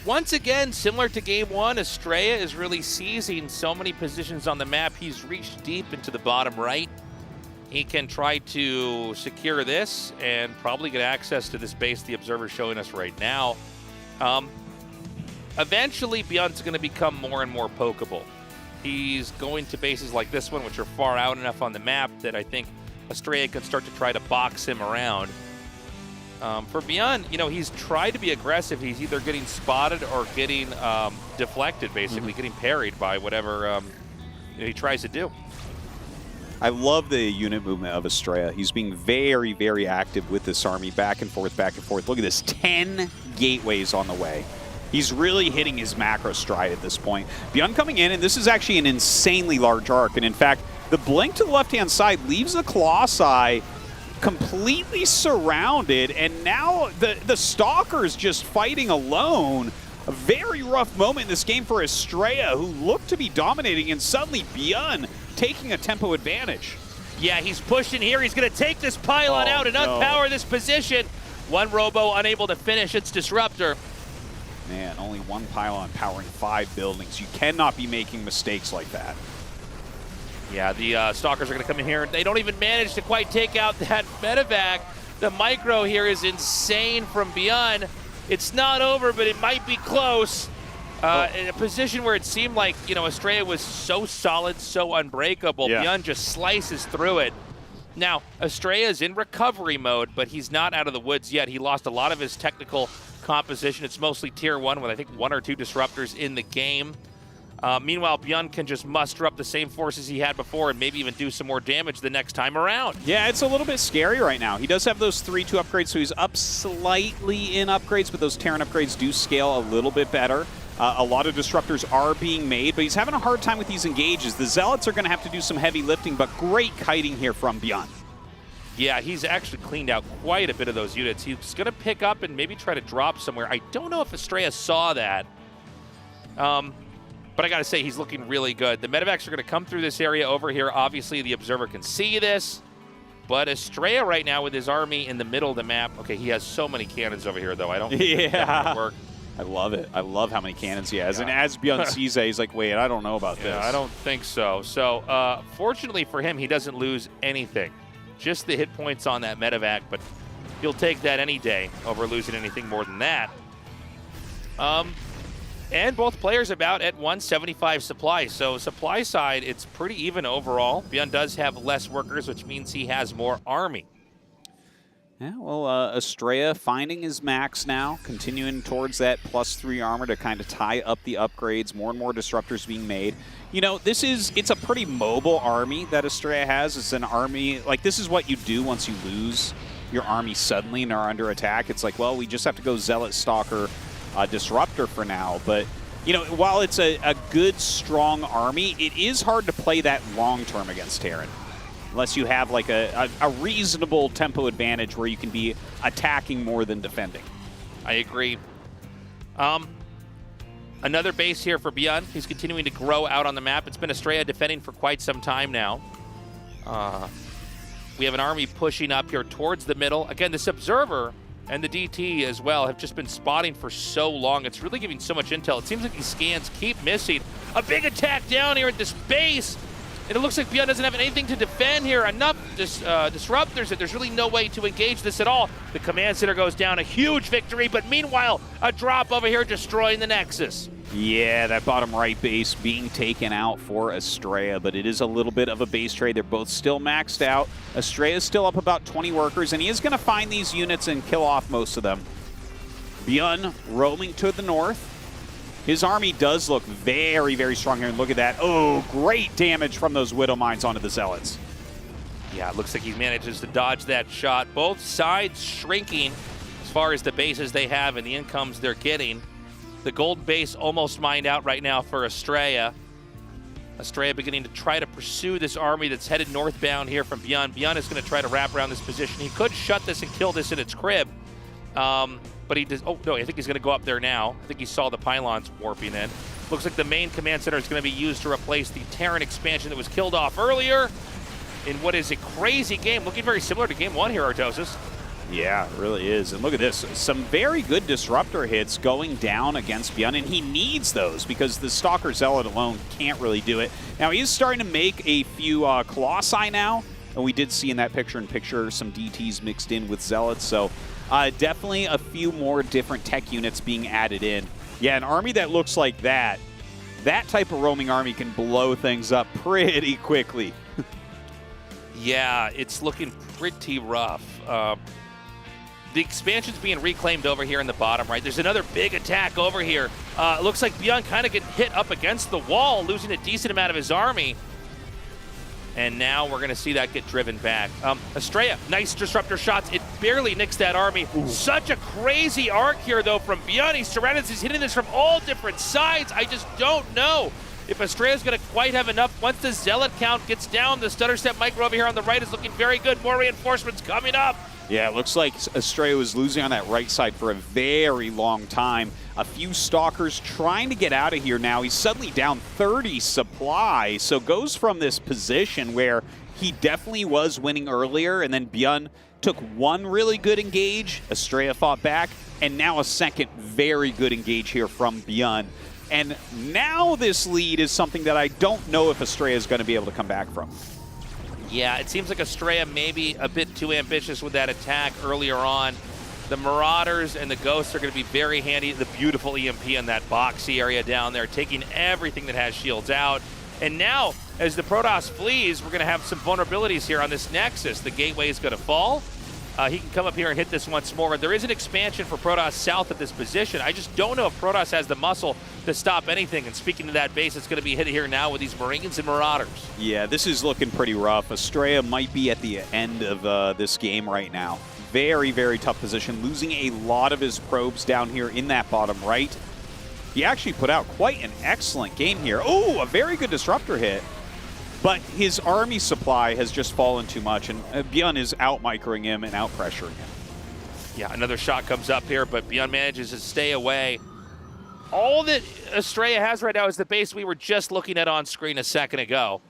Once again, similar to game 1, Astrea is really seizing so many positions on the map. He's reached deep into the bottom right. He can try to secure this and probably get access to this base the observer's showing us right now. Eventually, Beyond's going to become more and more pokeable. He's going to bases like this one, which are far out enough on the map that I think Astrea can start to try to box him around. For Beyond, you know, he's tried to be aggressive. He's either getting spotted or getting deflected, basically, getting parried by whatever he tries to do. I love the unit movement of Astrea. He's being very, very active with this army, back and forth, back and forth. Look at this, 10 gateways on the way. He's really hitting his macro stride at this point. Beyond coming in, and this is actually an insanely large arc. And in fact, the blink to the left-hand side leaves the Colossi completely surrounded, and now the Stalker's just fighting alone. A very rough moment in this game for Astrea, who looked to be dominating, and suddenly Beyond taking a tempo advantage. Yeah, he's pushing here. He's going to take this pylon out and unpower this position. One Robo unable to finish its Disruptor. Man, only one pylon powering 5 buildings. You cannot be making mistakes like that. Yeah, the Stalkers are going to come in here. They don't even manage to quite take out that medevac. The micro here is insane from Beyond. It's not over, but it might be close. In a position where it seemed like, you know, Astrea was so solid, so unbreakable. Yeah. Beyond just slices through it. Now, Astrea is in recovery mode, but he's not out of the woods yet. He lost a lot of his technical composition. It's mostly tier 1 with, I think, 1 or 2 disruptors in the game. Meanwhile, Beyond can just muster up the same forces he had before and maybe even do some more damage the next time around. Yeah, it's a little bit scary right now. He does have those 3-2 upgrades, so he's up slightly in upgrades, but those Terran upgrades do scale a little bit better. A lot of disruptors are being made, but he's having a hard time with these engages. The Zealots are going to have to do some heavy lifting, but great kiting here from Beyond. Yeah, he's actually cleaned out quite a bit of those units. He's going to pick up and maybe try to drop somewhere. I don't know if Astrea saw that. But I got to say, he's looking really good. The medevacs are going to come through this area over here. Obviously, the observer can see this. But Astrea right now with his army in the middle of the map. Okay, he has so many cannons over here, though. I don't think that's going to work. I love it. I love how many cannons he has. And as Beyond sees that, he's like, wait, I don't know about this. I don't think so. So, fortunately for him, he doesn't lose anything. Just the hit points on that medevac, but he'll take that any day over losing anything more than that. And both players about at 175 supply. So supply side, it's pretty even overall. Beyond does have less workers, which means he has more army. Yeah, well, Astrea finding his max now, continuing towards that +3 armor to kind of tie up the upgrades, more and more disruptors being made. You know, it's a pretty mobile army that Astrea has. It's an army, like, this is what you do once you lose your army suddenly and are under attack. It's like, well, we just have to go Zealot, Stalker, Disruptor for now. But, you know, while it's a good, strong army, it is hard to play that long-term against Terran. Unless you have like a reasonable tempo advantage where you can be attacking more than defending. I agree. Another base here for Beyond. He's continuing to grow out on the map. It's been Astrea defending for quite some time now. We have an army pushing up here towards the middle. Again, this Observer and the DT as well have just been spotting for so long. It's really giving so much intel. It seems like these scans keep missing. A big attack down here at this base. And it looks like Beyond doesn't have anything to defend here. Enough disruptors that there's really no way to engage this at all. The command center goes down, a huge victory, but meanwhile, a drop over here destroying the Nexus. Yeah, that bottom right base being taken out for Astrea, but it is a little bit of a base trade. They're both still maxed out. Astrea is still up about 20 workers, and he is going to find these units and kill off most of them. Beyond roaming to the north. His army does look very, very strong here, and look at that. Oh, great damage from those Widow Mines onto the Zealots. Yeah, it looks like he manages to dodge that shot. Both sides shrinking as far as the bases they have and the incomes they're getting. The gold base almost mined out right now for Astrea. Astrea beginning to try to pursue this army that's headed northbound here from Beyond. Beyond is going to try to wrap around this position. He could shut this and kill this in its crib. But he does. Oh, no, I think he's going to go up there now. I think he saw the pylons warping in. Looks like the main command center is going to be used to replace the Terran expansion that was killed off earlier in what is a crazy game. Looking very similar to game one here, Artosis. Yeah, it really is. And look at this. Some very good disruptor hits going down against Beyond, and he needs those because the Stalker Zealot alone can't really do it. Now, he is starting to make a few Colossi now, and we did see in that picture-in-picture some DTs mixed in with Zealots, so definitely a few more different tech units being added in. Yeah, an army that looks like that type of roaming army can blow things up pretty quickly. Yeah, it's looking pretty rough. The expansion's being reclaimed over here in the bottom right. There's another big attack over here. It looks like Beyond kind of getting hit up against the wall, losing a decent amount of his army. And now we're going to see that get driven back. Astrea, nice disruptor shots. It barely nicks that army. Ooh. Such a crazy arc here, though, from Beyond. He's surrounded. He's hitting this from all different sides. I just don't know if Astrea's going to quite have enough. Once the Zealot count gets down, the stutter step micro over here on the right is looking very good. More reinforcements coming up. Yeah, it looks like Astrea was losing on that right side for a very long time. A few Stalkers trying to get out of here now. He's suddenly down 30 supply, so goes from this position where he definitely was winning earlier, and then Beyond took one really good engage, Astrea fought back, and now a second very good engage here from Beyond. And now this lead is something that I don't know if Astrea is going to be able to come back from. Yeah, it seems like Astrea maybe a bit too ambitious with that attack earlier on. The Marauders and the Ghosts are going to be very handy. The beautiful EMP in that boxy area down there, taking everything that has shields out. And now, as the Protoss flees, we're going to have some vulnerabilities here on this Nexus. The gateway is going to fall. He can come up here and hit this once more. There is an expansion for Protoss south of this position. I just don't know if Protoss has the muscle to stop anything. And speaking to that base, it's going to be hit here now with these Marines and Marauders. Yeah, this is looking pretty rough. Astrea might be at the end of this game right now. Very, very tough position, losing a lot of his probes down here in that bottom right. He actually put out quite an excellent game here. Oh, a very good disruptor hit. But his army supply has just fallen too much, and Beyond is out-microing him and out-pressuring him. Yeah, another shot comes up here, but Beyond manages to stay away. All that Astrea has right now is the base we were just looking at on screen a second ago.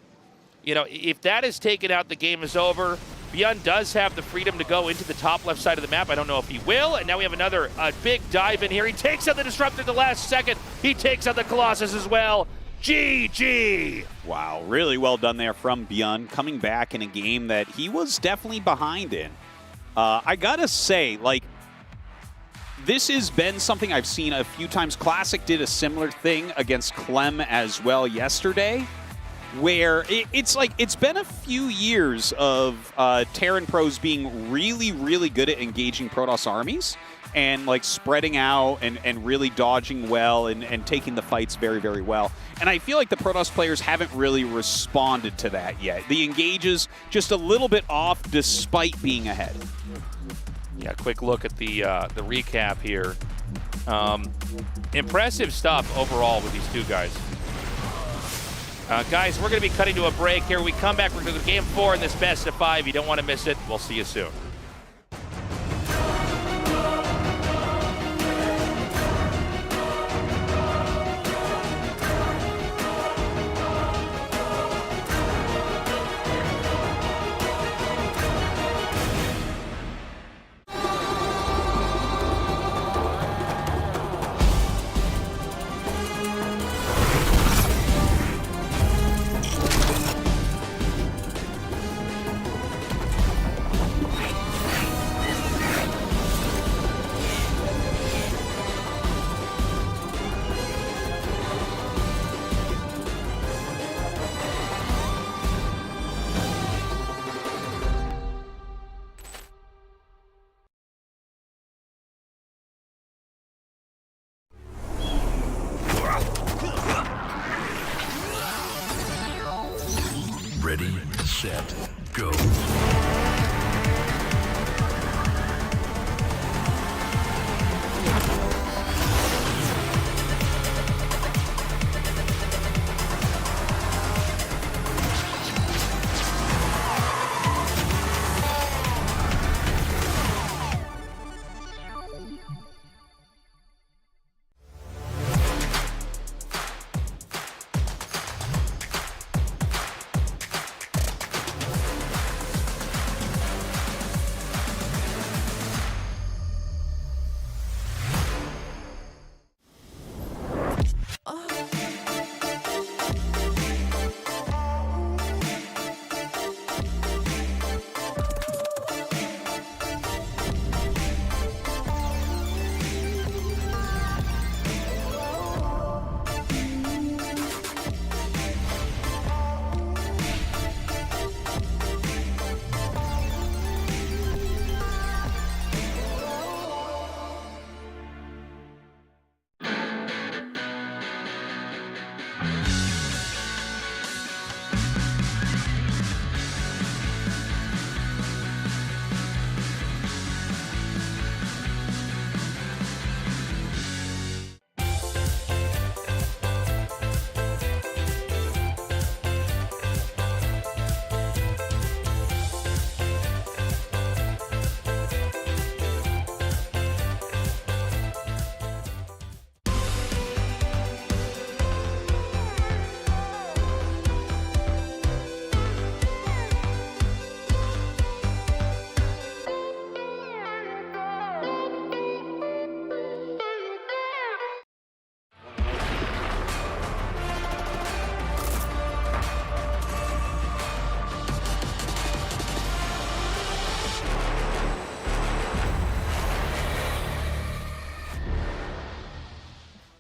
You know, if that is taken out, the game is over. Beyond does have the freedom to go into the top left side of the map. I don't know if he will. And now we have another big dive in here. He takes out the Disruptor at the last second. He takes out the Colossus as well. GG! Wow, really well done there from Beyond, coming back in a game that he was definitely behind in. I gotta say, like, this has been something I've seen a few times. Classic did a similar thing against Clem as well yesterday, where it's like it's been a few years of Terran pros being really, really good at engaging Protoss armies and like spreading out and really dodging well and taking the fights very, very well. And I feel like the Protoss players haven't really responded to that yet. The engages just a little bit off despite being ahead. Yeah, quick look at the recap here. Impressive stuff overall with these two guys. Guys, we're going to be cutting to a break here. When we come back, we're going to game 4 in this best of 5. You don't want to miss it. We'll see you soon. Ready, set, go.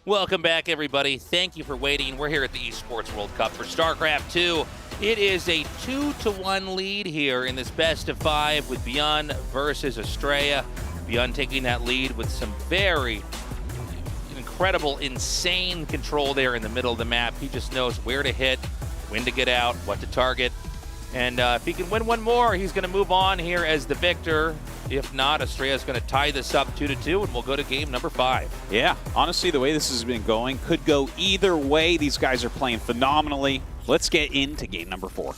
Welcome back, everybody. Thank you for waiting. We're here at the Esports World Cup for StarCraft II. It is a 2-1 lead here in this best of 5 with Beyond versus Astrea. Beyond taking that lead with some very incredible, insane control there in the middle of the map. He just knows where to hit, when to get out, what to target. And if he can win one more, he's going to move on here as the victor. If not, Astrea is going to tie this up 2-2, and we'll go to game number 5. Yeah, honestly, the way this has been going could go either way. These guys are playing phenomenally. Let's get into game number 4.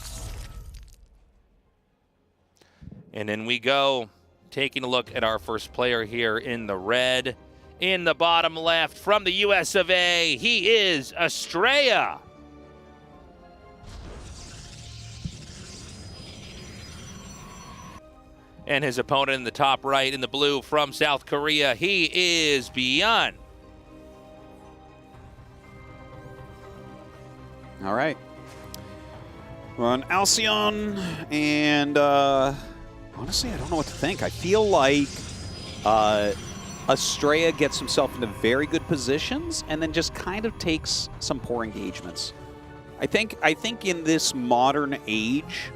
And then we go, taking a look at our first player here in the red. In the bottom left, from the US of A, he is Astrea. And his opponent in the top right in the blue from South Korea, he is Beyond. All right. We're on Alcyon, and honestly, I don't know what to think. I feel like Astrea gets himself into very good positions and then just kind of takes some poor engagements. I think in this modern age,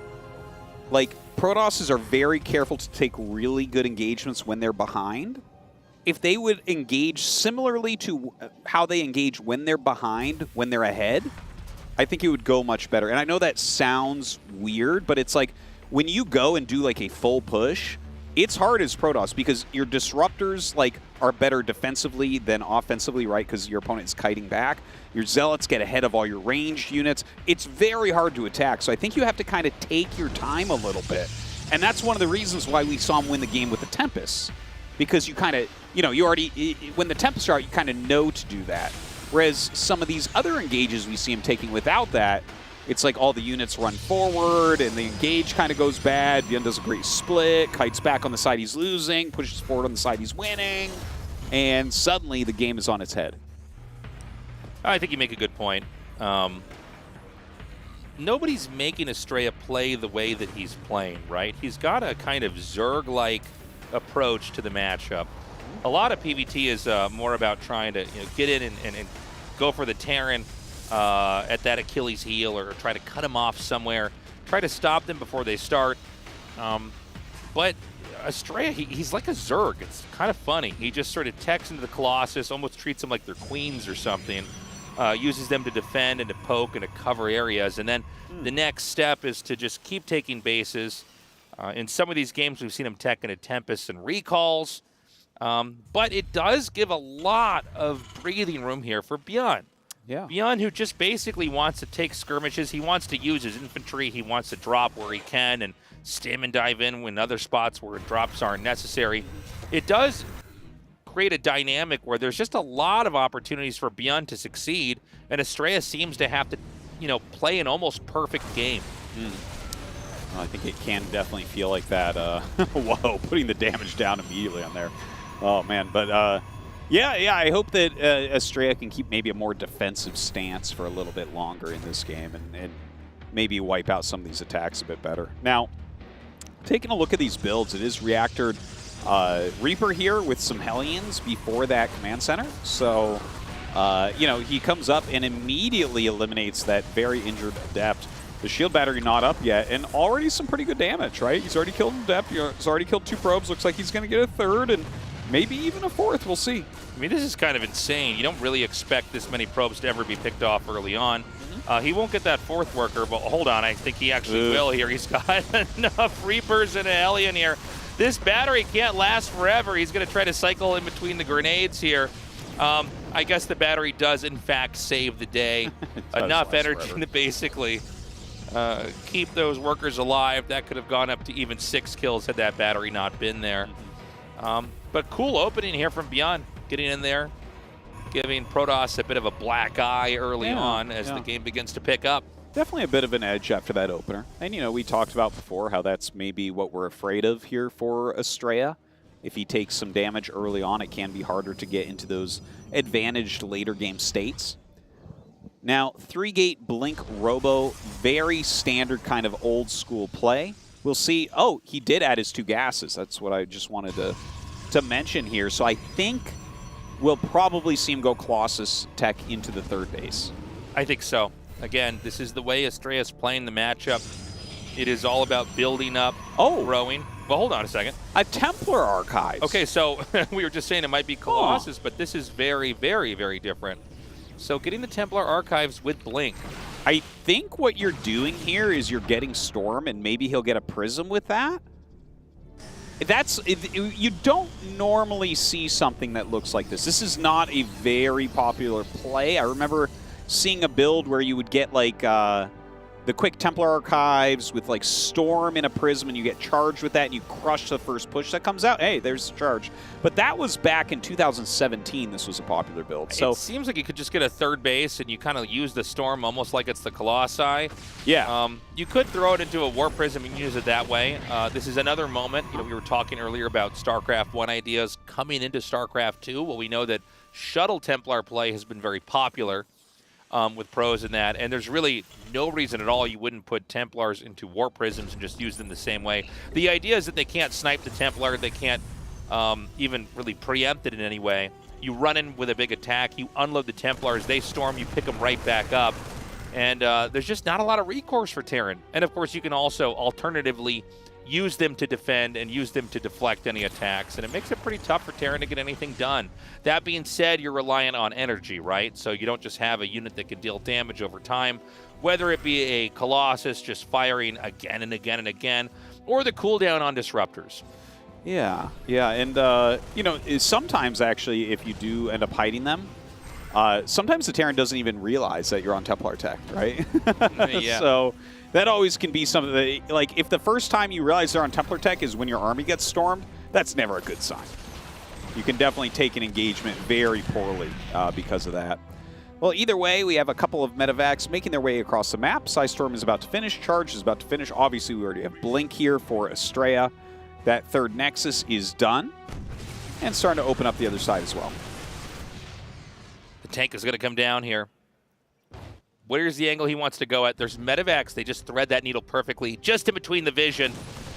like, Protosses are very careful to take really good engagements when they're behind. If they would engage similarly to how they engage when they're behind, when they're ahead, I think it would go much better. And I know that sounds weird, but it's like when you go and do like a full push, it's hard as Protoss because your disruptors like are better defensively than offensively, right? Because your opponent is kiting back. Your zealots get ahead of all your ranged units. It's very hard to attack. So I think you have to kind of take your time a little bit. And that's one of the reasons why we saw him win the game with the Tempest. Because you kind of, you know, you already, when the Tempest are out, you kind of know to do that. Whereas some of these other engages we see him taking without that, it's like all the units run forward and the engage kind of goes bad. Beyond does a great split, kites back on the side he's losing, pushes forward on the side he's winning, and suddenly the game is on its head. I think you make a good point. Nobody's making Astrea play the way that he's playing, right? He's got a kind of Zerg-like approach to the matchup. A lot of PvT is more about trying to get in and go for the Terran at that Achilles heel or try to cut him off somewhere, try to stop them before they start. But Astrea, he's like a Zerg. It's kind of funny. He just sort of techs into the Colossus, almost treats them like they're queens or something, uses them to defend and to poke and to cover areas. And then the next step is to just keep taking bases. In some of these games, we've seen him tech into Tempests and recalls. But it does give a lot of breathing room here for Beyond. Yeah. Beyond, who just basically wants to take skirmishes. He wants to use his infantry. He wants to drop where he can and stim and dive in when other spots where drops aren't necessary. It does create a dynamic where there's just a lot of opportunities for Beyond to succeed, and Astrea seems to have to, play an almost perfect game. Well, I think it can definitely feel like that. Whoa, putting the damage down immediately on there. Oh, man. But, yeah, I hope that Astrea can keep maybe a more defensive stance for a little bit longer in this game and maybe wipe out some of these attacks a bit better. Now, taking a look at these builds, it is Reactor Reaper here with some Hellions before that command center. So, he comes up and immediately eliminates that very injured Adept. The shield battery not up yet, and already some pretty good damage, right? He's already killed an Adept, he's already killed 2 probes, looks like he's going to get a 3rd, and maybe even a 4th, we'll see. I mean, this is kind of insane. You don't really expect this many probes to ever be picked off early on. He won't get that 4th worker, but hold on, I think he actually will here. He's got enough Reapers and a Hellion here. This battery can't last forever. He's going to try to cycle in between the grenades here. I guess the battery does, in fact, save the day. Enough energy to basically keep those workers alive. That could have gone up to even 6 kills had that battery not been there. But cool opening here from Beyond, getting in there, giving Protoss a bit of a black eye early on as the game begins to pick up. Definitely a bit of an edge after that opener. And, we talked about before how that's maybe what we're afraid of here for Astrea. If he takes some damage early on, it can be harder to get into those advantaged later game states. Now, 3-gate Blink Robo, very standard kind of old school play. We'll see. Oh, he did add his 2 gases. That's what I just wanted to mention here. So I think we'll probably see him go Colossus tech into the third base. I think so. Again, this is the way Astrea's playing the matchup. It is all about building up, growing. Well, hold on a second. A Templar Archives. Okay, so we were just saying it might be Colossus, but this is very, very, very different. So getting the Templar Archives with Blink. I think what you're doing here is you're getting Storm, and maybe he'll get a Prism with that. You don't normally see something that looks like this. This is not a very popular play. I remember seeing a build where you would get like the quick Templar Archives with like Storm in a Prism, and you get charged with that, and you crush the first push that comes out. Hey, there's the charge. But that was back in 2017. This was a popular build. So it seems like you could just get a third base, and you kind of use the Storm almost like it's the Colossi. Yeah. You could throw it into a War Prism and use it that way. This is another moment. You know, we were talking earlier about StarCraft 1 ideas coming into StarCraft 2. Well, we know that Shuttle Templar play has been very popular. With pros in that, and there's really no reason at all you wouldn't put Templars into War Prisms and just use them the same way. The idea is that they can't snipe the Templar, they can't even really preempt it in any way. You run in with a big attack, you unload the Templars, they storm, you pick them right back up, and there's just not a lot of recourse for Terran. And of course you can also alternatively use them to defend and use them to deflect any attacks, and it makes it pretty tough for Terran to get anything done. That being said, you're reliant on energy, right? So you don't just have a unit that can deal damage over time, whether it be a Colossus just firing again and again and again, or the cooldown on disruptors. Yeah, and you know, sometimes actually if you do end up hiding them, sometimes the Terran doesn't even realize that you're on Templar tech, right? Yeah. So that always can be something that, like, if the first time you realize they're on Templar tech is when your army gets stormed, that's never a good sign. You can definitely take an engagement very poorly because of that. Well, either way, we have a couple of medevacs making their way across the map. Psystorm is about to finish. Charge is about to finish. Obviously, we already have Blink here for Astrea. That third Nexus is done and starting to open up the other side as well. The tank is going to come down here. Where's the angle he wants to go at? There's medevacs. They just thread that needle perfectly just in between the vision.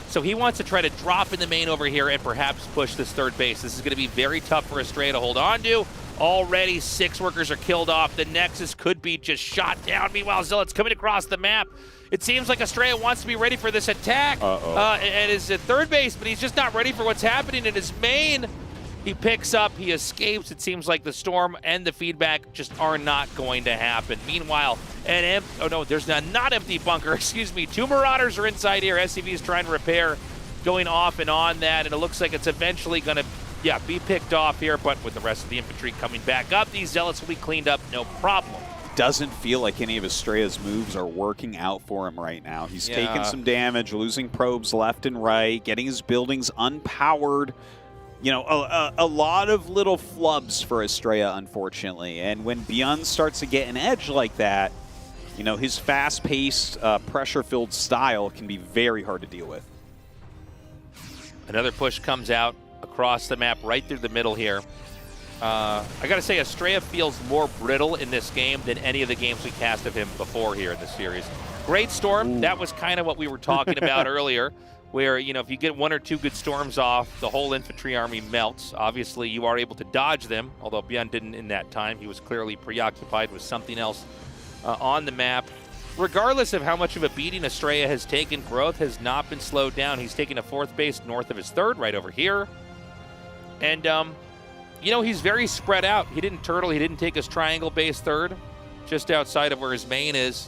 So he wants to try to drop in the main over here and perhaps push this third base. This is going to be very tough for Astrea to hold on to. Already 6 workers are killed off. The Nexus could be just shot down. Meanwhile, Zealot's coming across the map. It seems like Astrea wants to be ready for this attack and is at third base, but he's just not ready for what's happening in his main. He picks up, he escapes. It seems like the storm and the feedback just are not going to happen. Meanwhile, there's a not empty bunker, excuse me. 2 Marauders are inside here. SCV is trying to repair, going off and on that, and it looks like it's eventually going to, be picked off here, but with the rest of the infantry coming back up, these Zealots will be cleaned up, no problem. Doesn't feel like any of Astrea's moves are working out for him right now. He's taking some damage, losing probes left and right, getting his buildings unpowered. You know, a lot of little flubs for Astrea, unfortunately. And when Beyond starts to get an edge like that, you know, his fast-paced, pressure-filled style can be very hard to deal with. Another push comes out across the map right through the middle here. I got to say, Astrea feels more brittle in this game than any of the games we cast of him before here in this series. Great Storm, that was kind of what we were talking about earlier, where, you know, if you get 1 or 2 good storms off, the whole infantry army melts. Obviously, you are able to dodge them, although Bjorn didn't in that time. He was clearly preoccupied with something else on the map. Regardless of how much of a beating Astrea has taken, growth has not been slowed down. He's taking a 4th base north of his 3rd, right over here. And, you know, he's very spread out. He didn't turtle. He didn't take his triangle base 3rd, just outside of where his main is.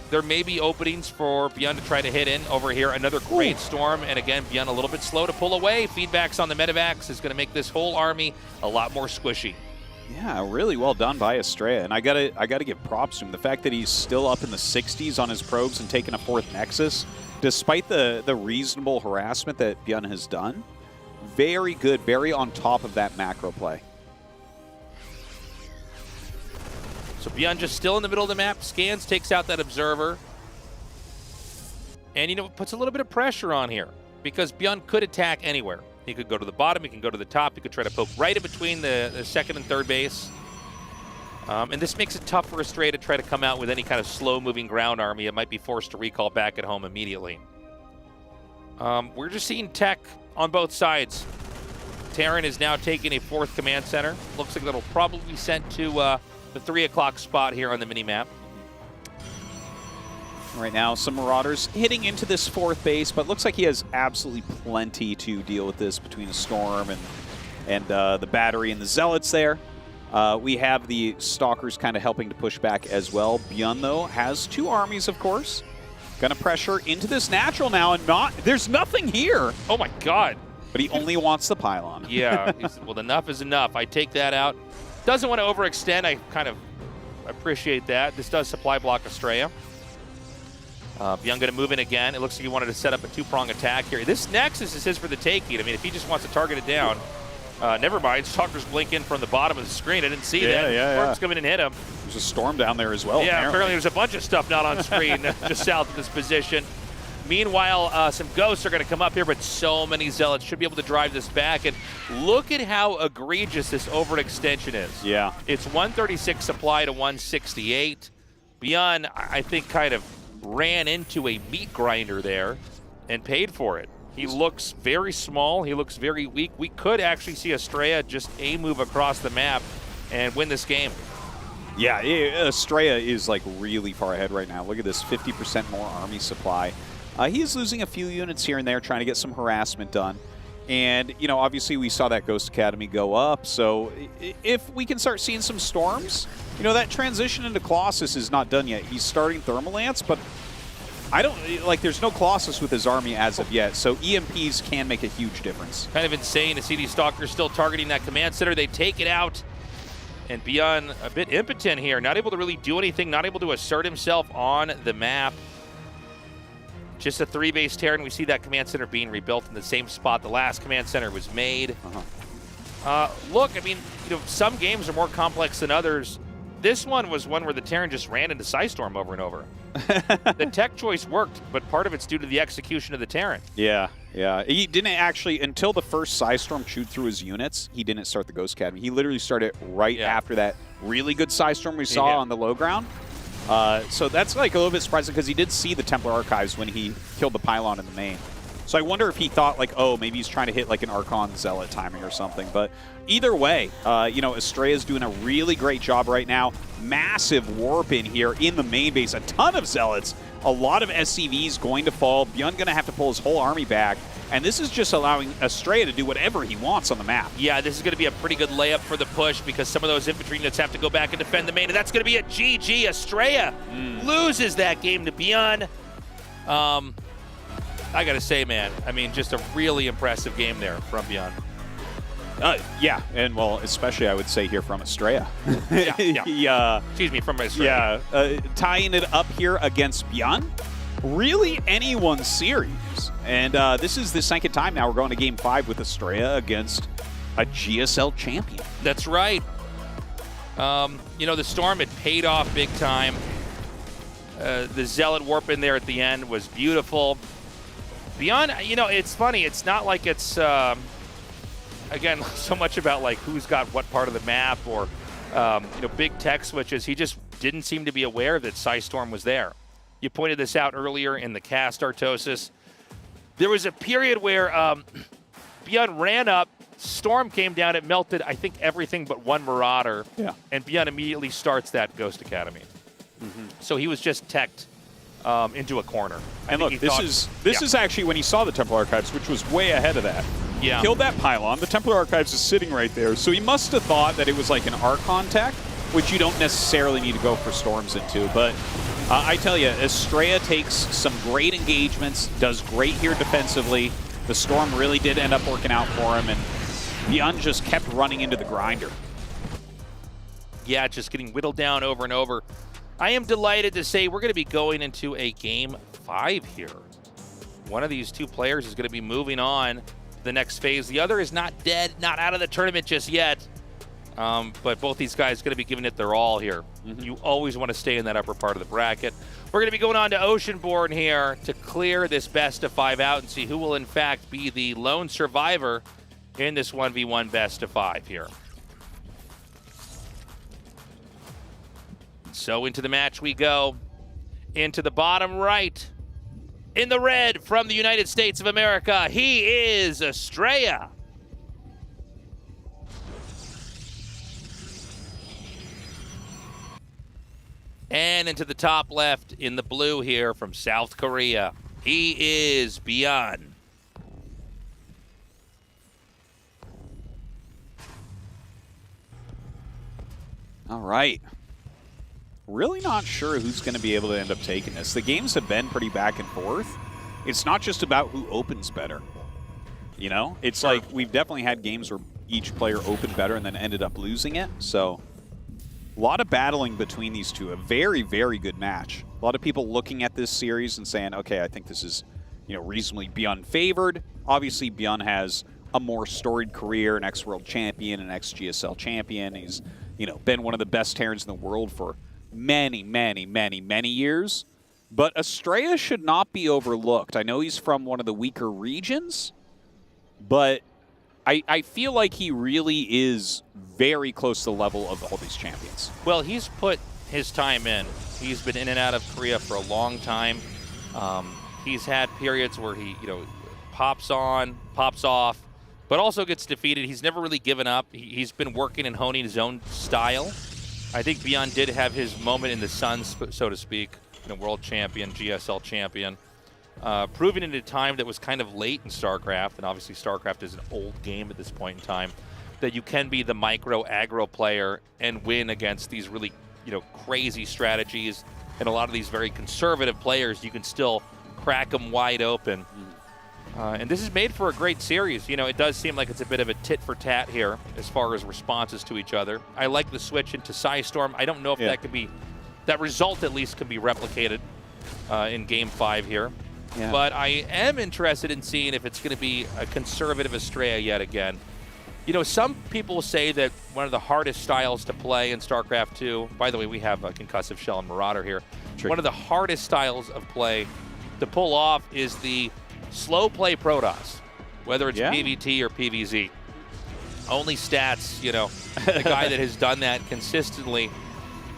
There may be openings for Bjorn to try to hit in over here. Another great storm, and again, Bjorn a little bit slow to pull away. Feedbacks on the medevacs is going to make this whole army a lot more squishy. Yeah, really well done by Astrea, and I gotta give props to him. The fact that he's still up in the 60s on his probes and taking a 4th Nexus, despite the reasonable harassment that Bjorn has done, very good, very on top of that macro play. So Bjorn just still in the middle of the map, scans, takes out that observer. And, you know, puts a little bit of pressure on here because Bjorn could attack anywhere. He could go to the bottom, he can go to the top, he could try to poke right in between the 2nd and 3rd base. And this makes it tough for Astrea to try to come out with any kind of slow-moving ground army. It might be forced to recall back at home immediately. We're just seeing tech on both sides. Terran is now taking a 4th command center. Looks like that'll probably be sent to the 3 o'clock spot here on the mini-map. Right now, some Marauders hitting into this 4th base, but looks like he has absolutely plenty to deal with this between the Storm and the Battery and the Zealots there. We have the Stalkers kind of helping to push back as well. Byun, though, has 2 armies, of course. Gonna pressure into this natural now, and there's nothing here. Oh my god. But he only wants the pylon. Yeah, well, enough is enough. I take that out. Doesn't want to overextend. I kind of appreciate that. This does supply block Astrea. Byun gonna move in again. It looks like he wanted to set up a 2-prong attack here. This Nexus is his for the taking. I mean, if he just wants to target it down, never mind. Stalkers blink in from the bottom of the screen. I didn't see that. Storm's coming and hit him. There's a Storm down there as well. Yeah, apparently there's a bunch of stuff not on screen just south of this position. Meanwhile, some Ghosts are going to come up here, but so many Zealots should be able to drive this back. And look at how egregious this overextension is. Yeah. It's 136 supply to 168. Byun, I think, kind of ran into a meat grinder there and paid for it. He looks very small. He looks very weak. We could actually see Astrea just move across the map and win this game. Yeah, Astrea is like really far ahead right now. Look at this, 50% more army supply. He is losing a few units here and there, trying to get some harassment done. And, you know, obviously we saw that Ghost Academy go up. So if we can start seeing some Storms, you know, that transition into Colossus is not done yet. He's starting Thermal Lance, but I don't, like, there's no Colossus with his army as of yet. So EMPs can make a huge difference. Kind of insane to see these Stalkers still targeting that command center. They take it out. And Byun a bit impotent here, not able to really do anything, not able to assert himself on the map. Just a 3-base Terran. We see that command center being rebuilt in the same spot the last command center was made. Look, I mean, you know, some games are more complex than others. This one was one where the Terran just ran into Psystorm over and over. The tech choice worked, but part of it's due to the execution of the Terran. Yeah, yeah. He didn't actually, until the first Psystorm chewed through his units, he didn't start the Ghost Academy. He literally started right after that really good Psystorm we saw on the low ground. So that's like a little bit surprising because he did see the Templar Archives when he killed the pylon in the main. So I wonder if he thought like, oh, maybe he's trying to hit like an Archon Zealot timing or something. But either way, you know, Astrea's doing a really great job right now. Massive warp in here in the main base. A ton of Zealots. A lot of SCVs going to fall. Byun going to have to pull his whole army back. And this is just allowing Astrea to do whatever he wants on the map. Yeah, this is going to be a pretty good layup for the push because some of those infantry units have to go back and defend the main. And that's going to be a GG. Astrea loses that game to Byun. I got to say, man, I mean, just a really impressive game there from Byun. Yeah, and well, especially I would say here from Astrea. Excuse me, from Astrea. Yeah, tying it up here against Byun. Really anyone's series. And this is the second time now we're going to Game 5 with Astrea against a GSL champion. That's right. You know, the Storm had paid off big time. The Zealot warp in there at the end was beautiful. Byun, you know, it's funny. It's not like it's, again, so much about like who's got what part of the map or, you know, big tech switches. He just didn't seem to be aware that Psystorm was there. You pointed this out earlier in the cast, Artosis. There was a period where Byun ran up, Storm came down, it melted, I think, everything but one Marauder. Yeah. And Byun immediately starts that Ghost Academy. So he was just teched into a corner. And look, this is actually when he saw the Templar Archives, which was way ahead of that. Yeah. Killed that pylon. The Templar Archives is sitting right there. So he must have thought that it was like an Archon tech, which you don't necessarily need to go for Storms into. But I tell you, Astrea takes some great engagements, does great here defensively. The Storm really did end up working out for him, and Byun just kept running into the grinder. Yeah, just getting whittled down over and over. I am delighted to say we're going to be going into a Game 5 here. One of these two players is going to be moving on to the next phase. The other is not dead, not out of the tournament just yet. But both these guys are going to be giving it their all here. You always want to stay in that upper part of the bracket. We're going to be going on to Oceanborn here to clear this best of 5 out and see who will in fact be the lone survivor in this 1v1 best of 5 here. So into the match we go. Into the bottom right. In the red from the United States of America, he is Astrea. And into the top left in the blue here from South Korea, he is Beyond. All right. Really not sure who's going to be able to end up taking this. The games have been pretty back and forth. It's not just about who opens better. You know? It's like we've definitely had games where each player opened better and then ended up losing it. So a lot of battling between these two. A very, very good match. A lot of people looking at this series and saying, okay, I think this is, you know, reasonably Beyond favored. Obviously, Beyond has a more storied career, an ex-world champion, an ex-GSL champion. He's, you know, been one of the best Terrans in the world for many, many, many, many years. But Astrea should not be overlooked. I know he's from one of the weaker regions, but I feel like he really is very close to the level of all these champions. Well, he's put his time in. He's been in and out of Korea for a long time. He's had periods where he, you know, pops on, pops off, but also gets defeated. He's never really given up. He's been working and honing his own style. I think Beyond did have his moment in the sun, so to speak. You know, world champion, GSL champion. Proving in a time that was kind of late in StarCraft, and obviously StarCraft is an old game at this point in time, that you can be the micro aggro player and win against these really, you know, crazy strategies, and a lot of these very conservative players, you can still crack them wide open. And this is made for a great series. You know, it does seem like it's a bit of a tit for tat here as far as responses to each other. I like the switch into Psystorm. I don't know if that could be, that result at least can be replicated in Game 5 here. Yeah. But I am interested in seeing if it's going to be a conservative Astrea yet again. You know, some people say that one of the hardest styles to play in StarCraft II, by the way, we have a Concussive Shell and Marauder here. One of the hardest styles of play to pull off is the slow play Protoss, whether it's PvT or PvZ. Only stats, you know, the guy that has done that consistently.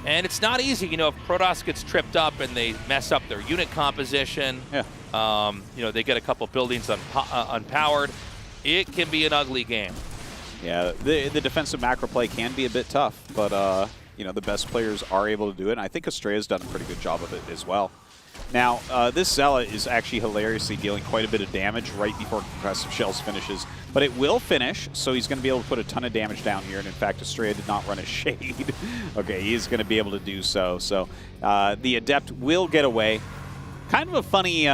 And it's not easy, you know, if Protoss gets tripped up and they mess up their unit composition, you know, they get a couple buildings unpowered, it can be an ugly game. Yeah, the defensive macro play can be a bit tough, but, you know, the best players are able to do it, and I think Astrea's done a pretty good job of it as well. Now, this Zealot is actually hilariously dealing quite a bit of damage right before Concussive Shells finishes, but it will finish, so he's going to be able to put a ton of damage down here, and in fact, Astrea did not run a shade. Okay, he is going to be able to do so. So the Adept will get away. Kind of a funny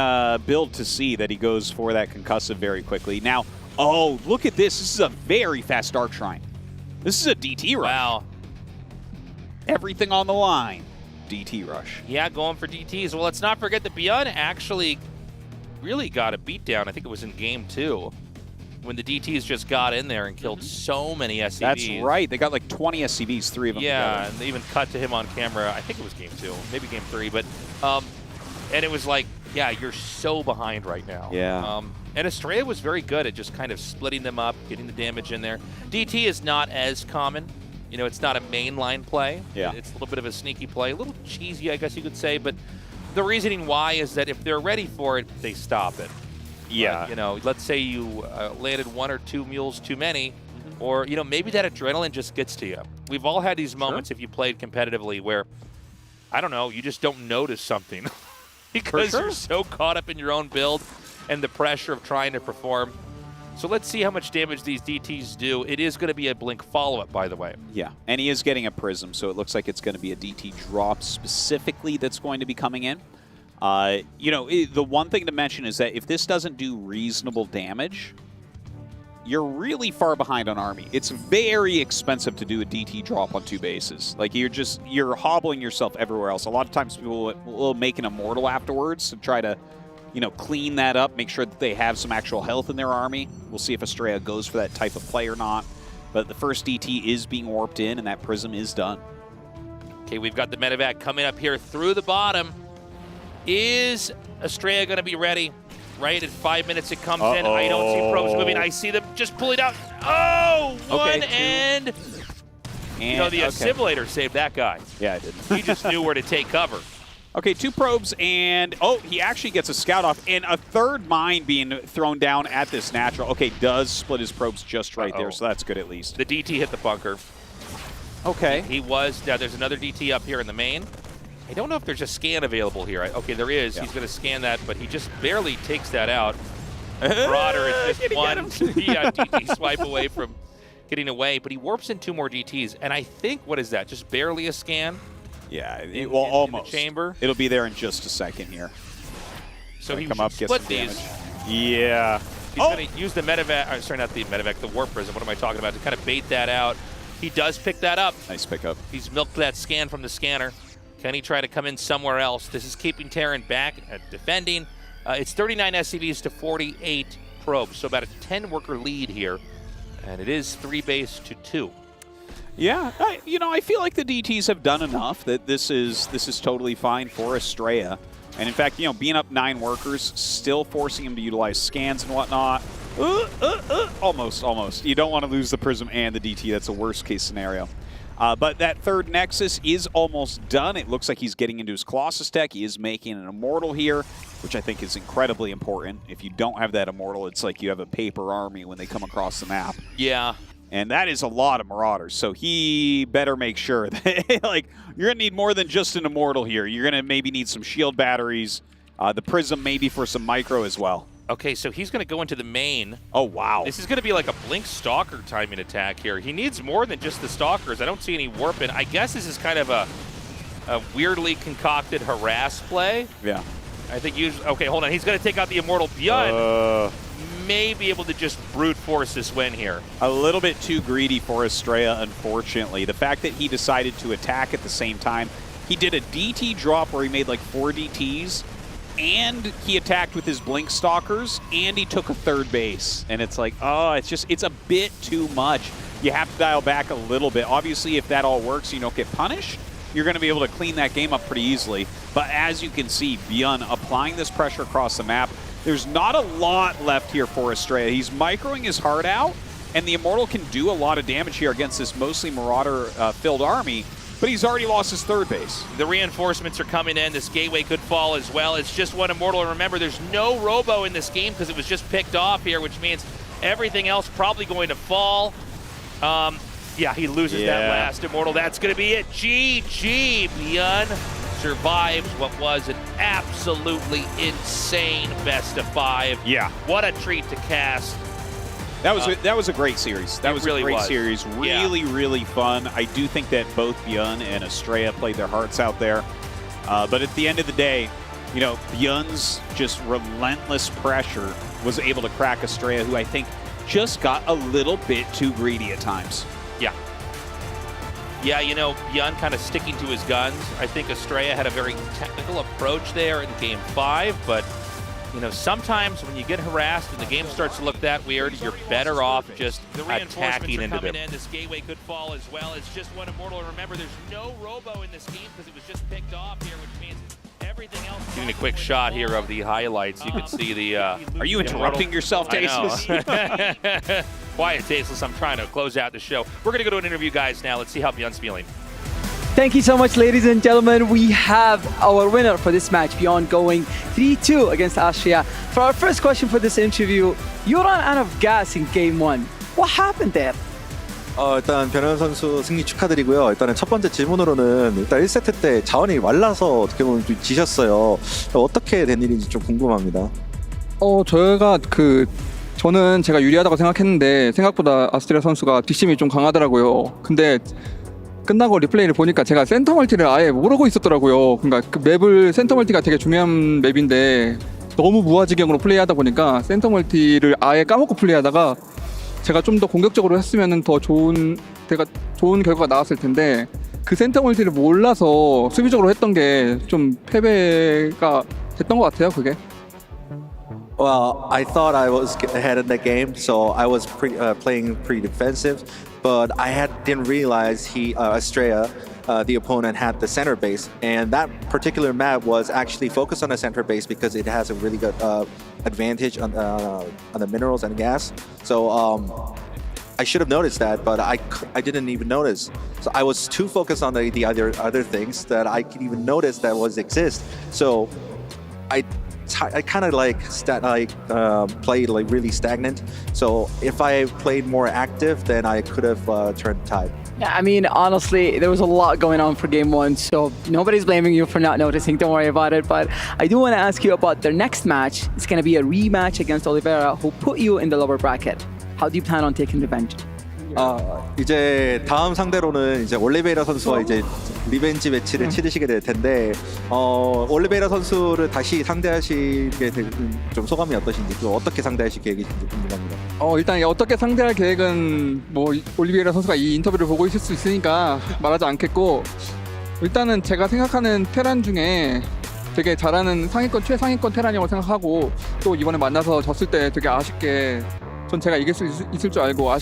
build to see that he goes for that Concussive very quickly. Now, oh, look at this. This is a very fast Dark Shrine. This is a DT rush. Wow. Everything on the line. DT rush. Yeah, going for DTs. Well, let's not forget that Beyond actually really got a beatdown. I think it was in Game 2 when the DTs just got in there and killed so many SCVs. That's right. They got like 20 SCVs, 3 of them Yeah, together. and they even cut to him on camera. I think it was Game 2, maybe Game 3. But, and it was like, yeah, you're so behind right now. Yeah. And Astrea was very good at just kind of splitting them up, getting the damage in there. DT is not as common. You know, it's not a mainline play. Yeah. It's a little bit of a sneaky play, a little cheesy, I guess you could say. But the reasoning why is that if they're ready for it, they stop it. Yeah. Like, you know, let's say you landed 1 or 2 mules too many, or, you know, maybe that adrenaline just gets to you. We've all had these moments if you played competitively where, I don't know, you just don't notice something because you're so caught up in your own build and the pressure of trying to perform. So let's see how much damage these DTs do. It is going to be a Blink follow-up, by the way. Yeah, and he is getting a Prism, so it looks like it's going to be a DT drop specifically that's going to be coming in. You know, the one thing to mention is that if this doesn't do reasonable damage, you're really far behind on Army. It's very expensive to do a DT drop on 2 bases. Like, you're hobbling yourself everywhere else. A lot of times people will make an Immortal afterwards to try to, you know, clean that up, make sure that they have some actual health in their army. We'll see if Astrea goes for that type of play or not. But the first DT is being warped in, and that Prism is done. Okay, we've got the medevac coming up here through the bottom. Is Astrea going to be ready? Right at 5 minutes it comes in. I don't see probes moving. I see them just pulling out. Oh, one and you know, the assimilator saved that guy. Yeah, I did. He just knew where to take cover. Okay, 2 probes, and he actually gets a scout off, and a 3rd mine being thrown down at this natural. Okay, does split his probes just right there, so that's good at least. The DT hit the bunker. Okay. He was, now there's another DT up here in the main. I don't know if there's a scan available here. Okay, there is. Yeah. He's going to scan that, but he just barely takes that out. Marauder is just one DT swipe away from getting away, but he warps in 2 more DTs, and I think, what is that, just barely a scan? Yeah, well, almost. In the chamber. It'll be there in just a second here. So he come up, get split some damage. these. Yeah. He's going to use the medevac, sorry, not the medevac, the warp prism. What am I talking about? To kind of bait that out. He does pick that up. Nice pickup. He's milked that scan from the scanner. Can he try to come in somewhere else? This is keeping Terran back at defending. It's 39 SCVs to 48 probes, so about a 10-worker lead here. And it is 3 base to 2. Yeah, I feel like the DTs have done enough that this is totally fine for Astrea. And in fact, being up 9 workers, still forcing him to utilize scans and whatnot. Almost. You don't want to lose the Prism and the DT. That's a worst case scenario. But that third Nexus is almost done. It looks like he's getting into his Colossus tech. He is making an Immortal here, which I think is incredibly important. If you don't have that Immortal, it's like you have a paper army when they come across the map. Yeah. And that is a lot of Marauders, so he better make sure that you're going to need more than just an Immortal here. You're going to maybe need some shield batteries, the Prism maybe for some micro as well. Okay, so he's going to go into the main. Oh, wow. This is going to be like a Blink Stalker timing attack here. He needs more than just the Stalkers. I don't see any warp in. I guess this is kind of a weirdly concocted harass play. Yeah. I think okay, hold on. He's going to take out the Immortal Beyond. May be able to just brute force this win here. A little bit too greedy for Astrea, unfortunately. The fact that he decided to attack at the same time, he did a DT drop where he made like 4 DTs, and he attacked with his Blink Stalkers, and he took a 3rd base. And it's like, it's a bit too much. You have to dial back a little bit. Obviously, if that all works, you don't get punished, you're going to be able to clean that game up pretty easily. But as you can see, Bjorn applying this pressure across the map, there's not a lot left here for Astrea. He's microing his heart out, and the Immortal can do a lot of damage here against this mostly Marauder-filled army, but he's already lost his 3rd base. The reinforcements are coming in. This gateway could fall as well. It's just one Immortal. And remember, there's no Robo in this game because it was just picked off here, which means everything else probably going to fall. Yeah, he loses that last Immortal. That's going to be it. GG. Bjorn survives what was an absolutely insane best-of-5. Yeah. What a treat to cast. That was a great series. That was really a great was. series. Really fun. I do think that both Bjorn and Astrea played their hearts out there. But at the end of the day, Bjorn's just relentless pressure was able to crack Astrea, who I think just got a little bit too greedy at times. Yeah. Yeah, Bjorn kind of sticking to his guns. I think Astrea had a very technical approach there in Game 5, but, sometimes when you get harassed and the game starts to look that weird, you're better off just attacking into them. This gateway could fall as well. It's just one Immortal. Remember, there's no Robo in this game because it was just picked off here, which means everything else... Getting a quick shot here of the highlights. You can see the... Are you interrupting yourself, Tasteless? Quiet, Tasteless. I'm trying to close out the show. We're going to go to an interview, guys, now. Let's see how Bjorn's feeling. Thank you so much, ladies and gentlemen. We have our winner for this match, Bjorn, going 3-2 against Astrea. For our first question for this interview, you ran out of gas in Game 1. What happened there? 일단 변현 선수 승리 축하드리고요. 일단은 첫 번째 질문으로는 일단 1세트 때 자원이 말라서 어떻게 보면 좀 지셨어요. 어떻게 된 일인지 좀 궁금합니다. 저는 제가 유리하다고 생각했는데 생각보다 아스트레아 선수가 뒷심이 좀 강하더라고요. 근데 끝나고 리플레이를 보니까 제가 센터 멀티를 아예 모르고 있었더라고요. 그러니까 그 맵을 센터 멀티가 되게 중요한 맵인데 너무 무아지경으로 플레이하다 보니까 센터 멀티를 아예 까먹고 플레이하다가 제가 좀 더 공격적으로 했으면 더 좋은 결과가 나왔을 텐데 그 센터 멀티를 몰라서 수비적으로 했던 게 좀 패배가 됐던 것 같아요. 그게. Well, I thought I was ahead in the game, so I was playing pretty defensive, but I didn't realize Astrea, the opponent, had the center base, and that particular map was actually focused on the center base because it has a really good advantage on the minerals and gas. So I should have noticed that, but I didn't even notice. So I was too focused on the other things that I could even notice that exist. So I kind of played really stagnant. So if I played more active, then I could have turned the tide. Yeah, I mean, honestly, there was a lot going on for game one, so nobody's blaming you for not noticing. Don't worry about it. But I do want to ask you about their next match. It's going to be a rematch against Oliveira, who put you in the lower bracket. How do you plan on taking revenge? 이제 다음 상대로는 이제 올리베이라 선수와 이제 리벤지 매치를 치르시게 될 텐데 올리베이라 선수를 다시 상대하시게 된 좀 소감이 어떠신지 또 어떻게 상대하실 계획이신지 궁금합니다. 일단 어떻게 상대할 계획은 뭐 올리비에라 선수가 이 인터뷰를 보고 있을 수 있으니까 말하지 않겠고 일단은 제가 생각하는 테란 중에 되게 잘하는 상위권 최상위권 테란이라고 생각하고 또 이번에 만나서 졌을 때 되게 아쉽게 전 제가 이길 수 있을 줄 알고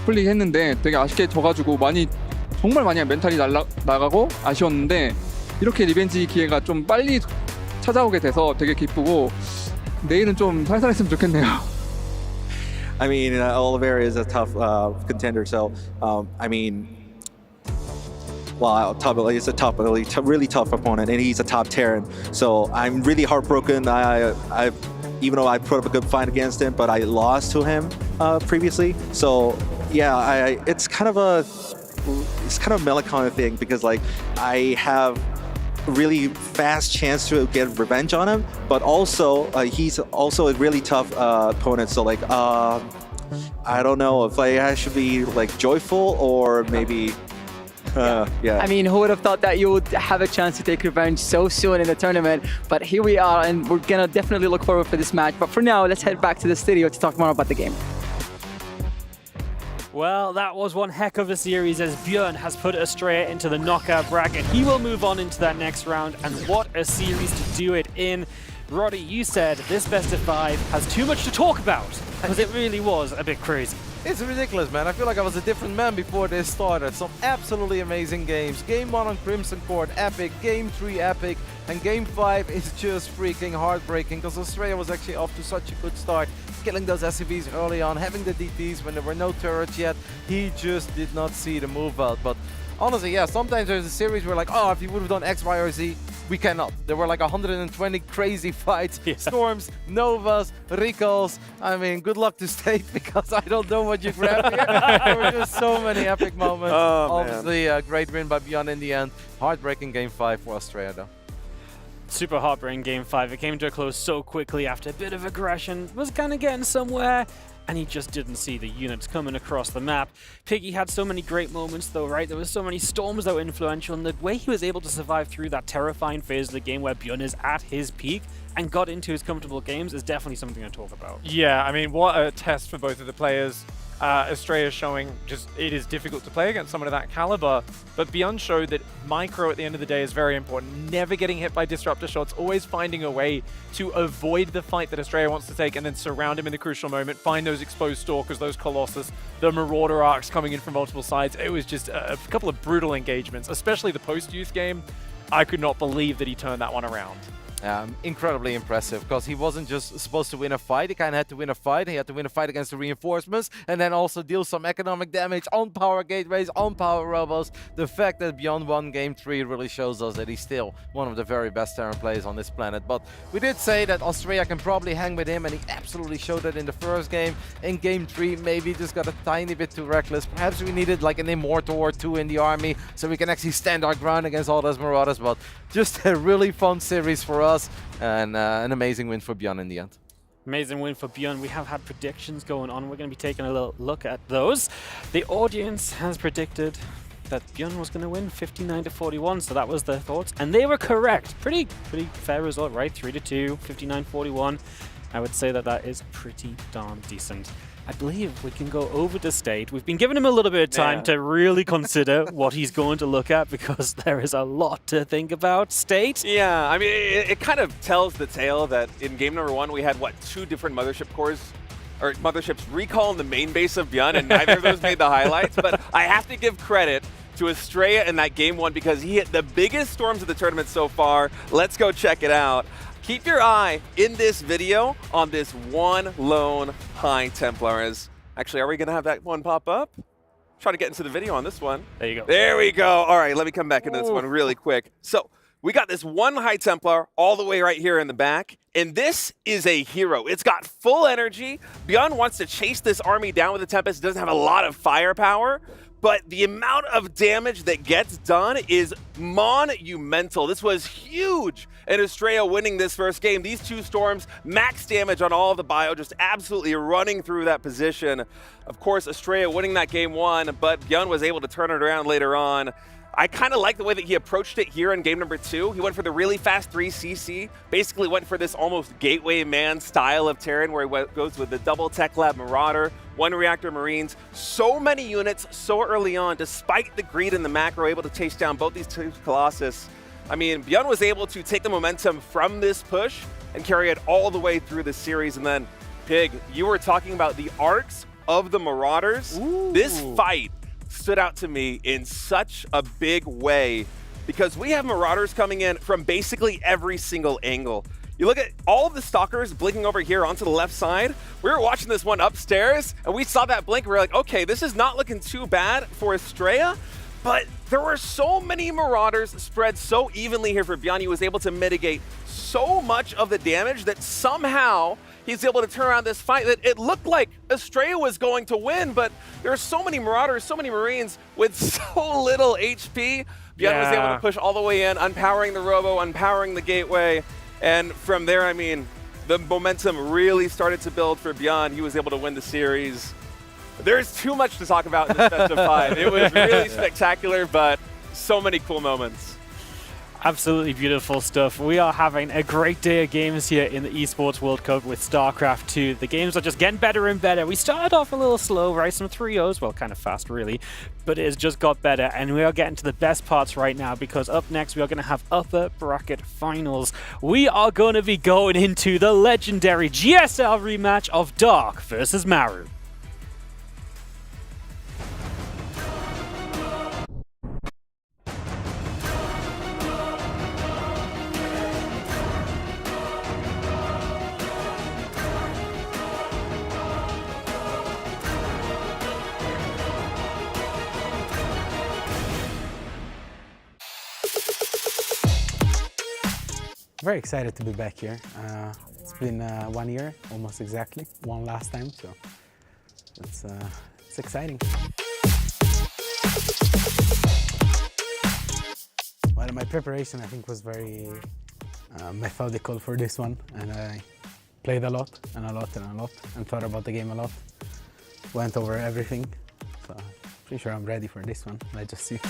플레이했는데 되게 아쉽게 져가지고 정말 많이 멘탈이 나가고 아쉬웠는데 이렇게 리벤지 기회가 좀 빨리 찾아오게 돼서 되게 기쁘고 내일은 좀 살살했으면 좋겠네요. I mean, Oliveira is a tough contender, so I mean, well, he's a really tough opponent, and he's a top Terran. So I'm really heartbroken. Even though I put up a good fight against him, but I lost to him previously. So yeah, it's kind of a melancholy thing because like I have a really fast chance to get revenge on him, but also he's also a really tough opponent. So like I don't know if I should be like joyful or maybe. Yeah. I mean, who would have thought that you would have a chance to take revenge so soon in the tournament? But here we are, and we're gonna definitely look forward for this match. But for now, let's head back to the studio to talk more about the game. Well, that was one heck of a series as Björn has put Astrea into the knockout bracket. He will move on into that next round, and what a series to do it in. Roddy, you said this best of 5 has too much to talk about, because it really was a bit crazy. It's ridiculous, man. I feel like I was a different man before this started. Some absolutely amazing games. Game 1 on Crimson Court, epic. Game 3, epic. And Game 5 is just freaking heartbreaking because Astrea was actually off to such a good start. Killing those SCVs early on, having the DTs when there were no turrets yet. He just did not see the move out. But honestly, yeah, sometimes there's a series where like, oh, if you would have done X, Y, or Z, we cannot. There were like 120 crazy fights. Yeah. Storms, Novas, Recalls. I mean, good luck to State because I don't know what you grabbed here. There were just so many epic moments. Oh, obviously, a great win by Björn in the end. Heartbreaking Game 5 for Astrea though. Super heartbreaking Game 5. It came to a close so quickly after a bit of aggression. Was kind of getting somewhere, and he just didn't see the units coming across the map. Piggy had so many great moments though, right? There was so many storms that were influential, and the way he was able to survive through that terrifying phase of the game where Björn is at his peak and got into his comfortable games is definitely something to talk about. Yeah, I mean, what a test for both of the players. Astrea showing just it is difficult to play against someone of that caliber, but Björn showed that micro at the end of the day is very important. Never getting hit by disruptor shots, always finding a way to avoid the fight that Astrea wants to take and then surround him in the crucial moment, find those exposed stalkers, those Colossus, the Marauder arcs coming in from multiple sides. It was just a couple of brutal engagements, especially the post-youth game. I could not believe that he turned that one around. Incredibly impressive because he wasn't just supposed to win a fight, he kind of had to win a fight. He had to win a fight against the reinforcements and then also deal some economic damage on power gateways, on power robos. The fact that Björn won Game 3 really shows us that he's still one of the very best Terran players on this planet. But we did say that Astrea can probably hang with him, and he absolutely showed that in the first game. In Game 3, maybe just got a tiny bit too reckless. Perhaps we needed like an Immortal or 2 in the army so we can actually stand our ground against all those Marauders. But just a really fun series for us. And an amazing win for Björn in the end. Amazing win for Björn. We have had predictions going on. We're going to be taking a little look at those. The audience has predicted that Björn was going to win 59-41, so that was their thoughts. And they were correct. Pretty fair result, right? 3-2, 59-41. I would say that that is pretty darn decent. I believe we can go over to State. We've been giving him a little bit of time to really consider what he's going to look at because there is a lot to think about. State? Yeah, I mean, it kind of tells the tale that in game number 1 we had, what, 2 different mothership cores? Or motherships recall in the main base of Björn, and neither of those made the highlights. But I have to give credit to Astrea in that game 1 because he hit the biggest storms of the tournament so far. Let's go check it out. Keep your eye in this video on this one lone High Templar. Actually, are we going to have that one pop up? Try to get into the video on this one. There you go. There we go. All right, let me come back into this one really quick. So we got this one High Templar all the way right here in the back, and this is a hero. It's got full energy. Björn wants to chase this army down with the Tempest. It doesn't have a lot of firepower, but the amount of damage that gets done is monumental. This was huge. And Astrea winning this first game. These two Storms, max damage on all of the bio, just absolutely running through that position. Of course, Astrea winning that game 1, but Bjorn was able to turn it around later on. I kind of like the way that he approached it here in game number 2. He went for the really fast 3CC, basically went for this almost gateway man style of Terran where he goes with the double Tech Lab Marauder, 1 Reactor Marines. So many units so early on, despite the greed and the macro, able to chase down both these two Colossus. I mean, Bjorn was able to take the momentum from this push and carry it all the way through the series. And then, Pig, you were talking about the arcs of the Marauders. Ooh. This fight stood out to me in such a big way because we have Marauders coming in from basically every single angle. You look at all of the Stalkers blinking over here onto the left side. We were watching this one upstairs, and we saw that blink. We were like, okay, this is not looking too bad for Astrea, but there were so many Marauders spread so evenly here for Bjorn. He was able to mitigate so much of the damage that somehow he's able to turn around this fight that it looked like Astrea was going to win, but there are so many Marauders, so many Marines with so little HP. Bjorn was able to push all the way in, unpowering the Robo, unpowering the Gateway, and from there, I mean, the momentum really started to build for Bjorn. He was able to win the series. There's too much to talk about in this best of 5. It was really spectacular, but so many cool moments. Absolutely beautiful stuff. We are having a great day of games here in the Esports World Cup with StarCraft II. The games are just getting better and better. We started off a little slow, right? Some 3-0s, well, kind of fast, really. But it has just got better, and we are getting to the best parts right now because up next, we are going to have upper bracket finals. We are going to be going into the legendary GSL rematch of Dark versus Maru. Very excited to be back here. It's been 1 year, almost exactly, one last time, so it's exciting. Well, my preparation I think was very methodical for this one, and I played a lot and a lot and a lot and thought about the game a lot. Went over everything, so pretty sure I'm ready for this one. Let's just see.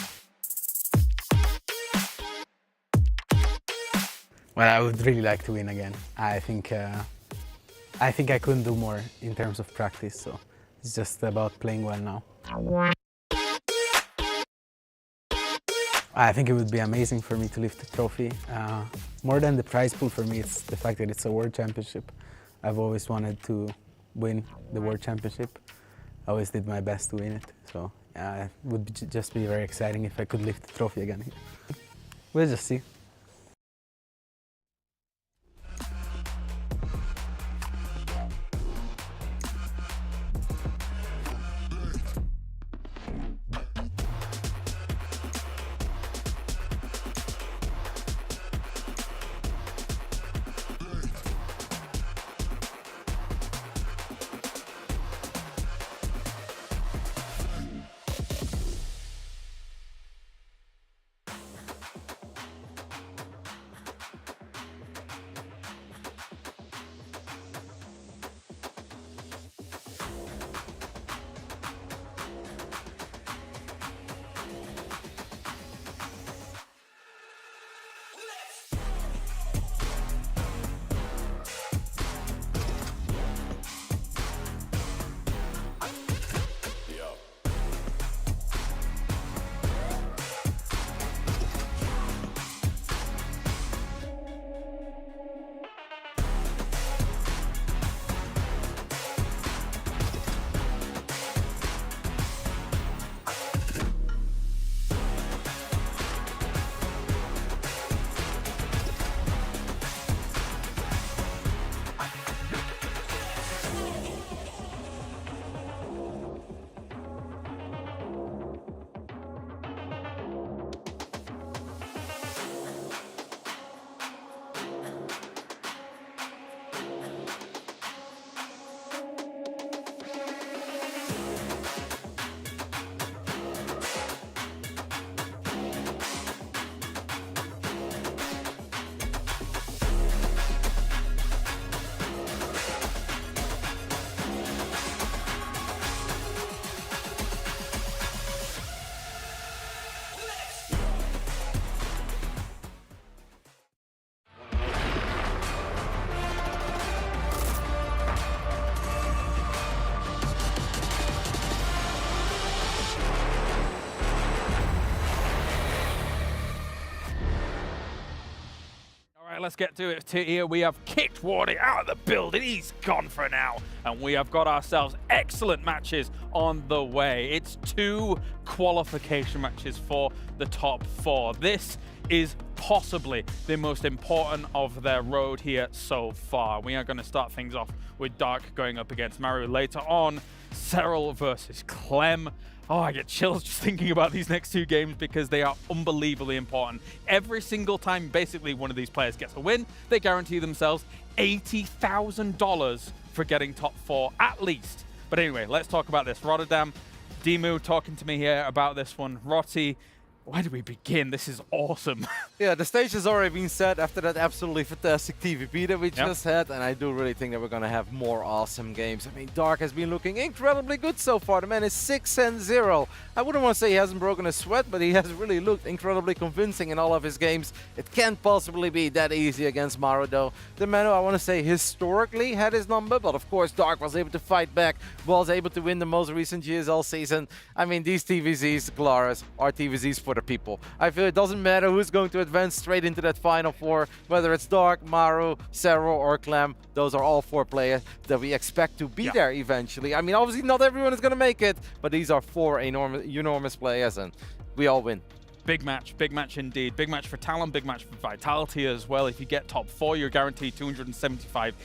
Well, I would really like to win again. I think I couldn't do more in terms of practice, so it's just about playing well now. I think it would be amazing for me to lift the trophy. More than the prize pool for me, it's the fact that it's a World Championship. I've always wanted to win the World Championship. I always did my best to win it, so it would just be very exciting if I could lift the trophy again. We'll just see. let's get to it here. We have kicked Wardy out of the building. He's gone for now. And we have got ourselves excellent matches on the way. It's 2 qualification matches for the top 4. This is possibly the most important of their road here so far. We are going to start things off with Dark going up against Maru. Later on, Serral versus Clem. Oh, I get chills just thinking about these next 2 games because they are unbelievably important. Every single time basically one of these players gets a win, they guarantee themselves $80,000 for getting top 4 at least. But anyway, let's talk about this. Rotterdam, Dimu talking to me here about this one. Rotti, where do we begin? This is awesome. Yeah, the stage has already been set after that absolutely fantastic TVP that we just had, and I do really think that we're going to have more awesome games. I mean, Dark has been looking incredibly good so far. The man is 6-0. I wouldn't want to say he hasn't broken a sweat, but he has really looked incredibly convincing in all of his games. It can't possibly be that easy against Maru, though. The man, I want to say, historically had his number, but of course Dark was able to fight back, was able to win the most recent GSL season. I mean, these TVZs, Glarus, are TVZs for the people. I feel it doesn't matter who's going to advance straight into that Final 4, whether it's Dark, Maru, Serral, or Clem. Those are all 4 players that we expect to be there eventually. I mean, obviously not everyone is going to make it, but these are 4 enormous players, and we all win. Big match indeed. Big match for Talon, big match for Vitality as well. If you get top 4, you're guaranteed 275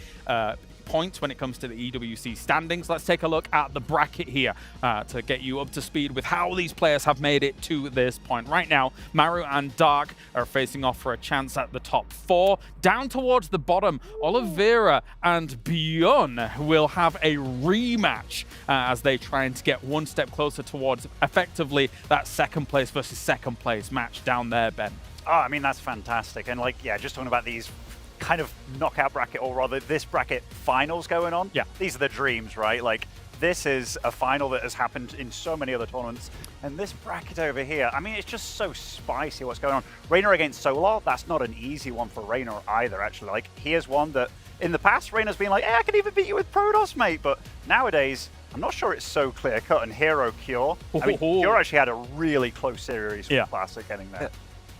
points when it comes to the EWC standings. Let's take a look at the bracket here to get you up to speed with how these players have made it to this point. Right now, Maru and Dark are facing off for a chance at the top 4. Down towards the bottom, Oliveira and Bjorn will have a rematch as they try and get one step closer towards effectively that second place versus second place match down there, Ben. Oh, I mean, that's fantastic. And like, yeah, just talking about these kind of knockout bracket, or rather this bracket finals going on. Yeah. These are the dreams, right? Like, this is a final that has happened in so many other tournaments. And this bracket over here, I mean, it's just so spicy what's going on. Reynor against Solar, that's not an easy one for Reynor either, actually. Like, here's one that in the past, Reynor's been like, hey, I can even beat you with Protoss, mate. But nowadays, I'm not sure it's so clear-cut. And Hero Cure, I mean, Cure actually had a really close series for Classic getting there.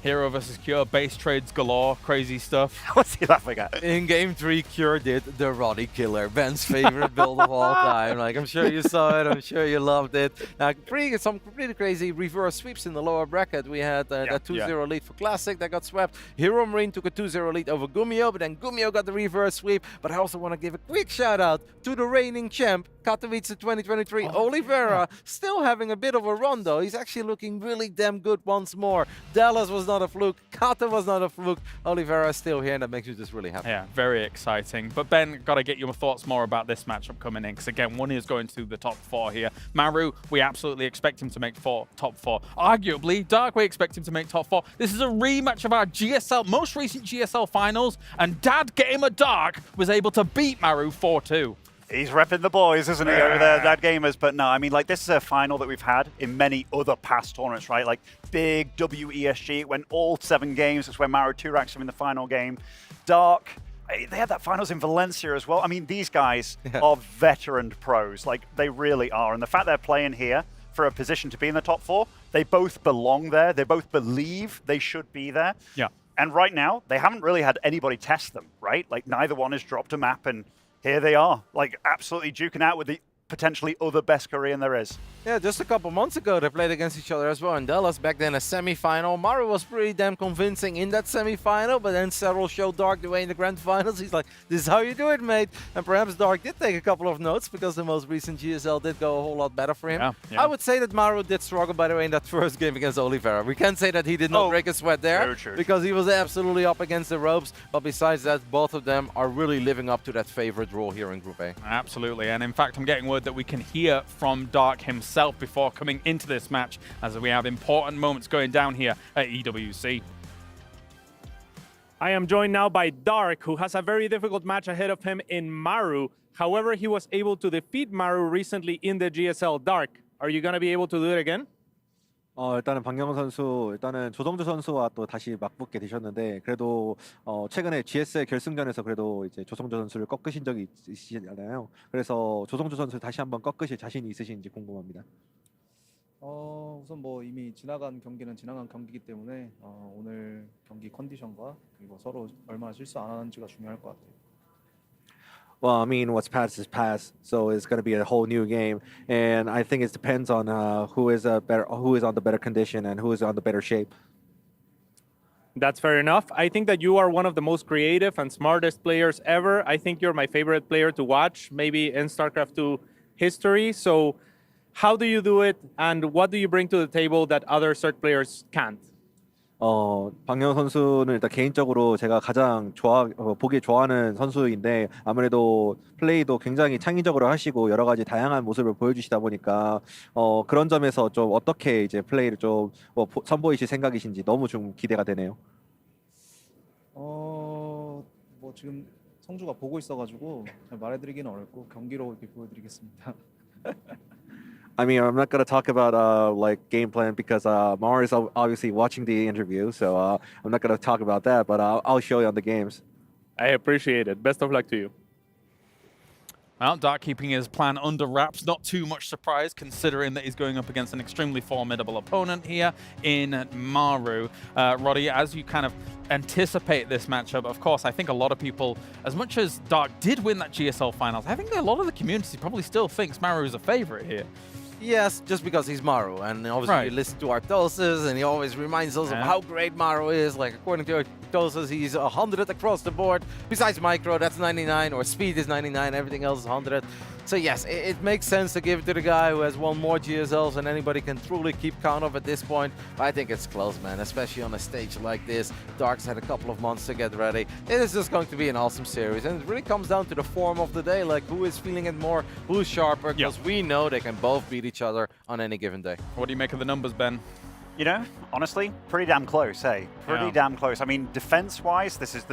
Hero versus Cure, base trades galore, crazy stuff. What's he laughing at? In Game 3, Cure did the Roddy Killer, Ben's favorite build of all time. Like, I'm sure you saw it, I'm sure you loved it. Now, some pretty crazy reverse sweeps in the lower bracket. We had that 2-0 lead for Classic that got swept. Hero Marine took a 2-0 lead over Gumio, but then Gumio got the reverse sweep. But I also want to give a quick shout out to the reigning champ, Katowice 2023, Oliveira, still having a bit of a run though. He's actually looking really damn good once more. Dallas was not a fluke, Kata was not a fluke, Oliveira is still here, and that makes you just really happy. Yeah, very exciting. But Ben, got to get your thoughts more about this matchup coming in, because again, one is going to the top 4 here. Maru, we absolutely expect him to make top 4. Arguably, Dark, we expect him to make top 4. This is a rematch of our most recent GSL finals, and Dad Gamer Dark was able to beat Maru 4-2. He's repping the boys, isn't he, over there, Dad Gamers? But no, I mean, like, this is a final that we've had in many other past tournaments, right? Like, big WESG, it went all 7 games. That's where Maru 2 racks him in the final game. Dark, they had that finals in Valencia as well. I mean, these guys are veteran pros. Like, they really are. And the fact they're playing here for a position to be in the top 4, they both belong there. They both believe they should be there. Yeah. And right now, they haven't really had anybody test them, right? Like, neither one has dropped a map, and here they are, like, absolutely duking out with the potentially other best Korean there is. Yeah, just a couple months ago they played against each other as well in Dallas. Back then a semi-final. Maru was pretty damn convincing in that semi-final, but then Serral showed Dark the way in the grand finals. He's like, this is how you do it, mate. And perhaps Dark did take a couple of notes because the most recent GSL did go a whole lot better for him. I would say that Maru did struggle, by the way, in that first game against Oliveira. We can't say that he did not break a sweat there because he was absolutely up against the ropes. But besides that, both of them are really living up to that favorite role here in Group A. Absolutely, and in fact, I'm getting word that we can hear from Dark himself before coming into this match, as we have important moments going down here at EWC. I am joined now by Dark, who has a very difficult match ahead of him in Maru. However, he was able to defeat Maru recently in the GSL. Dark, are you going to be able to do it again? 일단은 박영호 선수, 일단은 조성주 선수와 또 다시 맞붙게 되셨는데 그래도 최근에 GSL 결승전에서 그래도 이제 조성주 선수를 꺾으신 적이 있으시잖아요. 그래서 조성주 선수 다시 한번 꺾으실 자신이 있으신지 궁금합니다. 우선 뭐 이미 지나간 경기는 지나간 경기이기 때문에 오늘 경기 컨디션과 그리고 서로 얼마나 실수 안 하는지가 중요할 것 같아요. Well, I mean, what's past is past, so it's going to be a whole new game, and I think it depends on who is on the better condition and who is on the better shape. That's fair enough. I think that you are one of the most creative and smartest players ever. I think you're my favorite player to watch, maybe in StarCraft II history. So how do you do it, and what do you bring to the table that other CERT players can't? 박영 선수는 일단 개인적으로 제가 가장 보기 좋아하는 선수인데 아무래도 플레이도 굉장히 창의적으로 하시고 여러 가지 다양한 모습을 보여주시다 보니까 그런 점에서 좀 어떻게 이제 플레이를 좀 선보이실 생각이신지 너무 좀 기대가 되네요. 뭐 지금 성주가 보고 있어가지고 잘 말해드리기는 어렵고 경기로 이렇게 보여드리겠습니다. I mean, I'm not going to talk about like game plan because Maru is obviously watching the interview, so I'm not going to talk about that. But I'll show you on the games. I appreciate it. Best of luck to you. Well, Dark keeping his plan under wraps. Not too much surprise considering that he's going up against an extremely formidable opponent here in Maru. Roddy, as you kind of anticipate this matchup, of course, I think a lot of people, as much as Dark did win that GSL finals, I think that a lot of the community probably still thinks Maru is a favorite here. Yes, just because he's Maru, and obviously you listen to Arthoses, and he always reminds us of how great Maru is. Like, according to Arthoses, he's 100 across the board. Besides Micro, that's 99, or Speed is 99, everything else is 100. So yes, it makes sense to give it to the guy who has won more GSLs than anybody can truly keep count of at this point. But I think it's close, man, especially on a stage like this. Dark's had a couple of months to get ready. It is just going to be an awesome series, and it really comes down to the form of the day, like who is feeling it more, who's sharper, because we know they can both beat each other on any given day. What do you make of the numbers, Ben? You know, honestly, pretty damn close, hey? Pretty damn close. I mean, defense-wise, this is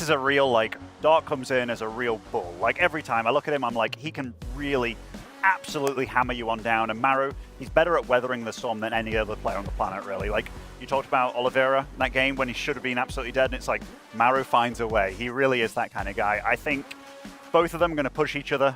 a real, like, Dark comes in as a real bull. Like, every time I look at him, I'm like, he can really absolutely hammer you on down. And Maru, he's better at weathering the storm than any other player on the planet, really. Like, you talked about Oliveira in that game when he should have been absolutely dead, and it's like, Maru finds a way. He really is that kind of guy. I think both of them are going to push each other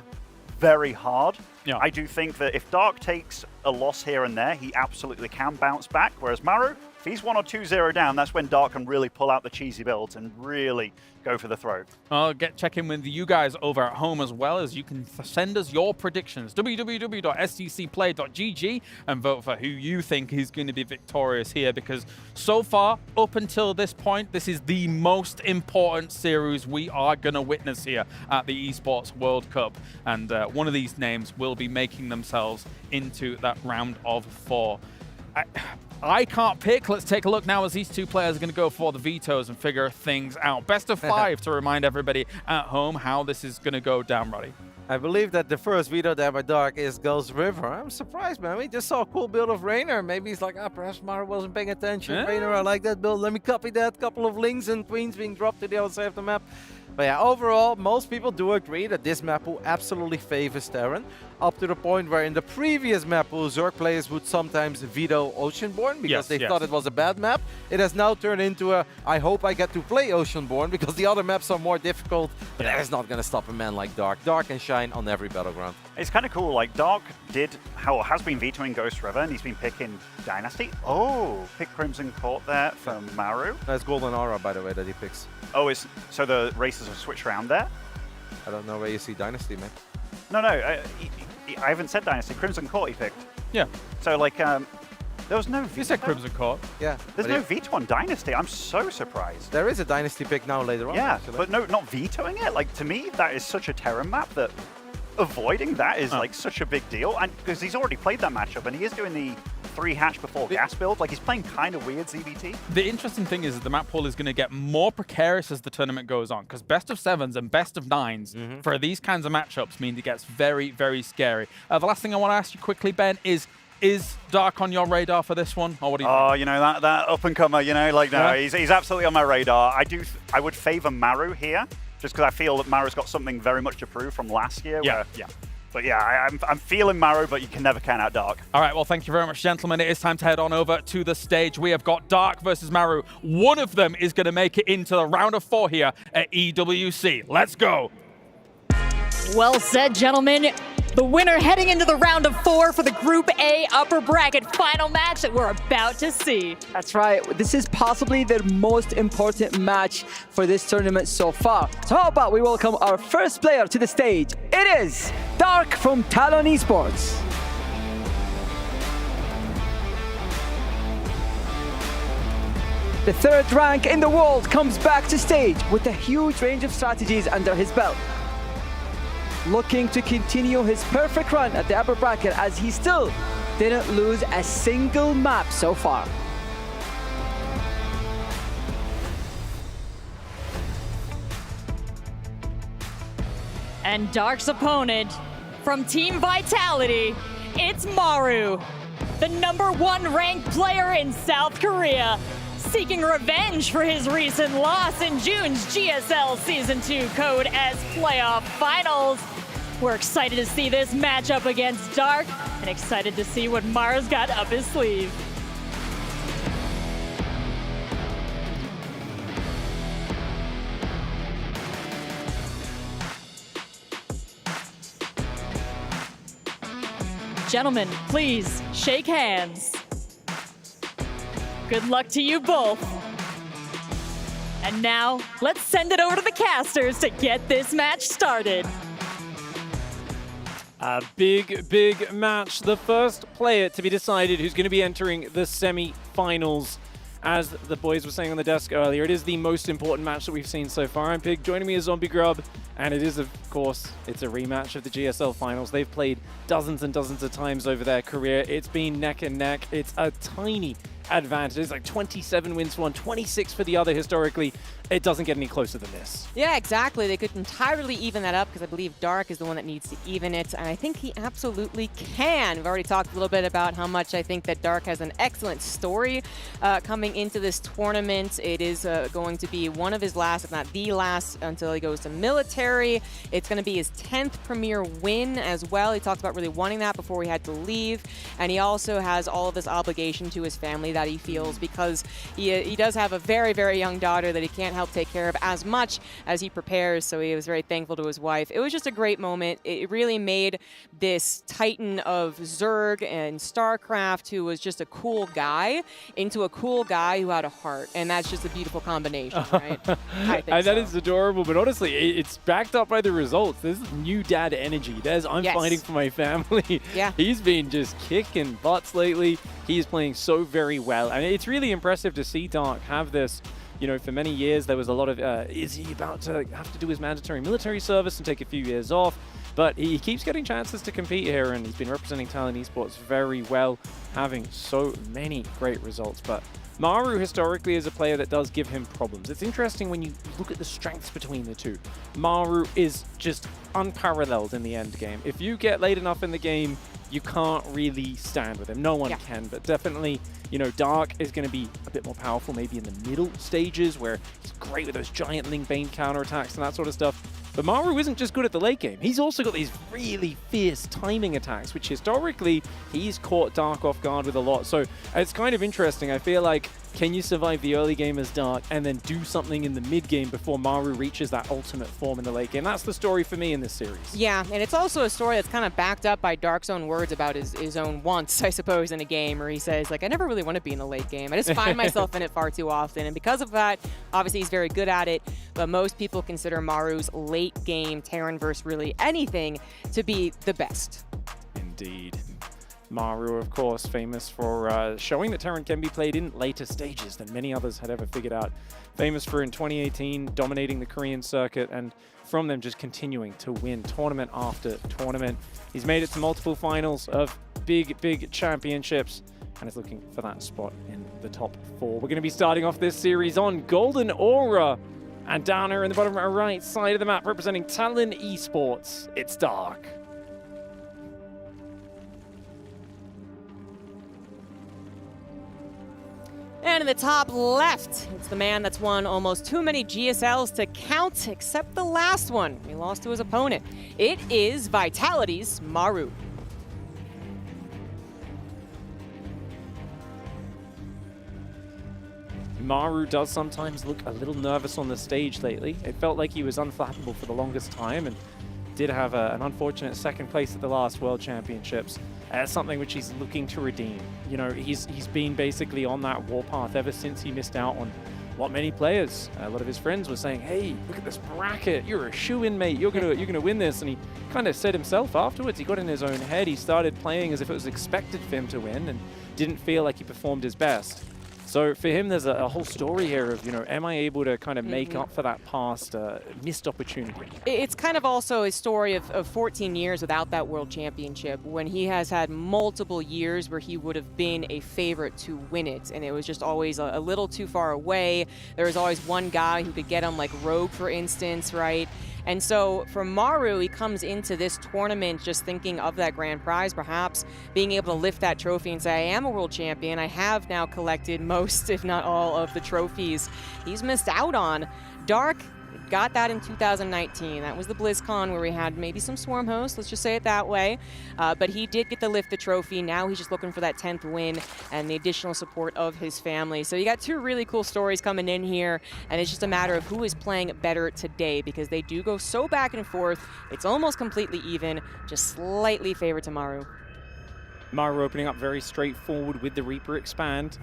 very hard. Yeah. I do think that if Dark takes a loss here and there, he absolutely can bounce back, whereas Maru, if he's 1 or 2-0 down, that's when Dark can really pull out the cheesy builds and really go for the throat. I'll check in with you guys over at home as well, as you can send us your predictions. www.stcplay.gg and vote for who you think is going to be victorious here, because so far, up until this point, this is the most important series we are going to witness here at the Esports World Cup. And one of these names will be making themselves into that round of 4. I can't pick. Let's take a look now as these two players are going to go for the vetoes and figure things out. Best of 5 to remind everybody at home how this is going to go down, Roddy. I believe that the first veto there by Dark is Ghost River. I'm surprised, man. We just saw a cool build of Reynor. Maybe he's like, perhaps Maru wasn't paying attention. Yeah. Reynor, I like that build. Let me copy that. Couple of links and queens being dropped to the other side of the map. But yeah, overall, most people do agree that this map will absolutely favor Terran, up to the point where in the previous map, Zerg players would sometimes veto Oceanborn because they thought it was a bad map. It has now turned into a, I hope I get to play Oceanborn because the other maps are more difficult, but that is not going to stop a man like Dark. Dark can shine on every battleground. It's kind of cool, like Dark has been vetoing Ghost River, and he's been picking Dynasty. Oh, pick Crimson Court there for Maru. That's Golden Aura, by the way, that he picks. Oh, so the races have switched around there? I don't know where you see Dynasty, man. No, I haven't said Dynasty. Crimson Court he picked. Yeah. So, like, there was no veto. You said Crimson Court. Yeah. There's no veto on Dynasty. I'm so surprised. There is a Dynasty pick now later on. Yeah, actually. but no, not vetoing it. Like, to me, that is such a Terran map that avoiding that is, like, such a big deal. And because he's already played that matchup, and he is doing the 3 hatch before gas build. Like, he's playing kind of weird ZBT. The interesting thing is that the map pool is going to get more precarious as the tournament goes on, because best of 7s and best of 9s for these kinds of matchups mean it gets very, very scary. The last thing I want to ask you quickly, Ben, is Dark on your radar for this one? Or what do you think? You know, that up-and-comer, you know, like, no, he's absolutely on my radar. I would favor Maru here, just because I feel that Maru's got something very much to prove from last year. But yeah, I'm feeling Maru, but you can never count out Dark. All right, well, thank you very much, gentlemen. It is time to head on over to the stage. We have got Dark versus Maru. One of them is going to make it into the round of 4 here at EWC. Let's go. Well said, gentlemen. The winner heading into the round of 4 for the Group A upper bracket final match that we're about to see. That's right. This is possibly the most important match for this tournament so far. So how about we welcome our first player to the stage. It is Dark from Talon Esports. The third rank in the world comes back to stage with a huge range of strategies under his belt. Looking to continue his perfect run at the upper bracket as he still didn't lose a single map so far. And Dark's opponent from Team Vitality, it's Maru, the #1 ranked player in South Korea, seeking revenge for his recent loss in June's GSL Season 2 Code S Playoff Finals. We're excited to see this matchup against Dark and excited to see what Maru's got up his sleeve. Gentlemen, please shake hands. Good luck to you both. And now, let's send it over to the casters to get this match started. A big match. The first player to be decided who's going to be entering the semi-finals. As the boys were saying on the desk earlier, it is the most important match that we've seen so far. I'm Pig, joining me is Zombie Grub, and it is, of course, it's a rematch of the GSL finals. They've played dozens and dozens of times over their career. It's been neck and neck. It's a tiny advantage. It's like 27 wins for one, 26 for the other historically. It doesn't get any closer than this. Yeah, exactly. They could entirely even that up because I believe Dark is the one that needs to even it, and I think he absolutely can. We've already talked a little bit about how much I think that Dark has an excellent story coming into this tournament. It is going to be one of his last, if not the last, until he goes to military. It's going to be his 10th Premier win as well. He talked about really wanting that before he had to leave, and he also has all of this obligation to his family that he feels because he does have a very, very young daughter that he can't help take care of as much as he prepares, so he was very thankful to his wife. It was just a great moment. It really made this titan of Zerg and StarCraft, who was just a cool guy, into a cool guy who had a heart, and that's just a beautiful combination, right? I think And so. that is adorable, but honestly, it's backed up by the results. This is new dad energy. There's I'm Yes. fighting for my family. Yeah. He's been just kicking butts lately. He's playing so very well. And it's really impressive to see Dark have this. You know, for many years, there was a lot of, is he about to have to do his mandatory military service and take a few years off? But he keeps getting chances to compete here, and he's been representing Talon Esports very well, having so many great results. But Maru historically is a player that does give him problems. It's interesting when you look at the strengths between the two. Maru is just unparalleled in the end game. If you get late enough in the game, you can't really stand with him. No one can, but definitely, you know, Dark is going to be a bit more powerful maybe in the middle stages where he's great with those giant Ling Bane counterattacks and that sort of stuff. But Maru isn't just good at the late game. He's also got these really fierce timing attacks, which historically he's caught Dark off guard with a lot. So it's kind of interesting. I feel like, can you survive the early game as Dark and then do something in the mid game before Maru reaches that ultimate form in the late game? That's the story for me in this series. Yeah, and it's also a story that's kind of backed up by Dark's own words about his own wants, I suppose, in a game where he says, like, I never really want to be in the late game. I just find myself in it far too often. And because of that, obviously he's very good at it, but most people consider Maru's late game Terran versus really anything to be the best. Indeed. Maru, of course, famous for showing that Terran can be played in later stages than many others had ever figured out. Famous for, in 2018, dominating the Korean circuit, and from them just continuing to win tournament after tournament. He's made it to multiple finals of big championships, and is looking for that spot in the top 4. We're going to be starting off this series on Golden Aura, and down here in the bottom right side of the map, representing Talon Esports, it's Dark. And in the top left, it's the man that's won almost too many GSLs to count, except the last one. He lost to his opponent. It is Vitality's Maru. Maru does sometimes look a little nervous on the stage lately. It felt like he was unflappable for the longest time, and did have an unfortunate second place at the last World Championships. That's something which he's looking to redeem. You know, he's been basically on that warpath ever since he missed out on what many players, a lot of his friends were saying, hey, look at this bracket, you're a shoo-in, mate, you're gonna win this. And he kind of said himself afterwards, he got in his own head, he started playing as if it was expected for him to win and didn't feel like he performed his best. So for him, there's a whole story here of, you know, am I able to kind of make up for that past missed opportunity? It's kind of also a story of 14 years without that World Championship, when he has had multiple years where he would have been a favorite to win it, and it was just always a little too far away. There was always one guy who could get him, like Rogue, for instance, right? And so for Maru, he comes into this tournament just thinking of that grand prize, perhaps being able to lift that trophy and say, I am a world champion. I have now collected most, if not all, of the trophies he's missed out on. Dark got that in 2019. That was the BlizzCon where we had maybe some Swarm hosts, let's just say it that way. But he did get to lift the trophy. Now he's just looking for that 10th win and the additional support of his family. So you got two really cool stories coming in here, and it's just a matter of who is playing better today, because they do go so back and forth. It's almost completely even, just slightly favored to Maru. Maru opening up very straightforward with the Reaper expand.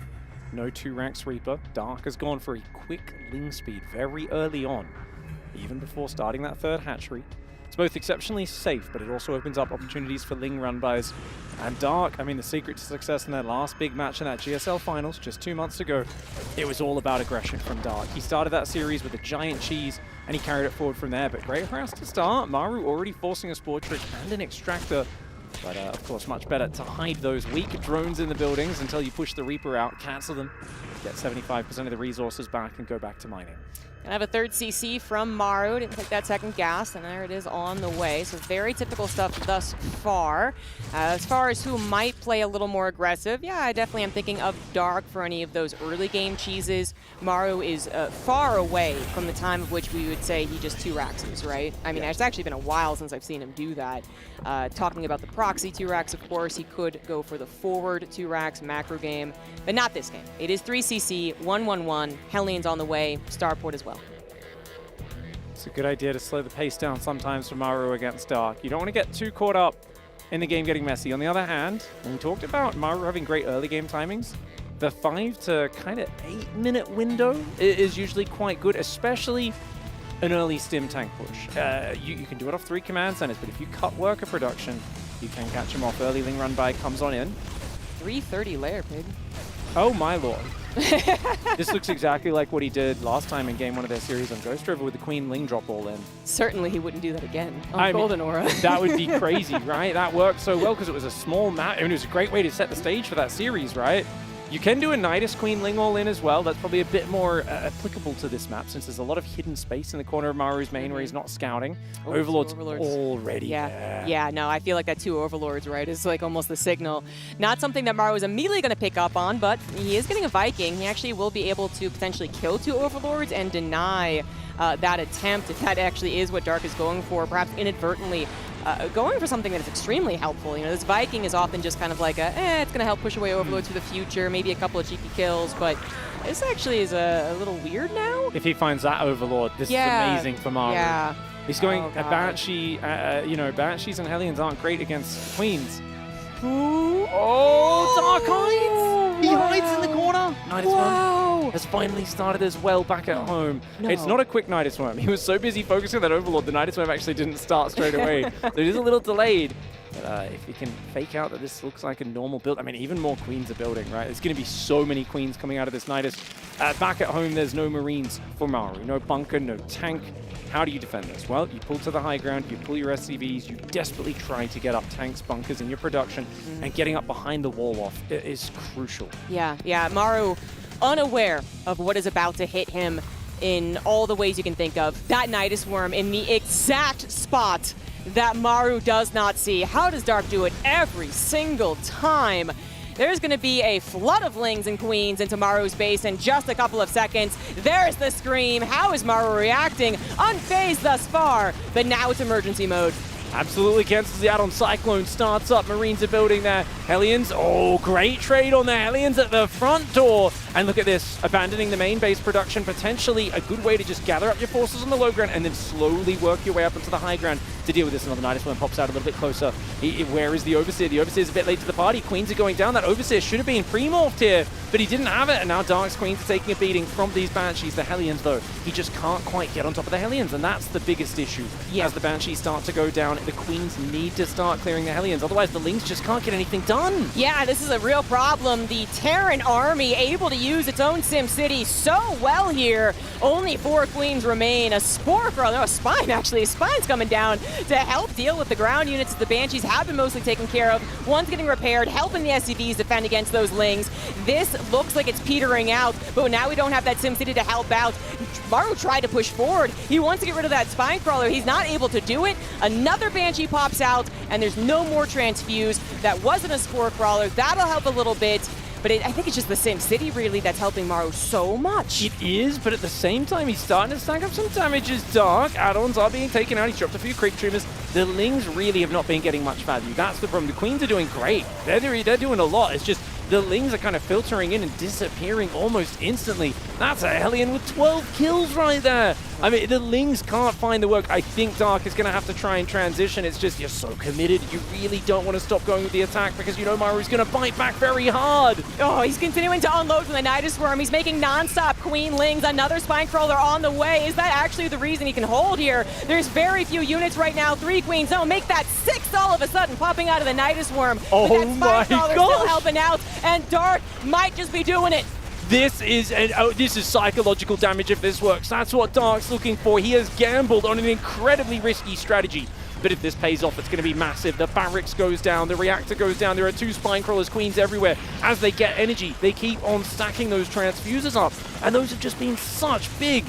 No 2-ranks Reaper. Dark has gone for a quick Ling speed very early on, even before starting that third hatchery. It's both exceptionally safe, but it also opens up opportunities for Ling run-bys. And Dark, I mean, the secret to success in their last big match in that GSL Finals just 2 months ago, it was all about aggression from Dark. He started that series with a giant cheese, and he carried it forward from there. But great harass to start. Maru already forcing a Spore Trick and an Extractor. But of course, much better to hide those weak drones in the buildings until you push the Reaper out, cancel them, get 75% of the resources back, and go back to mining. Gonna have a third CC from Maru. Didn't take that second gas, and there it is on the way. So very typical stuff thus far. As far as who might play a little more aggressive, yeah, I definitely am thinking of Dark for any of those early game cheeses. Maru is far away from the time of which we would say he just 2-racks, right? I mean, it's actually been a while since I've seen him do that. Talking about the proxy 2-racks, of course, he could go for the forward 2-racks macro game, but not this game. It is 3CC, 1-1-1, Hellions on the way, Starport as well. It's a good idea to slow the pace down sometimes for Maru against Dark. You don't want to get too caught up in the game getting messy. On the other hand, when we talked about Maru having great early game timings, the 5 to kind of 8-minute window is usually quite good, especially an early stim tank push. You can do it off 3 command centers, but if you cut worker production, you can catch him off early. Ling run by comes on in. 330 layer, pig. Oh my lord. This looks exactly like what he did last time in game 1 of their series on Ghost River with the Queen Ling drop all in. Certainly he wouldn't do that again on Golden Aura. That would be crazy, right? That worked so well because it was a small map. I mean, it was a great way to set the stage for that series, right? You can do a Nidus Queen Ling all in as well. That's probably a bit more applicable to this map since there's a lot of hidden space in the corner of Maru's main where he's not scouting. Oh, Overlord's already there. Yeah, no, I feel like that 2 Overlords, right, is like almost the signal. Not something that Maru is immediately going to pick up on, but he is getting a Viking. He actually will be able to potentially kill 2 Overlords and deny that attempt, if that actually is what Dark is going for, perhaps inadvertently going for something that is extremely helpful. You know, this Viking is often just kind of like it's going to help push away Overlords for the future, maybe a couple of cheeky kills, but this actually is a little weird now. If he finds that Overlord, this is amazing for Maru. Yeah. He's going a Banshee, you know, Banshees and Hellions aren't great against Queens. Oh, Dark hides! He hides in the corner! Nidus Worm has finally started as well back at home. No. It's not a quick Nidus Worm. He was so busy focusing on that Overlord, the Nidus Worm actually didn't start straight away. So it is a little delayed. But if you can fake out that this looks like a normal build, I mean, even more Queens are building, right? There's going to be so many Queens coming out of this Nidus. Back at home, there's no Marines for Maru. No bunker, no tank. How do you defend this? Well, you pull to the high ground, you pull your SCVs, you desperately try to get up tanks, bunkers in your production, and getting up behind the wall off is crucial. Yeah, Maru unaware of what is about to hit him in all the ways you can think of. That Nidus Worm in the exact spot that Maru does not see. How does Dark do it every single time? There's going to be a flood of Lings and Queens into Maru's base in just a couple of seconds. There's the scream. How is Maru reacting? Unfazed thus far, but now it's emergency mode. Absolutely cancels the out on Cyclone, starts up, Marines are building their Hellions. Oh, great trade on the Hellions at the front door. And look at this, abandoning the main base production, potentially a good way to just gather up your forces on the low ground and then slowly work your way up into the high ground to deal with this. Another Nidus Worm pops out a little bit closer. Where is the Overseer? The Overseer's a bit late to the party. Queens are going down. That Overseer should have been pre-morphed here, but he didn't have it. And now Dark's Queens are taking a beating from these Banshees. The Hellions, though, he just can't quite get on top of the Hellions, and that's the biggest issue. As the Banshees start to go down, the Queens need to start clearing the Hellions. Otherwise, the Lings just can't get anything done. Yeah, this is a real problem. The Terran army able to use its own Sim City so well here. Only 4 Queens remain. A Spore Crawler, no, a Spine actually. A Spine's coming down to help deal with the ground units that the Banshees have been mostly taken care of. One's getting repaired, helping the SCVs defend against those Lings. This looks like it's petering out, but now we don't have that Sim City to help out. Maru tried to push forward. He wants to get rid of that Spine Crawler. He's not able to do it. Another Banshee pops out, and there's no more transfuse. That wasn't a Spore Crawler. That'll help a little bit. But I think it's just the Sim City, really, that's helping Maru so much. It is, but at the same time, he's starting to stack up some damage as Dark. Add-ons are being taken out. He's dropped a few Creep Trimmers. The Lings really have not been getting much value. That's the problem. The Queens are doing great. They're doing a lot. It's just the Lings are kind of filtering in and disappearing almost instantly. That's a Hellion with 12 kills right there. I mean, the Lings can't find the work. I think Dark is going to have to try and transition. It's just, you're so committed. You really don't want to stop going with the attack because you know Maru's going to bite back very hard. Oh, he's continuing to unload from the Nidus Worm. He's making non-stop Queen Lings. Another Spine Crawler on the way. Is that actually the reason he can hold here? There's very few units right now. 3 Queens. No, make that 6 all of a sudden popping out of the Nidus Worm. Oh but that my Spine Crawler gosh. still helping out, and Dark might just be doing it. This is psychological damage if this works. That's what Dark's looking for. He has gambled on an incredibly risky strategy. But if this pays off, it's going to be massive. The barracks goes down, the reactor goes down. There are 2 Spine Crawlers, Queens everywhere. As they get energy, they keep on stacking those transfusers up. And those have just been such big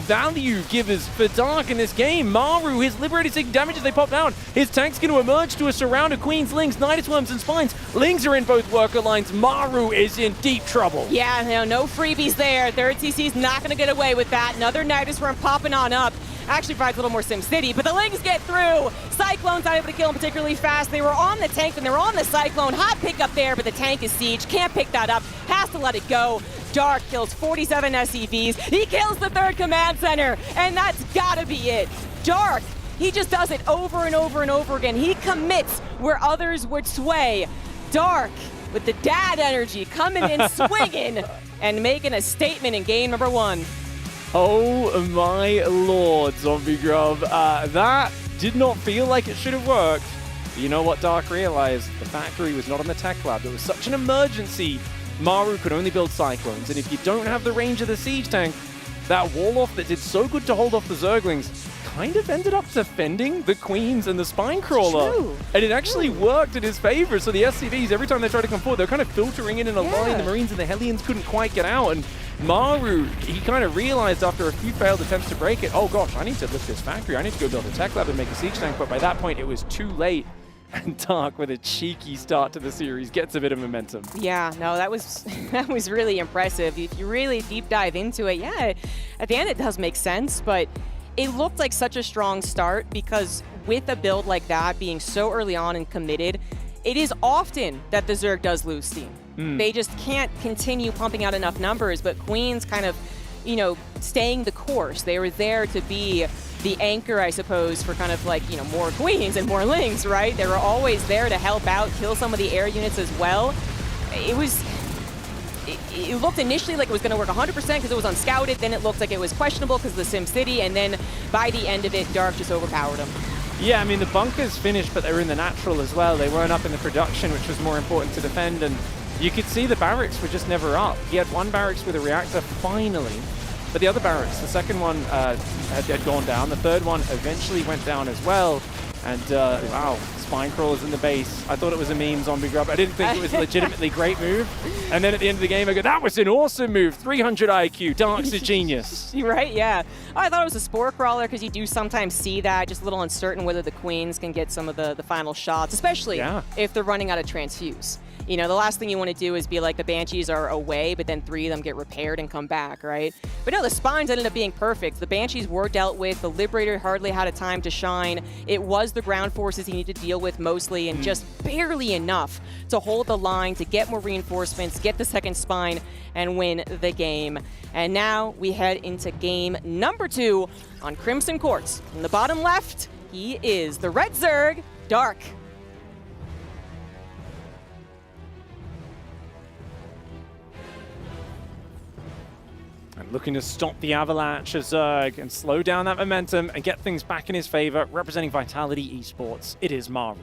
value givers for Dark in this game. Maru, his Liberator's taking damage as they pop down. His tank's going to emerge to a surround of Queens, Lings, Nidus Worms, and Spines. Lings are in both worker lines. Maru is in deep trouble. Yeah, no freebies there. Third CC's not going to get away with that. Another Nidus Worm popping on up. Actually provides a little more Sim City, but the Lings get through. Cyclone's not able to kill him particularly fast. They were on the tank, and they were on the Cyclone. Hot pick up there, but the tank is siege. Can't pick that up. Has to let it go. Dark kills 47 SCVs. He kills the 3rd command center, and that's gotta be it. Dark, he just does it over and over and over again. He commits where others would sway. Dark, with the dad energy, coming in swinging and making a statement in game number 1. Oh my lord, Zombie Grub. That did not feel like it should have worked. But you know what Dark realized? The factory was not on the tech lab. There was such an emergency. Maru could only build Cyclones, and if you don't have the range of the Siege Tank, that wall-off that did so good to hold off the Zerglings kind of ended up defending the Queens and the Spine Crawler. True. And it actually worked in his favor. So the SCVs, every time they tried to come forward, they're kind of filtering in a line. The Marines and the Hellions couldn't quite get out. And Maru, he kind of realized after a few failed attempts to break it, oh gosh, I need to lift this factory. I need to go build a tech lab and make a Siege Tank. But by that point, it was too late. And Dark, with a cheeky start to the series, gets a bit of momentum. Yeah, no, that was really impressive. If you really deep dive into it, yeah, at the end it does make sense, but it looked like such a strong start because with a build like that being so early on and committed, it is often that the Zerg does lose steam. They just can't continue pumping out enough numbers, but Queens kind of, staying the course. They were there to be the anchor, I suppose, for kind of like, more Queens and more Lings, right? They were always there to help out, kill some of the air units as well. It looked initially like it was going to work 100% because it was unscouted. Then it looked like it was questionable because of the Sim City. And then by the end of it, Dark just overpowered him. Yeah, I mean, the bunkers finished, but they were in the natural as well. They weren't up in the production, which was more important to defend. And you could see the barracks were just never up. He had one barracks with a reactor, finally. But the other barracks, the second one had gone down. The third one eventually went down as well. And wow, Spine Crawlers in the base. I thought it was a meme, Zombie Grub. I didn't think it was a legitimately great move. And then at the end of the game, I go, that was an awesome move. 300 IQ, Dark's a genius. Right, yeah. I thought it was a Spore Crawler because you do sometimes see that, just a little uncertain whether the Queens can get some of the final shots, especially if they're running out of transfuse. You know, the last thing you want to do is be like the Banshees are away, but then 3 of them get repaired and come back, right? But no, the spines ended up being perfect. The Banshees were dealt with. The Liberator hardly had a time to shine. It was the ground forces he needed to deal with mostly, and just barely enough to hold the line, to get more reinforcements, get the second spine, and win the game. And now we head into game number 2 on Crimson Courts. In the bottom left, he is the Red Zerg, Dark. And looking to stop the avalanche of Zerg and slow down that momentum and get things back in his favor, representing Vitality Esports, it is Maru.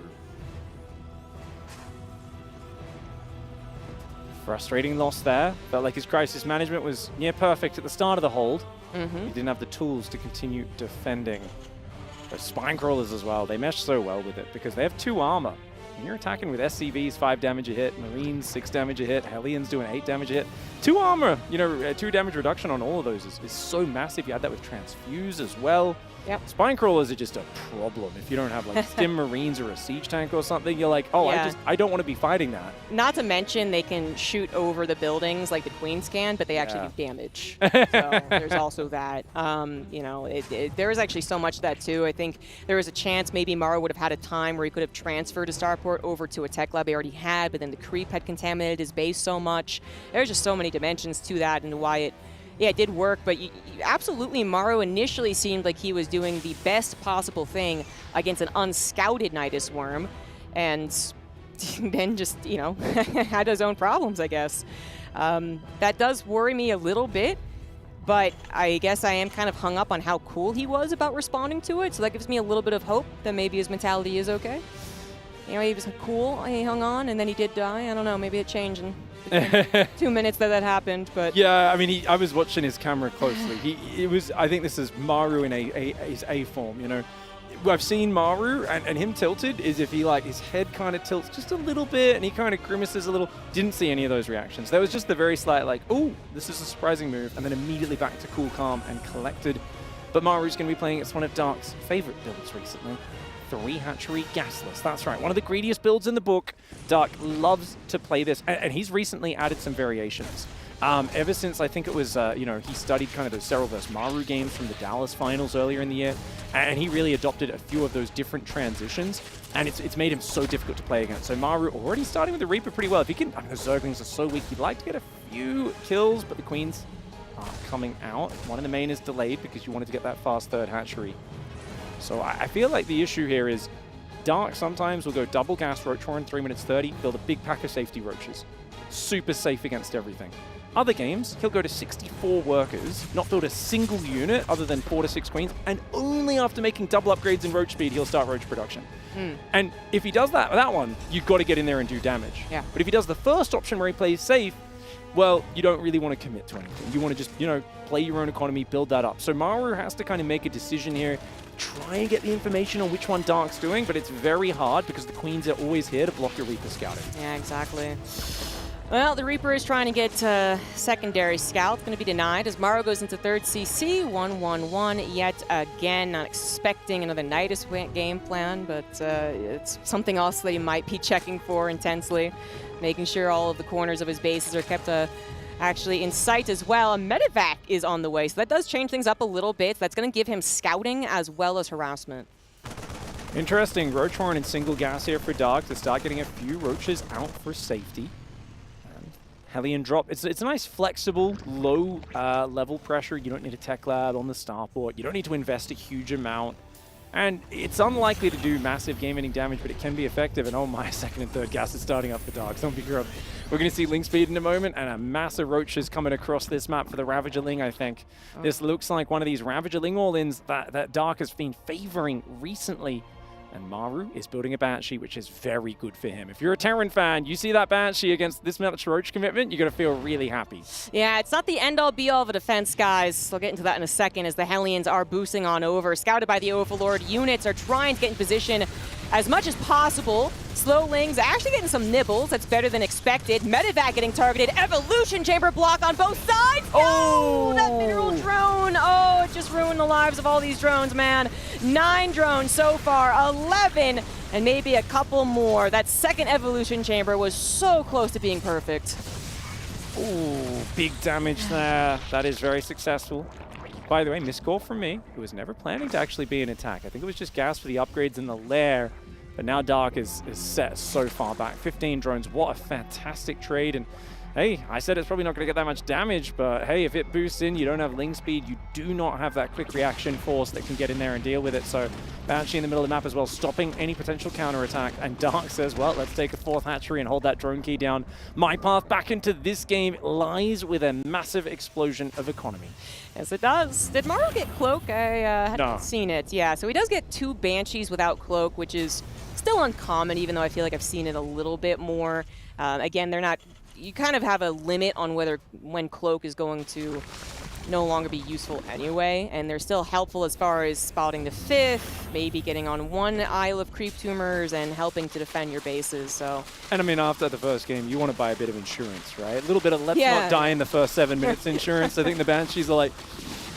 Frustrating loss there. Felt like his crisis management was near perfect at the start of the hold. He didn't have the tools to continue defending. Those spine crawlers as well, they mesh so well with it because they have 2 armor. When you're attacking with SCVs, 5 damage a hit, Marines, 6 damage a hit, Hellions doing 8 damage a hit. 2 armor, you know, 2 damage reduction on all of those is so massive. You add that with Transfuse as well. Yep. Spine crawlers are just a problem. If you don't have like Stim Marines or a siege tank or something, you're like, oh, Yeah. I don't want to be fighting that. Not to mention they can shoot over the buildings like the Queens can, but they actually do damage. So there's also that. You know, there is actually so much of that too. I think there was a chance maybe Maru would have had a time where he could have transferred a starport over to a tech lab he already had, but then the creep had contaminated his base so much. There's just so many dimensions to that and why it did work, but absolutely Maru initially seemed like he was doing the best possible thing against an unscouted Nidus Worm, and then just, you know, had his own problems, I guess. That does worry me a little bit, but I guess I am kind of hung up on how cool he was about responding to it, so that gives me a little bit of hope that maybe his mentality is okay. You know, he was cool, he hung on, and then he did die. I don't know, maybe it changed in the 2 minutes that happened, but... Yeah, I mean, I was watching his camera closely. I think this is Maru in his A form, you know. I've seen Maru, and him tilted is if he, like, his head kind of tilts just a little bit, and he kind of grimaces a little. Didn't see any of those reactions. There was just the very slight, like, oh, this is a surprising move, and then immediately back to cool, calm, and collected. But Maru's going to be playing against one of Dark's favorite builds recently. 3 hatchery gasless. That's right, one of the greediest builds in the book. Dark loves to play this, and he's recently added some variations. Ever since I think it was, you know, he studied kind of those Serral vs. Maru games from the Dallas finals earlier in the year, and he really adopted a few of those different transitions, and it's made him so difficult to play against. So Maru already starting with the Reaper pretty well. If he can, I mean, the Zerglings are so weak. He'd like to get a few kills, but the Queens aren't coming out. One in the main is delayed because you wanted to get that fast 3rd hatchery. So I feel like the issue here is Dark sometimes will go double gas Roach War in 3 minutes 30, build a big pack of safety roaches. Super safe against everything. Other games, he'll go to 64 workers, not build a single unit other than 4 to 6 queens, and only after making double upgrades in roach speed, he'll start roach production. And if he does that one, you've got to get in there and do damage. Yeah. But if he does the first option where he plays safe, well, you don't really want to commit to anything. You want to just, you know, play your own economy, build that up. So Maru has to kind of make a decision here, try and get the information on which one Dark's doing, but it's very hard because the Queens are always here to block your Reaper scouting. Yeah, exactly. Well, the Reaper is trying to get secondary scout. It's going to be denied as Maru goes into 3rd CC, 1-1-1 yet again. Not expecting another Nidus game plan, but it's something else that he might be checking for intensely, making sure all of the corners of his bases are kept actually in sight as well. A Medivac is on the way, so that does change things up a little bit. That's going to give him scouting as well as harassment. Interesting. Roach Horn and single gas here for Dark to start getting a few roaches out for safety. Hellion drop. It's a nice, flexible, low level pressure. You don't need a tech lab on the starport. You don't need to invest a huge amount. And it's unlikely to do massive game-ending damage, but it can be effective. And oh my, 2nd and 3rd gas is starting up for Dark. Don't be grumpy. We're going to see Link Speed in a moment, and a massive roaches coming across this map for the Ravager Ling, I think. This looks like one of these Ravager Ling all-ins that Dark has been favoring recently. And Maru is building a Banshee, which is very good for him. If you're a Terran fan, you see that Banshee against this much Roach commitment, you're going to feel really happy. Yeah, it's not the end-all be-all of a defense, guys. I'll get into that in a second as the Hellions are boosting on over. Scouted by the Overlord, units are trying to get in position as much as possible. Slowlings actually getting some nibbles. That's better than expected. Medivac getting targeted. Evolution Chamber block on both sides. Oh, that mineral drone. Oh, it just ruined the lives of all these drones, man. 9 drones so far, 11, and maybe a couple more. That second Evolution Chamber was so close to being perfect. Ooh, big damage there. That is very successful. By the way, missed call from me. It was never planning to actually be an attack. I think it was just gas for the upgrades in the lair. But now Dark is set so far back. 15 drones, what a fantastic trade. And hey, I said it's probably not going to get that much damage, but hey, if it boosts in, you don't have Ling speed, you do not have that quick reaction force that can get in there and deal with it. So Banshee in the middle of the map as well, stopping any potential counterattack. And Dark says, well, let's take a 4th hatchery and hold that drone key down. My path back into this game lies with a massive explosion of economy. Yes, it does. Did Maru get Cloak? I hadn't seen it. Yeah, so he does get 2 Banshees without Cloak, which is still uncommon, even though I feel like I've seen it a little bit more. Again, they're not... You kind of have a limit on when Cloak is going to no longer be useful anyway, and they're still helpful as far as spotting the 5th, maybe getting on 1 Isle of Creep Tumors and helping to defend your bases, so... And I mean, after the first game, you want to buy a bit of insurance, right? A little bit of let's not die in the first 7 minutes insurance. I think the Banshees are like,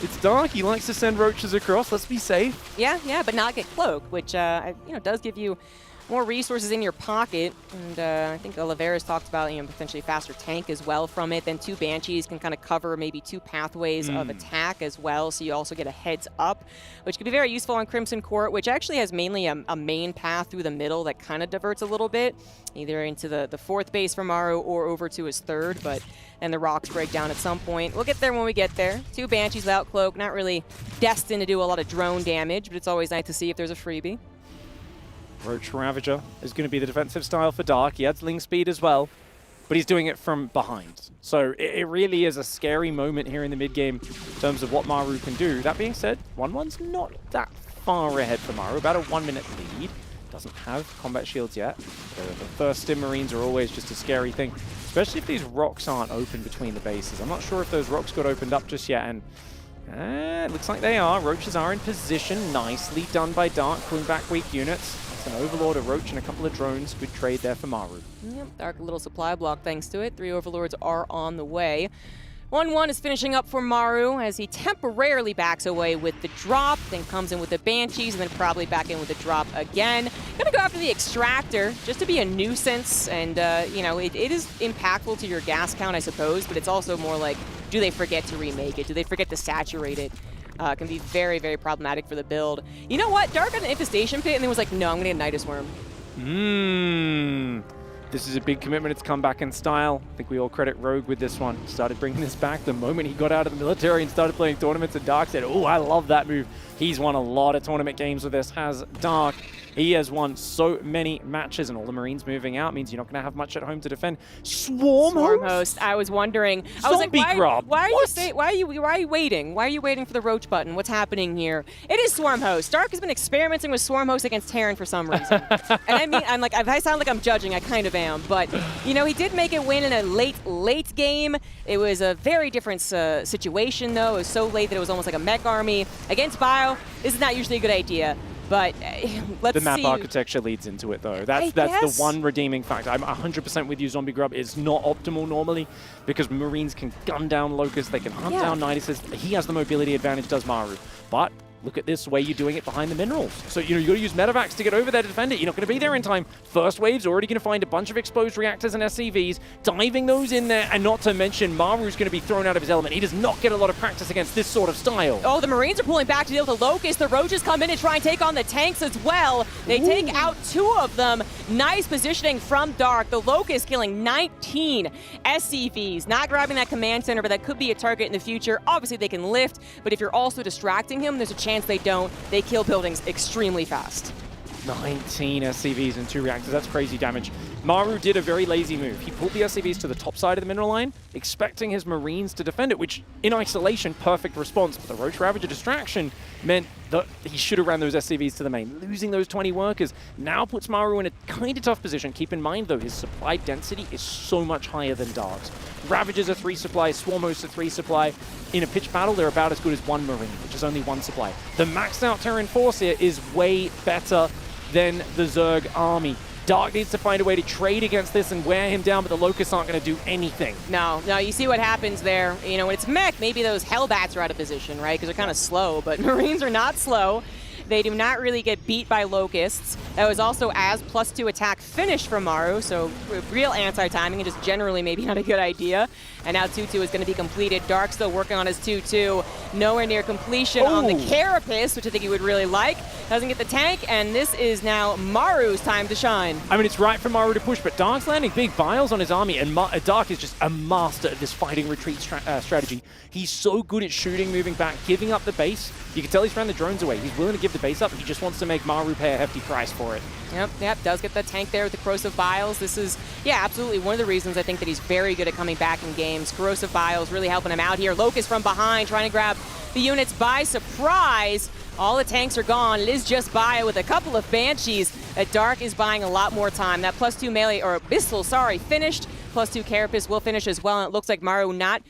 it's Dark, he likes to send roaches across, let's be safe. Yeah, but not get Cloak, which, does give you more resources in your pocket, and I think Oliveira's talked about potentially faster tank as well from it. Then 2 Banshees can kind of cover maybe 2 pathways of attack as well, so you also get a heads up, which could be very useful on Crimson Court, which actually has mainly a main path through the middle that kind of diverts a little bit, either into the 4th base for Maru or over to his 3rd, but then the rocks break down at some point. We'll get there when we get there. 2 Banshees without Cloak, not really destined to do a lot of drone damage, but it's always nice to see if there's a freebie. Roach Ravager is going to be the defensive style for Dark. He adds Ling speed as well, but he's doing it from behind. So it really is a scary moment here in the mid-game in terms of what Maru can do. That being said, 1-1's not that far ahead for Maru, about a 1-minute lead. Doesn't have combat shields yet. The first Stim Marines are always just a scary thing, especially if these rocks aren't open between the bases. I'm not sure if those rocks got opened up just yet, and it looks like they are. Roaches are in position. Nicely done by Dark, pulling back weak units. An Overlord, a Roach, and a couple of drones. Good trade there for Maru. Yep, Dark, a little supply block thanks to it. 3 Overlords are on the way. 1-1 is finishing up for Maru as he temporarily backs away with the drop, then comes in with the Banshees, and then probably back in with the drop again. Gonna go after the Extractor, just to be a nuisance, and, it is impactful to your gas count, I suppose, but it's also more like, do they forget to remake it? Do they forget to saturate it? Can be very, very problematic for the build. You know what? Dark had an Infestation Pit, and then was like, no, I'm going to get Nidus Worm. This is a big commitment. It's come back in style. I think we all credit Rogue with this one. Started bringing this back the moment he got out of the military and started playing tournaments, and Dark said, oh, I love that move. He's won a lot of tournament games with this, has Dark. He has won so many matches, and all the Marines moving out means you're not going to have much at home to defend. Swarm Host. I was wondering. I was like, why are you waiting? Why are you waiting for the Roach button? What's happening here? It is Swarm Host. Dark has been experimenting with Swarm Host against Terran for some reason. And I mean, if I sound like I'm judging, I kind of am. But he did make it win in a late game. It was a very different situation, though. It was so late that it was almost like a mech army against Bio. This is not usually a good idea. But let's see. The map architecture leads into it, though. That's the one redeeming factor. I'm 100% with you, Zombie Grub. It's not optimal normally because Marines can gun down Locusts. They can hunt down Niduses. He has the mobility advantage, does Maru. But look at this way you're doing it behind the minerals. So, you got to use Medivacs to get over there to defend it. You're not going to be there in time. First wave's already going to find a bunch of exposed reactors and SCVs, diving those in there, and not to mention Maru's going to be thrown out of his element. He does not get a lot of practice against this sort of style. Oh, the Marines are pulling back to deal with the Locust. The Roaches come in and try and take on the tanks as well. They take out 2 of them. Nice positioning from Dark. The Locust killing 19 SCVs. Not grabbing that command center, but that could be a target in the future. Obviously, they can lift, but if you're also distracting him, there's a chance they don't. They kill buildings extremely fast. 19 SCVs and 2 reactors. That's crazy damage. Maru did a very lazy move. He pulled the SCVs to the top side of the mineral line, expecting his Marines to defend it, which, in isolation, perfect response. But the Roach Ravager distraction meant that he should have ran those SCVs to the main. Losing those 20 workers now puts Maru in a kind of tough position. Keep in mind, though, his supply density is so much higher than Dark's. Ravagers are 3 supply, Swarm Hosts are 3 supply. In a pitch battle, they're about as good as 1 Marine, which is only 1 supply. The maxed out Terran force here is way better than the Zerg army. Dark needs to find a way to trade against this and wear him down, but the Locusts aren't going to do anything. No, you see what happens there. You know, when it's mech, maybe those Hellbats are out of position, right? Because they're kind of slow, but Marines are not slow. They do not really get beat by Locusts. That was also as +2 attack finished from Maru, so real anti-timing and just generally maybe not a good idea. And now 2-2 is going to be completed. Dark still working on his 2-2. Nowhere near completion on the Carapace, which I think he would really like. Doesn't get the tank, and this is now Maru's time to shine. I mean, it's right for Maru to push, but Dark's landing big vials on his army, and Dark is just a master at this fighting retreat strategy. He's so good at shooting, moving back, giving up the base. You can tell he's throwing the drones away. He's willing to give the base up. He just wants to make Maru pay a hefty price for it. Yep, does get the tank there with the Corrosive Biles. This is, yeah, absolutely one of the reasons I think that he's very good at coming back in games. Corrosive Biles really helping him out here. Locust from behind trying to grab the units by surprise. All the tanks are gone. It is just Baya with a couple of Banshees. Dark is buying a lot more time. That +2 melee, or Bissell, sorry, finished. +2 Carapace will finish as well, and it looks like Maru not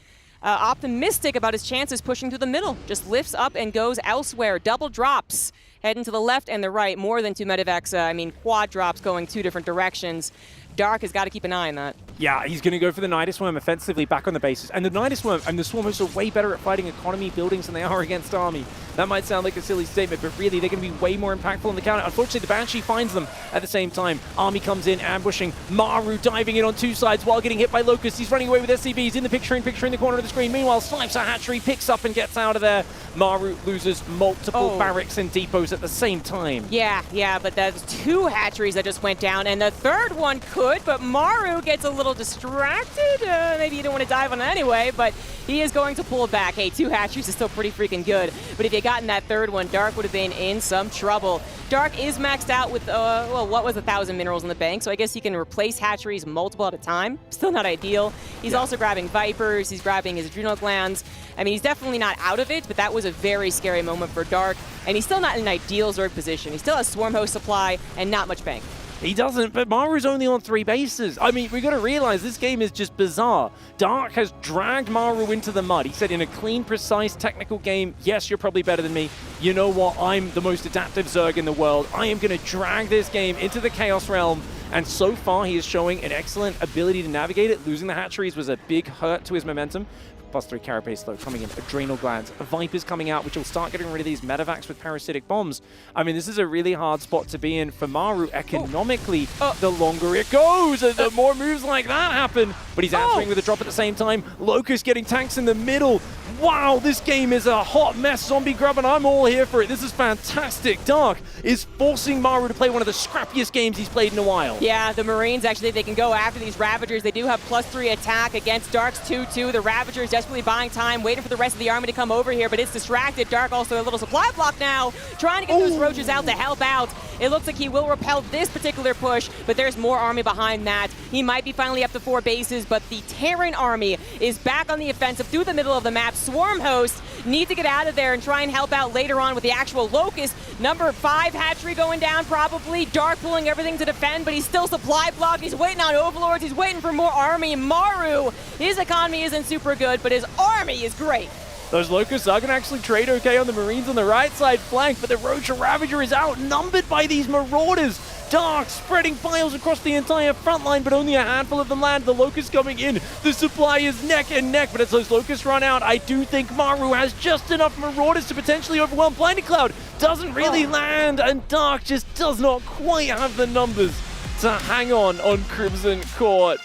optimistic about his chances pushing through the middle. Just lifts up and goes elsewhere. Double drops heading to the left and the right. More than 2 medevacs, quad drops going 2 different directions. Dark has got to keep an eye on that. Yeah, he's going to go for the Nidus Worm offensively back on the bases. And the Nidus Worm and the Swarmers are way better at fighting economy buildings than they are against army. That might sound like a silly statement, but really they're going to be way more impactful on the counter. Unfortunately, the Banshee finds them at the same time. Army comes in, ambushing. Maru diving in on 2 sides while getting hit by Locusts. He's running away with SCBs in the picture in the corner of the screen. Meanwhile, snipes a hatchery, picks up and gets out of there. Maru loses multiple barracks and depots at the same time. Yeah, but that's 2 hatcheries that just went down, and the third one could, but Maru gets a little distracted. Maybe you don't want to dive on it anyway, but he is going to pull back. Hey, 2 hatcheries is still pretty freaking good, but if you gotten that third one, Dark would have been in some trouble. Dark is maxed out with, what was 1,000 minerals in the bank, so I guess he can replace hatcheries multiple at a time. Still not ideal. He's also grabbing Vipers, he's grabbing his adrenal glands. I mean, he's definitely not out of it, but that was a very scary moment for Dark, and he's still not in an ideal Zerg position. He still has Swarm Host supply and not much bank. He doesn't, but Maru's only on 3 bases. I mean, we got to realize this game is just bizarre. Dark has dragged Maru into the mud. He said in a clean, precise, technical game, yes, you're probably better than me. You know what? I'm the most adaptive Zerg in the world. I am going to drag this game into the Chaos Realm. And so far, he is showing an excellent ability to navigate it. Losing the hatcheries was a big hurt to his momentum. +3 Carapace though coming in, Adrenal Glands, Vipers coming out, which will start getting rid of these medevacs with parasitic bombs. I mean, this is a really hard spot to be in for Maru economically. The longer it goes, the more moves like that happen. But he's answering with a drop at the same time. Locust getting tanks in the middle. Wow, this game is a hot mess, Zombie Grub, and I'm all here for it. This is fantastic. Dark is forcing Maru to play one of the scrappiest games he's played in a while. Yeah, the Marines, actually, they can go after these Ravagers. They do have +3 attack against Dark's 2-2. The Ravagers desperately buying time, waiting for the rest of the army to come over here, but it's distracted. Dark also a little supply block now, trying to get those Roaches out to help out. It looks like he will repel this particular push, but there's more army behind that. He might be finally up to 4 bases, but the Terran army is back on the offensive through the middle of the map. Swarm Host need to get out of there and try and help out later on with the actual Locust. Number 5 hatchery going down probably. Dark pulling everything to defend, but he's still supply blocked. He's waiting on Overlords. He's waiting for more army. Maru, his economy isn't super good, but his army is great. Those Locusts are going to actually trade okay on the Marines on the right side flank, but the Roach Ravager is outnumbered by these Marauders. Dark spreading files across the entire front line, but only a handful of them land. The Locusts coming in. The supply is neck and neck, but as those Locusts run out, I do think Maru has just enough Marauders to potentially overwhelm. Blinding Cloud doesn't really land, and Dark just does not quite have the numbers to hang on Crimson Court.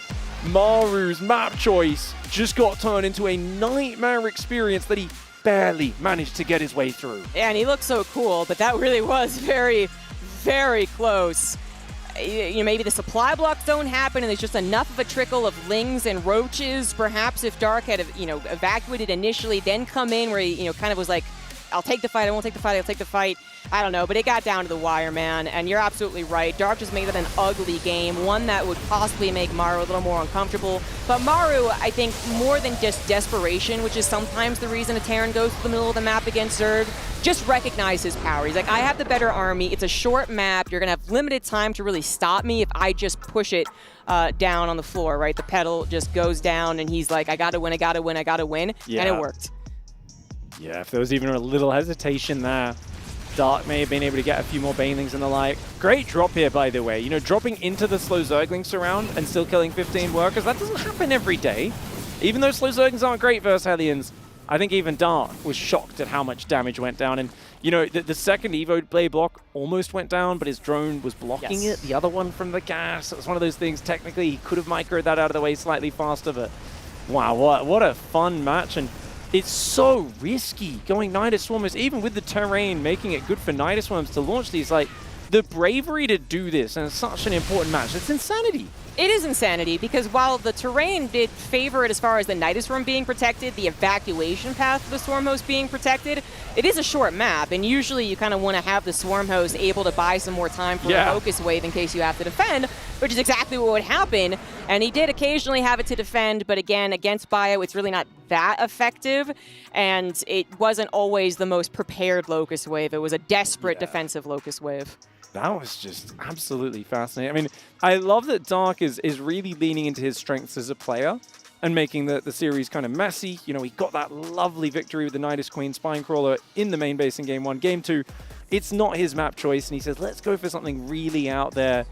Maru's map choice just got turned into a nightmare experience that he barely managed to get his way through. Yeah, and he looks so cool, but that really was very, very close. You know, maybe the supply blocks don't happen and there's just enough of a trickle of Lings and Roaches. Perhaps if Dark had, evacuated initially, then come in where he, kind of was like, I'll take the fight, I won't take the fight, I'll take the fight. I don't know, but it got down to the wire, man, and you're absolutely right. Dark just made it an ugly game, one that would possibly make Maru a little more uncomfortable. But Maru, I think, more than just desperation, which is sometimes the reason a Terran goes to the middle of the map against Zerg, just recognize his power. He's like, I have the better army, it's a short map, you're gonna have limited time to really stop me if I just push it down on the floor, right? The pedal just goes down, and he's like, I gotta win, I gotta win, I gotta win, and it worked. Yeah, if there was even a little hesitation there, Dark may have been able to get a few more Banelings and the like. Great drop here, by the way. You know, dropping into the slow Zergling surround and still killing 15 workers, that doesn't happen every day. Even though slow Zerglings aren't great versus Hellions, I think even Dark was shocked at how much damage went down. And, you know, the second Evo blade block almost went down, but his drone was blocking it. The other one from the gas, it was one of those things, technically, he could have microed that out of the way slightly faster, but wow, what a fun match. And it's so risky going Nidus Swarmers, even with the terrain making it good for Nidus Swarms to launch these. Like, the bravery to do this in such an important match, it's insanity. It is insanity because while the terrain did favor it as far as the Nidus Swarm being protected, the evacuation path for the Swarm Host being protected, it is a short map, and usually you kind of want to have the Swarm Host able to buy some more time for a focus wave in case you have to defend, which is exactly what would happen. And he did occasionally have it to defend, but again, against Bio, it's really not that effective, and it wasn't always the most prepared Locust Wave. It was a desperate defensive Locust Wave. That was just absolutely fascinating. I mean, I love that Dark is really leaning into his strengths as a player and making the series kind of messy. You know, he got that lovely victory with the Nidus Queen Spinecrawler in the main base in Game 1. Game 2, it's not his map choice, and he says, let's go for something really out there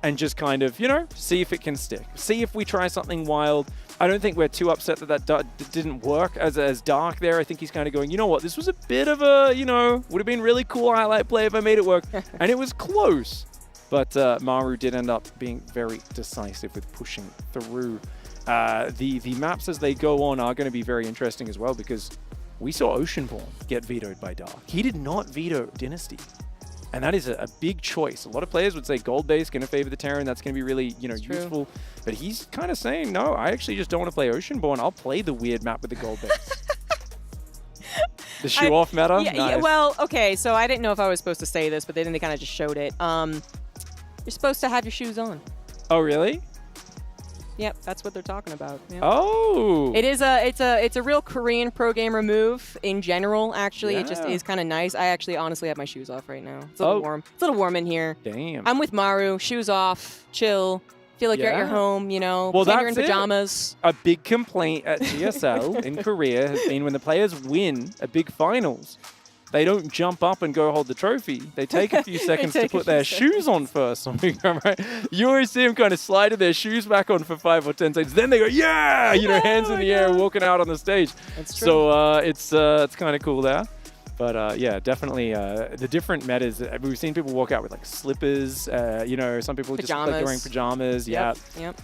and just kind of, you know, see if it can stick. See if we try something wild. I don't think we're too upset that didn't work as Dark there. I think he's kind of going, you know what, this was a bit of a, you know, would have been really cool highlight play if I made it work. And it was close. But Maru did end up being very decisive with pushing through. The maps as they go on are going to be very interesting as well, because we saw Oceanborn get vetoed by Dark. He did not veto Dynasty. And that is a big choice. A lot of players would say gold base going to favor the Terran. That's going to be really, you know, useful. But he's kind of saying, no, I actually just don't want to play Oceanborn. I'll play the weird map with the gold base. The shoe off meta? Yeah, Nice. well, okay, so I didn't know if I was supposed to say this, but then they kind of just showed it. You're supposed to have your shoes on. Oh, really? Yep, that's what they're talking about. Yep. Oh. It's a real Korean pro gamer move in general, actually. It just is kind of nice. I actually honestly have my shoes off right now. It's a little warm. It's a little warm in here. Damn. I'm with Maru, shoes off, chill. Feel like you're at your home, you know, well, pretend you're in that's pajamas. A big complaint at GSL in Korea has been when the players win a big finals, they don't jump up and go hold the trophy. They take a few seconds to put their shoes on first. Right? You always see them kind of sliding their shoes back on for 5 or 10 seconds. Then they go, yeah, you know, hands in the air, walking out on the stage. That's true. So it's kind of cool there. But yeah, definitely the different metas. We've seen people walk out with like slippers. You know, some people just like wearing pajamas. Yep.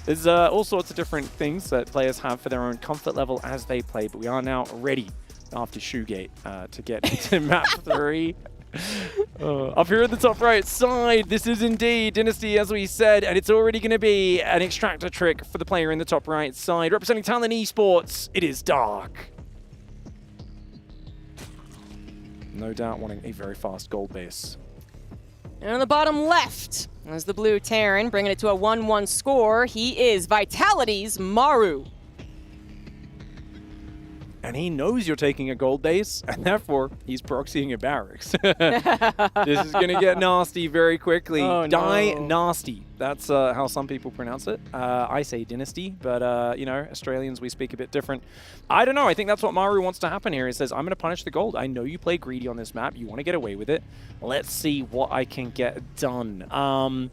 There's all sorts of different things that players have for their own comfort level as they play. But we are now ready after Shoegate to get into map 3. Up here at the top right side, this is indeed Dynasty, as we said, and it's already going to be an extractor trick for the player in the top right side. Representing Talent Esports, it is Dark. No doubt wanting a very fast gold base. And on the bottom left is the blue Terran, bringing it to a 1-1 score. He is Vitality's Maru. And he knows you're taking a gold base, and therefore he's proxying your barracks. This is going to get nasty very quickly. Oh, Die no. nasty. That's how some people pronounce it. I say Dynasty, but you know, Australians, we speak a bit different. I don't know. I think that's what Maru wants to happen here. He says, I'm going to punish the gold. I know you play greedy on this map. You want to get away with it. Let's see what I can get done.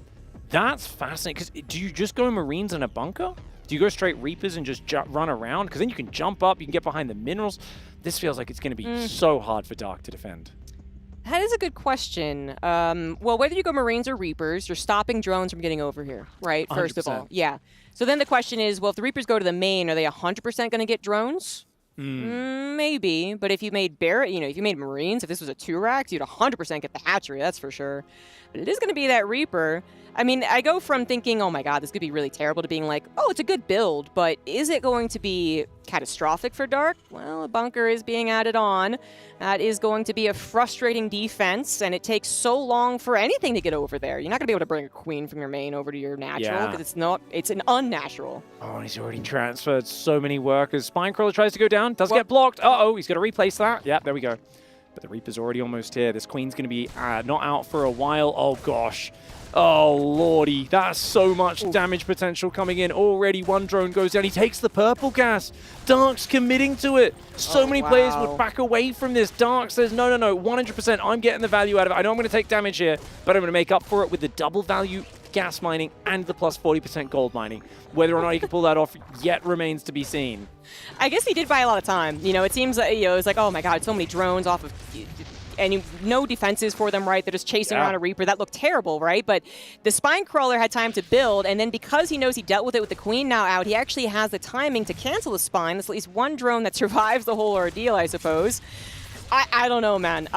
That's fascinating, because do you just go Marines in a bunker? Do you go straight Reapers and just run around? Because then you can jump up, you can get behind the minerals. This feels like it's going to be so hard for Dark to defend. That is a good question. Well, whether you go Marines or Reapers, you're stopping drones from getting over here, right? First of all. 100%. Yeah. So then the question is, well, if the Reapers go to the main, are they 100% going to get drones? Maybe, but if you made if you made Marines, if this was a 2-rack, you'd 100% get the hatchery, that's for sure. But it is going to be that Reaper. I mean, I go from thinking, oh my god, this could be really terrible, to being like, oh, it's a good build, but is it going to be catastrophic for Dark? Well, a bunker is being added on. That is going to be a frustrating defense, and it takes so long for anything to get over there. You're not going to be able to bring a queen from your main over to your natural, because it's an unnatural. Oh, and he's already transferred so many workers. Spinecrawler tries to go down, does get blocked. Uh-oh, he's got to replace that. Yeah, there we go. But the Reaper's already almost here. This queen's going to be not out for a while. Oh, gosh. Oh, lordy. That's so much damage potential coming in. Already one drone goes down. He takes the purple gas. Dark's committing to it. So many players would back away from this. Dark says, no, 100%. I'm getting the value out of it. I know I'm going to take damage here, but I'm going to make up for it with the double value gas mining and the plus 40% gold mining. Whether or not he can pull that off yet remains to be seen. I guess he did buy a lot of time. You know, it seems like, it's like, oh my god, so many drones off of... And no defenses for them, right? They're just chasing around a Reaper. That looked terrible, right? But the Spine Crawler had time to build, and then because he knows he dealt with it with the Queen now out, he actually has the timing to cancel the Spine. There's at least one drone that survives the whole ordeal, I suppose. I don't know, man.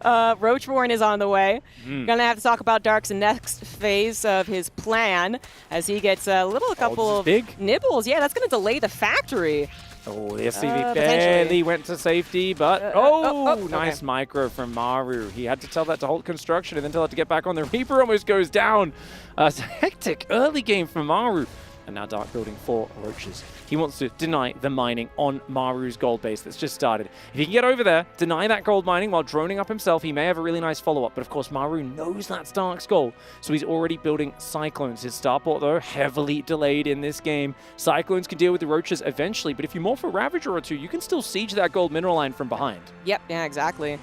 Roachborn is on the way. Gonna have to talk about Dark's next phase of his plan as he gets a couple of nibbles. Yeah, that's gonna delay the factory. Oh, the SCV barely went to safety, but nice micro from Maru. He had to tell that to halt construction and then tell it to get back on. The Reaper almost goes down. It's a hectic early game for Maru. And now Dark building 4 roaches. He wants to deny the mining on Maru's gold base that's just started. If he can get over there, deny that gold mining while droning up himself, he may have a really nice follow-up. But of course, Maru knows that's Dark's goal, so he's already building Cyclones. His starport, though, heavily delayed in this game. Cyclones can deal with the roaches eventually, but if you morph a Ravager or two, you can still siege that gold mineral line from behind. Yep, yeah, exactly.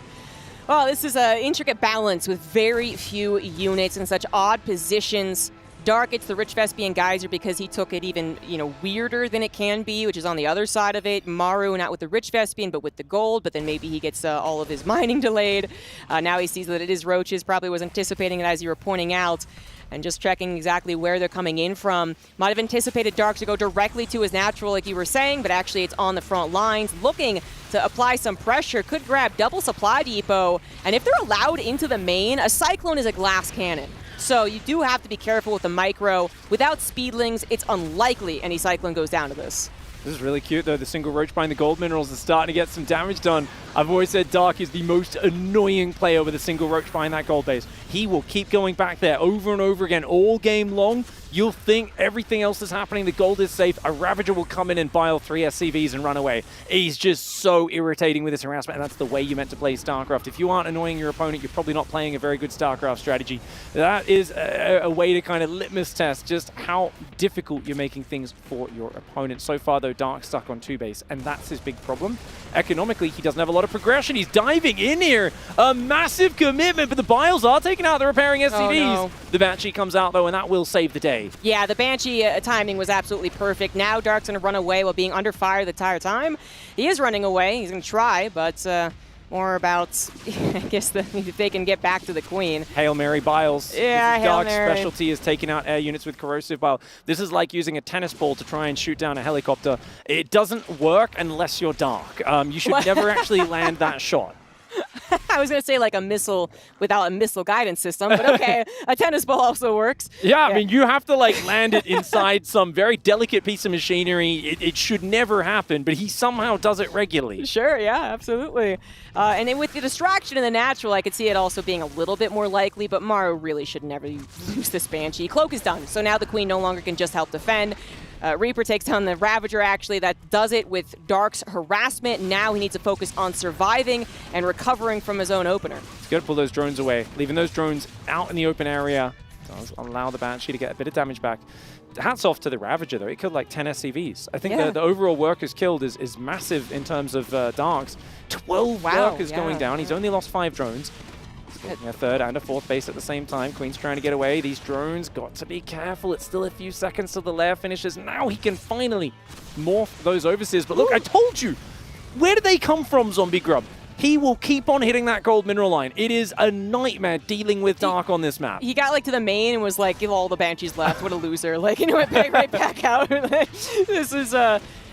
Well, this is an intricate balance with very few units in such odd positions. Dark gets the Rich Vespian Geyser because he took it even, weirder than it can be, which is on the other side of it. Maru, not with the Rich Vespian, but with the gold, but then maybe he gets all of his mining delayed. Now he sees that it is roaches, probably was anticipating it as you were pointing out, and just checking exactly where they're coming in from. Might have anticipated Dark to go directly to his natural, like you were saying, but actually it's on the front lines, looking to apply some pressure, could grab double supply depot, and if they're allowed into the main, a Cyclone is a glass cannon. So you do have to be careful with the micro. Without speedlings, it's unlikely any Cyclone goes down to this. This is really cute, though. The single roach buying the gold minerals is starting to get some damage done. I've always said Dark is the most annoying player with a single roach buying that gold base. He will keep going back there over and over again all game long. You'll think everything else is happening, the gold is safe. A Ravager will come in and bile 3 SCVs and run away. He's just so irritating with his harassment, and that's the way you meant to play StarCraft. If you aren't annoying your opponent, you're probably not playing a very good StarCraft strategy. That is a way to kind of litmus test just how difficult you're making things for your opponent. So far, though, Dark's stuck on 2 base, and that's his big problem. Economically, he doesn't have a lot of progression. He's diving in here. A massive commitment, but the Biles are taking out the repairing SCVs. Oh, no. The Banshee comes out, though, and that will save the day. Yeah, the Banshee timing was absolutely perfect. Now Dark's going to run away while being under fire the entire time. He is running away. He's going to try, but more about, I guess, if they can get back to the Queen. Hail Mary Biles. Yeah, Hail Dark's Mary. specialty is taking out air units with corrosive bile. This is like using a tennis ball to try and shoot down a helicopter. It doesn't work unless you're Dark. You should never actually land that shot. I was going to say like a missile without a missile guidance system, but okay, a tennis ball also works. Yeah, I mean, you have to land it inside some very delicate piece of machinery. It should never happen, but he somehow does it regularly. Sure, yeah, absolutely. And then with the distraction in the natural, I could see it also being a little bit more likely, but Maru really should never lose this Banshee. Cloak is done, so now the Queen no longer can just help defend. Reaper takes down the Ravager, actually. That does it with Dark's harassment. Now he needs to focus on surviving and recovering from his own opener. He's got to pull those drones away. Leaving those drones out in the open area does allow the Banshee to get a bit of damage back. Hats off to the Ravager, though. He killed like 10 SCVs. I think the overall workers killed is massive in terms of Dark's. 12 workers going down. He's only lost 5 drones. A third and a fourth base at the same time. Queen's trying to get away. These drones got to be careful. It's still a few seconds till the lair finishes. Now he can finally morph those overseers. But look, I told you. Where did they come from, Zombie Grub? He will keep on hitting that gold mineral line. It is a nightmare dealing with Dark on this map. He got to the main and was like, give all the Banshees left. What a loser. Went right back out.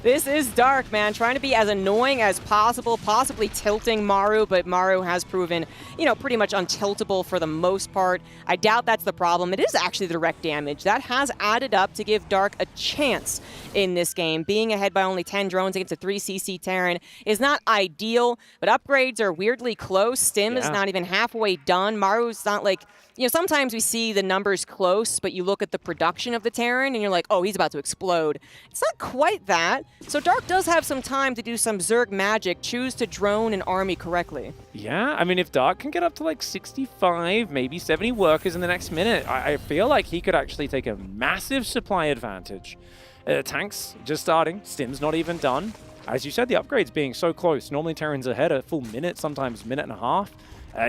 This is Dark, man, trying to be as annoying as possible, possibly tilting Maru, but Maru has proven, pretty much untiltable for the most part. I doubt that's the problem. It is actually the direct damage. That has added up to give Dark a chance in this game. Being ahead by only 10 drones against a 3cc Terran is not ideal, but upgrades are weirdly close. Stim is not even halfway done. Maru's not you know, sometimes we see the numbers close, but you look at the production of the Terran and you're like, oh, he's about to explode. It's not quite that. So Dark does have some time to do some Zerg magic, choose to drone an army correctly. Yeah, I mean, if Dark can get up to like 65, maybe 70 workers in the next minute, I feel like he could actually take a massive supply advantage. Tanks just starting, Stim's not even done. As you said, the upgrades being so close. Normally Terran's ahead a full minute, sometimes minute and a half.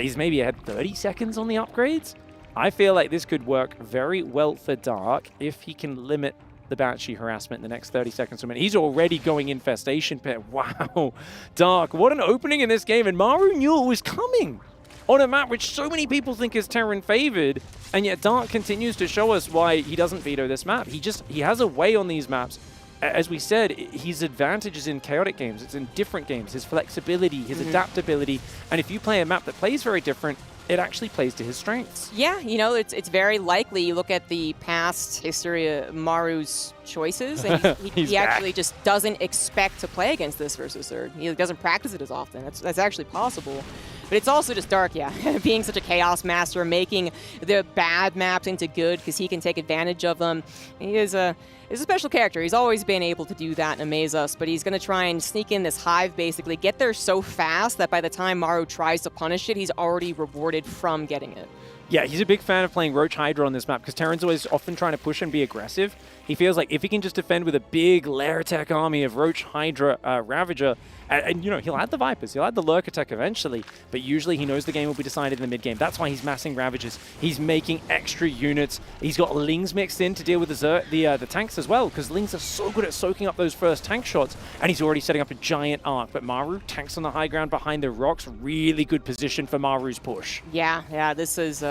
He's maybe ahead 30 seconds on the upgrades. I feel like this could work very well for Dark if he can limit the Banshee harassment in the next 30 seconds to a minute. He's already going Infestation Pit. Wow. Dark, what an opening in this game. And Maru knew it was coming on a map which so many people think is Terran favored. And yet Dark continues to show us why he doesn't veto this map. He has a way on these maps. As we said, his advantage is in chaotic games. It's in different games. His flexibility, his adaptability. And if you play a map that plays very different, it actually plays to his strengths. Yeah, you know, it's very likely. You look at the past history of Maru's choices, and he actually just doesn't expect to play against this versus Zerg. He doesn't practice it as often. That's actually possible. But it's also just Dark, yeah, being such a chaos master, making the bad maps into good because he can take advantage of them. He's a special character. He's always been able to do that and amaze us, but he's going to try and sneak in this hive, basically, get there so fast that by the time Maru tries to punish it, he's already rewarded from getting it. Yeah, he's a big fan of playing Roach Hydra on this map because Terran's always often trying to push and be aggressive. He feels like if he can just defend with a big Lair Tech army of Roach Hydra Ravager, and you know, he'll add the Vipers, he'll add the Lurker Tech eventually, but usually he knows the game will be decided in the mid-game. That's why he's massing Ravagers. He's making extra units. He's got Lings mixed in to deal with the tanks as well, because Lings are so good at soaking up those first tank shots, and he's already setting up a giant arc. But Maru, tanks on the high ground behind the rocks, really good position for Maru's push. Yeah, this is...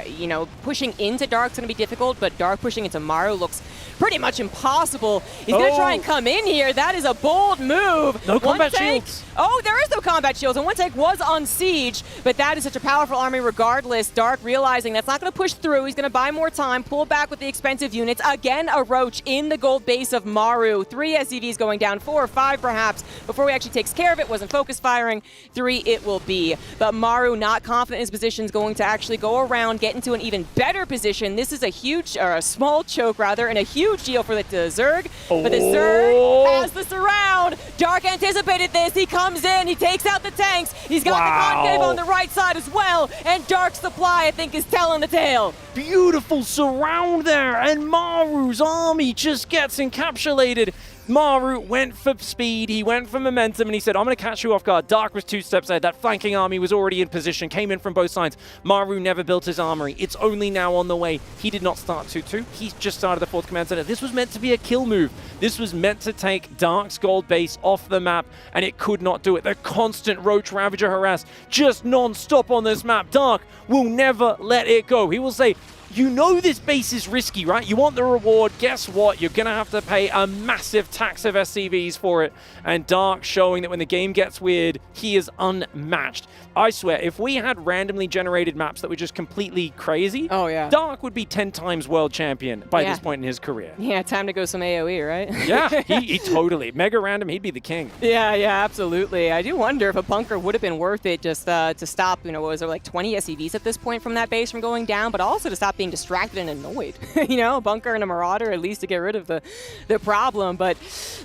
you know, pushing into Dark's going to be difficult, but Dark pushing into Maru looks pretty much impossible. He's going to try and come in here. That is a bold move. No combat shields. Oh, there is no combat shields, and one tank was on siege, but that is such a powerful army regardless. Dark realizing that's not going to push through. He's going to buy more time, pull back with the expensive units. Again, a Roach in the gold base of Maru. 3 SCVs going down, 4 or 5 perhaps, before he actually takes care of it. Wasn't focus firing. 3 it will be. But Maru, not confident in his position, is going to actually go around, get into an even better position. This is a huge, or a small choke rather, and a huge deal for the Zerg. But the Zerg has the surround. Dark anticipated this. He comes in, he takes out the tanks. He's got the concave on the right side as well. And Dark's supply, I think, is telling the tale. Beautiful surround there, and Maru's army just gets encapsulated. Maru went for speed, he went for momentum, and he said, I'm going to catch you off guard. Dark was 2 steps ahead. That flanking army was already in position, came in from both sides. Maru never built his armory. It's only now on the way. He did not start 2-2. He's just started the 4th command center. This was meant to be a kill move. This was meant to take Dark's gold base off the map, and it could not do it. The constant Roach Ravager harass, just non-stop on this map. Dark will never let it go. He will say, you know this base is risky, right? You want the reward. Guess what? You're going to have to pay a massive tax of SCVs for it. And Dark showing that when the game gets weird, he is unmatched. I swear, if we had randomly generated maps that were just completely crazy, Dark would be 10 times world champion by this point in his career. Yeah, time to go some AoE, right? Yeah, he totally. Mega random, he'd be the king. Yeah, absolutely. I do wonder if a bunker would have been worth it just to stop, you know, what was there, like 20 SCVs at this point from that base from going down, but also to stop being distracted and annoyed. You know, a bunker and a Marauder, at least to get rid of the problem, but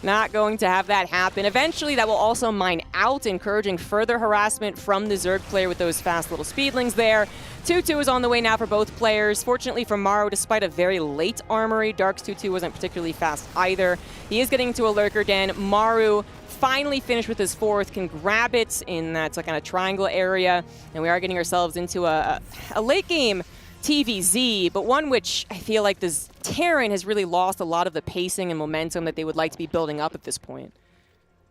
not going to have that happen. Eventually, that will also mine out, encouraging further harassment from the Zerg player with those fast little speedlings there. 2-2 is on the way now for both players. Fortunately for Maru, despite a very late armory, Dark's 2-2 wasn't particularly fast either. He is getting into a Lurker Den. Maru finally finished with his 4th, can grab it in that kind of triangle area, and we are getting ourselves into a late game TVZ, but one which I feel like this Terran has really lost a lot of the pacing and momentum that they would like to be building up at this point.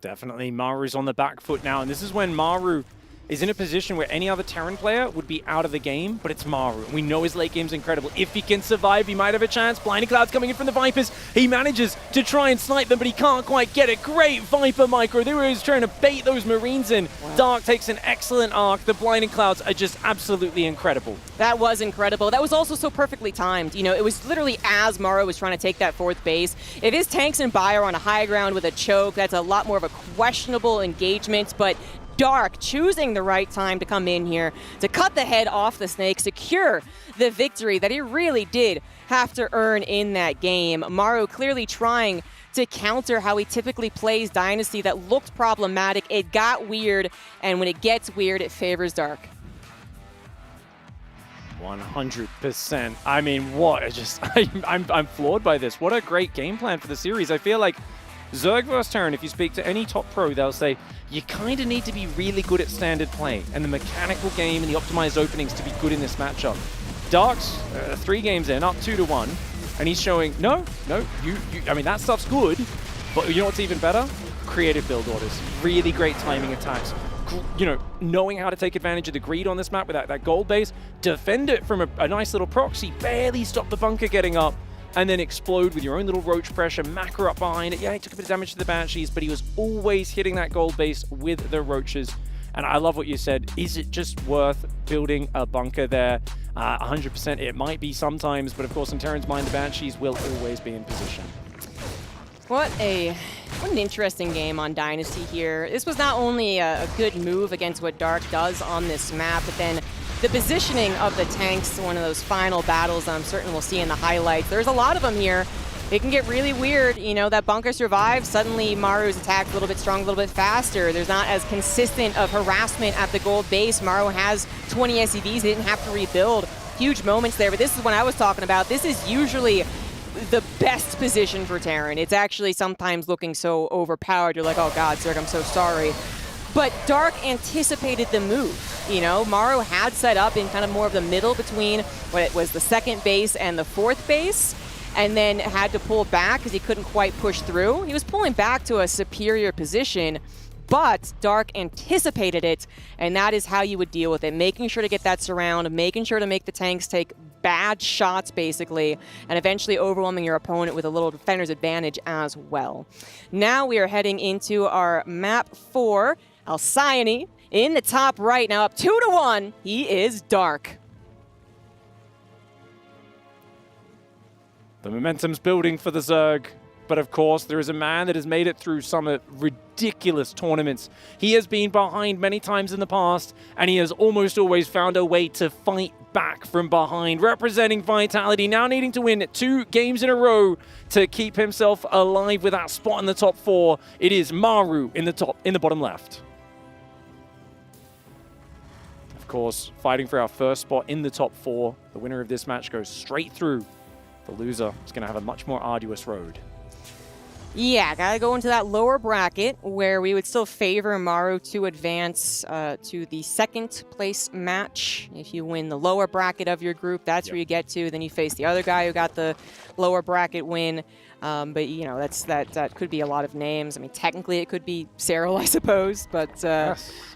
Definitely, Maru's on the back foot now, and this is when Maru is in a position where any other Terran player would be out of the game, but it's Maru. We know his late game's incredible. If he can survive, he might have a chance. Blinding Clouds coming in from the Vipers. He manages to try and snipe them, but he can't quite get it. Great Viper micro. They were trying to bait those Marines in. Wow. Dark takes an excellent arc. The Blinding Clouds are just absolutely incredible. That was incredible. That was also so perfectly timed. You know, it was literally as Maru was trying to take that 4th base. If his tanks and Bio are on a high ground with a choke, that's a lot more of a questionable engagement, but Dark choosing the right time to come in here to cut the head off the snake, secure the victory that he really did have to earn in that game. Maru clearly trying to counter how he typically plays Dynasty that looked problematic. It got weird, and when it gets weird, it favors Dark. 100%. I mean, what? I'm floored by this. What a great game plan for the series. I feel like Zerg vs. Terran, if you speak to any top pro, they'll say you kind of need to be really good at standard play and the mechanical game and the optimized openings to be good in this matchup. Dark's 3 games in, up 2-1, and he's showing, no, I mean, that stuff's good, but you know what's even better? Creative build orders. Really great timing attacks. You know, knowing how to take advantage of the greed on this map with that gold base, defend it from a nice little proxy, barely stop the bunker getting up, and then explode with your own little roach pressure, Macro up behind it. Yeah, he took a bit of damage to the Banshees, but he was always hitting that gold base with the roaches. And I love what you said. Is it just worth building a bunker there? 100% it might be sometimes, but of course in Terran's mind, the Banshees will always be in position. What an interesting game on Dynasty here. This was not only a good move against what Dark does on this map, but then the positioning of the tanks, one of those final battles I'm certain we'll see in the highlights. There's a lot of them here. It can get really weird. You know, that bunker survives. Suddenly Maru's attack a little bit strong, a little bit faster. There's not as consistent of harassment at the gold base. Maru has 20 SCVs. He didn't have to rebuild. Huge moments there, but this is what I was talking about. This is usually the best position for Terran. It's actually sometimes looking so overpowered. You're like, oh God, Zerg, I'm so sorry. But Dark anticipated the move. You know, Maru had set up in kind of more of the middle between what it was the second base and the fourth base, and then had to pull back because he couldn't quite push through. He was pulling back to a superior position, but Dark anticipated it, and that is how you would deal with it. Making sure to get that surround, making sure to make the tanks take bad shots, basically, and eventually overwhelming your opponent with a little defender's advantage as well. Now we are heading into our map 4. Alcyone in the top right, now up 2-1. He is Dark. The momentum's building for the Zerg, but of course there is a man that has made it through some ridiculous tournaments. He has been behind many times in the past, and he has almost always found a way to fight back from behind, representing Vitality, now needing to win 2 games in a row to keep himself alive with that spot in the top 4. It is Maru in the bottom left. Of course, fighting for our first spot in the top 4. The winner of this match goes straight through. The loser is going to have a much more arduous road. Yeah, gotta go into that lower bracket where we would still favor Maru to advance to the second place match. If you win the lower bracket of your group, that's where you get to. Then you face the other guy who got the lower bracket win. But you know, that could be a lot of names. I mean, technically it could be Serral, I suppose, but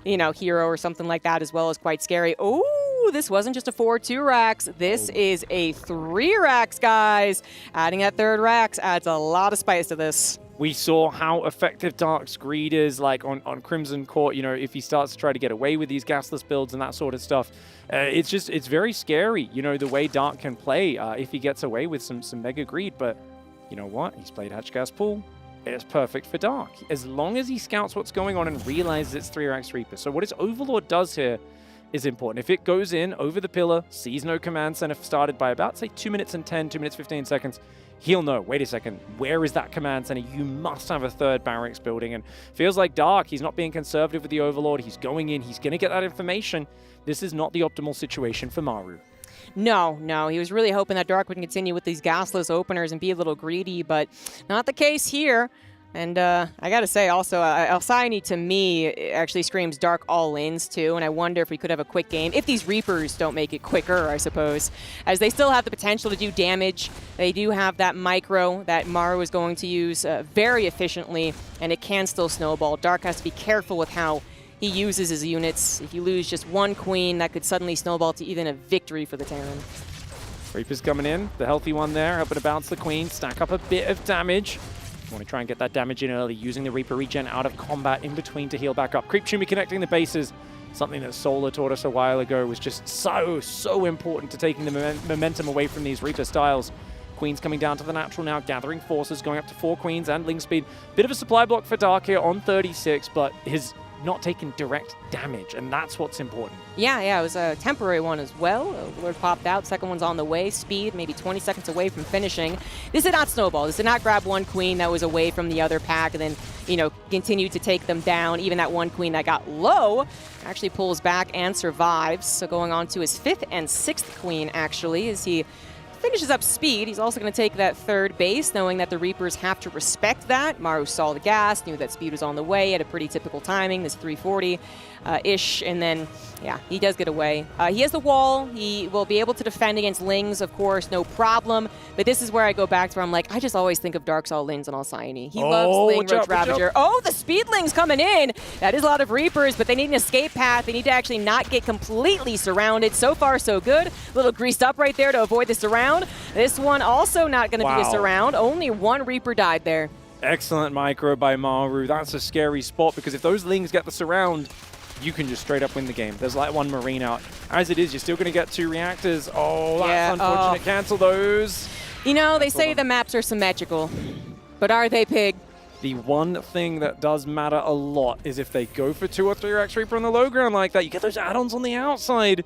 you know, Hero or something like that as well is quite scary. Oh, this wasn't just a 4-2 Rax. This is a 3 Rax, guys. Adding that 3rd Rax adds a lot of spice to this. We saw how effective Dark's greed is, like on Crimson Court. You know, if he starts to try to get away with these gasless builds and that sort of stuff, it's very scary. You know, the way Dark can play if he gets away with some mega greed. But you know what? He's played Hatch Gas Pool. It's perfect for Dark as long as he scouts what's going on and realizes it's 3 Rax Reaper. So what his Overlord does here is important. If it goes in over the pillar, sees no command center started by about, say, 2 minutes and 10, 2 minutes 15 seconds, he'll know, wait a second, where is that command center? You must have a 3rd barracks building. And feels like Dark, he's not being conservative with the Overlord. He's going in, he's going to get that information. This is not the optimal situation for Maru. No, he was really hoping that Dark would continue with these gasless openers and be a little greedy, but not the case here. And I gotta say also, Alcyone to me actually screams Dark all-ins too, and I wonder if we could have a quick game, if these Reapers don't make it quicker, I suppose, as they still have the potential to do damage. They do have that micro that Maru is going to use very efficiently, and it can still snowball. Dark has to be careful with how he uses his units. If you lose just 1 queen, that could suddenly snowball to even a victory for the Terran. Reaper's coming in, the healthy one there, helping to bounce the queen, stack up a bit of damage. Want to try and get that damage in early, using the Reaper regen out of combat in between to heal back up. Creep Chumi connecting the bases, something that Solar taught us a while ago was just so important to taking the momentum away from these Reaper styles. Queen's coming down to the natural now, gathering forces, going up to 4 queens and Ling Speed. Bit of a supply block for Dark here on 36, but his not taken direct damage, and that's what's important. Yeah, it was a temporary one as well. Lord popped out, second one's on the way. Speed, maybe 20 seconds away from finishing. This did not snowball. This did not grab one queen that was away from the other pack and then, you know, continued to take them down. Even that one queen that got low actually pulls back and survives. So going on to his 5th and 6th queen, actually, as he finishes up speed. He's also going to take that 3rd base, knowing that the Reapers have to respect that. Maru saw the gas, knew that speed was on the way at a pretty typical timing, this 340-ish, and then, yeah, he does get away. He has the wall. He will be able to defend against Lings, of course, no problem. But this is where I go back to where I'm like, I just always think of Dark Saw Lings and Alcyone. He loves Ling, Roach Ravager. Oh, the Speedlings coming in. That is a lot of Reapers, but they need an escape path. They need to actually not get completely surrounded. So far, so good. A little greased up right there to avoid the surround. This one also not going to be a surround. Only one Reaper died there. Excellent micro by Maru. That's a scary spot because if those Lings get the surround, you can just straight up win the game. There's like one Marine out. As it is, you're still going to get 2 reactors. Oh, that's unfortunate. Cancel those. You know, they say the maps are symmetrical, but are they, Pig? The one thing that does matter a lot is if they go for 2 or 3 Rex Reaper on the low ground like that, you get those add-ons on the outside.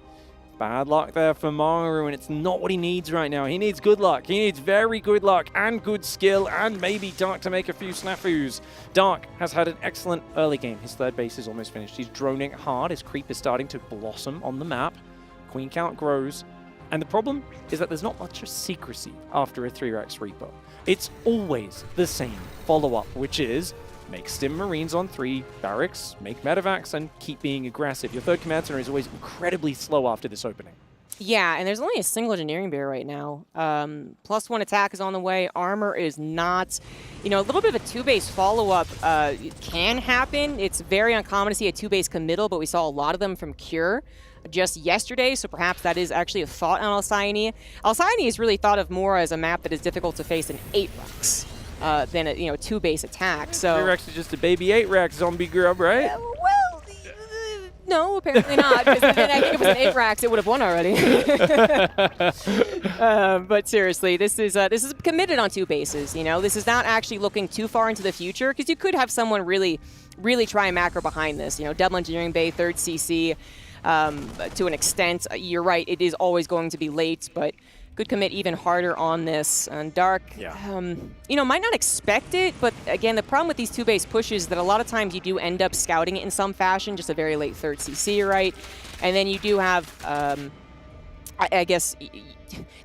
Bad luck there for Maru, and it's not what he needs right now. He needs good luck. He needs very good luck and good skill and maybe Dark to make a few snafus. Dark has had an excellent early game. His 3rd base is almost finished. He's droning hard. His creep is starting to blossom on the map. Queen count grows. And the problem is that there's not much secrecy after a 3-Rex Reaper. It's always the same follow-up, which is make Stim Marines on 3 barracks, make medevacs, and keep being aggressive. Your 3rd command center is always incredibly slow after this opening. Yeah, and there's only a single engineering bear right now. +1 attack is on the way. Armor is not. You know, a little bit of a 2-base follow-up can happen. It's very uncommon to see a 2-base committal, but we saw a lot of them from Cure just yesterday, so perhaps that is actually a thought on Alcyone. Alcyone is really thought of more as a map that is difficult to face in 8-Rex. Than a 2-base attack. So 3-Rex is just a baby 8-Rex zombie grub, right? Well, no, apparently not. Because then I think if it was an 8-Rex, it would have won already. But seriously, this is committed on 2 bases. You know, this is not actually looking too far into the future because you could have someone really try and macro behind this. You know, Double Engineering Bay, 3rd CC. To an extent, you're right. It is always going to be late, but could commit even harder on this. And Dark, you know, might not expect it, but again, the problem with these 2-base pushes is that a lot of times you do end up scouting it in some fashion, just a very late 3rd CC, right? And then you do have, I guess,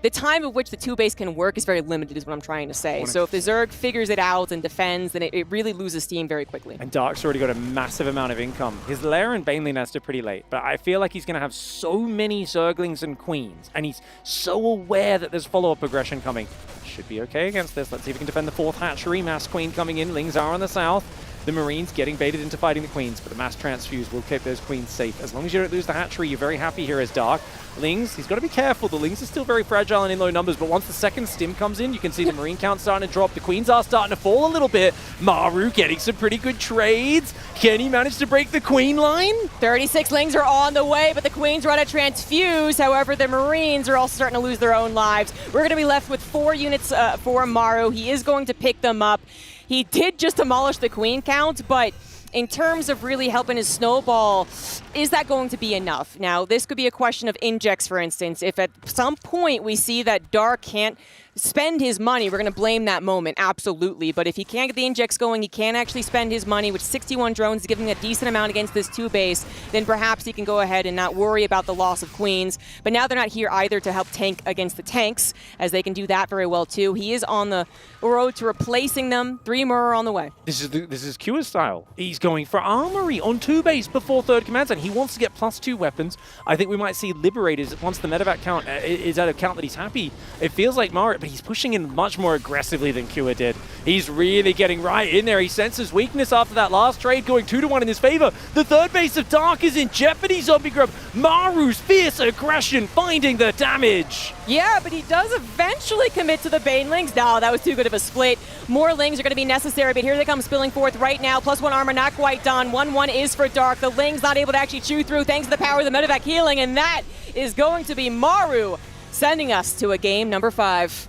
the time of which the 2-base can work is very limited is what I'm trying to say. 100%. So if the Zerg figures it out and defends, then it really loses steam very quickly. And Dark's already got a massive amount of income. His Lair and Baneling Nest are pretty late, but I feel like he's going to have so many Zerglings and Queens, and he's so aware that there's follow-up aggression coming. Should be okay against this. Let's see if he can defend the 4th hatchery. Mass Queen coming in. Lings are on the south. The Marines getting baited into fighting the Queens, but the mass transfuse will keep those Queens safe. As long as you don't lose the hatchery, you're very happy here as Dark. Lings, he's got to be careful. The Lings are still very fragile and in low numbers, but once the 2nd stim comes in, you can see the Marine count starting to drop. The Queens are starting to fall a little bit. Maru getting some pretty good trades. Can he manage to break the Queen line? 36 Lings are on the way, but the Queens are on a transfuse. However, the Marines are also starting to lose their own lives. We're going to be left with 4 units for Maru. He is going to pick them up. He did just demolish the Queen count, but in terms of really helping his snowball, is that going to be enough? Now, this could be a question of injects, for instance. If at some point we see that Dark can't spend his money, we're going to blame that moment, absolutely. But if he can't get the injects going, he can't actually spend his money, which 61 drones is giving him a decent amount against this 2-base, then perhaps he can go ahead and not worry about the loss of Queens. But now they're not here either to help tank against the tanks, as they can do that very well too. He is on the road to replacing them. 3 more are on the way. This is Cure style. He's going for Armory on 2-base before 3rd command, and he wants to get +2 weapons. I think we might see Liberators once the medevac count is at a count that he's happy. It feels like Maru, but he's pushing in much more aggressively than Cure did. He's really getting right in there. He senses weakness after that last trade, going 2-1 in his favor. The 3rd base of Dark is in jeopardy, Zombie Grub. Maru's fierce aggression finding the damage. Yeah, but he does eventually commit to the Banelings. No, that was too good of a split. More Lings are going to be necessary, but here they come spilling forth right now. +1 armor, not quite done. 1-1 is for Dark. The Lings not able to actually chew through thanks to the power of the medevac healing, and that is going to be Maru sending us to a game number 5.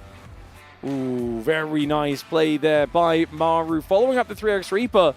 Ooh, very nice play there by Maru. Following up the 3x Reaper,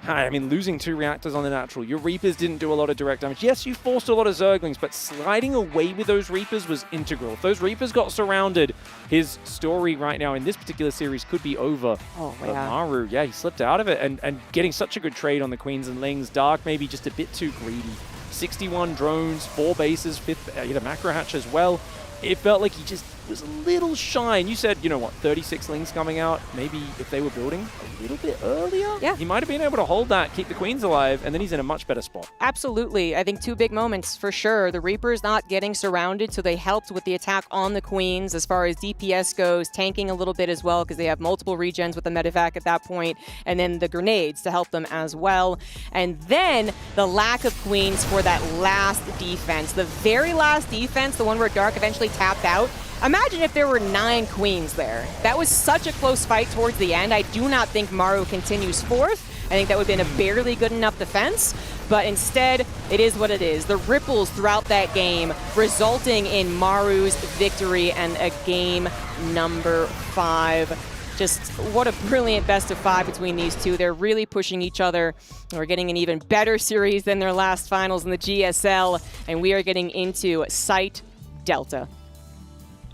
I mean, losing 2 reactors on the natural. Your Reapers didn't do a lot of direct damage. Yes, you forced a lot of Zerglings, but sliding away with those Reapers was integral. If those Reapers got surrounded, his story right now in this particular series could be over. Oh, But yeah. Maru, yeah, he slipped out of it, and getting such a good trade on the Queens and Lings. Dark maybe just a bit too greedy. 61 drones, 4 bases, 5th, he had a macro hatch as well. It felt like he just was a little shy. And you said, you know what, 36 Lings coming out. Maybe if they were building a little bit earlier, yeah, he might have been able to hold that, keep the Queens alive, and then he's in a much better spot. Absolutely. I think 2 big moments for sure. The Reapers not getting surrounded, so they helped with the attack on the Queens as far as DPS goes, tanking a little bit as well because they have multiple regens with the medevac at that point, and then the grenades to help them as well. And then the lack of Queens for that last defense, the very last defense, the one where Dark eventually tapped out. Imagine if there were 9 Queens there. That was such a close fight towards the end. I do not think Maru continues 4th. I think that would have been a barely good enough defense, but instead, it is what it is. The ripples throughout that game resulting in Maru's victory and a game number 5. Just what a brilliant best of 5 between these two. They're really pushing each other. We're getting an even better series than their last finals in the GSL, and we are getting into Site Delta.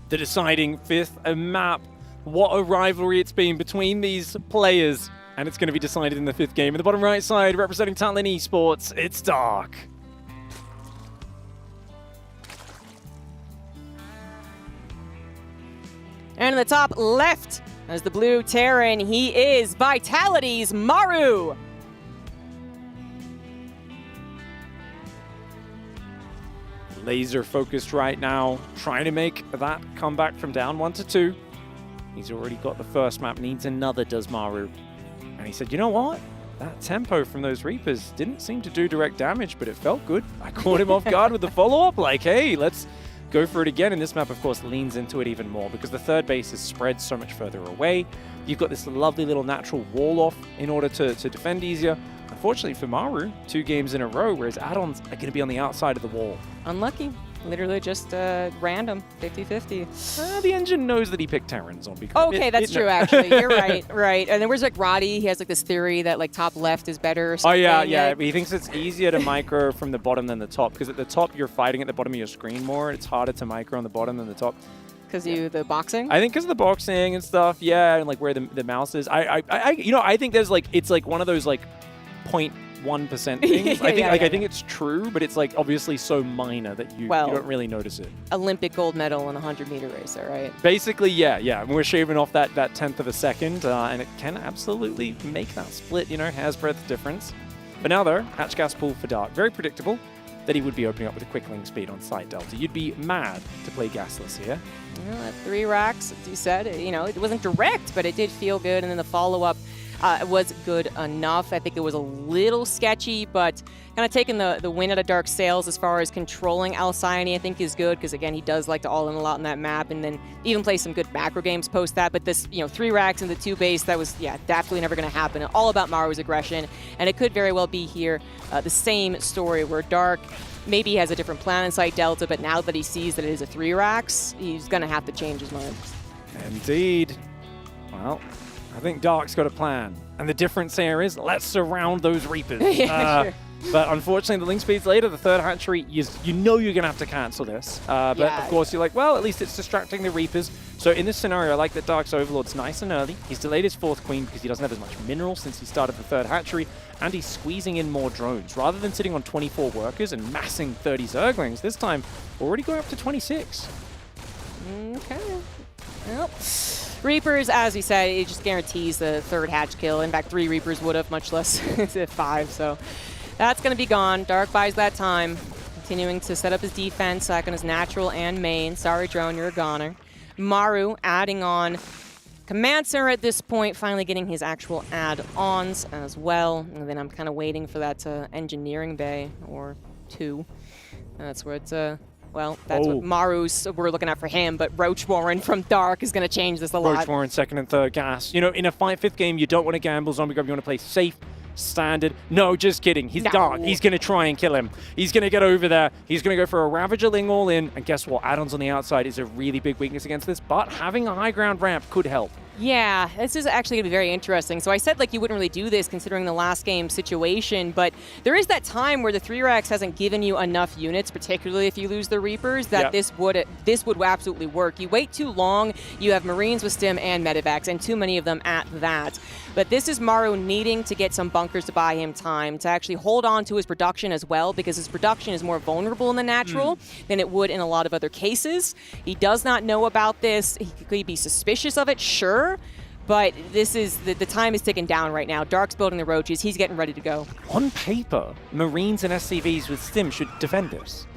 The deciding 5th map. What a rivalry it's been between these players. And it's going to be decided in the 5th game. In the bottom right side, representing Talent Esports, it's Dark. And in the top left, as the blue Terran, he is Vitality's Maru. Laser focused right now, trying to make that comeback from down 1 to 2. He's already got the first map, needs another, does Maru. And he said, you know what? That tempo from those Reapers didn't seem to do direct damage, but it felt good. I caught him off guard with the follow-up, like, hey, let's go for it again. And this map, of course, leans into it even more because the third base is spread so much further away. You've got this lovely little natural wall-off in order to defend easier. Unfortunately for Maru, 2 games in a row, whereas add-ons are going to be on the outside of the wall. Unlucky. Literally just random, 50-50. The engine knows that he picked Terrans on because okay, that's true, actually. You're right, right. And then where's like Roddy? He has like this theory that like top left is better or Oh something. yeah. He thinks it's easier to micro from the bottom than the top because at the top you're fighting at the bottom of your screen more. It's harder to micro on the bottom than the top. Because the boxing? I think because of the boxing and stuff, yeah, and like where the mouse is. I think there's like it's like one of those like 0.1% things. I think it's true, but it's like obviously so minor that you don't really notice it. Olympic gold medal in a 100-meter racer, right? Basically, yeah. We're shaving off that 1/10 of a second, and it can absolutely make that split, hair's breadth difference. But now though, hatch gas pool for Dark, very predictable that he would be opening up with a quick link speed on side Delta. You'd be mad to play gasless here. At 3 racks, as you said, it wasn't direct, but it did feel good, and then the follow-up was good enough. I think it was a little sketchy, but kind of taking the win out of Dark Sails as far as controlling Alcyone, I think is good, because again, he does like to all-in a lot on that map, and then even play some good macro games post that, but this, 3 racks and the 2 base, that was, definitely never going to happen. All about Maru's aggression, and it could very well be here the same story where Dark maybe he has a different plan inside Delta, but now that he sees that it is a 3 racks, he's going to have to change his mind. Indeed. Well, I think Dark's got a plan. And the difference here is, let's surround those Reapers. Sure. But unfortunately, the link speed's later, the third hatchery, you know you're going to have to cancel this. But of course, you're like, well, at least it's distracting the Reapers. So in this scenario, I like that Dark's Overlord's nice and early. He's delayed his 4th Queen because he doesn't have as much mineral since he started the 3rd hatchery. And he's squeezing in more drones. Rather than sitting on 24 workers and massing 30 Zerglings, this time, already going up to 26. Okay. Well, Reapers, as we said, it just guarantees the 3rd hatch kill. In fact, 3 Reapers would have, much less 5. So that's going to be gone. Dark buys that time, continuing to set up his defense back on his natural and main. Sorry, Drone, you're a goner. Maru adding on Command Center at this point, finally getting his actual add-ons as well. And then I'm kind of waiting for that engineering bay or 2. That's where it's well, that's what Maru's we're looking at for him, but Roach Warren from Dark is going to change this a lot. Roach Warren, 2nd and 3rd gas. In a 5th game, you don't want to gamble Zombie Grub. You want to play safe, standard. No, just kidding. He's Dark. He's going to try and kill him. He's going to get over there. He's going to go for a Ravager Ling all in. And guess what? Add-ons on the outside is a really big weakness against this, but having a high ground ramp could help. Yeah, this is actually going to be very interesting. So I said like you wouldn't really do this considering the last game situation, but there is that time where the 3-Rex hasn't given you enough units, particularly if you lose the Reapers, that this would absolutely work. You wait too long, you have Marines with Stim and Medivacs, and too many of them at that. But this is Maru needing to get some bunkers to buy him time, to actually hold on to his production as well, because his production is more vulnerable in the natural than it would in a lot of other cases. He does not know about this. He could be suspicious of it, sure. But this is the time is ticking down right now. Dark's building the roaches. He's getting ready to go. On paper, Marines and SCVs with Stim should defend this.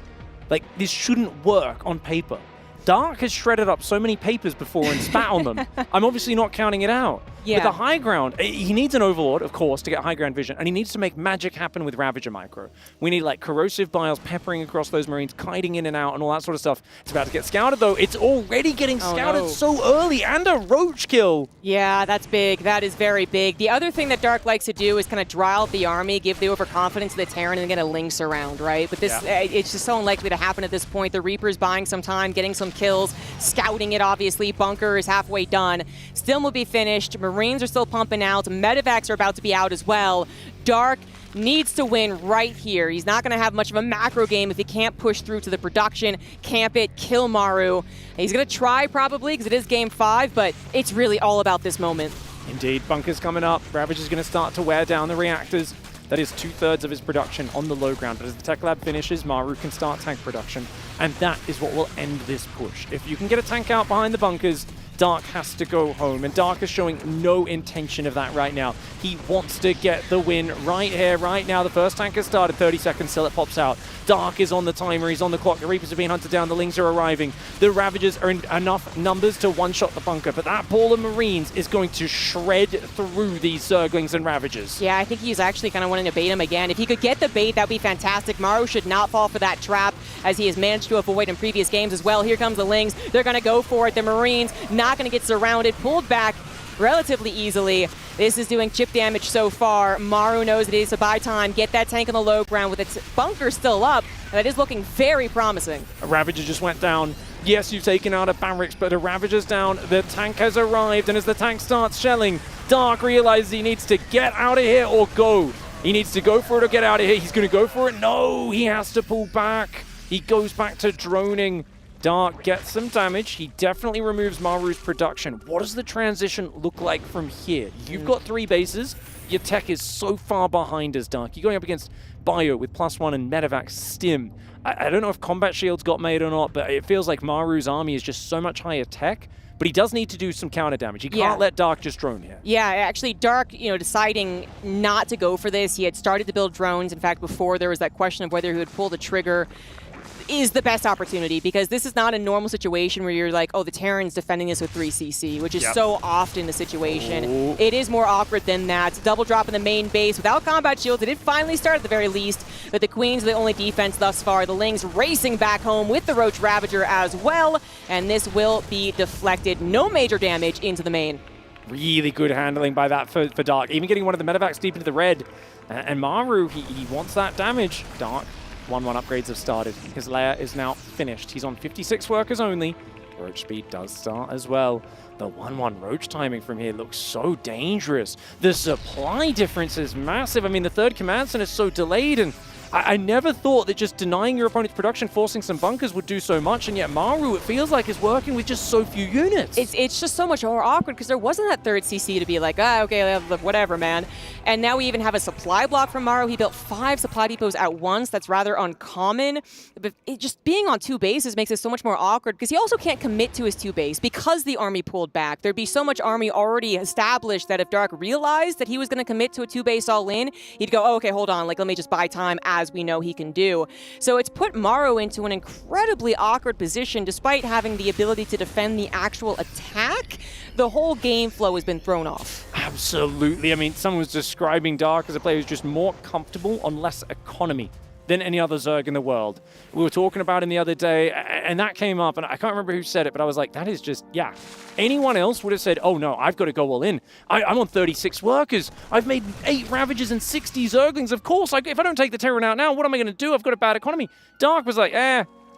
Like, this shouldn't work on paper. Dark has shredded up so many papers before and spat on them. I'm obviously not counting it out. Yeah. With the high ground, he needs an Overlord, of course, to get high ground vision, and he needs to make magic happen with Ravager Micro. We need, like, corrosive biles peppering across those Marines, kiting in and out, and all that sort of stuff. It's about to get scouted, though. It's already getting scouted so early, and a roach kill. Yeah, that's big. That is very big. The other thing that Dark likes to do is kind of draw out the army, give the overconfidence to the Terran, and then get a Lynx around, right? But this, it's just so unlikely to happen at this point. The Reaper's buying some time, getting some kills, scouting it, obviously. Bunker is halfway done. Stim will be finished. Marines are still pumping out. Medivacs are about to be out as well. Dark needs to win right here. He's not going to have much of a macro game if he can't push through to the production, camp it, kill Maru. He's going to try probably because it is game 5, but it's really all about this moment. Indeed, Bunker's coming up. Ravager's going to start to wear down the reactors. That is 2/3 of his production on the low ground. But as the Tech Lab finishes, Maru can start tank production. And that is what will end this push. If you can get a tank out behind the bunkers, Dark has to go home, and Dark is showing no intention of that right now. He wants to get the win right here, right now. The first tank has started, 30 seconds till it pops out. Dark is on the timer, he's on the clock. The Reapers are being hunted down, the Lings are arriving. The Ravagers are in enough numbers to one-shot the bunker, but that ball of Marines is going to shred through these Zerglings and Ravagers. Yeah, I think he's actually kind of wanting to bait him again. If he could get the bait, that would be fantastic. Maru should not fall for that trap, as he has managed to avoid in previous games as well. Here comes the Lings. They're going to go for it. The Marines not going to get surrounded, pulled back relatively easily. This is doing chip damage so far. Maru knows that he needs to buy time, get that tank on the low ground with its bunker still up. That is looking very promising. A Ravager just went down. Yes, you've taken out a barracks, but a Ravager's down. The tank has arrived, and as the tank starts shelling, Dark realizes he needs to get out of here or go. He needs to go for it or get out of here. He's going to go for it. No, he has to pull back. He goes back to droning. Dark gets some damage. He definitely removes Maru's production. What does the transition look like from here? You've got 3 bases. Your tech is so far behind us, Dark. You're going up against Bio with +1 and Medivac Stim. I don't know if combat shields got made or not, but it feels like Maru's army is just so much higher tech. But he does need to do some counter damage. He can't let Dark just drone here. Yeah, actually, Dark, deciding not to go for this. He had started to build drones. In fact, before there was that question of whether he would pull the trigger, is the best opportunity, because this is not a normal situation where you're like, oh, the Terran's defending this with 3CC, which is so often the situation. Ooh. It is more awkward than that. Double drop in the main base without combat shields. It did finally start at the very least, but the Queen's the only defense thus far. The Lings racing back home with the Roach Ravager as well, and this will be deflected. No major damage into the main. Really good handling by that for Dark. Even getting one of the Medivacs deep into the red. And Maru, he wants that damage. Dark. 1-1 upgrades have started. His lair is now finished. He's on 56 workers only. Roach speed does start as well. The 1-1 Roach timing from here looks so dangerous. The supply difference is massive. I mean, the third command center is so delayed, and I never thought that just denying your opponent's production, forcing some bunkers would do so much, and yet Maru, it feels like, is working with just so few units. It's just so much more awkward because there wasn't that third CC to be like, okay, whatever, man. And now we even have a supply block from Maru. He built 5 supply depots at once. That's rather uncommon. But just being on 2 bases makes it so much more awkward because he also can't commit to his 2 base because the army pulled back. There'd be so much army already established that if Dark realized that he was going to commit to a 2 base all in, he'd go, oh, okay, hold on, let me just buy time, as we know he can do. So it's put Maru into an incredibly awkward position despite having the ability to defend the actual attack. The whole game flow has been thrown off. Absolutely. I mean, someone was describing Dark as a player who's just more comfortable on less economy than any other Zerg in the world. We were talking about him the other day, and that came up, and I can't remember who said it, but I was like, that is just, yeah. Anyone else would have said, oh no, I've got to go all in. I'm on 36 workers. I've made 8 Ravagers and 60 Zerglings. Of course, if I don't take the Terran out now, what am I going to do? I've got a bad economy. Dark was like,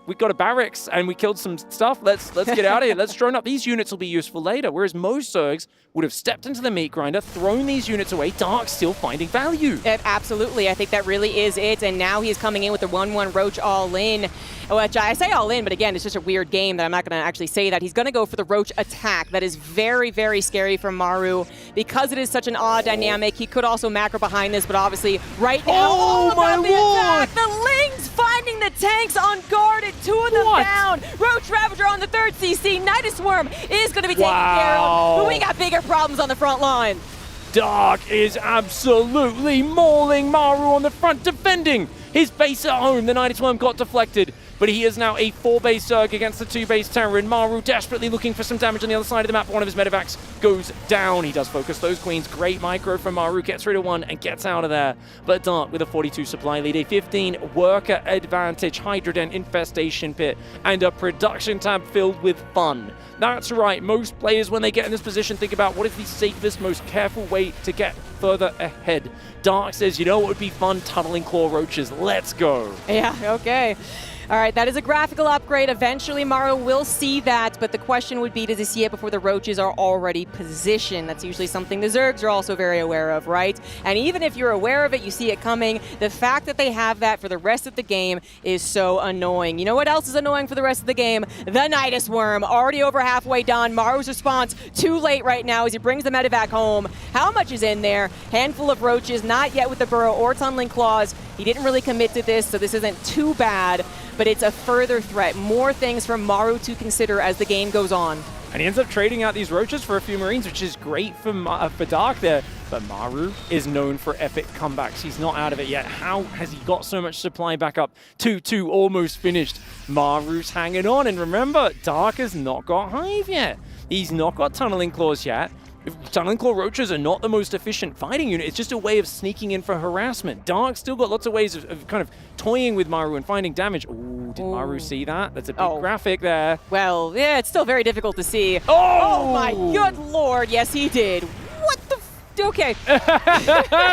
we got a barracks and we killed some stuff. Let's get out of here. Let's drone up. These units will be useful later. Whereas most Zergs would have stepped into the meat grinder, thrown these units away. Dark still finding value. Absolutely. I think that really is it. And now he's coming in with the 1-1 Roach all in. Which I say all in, but again, it's just a weird game that I'm not going to actually say that. He's going to go for the Roach attack. That is very, very scary for Maru. Because it is such an odd dynamic, he could also macro behind this, but obviously right now, oh my lord! The Lings finding the tanks on guard at 2 of them down. Roach Ravager on the 3rd CC. Nidus Worm is going to be taken care of, but we got bigger problems on the front line. Dark is absolutely mauling Maru on the front, defending his base at home. The Nidus Worm got deflected, but he is now a 4-base Zerg against the 2-base Terran. Maru desperately looking for some damage on the other side of the map. One of his medevacs goes down. He does focus those queens. Great micro from Maru. Gets rid of one and gets out of there. But Dark with a 42 supply lead, a 15 worker advantage, Hydrodent infestation pit, and a production tab filled with fun. That's right. Most players, when they get in this position, think about what is the safest, most careful way to get further ahead. Dark says, you know what would be fun? Tunneling claw roaches. Let's go. Yeah, okay. All right, that is a graphical upgrade. Eventually, Maru will see that, but the question would be, does he see it before the roaches are already positioned? That's usually something the Zergs are also very aware of, right? And even if you're aware of it, you see it coming, the fact that they have that for the rest of the game is so annoying. You know what else is annoying for the rest of the game? The Nidus Worm, already over halfway done. Maru's response, too late right now as he brings the medevac home. How much is in there? Handful of roaches, not yet with the burrow or tunneling claws. He didn't really commit to this, so this isn't too bad, but it's a further threat. More things for Maru to consider as the game goes on. And he ends up trading out these roaches for a few Marines, which is great for Dark there. But Maru is known for epic comebacks. He's not out of it yet. How has he got so much supply back up? 2-2 almost finished. Maru's hanging on. And remember, Dark has not got Hive yet. He's not got Tunneling Claws yet. Tunneling Claw Roaches are not the most efficient fighting unit. It's just a way of sneaking in for harassment. Dark still got lots of ways of kind of toying with Maru and finding damage. Ooh, did Maru see that? That's a big graphic there. Well, yeah, it's still very difficult to see. Oh my good lord, yes he did. What the okay.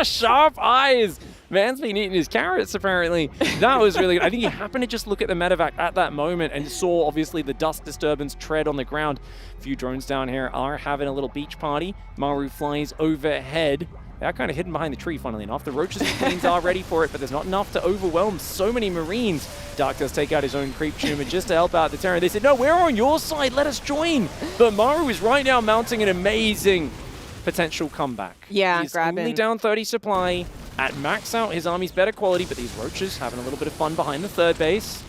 Sharp eyes. Man's been eating his carrots, apparently. That was really good. I think he happened to just look at the medevac at that moment and saw, obviously, the dust disturbance tread on the ground. A few drones down here are having a little beach party. Maru flies overhead. They are kind of hidden behind the tree, funnily enough. The roaches and queens are ready for it, but there's not enough to overwhelm so many Marines. Dark does take out his own creep tumor just to help out the Terran. They said, no, we're on your side. Let us join. But Maru is right now mounting an amazing potential comeback. Yeah, he's only down 30 supply. At max out, his army's better quality, but these roaches having a little bit of fun behind the 3rd base.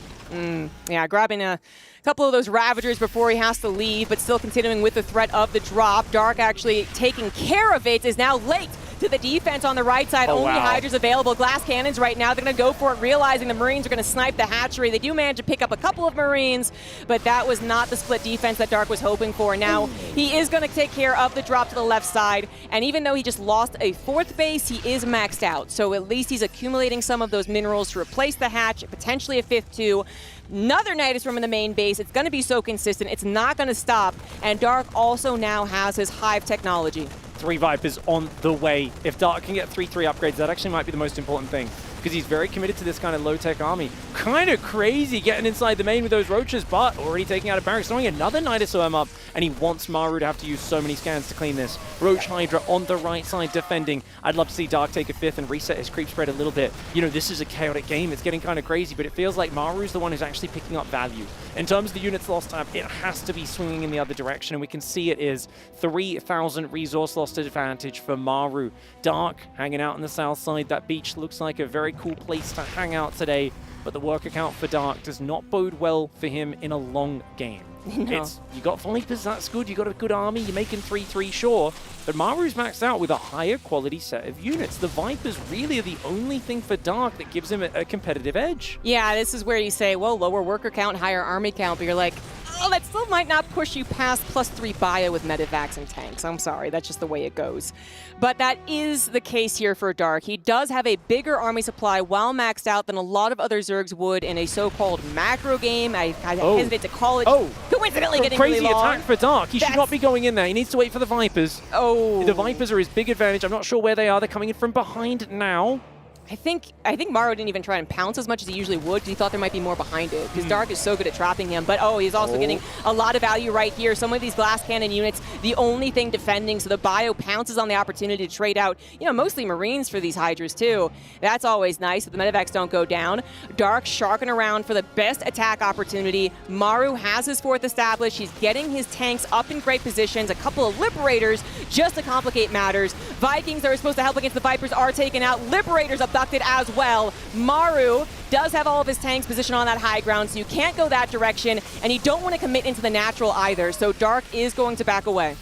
Yeah, grabbing a couple of those Ravagers before he has to leave, but still continuing with the threat of the drop. Dark actually taking care of it, is now late to the defense on the right side. Only Hydras available. Glass cannons right now. They're going to go for it, realizing the Marines are going to snipe the hatchery. They do manage to pick up a couple of Marines, but that was not the split defense that Dark was hoping for. Now, he is going to take care of the drop to the left side, and even though he just lost a 4th base, he is maxed out. So at least he's accumulating some of those minerals to replace the hatch, potentially a 5th too. Another Nidus Worm in the main base. It's going to be so consistent. It's not going to stop. And Dark also now has his Hive technology. 3 Vipers on the way. If Dark can get 3-3 upgrades, that actually might be the most important thing, because he's very committed to this kind of low-tech army. Kind of crazy getting inside the main with those roaches, but already taking out a barracks, throwing another Nidus Worm up, and he wants Maru to have to use so many scans to clean this. Roach Hydra on the right side defending. I'd love to see Dark take a 5th and reset his creep spread a little bit. You know, this is a chaotic game. It's getting kind of crazy, but it feels like Maru's the one who's actually picking up value. In terms of the units lost time, it has to be swinging in the other direction, and we can see it is 3,000 resource lost advantage for Maru. Dark hanging out on the south side. That beach looks like a very cool place to hang out today, but the worker count for Dark does not bode well for him in a long game. No. You got Vipers, that's good. You got a good army. You're making 3-3, sure. But Maru's maxed out with a higher quality set of units. The Vipers really are the only thing for Dark that gives him a competitive edge. Yeah, this is where you say, well, lower worker count, higher army count, but you're like, oh, that still might not push you past +3 bio with medevacs and tanks. I'm sorry, that's just the way it goes. But that is the case here for Dark. He does have a bigger army supply while maxed out than a lot of other Zergs would in a so-called macro game. I hesitate to call it. Coincidentally getting crazy really long. attack for Dark. He should not be going in there. He needs to wait for the Vipers. The Vipers are his big advantage. I'm not sure where they are. They're coming in from behind now. I think Maru didn't even try and pounce as much as he usually would because he thought there might be more behind it. Because Dark is so good at trapping him. But he's also getting a lot of value right here. Some of these glass cannon units, the only thing defending, so the bio pounces on the opportunity to trade out, mostly Marines for these Hydras too. That's always nice, so the medevacs don't go down. Dark sharking around for the best attack opportunity. Maru has his fourth established. He's getting his tanks up in great positions. A couple of Liberators just to complicate matters. Vikings that are supposed to help against the Vipers are taken out. Liberators abducted as well. Maru does have all of his tanks positioned on that high ground, so you can't go that direction, and you don't want to commit into the natural either, so Dark is going to back away.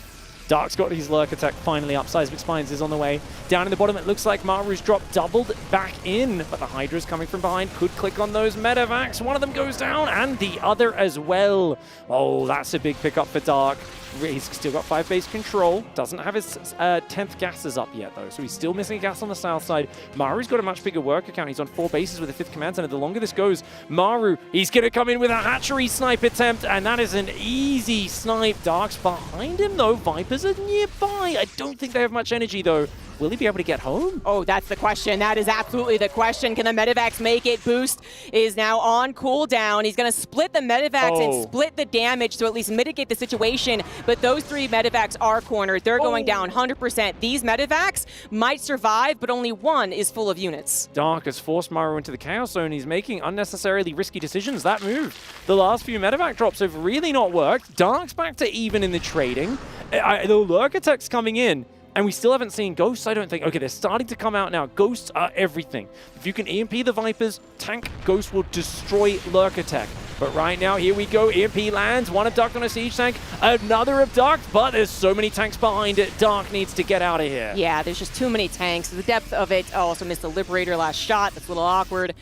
Dark's got his lurk attack finally up. Seismic Spines is on the way. Down in the bottom, it looks like Maru's dropped doubled back in, but the Hydra's coming from behind. Could click on those medevacs. One of them goes down, and the other as well. Oh, that's a big pickup for Dark. He's still got 5 base control. Doesn't have his 10th gases up yet, though, so he's still missing a gas on the south side. Maru's got a much bigger work account. He's on 4 bases with a 5th command center. The longer this goes, Maru, he's going to come in with a hatchery snipe attempt, and that is an easy snipe. Dark's behind him, though. Vipers are nearby. I don't think they have much energy, though. Will he be able to get home? Oh, that's the question. That is absolutely the question. Can the medevacs make it? Boost is now on cooldown. He's going to split the medevacs and split the damage to at least mitigate the situation. But those 3 medevacs are cornered. They're going down 100%. These medevacs might survive, but only one is full of units. Dark has forced Maru into the Chaos Zone. He's making unnecessarily risky decisions. That move, the last few medevac drops have really not worked. Dark's back to even in the trading. The lurk attacks coming in. And we still haven't seen ghosts, I don't think. Okay, they're starting to come out now. Ghosts are everything. If you can EMP the Vipers, tank ghost will destroy lurk attack. But right now, here we go. EMP lands. One abduct on a siege tank. Another abduct, but there's so many tanks behind it. Dark needs to get out of here. Yeah, there's just too many tanks. The depth of it. Also missed the Liberator last shot. That's a little awkward.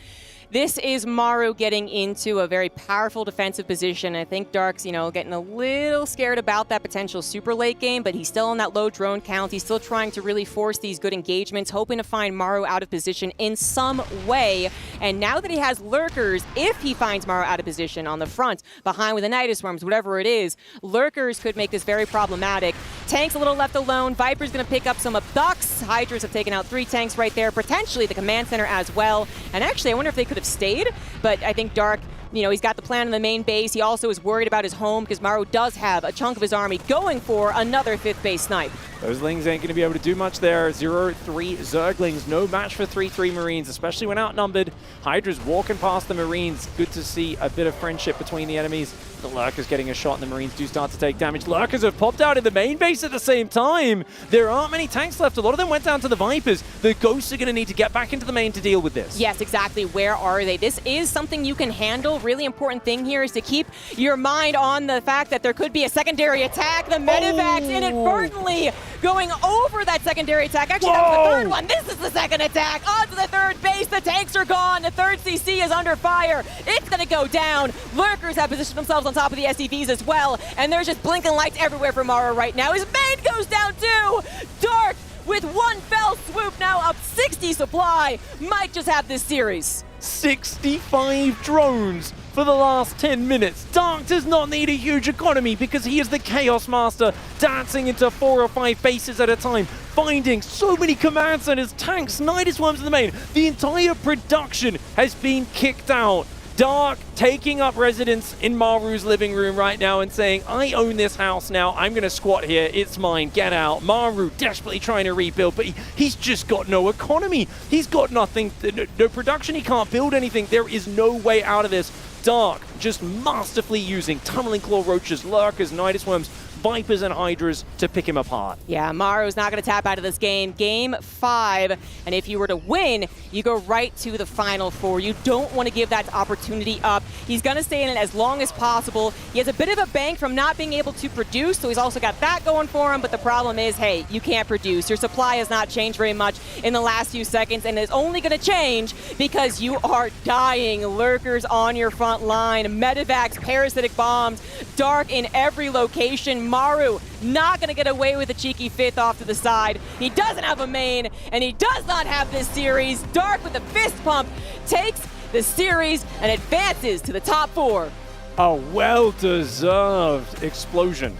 This is Maru getting into a very powerful defensive position. I think Dark's, getting a little scared about that potential super late game, but he's still on that low drone count. He's still trying to really force these good engagements, hoping to find Maru out of position in some way. And now that he has lurkers, if he finds Maru out of position on the front, behind with the Nidus Swarms, whatever it is, lurkers could make this very problematic. Tanks a little left alone. Viper's going to pick up some abducts. Hydras have taken out 3 tanks right there, potentially the command center as well. And actually, I wonder if they could have stayed, but I think Dark, he's got the plan on the main base. He also is worried about his home because Maru does have a chunk of his army going for another 5th base snipe. Those Lings ain't going to be able to do much there. 0-3 Zerglings, no match for 3-3 Marines, especially when outnumbered. Hydra's walking past the Marines. Good to see a bit of friendship between the enemies. The Lurkers getting a shot and the Marines do start to take damage. Lurkers have popped out in the main base at the same time. There aren't many tanks left. A lot of them went down to the Vipers. The Ghosts are going to need to get back into the main to deal with this. Yes, exactly. Where are they? This is something you can handle. Really important thing here is to keep your mind on the fact that there could be a secondary attack. The medevacs inadvertently going over that secondary attack. Actually, that was the third one. This is the second attack. Onto the 3rd base. The tanks are gone. The 3rd CC is under fire. It's going to go down. Lurkers have positioned themselves on top of the SCVs as well, and there's just blinking lights everywhere for Maru right now. His main goes down too. Dark with one fell swoop now up 60 supply. Might just have this series. 65 drones for the last 10 minutes. Dark does not need a huge economy because he is the Chaos Master, dancing into 4 or 5 bases at a time, finding so many command centers, tanks, Nidus Worms in the main. The entire production has been kicked out. Dark taking up residence in Maru's living room right now and saying, I own this house now, I'm going to squat here, it's mine, get out. Maru desperately trying to rebuild, but he's just got no economy. He's got nothing, no production, he can't build anything. There is no way out of this. Dark just masterfully using Tunneling Claw Roaches, Lurkers, Nidus Worms, Vipers and Hydras to pick him apart. Yeah, Maru's not going to tap out of this game. Game 5, and if you were to win, you go right to the Final 4. You don't want to give that opportunity up. He's going to stay in it as long as possible. He has a bit of a bank from not being able to produce, so he's also got that going for him, but the problem is, hey, you can't produce. Your supply has not changed very much in the last few seconds, and it's only going to change because you are dying. Lurkers on your front line, medevacs, parasitic bombs, Dark in every location. Maru not going to get away with a cheeky 5th off to the side. He doesn't have a main, and he does not have this series. Dark with a fist pump takes the series and advances to the top 4. A well-deserved explosion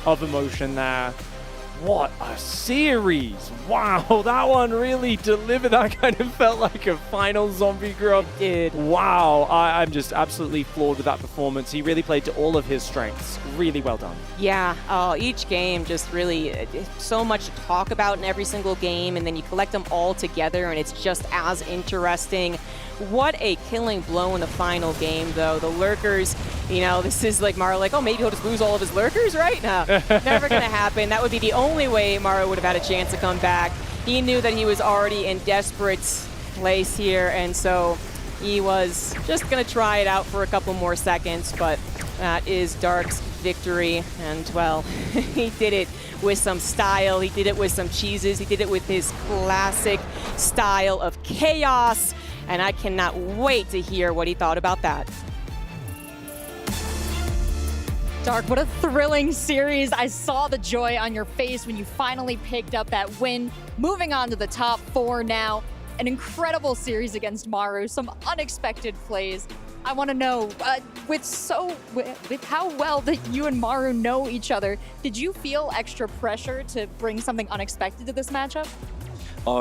of emotion there. What a series! Wow, that one really delivered. That kind of felt like a final zombie group. It did. Wow, I'm just absolutely floored with that performance. He really played to all of his strengths. Really well done. Yeah, each game just really so much to talk about in every single game, and then you collect them all together, and it's just as interesting. What a killing blow in the final game, though. The lurkers, you know, this is like Maru, like, oh, maybe he'll just lose all of his lurkers, right? No, never going to happen. That would be the only way Maru would have had a chance to come back. He knew that he was already in desperate place here, and so he was just going to try it out for a couple more seconds, but that is Dark's victory, and, well, he did it with some style. He did it with some cheeses. He did it with his classic style of chaos, and I cannot wait to hear what he thought about that. Dark, what a thrilling series. I saw the joy on your face when you finally picked up that win. Moving on to the top 4 now. An incredible series against Maru, some unexpected plays. I want to know, with how well that you and Maru know each other, did you feel extra pressure to bring something unexpected to this matchup?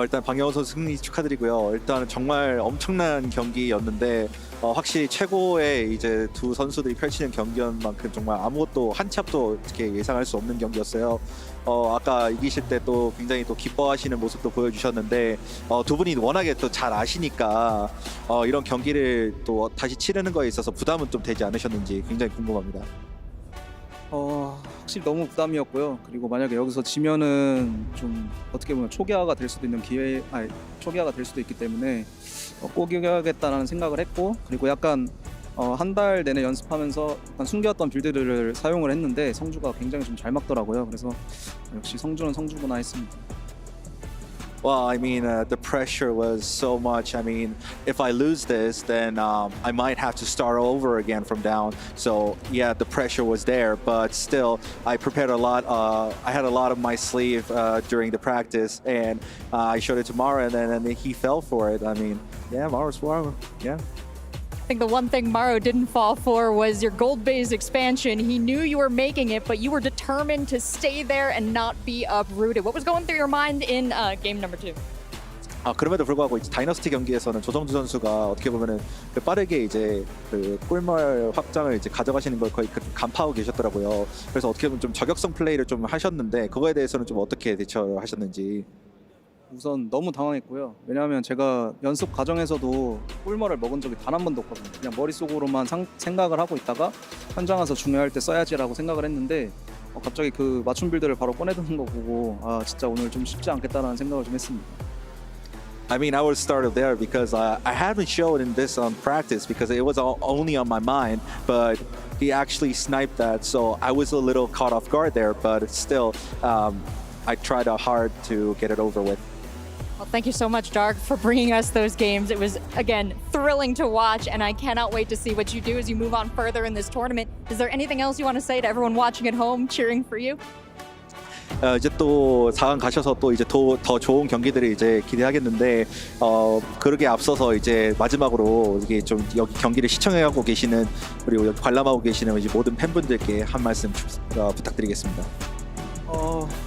일단 박영호 선수 승리 축하드리고요. 일단 정말 엄청난 경기였는데 확실히 최고의 이제 두 선수들이 펼치는 경기였는 만큼 정말 아무것도 한 치 앞도 이렇게 예상할 수 없는 경기였어요. 아까 이기실 때 또 굉장히 또 기뻐하시는 모습도 보여주셨는데 두 분이 워낙에 또 잘 아시니까 이런 경기를 또 다시 치르는 거에 있어서 부담은 좀 되지 않으셨는지 굉장히 궁금합니다. 확실히 너무 부담이었고요. 그리고 만약에 여기서 지면은 좀 어떻게 보면 초기화가 될 수도 있는 초기화가 될 수도 있기 때문에 꼭 이겨야겠다는 생각을 했고, 그리고 약간 한 달 내내 연습하면서 약간 숨겨왔던 빌드를 사용을 했는데 성주가 굉장히 좀 잘 막더라고요. 그래서 역시 성주는 성주구나 했습니다. Well, I mean, the pressure was so much. I mean, if I lose this, then I might have to start over again from down. So, yeah, the pressure was there, but still, I prepared a lot. I had a lot of my sleeve during the practice, and I showed it to Maru, and then he fell for it. I mean, yeah, Maru's Maru. Yeah. I think the one thing Maru didn't fall for was your gold-based expansion. He knew you were making it, but you were determined to stay there and not be uprooted. What was going through your mind in game number 2? 그럼에도 불구하고 이제 다이너스티 경기에서는 조성주 선수가 어떻게 보면은 빠르게 이제 그 꿀멀 확장을 이제 가져가시는 걸 거의 간파하고 계셨더라고요. 그래서 어떻게 보면 좀 저격성 플레이를 좀 하셨는데 그거에 대해서는 좀 어떻게 대처하셨는지. 우선 너무 당황했고요. 왜냐하면 제가 연습 과정에서도 꿀머를 먹은 적이 단 한 번도 없거든요. 그냥 머릿속으로만 생각을 하고 있다가 현장 와서 중요할 때 써야지라고 생각을 했는데 갑자기 그 맞춤 빌드를 바로 꺼내드는 거 보고 진짜 오늘 좀 쉽지 않겠다라는 생각을 좀 했습니다. I mean, I would start there because I haven't shown in this on practice because it was only on my mind, but he actually sniped that, so I was a little caught off guard there, but still, I tried hard to get it over with. Well, thank you so much, Dark, for bringing us those games. It was, again, thrilling to watch, and I cannot wait to see what you do as you move on further in this tournament. Is there anything else you want to say to everyone watching at home, cheering for you? 이제 또 4강 가셔서 또 이제 더 좋은 경기들을 이제 기대하겠는데 그러기에 앞서서 이제 마지막으로 이게 좀 여기 경기를 시청하고 계시는 그리고 여기 관람하고 계시는 이제 모든 팬분들께 한 말씀 부탁드리겠습니다.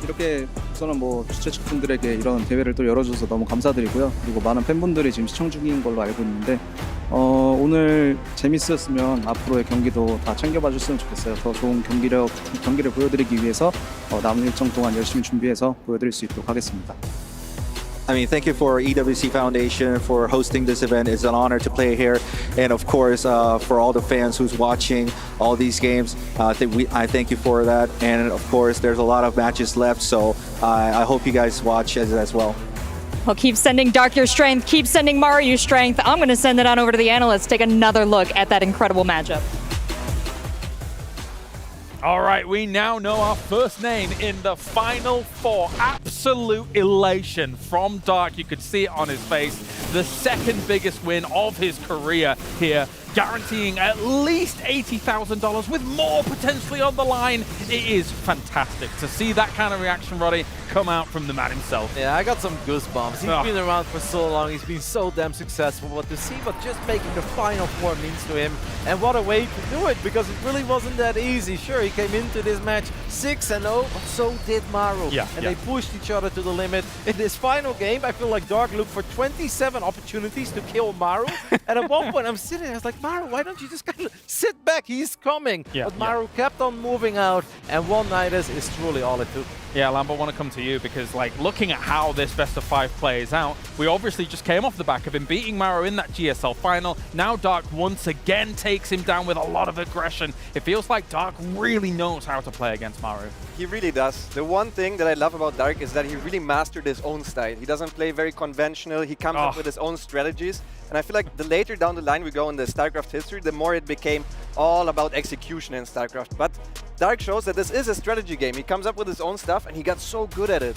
이렇게 우선은 뭐 주최 측분들에게 이런 대회를 또 열어줘서 너무 감사드리고요. 그리고 많은 팬분들이 지금 시청 중인 걸로 알고 있는데 오늘 재밌었으면 앞으로의 경기도 다 챙겨봐 줬으면 좋겠어요. 더 좋은 경기를 보여드리기 위해서 남은 일정 동안 열심히 준비해서 보여드릴 수 있도록 하겠습니다. I mean, thank you for EWC Foundation for hosting this event. It's an honor to play here. And of course, for all the fans who's watching all these games, I thank you for that. And of course, there's a lot of matches left, so I hope you guys watch as well. Well, keep sending Dark your strength. Keep sending Maru your strength. I'm going to send it on over to the analysts. Take another look at that incredible matchup. All right, we now know our first name in the Final Four. Absolute elation from Dark. You could see it on his face. The second biggest win of his career here guaranteeing at least $80,000 with more potentially on the line. It is fantastic to see that kind of reaction, Roddy, come out from the man himself. Yeah, I got some goosebumps. He's been around for so long. He's been so damn successful. But to see what just making the Final Four means to him, and what a way to do it, because it really wasn't that easy. Sure, he came into this match 6-0, but so did Maru. And they pushed each other to the limit. In this final game, I feel like Dark looked for 27 opportunities to kill Maru. And at one point, I'm sitting there, I was like, Maru, why don't you just kind of sit back? He's coming. But Maru kept on moving out, and one-nighters is truly all it took. Yeah, Lambo, I want to come to you because, like, looking at how this best of 5 plays out, we obviously just came off the back of him beating Maru in that GSL final. Now Dark once again takes him down with a lot of aggression. It feels like Dark really knows how to play against Maru. He really does. The one thing that I love about Dark is that he really mastered his own style. He doesn't play very conventional. He comes up with his own strategies. And I feel like the later down the line we go in the StarCraft history, the more it became all about execution in StarCraft. But Dark shows that this is a strategy game. He comes up with his own stuff, and he got so good at it.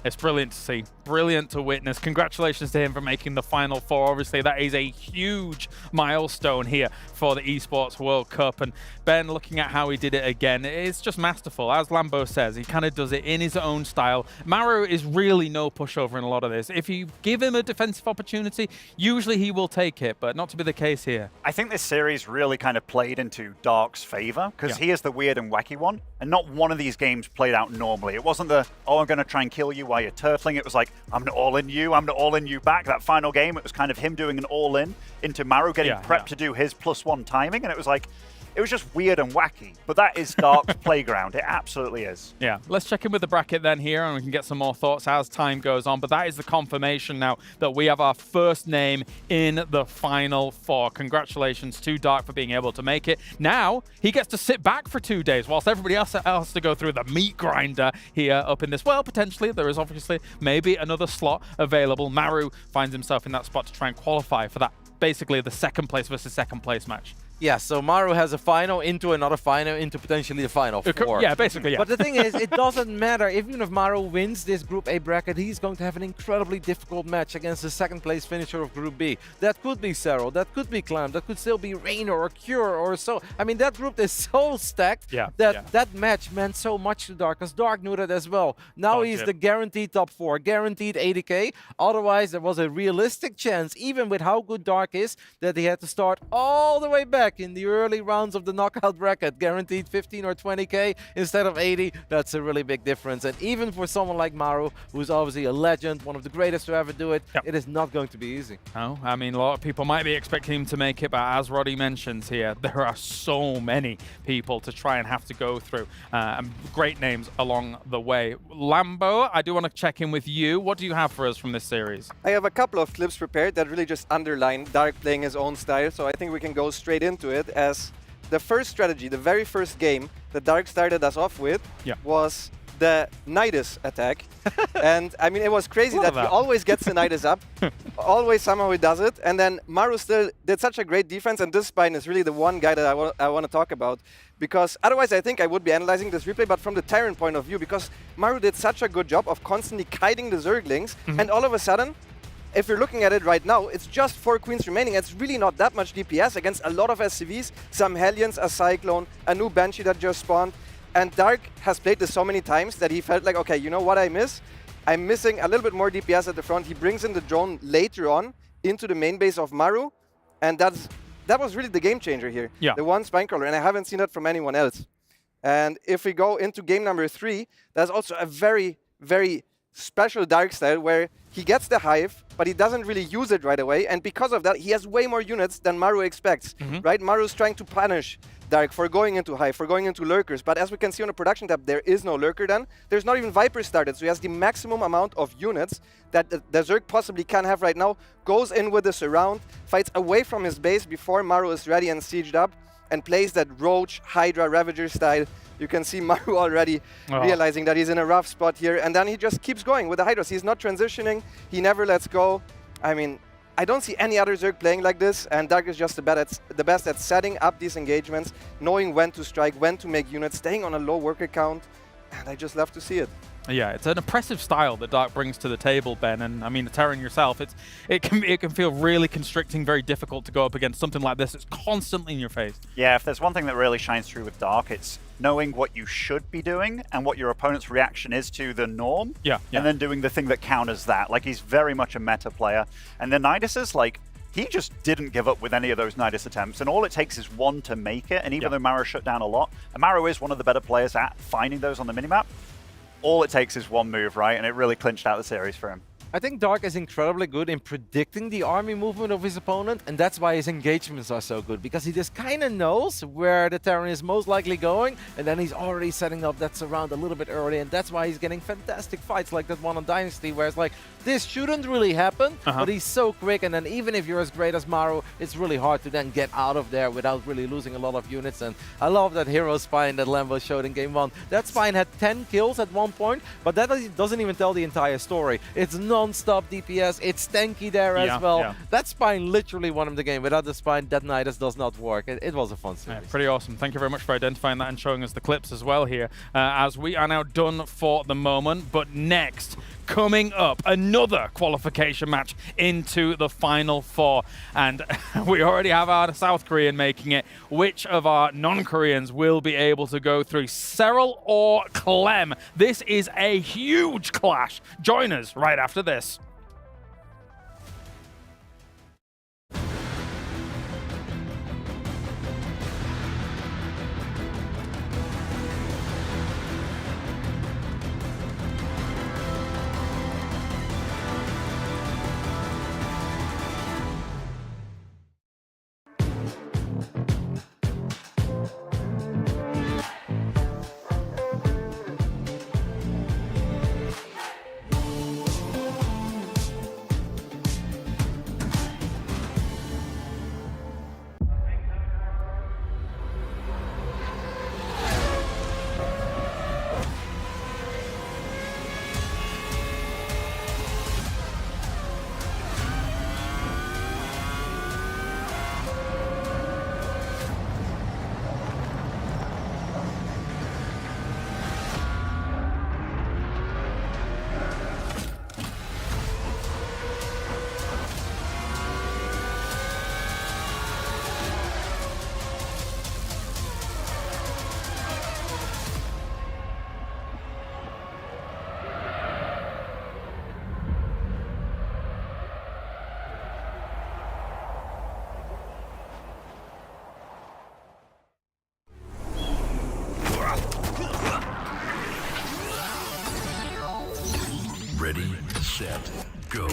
It's brilliant to see, brilliant to witness. Congratulations to him for making the Final Four. Obviously, that is a huge milestone here for the Esports World Cup. And Ben, looking at how he did it again, it's just masterful. As Lambo says, he kind of does it in his own style. Maru is really no pushover in a lot of this. If you give him a defensive opportunity, usually he will take it, but not to be the case here. I think this series really kind of played into Dark's favor because he is the weird and wacky one, and not one of these games played out normally. It wasn't the, oh, I'm going to try and kill you while you're turtling. It was like, I'm not all in you, I'm not all in you back. That final game, it was kind of him doing an all-in into Maru getting prepped to do his +1 timing, and it was like, it was just weird and wacky, but that is Dark's playground. It absolutely is. Yeah, let's check in with the bracket then here, and we can get some more thoughts as time goes on. But that is the confirmation now that we have our first name in the Final Four. Congratulations to Dark for being able to make it. Now he gets to sit back for 2 days whilst everybody else has to go through the meat grinder here up in this. Well, potentially there is obviously maybe another slot available. Maru finds himself in that spot to try and qualify for that, basically the second place versus second place match. Yeah, so Maru has a final into another final into potentially the Final Four. Yeah, basically, yeah. But the thing is, it doesn't matter. Even if Maru wins this Group A bracket, he's going to have an incredibly difficult match against the second place finisher of Group B. That could be Serral, that could be Clem, that could still be Reynor or Cure or so. I mean, that group is so stacked that match meant so much to Dark, because Dark knew that as well. Now he's the guaranteed top 4, guaranteed 80k. Otherwise, there was a realistic chance, even with how good Dark is, that he had to start all the way back in the early rounds of the knockout bracket, guaranteed 15 or 20k instead of 80. That's a really big difference. And even for someone like Maru, who's obviously a legend, one of the greatest to ever do it, it is not going to be easy. Oh, I mean, a lot of people might be expecting him to make it, but as Roddy mentions here, there are so many people to try and have to go through, and great names along the way. Lambo, I do want to check in with you. What do you have for us from this series? I have a couple of clips prepared that really just underline Dark playing his own style, so I think we can go straight into it. As the first strategy, the very first game that Dark started us off with was the Nidus attack. And I mean, it was crazy that he always gets the Nidus up, always somehow he does it. And then Maru still did such a great defense, and this spine is really the one guy that I want to talk about. Because otherwise I think I would be analyzing this replay, but from the Tyrant point of view, because Maru did such a good job of constantly kiting the Zerglings, and all of a sudden, if you're looking at it right now, it's just 4 queens remaining. It's really not that much DPS against a lot of SCVs, some Hellions, a Cyclone, a new Banshee that just spawned. And Dark has played this so many times that he felt like, okay, you know what I miss? I'm missing a little bit more DPS at the front. He brings in the drone later on into the main base of Maru, and that was really the game changer here. Yeah. The one Spinecrawler, and I haven't seen that from anyone else. And if we go into game number 3, there's also a very, very special Dark style where he gets the Hive, but he doesn't really use it right away, and because of that, he has way more units than Maru expects, right? Maru's trying to punish Dark for going into Hive, for going into Lurkers, but as we can see on the production tab, there is no Lurker then. There's not even Viper started, so he has the maximum amount of units that the Zerg possibly can have right now, goes in with the Surround, fights away from his base before Maru is ready and sieged up, and plays that Roach, Hydra, Ravager style. You can see Maru already realizing that he's in a rough spot here, and then he just keeps going with the Hydras. He's not transitioning, he never lets go. I mean, I don't see any other Zerg playing like this, and Dark is just the best at setting up these engagements, knowing when to strike, when to make units, staying on a low worker count, and I just love to see it. Yeah, it's an oppressive style that Dark brings to the table, Ben. And I mean, Terran yourself, it can feel really constricting, very difficult to go up against something like this. It's constantly in your face. Yeah, if there's one thing that really shines through with Dark, it's knowing what you should be doing and what your opponent's reaction is to the norm. Yeah. And then doing the thing that counters that. Like, he's very much a meta player. And the Nidases, like, he just didn't give up with any of those Nidus attempts, and all it takes is one to make it. And even though Maru shut down a lot, and Maru is one of the better players at finding those on the minimap, all it takes is one move, right? And it really clinched out the series for him. I think Dark is incredibly good in predicting the army movement of his opponent, and that's why his engagements are so good, because he just kind of knows where the Terran is most likely going, and then he's already setting up that surround a little bit early, and that's why he's getting fantastic fights like that one on Dynasty, where it's like, this shouldn't really happen, but he's so quick, and then even if you're as great as Maru, it's really hard to then get out of there without really losing a lot of units. And I love that hero spine that Lambo showed in game 1. That spine had 10 kills at one point, but that doesn't even tell the entire story. It's non-stop DPS, it's tanky there as well. Yeah. That spine literally won him the game. Without the spine, that Nidus does not work. It was a fun series. Yeah, pretty awesome. Thank you very much for identifying that and showing us the clips as well here, as we are now done for the moment. But next, coming up, another qualification match into the Final Four. And we already have our South Korean making it. Which of our non-Koreans will be able to go through? Serral or Clem? This is a huge clash. Join us right after this. Ready, set, go.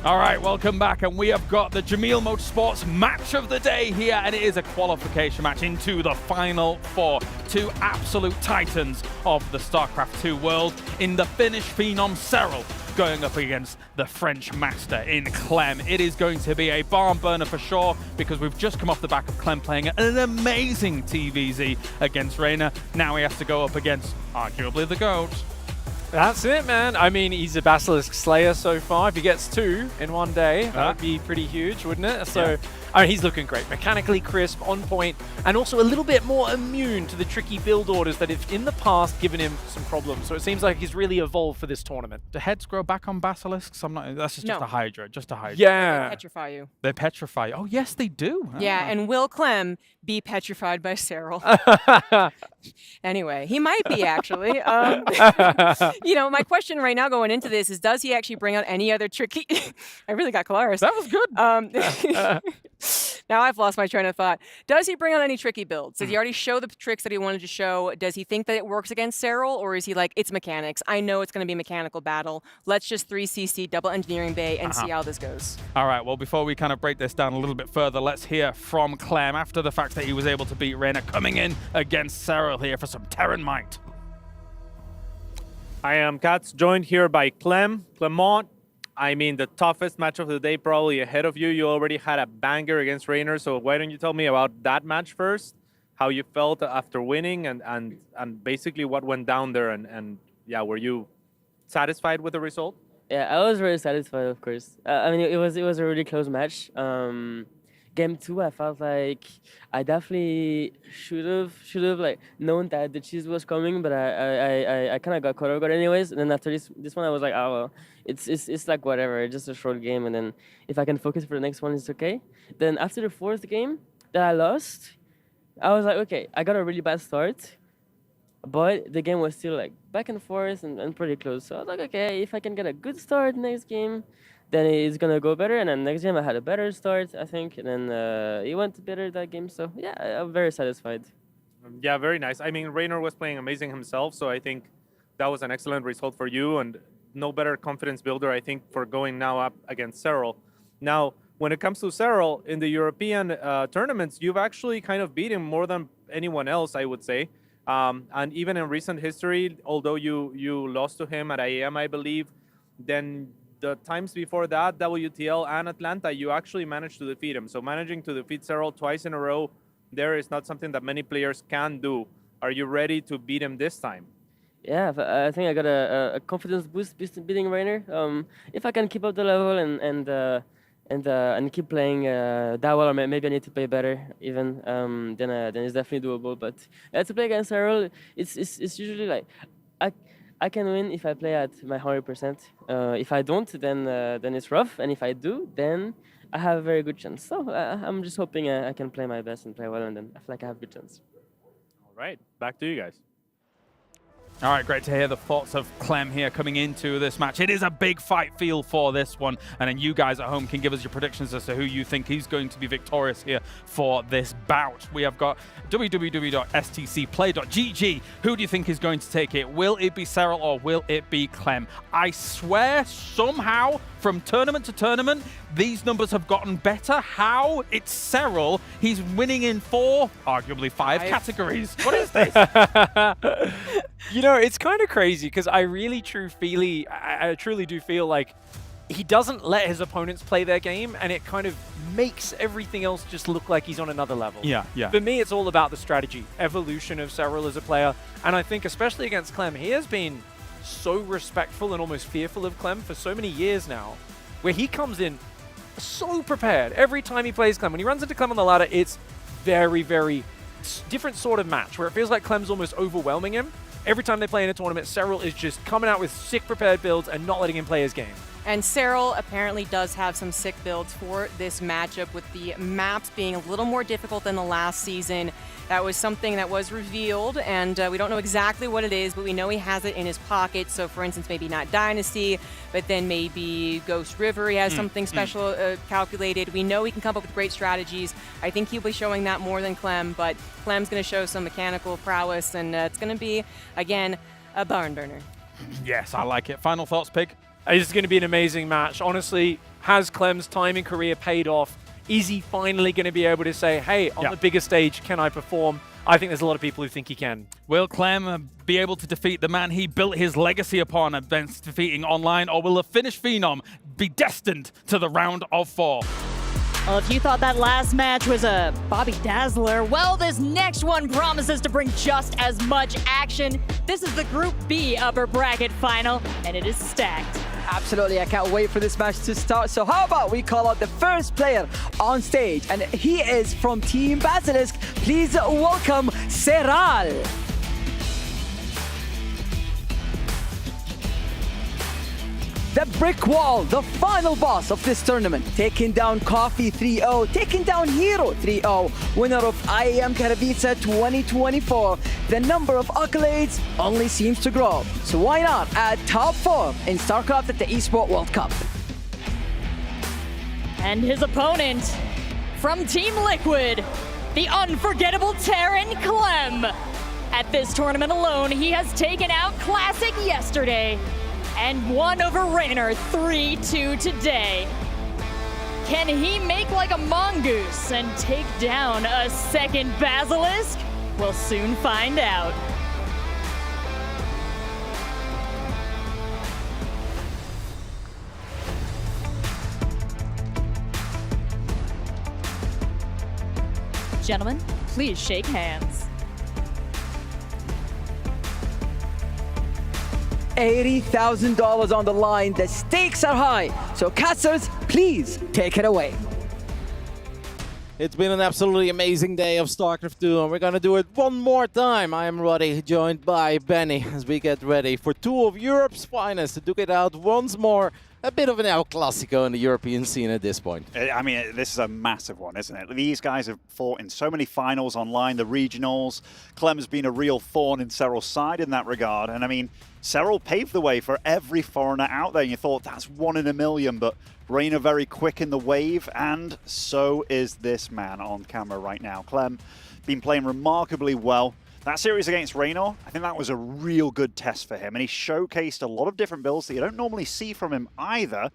All right, welcome back, and we have got the Jamil Motorsports match of the day here, and it is a qualification match into the Final Four. Two absolute titans of the StarCraft II world in the Finnish phenom Serral going up against the French master in Clem. It is going to be a barn burner for sure, because we've just come off the back of Clem playing an amazing TVZ against Reynor. Now he has to go up against arguably the GOAT. That's it, man. I mean, he's a Basilisk Slayer so far. If he gets 2 in one day, that would be pretty huge, wouldn't it? So, I mean, he's looking great. Mechanically crisp, on point, and also a little bit more immune to the tricky build orders that have in the past given him some problems. So it seems like he's really evolved for this tournament. Do heads grow back on Basilisks? I'm not. That's just No. a Hydra. Just a Hydra. Yeah. They petrify you. They petrify. Oh, yes, they do. Yeah, Ah. and will Clem be petrified by Serral? Anyway, he might be actually. You know, my question right now going into this is, does he actually bring out any other tricky? I really got Kalaris. That was good. Now I've lost my train of thought. Does he bring out any tricky builds? Did he already show the tricks that he wanted to show? Does he think that it works against Serral, or is he like, it's mechanics? I know it's going to be a mechanical battle. Let's just 3CC double engineering bay and see how this goes. All right, well, before we kind of break this down a little bit further, let's hear from Clem after the fact that he was able to beat Reynor, coming in against Serral here for some Terran might. I am Katz, joined here by Clement. I mean, the toughest match of the day probably ahead of you. You already had a banger against Reynor, so why don't you tell me about that match first? How you felt after winning, and basically what went down there, and yeah, were you satisfied with the result? Yeah, I was very satisfied, of course. I mean, it was a really close match. Game 2, I felt like I definitely should have like known that the cheese was coming, but I kind of got caught off guard anyways. And then after this one, I was like, oh well, it's like whatever, it's just a short game, and then if I can focus for the next one, it's okay. Then after the 4th game that I lost, I was like, okay, I got a really bad start, but the game was still like back and forth and pretty close. So I was like, okay, if I can get a good start next game, then it's gonna go better. And then next game I had a better start, I think, and then it went better that game. So yeah, I'm very satisfied. Yeah, very nice. I mean, Reynor was playing amazing himself, so I think that was an excellent result for you, and no better confidence builder, I think, for going now up against Serral. Now, when it comes to Serral, in the European tournaments, you've actually kind of beat him more than anyone else, I would say. And even in recent history, although you lost to him at IEM, I believe, then the times before that, WTL and Atlanta, you actually managed to defeat him. So managing to defeat Serral twice in a row, there is not something that many players can do. Are you ready to beat him this time? Yeah, I think I got a confidence boost beating Reynor. If I can keep up the level and keep playing that well, or maybe I need to play better even, then it's definitely doable. But to play against Serral, it's usually like I can win if I play at my 100%. If I don't, then it's rough, and if I do, then I have a very good chance. So I'm just hoping I can play my best and play well, and then I feel like I have a good chance. All right, back to you guys. All right, great to hear the thoughts of Clem here coming into this match. It is a big fight feel for this one, and then you guys at home can give us your predictions as to who you think is going to be victorious here for this bout. We have got www.stcplay.gg. Who do you think is going to take it? Will it be Serral or will it be Clem? I swear somehow from tournament to tournament, these numbers have gotten better. How? It's Serral. He's winning in 4, arguably 5 categories. What is this? You know, it's kind of crazy because I really truly do feel like he doesn't let his opponents play their game, and it kind of makes everything else just look like he's on another level. Yeah. For me, it's all about the strategy, evolution of Serral as a player, and I think especially against Clem, he has been so respectful and almost fearful of Clem for so many years now, where he comes in so prepared every time he plays Clem. When he runs into Clem on the ladder, it's very, very different sort of match, where it feels like Clem's almost overwhelming him. Every time they play in a tournament, Serral is just coming out with sick prepared builds and not letting him play his game. And Serral apparently does have some sick builds for this matchup, with the maps being a little more difficult than the last season. That was something that was revealed, and we don't know exactly what it is, but we know he has it in his pocket. So, for instance, maybe not Dynasty, but then maybe Ghost River, he has something special calculated. We know he can come up with great strategies. I think he'll be showing that more than Clem, but Clem's going to show some mechanical prowess, and it's going to be, again, a barn burner. Yes, I like it. Final thoughts, Pig? It's going to be an amazing match. Honestly, has Clem's time in career paid off? Is he finally going to be able to say, hey, on the bigger stage, can I perform? I think there's a lot of people who think he can. Will Clem be able to defeat the man he built his legacy upon against defeating online, or will the Finnish Phenom be destined to the round of 4? Well, if you thought that last match was a Bobby Dazzler, well, this next one promises to bring just as much action. This is the Group B upper bracket final, and it is stacked. Absolutely, I can't wait for this match to start. So how about we call out the first player on stage, and he is from Team Basilisk. Please welcome Serral. The Brick Wall, the final boss of this tournament, taking down Coffee 3-0, taking down Hero 3-0, winner of IEM Katowice 2024. The number of accolades only seems to grow, so why not add top 4 in StarCraft at the Esports World Cup? And his opponent, from Team Liquid, the unforgettable Terran Clem. At this tournament alone, he has taken out Classic yesterday and won over Reynor 3-2 today. Can he make like a mongoose and take down a second Basilisk? We'll soon find out. Gentlemen, please shake hands. $80,000 on the line. The stakes are high. So casters, please take it away. It's been an absolutely amazing day of StarCraft II, and we're gonna do it one more time. I am Roddy, joined by Benny, as we get ready for two of Europe's finest to duke it out once more. A bit of an El Clasico in the European scene at this point. I mean, this is a massive one, isn't it? These guys have fought in so many finals online, the regionals. Clem's been a real thorn in Serral's side in that regard. And I mean, Serral paved the way for every foreigner out there. And you thought that's 1 in a million, but Reynor very quick in the wave, and so is this man on camera right now. Clem been playing remarkably well. That series against Reynor, I think that was a real good test for him, and he showcased a lot of different builds that you don't normally see from him either.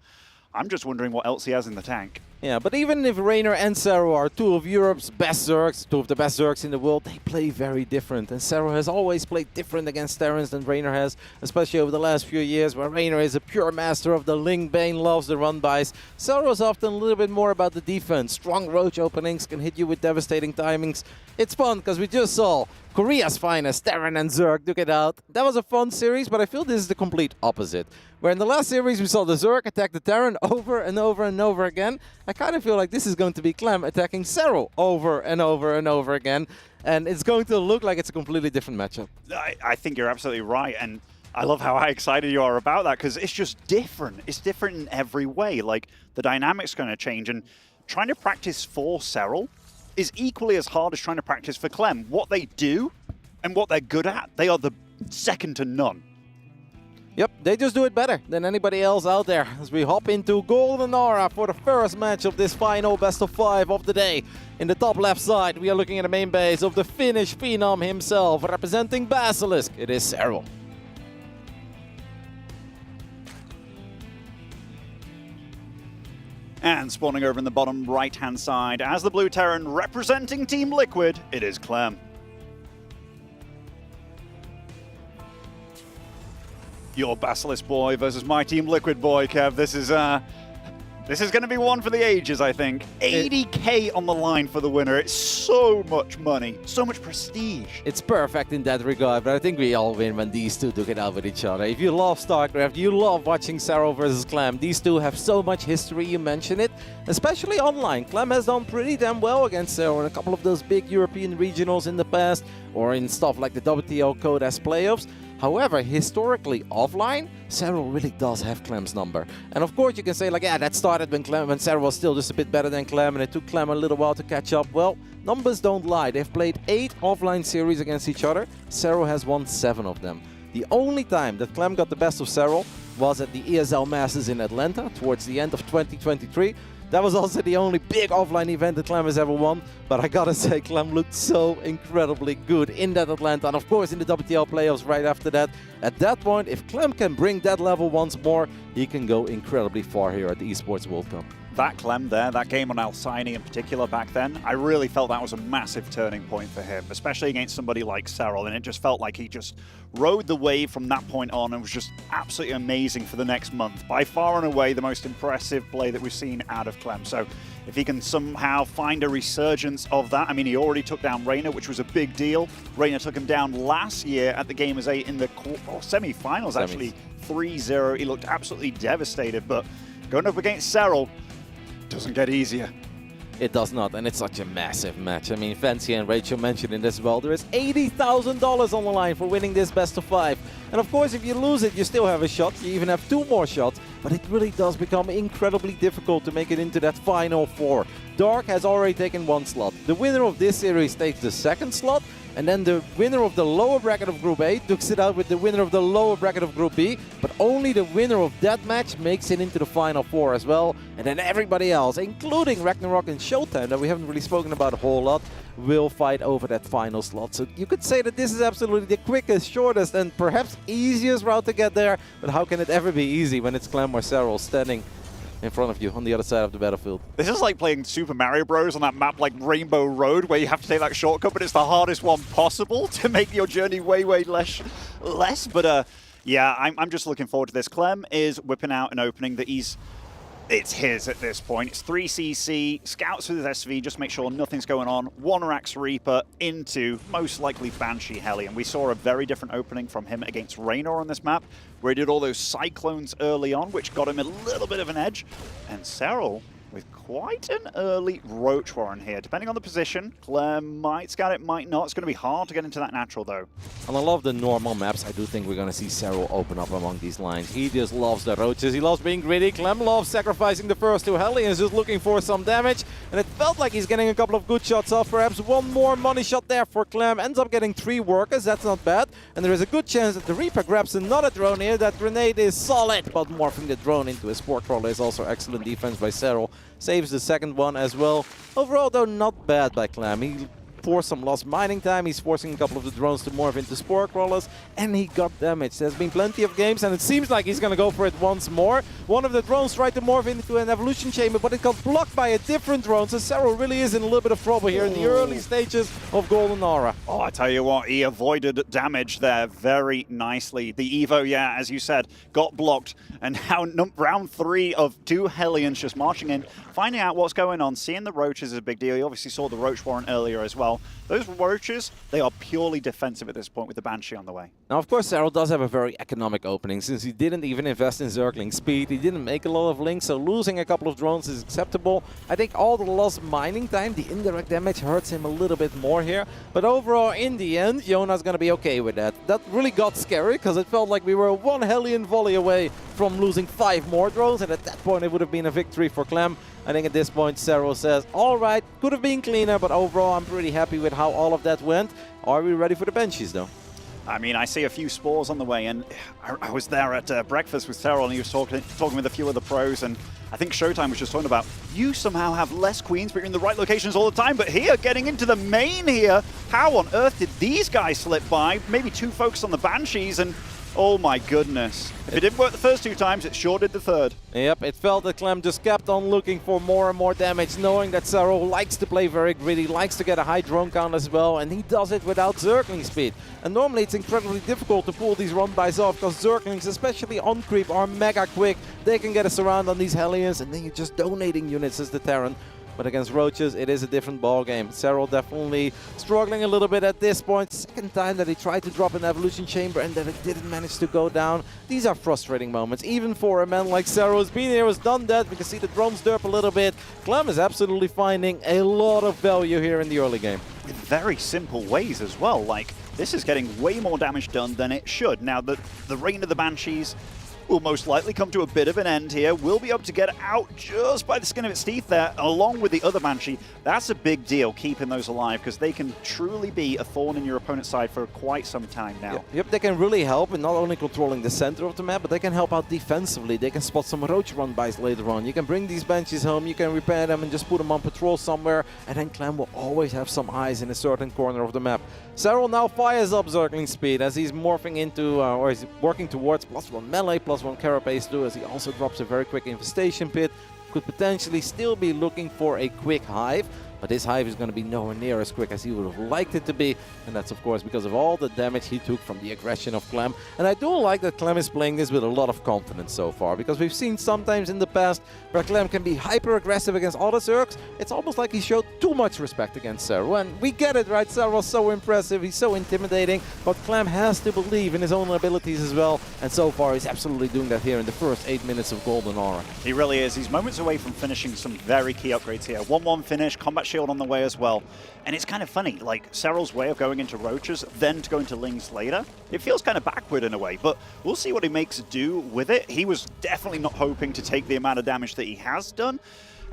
I'm just wondering what else he has in the tank. Yeah, but even if Reynor and Serral are two of Europe's best Zergs, two of the best Zergs in the world, they play very different. And Serral has always played different against Terrans than Reynor has, especially over the last few years, where Reynor is a pure master of the Link Bane, loves the run-bys. Serral is often a little bit more about the defense. Strong roach openings can hit you with devastating timings. It's fun, because we just saw Korea's finest, Terran and Zerg, duke it out. That was a fun series, but I feel this is the complete opposite. Where in the last series we saw the Zerg attack the Terran over and over and over again. I kind of feel like this is going to be Clem attacking Serral over and over and over again. And it's going to look like it's a completely different matchup. I think you're absolutely right, and I love how excited you are about that, because it's just different. It's different in every way. Like, the dynamic's going to change, and trying to practice for Serral is equally as hard as trying to practice for Clem. What they do and what they're good at, they are the second to none. Yep, they just do it better than anybody else out there. As we hop into Golden Aura for the first match of this final best of 5 of the day. In the top left side, we are looking at the main base of the Finnish Phenom himself, representing Basilisk. It is Serral. And spawning over in the bottom right-hand side, as the Blue Terran representing Team Liquid, it is Clem. Your Basilisk boy versus my Team Liquid boy, Kev. This is going to be one for the ages, I think. 80K on the line for the winner. It's so much money, so much prestige. It's perfect in that regard, but I think we all win when these two duke it out with each other. If you love StarCraft, you love watching Serral versus Clem. These two have so much history, you mentioned it, especially online. Clem has done pretty damn well against Serral in a couple of those big European regionals in the past, or in stuff like the WTO Code as playoffs. However, historically offline, Serral really does have Clem's number. And of course you can say like, yeah, that started when Serral was still just a bit better than Clem, and it took Clem a little while to catch up. Well, numbers don't lie. They've played 8 offline series against each other. Serral has won 7 of them. The only time that Clem got the best of Serral was at the ESL Masters in Atlanta towards the end of 2023. That was also the only big offline event that Clem has ever won. But I gotta say, Clem looked so incredibly good in that Atlanta. And of course in the WTL playoffs right after that. At that point, if Clem can bring that level once more, he can go incredibly far here at the Esports World Cup. that Clem there, that game on Alcyone in particular back then, I really felt that was a massive turning point for him, especially against somebody like Serral, and it just felt like he just rode the wave from that point on and was just absolutely amazing for the next month. By far and away the most impressive play that we've seen out of Clem. So if he can somehow find a resurgence of that, I mean, he already took down Reynor, which was a big deal. Reynor took him down last year at the Gamers 8 in the semi-finals, actually, 3-0. He looked absolutely devastated, but going up against Serral doesn't get easier. It does not, and it's such a massive match. I mean, Fancy and Rachel mentioned it as well. There is $80,000 on the line for winning this best of 5. And of course, if you lose it, you still have a shot. You even have 2 more shots. But it really does become incredibly difficult to make it into that final 4. Dark has already taken 1 slot. The winner of this series takes the 2nd slot. And then the winner of the lower bracket of Group A dukes it out with the winner of the lower bracket of Group B. But only the winner of that match makes it into the final 4 as well. And then everybody else, including Ragnarok and Showtime, that we haven't really spoken about a whole lot, will fight over that final slot. So you could say that this is absolutely the quickest, shortest, and perhaps easiest route to get there. But how can it ever be easy when it's Clem or Serral standing in front of you on the other side of the battlefield? This is like playing Super Mario Bros. On that map like Rainbow Road, where you have to take that shortcut, but it's the hardest one possible to make your journey way, way less. But yeah, I'm just looking forward to this. Clem is whipping out an opening that it's his at this point. It's 3cc, scouts with his SV, just make sure nothing's going on. 1 Rax Reaper into most likely Banshee Heli. And we saw a very different opening from him against Reynor on this map, where he did all those Cyclones early on, which got him a little bit of an edge. And Serral with quite an early Roach Warren here. Depending on the position, Clem might scout it, might not. It's going to be hard to get into that natural, though. On a lot of the normal maps, I do think we're going to see Serral open up among these lines. He just loves the Roaches. He loves being greedy. Clem loves sacrificing the first 2 Hellions, just looking for some damage. And it felt like he's getting a couple of good shots off. Perhaps 1 more money shot there for Clem. Ends up getting 3 workers. That's not bad. And there is a good chance that the Reaper grabs another drone here. That grenade is solid. But morphing the drone into a Sport Crawler is also excellent defense by Serral. Saves the second one as well. Overall, though, not bad by Clem. He forced some lost mining time. He's forcing a couple of the drones to morph into Spore Crawlers, and he got damaged. There's been plenty of games, and it seems like he's going to go for it once more. One of the drones tried to morph into an evolution chamber, but it got blocked by a different drone, so Serral really is in a little bit of trouble here in the early stages of Golden Aura. Oh, I tell you what, he avoided damage there very nicely. The Evo, yeah, as you said, got blocked, and now round 3 of 2 Hellions just marching in, finding out what's going on, seeing the Roaches is a big deal. You obviously saw the Roach Warren earlier as well. Those Roaches, they are purely defensive at this point with the Banshee on the way. Now, of course, Serral does have a very economic opening, since he didn't even invest in circling speed. He didn't make a lot of links, so losing a couple of drones is acceptable. I think all the lost mining time, the indirect damage, hurts him a little bit more here. But overall, in the end, Jona's going to be okay with that. That really got scary, because it felt like we were 1 Hellion volley away from losing 5 more drones, and at that point, it would have been a victory for Clem. I think at this point, Serral says, all right, could have been cleaner, but overall, I'm pretty happy with how all of that went. Are we ready for the Banshees, though? I mean, I see a few spores on the way, and I was there at breakfast with Serral, and he was talking with a few of the pros, and I think Showtime was just talking about, you somehow have less queens, but you're in the right locations all the time, but here, getting into the main here, how on earth did these guys slip by? Maybe 2 focused on the Banshees, and oh my goodness. If it didn't work the first 2 times, it sure did the third. Yep, it felt that Clem just kept on looking for more and more damage, knowing that Serral likes to play very greedy, likes to get a high drone count as well, and he does it without Zergling speed. And normally it's incredibly difficult to pull these run-bys off, because Zerglings, especially on creep, are mega quick. They can get a surround on these Hellions, and then you're just donating units as the Terran. But against Roaches, it is a different ballgame. Serral definitely struggling a little bit at this point. Second time that he tried to drop an Evolution Chamber and that it didn't manage to go down. These are frustrating moments, even for a man like Serral who's been here, has done that. We can see the drones derp a little bit. Clem is absolutely finding a lot of value here in the early game. In very simple ways as well. Like, this is getting way more damage done than it should. Now, the reign of the Banshees will most likely come to a bit of an end here. Will be able to get out just by the skin of its teeth there, along with the other Banshee. That's a big deal, keeping those alive, because they can truly be a thorn in your opponent's side for quite some time now. Yep, they can really help in not only controlling the center of the map, but they can help out defensively. They can spot some Roach run-bys later on. You can bring these Banshees home, you can repair them and just put them on patrol somewhere, and then Clem will always have some eyes in a certain corner of the map. Serral now fires up Zergling speed as he's morphing into, or he's working towards +1 melee, +1 carapace too, as he also drops a very quick infestation pit. could potentially still be looking for a quick hive. But this hive is going to be nowhere near as quick as he would have liked it to be. And that's, of course, because of all the damage he took from the aggression of Clem. And I do like that Clem is playing this with a lot of confidence so far. Because we've seen sometimes in the past where Clem can be hyper-aggressive against other Zergs. It's almost like he showed too much respect against Serral. And we get it, right? Serral's so impressive. He's so intimidating. But Clem has to believe in his own abilities as well. And so far, he's absolutely doing that here in the first 8 minutes of Golden Aura. He really is. He's moments away from finishing some very key upgrades here. 1-1 finish, combat shield on the way as well. And it's kind of funny, like Serral's way of going into Roaches, then to go into Lings later. It feels kind of backward in a way, but we'll see what he makes do with it. He was definitely not hoping to take the amount of damage that he has done.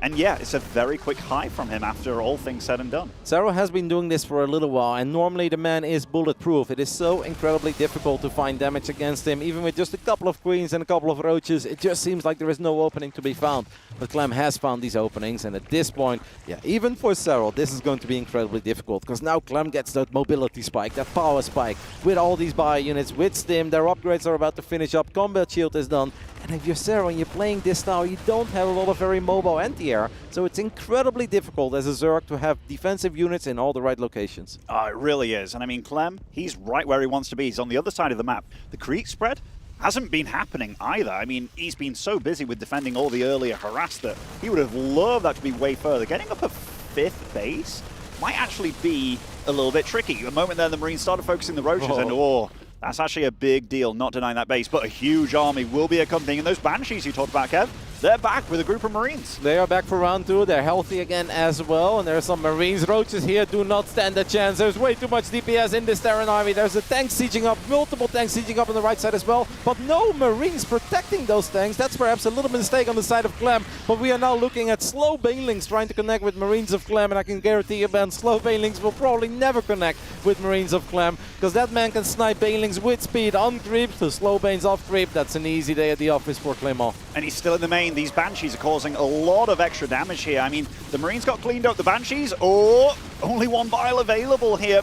And yeah, it's a very quick high from him after all things said and done. Serral has been doing this for a little while, and normally the man is bulletproof. It is so incredibly difficult to find damage against him. Even with just a couple of queens and a couple of roaches, it just seems like there is no opening to be found. But Clem has found these openings, and at this point, yeah, even for Serral, this is going to be incredibly difficult, because now Clem gets that mobility spike, that power spike, with all these bio units, with Stim, their upgrades are about to finish up, combat shield is done. And if you're Serral and you're playing this style, you don't have a lot of very mobile anti-air, so it's incredibly difficult as a Zerg to have defensive units in all the right locations. Oh, it really is. And I mean, Clem, he's right where he wants to be. He's on the other side of the map. The creep spread hasn't been happening either. I mean, he's been so busy with defending all the earlier harass that he would have loved that to be way further. Getting up a 5th base might actually be a little bit tricky. A moment there, the Marines started focusing the Roaches, and that's actually a big deal, not denying that base, but a huge army will be accompanying. And those Banshees you talked about, Kev, they're back with a group of Marines. They are back for round 2. They're healthy again as well. And there are some Marines. Roaches here do not stand a chance. There's way too much DPS in this Terran army. There's a tank sieging up, multiple tanks sieging up on the right side as well. But no Marines protecting those tanks. That's perhaps a little mistake on the side of Clem. But we are now looking at slow Banelings trying to connect with Marines of Clem. And I can guarantee you, Ben, slow Banelings will probably never connect with Marines of Clem, because that man can snipe Banelings with speed on creep to slow Banes off creep. That's an easy day at the office for Clement. And he's still in the main. These Banshees are causing a lot of extra damage here. I mean, the Marines got cleaned up. The Banshees, only one bile available here.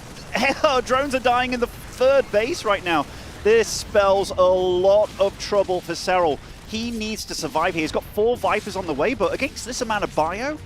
Drones are dying in the 3rd base right now. This spells a lot of trouble for Serral. He needs to survive here. He's got 4 Vipers on the way, but against this amount of bio,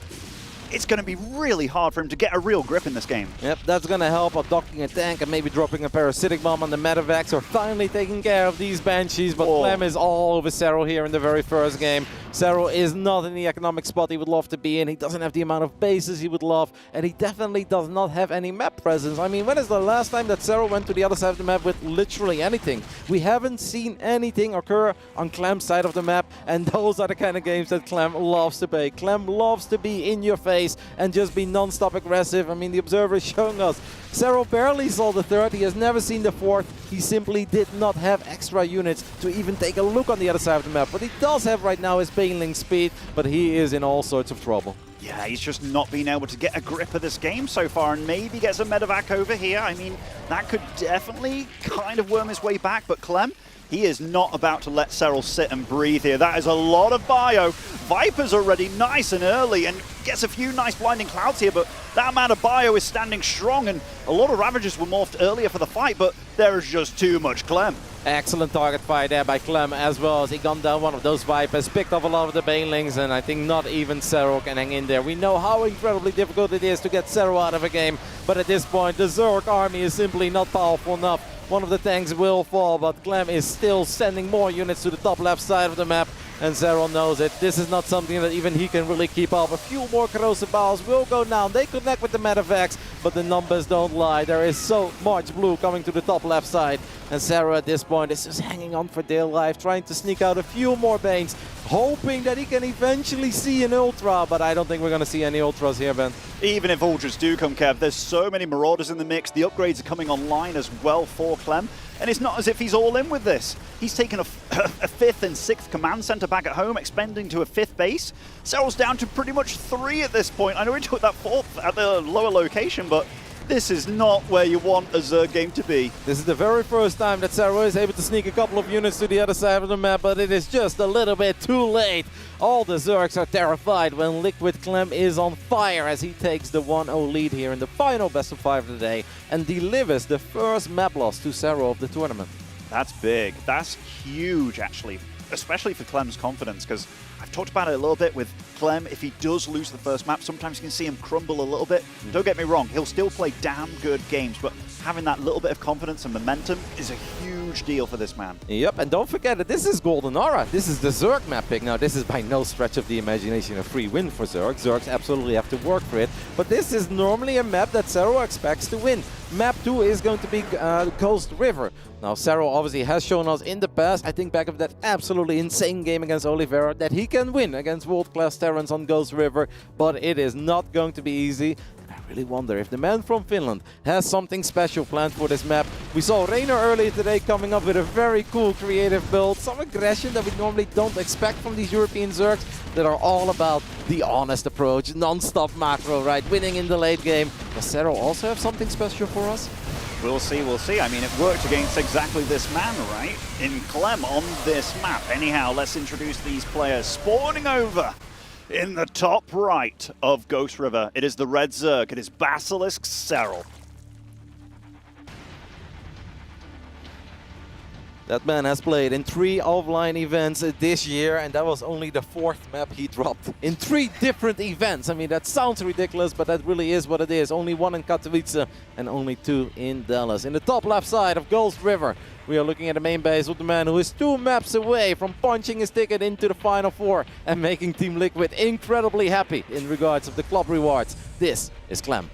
it's going to be really hard for him to get a real grip in this game. Yep, that's going to help out docking a tank and maybe dropping a parasitic bomb on the medevacs, or finally taking care of these Banshees. But Clem is all over Serral here in the very first game. Serral is not in the economic spot he would love to be in. He doesn't have the amount of bases he would love, and he definitely does not have any map presence. I mean, when is the last time that Serral went to the other side of the map with literally anything? We haven't seen anything occur on Clem's side of the map, and those are the kind of games that Clem loves to play. Clem loves to be in your face and just be non-stop aggressive. I mean, the observer is showing us Serral barely saw the 3rd. He has never seen the 4th. He simply did not have extra units to even take a look on the other side of the map. What he does have right now is Baneling speed, but he is in all sorts of trouble. Yeah, he's just not been able to get a grip of this game so far, and maybe get some medevac over here. I mean, that could definitely kind of worm his way back, but Clem, he is not about to let Serral sit and breathe here. That is a lot of bio. Viper's already nice and early and gets a few nice blinding clouds here, but that amount of bio is standing strong, and a lot of Ravagers were morphed earlier for the fight, but there is just too much Clem. Excellent target fire there by Clem, as well as he gunned down one of those Vipers, picked off a lot of the Banelings, and I think not even Serral can hang in there. We know how incredibly difficult it is to get Serral out of a game, but at this point the Zerg army is simply not powerful enough. One of the tanks will fall, but Clem is still sending more units to the top left side of the map, and Serral knows it. This is not something that even he can really keep up. A few more corrosive balls will go down. They connect with the medevacs, but the numbers don't lie. There is so much blue coming to the top left side, and Serral at this point is just hanging on for dear life, trying to sneak out a few more Banes, hoping that he can eventually see an Ultra, but I don't think we're going to see any Ultras here, Ben. Even if Ultras do come, Kev, there's so many Marauders in the mix. The upgrades are coming online as well for Clem, and it's not as if he's all in with this. He's taken a 5th and 6th command center back at home, expanding to a 5th base. Serral's down to pretty much 3 at this point. I know he took that 4th at the lower location, but this is not where you want a Zerg game to be. This is the very first time that Serral is able to sneak a couple of units to the other side of the map, but it is just a little bit too late. All the Zergs are terrified when Liquid Clem is on fire, as he takes the 1-0 lead here in the final best of 5 of the day and delivers the first map loss to Serral of the tournament. That's big. That's huge, actually. especially for Clem's confidence, because I've talked about it a little bit with Clem. If he does lose the first map, sometimes you can see him crumble a little bit. Don't get me wrong, he'll still play damn good games, but having that little bit of confidence and momentum is a huge deal for this man. Yep, and don't forget that this is Golden Aura. This is the Zerg map pick. Now, this is by no stretch of the imagination a free win for Zerg. Zergs absolutely have to work for it, but this is normally a map that Serral expects to win. Map 2 is going to be Ghost River. Now, Serral obviously has shown us in the past, I think back of that absolutely insane game against Oliveira, that he can win against world-class Terrans on Ghost River, but it is not going to be easy. I really wonder if the man from Finland has something special planned for this map. We saw Reynor earlier today coming up with a very cool creative build, some aggression that we normally don't expect from these European Zergs that are all about the honest approach, non-stop macro, right? Winning in the late game. Does Serral also have something special for us? We'll see, we'll see. I mean, it worked against exactly this man, right? In Clem on this map. Anyhow, let's introduce these players. Spawning over in the top right of Ghost River, it is the Red Zerg. It is Basilisk Serral. That man has played in 3 offline events this year, and that was only the 4th map he dropped in 3 different events. I mean, that sounds ridiculous, but that really is what it is. Only 1 in Katowice and only 2 in Dallas. In the top left side of Ghost River, we are looking at the main base of the man who is 2 maps away from punching his ticket into the Final Four and making Team Liquid incredibly happy in regards of the club rewards. This is Clem.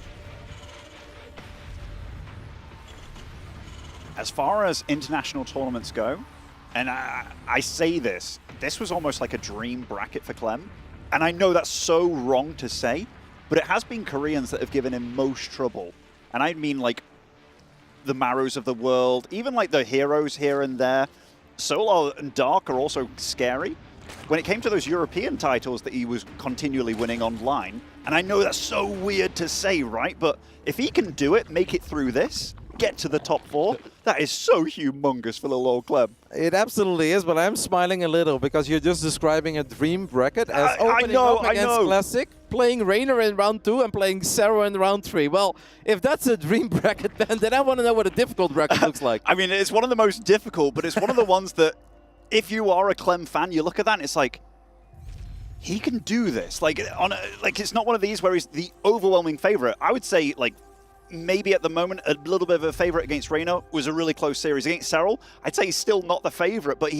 As far as international tournaments go, and I say this was almost like a dream bracket for Clem. And I know that's so wrong to say, but it has been Koreans that have given him most trouble. And I mean like the Marus of the world, even like the heroes here and there. Solar and Dark are also scary. When it came to those European titles that he was continually winning online, and I know that's so weird to say, right? But if he can do it, make it through this, get to the top 4, that is so humongous for the little Clem. It absolutely is, but I'm smiling a little because you're just describing a dream bracket as opening up against Classic, playing Reynor in round 2 and playing Serral in round 3. Well, if that's a dream bracket, then I want to know what a difficult bracket looks like. I mean, it's one of the most difficult, but it's one of the ones that if you are a Clem fan, you look at that and it's like, he can do this. Like, it's not one of these where he's the overwhelming favorite. I would say, like, maybe at the moment a little bit of a favorite against Reynor. Was a really close series against Serral. I'd say he's still not the favorite, but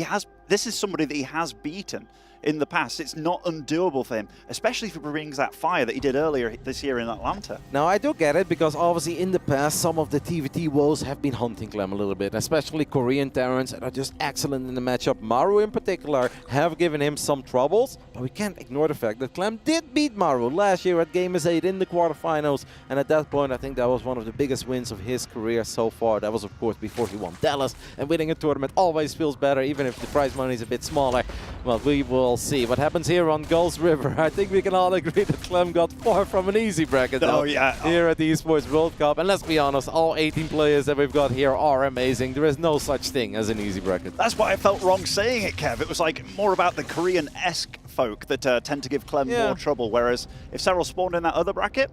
this is somebody that he has beaten in the past. It's not undoable for him, especially if he brings that fire that he did earlier this year in Atlanta. Now, I do get it, because obviously in the past, some of the TVT woes have been hunting Clem a little bit, especially Korean Terrans that are just excellent in the matchup. Maru in particular have given him some troubles, but we can't ignore the fact that Clem did beat Maru last year at Game S8 in the quarterfinals, and at that point, I think that was one of the biggest wins of his career so far. That was, of course, before he won Dallas, and winning a tournament always feels better, even if the prize money is a bit smaller. Well, we will see what happens here on Ghost River. I think we can all agree that Clem got far from an easy bracket here at the Esports World Cup. And let's be honest, all 18 players that we've got here are amazing. There is no such thing as an easy bracket. That's why I felt wrong saying it, Kev. It was like more about the Korean-esque folk that tend to give Clem more trouble, whereas if Serral spawned in that other bracket,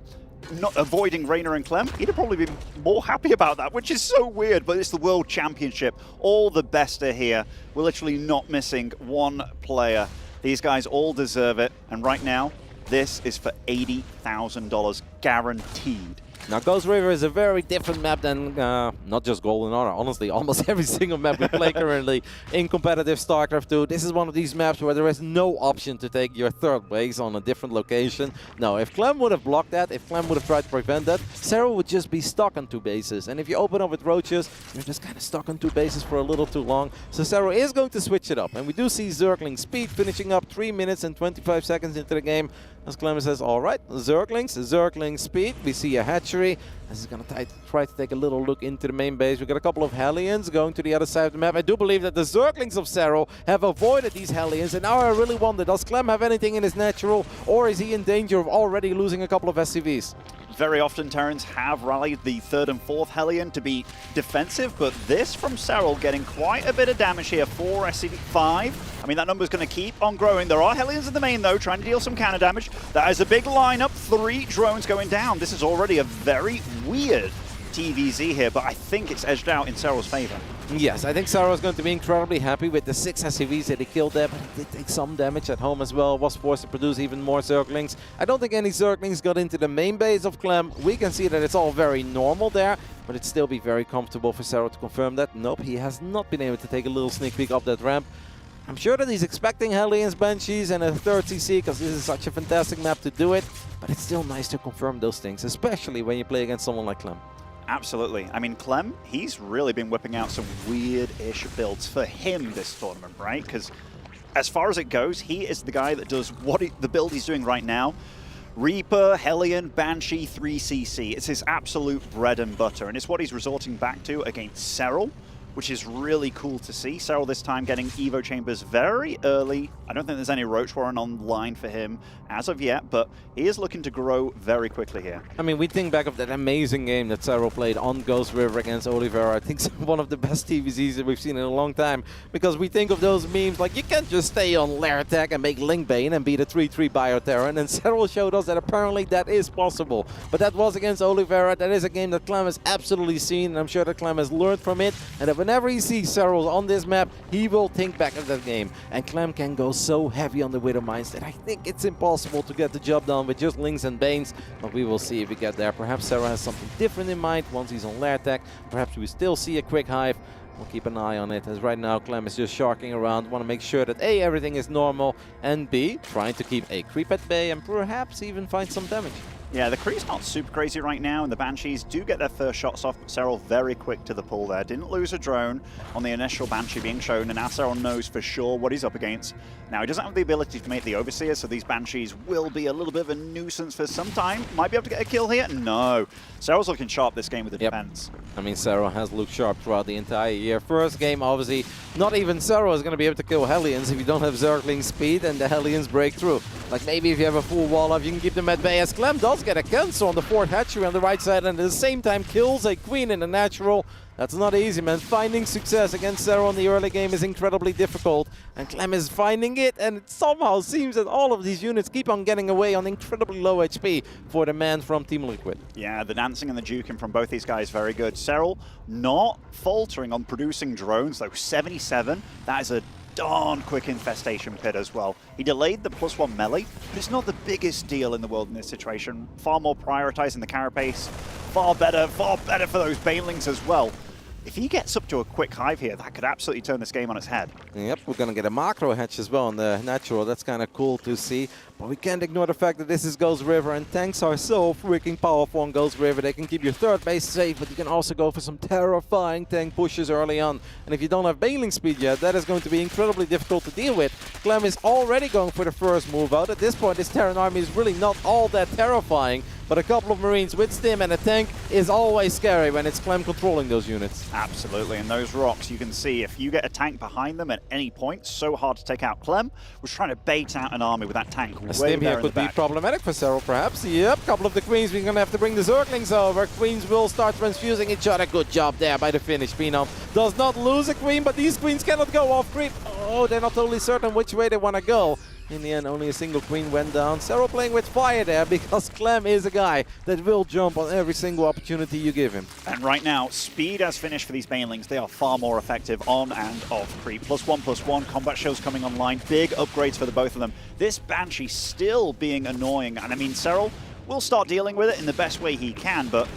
not avoiding Reynor and Clem, he'd have probably been more happy about that, which is so weird, but it's the World Championship. All the best are here. We're literally not missing one player. These guys all deserve it, and right now, this is for $80,000 guaranteed. Now, Ghost River is a very different map than not just Golden Aura. Honestly, almost every single map we play currently in competitive StarCraft II. This is one of these maps where there is no option to take your 3rd base on a different location. No, if Clem would have blocked that, if Clem would have tried to prevent that, Serral would just be stuck on 2 bases. And if you open up with roaches, you're just kind of stuck on 2 bases for a little too long. So Serral is going to switch it up. And we do see Zergling Speed finishing up 3 minutes and 25 seconds into the game. As Clem says, all right, Zergling Speed. We see a hatchery. This is going to try to take a little look into the main base. We've got a couple of Hellions going to the other side of the map. I do believe that the Zerglings of Serral have avoided these Hellions. And now I really wonder, does Clem have anything in his natural, or is he in danger of already losing a couple of SCVs? Very often Terrans have rallied the 3rd and 4th Hellion to be defensive, but this from Serral getting quite a bit of damage here. 4 SCV, 5. I mean, that number's going to keep on growing. There are Hellions in the main, though, trying to deal some counter damage. That is a big lineup. 3 drones going down. This is already a very weird TVZ here, but I think it's edged out in Serral's favor. Yes, I think Serral is going to be incredibly happy with the 6 SCVs that he killed there, but he did take some damage at home as well, was forced to produce even more Zerglings. I don't think any Zerglings got into the main base of Clem. We can see that it's all very normal there, but it'd still be very comfortable for Serral to confirm that. Nope, he has not been able to take a little sneak peek up that ramp. I'm sure that he's expecting Hellions, Banshees, and a third CC, because this is such a fantastic map to do it, but it's still nice to confirm those things, especially when you play against someone like Clem. Absolutely. I mean, Clem, he's really been whipping out some weird-ish builds for him this tournament, right? Because as far as it goes, he is the guy that does the build he's doing right now. Reaper, Hellion, Banshee, 3CC. It's his absolute bread and butter, and it's what he's resorting back to against Serral, which is really cool to see. Serral this time getting Evo Chambers very early. I don't think there's any Roach Warren online for him as of yet, but he is looking to grow very quickly here. I mean, we think back of that amazing game that Serral played on Ghost River against Oliveira. I think it's one of the best TVZs that we've seen in a long time, because we think of those memes like you can't just stay on Lair Attack and make Linkbane and beat a 3-3 Bioterran, and Serral showed us that apparently that is possible. But that was against Oliveira. That is a game that Clem has absolutely seen, and I'm sure that Clem has learned from it, and that whenever he sees Serral on this map, he will think back of that game. And Clem can go so heavy on the Widow Mines that I think it's impossible to get the job done with just Lings and Banes, but we will see if we get there. Perhaps Serral has something different in mind once he's on Lair Attack. Perhaps we still see a quick hive. We'll keep an eye on it, as right now Clem is just sharking around, want to make sure that A, everything is normal, and B, trying to keep a creep at bay and perhaps even find some damage. Yeah, the creep's not super crazy right now, and the Banshees do get their first shots off, but Serral very quick to the pull there. Didn't lose a drone on the initial Banshee being shown, and now Serral knows for sure what he's up against. Now, he doesn't have the ability to make the Overseer, so these Banshees will be a little bit of a nuisance for some time. Might be able to get a kill here. No. Serral's looking sharp this game with the defense. I mean, Serral has looked sharp throughout the entire year. First game, obviously, not even Serral is going to be able to kill Hellions if you don't have Zergling speed and the Hellions break through. Like, maybe if you have a full wall up, you can keep them at bay, as Clem does get a cancel on the 4th hatchery on the right side, and at the same time kills a Queen in the natural. That's not easy, man. Finding success against Serral in the early game is incredibly difficult, and Clem is finding it, and it somehow seems that all of these units keep on getting away on incredibly low HP for the man from Team Liquid. Yeah, the dancing and the juking from both these guys very good. Serral not faltering on producing drones, though. 77, that is a darn quick infestation pit as well. He delayed the +1 melee, but it's not the biggest deal in the world in this situation. Far more prioritizing the carapace, far better for those banelings as well. If he gets up to a quick hive here, that could absolutely turn this game on its head. Yep, we're going to get a macro hatch as well on the natural. That's kind of cool to see. But we can't ignore the fact that this is Ghost River, and tanks are so freaking powerful on Ghost River. They can keep your third base safe, but you can also go for some terrifying tank pushes early on. And if you don't have Baneling speed yet, that is going to be incredibly difficult to deal with. Clem is already going for the first move out. At this point, this Terran army is really not all that terrifying, but a couple of Marines with stim and a tank is always scary when it's Clem controlling those units. Absolutely, and those rocks, you can see if you get a tank behind them at any point, so hard to take out. Clem was trying to bait out an army with that tank. A stim here could be problematic for Serral, perhaps. Yep, couple of the Queens, we're going to have to bring the Zerglings over. Queens will start transfusing each other. Good job there by the Finnish Phenom. Does not lose a Queen, but these Queens cannot go off creep. Oh, they're not totally certain which way they want to go. In the end, only a single Queen went down. Serral playing with fire there, because Clem is a guy that will jump on every single opportunity you give him. And right now, speed as finished for these Banelings. They are far more effective on and off creep. +1/+1, combat shells coming online. Big upgrades for the both of them. This Banshee still being annoying. And I mean, Serral will start dealing with it in the best way he can, but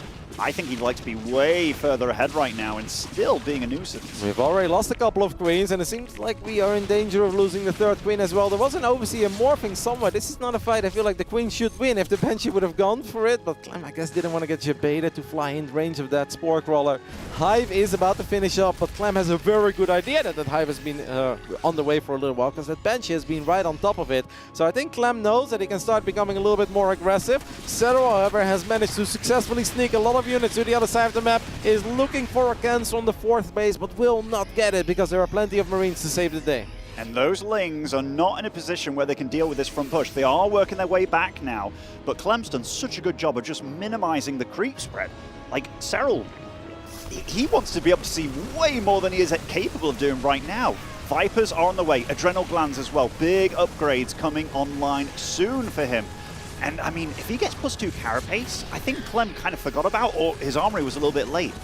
I think he'd like to be way further ahead right now and still being a nuisance. We've already lost a couple of Queens, and it seems like we are in danger of losing the third Queen as well. There was an Overseer morphing somewhere. This is not a fight I feel like the Queen should win if the Banshee would have gone for it, but Clem, I guess, didn't want to get Jebeta to fly in range of that Spore Crawler. Hive is about to finish up, but Clem has a very good idea that Hive has been on the way for a little while, because that Banshee has been right on top of it. So I think Clem knows that he can start becoming a little bit more aggressive. Serral, however, has managed to successfully sneak a lot of units to the other side of the map, is looking for a cancel on the 4th base, but will not get it because there are plenty of Marines to save the day. And those Lings are not in a position where they can deal with this front push. They are working their way back now, but Clem's done such a good job of just minimizing the creep spread. Like, Serral, he wants to be able to see way more than he is capable of doing right now. Vipers are on the way, Adrenal Glands as well. Big upgrades coming online soon for him. And I mean, if he gets +2 carapace, I think Clem kind of forgot about, or his armory was a little bit late.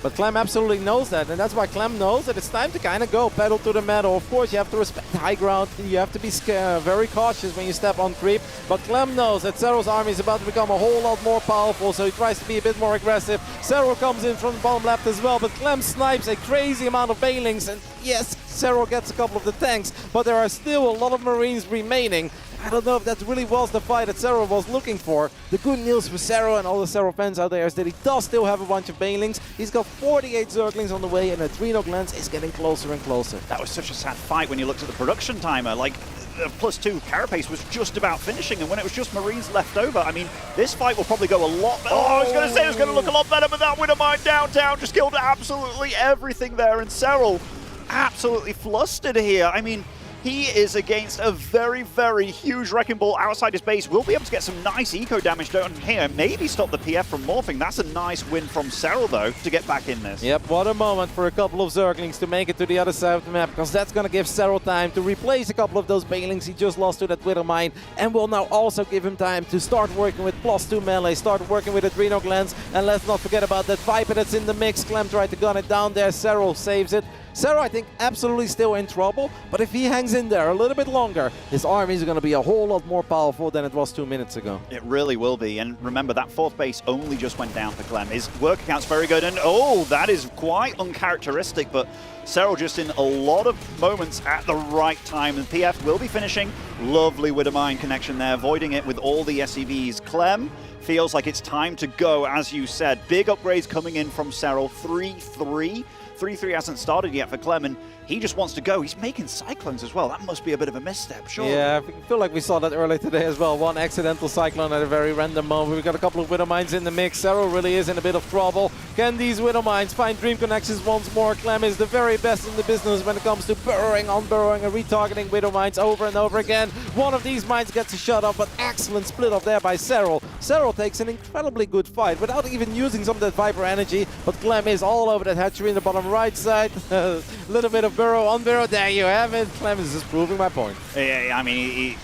But Clem absolutely knows that, and that's why Clem knows that it's time to kind of go pedal to the metal. Of course, you have to respect high ground. You have to be very cautious when you step on creep. But Clem knows that Serral's army is about to become a whole lot more powerful, so he tries to be a bit more aggressive. Serral comes in from the bottom left as well, but Clem snipes a crazy amount of Banelings, and yes, Serral gets a couple of the tanks, but there are still a lot of Marines remaining. I don't know if that really was the fight that Serral was looking for. The good news for Serral and all the Serral fans out there is that he does still have a bunch of Banelings. He's got 48 Zerglings on the way, and Adrenal Glands is getting closer and closer. That was such a sad fight when you looked at the production timer. Like, the +2 Carapace was just about finishing, and when it was just Marines left over, I mean, this fight will probably go a lot better. Oh, I was going to say it was going to look a lot better, but that Widowmine downtown just killed absolutely everything there, and Serral absolutely flustered here. I mean, he is against a very, very huge Wrecking Ball outside his base. We'll be able to get some nice eco damage down here. Maybe stop the PF from morphing. That's a nice win from Serral, though, to get back in this. Yep, what a moment for a couple of Zerglings to make it to the other side of the map, because that's going to give Serral time to replace a couple of those Banelings he just lost to that Widowmine, and will now also give him time to start working with +2 melee, start working with Adrenal Glands, and let's not forget about that Viper that's in the mix. Clem tried to gun it down there. Serral saves it. Serral, I think, absolutely still in trouble, but if he hangs in there a little bit longer, his army is going to be a whole lot more powerful than it was 2 minutes ago. It really will be, and remember, that 4th base only just went down for Clem. His work account's very good, and oh, that is quite uncharacteristic, but Serral just in a lot of moments at the right time, and PF will be finishing. Lovely Widowmine connection there, voiding it with all the SCVs. Clem feels like it's time to go, as you said. Big upgrades coming in from Serral, 3-3. 3-3 hasn't started yet for Clem, and he just wants to go. He's making Cyclones as well. That must be a bit of a misstep, sure. Yeah, I feel like we saw that earlier today as well. One accidental Cyclone at a very random moment. We've got a couple of Widowmines in the mix. Serral really is in a bit of trouble. Can these Widowmines find Dream Connections once more? Clem is the very best in the business when it comes to burrowing, unburrowing, and retargeting Widowmines over and over again. One of these mines gets a shut off, but excellent split off there by Serral. Serral takes an incredibly good fight without even using some of that Viper energy, but Clem is all over that hatchery in the bottom right side. A little bit of burrow on burrow. There you have it. Clem is just proving my point. Yeah, I mean,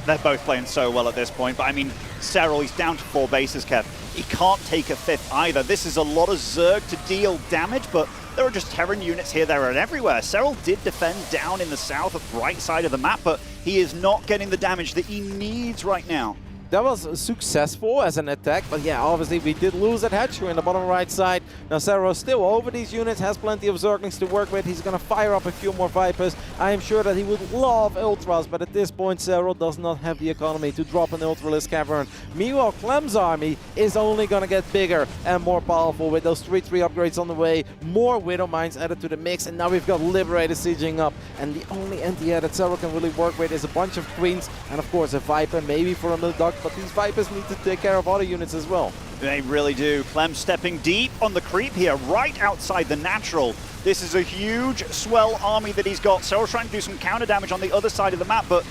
they're both playing so well at this point, but I mean, Serral, he's down to 4 bases, Kev. He can't take a 5th either. This is a lot of Zerg to deal damage, but there are just Terran units here, there, and everywhere. Serral did defend down in the south, right side of the map, but he is not getting the damage that he needs right now. That was successful as an attack, but yeah, obviously we did lose that hatchery in the bottom right side. Now Serral still over these units, has plenty of Zerglings to work with. He's going to fire up a few more Vipers. I am sure that he would love Ultras, but at this point Serral does not have the economy to drop an Ultralisk Cavern. Meanwhile, Clem's army is only going to get bigger and more powerful with those 3-3 upgrades on the way. More Widow Mines added to the mix, and now we've got Liberator sieging up. And the only anti-air that Serral can really work with is a bunch of Queens and of course a Viper, maybe for a Milduck, but these Vipers need to take care of other units as well. They really do. Clem stepping deep on the creep here, right outside the natural. This is a huge swell army that he's got. Serral's trying to do some counter damage on the other side of the map, but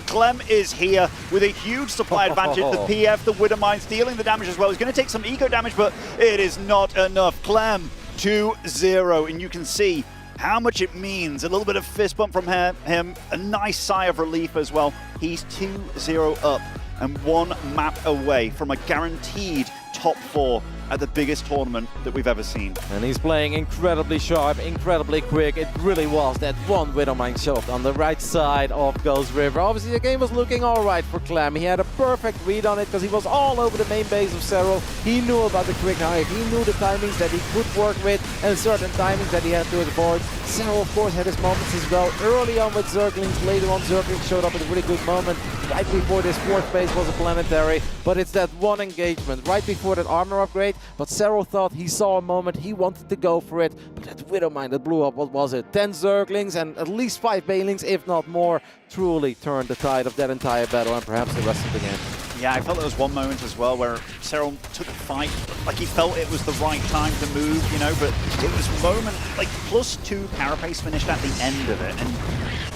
Clem is here with a huge supply advantage. The PF, the Widowmines dealing the damage as well. He's going to take some eco damage, but it is not enough. Clem 2-0, and you can see how much it means. A little bit of fist bump from him, a nice sigh of relief as well. He's 2-0 up and 1 map away from a guaranteed top 4 at the biggest tournament that we've ever seen. And he's playing incredibly sharp, incredibly quick. It really was that one Widowmine shot on the right side of Ghost River. Obviously the game was looking all right for Clem. He had a perfect read on it because he was all over the main base of Serral. He knew about the quick hive. He knew the timings that he could work with and certain timings that he had to avoid. Serral, of course, had his moments as well. Early on with Zerglings, later on Zerglings showed up at a really good moment. Right before this 4th base was a planetary, but it's that one engagement right before that armor upgrade. But Serral thought he saw a moment, he wanted to go for it, but that Widowmine that blew up, what was it? 10 Zerglings and at least 5 Banelings, if not more, truly turned the tide of that entire battle and perhaps the rest of the game. Yeah, I felt there was one moment as well where Serral took the fight, like he felt it was the right time to move, you know, but it was a moment, like +2 Carapace finished at the end of it, and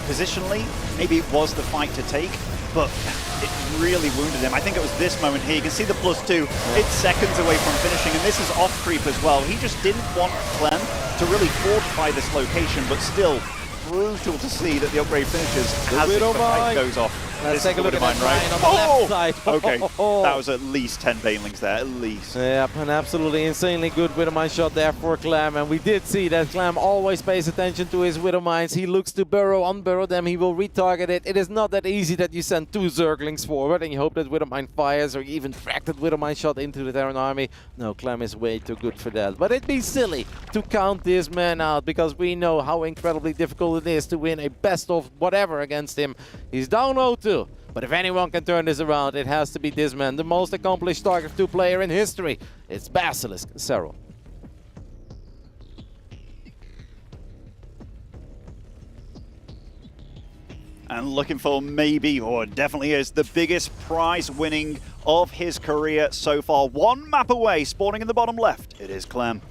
positionally, maybe it was the fight to take, but it really wounded him. I think it was this moment here. You can see the +2. It's seconds away from finishing, and this is off creep as well. He just didn't want Clem to really fortify this location, but still brutal to see that the upgrade finishes as the fight goes off. Let's This take a is look the at that Widowmine, line on the left side. Okay, that was at least 10 Banelings there, at least. Yep, an absolutely insanely good Widowmine shot there for Clem, and we did see that Clem always pays attention to his Widowmines. He looks to unburrow them, he will retarget it. It is not that easy that you send 2 Zerglings forward and you hope that Widowmine fires or you even track that Widowmine shot into the Terran army. No, Clem is way too good for that. But it'd be silly to count this man out because we know how incredibly difficult it is to win a best of whatever against him. He's down 0-2. But if anyone can turn this around, it has to be this man, the most accomplished StarCraft II player in history. It's Basilisk Serral. And looking for maybe, or definitely is, the biggest prize winning of his career so far. One map away, spawning in the bottom left. It is Clem.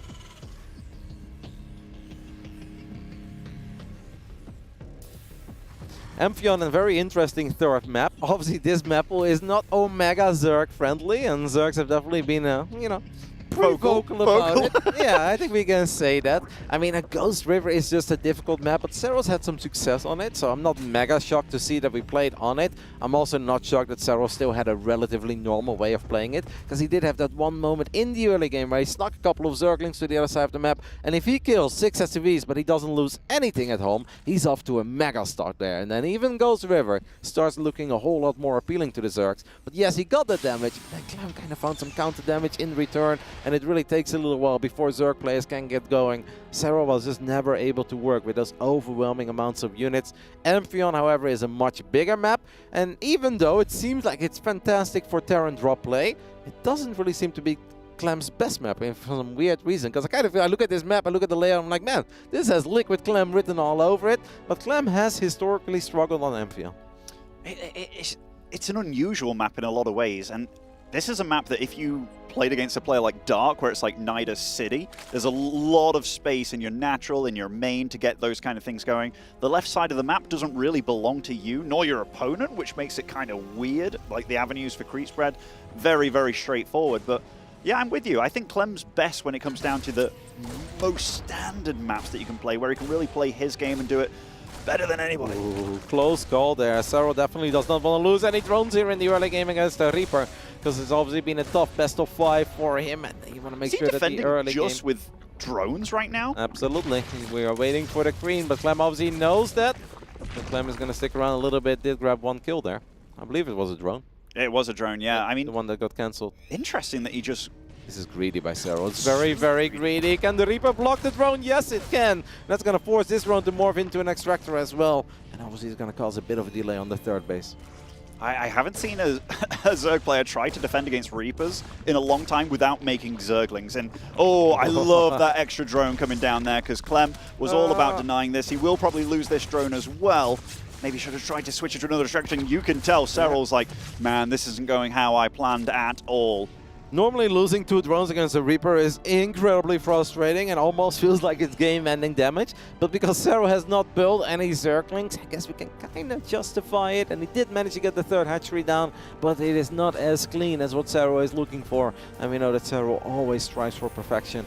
Amphion, a very interesting third map. Obviously, this map is not Omega Zerg friendly, and Zergs have definitely been, you know, pretty vocal about it. Yeah, I think we can say that. I mean, a Ghost River is just a difficult map, but Serral's had some success on it, so I'm not mega shocked to see that we played on it. I'm also not shocked that Serral still had a relatively normal way of playing it, because he did have that one moment in the early game where he snuck a couple of Zerglings to the other side of the map, and if he kills 6 SCVs but he doesn't lose anything at home, he's off to a mega start there. And then even Ghost River starts looking a whole lot more appealing to the Zergs. But yes, he got the damage, then Clem kind of found some counter damage in return, and it really takes a little while before Zerg players can get going. Serral was just never able to work with those overwhelming amounts of units. Amphion, however, is a much bigger map, and even though it seems like it's fantastic for Terran drop play, it doesn't really seem to be Clem's best map for some weird reason, because I look at this map, I look at the layout, I'm like, man, this has Liquid Clem written all over it, but Clem has historically struggled on Amphion. It's an unusual map in a lot of ways, and this is a map that if you played against a player like Dark, where it's like Nida City, there's a lot of space in your natural, in your main to get those kind of things going. The left side of the map doesn't really belong to you, nor your opponent, which makes it kind of weird, like the avenues for creep spread. Very, very straightforward, but yeah, I'm with you. I think Clem's best when it comes down to the most standard maps that you can play, where he can really play his game and do it better than anybody. Ooh, close call there. Serral definitely does not want to lose any drones here in the early game against the Reaper, because it's obviously been a tough best of 5 for him, and you want to make sure that the early just game... with drones right now? Absolutely. We are waiting for the green, but Clem obviously knows that. So Clem is going to stick around a little bit. Did grab 1 kill there. I believe it was a drone. It was a drone, yeah. I mean, the one that got cancelled. Interesting that he just... This is greedy by Serral. It's very, very greedy. Can the Reaper block the drone? Yes, it can. That's going to force this drone to morph into an extractor as well. And obviously it's going to cause a bit of a delay on the third base. I haven't seen a Zerg player try to defend against Reapers in a long time without making Zerglings. And oh, I love that extra drone coming down there, because Clem was all about denying this. He will probably lose this drone as well. Maybe should have tried to switch it to another distraction. You can tell Serral's like, man, this isn't going how I planned at all. Normally losing 2 drones against a Reaper is incredibly frustrating and almost feels like it's game-ending damage. But because Serral has not built any Zerglings, I guess we can kind of justify it. And he did manage to get the 3rd hatchery down, but it is not as clean as what Serral is looking for. And we know that Serral always strives for perfection.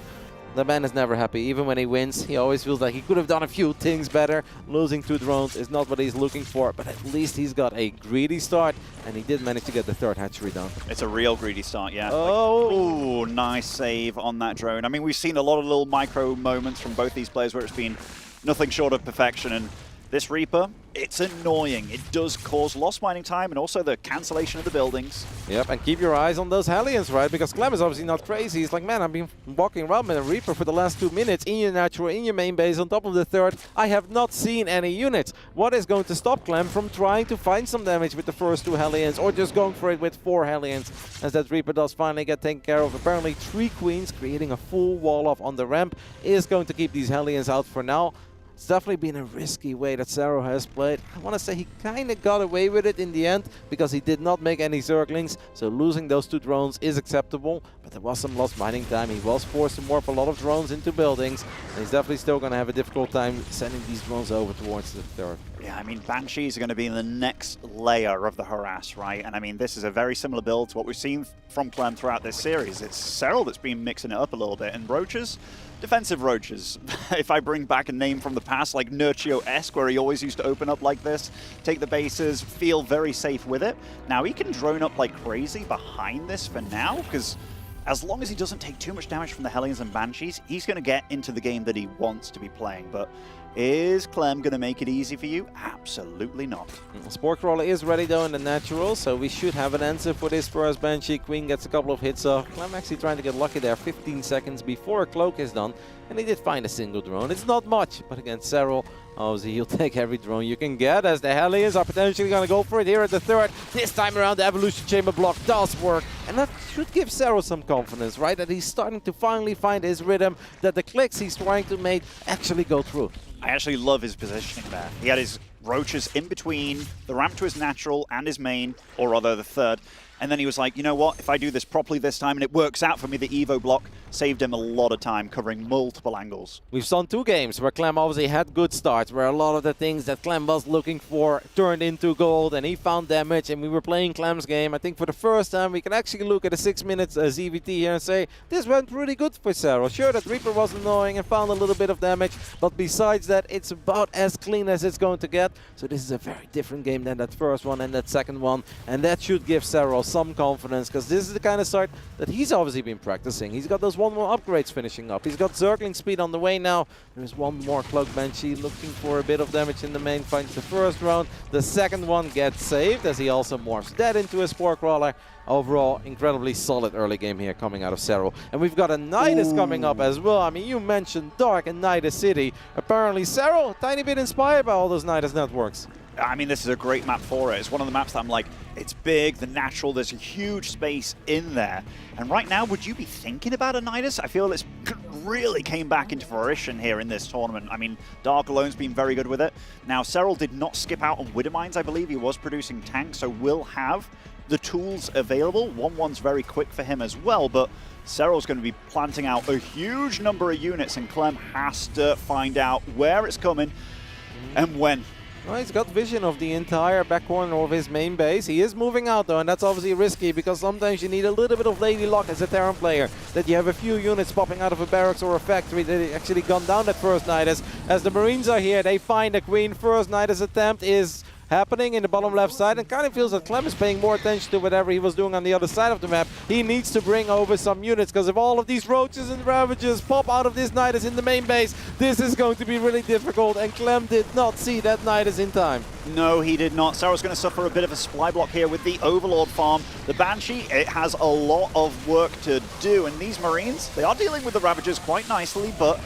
The man is never happy. Even when he wins, he always feels like he could have done a few things better. Losing 2 drones is not what he's looking for, but at least he's got a greedy start, and he did manage to get the 3rd hatchery done. It's a real greedy start, yeah. Oh, like, nice save on that drone. I mean, we've seen a lot of little micro moments from both these players where it's been nothing short of perfection, and this Reaper, it's annoying. It does cause lost mining time and also the cancellation of the buildings. Yep, and keep your eyes on those Hellions, right? Because Clem is obviously not crazy. He's like, man, I've been walking around with a Reaper for the last 2 minutes in your natural, in your main base, on top of the 3rd. I have not seen any units. What is going to stop Clem from trying to find some damage with the first 2 Hellions, or just going for it with 4 Hellions, as that Reaper does finally get taken care of? Apparently 3 Queens, creating a full wall off on the ramp, is going to keep these Hellions out for now. It's definitely been a risky way that Serral has played. I want to say he kind of got away with it in the end, because he did not make any Zerglings, so losing those 2 drones is acceptable, but there was some lost mining time. He was forced to morph a lot of drones into buildings, and he's definitely still going to have a difficult time sending these drones over towards the 3rd. Yeah, I mean, Banshees are going to be in the next layer of the harass, right? And I mean, this is a very similar build to what we've seen from Clem throughout this series. It's Serral that's been mixing it up a little bit. And Roaches, defensive Roaches. If I bring back a name from the past, like Nurchio-esque, where he always used to open up like this, take the bases, feel very safe with it. Now, he can drone up like crazy behind this for now, because as long as he doesn't take too much damage from the Hellions and Banshees, he's going to get into the game that he wants to be playing. But is Clem going to make it easy for you? Absolutely not. Sport Crawler is ready though in the natural, so we should have an answer for this first Banshee. Queen gets a couple of hits off. Clem actually trying to get lucky there 15 seconds before a cloak is done. And he did find a single drone. It's not much, but against Serral, obviously he'll take every drone you can get, as the Hellions are potentially going to go for it here at the third. This time around, the Evolution Chamber block does work. And that should give Serral some confidence, right? That he's starting to finally find his rhythm, that the clicks he's trying to make actually go through. I actually love his positioning there. He had his Roaches in between the ramp to his natural and his main, or rather the third. And then he was like, you know what, if I do this properly this time and it works out for me, the Evo block saved him a lot of time covering multiple angles. We've seen 2 games where Clem obviously had good starts, where a lot of the things that Clem was looking for turned into gold, and he found damage, and we were playing Clem's game. I think for the first time we can actually look at a 6 minutes ZVT here and say, this went pretty good for Serral. Sure, that Reaper was annoying and found a little bit of damage, but besides that, it's about as clean as it's going to get. So this is a very different game than that first one and that second one, and that should give Serral some confidence, because this is the kind of start that he's obviously been practicing. He's got those 1 more upgrades finishing up. He's got circling speed on the way now. There's 1 more Cloak Banshee looking for a bit of damage in the main. Finds the first round. The second one gets saved as he also morphs that into a Spore Crawler. Overall, incredibly solid early game here coming out of Serral. And we've got a Nidus coming up as well. I mean, you mentioned Dark and Nidus City. Apparently Serral, a tiny bit inspired by all those Nidus networks. I mean, this is a great map for it. It's one of the maps that I'm like, it's big, the natural, there's a huge space in there. And right now, would you be thinking about a Nidus? I feel it's really came back into fruition here in this tournament. I mean, Dark alone's been very good with it. Now, Serral did not skip out on Widowmines, I believe. He was producing tanks, so will have the tools available. 1-1's very quick for him as well, but Serral's going to be planting out a huge number of units, and Clem has to find out where it's coming and when. Well, he's got vision of the entire back corner of his main base. He is moving out though, and that's obviously risky, because sometimes you need a little bit of lady luck as a Terran player, that you have a few units popping out of a barracks or a factory that actually gone down that first Nidus. As the Marines are here, they find the Queen. First Nidus attempt is happening in the bottom left side, and kind of feels that Clem is paying more attention to whatever he was doing on the other side of the map. He needs to bring over some units, because if all of these Roaches and Ravages pop out of this Nidus in the main base, this is going to be really difficult, and Clem did not see that Nidus in time. No, he did not. Serral's going to suffer a bit of a supply block here with the Overlord farm. The Banshee, it has a lot of work to do, and these Marines, they are dealing with the Ravagers quite nicely, but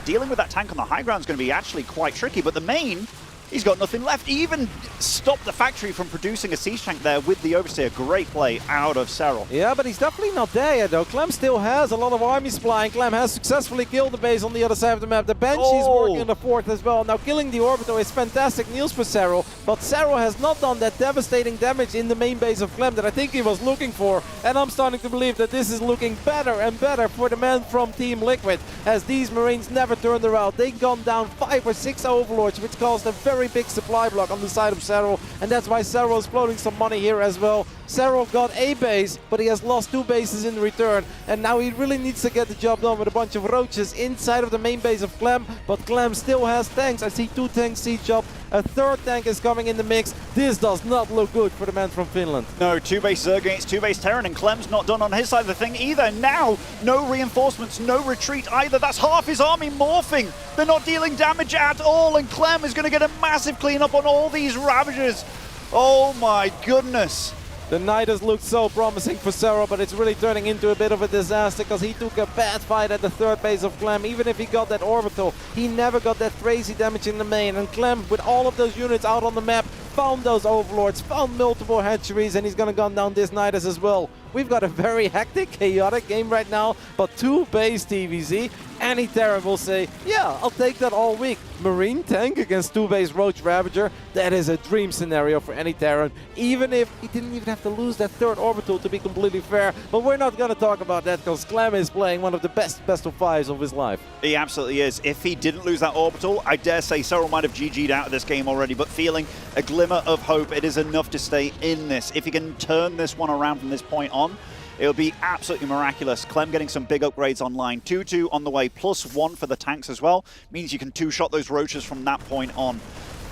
dealing with that tank on the high ground is going to be actually quite tricky. But the main, he's got nothing left. He even stopped the factory from producing a siege tank there with the Overseer. Great play out of Serral. Yeah, but he's definitely not there yet, though. Clem still has a lot of army supply, and Clem has successfully killed the base on the other side of the map. The Banshee's working on the fourth as well. Now, killing the Orbital is fantastic news for Serral, but Serral has not done that devastating damage in the main base of Clem that I think he was looking for, and I'm starting to believe that this is looking better and better for the men from Team Liquid, as these Marines never turned around. They've gone down 5 or 6 Overlords, which caused a very big supply block on the side of Serral, and that's why Serral is floating some money here as well. Serral got a base, but he has lost 2 bases in return, and now he really needs to get the job done with a bunch of Roaches inside of the main base of Clem, but Clem still has tanks. I see 2 tanks siege up, a 3rd tank is coming in the mix. This does not look good for the man from Finland. No, 2 base Zerg against 2 base Terran, and Clem's not done on his side of the thing either. Now, no reinforcements, no retreat either. That's half his army morphing. They're not dealing damage at all, and Clem is going to get a massive cleanup on all these Ravagers. Oh my goodness. The Nidus looked so promising for Serral, but it's really turning into a bit of a disaster, because he took a bad fight at the 3rd base of Clem. Even if he got that orbital, he never got that crazy damage in the main. And Clem, with all of those units out on the map, found those Overlords, found multiple hatcheries, and he's going to gun down this Nidus as well. We've got a very hectic, chaotic game right now, but 2 base TVZ any Terran will say, yeah, I'll take that all week. Marine tank against 2-base Roach Ravager, that is a dream scenario for any Terran, even if he didn't even have to lose that third orbital, to be completely fair. But we're not going to talk about that because Clem is playing one of the best of fives of his life. He absolutely is. If he didn't lose that orbital, I dare say Serral might have GG'd out of this game already, but feeling a glimmer of hope, it is enough to stay in this. If he can turn this one around from this point on, it'll be absolutely miraculous. Clem getting some big upgrades online. 2-2 on the way, +1 for the tanks as well. Means you can two-shot those roaches from that point on.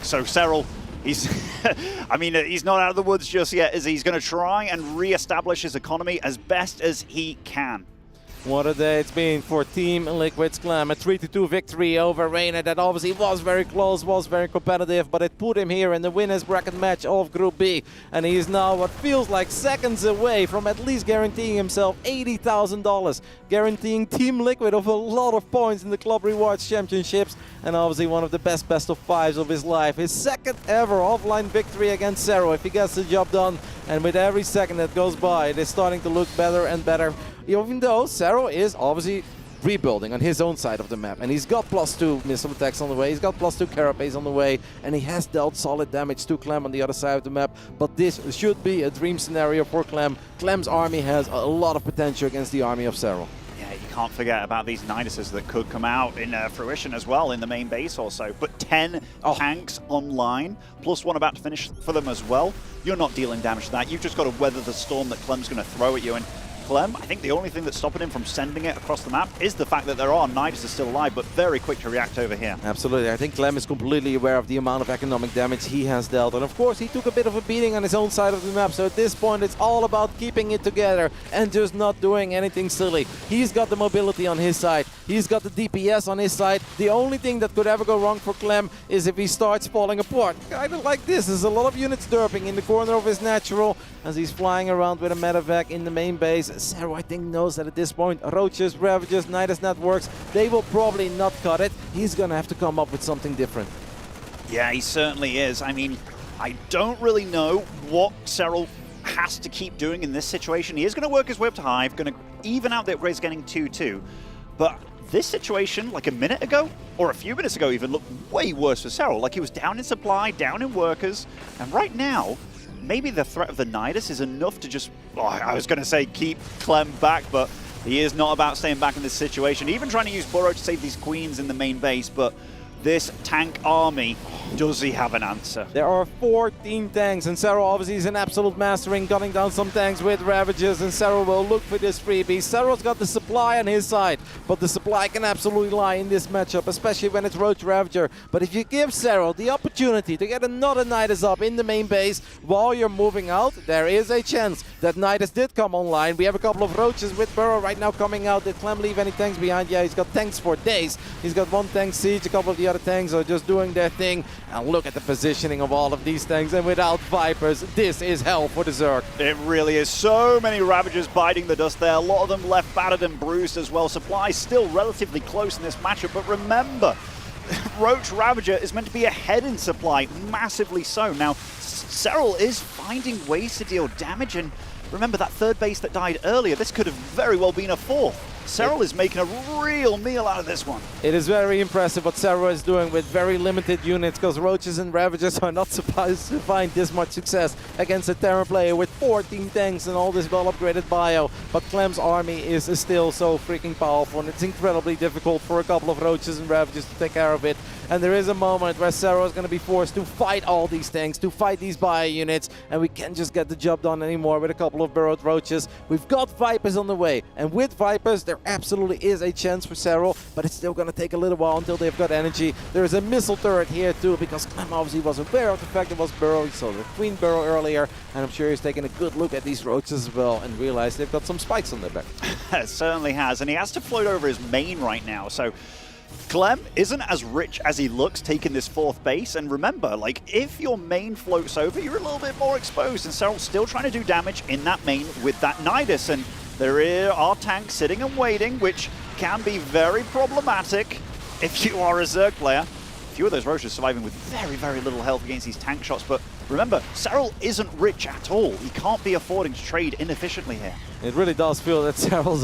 So Serral, he's, I mean, he's not out of the woods just yet, is he? He's going to try and re-establish his economy as best as he can. What a day it's been for Team Liquid's Clem. A 3-2 victory over Reynor that obviously was very close, was very competitive, but it put him here in the winners bracket match of Group B. And he is now what feels like seconds away from at least guaranteeing himself $80,000, guaranteeing Team Liquid of a lot of points in the Club Rewards Championships, and obviously one of the best of fives of his life. His second ever offline victory against Serral if he gets the job done. And with every second that goes by, it is starting to look better and better. Even though Serral is obviously rebuilding on his own side of the map. And he's got +2 missile attacks on the way, he's got +2 carapace on the way, and he has dealt solid damage to Clem on the other side of the map. But this should be a dream scenario for Clem. Clem's army has a lot of potential against the army of Serral. Yeah, you can't forget about these Niduses that could come out in fruition as well in the main base also. But 10 tanks online, +1 about to finish for them as well. You're not dealing damage to that. You've just got to weather the storm that Clem's going to throw at you. And Clem, I think the only thing that's stopping him from sending it across the map is the fact that there are Niduses still alive, but very quick to react over here. Absolutely. I think Clem is completely aware of the amount of economic damage he has dealt. And of course, he took a bit of a beating on his own side of the map. So at this point, it's all about keeping it together and just not doing anything silly. He's got the mobility on his side. He's got the DPS on his side. The only thing that could ever go wrong for Clem is if he starts falling apart. Kind of like this. There's a lot of units derping in the corner of his natural as he's flying around with a medevac in the main base. Serral, I think, knows that at this point, Roaches, Ravagers, Nidus networks, they will probably not cut it. He's going to have to come up with something different. Yeah, he certainly is. I mean, I don't really know what Serral has to keep doing in this situation. He is going to work his way up to Hive, going to even out the upgrades, getting 2-2. But this situation, like a minute ago, or a few minutes ago even, looked way worse for Serral. Like he was down in supply, down in workers, and right now, maybe the threat of the Nidus is enough to just, I was going to say keep Clem back, but he is not about staying back in this situation. Even trying to use Burrow to save these queens in the main base, but this tank army, does he have an answer? There are 14 tanks, and Serral obviously is an absolute master in gunning down some tanks with Ravagers, and Serral will look for this freebie. Serral's got the supply on his side, but the supply can absolutely lie in this matchup, especially when it's Roach Ravager. But if you give Serral the opportunity to get another Nidus up in the main base while you're moving out, there is a chance that Nidus did come online. We have a couple of Roaches with Burrow right now coming out. Did Clem leave any tanks behind? Yeah, he's got tanks for days. He's got one tank siege, a couple of the other tanks are just doing their thing. And look at the positioning of all of these tanks, and without Vipers, this is hell for the Zerg. It really is. So many Ravagers biting the dust there. A lot of them left battered and bruised as well. Supply still relatively close in this matchup, but remember, Roach Ravager is meant to be ahead in supply, massively so. Now, Serral is finding ways to deal damage, and remember that third base that died earlier, this could have very well been a fourth. Serral is making a real meal out of this one. It is very impressive what Serral is doing with very limited units, because Roaches and Ravagers are not supposed to find this much success against a Terran player with 14 tanks and all this well-upgraded bio. But Clem's army is still so freaking powerful, and it's incredibly difficult for a couple of Roaches and Ravagers to take care of it. And there is a moment where Serral is going to be forced to fight all these tanks, to fight these bio units, and we can't just get the job done anymore with a couple of burrowed Roaches. We've got Vipers on the way, and with Vipers, there absolutely is a chance for Serral, but it's still going to take a little while until they've got energy. There is a missile turret here too, because Clem obviously was aware of the fact it was Burrow. He saw the Queen Burrow earlier, and I'm sure he's taking a good look at these Roaches as well and realized they've got some spikes on their back. It certainly has, and he has to float over his main right now, so Clem isn't as rich as he looks taking this fourth base, and remember, like, if your main floats over, you're a little bit more exposed, and Serral's still trying to do damage in that main with that Nidus, and there are tanks sitting and waiting, which can be very problematic if you are a Zerg player. A few of those Roaches surviving with very, very little health against these tank shots, but remember, Serral isn't rich at all. He can't be affording to trade inefficiently here. It really does feel that Serral's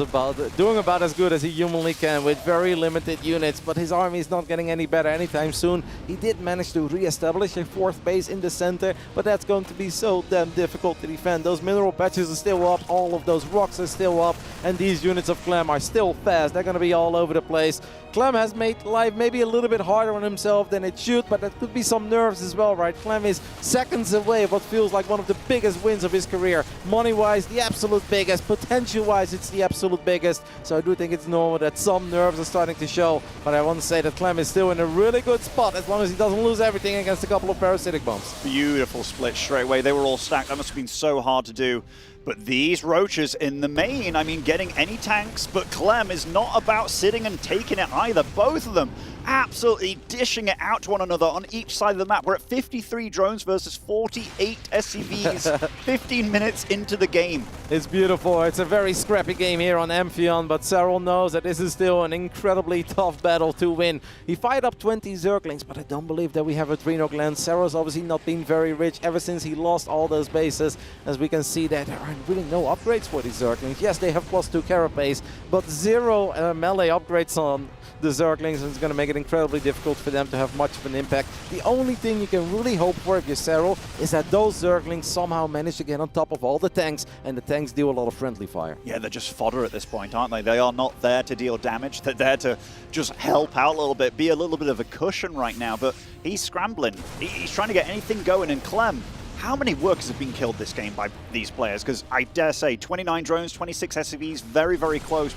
doing about as good as he humanly can with very limited units, but his army is not getting any better anytime soon. He did manage to re-establish a 4th base in the center, but that's going to be so damn difficult to defend. Those mineral patches are still up, all of those rocks are still up, and these units of Clem are still fast. They're going to be all over the place. Clem has made life maybe a little bit harder on himself than it should, but that could be some nerves as well, right? Clem is seconds away of what feels like one of the biggest wins of his career. Money-wise, the absolute biggest. Potential-wise, it's the absolute biggest. So I do think it's normal that some nerves are starting to show, but I want to say that Clem is still in a really good spot as long as he doesn't lose everything against a couple of parasitic bombs. Beautiful split straight away. They were all stacked. That must have been so hard to do. But these roaches in the main, I mean, getting any tanks, but Clem is not about sitting and taking it either. Both of them absolutely dishing it out to one another on each side of the map. We're at 53 drones versus 48 SCVs 15 minutes into the game. It's beautiful. It's a very scrappy game here on Amphion, but Serral knows that this is still an incredibly tough battle to win. He fired up 20 Zerglings, but I don't believe that we have a Reynor Glen. Serral's obviously not been very rich ever since he lost all those bases. As we can see, that there are really no upgrades for these Zerglings. Yes, they have +2 carapace, but 0 melee upgrades on the Zerglings, and it's going to make it incredibly difficult for them to have much of an impact. The only thing you can really hope for if you're Serral is that those Zerglings somehow manage to get on top of all the tanks, and the tanks deal a lot of friendly fire. Yeah, they're just fodder at this point, aren't they? They are not there to deal damage. They're there to just help out a little bit, be a little bit of a cushion right now, but he's scrambling. He's trying to get anything going, and Clem, how many workers have been killed this game by these players? Because I dare say 29 drones, 26 SCVs, very, very close.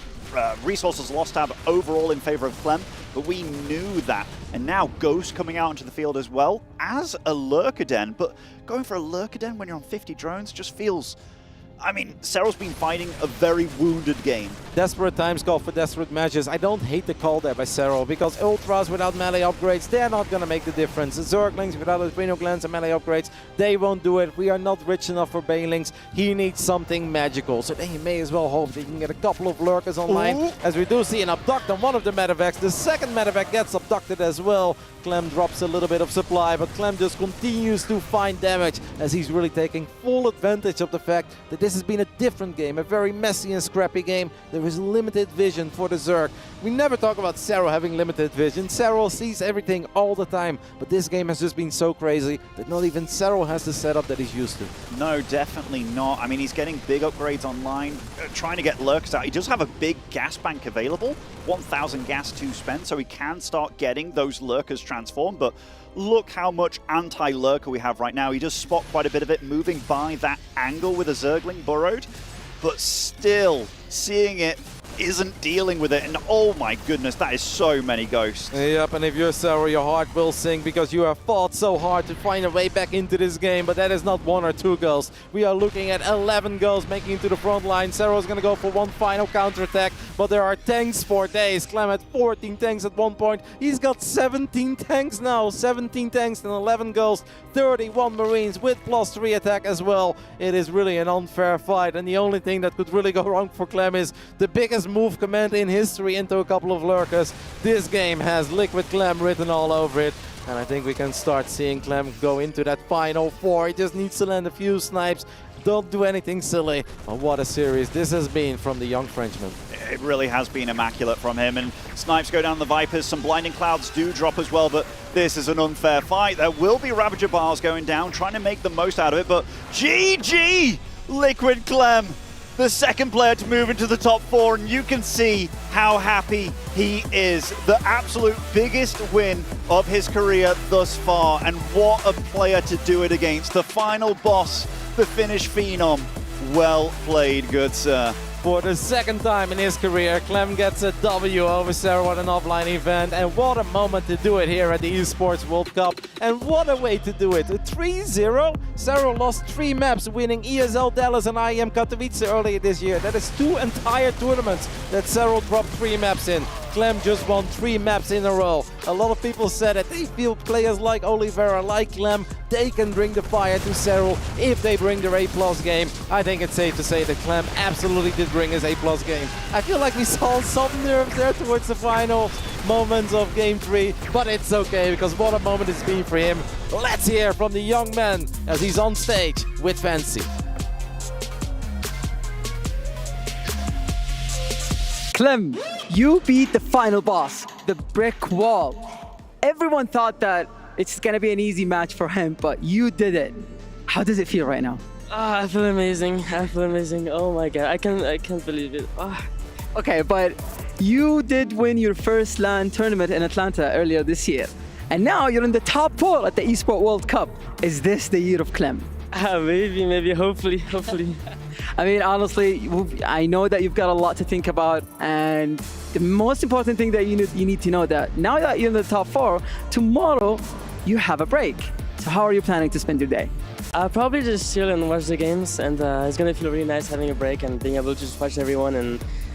Resources lost tab overall in favor of Clem, but we knew that. And now Ghost coming out into the field as well as a Lurker Den, but going for a Lurker Den when you're on 50 drones just feels... I mean, Serral's been fighting a very wounded game. Desperate times call for desperate matches. I don't hate the call there by Serral, because Ultras without melee upgrades, they're not going to make the difference. The Zerglings without Reynor Glens and melee upgrades, they won't do it. We are not rich enough for Banelings. He needs something magical. So then you may as well hope that you can get a couple of Lurkers online. Ooh. As we do see an abduct on one of the medevacs. The second medevac gets abducted as well. Clem drops a little bit of supply, but Clem just continues to find damage as he's really taking full advantage of the fact that this has been a different game, a very messy and scrappy game. There is limited vision for the Zerg. We never talk about Serral having limited vision. Serral sees everything all the time, but this game has just been so crazy that not even Serral has the setup that he's used to. No, definitely not. I mean, he's getting big upgrades online, trying to get Lurkers out. He does have a big gas bank available, 1,000 gas to spend, so he can start getting those Lurkers transformed, but look how much anti-Lurker we have right now. He does spot quite a bit of it moving by that angle with a Zergling burrowed, but still seeing it isn't dealing with it, and oh my goodness, that is so many ghosts. Yep, and if you're Serral, your heart will sink because you have fought so hard to find a way back into this game, but that is not 1 or 2 goals. We are looking at 11 goals making it to the front line. Serral's gonna go for one final counterattack, but there are tanks for days. Clem had 14 tanks at one point. He's got 17 tanks now, 17 tanks and 11 goals, 31 Marines with +3 attack as well. It is really an unfair fight, and the only thing that could really go wrong for Clem is the biggest move command in history into a couple of Lurkers. This game has Liquid Clem written all over it, and I think we can start seeing Clem go into that final 4. He just needs to land a few snipes. Don't do anything silly. Oh, what a series this has been from the young Frenchman. It really has been immaculate from him, and snipes go down the Vipers. Some blinding clouds do drop as well, but this is an unfair fight. There will be Ravager bars going down, trying to make the most out of it, but GG! Liquid Clem, the second player to move into the top 4, and you can see how happy he is. The absolute biggest win of his career thus far, and what a player to do it against. The final boss, the Finnish Phenom. Well played, good sir. For the second time in his career, Clem gets a W over Serral at an offline event, and what a moment to do it here at the Esports World Cup, and what a way to do it. 3-0, Serral lost 3 maps, winning ESL Dallas and IEM Katowice earlier this year. That is 2 entire tournaments that Serral dropped 3 maps in. Clem just won 3 maps in a row. A lot of people said that they feel players like Oliveira, like Clem, they can bring the fire to Serral if they bring their A+ game. I think it's safe to say that Clem absolutely did bring his A+ game. I feel like we saw some nerves there towards the finals, moments of Game 3, but it's okay because what a moment it's been for him. Let's hear from the young man as he's on stage with Fancy. Clem, you beat the final boss, the brick wall. Everyone thought that it's gonna be an easy match for him, but you did it. How does it feel right now? I feel amazing. I feel amazing. Oh my god, I can't believe it. Okay, but you did win your first LAN tournament in Atlanta earlier this year, and now you're in the top 4 at the Esport World Cup. Is this the year of Clem? Maybe, hopefully. I mean, honestly, I know that you've got a lot to think about, and the most important thing that you need to know that now that you're in the top 4, tomorrow you have a break. So how are you planning to spend your day? I'll probably just chill and watch the games, and it's gonna feel really nice having a break and being able to just watch everyone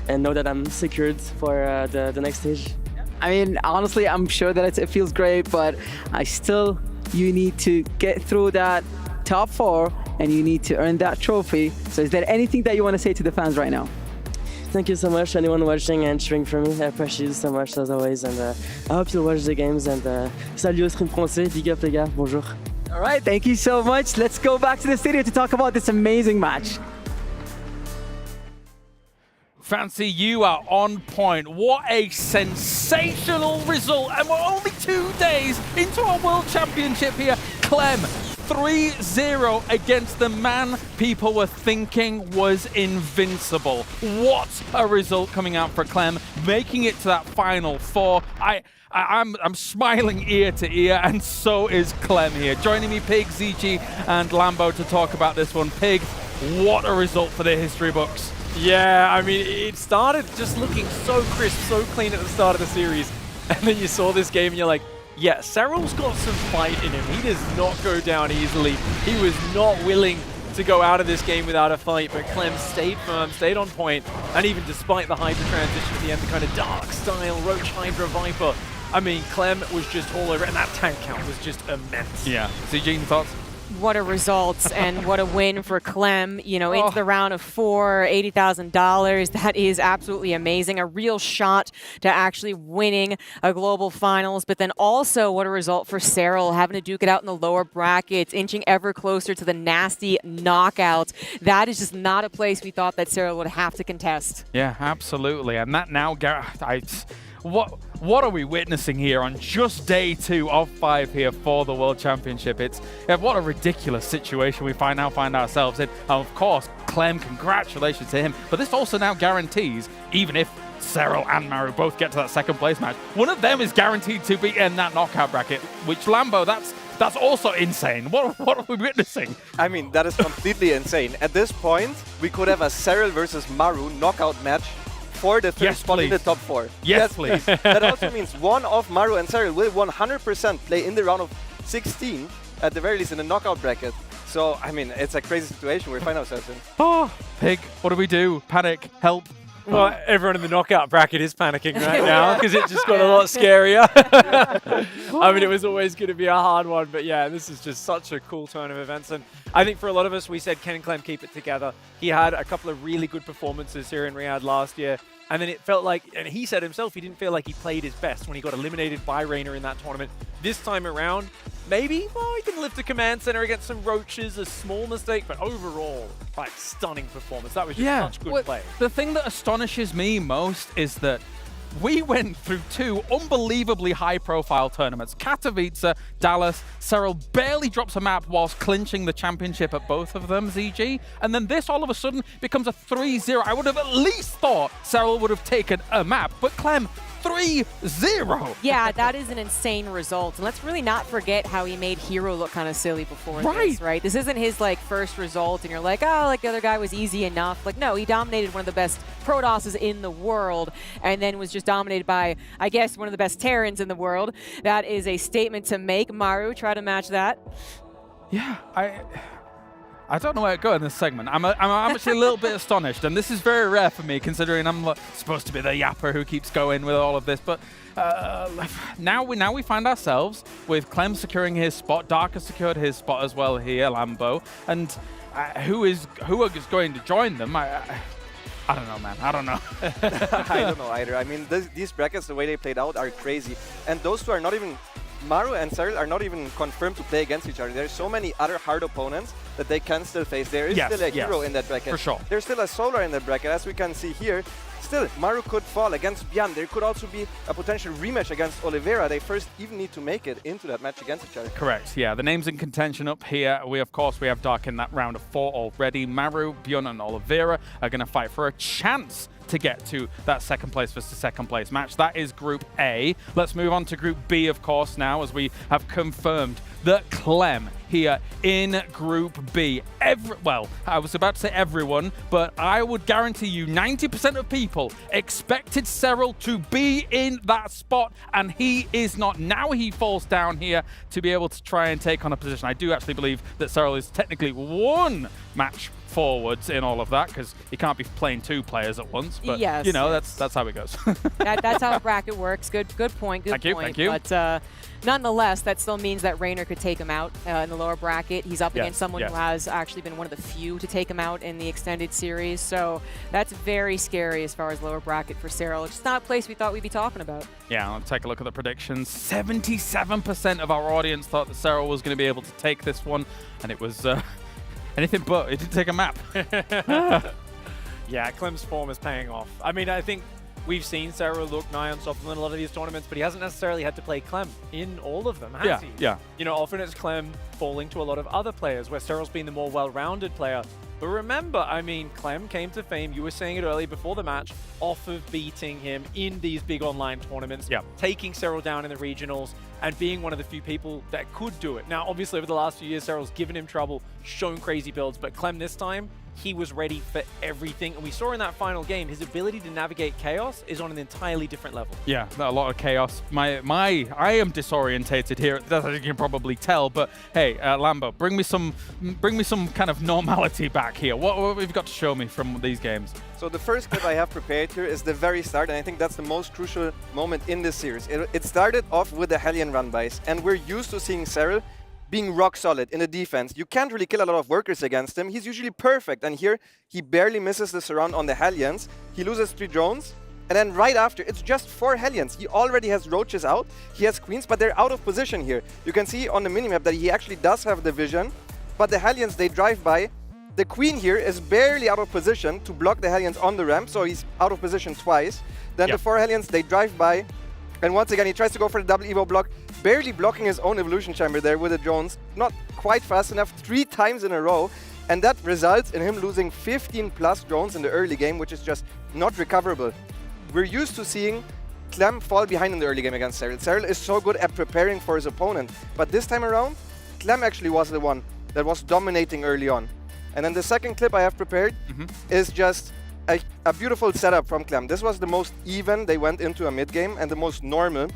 and know that I'm secured for the next stage. I mean, honestly, I'm sure that it feels great, but you need to get through that top 4 and you need to earn that trophy. So is there anything that you want to say to the fans right now? Thank you so much, anyone watching and cheering for me. I appreciate it so much as always, and I hope you'll watch the games. And salut au stream français, big up les gars, bonjour. All right, thank you so much. Let's go back to the studio to talk about this amazing match. Fancy, you are on point. What a sensational result. And we're only 2 days into our World Championship here. Clem, 3-0 against the man people were thinking was invincible. What a result coming out for Clem, making it to that final 4. I'm smiling ear to ear, and so is Clem here. Joining me, Pig, ZG, and Lambo to talk about this one. Pig, what a result for the history books. Yeah, I mean, it started just looking so crisp, so clean at the start of the series. And then you saw this game and you're like, yeah, Serral's got some fight in him. He does not go down easily. He was not willing to go out of this game without a fight, but Clem stayed firm, stayed on point, and even despite the Hydra transition at the end, the kind of dark style Roach Hydra Viper, I mean, Clem was just all over it, and that tank count was just immense. Yeah. CG, thoughts? What a result and what a win for Clem, you know, into the round of 4, $80,000. That is absolutely amazing. A real shot to actually winning a global finals, but then also what a result for Serral, having to duke it out in the lower brackets, inching ever closer to the nasty knockouts. That is just not a place we thought that Serral would have to contest. Yeah, absolutely. And that now, what are we witnessing here on just day 2 of 5 here for the World Championship? What a ridiculous situation we find ourselves in. And of course, Clem, congratulations to him. But this also now guarantees, even if Serral and Maru both get to that second place match, one of them is guaranteed to be in that knockout bracket, which, Lambo, that's also insane. What are we witnessing? I mean, that is completely insane. At this point, we could have a Serral versus Maru knockout match for the third spot in the top 4. Yes, please. That also means one of Maru and Serral will 100% play in the round of 16, at the very least in the knockout bracket. So, I mean, it's a crazy situation we find ourselves in. Oh, Pig, what do we do? Panic, help. Well, everyone in the knockout bracket is panicking right now because it just got a lot scarier. I mean, it was always going to be a hard one, but yeah, this is just such a cool turn of events. And I think for a lot of us, we said, can Clem keep it together? He had a couple of really good performances here in Riyadh last year. And then it felt like, and he said himself, he didn't feel like he played his best when he got eliminated by Reynor in that tournament. This time around, maybe, well, he can lift the command center against some roaches, a small mistake, but overall, like, stunning performance. That was just such good play. The thing that astonishes me most is that we went through 2 unbelievably high-profile tournaments. Katowice, Dallas, Serral barely drops a map whilst clinching the championship at both of them, ZG. And then this all of a sudden becomes a 3-0. I would have at least thought Serral would have taken a map, but Clem, 3-0. Yeah, that is an insane result. And let's really not forget how he made Hero look kind of silly before this, right? This isn't his, like, first result, and you're like, oh, like, the other guy was easy enough. Like, no, he dominated one of the best Protosses in the world, and then was just dominated by, I guess, one of the best Terrans in the world. That is a statement to make. Maru, try to match that. Yeah, I don't know where to go in this segment. I'm actually a little bit astonished, and this is very rare for me, considering I'm supposed to be the yapper who keeps going with all of this. But now we find ourselves with Clem securing his spot. Dark has secured his spot as well here, Lambo, and who is going to join them? I don't know, man. I don't know. I don't know either. I mean, these brackets, the way they played out, are crazy. And those two are not even... Maru and Serral are not even confirmed to play against each other. There's so many other hard opponents that they can still face. There is still a hero in that bracket. For sure. There's still a Solar in that bracket, as we can see here. Still, Maru could fall against Byan. There could also be a potential rematch against Oliveira. They first even need to make it into that match against each other. Correct, yeah. The names in contention up here. Of course, we have Dark in that round of 4 already. Maru, Byan, and Oliveira are going to fight for a chance to get to that second place versus second place match. That is Group A. Let's move on to Group B, of course, now, as we have confirmed that Clem here in Group B. Well, I was about to say everyone, but I would guarantee you 90% of people expected Serral to be in that spot, and he is not. Now he falls down here to be able to try and take on a position. I do actually believe that Serral is technically one match forwards in all of that, because he can't be playing 2 players at once. But yes, you know, that's how it goes. That's how the bracket works. Good point. Good point. Thank you. But nonetheless, that still means that Reynor could take him out in the lower bracket. He's up against someone who has actually been one of the few to take him out in the extended series. So that's very scary as far as lower bracket for Serral. It's not a place we thought we'd be talking about. Yeah, let's take a look at the predictions. 77% of our audience thought that Serral was going to be able to take this one, and it was anything but. It didn't take a map. Yeah, Clem's form is paying off. I mean, I think we've seen Serral look nigh unstoppable in a lot of these tournaments, but he hasn't necessarily had to play Clem in all of them, has he? Yeah. You know, often it's Clem falling to a lot of other players, where Serral's been the more well-rounded player. But remember, I mean, Clem came to fame, you were saying it earlier before the match, off of beating him in these big online tournaments, taking Serral down in the regionals, and being one of the few people that could do it. Now, obviously, over the last few years, Serral's given him trouble, shown crazy builds, but Clem this time, he was ready for everything. And we saw in that final game, his ability to navigate chaos is on an entirely different level. Yeah, a lot of chaos. I am disorientated here, as you can probably tell. But hey, Lambo, bring me some kind of normality back here. What have you got to show me from these games? So the first clip I have prepared here is the very start, and I think that's the most crucial moment in this series. It started off with the Hellion run-bys, and we're used to seeing Serral being rock solid in the defense. You can't really kill a lot of workers against him. He's usually perfect, and here he barely misses the surround on the Hellions. He loses 3 drones, and then right after, it's just 4 Hellions. He already has roaches out, he has queens, but they're out of position here. You can see on the minimap that he actually does have the vision, but the Hellions, they drive by. The queen here is barely out of position to block the Hellions on the ramp, so he's out of position twice. Then the 4 Hellions, they drive by, and once again, he tries to go for the double Evo block, barely blocking his own evolution chamber there with the drones. Not quite fast enough, 3 times in a row. And that results in him losing 15 plus drones in the early game, which is just not recoverable. We're used to seeing Clem fall behind in the early game against Serral. Serral is so good at preparing for his opponent. But this time around, Clem actually was the one that was dominating early on. And then the second clip I have prepared is just a beautiful setup from Clem. This was the most even they went into a mid game, and the most normal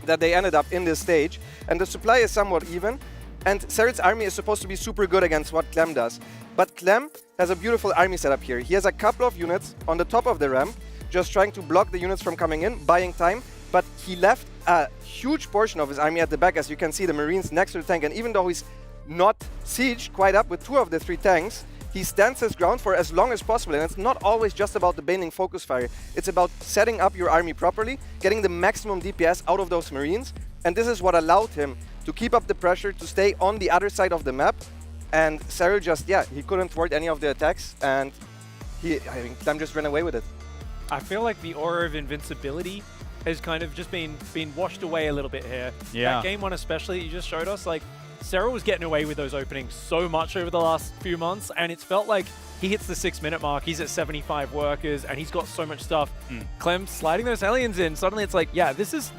that they ended up in this stage. And the supply is somewhat even, and Serral's army is supposed to be super good against what Clem does. But Clem has a beautiful army setup here. He has a couple of units on the top of the ramp, just trying to block the units from coming in, buying time, but he left a huge portion of his army at the back. As you can see, the Marines next to the tank, and even though he's not sieged quite up with 2 of the 3 tanks, he stands his ground for as long as possible. And it's not always just about the Baning focus fire. It's about setting up your army properly, getting the maximum DPS out of those Marines. And this is what allowed him to keep up the pressure, to stay on the other side of the map. And Serral just, he couldn't thwart any of the attacks. And Clem just ran away with it. I feel like the aura of invincibility has kind of just been washed away a little bit here. Yeah. That game 1 especially, you just showed us, like, Serral was getting away with those openings so much over the last few months, and it's felt like he hits the 6-minute mark, he's at 75 workers, and he's got so much stuff. Clem sliding those Hellions in, suddenly it's like, yeah, this is,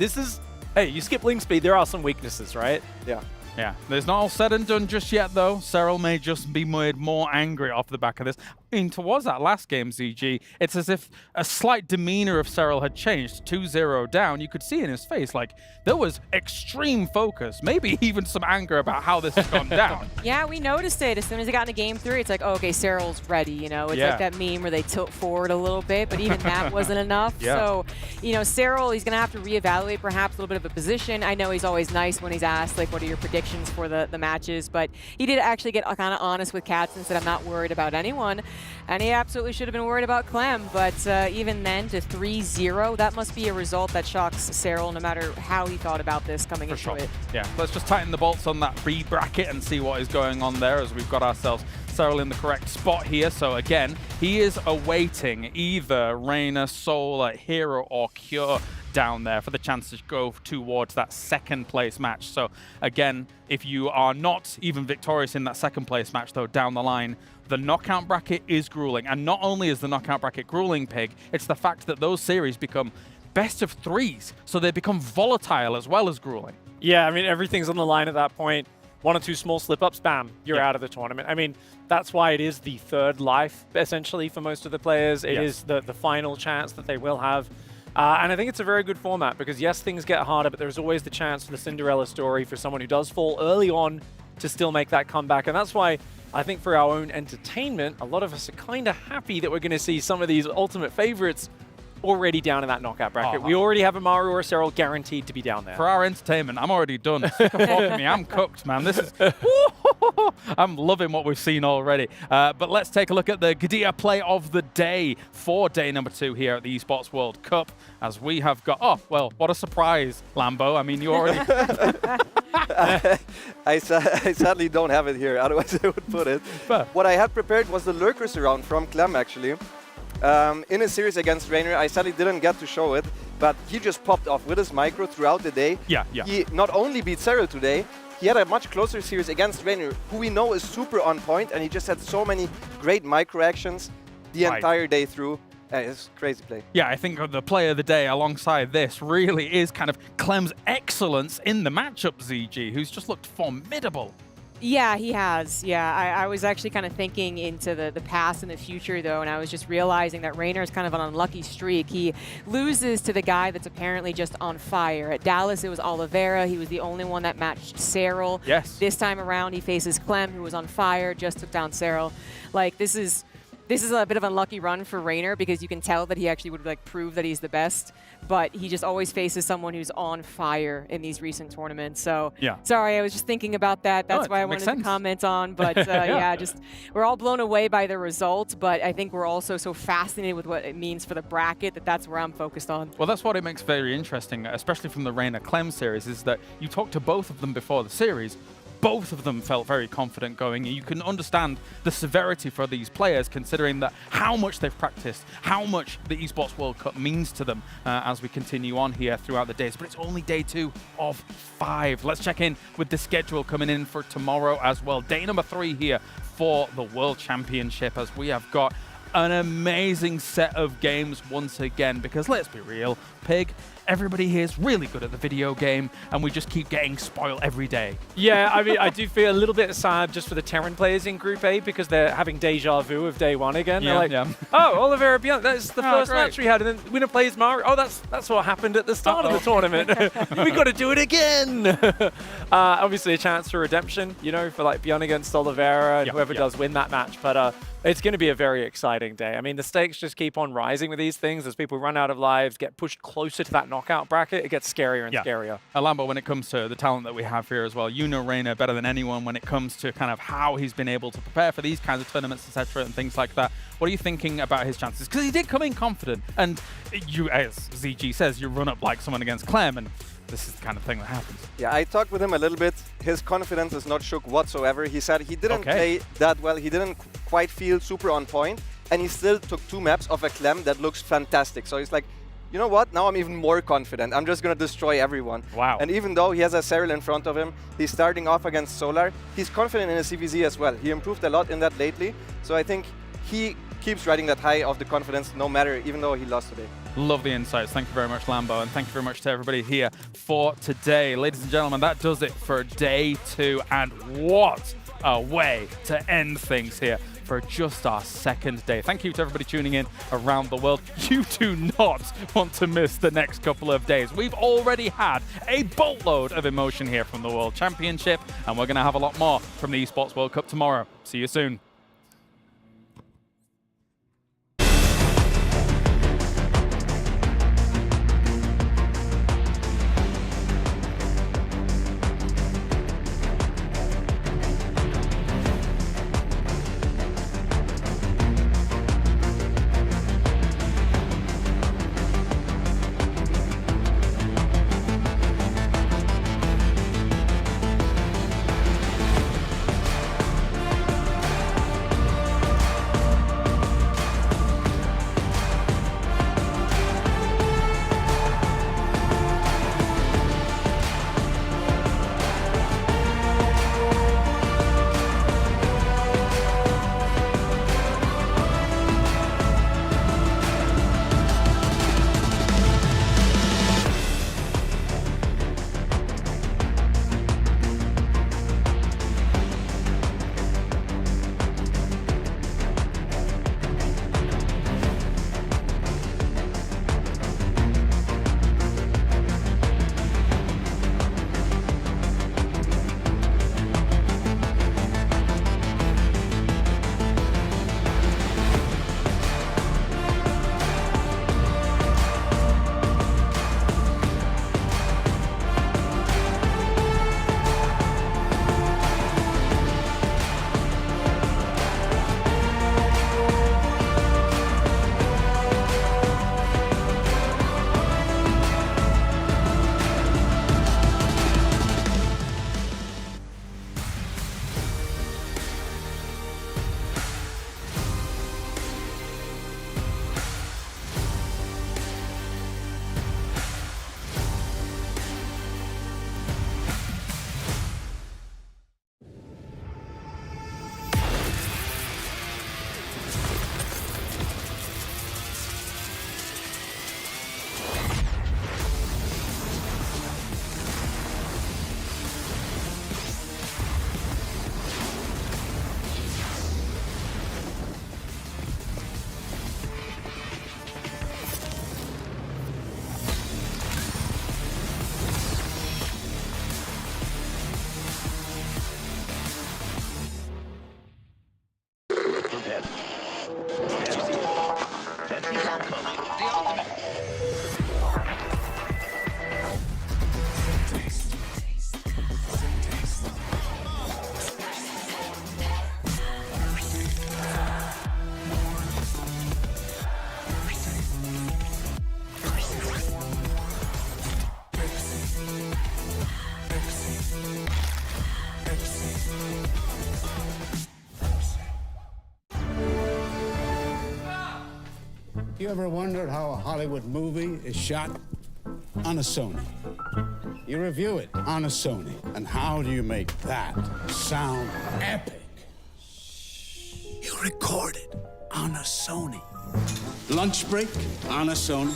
hey, you skip link speed, there are some weaknesses, right? Yeah. Yeah, there's not all said and done just yet, though. Serral may just be made more angry off the back of this. I mean, towards that last game, ZG, it's as if a slight demeanor of Serral had changed. 2-0 down, you could see in his face, like, there was extreme focus, maybe even some anger about how this has gone down. Yeah, we noticed it. As soon as it got into game 3, it's like, oh, okay, Serral's ready, you know? It's like that meme where they tilt forward a little bit, but even that wasn't enough. So, you know, Serral, he's going to have to reevaluate perhaps a little bit of a position. I know he's always nice when he's asked, like, what are your predictions for the matches, but he did actually get kind of honest with Cats and said, I'm not worried about anyone. And he absolutely should have been worried about Clem, but even then, to 3-0, that must be a result that shocks Serral, no matter how he thought about this coming into it. Yeah, let's just tighten the bolts on that B bracket and see what is going on there, as we've got ourselves Serral in the correct spot here. So again, he is awaiting either Reynor, Solar, Hero, or Cure down there for the chance to go towards that second place match. So again, if you are not even victorious in that second place match, though, down the line, the knockout bracket is grueling. And not only is the knockout bracket grueling, Pig, it's the fact that those series become best of threes, so they become volatile as well as grueling. Yeah, I mean, everything's on the line at that point. 1 or 2 small slip-ups, bam, you're out of the tournament. I mean, that's why it is the third life, essentially, for most of the players. It is the final chance that they will have. And I think it's a very good format because, yes, things get harder, but there's always the chance for the Cinderella story for someone who does fall early on to still make that comeback. And that's why I think for our own entertainment, a lot of us are kind of happy that we're going to see some of these ultimate favorites already down in that knockout bracket. We already have a Maru or a Serral guaranteed to be down there. For our entertainment, I'm already done. Stick a fork in me. I'm cooked, man. This is... I'm loving what we've seen already. But let's take a look at the Gdia play of the day for day number 2 here at the Esports World Cup, as we have got... Oh, well, what a surprise, Lambo. I mean, you already... I sadly don't have it here, otherwise I would put it. What I had prepared was the Lurkers around from Clem, actually. In a series against Reynor, I sadly didn't get to show it, but he just popped off with his micro throughout the day. He not only beat Serral today, he had a much closer series against Reynor, who we know is super on point, and he just had so many great micro actions the entire day through. It's crazy play. Yeah, I think the play of the day alongside this really is kind of Clem's excellence in the matchup, ZG, who's just looked formidable. Yeah, he has. Yeah, I was actually kind of thinking into the past and the future, though, and I was just realizing that Reynor is kind of an unlucky streak. He loses to the guy that's apparently just on fire. At Dallas, it was Oliveira. He was the only one that matched Serral. Yes. This time around, he faces Clem, who was on fire, just took down Serral. Like, this is a bit of an unlucky run for Reynor because you can tell that he actually would like prove that he's the best, but he just always faces someone who's on fire in these recent tournaments. So sorry, I was just thinking about that. That's why I wanted to comment on. But yeah, just we're all blown away by the result, but I think we're also so fascinated with what it means for the bracket that's where I'm focused on. Well, that's what it makes very interesting, especially from the Reynor Clem series, is that you talked to both of them before the series. Both of them felt very confident going, and you can understand the severity for these players considering that how much they've practiced, how much the Esports World Cup means to them as we continue on here throughout the days. But it's only day 2 of 5. Let's check in with the schedule coming in for tomorrow as well. Day number 3 here for the World Championship, as we have got an amazing set of games once again, because let's be real, Pig, everybody here is really good at the video game, and we just keep getting spoiled every day. Yeah, I mean, I do feel a little bit sad just for the Terran players in Group A because they're having deja vu of day 1 again. Yeah, they're like, oh, Oliveira beyond, that's the first match we had, and then winner plays Maru. Oh, that's what happened at the start of the tournament. We got to do it again. Obviously, a chance for redemption, you know, for like Beyond against Oliveira and whoever does win that match. But it's going to be a very exciting day. I mean, the stakes just keep on rising with these things as people run out of lives, get pushed closer to that knockout bracket. It gets scarier and scarier. Lambo, when it comes to the talent that we have here as well, you know Reynor better than anyone when it comes to kind of how he's been able to prepare for these kinds of tournaments, etc., and things like that. What are you thinking about his chances? Because he did come in confident, and you, as ZG says, you run up like someone against Clem, and this is the kind of thing that happens. Yeah, I talked with him a little bit. His confidence is not shook whatsoever. He said he didn't play that well. He didn't quite feel super on point, and he still took 2 maps of a Clem that looks fantastic. So he's like, you know what? Now I'm even more confident. I'm just going to destroy everyone. Wow. And even though he has a Serral in front of him, he's starting off against Solar. He's confident in his CVZ as well. He improved a lot in that lately. So I think he keeps riding that high of the confidence no matter, even though he lost today. Love the insights. Thank you very much, Lambo, and thank you very much to everybody here for today. Ladies and gentlemen, that does it for day 2, and what a way to end things here for just our 2nd day. Thank you to everybody tuning in around the world. You do not want to miss the next couple of days. We've already had a boatload of emotion here from the World Championship, and we're going to have a lot more from the Esports World Cup tomorrow. See you soon. You ever wondered how a Hollywood movie is shot? On a Sony. You review it on a Sony. And how do you make that sound epic? You record it on a Sony. Lunch break on a Sony.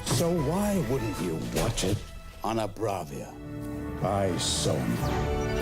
So why wouldn't you watch it on a Bravia by Sony?